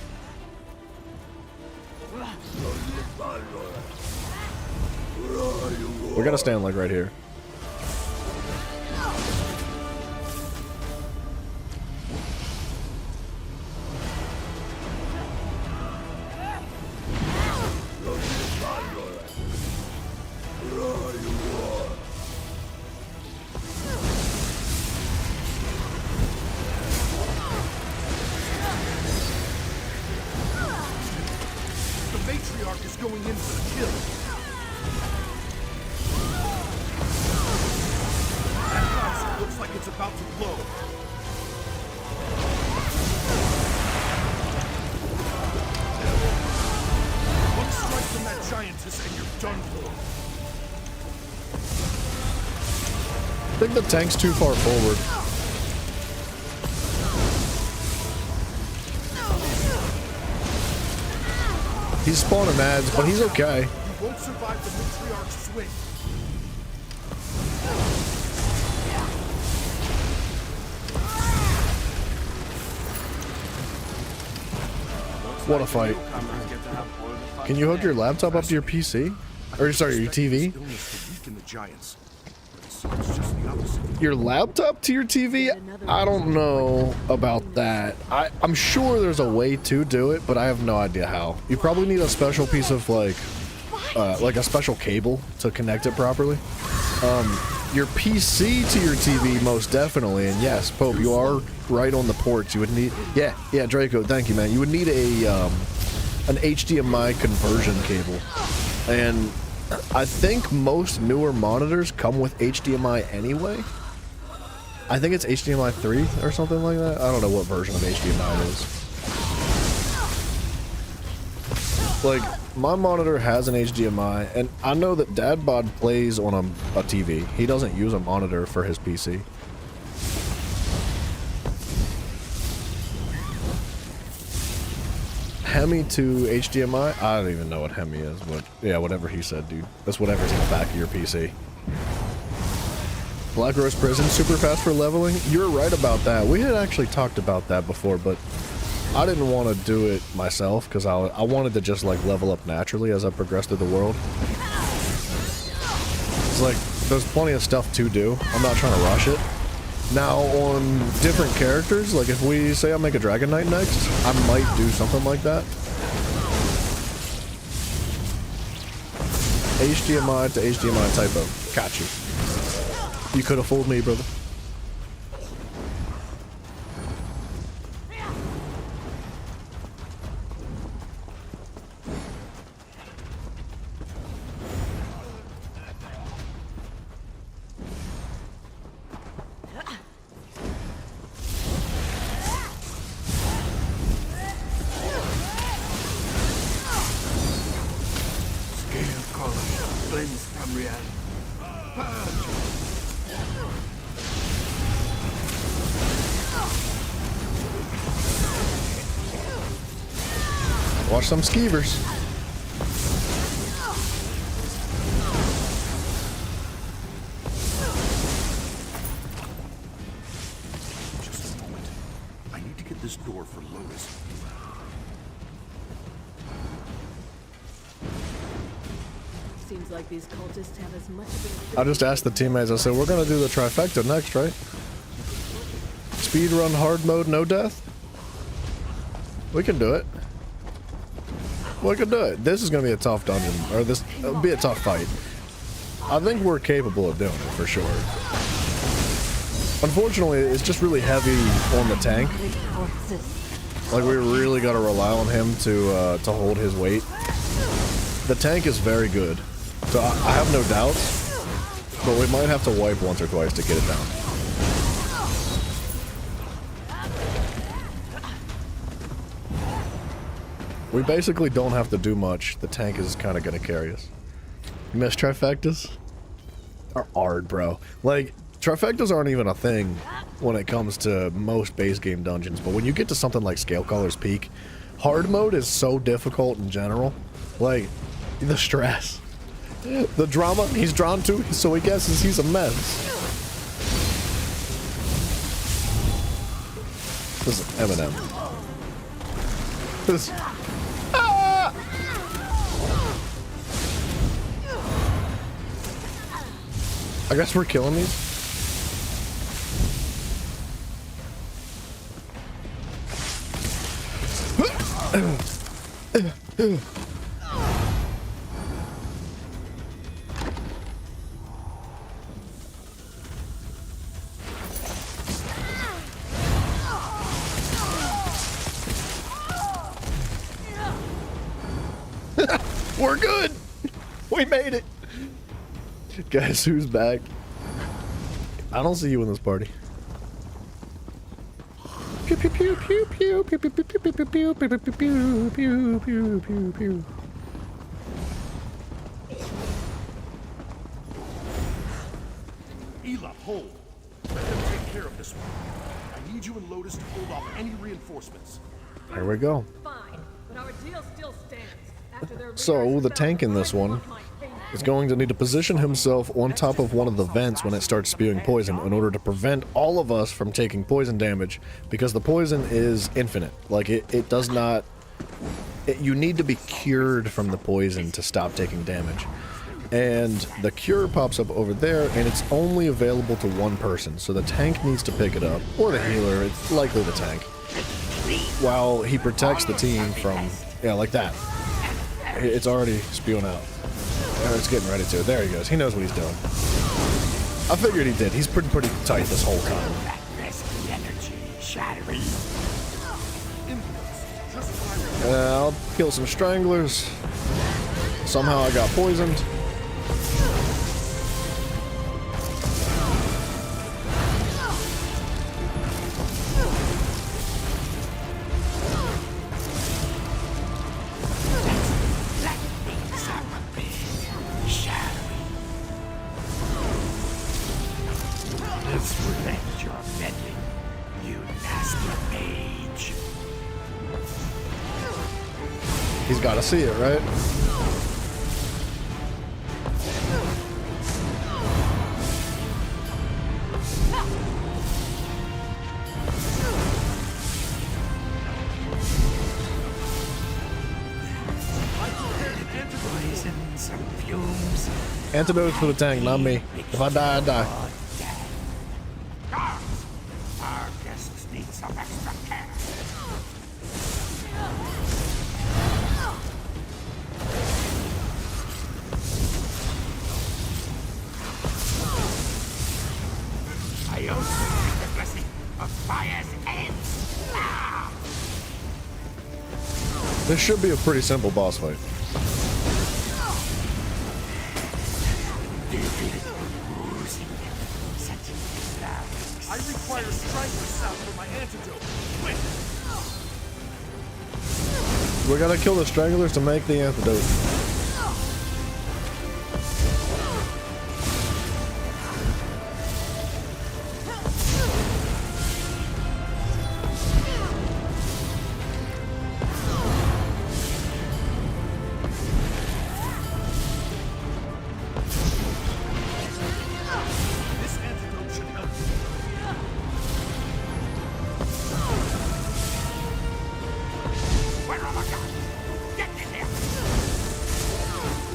We gotta stand like right here. think the tank's too far forward. He's spawning ads, but he's okay. He won't survive the matriarch's swing. What a fight. Can you hook your laptop up to your PC? Or sorry, your TV? Your laptop to your TV? I don't know about that. I'm sure there's a way to do it, but I have no idea how. You probably need a special piece of like a special cable to connect it properly. Your PC to your TV, most definitely. And yes, Pope, you are right on the ports. You would need, yeah, Draco, thank you, man. You would need an HDMI conversion cable. And I think most newer monitors come with HDMI anyway. I think it's HDMI 3 or something like that. I don't know what version of HDMI it is. Like, my monitor has an HDMI, and I know that Dad Bod plays on a TV. He doesn't use a monitor for his PC. Hemi to HDMI? I don't even know what Hemi is, but yeah, whatever he said, dude. That's whatever's in the back of your PC. Black Rose Prison, super fast for leveling? You're right about that. We had actually talked about that before, but I didn't want to do it myself because I wanted to just like level up naturally as I progress through the world. It's like, there's plenty of stuff to do. I'm not trying to rush it. Now, on different characters, like if we say I make a Dragon Knight next, I might do something like that. HDMI to HDMI typo. Got you. You could have fooled me, brother. Watch some skeevers. Just a moment. I need to get this door for Lotus. Seems like these cultists have as much of it. I just asked the teammates, I said, we're gonna do the trifecta next, right? Speed run hard mode, no death? We can do it. We can do it. This is gonna be a tough dungeon, or it'll be a tough fight. I think we're capable of doing it for sure. Unfortunately, it's just really heavy on the tank. Like we really gotta rely on him to hold his weight. The tank is very good, so I have no doubts, but we might have to wipe once or twice to get it down. We basically don't have to do much. The tank is kind of going to carry us. You miss trifectas? Are hard, bro. Like, trifectas aren't even a thing when it comes to most base game dungeons, but when you get to something like Scalecolor's Peak, hard mode is so difficult in general. Like, the stress. The drama he's drawn to, so he guesses he's a mess. This is Eminem. This... I guess we're killing these. We're good. We made it. Guys, who's back? I don't see you in this party. Pew pew pew pew pew pew pew pew pew pew pew pew pew pew pew pew pew pew. Sheila, hold. Let them take care of this one. I need you and Lotus to hold off any reinforcements. There we go. Fine, but our deal still stands. After their So, the tank in this one is going to need to position himself on top of one of the vents when it starts spewing poison in order to prevent all of us from taking poison damage, because the poison is infinite. Like, it does not... you need to be cured from the poison to stop taking damage. And the cure pops up over there, and it's only available to one person, so the tank needs to pick it up, or the healer, it's likely the tank, while he protects the team from... yeah, like that. It's already spewing out. It's getting ready to. There he goes. He knows what he's doing. I figured he did. He's pretty tight this whole time. I'll kill some stranglers. Somehow I got poisoned. He's got to see it, right? Antidote for the tank, not me. If I die, I die. Our guests need some extra care. I also need the blessing of fire's end. This should be a pretty simple boss fight. I require Strangler Sound for my antidote. Quick! We gotta kill the stranglers to make the antidote.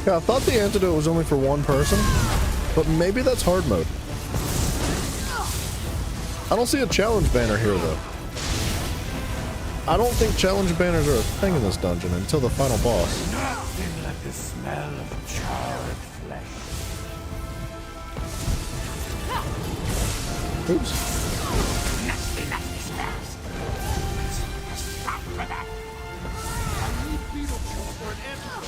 Yeah, I thought the antidote was only for one person, but maybe that's hard mode. I don't see a challenge banner here, though. I don't think challenge banners are a thing in this dungeon until the final boss. Nothing like the smell of charred flesh. Oops. Nasty, nasty smells. Stop for that. I need Beetlejuice for an antidote.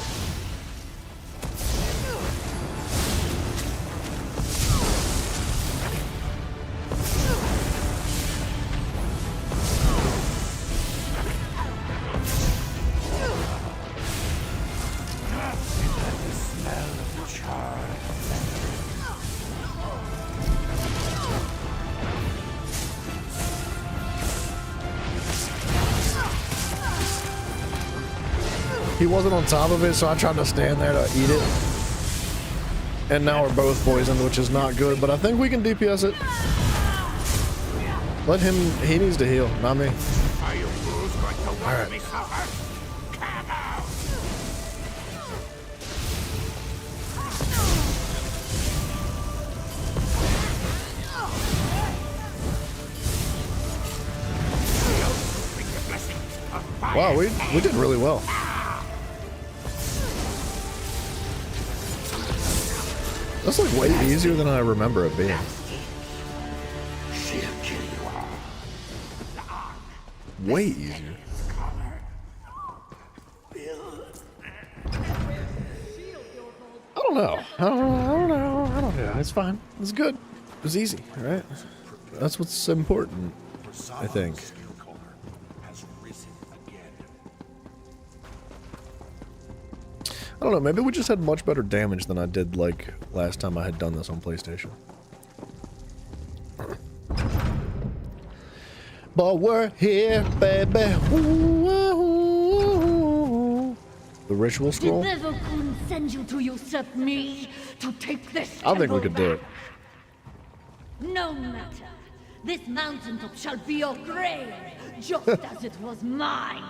He wasn't on top of it, so I tried to stand there to eat it. And now we're both poisoned, which is not good, but I think we can DPS it. Let him, he needs to heal, not me. Are you fools going to watch me suffer? Come out! Wow, we did really well. That's like way easier than I remember it being. Way easier. I don't know. I don't know. It's fine. It's good. It was easy, right? That's what's important, I think. I don't know, maybe we just had much better damage than I did, like, last time I had done this on PlayStation. But we're here, baby. Ooh, ooh, ooh. The ritual scroll? Did Neville-kun send you to usurp me? To take this I think we could do it. No matter. This mountaintop shall be your grave, just as it was mine.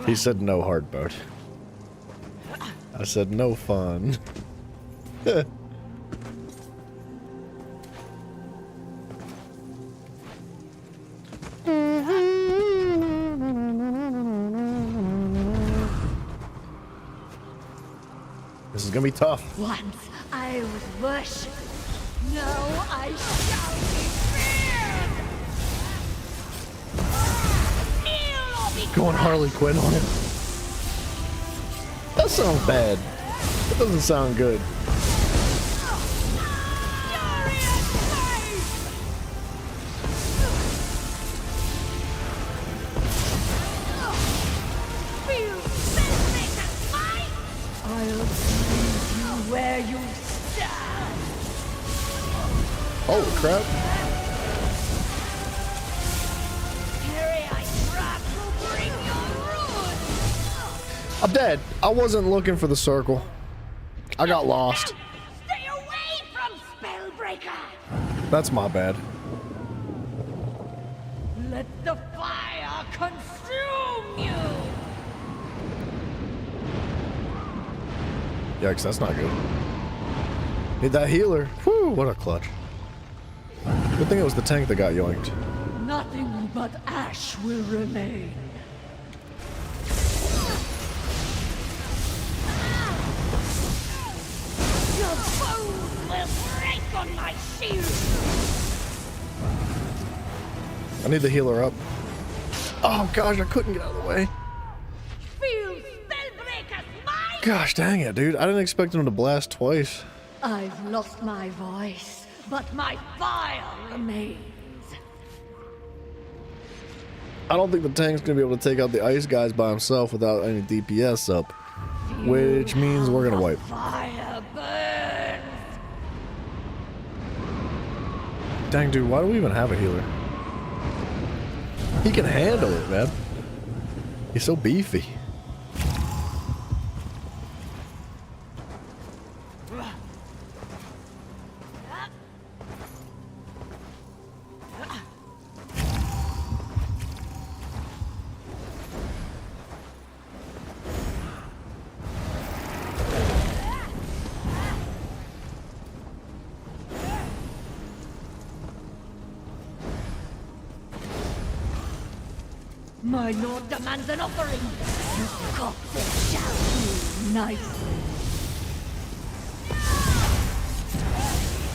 He said no hard boat. I said no fun. This is gonna be tough. Once I was worshipped. Now I shall be feared! Going Harley Quinn on it. That sounds bad. That doesn't sound good. I'll freeze you where you stand. Holy crap. I'm dead. I wasn't looking for the circle. I got lost. Stay away from Spellbreaker! That's my bad. Let the fire consume you! Yikes, that's not good. Need that healer. Whew, what a clutch. Good thing it was the tank that got yoinked. Nothing but ash will remain. Your bones will break on my shield! I need the healer up. Oh gosh, I couldn't get out of the way. Feel Spellbreaker's might! Gosh dang it, dude. I didn't expect him to blast twice. I've lost my voice, but my fire remains. I don't think the tank's gonna be able to take out the ice guys by himself without any DPS up. Which means we're gonna wipe. Fire burns! Dang, dude, why do we even have a healer? He can handle it, man. He's so beefy. My lord demands an offering. You corpses shall do nicely.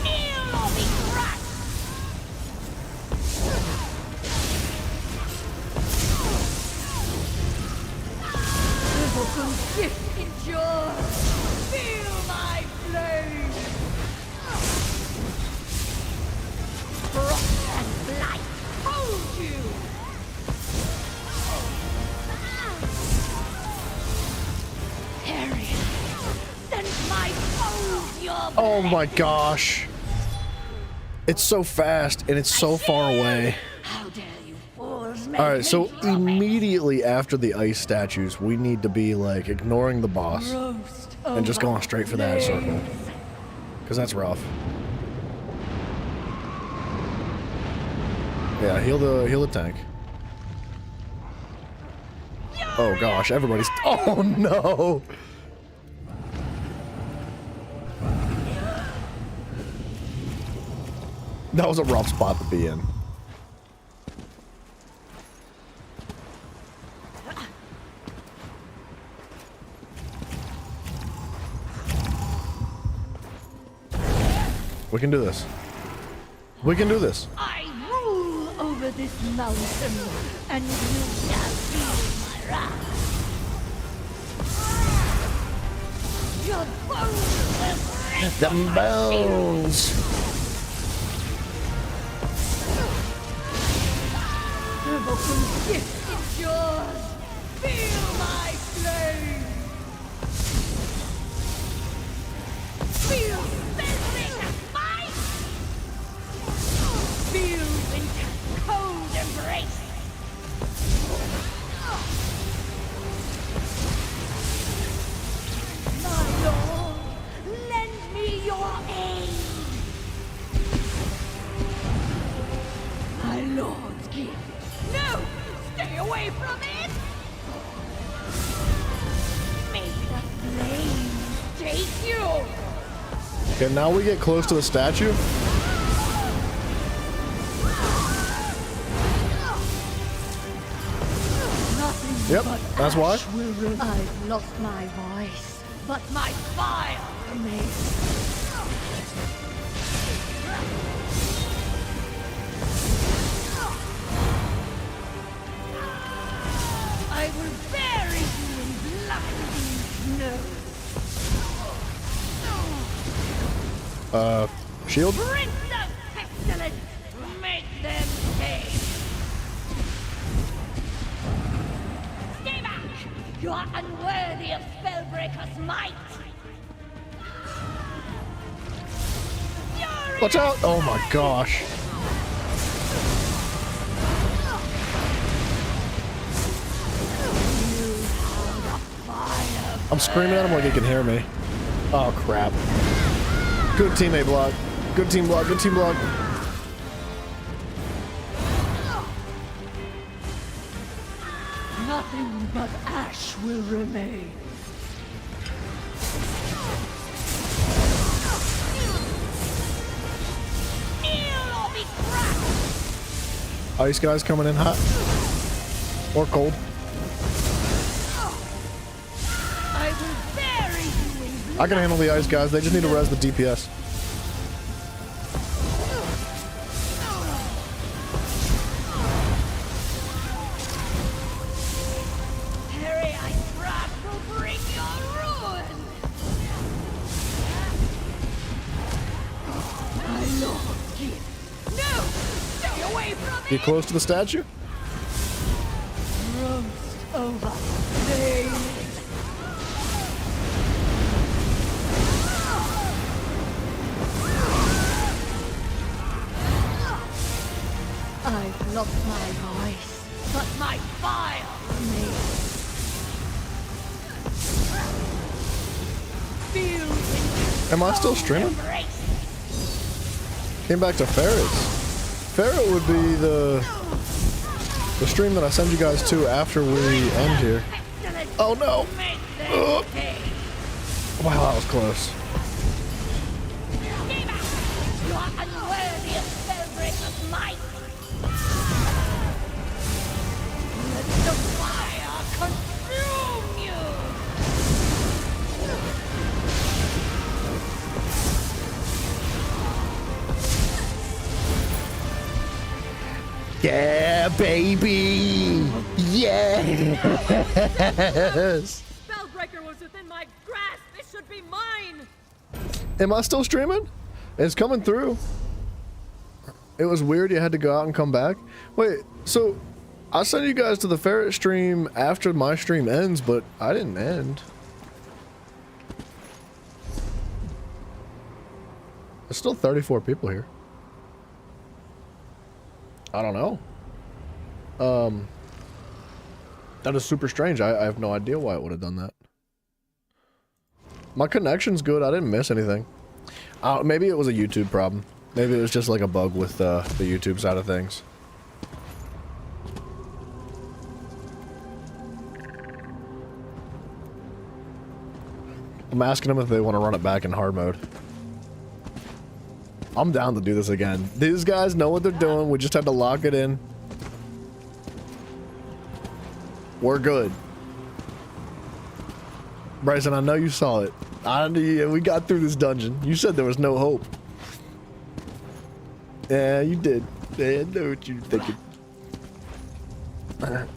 Kneel or be crushed! Liverpool's gift endures. Feel my flame! Frost and blight hold you! Oh my gosh. It's so fast and it's so far away. Alright, so immediately after the ice statues, we need to be like ignoring the boss and just going straight for that circle. Because that's rough. Yeah, heal the tank. Oh gosh, everybody's... Oh no! That was a rough spot to be in. We can do this. We can do this. I rule over this mountain, and you shall feel my wrath. Your bones will break. Them bones. Liverpool's gift is yours. Feel my flame. Feel Spellbreaker's might. Feel Okay, now we get close to the statue. Yep, that's why. I've lost my voice, but my fire remains. I will bury you in blood. Shield? Prince of Pestilence, make them pay. Stay back! You are unworthy of Spellbreaker's might. Watch out! Oh my gosh. I'm screaming at him like he can hear me. Oh crap. Good teammate block. Good team block. Good team block. Nothing but ash will remain. Ice guys coming in hot. Or cold. I will bury you in blood. I can handle the ice guys. They just need to res the DPS. Harry, I trap will bring your ruin. My lord, give. No! Stay away from me! Get close to the statue. Roast over. They I've lost my voice, but my fire remains. Feel Am I still streaming? Came back to Ferrets. Ferret would be the stream that I send you guys to after we end here. Oh no! Ugh. Wow, that was close. You are unworthy of Spellbreaker's might. Let the fire consume you. Yeah, baby! Yes! Spellbreaker was within my grasp. It should be mine. Am I still streaming? It's coming through. It was weird you had to go out and come back. Wait, so I sent you guys to the Ferret stream after my stream ends, but I didn't end. There's still 34 people here. I don't know. That is super strange. I have no idea why it would have done that. My connection's good. I didn't miss anything. Maybe it was a YouTube problem. Maybe it was just like a bug with the YouTube side of things. I'm asking them if they want to run it back in hard mode. I'm down to do this again. These guys know what they're doing. We just had to lock it in. We're good. Bryson, I know you saw it. We got through this dungeon. You said there was no hope. Yeah, you did. Yeah, I know what you're thinking.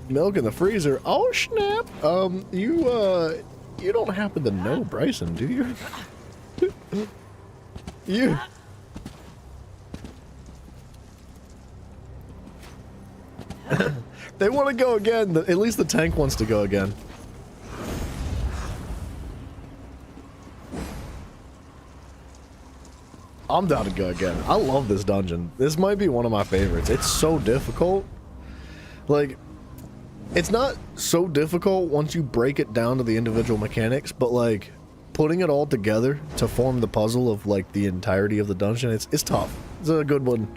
Milk in the freezer. Oh, snap. You don't happen to know Bryson, do you? You... They want to go again. At least the tank wants to go again. I'm down to go again. I love this dungeon. This might be one of my favorites. It's so difficult. Like, it's not so difficult once you break it down to the individual mechanics, but like putting it all together to form the puzzle of like the entirety of the dungeon, it's tough. It's a good one,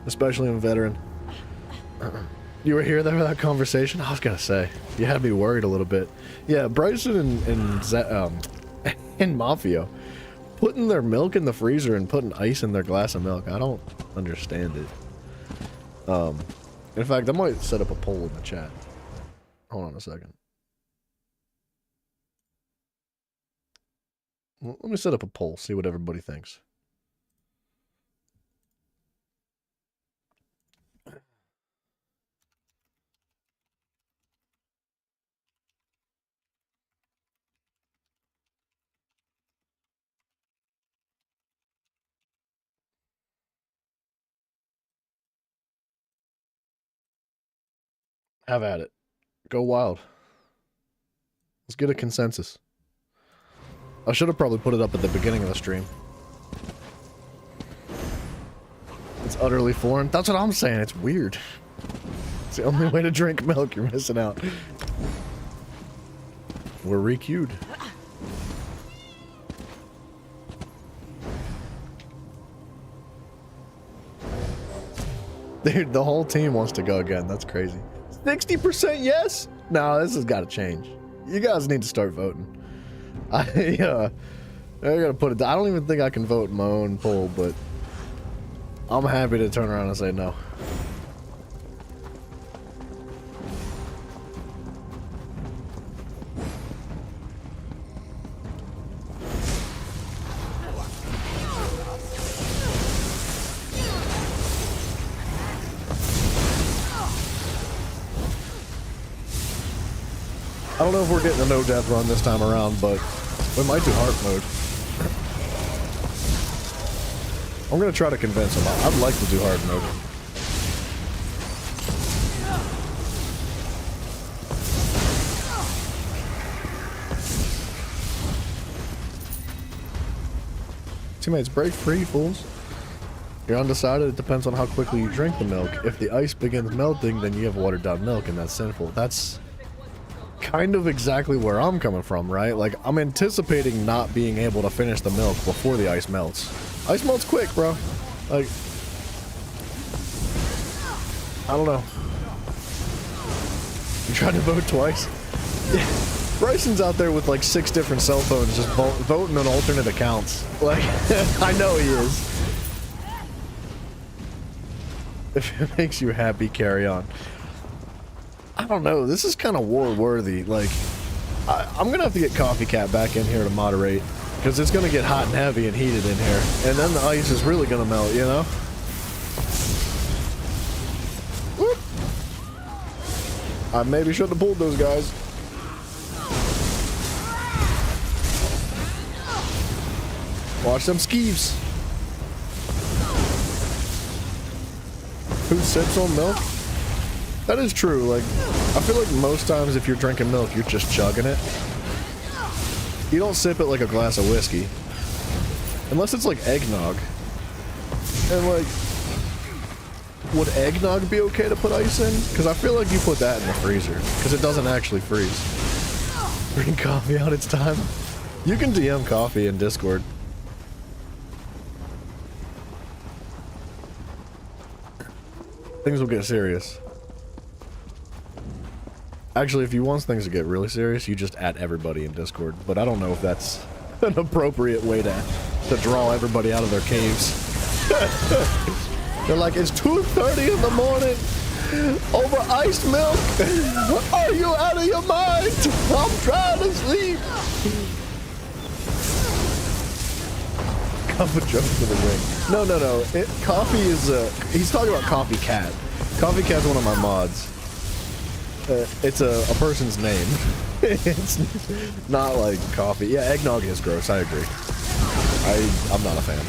especially in veteran. You were here there for that conversation? I was gonna say, you had me worried a little bit. Yeah, Bryson and Mafia, putting their milk in the freezer and putting ice in their glass of milk? I don't understand it. In fact, I might set up a poll in the chat. Hold on a second. Well, let me set up a poll, see what everybody thinks. Have at it. Go wild. Let's get a consensus. I should have probably put it up at the beginning of the stream. It's utterly foreign. That's what I'm saying. It's weird. It's the only way to drink milk. You're missing out. We're re-queued. Dude, the whole team wants to go again. That's crazy. 60% yes? No, this has got to change. You guys need to start voting. I gotta put it. I don't even think I can vote in my own poll, but I'm happy to turn around and say no. I don't know if we're getting a no-death run this time around, but we might do hard mode. I'm gonna try to convince him. I'd like to do hard mode. Teammates, break free, fools. You're undecided. It depends on how quickly you drink the milk. If the ice begins melting, then you have watered down milk, and that's sinful. That's kind of exactly where I'm coming from, right? Like, I'm anticipating not being able to finish the milk before the ice melts. Ice melts quick, bro. Like, I don't know. You tried to vote twice? Yeah. Bryson's out there with like 6 different cell phones just voting on alternate accounts. Like, I know he is. If it makes you happy, carry on. I don't know. This is kind of war-worthy. Like, I'm going to have to get Coffee Cat back in here to moderate, because it's going to get hot and heavy and heated in here. And then the ice is really going to melt, you know? Whoop. I maybe shouldn't have pulled those guys. Watch them skeeves. Who sips on milk? That is true. Like, I feel like most times if you're drinking milk, you're just chugging it. You don't sip it like a glass of whiskey. Unless it's like eggnog. And like, would eggnog be okay to put ice in? Because I feel like you put that in the freezer. Because it doesn't actually freeze. Bring coffee out, it's time. You can DM coffee in Discord. Things will get serious. Actually, if you want things to get really serious, you just add everybody in Discord. But I don't know if that's an appropriate way to draw everybody out of their caves. They're like, it's 2:30 in the morning over iced milk. Are you out of your mind? I'm trying to sleep. Cup of joke for the ring. No. Coffee is he's talking about Coffee Cat. Coffee Cat's one of my mods. It's a person's name. It's not like coffee. Yeah, eggnog is gross. I agree. I'm not a fan.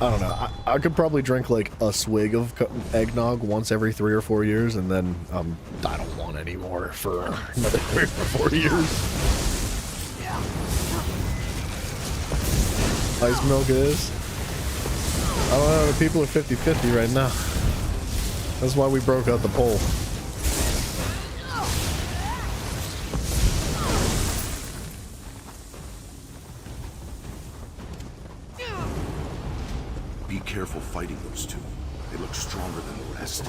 I don't know. I could probably drink like a swig of eggnog once every 3 or 4 years, and then I don't want any more for another 3 or 4 years. Ice milk it is. I don't know. The people are 50-50 right now. That's why we broke out the poll. Be careful fighting those two. They look stronger than the rest.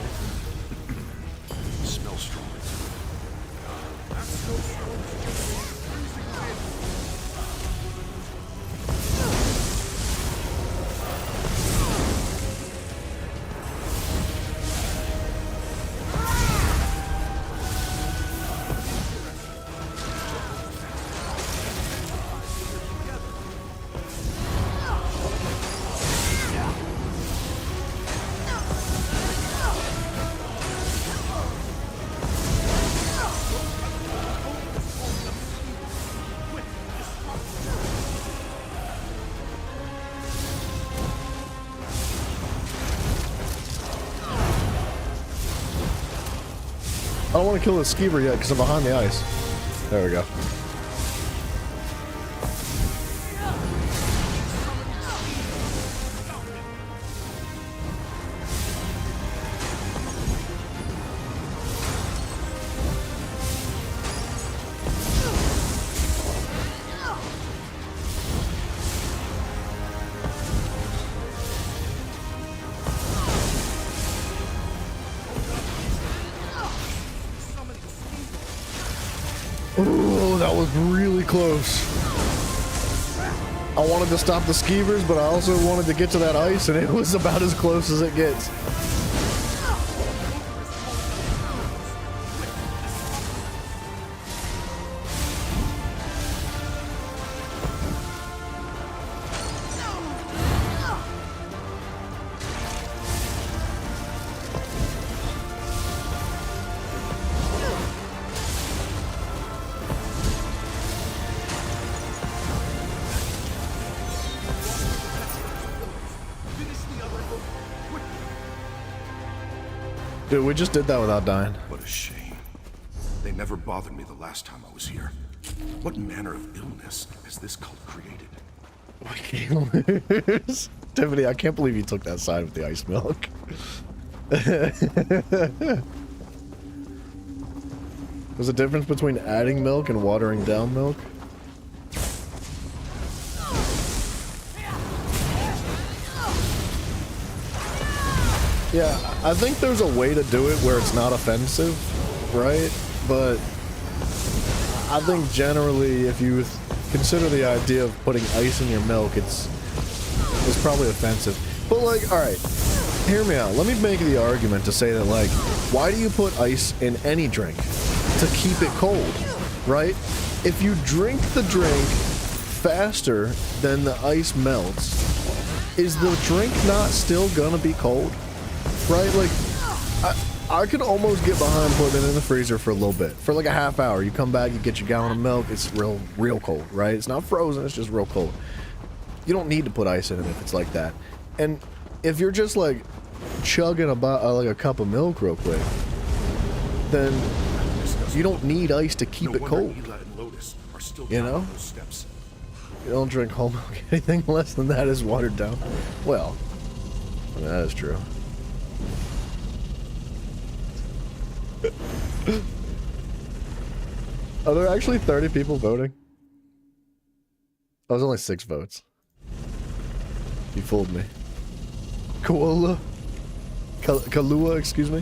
Smell stronger too. don't want to kill the skeever yet because I'm behind the ice. There we go. Oh, that was really close. I wanted to stop the skeevers, but I also wanted to get to that ice, and it was about as close as it gets. Dude, we just did that without dying. What a shame. They never bothered me the last time I was here. What manner of illness has this cult created? We can't lose. Tiffany, I can't believe you took that side with the ice milk. There's a difference between adding milk and watering down milk. Yeah, I think there's a way to do it where it's not offensive, right? But I think generally if you consider the idea of putting ice in your milk, it's probably offensive. But like, alright, hear me out. Let me make the argument to say that like, why do you put ice in any drink? To keep it cold, right? If you drink the drink faster than the ice melts, is the drink not still gonna be cold? Right, like, I could almost get behind putting it in the freezer for a little bit. For like a half hour, you come back, you get your gallon of milk, it's real cold, right? It's not frozen, it's just real cold. You don't need to put ice in it if it's like that. And if you're just like chugging like a cup of milk real quick, then you don't need ice to keep it cold. You know? You don't drink whole milk. Anything less than that is watered down. Well, I mean, that is true. Are there actually 30 people voting? Oh, there's only 6 votes. You fooled me. Koala? Kalua, excuse me?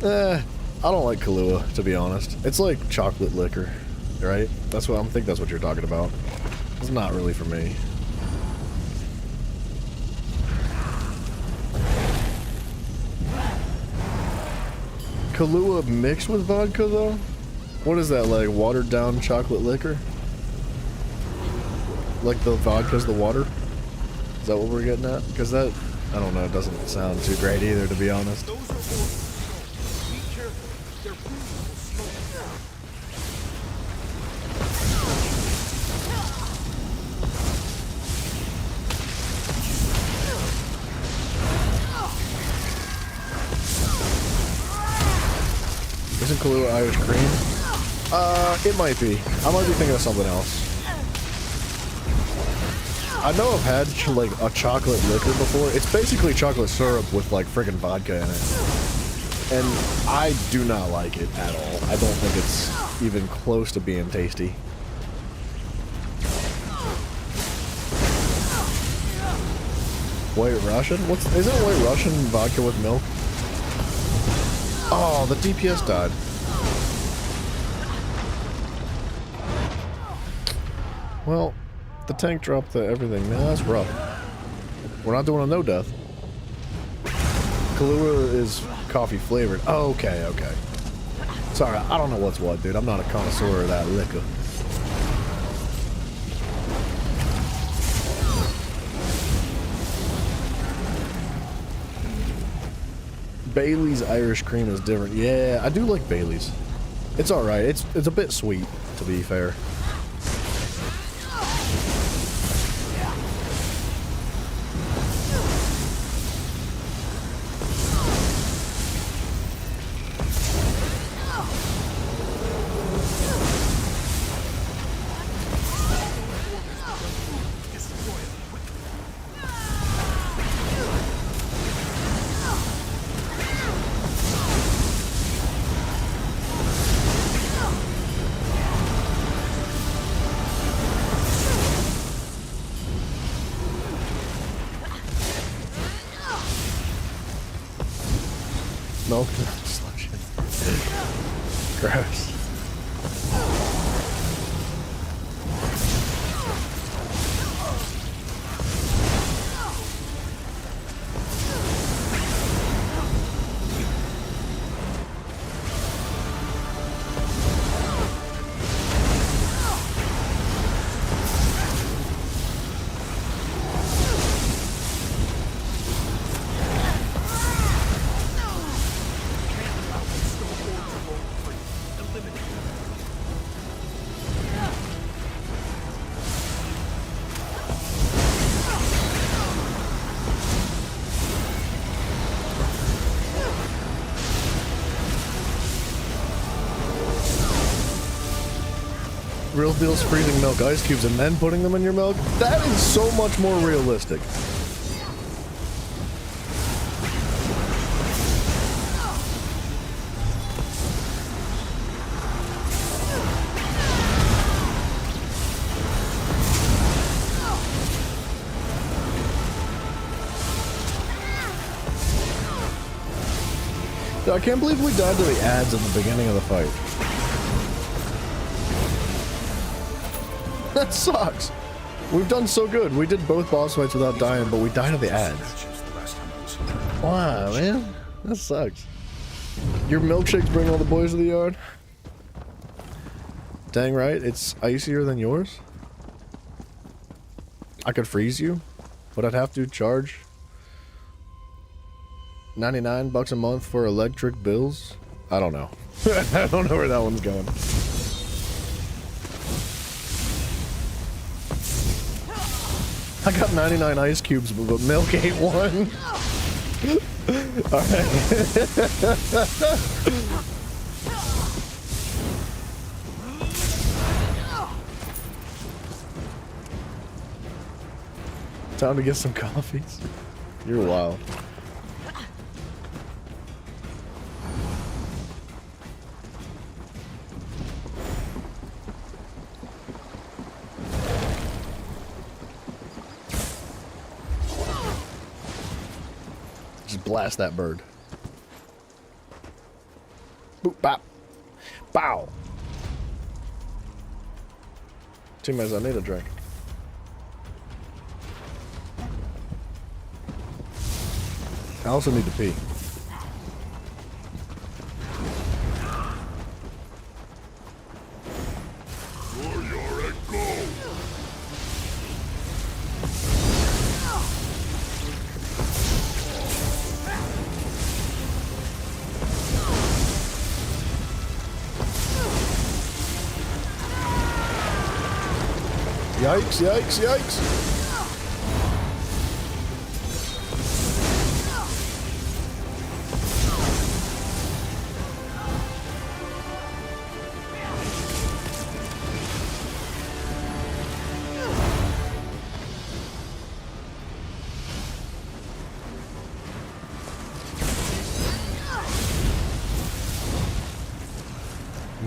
I don't like Kahlua, to be honest. It's like chocolate liquor, right? That's what I think that's what you're talking about. It's not really for me. Kahlua mixed with vodka, though? What is that, like watered down chocolate liquor? Like the vodka's the water? Is that what we're getting at? Because that, I don't know, it doesn't sound too great either, to be honest. Isn't Kahlua Irish cream? It might be. I might be thinking of something else. I know I've had like a chocolate liquor before. It's basically chocolate syrup with like friggin' vodka in it. And I do not like it at all. I don't think it's even close to being tasty. White Russian? Isn't White Russian vodka with milk? Oh, the DPS died. Well, the tank dropped everything. Man, that's rough. We're not doing a no death. Kahlua is coffee flavored. Oh, okay, okay. Sorry, I don't know what's what, dude. I'm not a connoisseur of that liquor. Bailey's Irish cream is different. Yeah, I do like Bailey's. It's alright. It's a bit sweet, to be fair. milk solution. Gross. Real deal's freezing milk ice cubes and then putting them in your milk? That is so much more realistic. I can't believe we died to the ads at the beginning of the fight. That sucks. We've done so good. We did both boss fights without dying, but we died to the ads. Wow, man. That sucks. Your milkshakes bring all the boys to the yard? Dang right, it's icier than yours? I could freeze you, but I'd have to charge $99 a month for electric bills? I don't know. I don't know where that one's going. I got 99 ice cubes, but milk ain't one. Alright. Time to get some coffees. You're wild. Blast that bird. Boop bop. Bow. Teammates, I need a drink. I also need to pee. Yikes, yikes, yikes.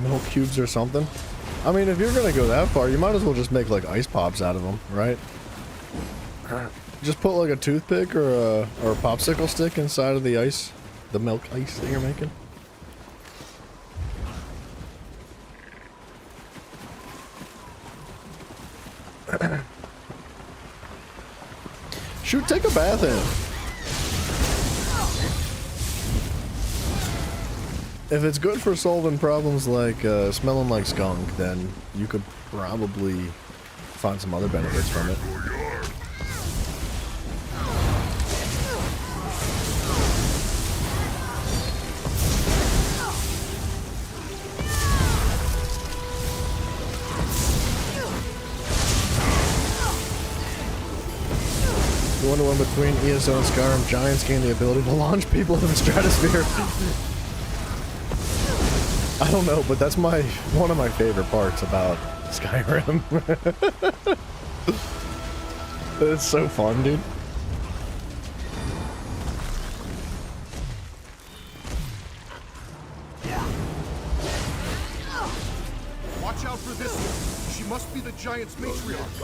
Milk cubes or something. I mean, if you're gonna go that far, you might as well just make like ice pops out of them, right? Just put like a toothpick or a popsicle stick inside of the ice, the milk ice that you're making. Shoot, take a bath in it. If it's good for solving problems like smelling like skunk, then you could probably find some other benefits from it. You wonder when between ESO and Skyrim, giants gain the ability to launch people into the stratosphere. I don't know, but that's one of my favorite parts about Skyrim. It's so fun, dude. Watch out for this one. She must be the giant's matriarch.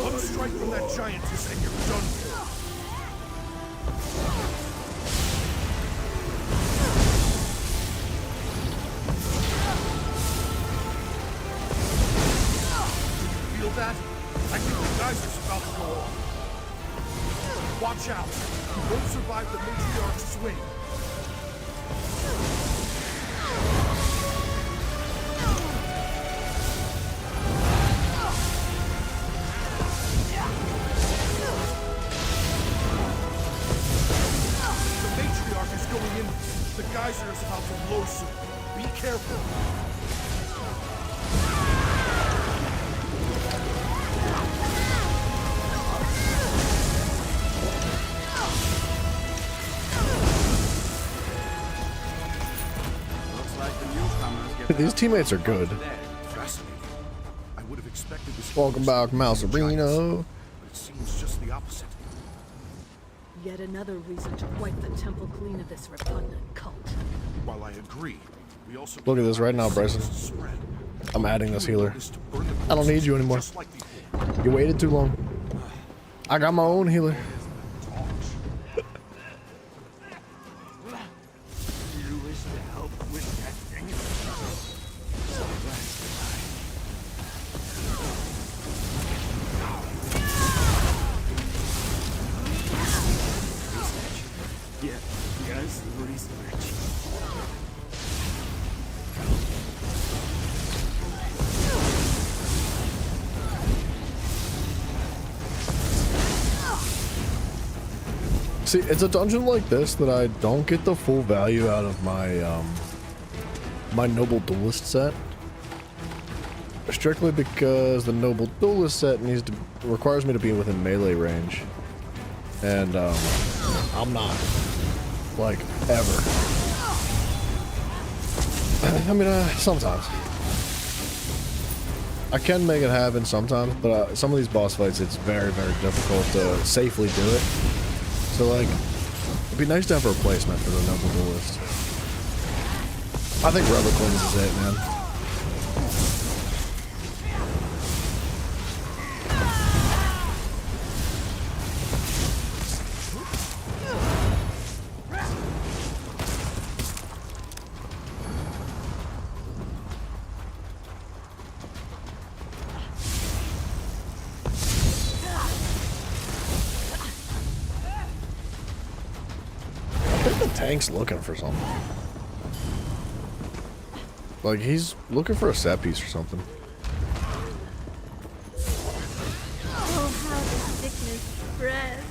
One strike from that giantess and you're done for. feel that? I think the geyser's about to go off. Watch out. You won't survive the matriarch's swing. The matriarch is going in. The geyser is about to blow soon. Be careful. These teammates are good. Fascinating. I would have expected this. Welcome back, Mouserino. But it seems just the opposite. Yet another reason to wipe the temple clean of this repugnant cult. While I agree, we also Look at this right now, Bryson. I'm adding this healer. I don't need you anymore. You waited too long. I got my own healer. Yes, research. See, it's a dungeon like this that I don't get the full value out of my my Noble Duelist set. Strictly because the Noble Duelist set requires me to be within melee range. And I'm not. Like, ever. I mean, sometimes. I can make it happen sometimes, but some of these boss fights, it's very, very difficult to safely do it. So, like, it'd be nice to have a replacement for the Noble Duelist. I think Reliquins is it, man. Tank's looking for something. Like, he's looking for a set piece or something. Oh, how the sickness spreads.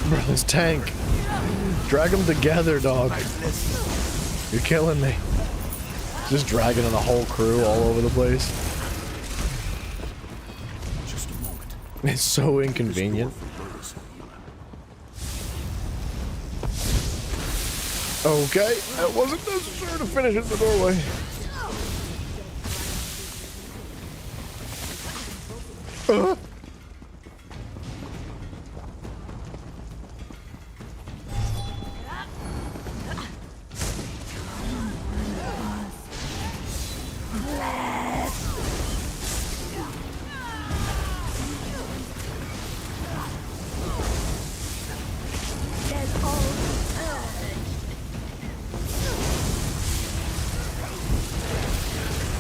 Bro, this tank. Drag them together, dog. You're killing me. Just dragging in a whole crew all over the place. Just a moment. It's so inconvenient. Okay, that wasn't necessary to finish in the doorway.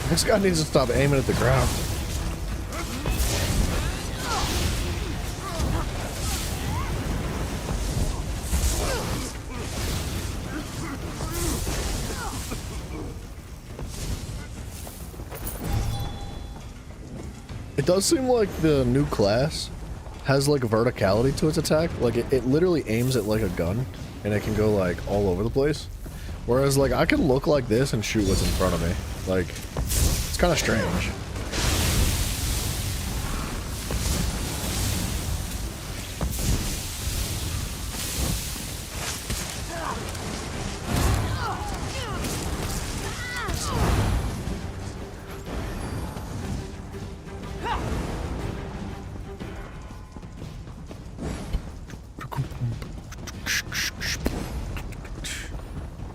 This guy needs to stop aiming at the ground. It does seem like the new class has like a verticality to its attack. Like it literally aims at like a gun and it can go like all over the place. Whereas like I can look like this and shoot what's in front of me. Like, it's kind of strange.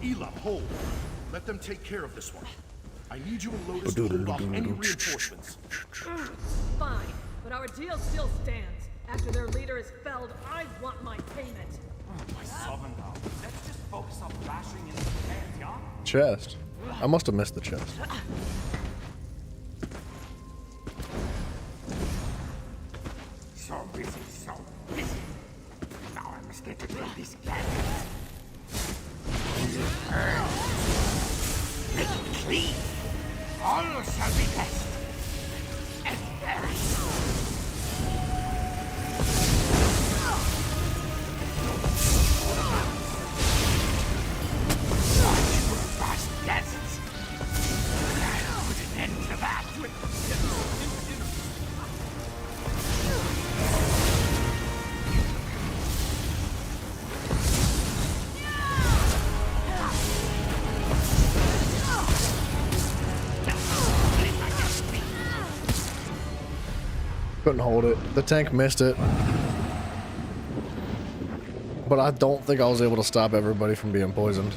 Ela, hold. Let them take care of this one. I need you and Lotus to hold off any reinforcements. Fine, but our deal still stands. After their leader is felled, I want my payment. My Sovngarde. Let's just focus on bashing into the head, yeah? Chest. I must have missed the chest. So busy. Now I must get to these cannons. Make it clean. All shall be best. And very vast deserts. I'll put an end to that. Couldn't hold it. The tank missed it. But I don't think I was able to stop everybody from being poisoned.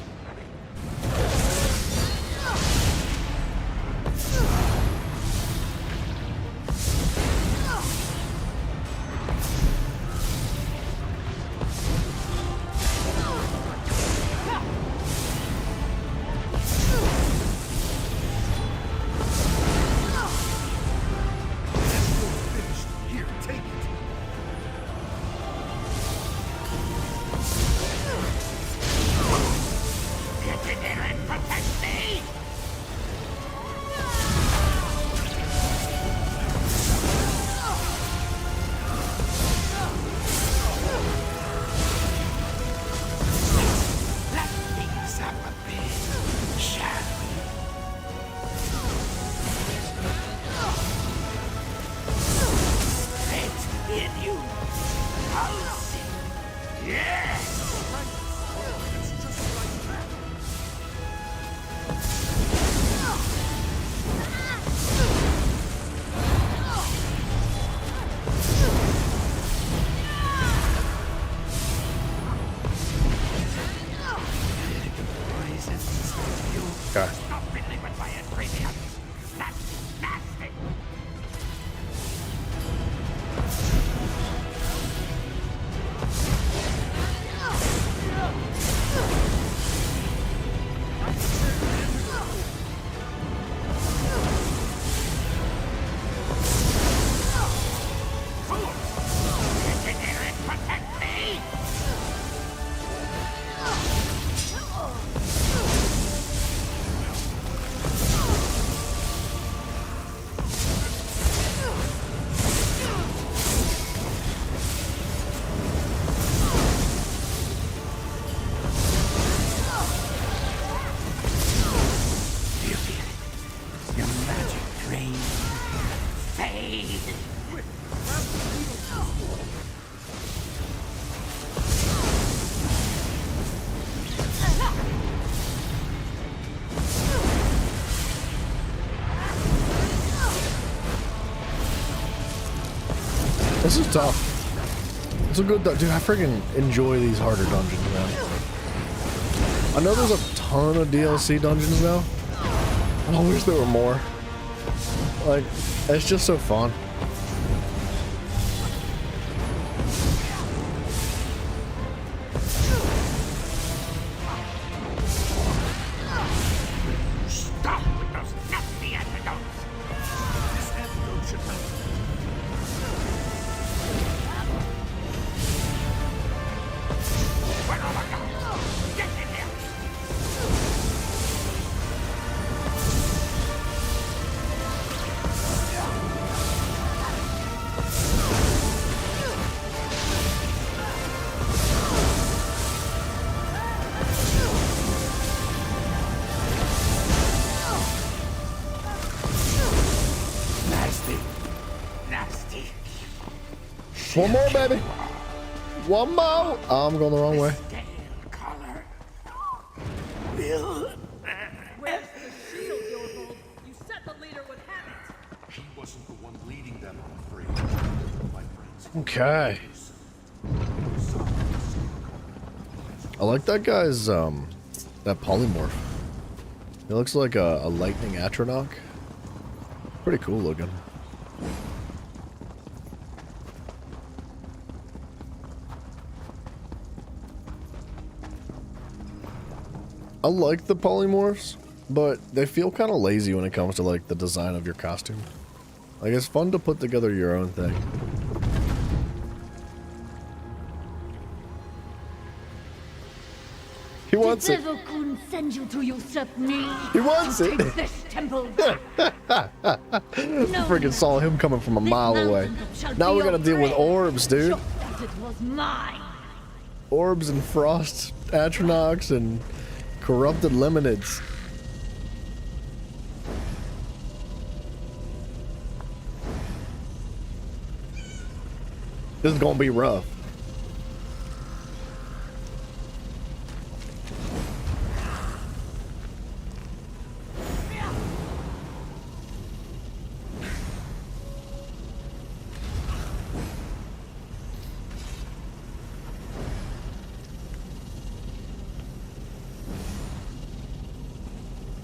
This is tough. It's a good, dude. I freaking enjoy these harder dungeons, man. I know there's a ton of DLC dungeons now. I wish there were more. Like, it's just so fun. Stop with those nasty antidotes. This antidote should help. One more, baby. One more. Oh, I'm going the wrong way. Where's the shield, Yorvold? You said the leader would have it. He wasn't the one leading them, I'm afraid. My friends. Okay. I like that guy's that polymorph. It looks like a lightning Atronach. Pretty cool looking. I like the polymorphs, but they feel kind of lazy when it comes to like the design of your costume. Like, it's fun to put together your own thing. He wants it. The devil couldn't send you to usurp me. He wants it. Take this temple. Freaking saw him coming from a mile away. Now we're gonna deal with orbs, dude. As it was mine. Orbs and frost Atronachs and corrupted lemonids. This is gonna be rough.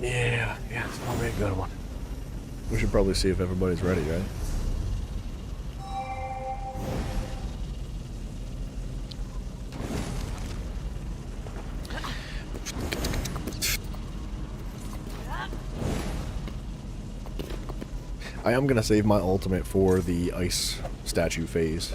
Yeah, it's gonna be a good one. We should probably see if everybody's ready, right? I am gonna save my ultimate for the ice statue phase.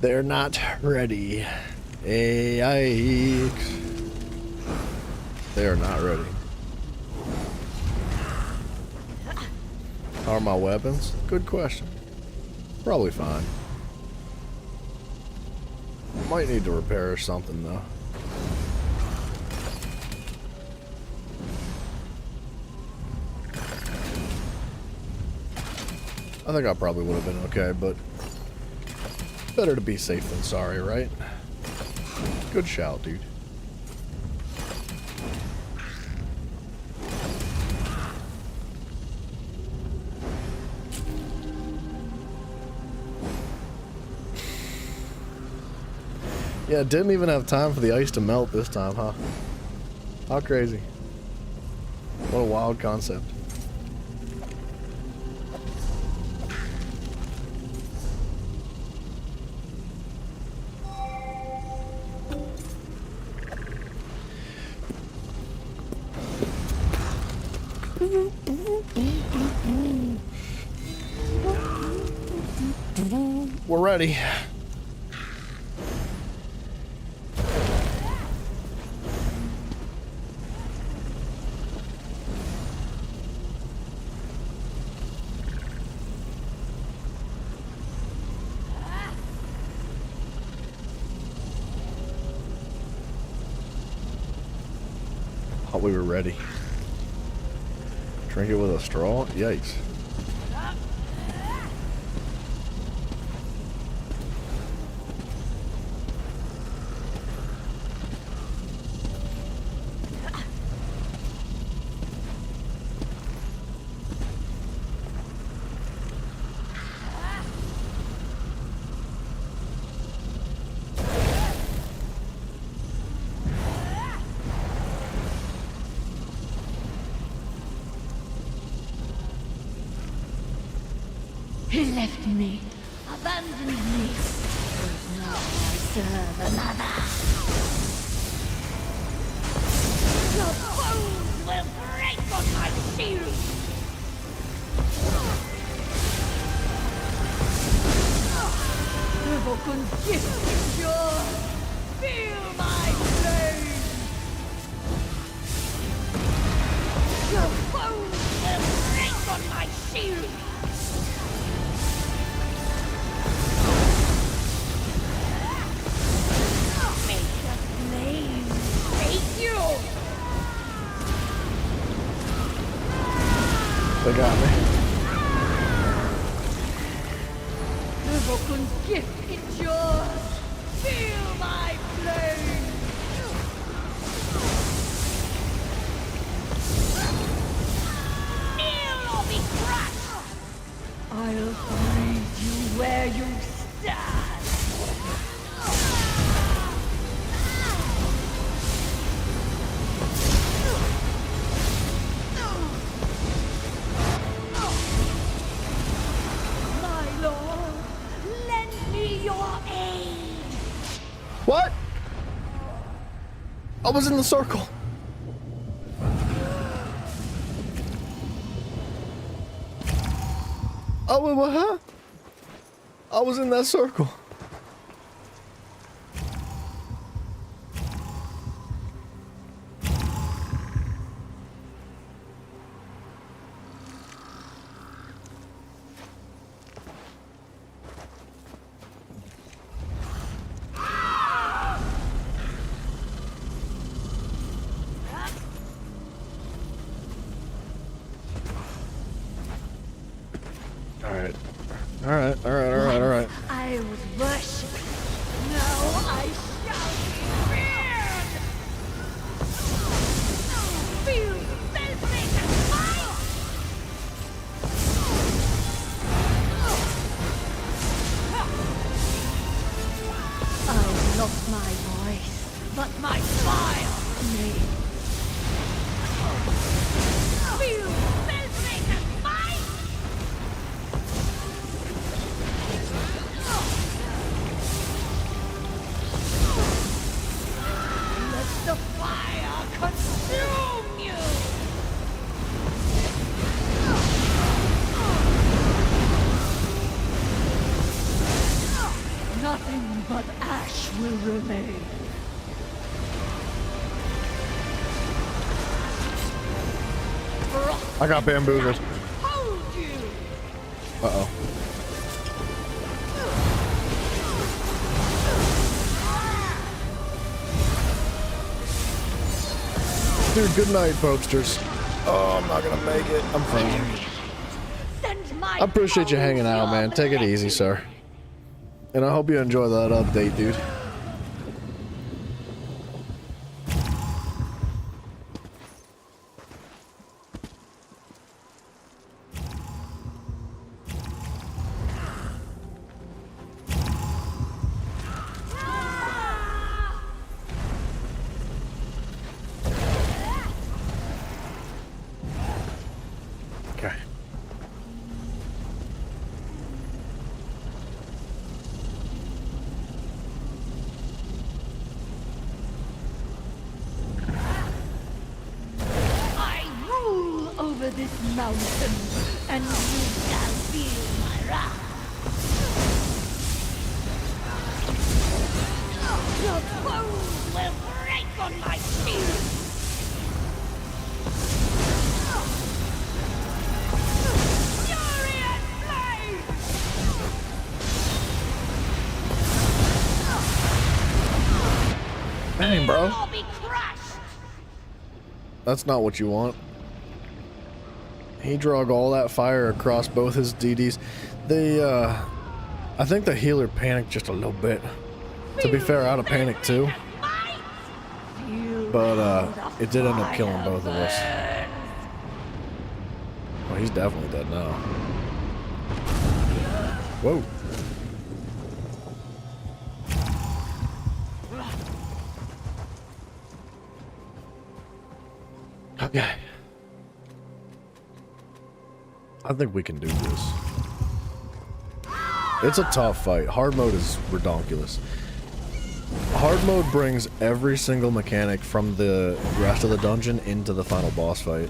They're not ready. Yikes. They are not ready. How are my weapons? Good question. Probably fine. Might need to repair something though. I think I probably would have been okay, but better to be safe than sorry, right? Good shout, dude. Yeah, didn't even have time for the ice to melt this time, huh? How crazy. What a wild concept. We're ready. Thought we were ready. Drink it with a straw? Yikes. He left me, abandoned me, but now I serve another. Your bones will break on my shield! Evokun's gift is yours! Feel my flame! Your bones will break on my shield! got me. Vokun's gift endures. Feel my flame. Kneel or be crushed. I'll find you where you stand. My lord, lend me your aid. What? I was in the circle. Oh, what? Huh? I was in that circle. All right. I was worshipped. Now I shall be feared. Feel Spellbreaker's might. I've lost my voice, but my fire remains. Feel Spellbreaker's might. Let the fire consume you! Nothing but ash will remain. I got bamboozled. Hold you! Uh-oh. Dude, good night, folksters. Oh, I'm not gonna make it. I'm frozen. I appreciate you hanging out, man. Take it easy, sir. And I hope you enjoy that update, dude. Okay. I rule over this mountain, and you shall feel my wrath. Your bones will break on my shield. Furious flame! Dang, bro. You'll be crushed. That's not what you want. He drug all that fire across both his DDs. I think the healer panicked just a little bit. To be fair, I'd have panicked too. But, it did end up killing both of us. Well, he's definitely dead now. Whoa. Okay. I think we can do this. It's a tough fight. Hard mode is redonkulous. Hard mode brings every single mechanic from the rest of the dungeon into the final boss fight.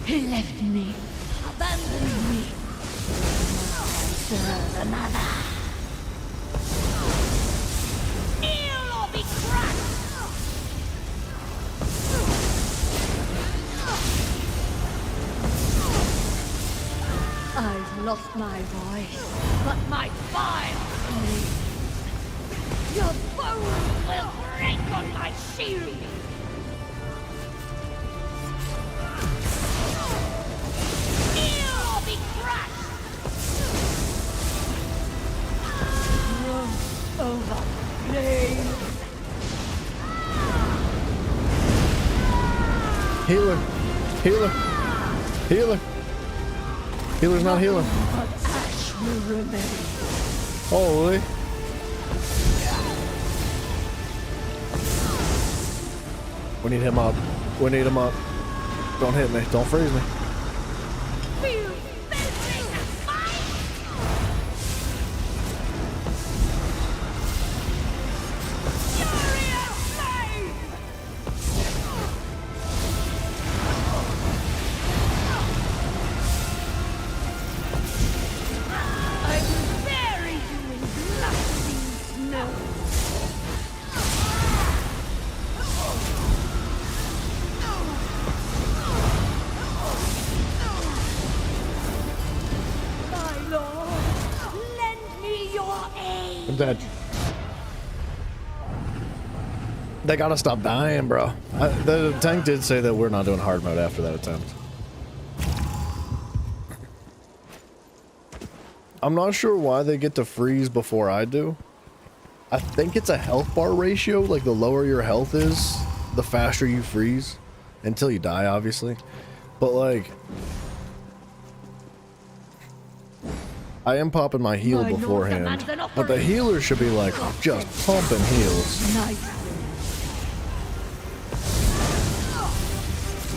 He left me, abandoned me. I serve another. Kneel or be crushed! I've lost my voice, but my fire remains. Your bones will break on my shield. Healer. Healer. Healer. Healer's not healing. But ash will remain. Holy. We need him up. We need him up. Don't hit me. Don't freeze me. I'm dead. They gotta stop dying, bro. The tank did say that we're not doing hard mode after that attempt. I'm not sure why they get to freeze before I do. I think it's a health bar ratio, like the lower your health is, the faster you freeze. Until you die, obviously. But like... I am popping my heal beforehand, but the healer should be like just pumping heals.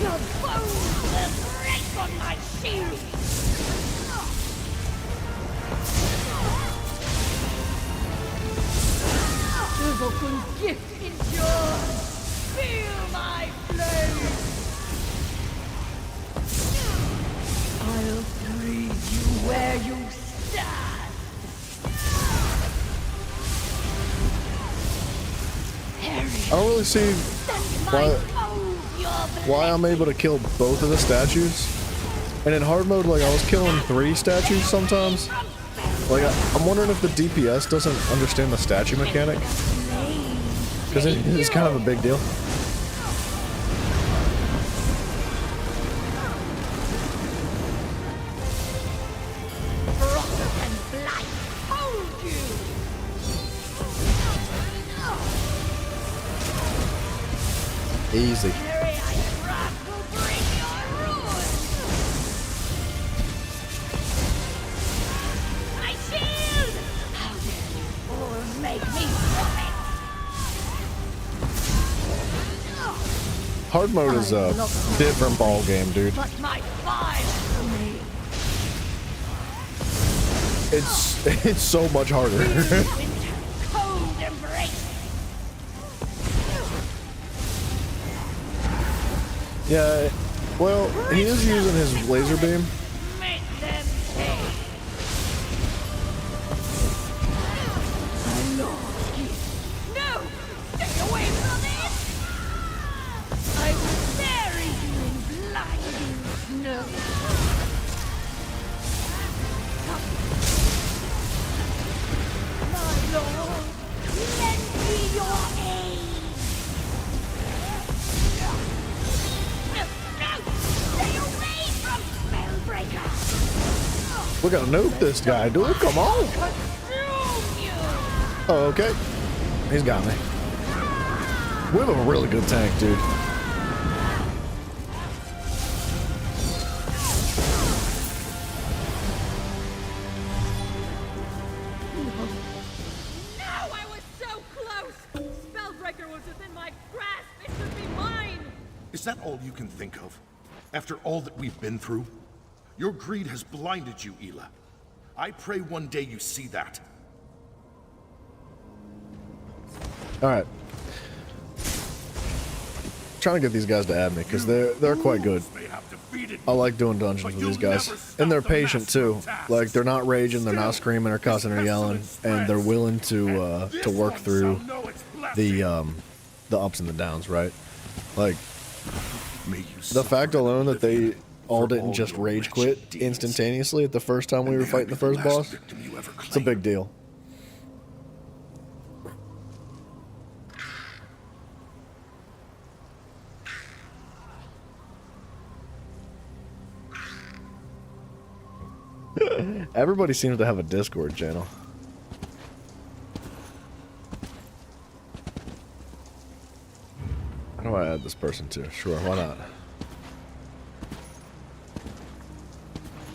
Your bones will break on my shield. Shogokun's gift endures. Feel my flame. I'll freeze you where you stand. I don't really see why I'm able to kill both of the statues. And in hard mode, like I was killing 3 statues sometimes. Like I'm wondering if the DPS doesn't understand the statue mechanic. Because it is kind of a big deal. Easy. Hard mode is a different ball game, dude. It's so much harder. Yeah, well, he is using his laser beam. We're gonna nuke this guy, dude. Come on. Oh, okay. He's got me. We have a really good tank, dude. No, I was so close. Spellbreaker was within my grasp. It should be mine. Is that all you can think of? After all that we've been through? Your greed has blinded you, Ela. I pray one day you see that. Alright. Trying to get these guys to add me, because they're quite good. I like doing dungeons with these guys. And they're patient too. Like they're not raging, they're not screaming or cussing or yelling, and they're willing to work through the ups and the downs, right? Like the fact alone that they all didn't just rage quit instantaneously at the first time we were fighting the first boss, it's a big deal. Everybody seems to have a Discord channel. How do I add this person to? Sure, why not?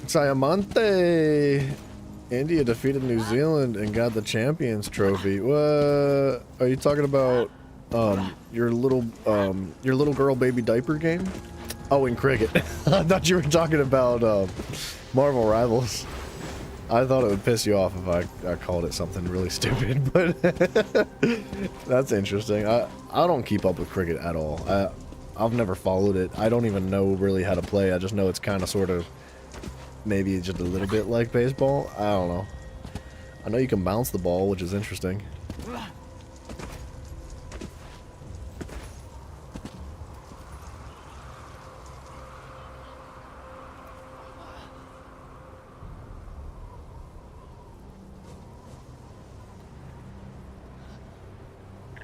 Sayamante. India defeated New Zealand and got the Champions Trophy. What are you talking about? Your little girl baby diaper game? Oh, in cricket. I thought you were talking about Marvel Rivals. I thought it would piss you off if I called it something really stupid, but that's interesting. I don't keep up with cricket at all. I've never followed it. I don't even know really how to play. I just know it's kind of sort of maybe just a little bit like baseball. I don't know. I know you can bounce the ball, which is interesting.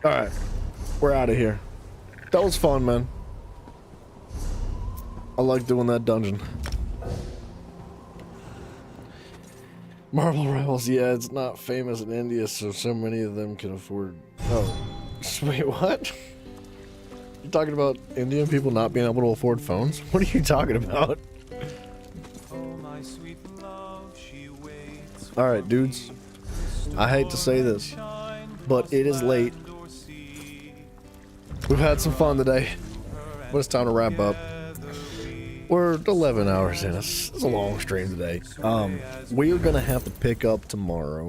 Alright, we're out of here. That was fun, man. I like doing that dungeon. Marvel Rivals, yeah, it's not famous in India, so many of them can afford... Oh, wait, what? You talking about Indian people not being able to afford phones? What are you talking about? Alright, dudes. I hate to say this, but it is late. We've had some fun today, but it's time to wrap up. We're 11 hours in. It's a long stream today. We are gonna have to pick up tomorrow,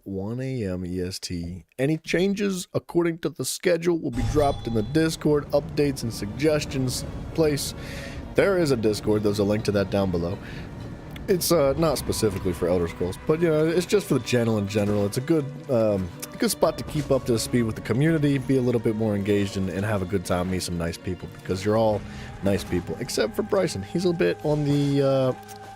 1 a.m. EST. Any changes according to the schedule will be dropped in the Discord. Updates and suggestions place. There is a Discord. There's a link to that down below. It's not specifically for Elder Scrolls, but you know, it's just for the channel in general. It's a good spot to keep up to speed with the community, be a little bit more engaged, and have a good time, meet some nice people, because you're all nice people, except for Bryson. He's a bit on the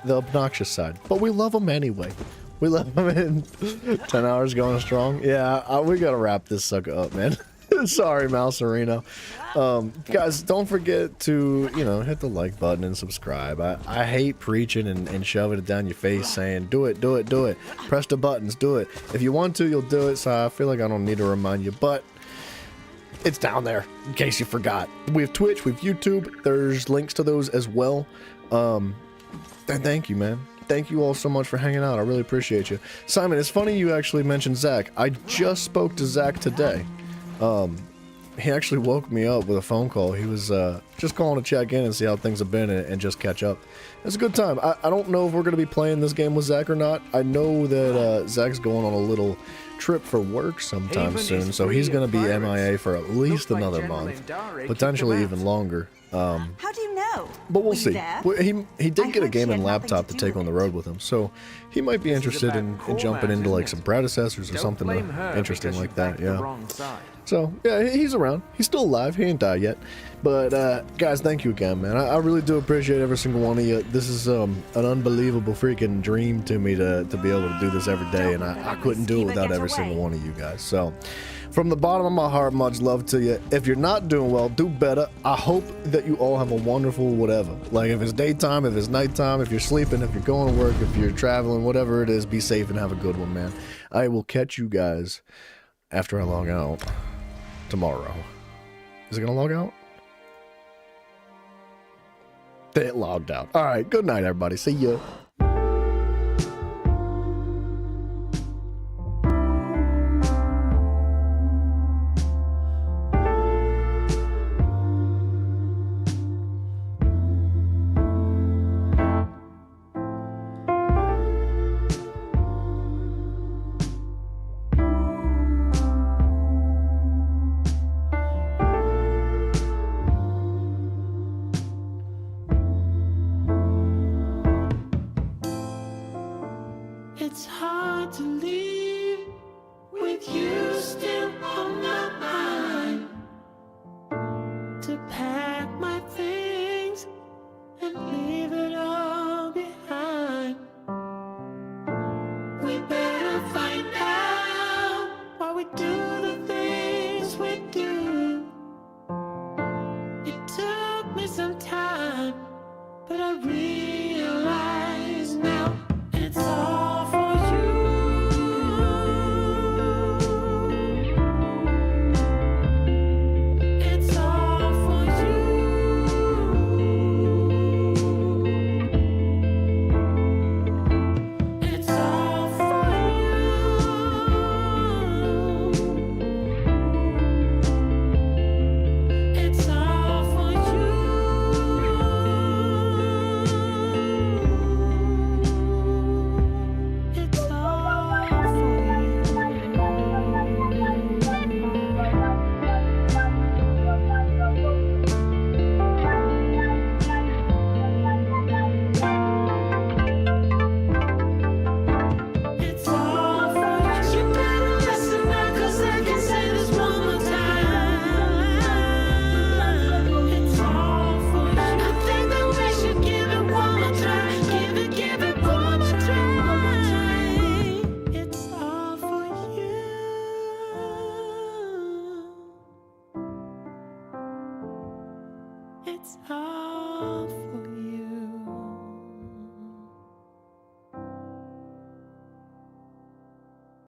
obnoxious side, but we love him anyway. We love him. In 10 hours going strong. Yeah, we gotta wrap this sucker up, man. Sorry, Mouserino. Guys, don't forget to, hit the like button and subscribe. I hate preaching and shoving it down your face saying, do it, do it, do it. Press the buttons, do it. If you want to, you'll do it, so I feel like I don't need to remind you, but it's down there in case you forgot. We have Twitch, we have YouTube. There's links to those as well. And thank you, man. Thank you all so much for hanging out. I really appreciate you. Simon, it's funny you actually mentioned Zach. I just spoke to Zach today. He actually woke me up with a phone call. He was just calling to check in and see how things have been and just catch up. It's a good time. I don't know if we're going to be playing this game with Zach or not. I know that Zach's going on a little trip for work sometime soon, so he's going to be MIA for at least another month, potentially even longer. How do you know? But we'll see. He did get a gaming laptop to take on the road with him, so he might be interested in jumping into like some predecessors or something interesting like that. Yeah. So yeah, he's around. He's still alive. He ain't died yet. But guys, thank you again, man. I really do appreciate every single one of you. This is an unbelievable freaking dream to me to be able to do this every day, and I couldn't do it without every single one of you guys. So from the bottom of my heart, much love to you. If you're not doing well, do better. I hope that you all have a wonderful whatever. Like if it's daytime, if it's nighttime, if you're sleeping, if you're going to work, if you're traveling, whatever it is, be safe and have a good one, man. I will catch you guys after I log out tomorrow. Is it gonna log out? It logged out. All right, good night, everybody. See ya. It's hard to leave with you still on my mind. To pack my things and leave it all behind. We better find out why we do the things we do. It took me some time, but I realize now it's all for it's all for you. It's all